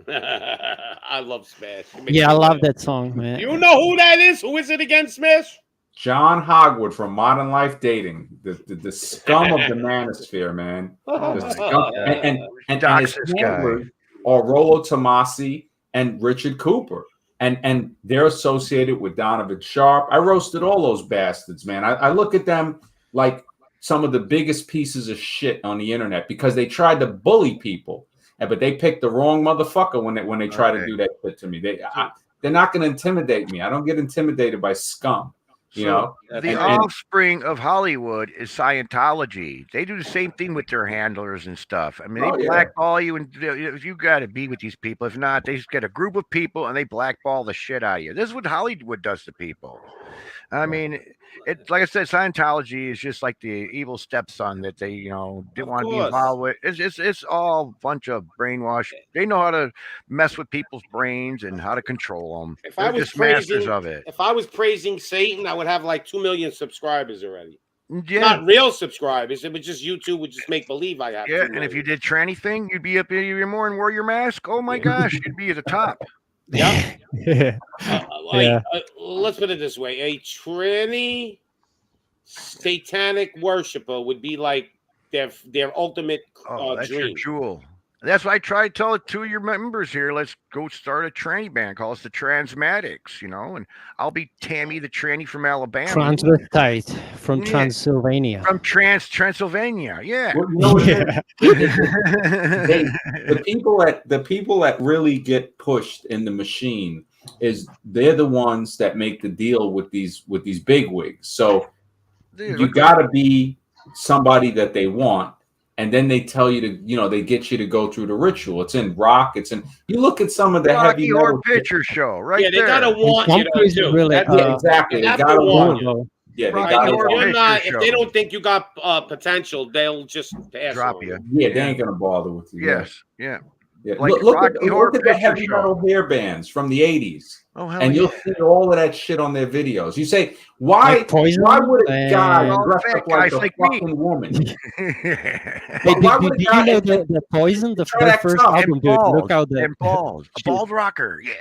I love Smash. Yeah, I love that song, man. You know who that is? Who is it again, Smash? John Hogwood from Modern Life Dating, the scum of the manosphere, man. The scum. And his Dox this guy. handlers are Rollo Tomasi and Richard Cooper. And they're associated with Donovan Sharp. I roasted all those bastards, man. I look at them like some of the biggest pieces of shit on the internet because they tried to bully people. But they picked the wrong motherfucker when they try to do that shit to me. They're not going to intimidate me. I don't get intimidated by scum. You know, the offspring of Hollywood is Scientology. They do the same thing with their handlers and stuff. I mean, they blackball you, and you got to be with these people. If not, they just get a group of people and they blackball the shit out of you. This is what Hollywood does to people. I mean, it like I said, Scientology is just like the evil stepson that they, didn't want to be involved with. It's all a bunch of brainwash. They know how to mess with people's brains and how to control them. If They're I was just masters praising, of it. if I was praising Satan, I would have like 2 million subscribers already. Yeah. Not real subscribers. It would just YouTube would just make believe I have. Yeah, 2 and if million. you did tranny thing, you'd be up here more and wear your mask. Oh my gosh, you'd be at the top. Yeah. Yeah. Let's put it this way: a tranny satanic worshiper would be like their ultimate that's your dream. jewel. That's why I try to tell two of your members here. Let's go start a tranny band. Call us the Transmatics, and I'll be Tammy, the tranny from Alabama. Transvestite from Transylvania. From Transylvania, yeah. Well, you know what it is? The people that really get pushed in the machine they're the ones that make the deal with these bigwigs. So you got to be somebody that they want. And then they tell you to, they get you to go through the ritual. It's in rock. You look at some of the Rocky heavy Horror metal Picture Show, right? Yeah, they gotta want you to do. Really, exactly. They gotta want you. Yeah, they gotta want you. If they don't think you got potential, they'll just drop you. Yeah, they ain't gonna bother with you. Yes, yeah. Like look at the heavy metal hair bands from the 80s. Oh, hell and you'll see all of that shit on their videos. You say, why would a guy dress up like a fucking woman? Did you know the Poison, the first album, dude? Look how the bald rocker, yeah.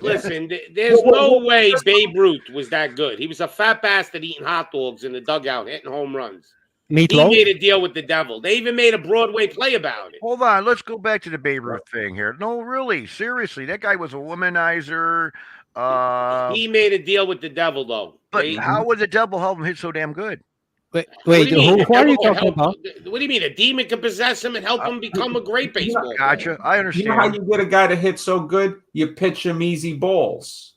Listen, there's no way Babe Ruth was that good. He was a fat bastard eating hot dogs in the dugout, hitting home runs. He made a deal with the devil. They even made a Broadway play about it. Hold on, let's go back to the Babe Ruth thing here. No, really, seriously, that guy was a womanizer. He made a deal with the devil, though. But how would the devil help him hit so damn good? Who are you talking about? What do you mean? A demon could possess him and help him become a great baseball player? Gotcha, I understand. You know how you get a guy to hit so good? You pitch him easy balls.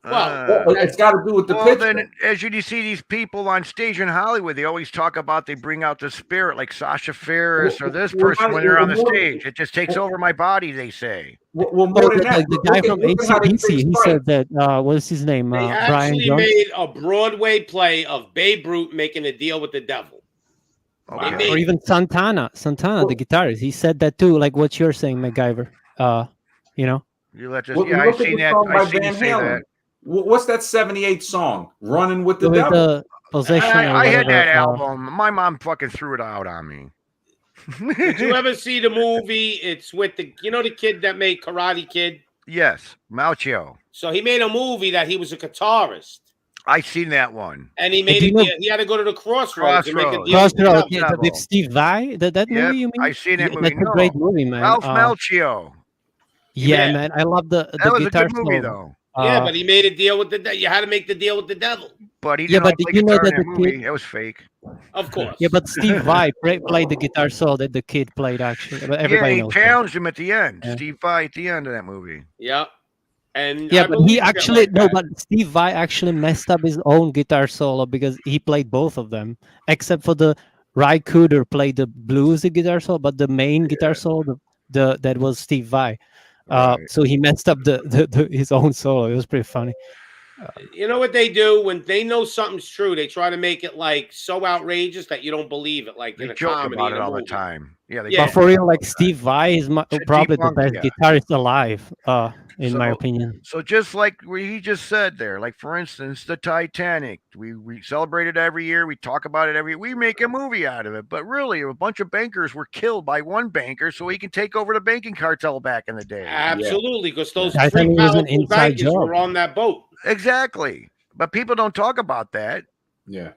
Well, it's got to do with the pitch. Then, as you see these people on stage in Hollywood, they always talk about they bring out the spirit, like Sasha Ferris or this person when they're on the stage. It just takes over my body, they say. Well, more than that, the guy from ACDC, he said that. What's his name? They Brian actually Jones? made a Broadway play of Babe Ruth making a deal with the devil. Or even Santana, the guitarist. He said that too, like what you're saying, MacGyver. You let this, I seen that. I seen you say that. What's that 78 song? Running with the Devil. I had that album. My mom fucking threw it out on me. Did you ever see the movie? It's with the kid that made Karate Kid? Yes, Mauchio. So he made a movie that he was a guitarist. I seen that one. And he made it. He had to go to the Crossroads. To make a deal Crossroads with Steve Vai. That movie you mean? I seen that movie. That's a great movie, man. Ralph Malchio. Yeah, man. I love the that was guitar a good movie, solo. though. Yeah, but he made a deal with the. You had to make the deal with the devil. But he didn't did you know that the movie. kid? It was fake. Of course. Yeah, but Steve Vai played the guitar solo that the kid played actually. But everybody he knows challenged him at the end. Yeah. Steve Vai at the end of that movie. Yeah. And yeah, but he actually but Steve Vai actually messed up his own guitar solo because he played both of them, except for the Ry Cooder played the bluesy guitar solo, but the main guitar solo, that was Steve Vai. So he messed up his own solo. It was pretty funny. You know what they do when they know something's true? They try to make it like so outrageous that you don't believe it. Like They in a joke comedy, about in it a all the movie. time. Yeah, But for real, like Steve Vai is probably the best yeah. guitarist alive, in my opinion. So just like he just said there, like for instance, the Titanic, we celebrate it every year. We talk about it every year. We make a movie out of it. But really, a bunch of bankers were killed by one banker so he can take over the banking cartel back in the day. Absolutely, because those I three think it was an powerful inside bankers job. were on that boat. Exactly. But people don't talk about that. Yeah.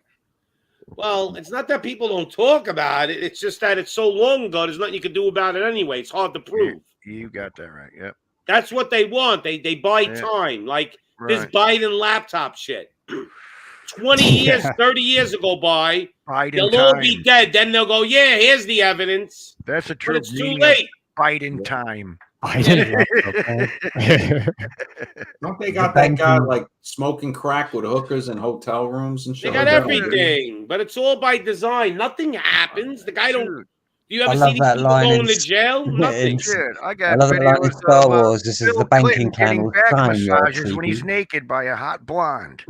Well, it's not that people don't talk about it. It's just that it's so long ago. There's nothing you can do about it anyway. It's hard to prove. You got that right. Yep. That's what they want. They buy time. Like this Biden laptop shit. 20 years, 30 years ago by. They'll all be dead. Then they'll go, yeah, here's the evidence. That's a true. But it's too late. Biden time. Don't they got that guy like smoking crack with hookers in hotel rooms and shit? They got everything, but it's all by design. Nothing happens. The guy don't. Do you ever see these people going to jail? Nothing. I love that line in Star Wars. This is the banking can will sign your massages when he's treaty. naked by a hot blonde.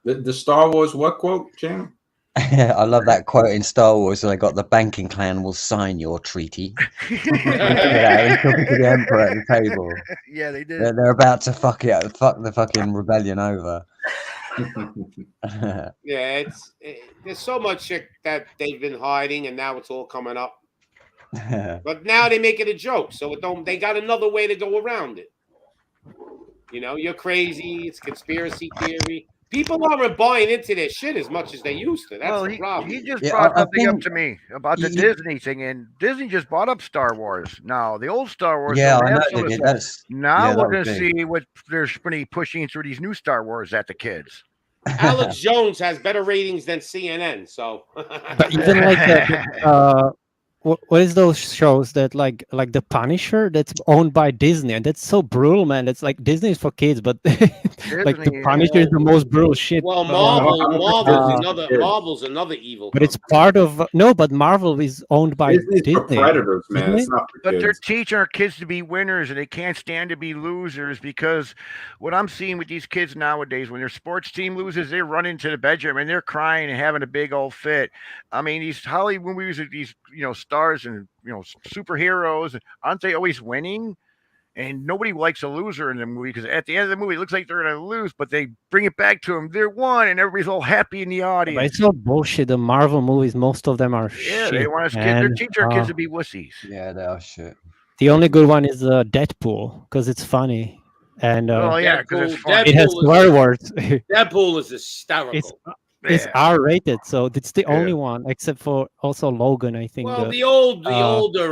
The Star Wars what quote, Jim? I love that quote in Star Wars. So they got the banking clan will sign your treaty. Talking to the Emperor at the table. Yeah, they did. They're about to fuck the fucking rebellion over. Yeah, there's so much shit that they've been hiding, and now it's all coming up. But now they make it a joke, so they got another way to go around it. You know, you're crazy. It's conspiracy theory. People aren't buying into their shit as much as they used to. That's the problem. He just brought something up to me about the Disney thing, and Disney just bought up Star Wars. Now the old Star Wars. Yeah, I know they did. Now we're going to see what they're pushing through these new Star Wars at the kids. Alex Jones has better ratings than CNN. So, but even like what is those shows that like The Punisher that's owned by Disney, and that's so brutal, man. It's like Disney is for kids, but like The Punisher is the most brutal shit. Well, Marvel's another evil. But it's part of but Marvel is owned by Disney. For predators, man. It's not for But kids. they're teaching our kids to be winners, and they can't stand to be losers, because what I'm seeing with these kids nowadays, when their sports team loses, they run into the bedroom and they're crying and having a big old fit. I mean, these Hollywood movies are these, stars and, superheroes, aren't they always winning? And nobody likes a loser in the movie, because at the end of the movie, it looks like they're going to lose, but they bring it back to them. They're won, and everybody's all happy in the audience. But it's all bullshit. The Marvel movies, most of them are shit. They want us kids. They're teaching our kids to be wussies. Yeah, they are shit. The only good one is Deadpool, because it's funny. And because it's funny. It has swear words. Deadpool is hysterical. It's R-rated, so it's the only one, except for also Logan, I think. Well, the older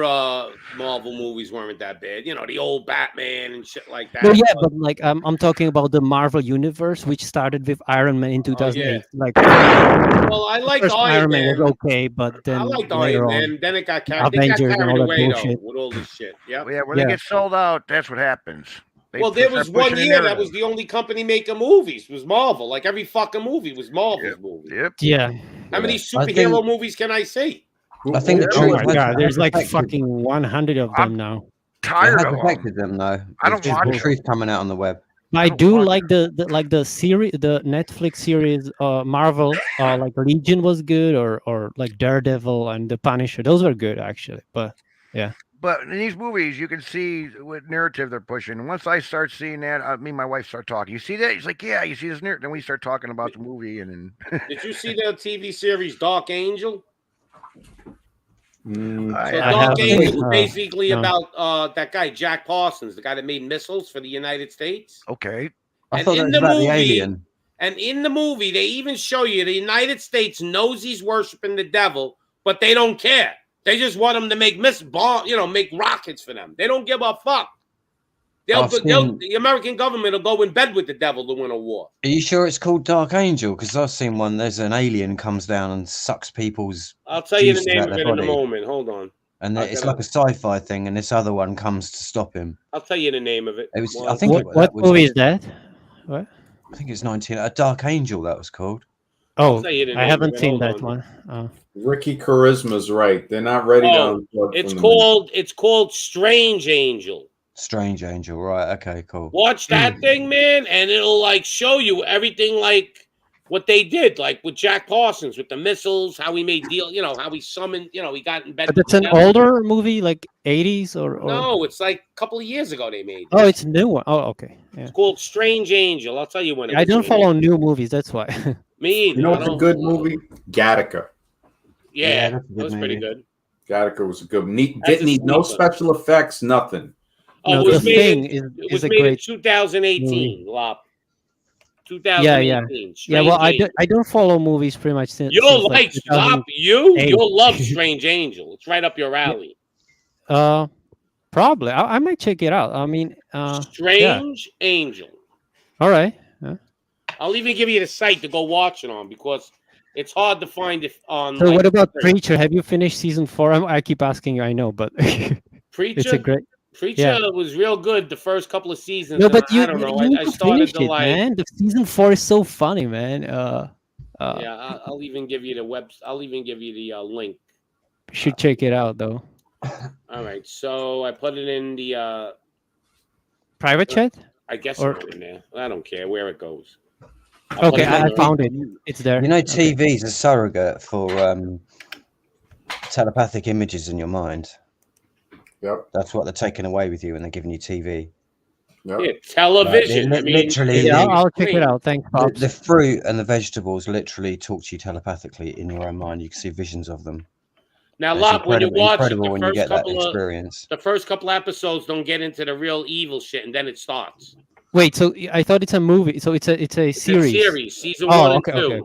Marvel movies weren't that bad. The old Batman and shit like that. Well, yeah, but like I'm talking about the Marvel universe, which started with Iron Man in 2008. Like, well, I liked Iron Man was okay, but then I liked later Iron Man. on, Then it got Avengers and carried all that away bullshit. with all this shit. Yeah, when they get sold out, that's what happens. Well, there was one year that was the only company making movies was Marvel. Like every fucking movie was Marvel's movie. Yep. Yeah. How many superhero movies can I see? I think oh my god, there's like fucking 100 of them now. Tired it of has affected them though. I don't watch the truth coming out on the web. I do like the series, the Netflix series, Marvel, like Legion was good, or like Daredevil and the Punisher. Those were good actually, but yeah. But in these movies, you can see what narrative they're pushing. And once I start seeing that, me and my wife start talking. You see that? He's like, yeah, you see this narrative. Then we start talking about the movie. And then Did you see the TV series Dark Angel? Dark Angel is basically about that guy, Jack Parsons, the guy that made missiles for the United States. Okay. I thought that was about the alien. And in the movie, they even show you the United States knows he's worshiping the devil, but they don't care. They just want him to make make rockets for them. They don't give a fuck. The American government will go in bed with the devil to win a war. Are you sure it's called Dark Angel? Because I've seen one. There's an alien comes down and sucks people's. I'll tell you the name of it in a moment. Hold on. And it's like a sci-fi thing, and this other one comes to stop him. I'll tell you the name of it. It was. I think. What movie is that? What? I think it's A Dark Angel. That was called. Oh, I haven't seen that one. Ricky Charisma's right. They're not ready to. It's called Strange Angel. Strange Angel, right? Okay, cool. Watch that thing, man, and it'll like show you everything like what they did, like with Jack Parsons with the missiles, how he made deal, how he summoned, he got in bed. But it's an older movie, like 80s or no, it's like a couple of years ago they made. Oh, it's a new one. Oh, okay. Yeah. It's called Strange Angel. I'll tell you when. I don't follow new movies. That's why. Me either. You know what's a good movie? Gattaca. Yeah, that was pretty good. Gattaca was a good. Didn't need no special effects, nothing. Oh, no, it was made in 2018. 2018, Lop. 2018. Yeah. Well, I don't follow movies pretty much since. You'll like Stop. You'll love Strange Angel. It's right up your alley. Probably. I might check it out. I mean, Strange Angel. All right. I'll even give you the site to go watch it on because it's hard to find it on. So what about Preacher? Have you finished season 4? I keep asking you. I know, but Preacher. It's a great. Preacher was real good the first couple of seasons. No, but I don't know. I started to like. Man, the season 4 is so funny, man. Yeah, I'll even give you the I'll even give you the link. You should check it out, though. All right, so I put it in the private chat. I guess it's in there. I don't care where it goes. Okay, I found it. It's there. You know, TV's a surrogate for telepathic images in your mind. Yep. That's what they're taking away with you when they're giving you TV. Yep. Yeah, television. Literally. Yeah, I'll check it out. Thanks, Pops. The fruit and the vegetables literally talk to you telepathically in your own mind. You can see visions of them. Now, Lop, when you watch it, the the first couple episodes don't get into the real evil shit, and then it starts. Wait, so I thought it's a movie. So it's a series. A series, season 1 and 2. Okay.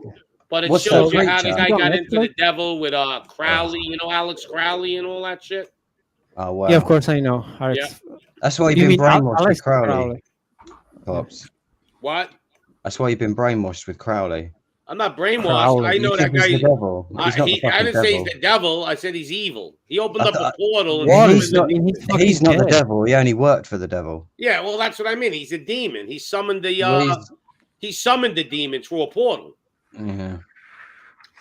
But it What's shows that you how the creature? guy got into the devil with Crowley, you know, Alex Crowley and all that shit. Oh wow. Yeah, of course I know. Yeah. That's why you've You been mean brainwashed Alex with Crowley. Crowley. Pops. What? That's why you've been brainwashed with Crowley. I'm not brainwashed. Crowley. I know You that think he's guy. the devil. He's not the I fucking didn't say he's devil. the devil. I said he's evil. He opened up a portal. Yeah, And he's not the devil. He only worked for the devil. Yeah, well, that's what I mean. He's a demon. He summoned the Well, he summoned the demon through a portal. Yeah.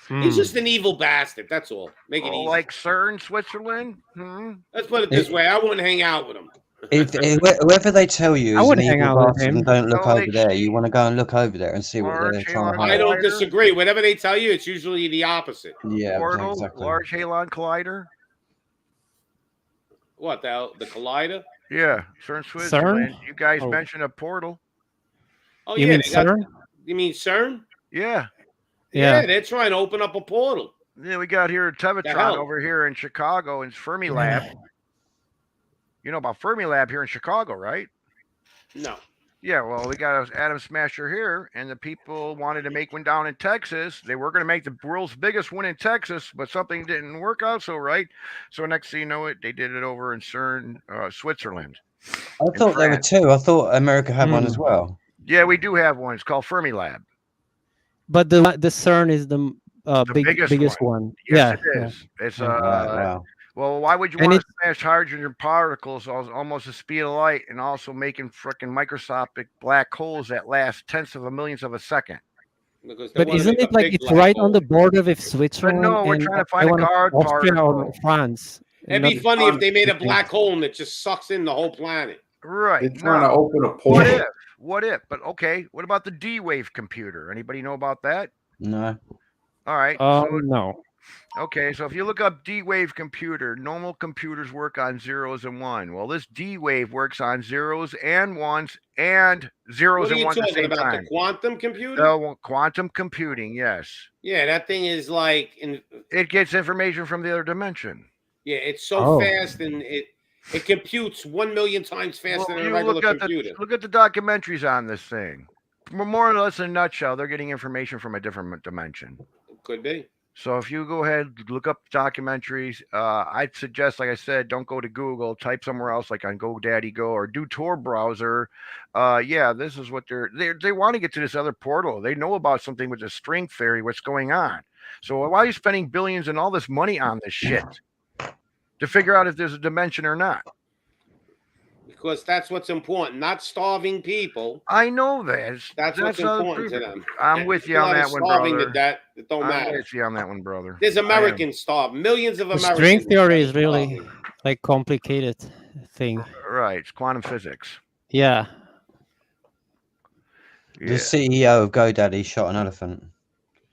He's just an evil bastard. That's all. Make it easy. Like CERN, Switzerland. Let's put it this way: I wouldn't hang out with him. If whoever they tell you I is an wouldn't hang evil out with bastard him. and don't look over there, you want to go and look over there and see what they're trying to hide. I don't disagree. Whatever they tell you, it's usually the opposite. Yeah, Portal, exactly. Large Hadron Collider. What the collider? Yeah, CERN, Switzerland. You guys Oh. mentioned a portal. Oh, You yeah, mean they got- CERN? You mean CERN? Yeah. Yeah, they're trying to open up a portal. Yeah, we got here The hell? Tevatron over here in Chicago in Fermilab. You know about Fermilab here in Chicago, right? No. Yeah, well, we got an atom smasher here, and the people wanted to make one down in Texas. They were going to make the world's biggest one in Texas, but something didn't work out so right. So next thing you know, they did it over in CERN, Switzerland. I thought there were two. I thought America had one Hmm. as well. Yeah, we do have one. It's called Fermilab. But the CERN is the biggest one. Yes, Yeah. it is. It's Wow. well, why would you And want to smash hydrogen particles almost the speed of light and also making freaking microscopic black holes that last tenths of a millionth of a second? But isn't it like it's right on the border with Switzerland? no, we're and trying to find a Taiwan, guard Austria or particle. France? It'd be funny if they made a black hole that just sucks in the whole planet. Right. They're trying to open a What portal. if? What if? But okay, what about the D-wave computer? Anybody know about that? No. All right. No. Okay, so if you look up D-wave computer, normal computers work on zeros and one. Well, this D-wave works on zeros and ones and zeros What are and you ones at the talking same about? time. The quantum computer? No, quantum computing, yes. Yeah, that thing is like It gets information from the other dimension. yeah, it's so Oh. fast and it computes 1 million times faster than a You regular look at computer. look at the documentaries on this thing. More or less in a nutshell, they're getting information from a different dimension. Could be. So if you go ahead, look up documentaries, I'd suggest, like I said, don't go to Google, type somewhere else like on GoDaddy Go or do Tor browser. Yeah, this is what they want to get to this other portal. They know about something with the string theory, what's going on. So why are you spending billions and all this money on this shit to figure out if there's a dimension or not? Because that's what's important, not starving people. I know that. That's what's other important to people. them. I'm with you People on that that are one, starving brother. to death, it don't I'm matter. with you on that one, brother. There's I am. Americans starving. Millions of The Americans. string theory is starving. really like complicated thing. Right, it's quantum physics. Yeah. The CEO of GoDaddy shot an elephant.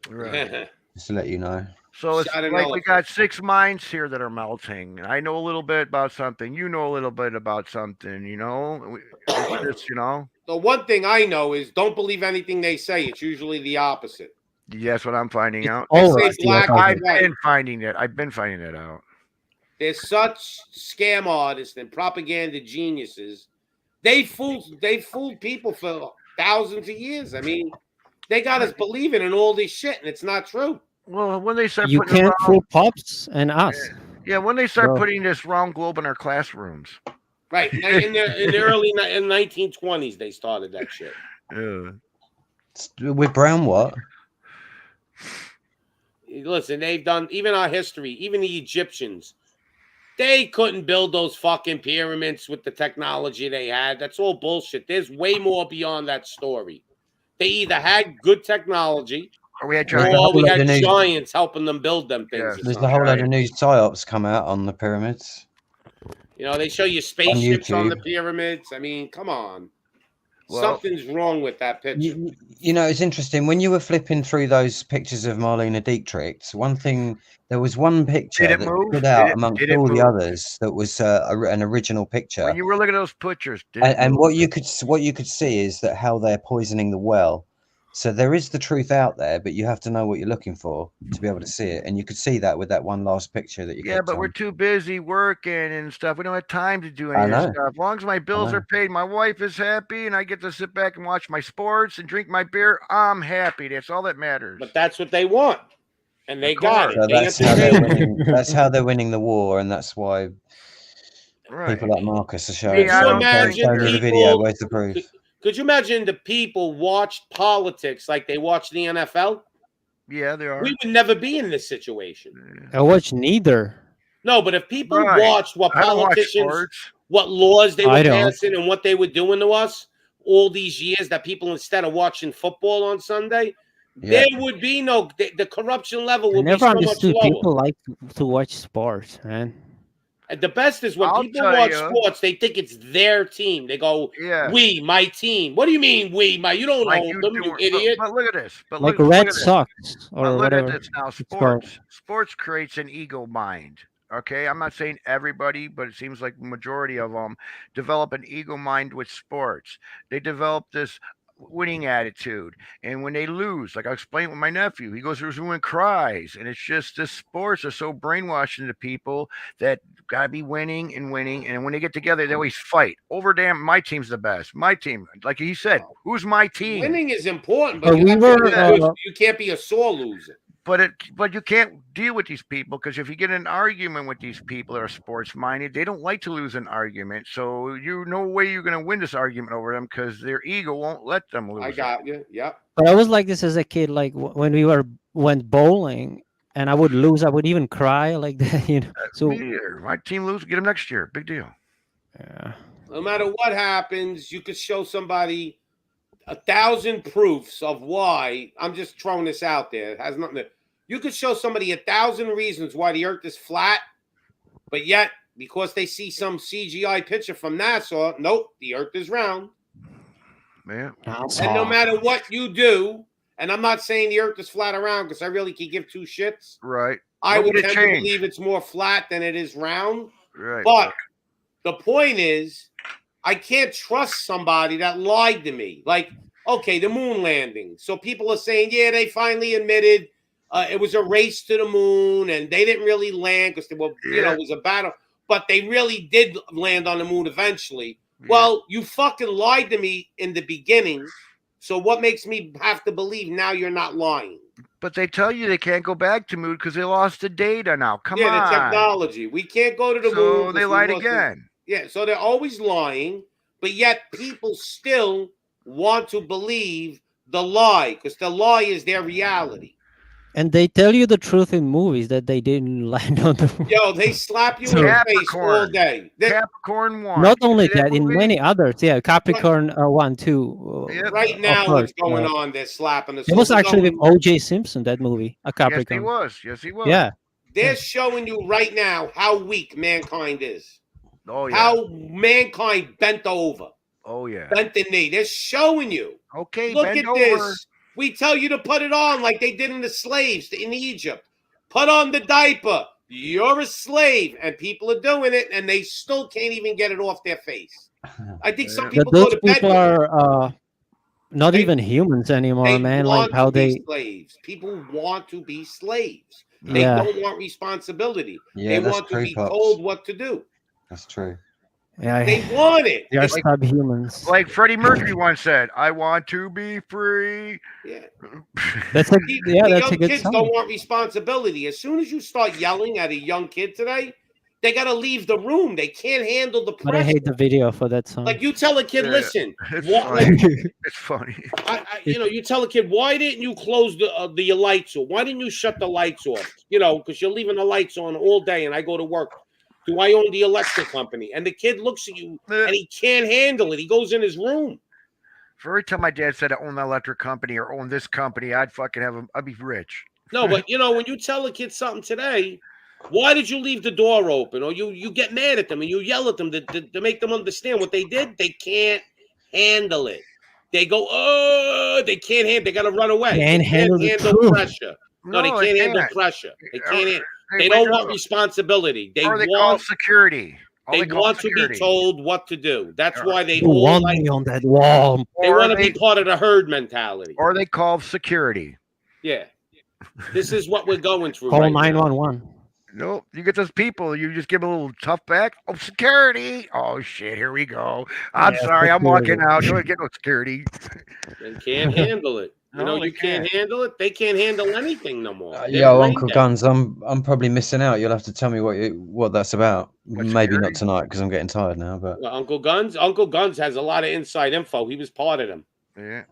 Right. Just to let you know. So it's Shot an like we elephant. got 6 minds here that are melting. I know a little bit about something. You know a little bit about something. You know, it's just, you know. The one thing I know is don't believe anything they say. It's usually the opposite. That's what I'm finding out. They say black and I've white. been finding it. I've been finding it out. There's such scam artists and propaganda geniuses. They fooled people for thousands of years. I mean, they got us believing in all this shit, and it's not true. Well, when they start You putting can't around, fool Pops and us. yeah, when they start Bro. putting this round globe in our classrooms. Right. In the early in 1920s, they started that shit. Yeah. With Brown what? Listen, they've done even our history, even the Egyptians. They couldn't build those fucking pyramids with the technology they had. That's all bullshit. There's way more beyond that story. They either had good technology or we had giants helping them build them things. There's a whole load of new psyops come out on the pyramids. You know, they show you spaceships on the YouTube. pyramids. I mean, come on. Well- Something's wrong with that picture. You know, it's interesting when you were flipping through those pictures of Marlena Dietrich. There was one picture Did it that move? stood out Did it- amongst did it all the move? others. That was an original picture. When you were looking at those pictures, did it And move? what you could see is that how they're poisoning the well. So there is the truth out there, but you have to know what you're looking for to be able to see it. And you could see that with that one last picture that you Yeah, but we're too busy working and stuff. We don't have time to do any of this stuff. As long as my bills are paid, my wife is happy, and I get to sit back and watch my sports and drink my beer, I'm happy. That's all that matters. But that's what they want. And they got it. So that's how they're winning. That's how they're winning the war, and that's why people like Marcus are showing. Show me the video. Where's the proof? Could you imagine the people watched politics like they watch the NFL? Yeah, they are. We would never be in this situation. I watch neither. No, but if people watched what politicians, what laws they were passing and what they were doing to us all these years, that people, instead of watching football on Sunday, there would be no, the corruption level would be so much lower. People like to watch sports, man. And the best is when people watch sports, they think it's their team. They go, we, my team. What do you mean, we, my? You don't know them, you idiot. But look at this. But like look, Red look Sox or whatever. Look at this now. Sports creates an ego mind. Okay, I'm not saying everybody, but it seems like the majority of them develop an ego mind with sports. They develop this winning attitude, and when they lose, like I explained with my nephew, he goes through his room and cries, and it's just the sports are so brainwashing to people that gotta be winning, and when they get together, they always fight over. Damn, my team's the best. My team, like he said, who's my team? Winning is important, but you can't be a sore loser. But you can't deal with these people, because if you get an argument with these people that are sports minded, they don't like to lose an argument. So no way you're going to win this argument over them, because their ego won't let them lose. I got you. Yep. But I was like this as a kid. Like when we went bowling, and I would lose, I would even cry like that. You know. So my team lose, get them next year. Big deal. Yeah. No matter what happens, you could show somebody 1,000 proofs of why. I'm just throwing this out there. It has nothing to. You could show somebody 1,000 reasons why the Earth is flat, but yet because they see some CGI picture from NASA, nope, the Earth is round. Yeah. And no matter what you do, and I'm not saying the Earth is flat around, because I really could give two shits. Right. I would tend to believe it's more flat than it is round. Right. But the point is, I can't trust somebody that lied to me. Like, okay, the moon landing. So people are saying, yeah, they finally admitted it was a race to the moon, and they didn't really land because they were, it was a battle. But they really did land on the moon eventually. Yeah. Well, you fucking lied to me in the beginning. So what makes me have to believe now you're not lying? But they tell you they can't go back to moon because they lost the data now. Come on. Yeah, the technology. We can't go to the moon. So they lied again. Yeah, so they're always lying, but yet people still want to believe the lie, because the lie is their reality. And they tell you the truth in movies that they didn't land on the moon. Yo, they slap you in the face all day. Capricorn 1. Not only that, in many others. Yeah, Capricorn 1, 2. Right now, what's going on? They're slapping us. It was actually with O.J. Simpson, that movie, a Capricorn. Yes, he was. Yeah. They're showing you right now how weak mankind is. Oh, yeah. How mankind bent over. Oh, yeah. Bent the knee. They're showing you. Okay, look bend at over. this. We tell you to put it on like they did in the slaves in Egypt. Put on the diaper. You're a slave. And people are doing it, and they still can't even get it off their face. I think some people go to bed. Those people are not even humans anymore, man. Like how they slaves. People want to be slaves. They don't want responsibility. They want to be told what to do. That's true. Yeah, they want it. They are subhumans. Like Freddie Mercury once said, "I want to be free." Yeah, that's a good kids song. Don't want responsibility. As soon as you start yelling at a young kid today, they got to leave the room. They can't handle the pressure. But I hate the video for that song. Like you tell a kid, listen, it's funny. You tell a kid, why didn't you close the lights off? Why didn't you shut the lights off? Because you're leaving the lights on all day, and I go to work. Do I own the electric company? And the kid looks at you and he can't handle it. He goes in his room. For every time my dad said I own the electric company or own this company, I'd fucking I'd be rich. No, but when you tell a kid something today, why did you leave the door open? Or you get mad at them and you yell at them to make them understand what they did. They can't handle it. They go, oh, they can't handle. They got to run away. Can't handle pressure. No, they can't handle pressure. They can't handle. They don't want responsibility. They call security. They want to be told what to do. That's why they You all want like me on that wall. they want to be part of the herd mentality. Or they call security. Yeah. This is what we're going through. Call right 911. Nope. You get those people, you just give them a little tough back. Oh, security. Oh, shit. Here we go. I'm sorry. I'm walking out. Don't get no security. They can't handle it. You can't handle it. They can't handle anything no more. Yo, Uncle Guns, I'm probably missing out. You'll have to tell me what that's about. Maybe not tonight because I'm getting tired now. But well, Uncle Guns has a lot of inside info. He was part of them. Yeah.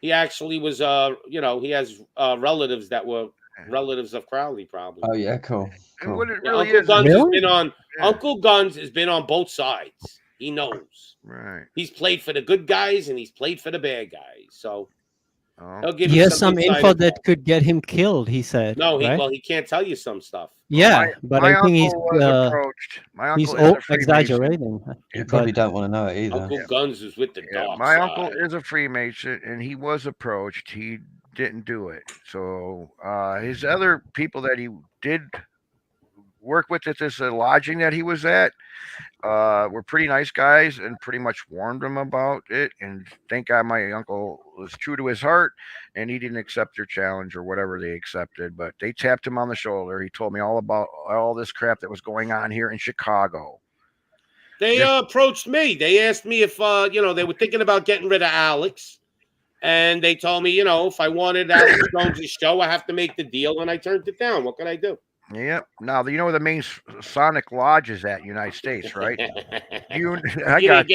He actually was. He has relatives that were relatives of Crowley, probably. oh yeah, cool. What it Yeah, really Uncle is. Guns has been on. Uncle Guns has been on both sides. He knows. Right. He's played for the good guys and he's played for the bad guys. So he'll give He you has some inside info that could get him killed. He said. No, right? he can't tell you some stuff. Yeah, but my I think he's uncle was approached. My he's uncle is a Freemason. exaggerating. You probably don't want to know it either. Uncle Guns is with the dark My side. uncle is a Freemason, and he was approached. He didn't do it. So his other people that he did work with at this lodging that he was at were pretty nice guys and pretty much warned him about it. And thank God my uncle was true to his heart and he didn't accept their challenge or whatever they accepted. But they tapped him on the shoulder. He told me all about all this crap that was going on here in Chicago. They approached me. They asked me if they were thinking about getting rid of Alex. And they told me, if I wanted Alex Jones' show, I have to make the deal. And I turned it down. What could I do? Yep. Now, you know where the main Sonic Lodge is at, United States, right? I got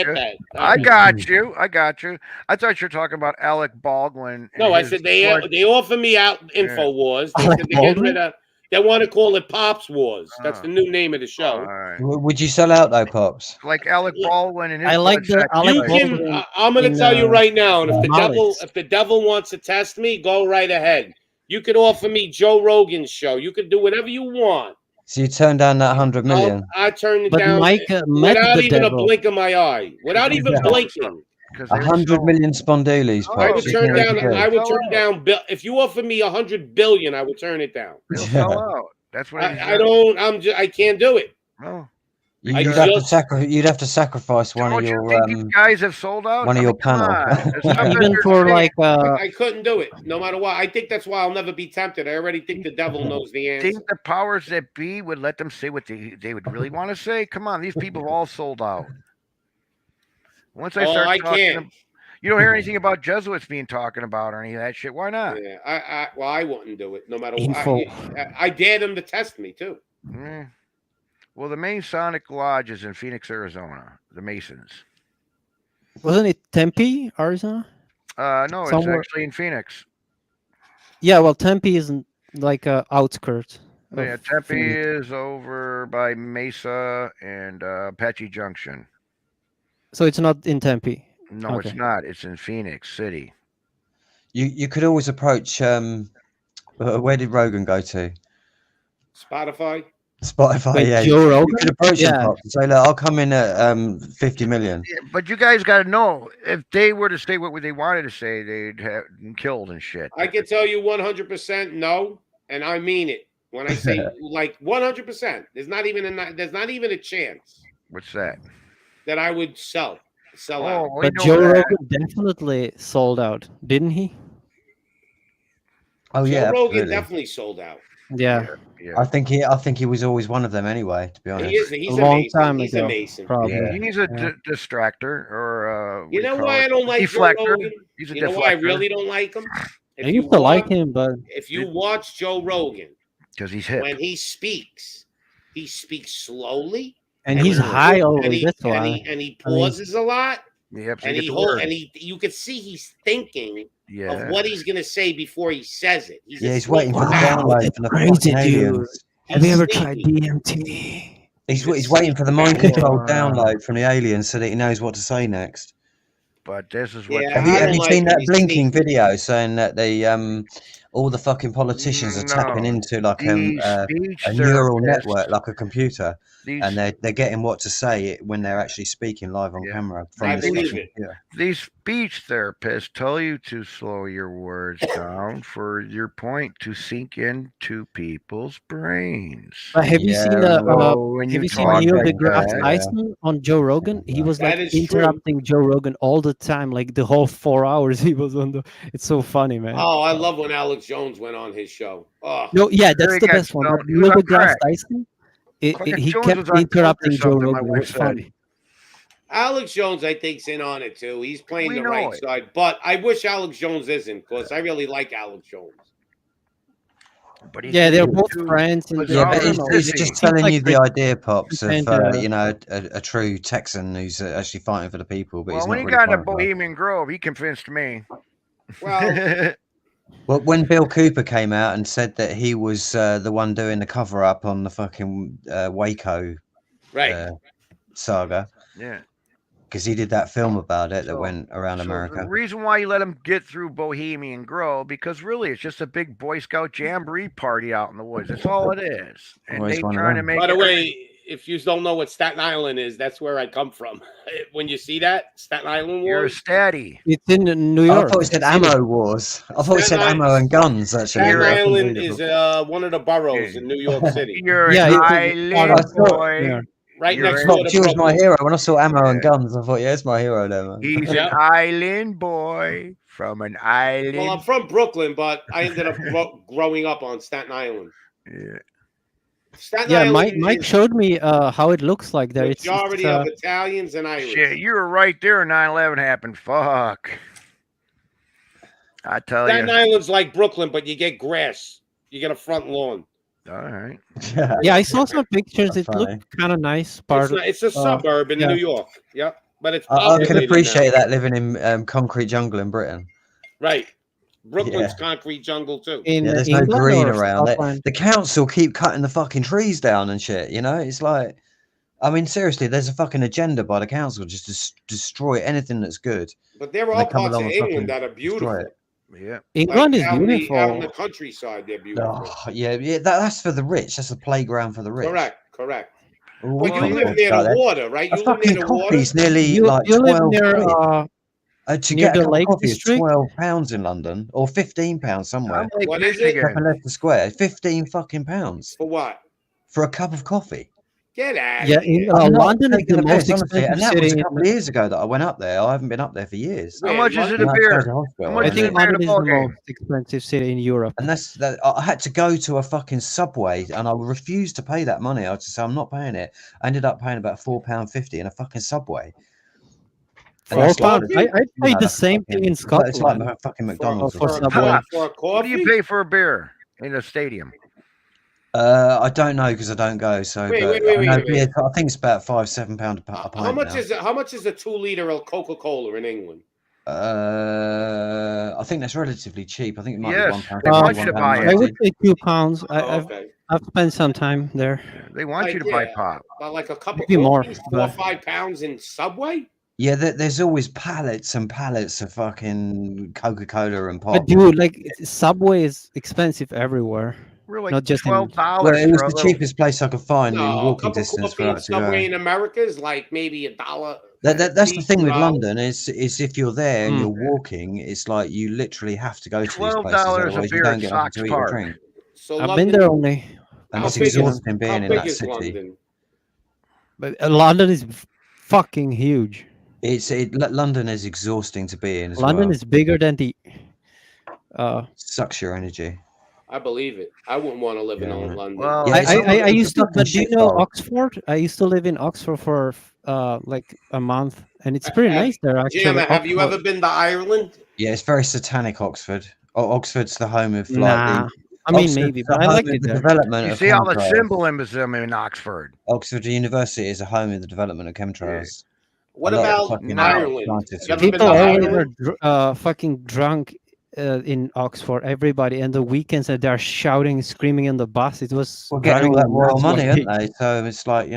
you. I thought you were talking about Alec Baldwin. No, I said they offer me out Info Wars. They said they're getting rid of. They want to call it Pops Wars. That's the new name of the show. Right. Would you sell out though, Pops? Like Alec Baldwin and his I like the Alec Baldwin. I'm going to tell you right now, and if the devil wants to test me, go right ahead. You could offer me Joe Rogan's show. You could do whatever you want. So you turned down that 100 million? I turned it But down Mike, without even devil. a blink of my eye. Without even blinking. 100 million spondoolies, I Pops. would turn down. I would turn down. If you offer me 100 billion, I would turn it down. Sell out. That's what I don't. I can't do it. Oh. You'd have to sacrifice one of your these guys have sold out. one of your panel. Even for like I couldn't do it, no matter what. I think that's why I'll never be tempted. I already think the devil knows the answer. Think the powers that be would let them say what they would really want to say? Come on, these people have all sold out. Once I start talking, you don't hear anything about Jesuits being talking about or any of that shit. Why not? Yeah, I wouldn't do it, no matter what. I dared them to test me too. Mm. Well, the main Sonic Lodge is in Phoenix, Arizona. The Masons. Wasn't it Tempe, Arizona? No, Somewhere. it's actually in Phoenix. Yeah, well, Tempe isn't like outskirts. Yeah, Tempe is over by Mesa and Apache Junction. So it's not in Tempe. No, it's not. It's in Phoenix City. You could always approach. Where did Rogan go to? Spotify. Spotify, yeah. Joe Rogan? You could approach him Pops, and say, look, I'll come in at 50 million. Yeah, but you guys got to know, if they were to say what they wanted to say, they'd have them killed and shit. I can tell you 100% no, and I mean it. When I say like 100%, there's not even a chance. What's that? That I would sell out. But Joe Rogan definitely sold out, didn't he? Oh yeah, Joe Rogan absolutely. definitely sold out. Yeah. I think he was always one of them anyway. To be honest, He's a long Mason. time He's ago, a Mason. probably. Yeah. He's a distractor, or you know why I don't like Joe Rogan? He's a you know why I really don't like him? I used to like him, but if you watch Joe Rogan, because he's hip, when he speaks slowly, and he's high always. That's why. And he pauses a lot. Yep, and you can see he's thinking of what he's gonna say before he says it. He's waiting for the download from the crazy fucking aliens. Have you ever tried DMT? He's waiting for the mind control download from the aliens so that he knows what to say next. But this is what. Have you seen that blinking video saying that the all the fucking politicians are tapping into like These a speech neural therapists- network, like a computer, These- and they're getting what to say when they're actually speaking live on camera from this fucking computer. These speech therapists tell you to slow your words down for your point to sink into people's brains. But have you seen Neil deGrasse Tyson on Joe Rogan? He was like That is true. interrupting Joe Rogan all the time, like the whole 4 hours he was on the. It's so funny, man. Oh, I love when Alex Jones went on his show. Oh. No, yeah, that's Very the good best one. stuff. But He was Neil on deGrasse crack. Tyson, Alex he Jones kept was on interrupting coke or Joe something, my Rogan. It wife was said. funny. Alex Jones, I think's in on it too. He's playing We the know right it. side, but I wish Alex Jones isn't, because I really like Alex Jones. But Yeah, they're both friends. And Yeah, but I don't know, he's it just seems telling like you the they're idea, Pops, of and, you know, a true Texan who's actually fighting for the people. But Well, he's when not he really got into fighting for us. Bohemian Grove, he convinced me. Well, Well, when Bill Cooper came out and said that he was the one doing the cover up on the fucking Waco Right. saga, Yeah. because he did that film about it that went around So America. the reason why you let him get through Bohemian Grove, because really it's just a big Boy Scout jamboree party out in the woods. That's all it is. And Well, he's they one of trying to them. make By the it- way, if you don't know what Staten Island is, that's where I come from. When you see that Staten Island You're a Wars, statty. It's in New I York. thought it said ammo wars. I thought it said Staten ammo and guns. Actually, Staten That's Island unbelievable. is one of the boroughs in New York City. You're Yeah, an it's island part of- boy. yeah. Right You're next an- door to She was my Brooklyn. hero. When I saw ammo and guns, I thought, yeah, it's my hero there, man. He's Yep. an island boy from an island. Well, I'm from Brooklyn, but I ended up growing up on Staten Island. Yeah. Staten Yeah, Island Mike is showed me how it looks like there. majority of Italians and Irish. Shit, you were right there when 9/11 happened. Fuck. I tell Staten you. Island's like Brooklyn, but you get grass. You get a front lawn. All right. Yeah, I saw some pictures. That's It funny. looked kind of nice. Part It's a suburb in yeah. New York. Yep, but it's I can populated appreciate now. that living in concrete jungle in Britain. Right. Brooklyn's Yeah. concrete jungle too. In Yeah, there's no England green or around. Scotland? The council keep cutting the fucking trees down and shit. You know, it's like, I mean, seriously, there's a fucking agenda by the council just to destroy anything that's good. But there are And they all come parts of along and fucking England that are destroy beautiful. it. Yeah. England is out beautiful. out in the countryside, they're beautiful. Oh, yeah, that's for the rich. That's a playground for the rich. Correct. Well, But we you can't live talk near about the that. water, right? A You live near fucking the water. coffee's nearly You like live 12 near quid. To near get a the cup of Lake coffee is District? £12 in London, or £15 somewhere. Lake What is it? Up in Leicester Square, 15 fucking pounds For what? for a cup of coffee. Get out Yeah, of here. in I'm not London is taking the the most piss, honestly, expensive and that was city. a couple of years ago that I went up there. I haven't been up there for years. Where, How much is it a When I beer? was in hospital, How much I is and it a think beer in London a is ball the game? most expensive city in Europe. And that's that. I had to go to a fucking Subway, and I refused to pay that money. I just said, I'm not paying it. I ended up paying about £4.50 in a fucking Subway. And that's £4. like- I you paid know, the that's same fucking- thing in it's like Scotland. fucking McDonald's. for or something. Subway. For a What do you coffee? pay for a beer in a stadium? I don't know because I don't go. So, Wait, but wait, wait, I know wait, beer, I think it's about £5-7 a pint. How much now. is it? How much is a 2 liter of Coca-Cola in England? I think that's relatively cheap. I think it might Yes, be £1. they want you to buy it. I would say £2. Oh, okay. I've spent some time there. They want you to buy pop. About like a cup Maybe of more, coffee, 4 or but- 5 pounds in Subway. Yeah, there's always pallets and pallets of fucking Coca-Cola and pop. But dude, like Subway is expensive everywhere. Really, Not just in- $12 Well, it was for a the little. cheapest place I could find in No, a walking cup of distance coffee for in us to go. Subway in America is like maybe $1. That's the thing with $3. London is if you're there and Mm. you're walking, it's like you literally have to go to these places, $12 a otherwise you beer don't at get nothing Sox to eat or Park. drink. So I've London, been there only, And How it's big is- exhausting being how in big that is city. London? but London is fucking huge. London is exhausting to be in as London well. is bigger than the. Sucks your energy. I believe it. I wouldn't want to live in Yeah. London. Well, Yeah, it's I a used to, fucking but do you shithole. know Oxford? I used to live in Oxford for like a month, and it's pretty nice there actually. Gemma, have you Oxford. ever been to Ireland? Yeah, it's very satanic, Oxford. Oxford's the home of like Nah, the. I mean Oxford's maybe, the but I home like of it the there. development you of see all the chemtrails. symbolism in Oxford. Oxford University is a home of the development of chemtrails. What A lot of about fucking Ireland? scientists You ever been People to always Ireland? are fucking drunk in Oxford. Everybody, and the weekends that they're shouting, screaming in the bus. It was Well, getting all driving that me royal nuts money, one aren't day. they? So it's like,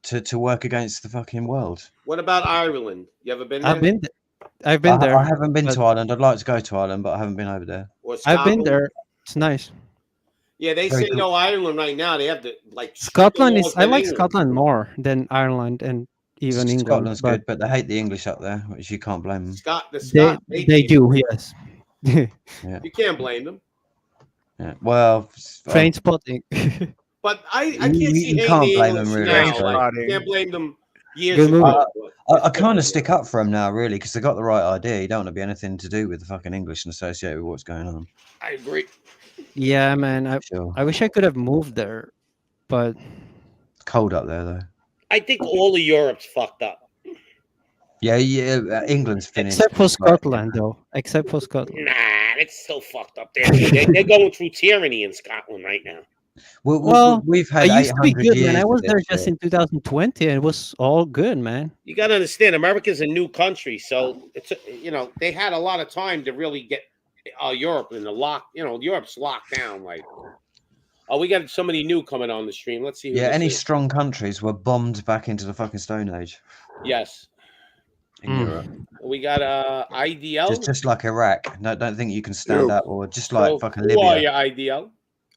to work against the fucking world. What about Ireland? You ever been there? I've been there. I haven't been but to Ireland. I'd like to go to Ireland, but I haven't been over there. Or I've been Scotland? there. It's nice. Yeah, they Very say cool. no Ireland right now. They have the like Scotland stricter is. laws I than like England. Scotland more than Ireland and even England. Scotland's good, but they hate the English up there, which you can't blame them. The They Scott hate they the do. English. Yes. Yeah. You can't blame them. Yeah. Well, Train spotting. But I You- can't you- see you hating can't the blame them English really, now. so- Like, you can't blame them years Good movie. ago. I kind of stick up for them now, really, because they got the right idea. You don't want to be anything to do with the fucking English and associated with what's going on. I agree. Yeah, man. Sure. I wish I could have moved there, but It's cold up there, though. I think all of Europe's fucked up. Yeah, England's finished. except for Scotland, though. Except for Scotland. Nah, it's still fucked up there. They're going through tyranny in Scotland right now. Well, we've had I used to be 800 good, man. years I of was there this just shit. in 2020, and it was all good, man. You got to understand, America's a new country, so it's they had a lot of time to really get Europe in the lock. Europe's locked down. Like, we got somebody new coming on the stream. Let's see. Who Yeah, this any is. strong countries were bombed back into the fucking Stone Age Yes, in Europe. we got IDL. Just like Iraq. No, don't think you can stand Yo. up, or just like So, fucking who are Libya. you, IDL?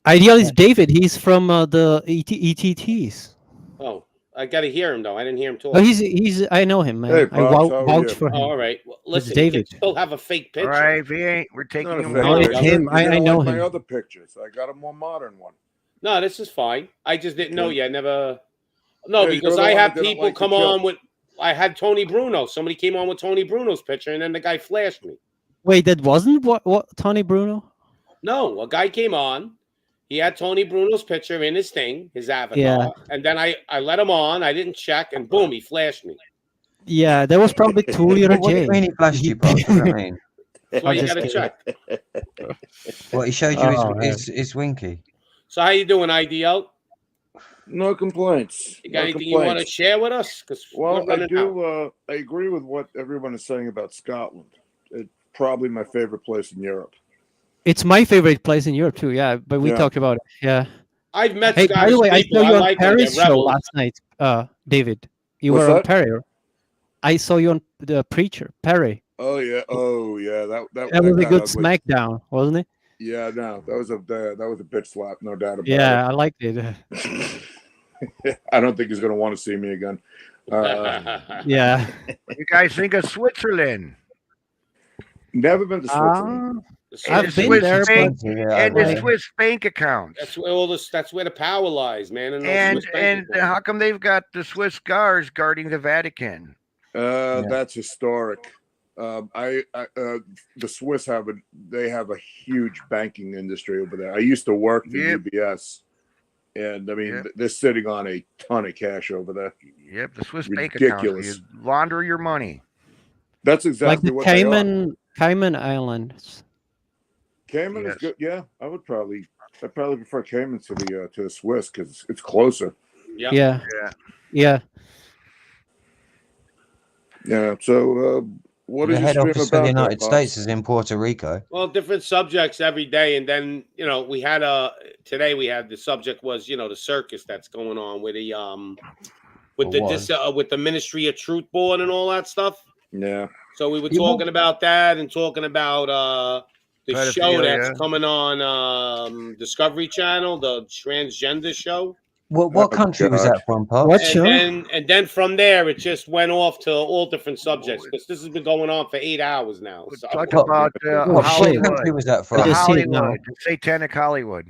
Ideal is David. He's from the ETTs. Oh, I got to hear him though. I didn't hear him talk. Oh, he's. I know him, man. Hey, I Pops, how are vouch you? for him. Oh, all right. Well, listen, It's David. you can still have a fake picture. All right, if he ain't, we're taking Not a him fake away. it's him. You're gonna I know like him. my other pictures. I got a more modern one. No, this is fine. I just didn't know you. I never. No, Yeah, you because go to I the one have that didn't people like the come kill. on with. I had Tony Bruno. Somebody came on with Tony Bruno's picture, and then the guy flashed me. Wait, that wasn't what Tony Bruno? No, a guy came on. He had Tony Bruno's picture in his thing, his avatar, Yeah. and then I let him on. I didn't check, and boom, he flashed me. Yeah, that was probably Tulio What do J. you mean he flashed you, Pops? What do you mean? That's why I'm you just gotta kidding. check. What, he showed you Oh, his winky? So how you doing, IDL? No complaints. You got No anything you want to complaints. share with us? Because Well, I do. I agree with what everyone is saying about Scotland. It's probably my favorite place in Europe. It's my favorite place in Europe too. Yeah, but we Yeah. talked about it. Yeah. I've met Hey, by Scottish the way, I people. saw you on like them. Paris They're show rebels. last night, David. You What's were on that? Perry. I saw you on the Preacher, Perry. Oh yeah. That That was a got good ugly. smackdown, wasn't it? Yeah, no, that was a bitch slap, no doubt about Yeah, I liked it. it. I don't think he's gonna want to see me again. Yeah. What you guys think of Switzerland? Never been to Switzerland. And I've the been Swiss there, bank, but and the Swiss bank accounts. That's where all this. That's where the power lies, man. those And Swiss bank accounts. how come they've got the Swiss guards guarding the Vatican? That's historic. The Swiss have a huge banking industry over there. I used to work for Yep. UBS, and I mean Yep. they're sitting on a ton of cash over there. Yep, the Swiss bank accounts. Ridiculous. You launder your money. That's like exactly the what they are. Cayman Islands. Cayman is good. Yeah, I'd probably prefer Cayman to the Swiss because it's closer. Yep. Yeah. Yeah. Yeah. Yeah. So what The is your head stream office for about? the there, United Pops? States is in Puerto Rico. Well, different subjects every day, and then we had today we had the subject was the circus that's going on with the with the Ministry of Truth Board and all that stuff. Yeah. So we were You talking about that and talking about the show that's Pedophilia. coming on Discovery Channel, the transgender show. What country was God. that from, Pops? What show? And then from there it just went off to all different subjects because this has been going on for 8 hours now. So. Talk about What country Hollywood. was that The from? I just see it now. Hollywood. The satanic Hollywood.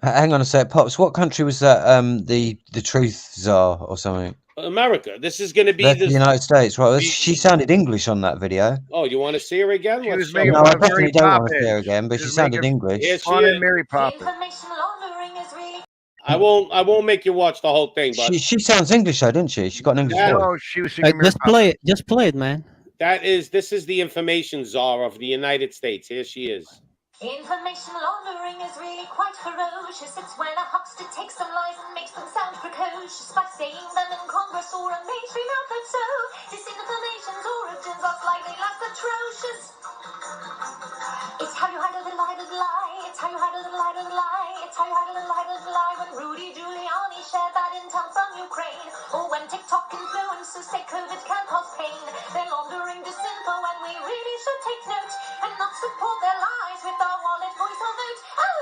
Hang on a sec, Pops. What country was that? The Truth Czar or something? America. This is going to be That's the this. United States, right? She sounded English on that video. Oh, you want to see her again? She Let's was show making her. No, I fun of Mary definitely don't want to Poppins. see her again, but She she was sounded making English. Yes, fun she of is. Mary Poppins. Information laundering is really I won't make you watch the whole thing, but She sounds English though, didn't she? She got an English Yeah. voice. Oh, she was singing Mary Just play it. Just play it, man. this is the information czar of the United States. Here she is. Information laundering is really quite ferocious. It's when a huckster takes some lies and makes them sound precocious by saying them in Congress or a mainstream outlet. So disinformation's origins are slightly less atrocious. It's how you hide a little lie. It's how you hide a little lie. It's how you hide a little lie. When Rudy Giuliani shared bad intel from Ukraine, or when TikTok influencers say COVID can cause pain, they're laundering disinfo, and we really should take note and not support their lies with our wallet, voice, or vote. Oh!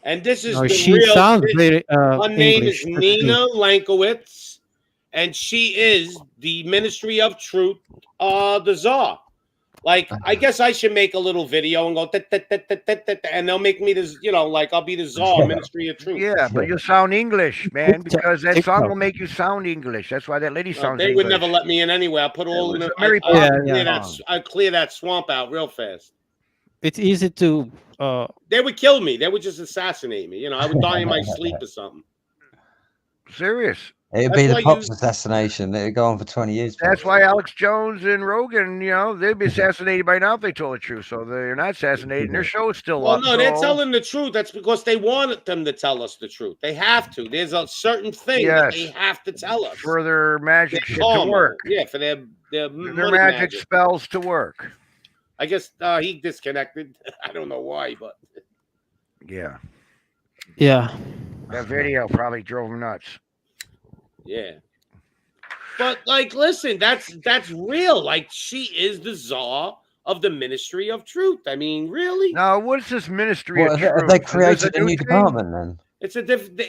And this is No, the she real. sounds very Her name English. is That's Nina good. Lankowitz, and she is the Ministry of Truth, the czar. Like, I guess I should make a little video and go, and they'll make me this, like I'll be the czar, Ministry of Truth. Yeah, but you sound English, man, because that song will make you sound English. That's why that lady sounds They English. would never let me in anyway. I put all in the. I clear that swamp out real fast. It's easy to. They would kill me. They would just assassinate me. I would die in my sleep or something. Serious. It'd be the Pops assassination. It'd go on for 20 years. That's why Alex Jones and Rogan, they'd be assassinated by now if they told the truth. So they're not assassinated. Their show is still Well, up. no, they're telling the truth. That's because they wanted them to tell us the truth. They have to. There's a certain thing that they have to tell us. For their magic shit to work. Yeah, for their money magic spells to work. I guess he disconnected. I don't know why, but yeah. Yeah. That video probably drove him nuts. Yeah. But listen, that's real. Like, she is the czar of the Ministry of Truth. I mean, really? Now, what's this Ministry of Truth? Have they created a new department then? It's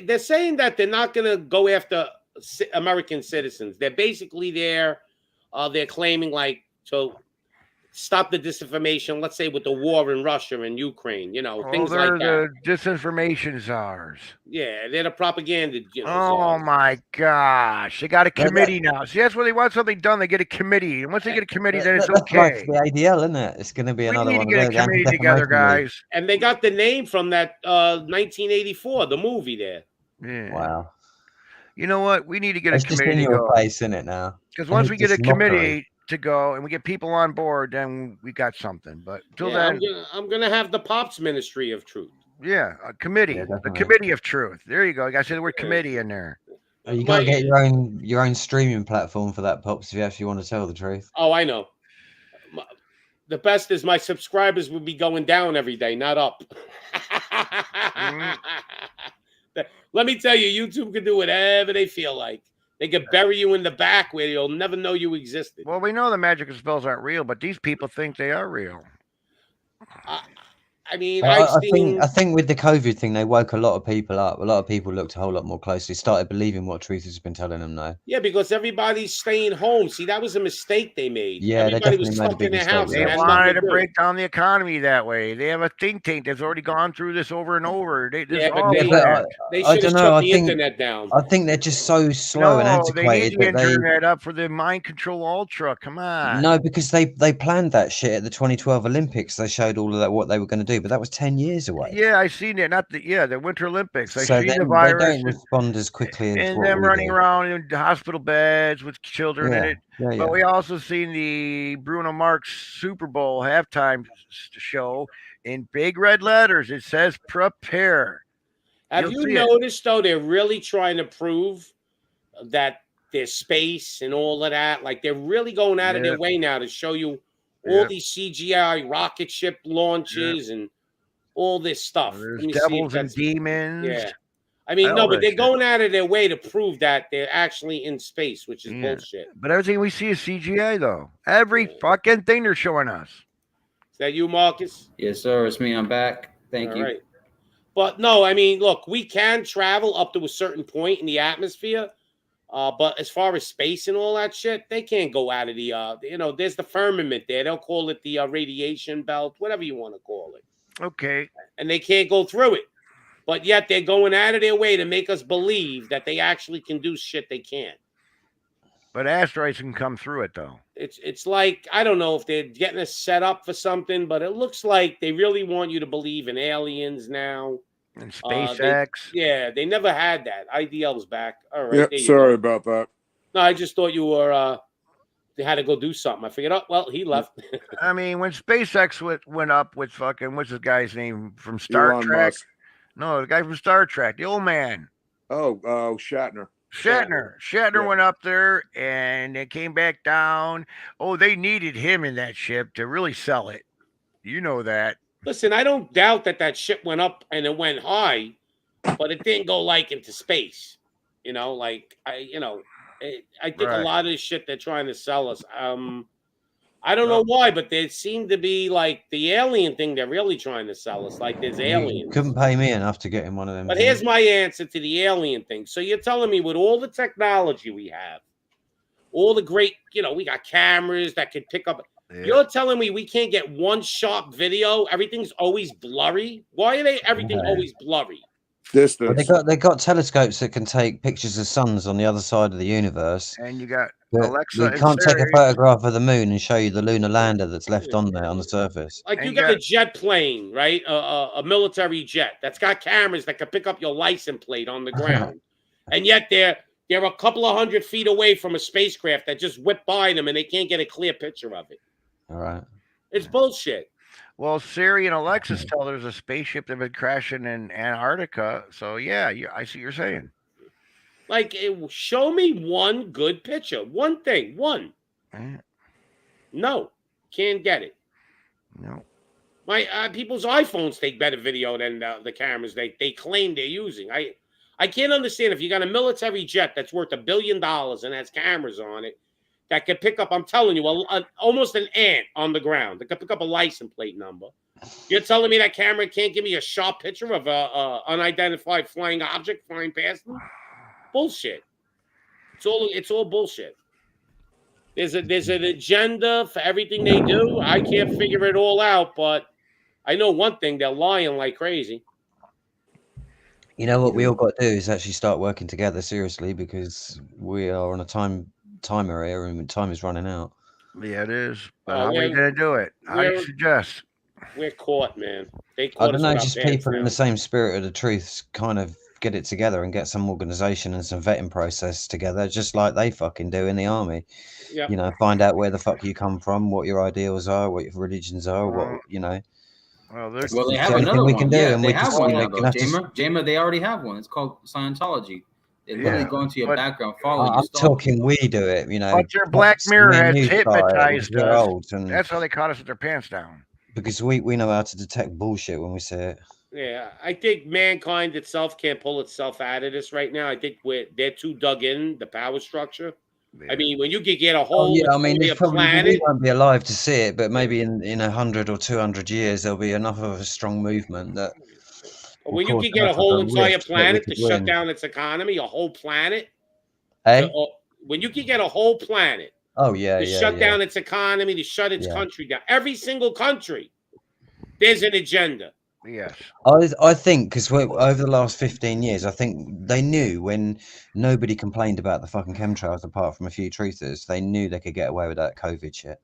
they're saying that they're not going to go after American citizens. They're basically there. They're claiming to stop the disinformation, let's say with the war in Russia and Ukraine, things like that. They're the disinformation czars. Yeah, they're the propaganda. Oh my gosh, they got a committee now. See, that's where they want something done. They get a committee, and once they get a committee, then it's okay. Like the ADL, isn't it? It's going to be another one. We need to get a committee together, guys. And they got the name from that 1984, the movie there. Yeah. Wow. You know what? We need to get It's a just committee in to your go. face, isn't it now? Because once we get a committee to go and we get people on board, then we got something. But until then, I'm gonna have the Pops Ministry of Truth. Yeah, a committee, the Committee of Truth. There you go. I got to say the word committee in there. You got to get your own streaming platform for that, Pops, if you actually want to tell the truth. Oh, I know. The best is my subscribers would be going down every day, not up. Let me tell you, YouTube can do whatever they feel like. They can bury you in the back where you'll never know you existed. Well, we know the magic and spells aren't real, but these people think they are real. I mean, I think with the COVID thing, they woke a lot of people up. A lot of people looked a whole lot more closely, started believing what Truth has been telling them now. Yeah, because everybody's staying home. See, that was a mistake they made. Yeah, everybody was stuck in their house. They wanted to break down the economy that way. They have a think tank that's already gone through this over and over. They should have shut the internet down. I think they're just so slow and antiquated. They need the internet up for the mind control ultra. Come on. No, because they planned that shit at the 2012 Olympics. They showed all of that what they were going to do, but that was 10 years away. Yeah, I seen it. The Winter Olympics. I So see they the virus don't respond as quickly as and what them we running do. around in hospital beds with children in it. Yeah, But we also seen the Bruno Mars Super Bowl halftime show in big red letters. It says prepare. Have you noticed, though, they're really trying to prove that there's space and all of that? Like, they're really going out of their way now to show you all these CGI rocket ship launches and all this stuff. There's devils and demons. Yeah. I mean, no, but they're going out of their way to prove that they're actually in space, which is bullshit. But everything we see is CGI, though. Every fucking thing they're showing us. Is that you, Marcus? Yes, sir. It's me. I'm back. Thank you. Right. But no, I mean, look, we can travel up to a certain point in the atmosphere. But as far as space and all that shit, they can't go out of the, there's the firmament there. They'll call it the radiation belt, whatever you want to call it. Okay. And they can't go through it. But yet they're going out of their way to make us believe that they actually can do shit they can't. But asteroids can come through it, though. It's like, I don't know if they're getting us set up for something, but it looks like they really want you to believe in aliens now. And SpaceX. They never had that. IDL's back. All right. Yeah, sorry about that. No, I just thought you were they had to go do something. I figured, he left. I mean, when SpaceX went up with fucking, what's this guy's name from Star Elon Trek? Musk. No, the guy from Star Trek, the old man. Oh, Shatner. Shatner went up there and it came back down. Oh, they needed him in that ship to really sell it. You know that. Listen, I don't doubt that ship went up and it went high, but it didn't go into space. I think a lot of the shit they're trying to sell us. I don't know why, but there seemed to be like the alien thing they're really trying to sell us. Like there's aliens. You couldn't pay me enough to get in one of them. But here's my answer to the alien thing. So you're telling me with all the technology we have, all the great, we got cameras that can pick up. Yeah. You're telling me we can't get one sharp video? Everything's always blurry? Why are everything always blurry? Distance. Well, they got telescopes that can take pictures of suns on the other side of the universe. And you got But Alexa. we can't take a photograph of the moon and show you the lunar lander that's left on there on the surface. Like you got a jet plane, right? A military jet that's got cameras that can pick up your license plate on the ground, and yet they're a couple of 100 feet away from a spacecraft that just whipped by them, and they can't get a clear picture of it. All right, it's bullshit. Well, Siri and Alexis tell there's a spaceship that been crashing in Antarctica. So yeah, I see what you're saying. Like, show me one good picture. One thing. One. No. Can't get it. No. My people's iPhones take better video than the cameras they claim they're using. I can't understand if you got a military jet that's worth $1 billion and has cameras on it that can pick up, I'm telling you, almost an ant on the ground. That can pick up a license plate number. You're telling me that camera can't give me a sharp picture of a unidentified flying object flying past me? Bullshit. It's all bullshit. There's an agenda for everything they do. I can't figure it all out, but I know one thing: they're lying like crazy. You know what we all got to do is actually start working together seriously, because we are on a timer here and time is running out. Yeah, it is. But how are we going to do it? How do you suggest? We're caught, man. I don't know, just people in the same spirit of the truth kind of get it together and get some organization and some vetting process together, just like they fucking do in the army. Yeah. Find out where the fuck you come from, what your ideals are, what your religions are, what. Well, they have another one. Can do, yeah, and they we have just, one you know, now, though. Jamer, they already have one. It's called Scientology. They literally go into your background, follow you. I'm talking we do it, But your Black Mirror has hypnotized us. Old, and that's how they caught us with their pants down. Because we know how to detect bullshit when we see it. Yeah, I think mankind itself can't pull itself out of this right now. I think they're too dug in the power structure. Yeah. I mean, when you could get a whole we won't be alive to see it, but maybe in 100 or 200 years there'll be enough of a strong movement that. When you could get a whole entire planet to shut down its economy, a whole planet. When you could get a whole planet. To shut down its economy, to shut its country down. Every single country, there's an agenda. Yes. I think because over the last 15 years, I think they knew when nobody complained about the fucking chemtrails apart from a few truthers, they knew they could get away with that COVID shit.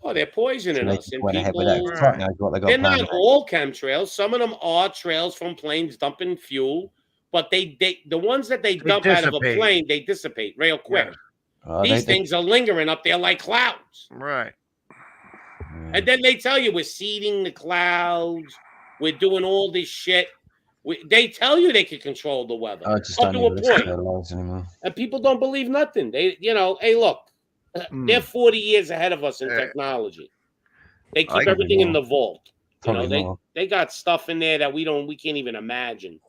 Oh, they're poisoning us. And went ahead with that. They're not all chemtrails. Some of them are trails from planes dumping fuel, but the ones that they dump out of a plane, they dissipate real quick. Yeah. These things are lingering up there like clouds. Right. And then they tell you we're seeding the clouds. We're doing all this shit. They tell you they can control the weather I just up don't to a even listen to point. their lies anymore. And people don't believe nothing. They, hey, look, they're 40 years ahead of us in technology. They keep everything in the vault. They got stuff in there that we can't even imagine.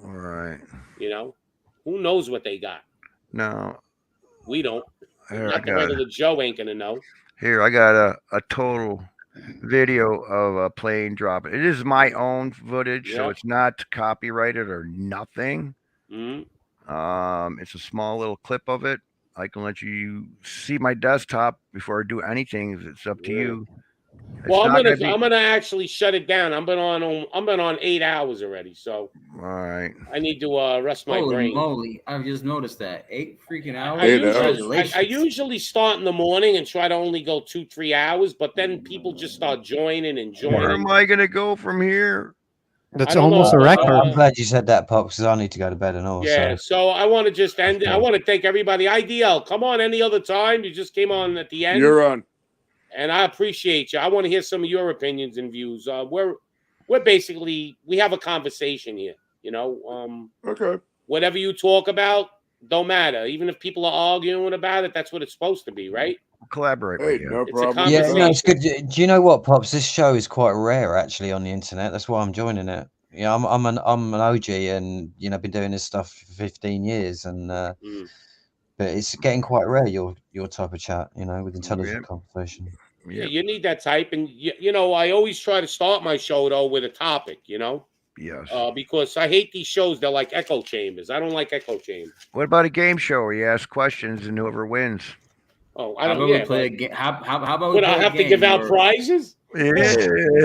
All right. Who knows what they got? No. We don't. Not the regular Joe ain't gonna know. Here, I got a total video of a plane dropping. It is my own footage, so it's not copyrighted or nothing. It's a small little clip of it. I can let you see my desktop before I do anything. It's up to you. Well, I'm gonna actually shut it down. I've been on 8 hours already, so all right. I need to rest my brain. Moly, I've just noticed that 8 freaking hours. I usually start in the morning and try to only go 2-3 hours, but then people just start joining and joining. Where am I gonna go from here? That's almost a record. I'm glad you said that, Pops, because I need to go to bed and all. Yeah, so I want to just end it. I want to thank everybody. IDL, come on any other time. You just came on at the end. You're on. And I appreciate you. I want to hear some of your opinions and views. We're basically, we have a conversation here, Okay. Whatever you talk about, don't matter. Even if people are arguing about it, that's what it's supposed to be, right? Collaborate with you. No problem. Yeah, no, it's good. Do you know what, Pops? This show is quite rare actually on the internet. That's why I'm joining it. I'm an OG, and I've been doing this stuff for 15 years, and but it's getting quite rare. Your type of chat, with intelligent conversation. Yeah, you need that type. And, you know, I always try to start my show, though, with a topic, you know? Yes. Because I hate these shows. They're like echo chambers. I don't like echo chambers. What about a game show where you ask questions and whoever wins? Oh, I don't. Yeah, play a game. How about would I have to give out prizes? Yeah.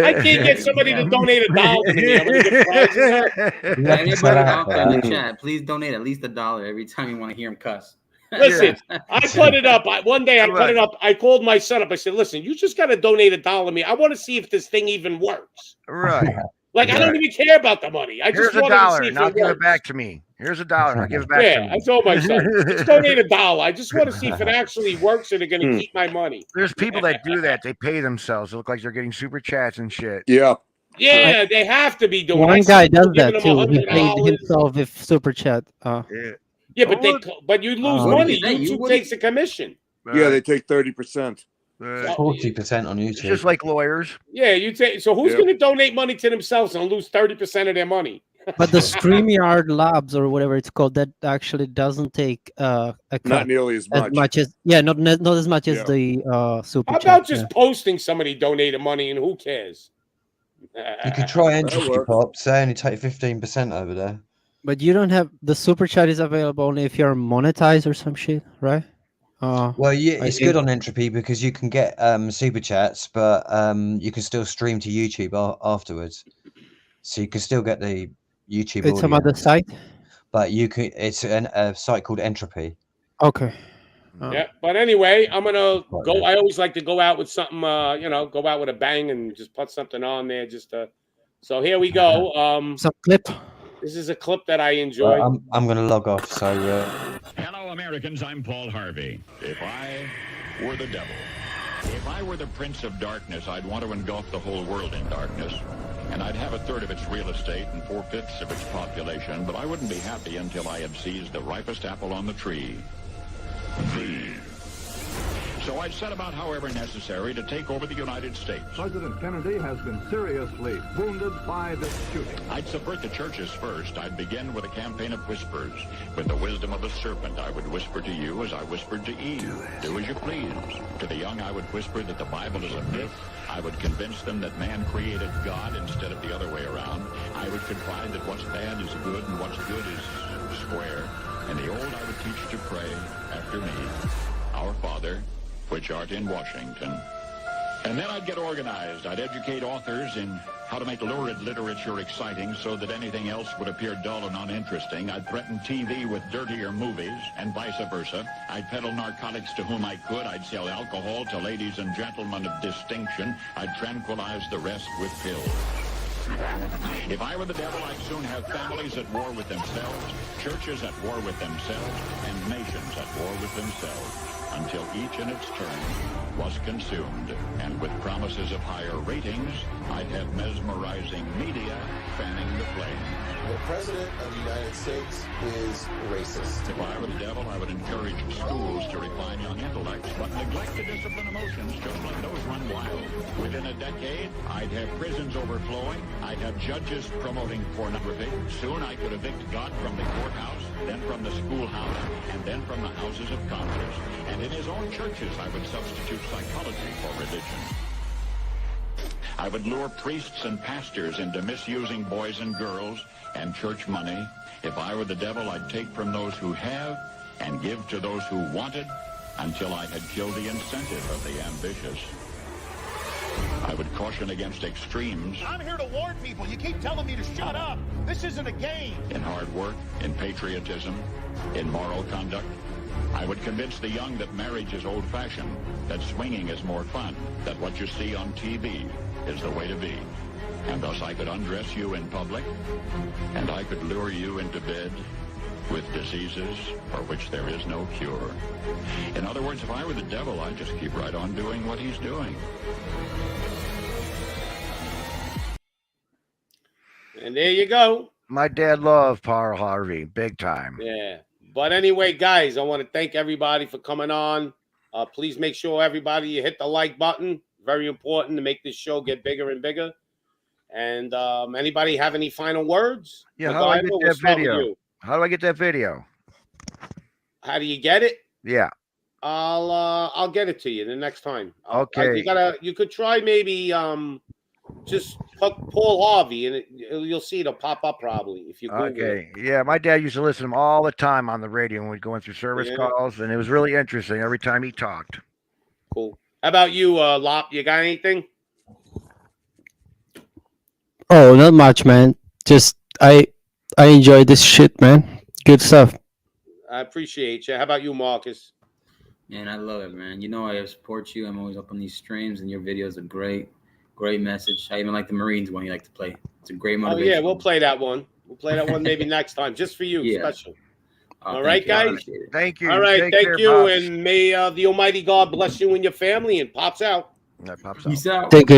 I can't get somebody to donate $1 to me. I'm gonna give prizes. Anybody out there in the chat, please donate at least $1 every time you want to hear him cuss. Listen, I put it up. One day I put it up. I called my son up. I said, listen, you just got to donate $1 to me. I want to see if this thing even works. Right. Like, I don't even care about the money. I Here's just want to see if now it give works. it back to me. Here's $1. I'll give it back to me. I told my son, just donate $1. I just want to see if it actually works and they're going to keep my money. There's people that do that. They pay themselves. They look like they're getting super chats and shit. Yeah. Yeah, they have to be doing. One guy does that too. He paid $100. himself with super chat. Yeah, but you lose money. YouTube takes a commission. Yeah, they take 30%. 40% on YouTube. It's just like lawyers. Yeah, you take. So who's going to donate money to themselves and lose 30% of their money? But the StreamYard Labs or whatever it's called, that actually doesn't take a cut Not nearly as much. as not as much as the super How chat. about just posting somebody donated money and who cares? You could try entropy pops. They only take 15% over there. But you don't have the super chat is available only if you're monetized or some shit, right? Well, yeah, it's good on entropy because you can get super chats, but you can still stream to YouTube afterwards. So you can still get the YouTube. It's some other site, but you can. It's a site called Entropy. Okay. Yeah, but anyway, I'm gonna go. I always like to go out with something. You know, go out with a bang and just put something on there. Just so here we go. Some clip. This is a clip that I enjoyed. I'm going to log off. So, Hello, Americans. I'm Paul Harvey. If I were the devil, if I were the prince of darkness, I'd want to engulf the whole world in darkness. And I'd have 1/3 of its real estate and 4/5 of its population, but I wouldn't be happy until I had seized the ripest apple on the tree. Thee. So I'd set about, however necessary, to take over the United States. President Kennedy has been seriously wounded by this shooting. I'd subvert the churches first. I'd begin with a campaign of whispers. With the wisdom of the serpent, I would whisper to you as I whispered to Eve. Do as you please. To the young, I would whisper that the Bible is a myth. I would convince them that man created God instead of the other way around. I would confide that what's bad is good and what's good is square. And the old, I would teach to pray after me, Our Father, which art in Washington. And then I'd get organized. I'd educate authors in how to make lurid literature exciting so that anything else would appear dull and uninteresting. I'd threaten TV with dirtier movies and vice versa. I'd peddle narcotics to whom I could. I'd sell alcohol to ladies and gentlemen of distinction. I'd tranquilize the rest with pills. If I were the devil, I'd soon have families at war with themselves, churches at war with themselves, and nations at war with themselves, until each in its turn was consumed. And with promises of higher ratings, I'd have mesmerizing media fanning the flame. The President of the United States is racist. If I were the devil, I would encourage schools to refine young intellects, but neglect to discipline emotions, just let those run wild. Within a decade, I'd have prisons overflowing. I'd have judges promoting pornography. Soon I could evict God from the courthouse, then from the schoolhouse, and then from the houses of Congress. And in his own churches, I would substitute psychology for religion. I would lure priests and pastors into misusing boys and girls and church money. If I were the devil, I'd take from those who have and give to those who wanted until I had killed the incentive of the ambitious. I would caution against extremes I'm here to warn people. You keep telling me to shut up. This isn't a game. in hard work, in patriotism, in moral conduct. I would convince the young that marriage is old-fashioned, that swinging is more fun, that what you see on TV is the way to be. And thus I could undress you in public, and I could lure you into bed with diseases for which there is no cure. In other words, if I were the devil, I'd just keep right on doing what he's doing. And there you go. My dad loved Paul Harvey, big time. Yeah. But anyway, guys, I want to thank everybody for coming on. Please make sure everybody you hit the like button. Very important to make this show get bigger and bigger. And anybody have any final words? Yeah, how do I get that video? How do I get that video? How do you get it? Yeah. I'll get it to you the next time. Okay. You could try maybe just Paul Harvey, and you'll see it'll pop up probably if you Google Okay. Yeah, my dad used to listen to him all the time on the radio when we'd go in through service calls, and it was really interesting every time he talked. Cool. How about you, Lop? You got anything? Oh, not much, man. Just I enjoy this shit, man. Good stuff. I appreciate you. How about you, Marcus? Man, I love it, man. You know I support you. I'm always up on these streams, and your videos are great. Great message. I even like the Marines one you like to play. It's a great motivation. Oh, yeah, we'll play that one. We'll play that one maybe next time, just for you, special. All right, guys? Thank you. All right, Take thank care, you, Pops. and may the Almighty God bless you and your family, and Pops out. That Pops out. Peace out. Take care.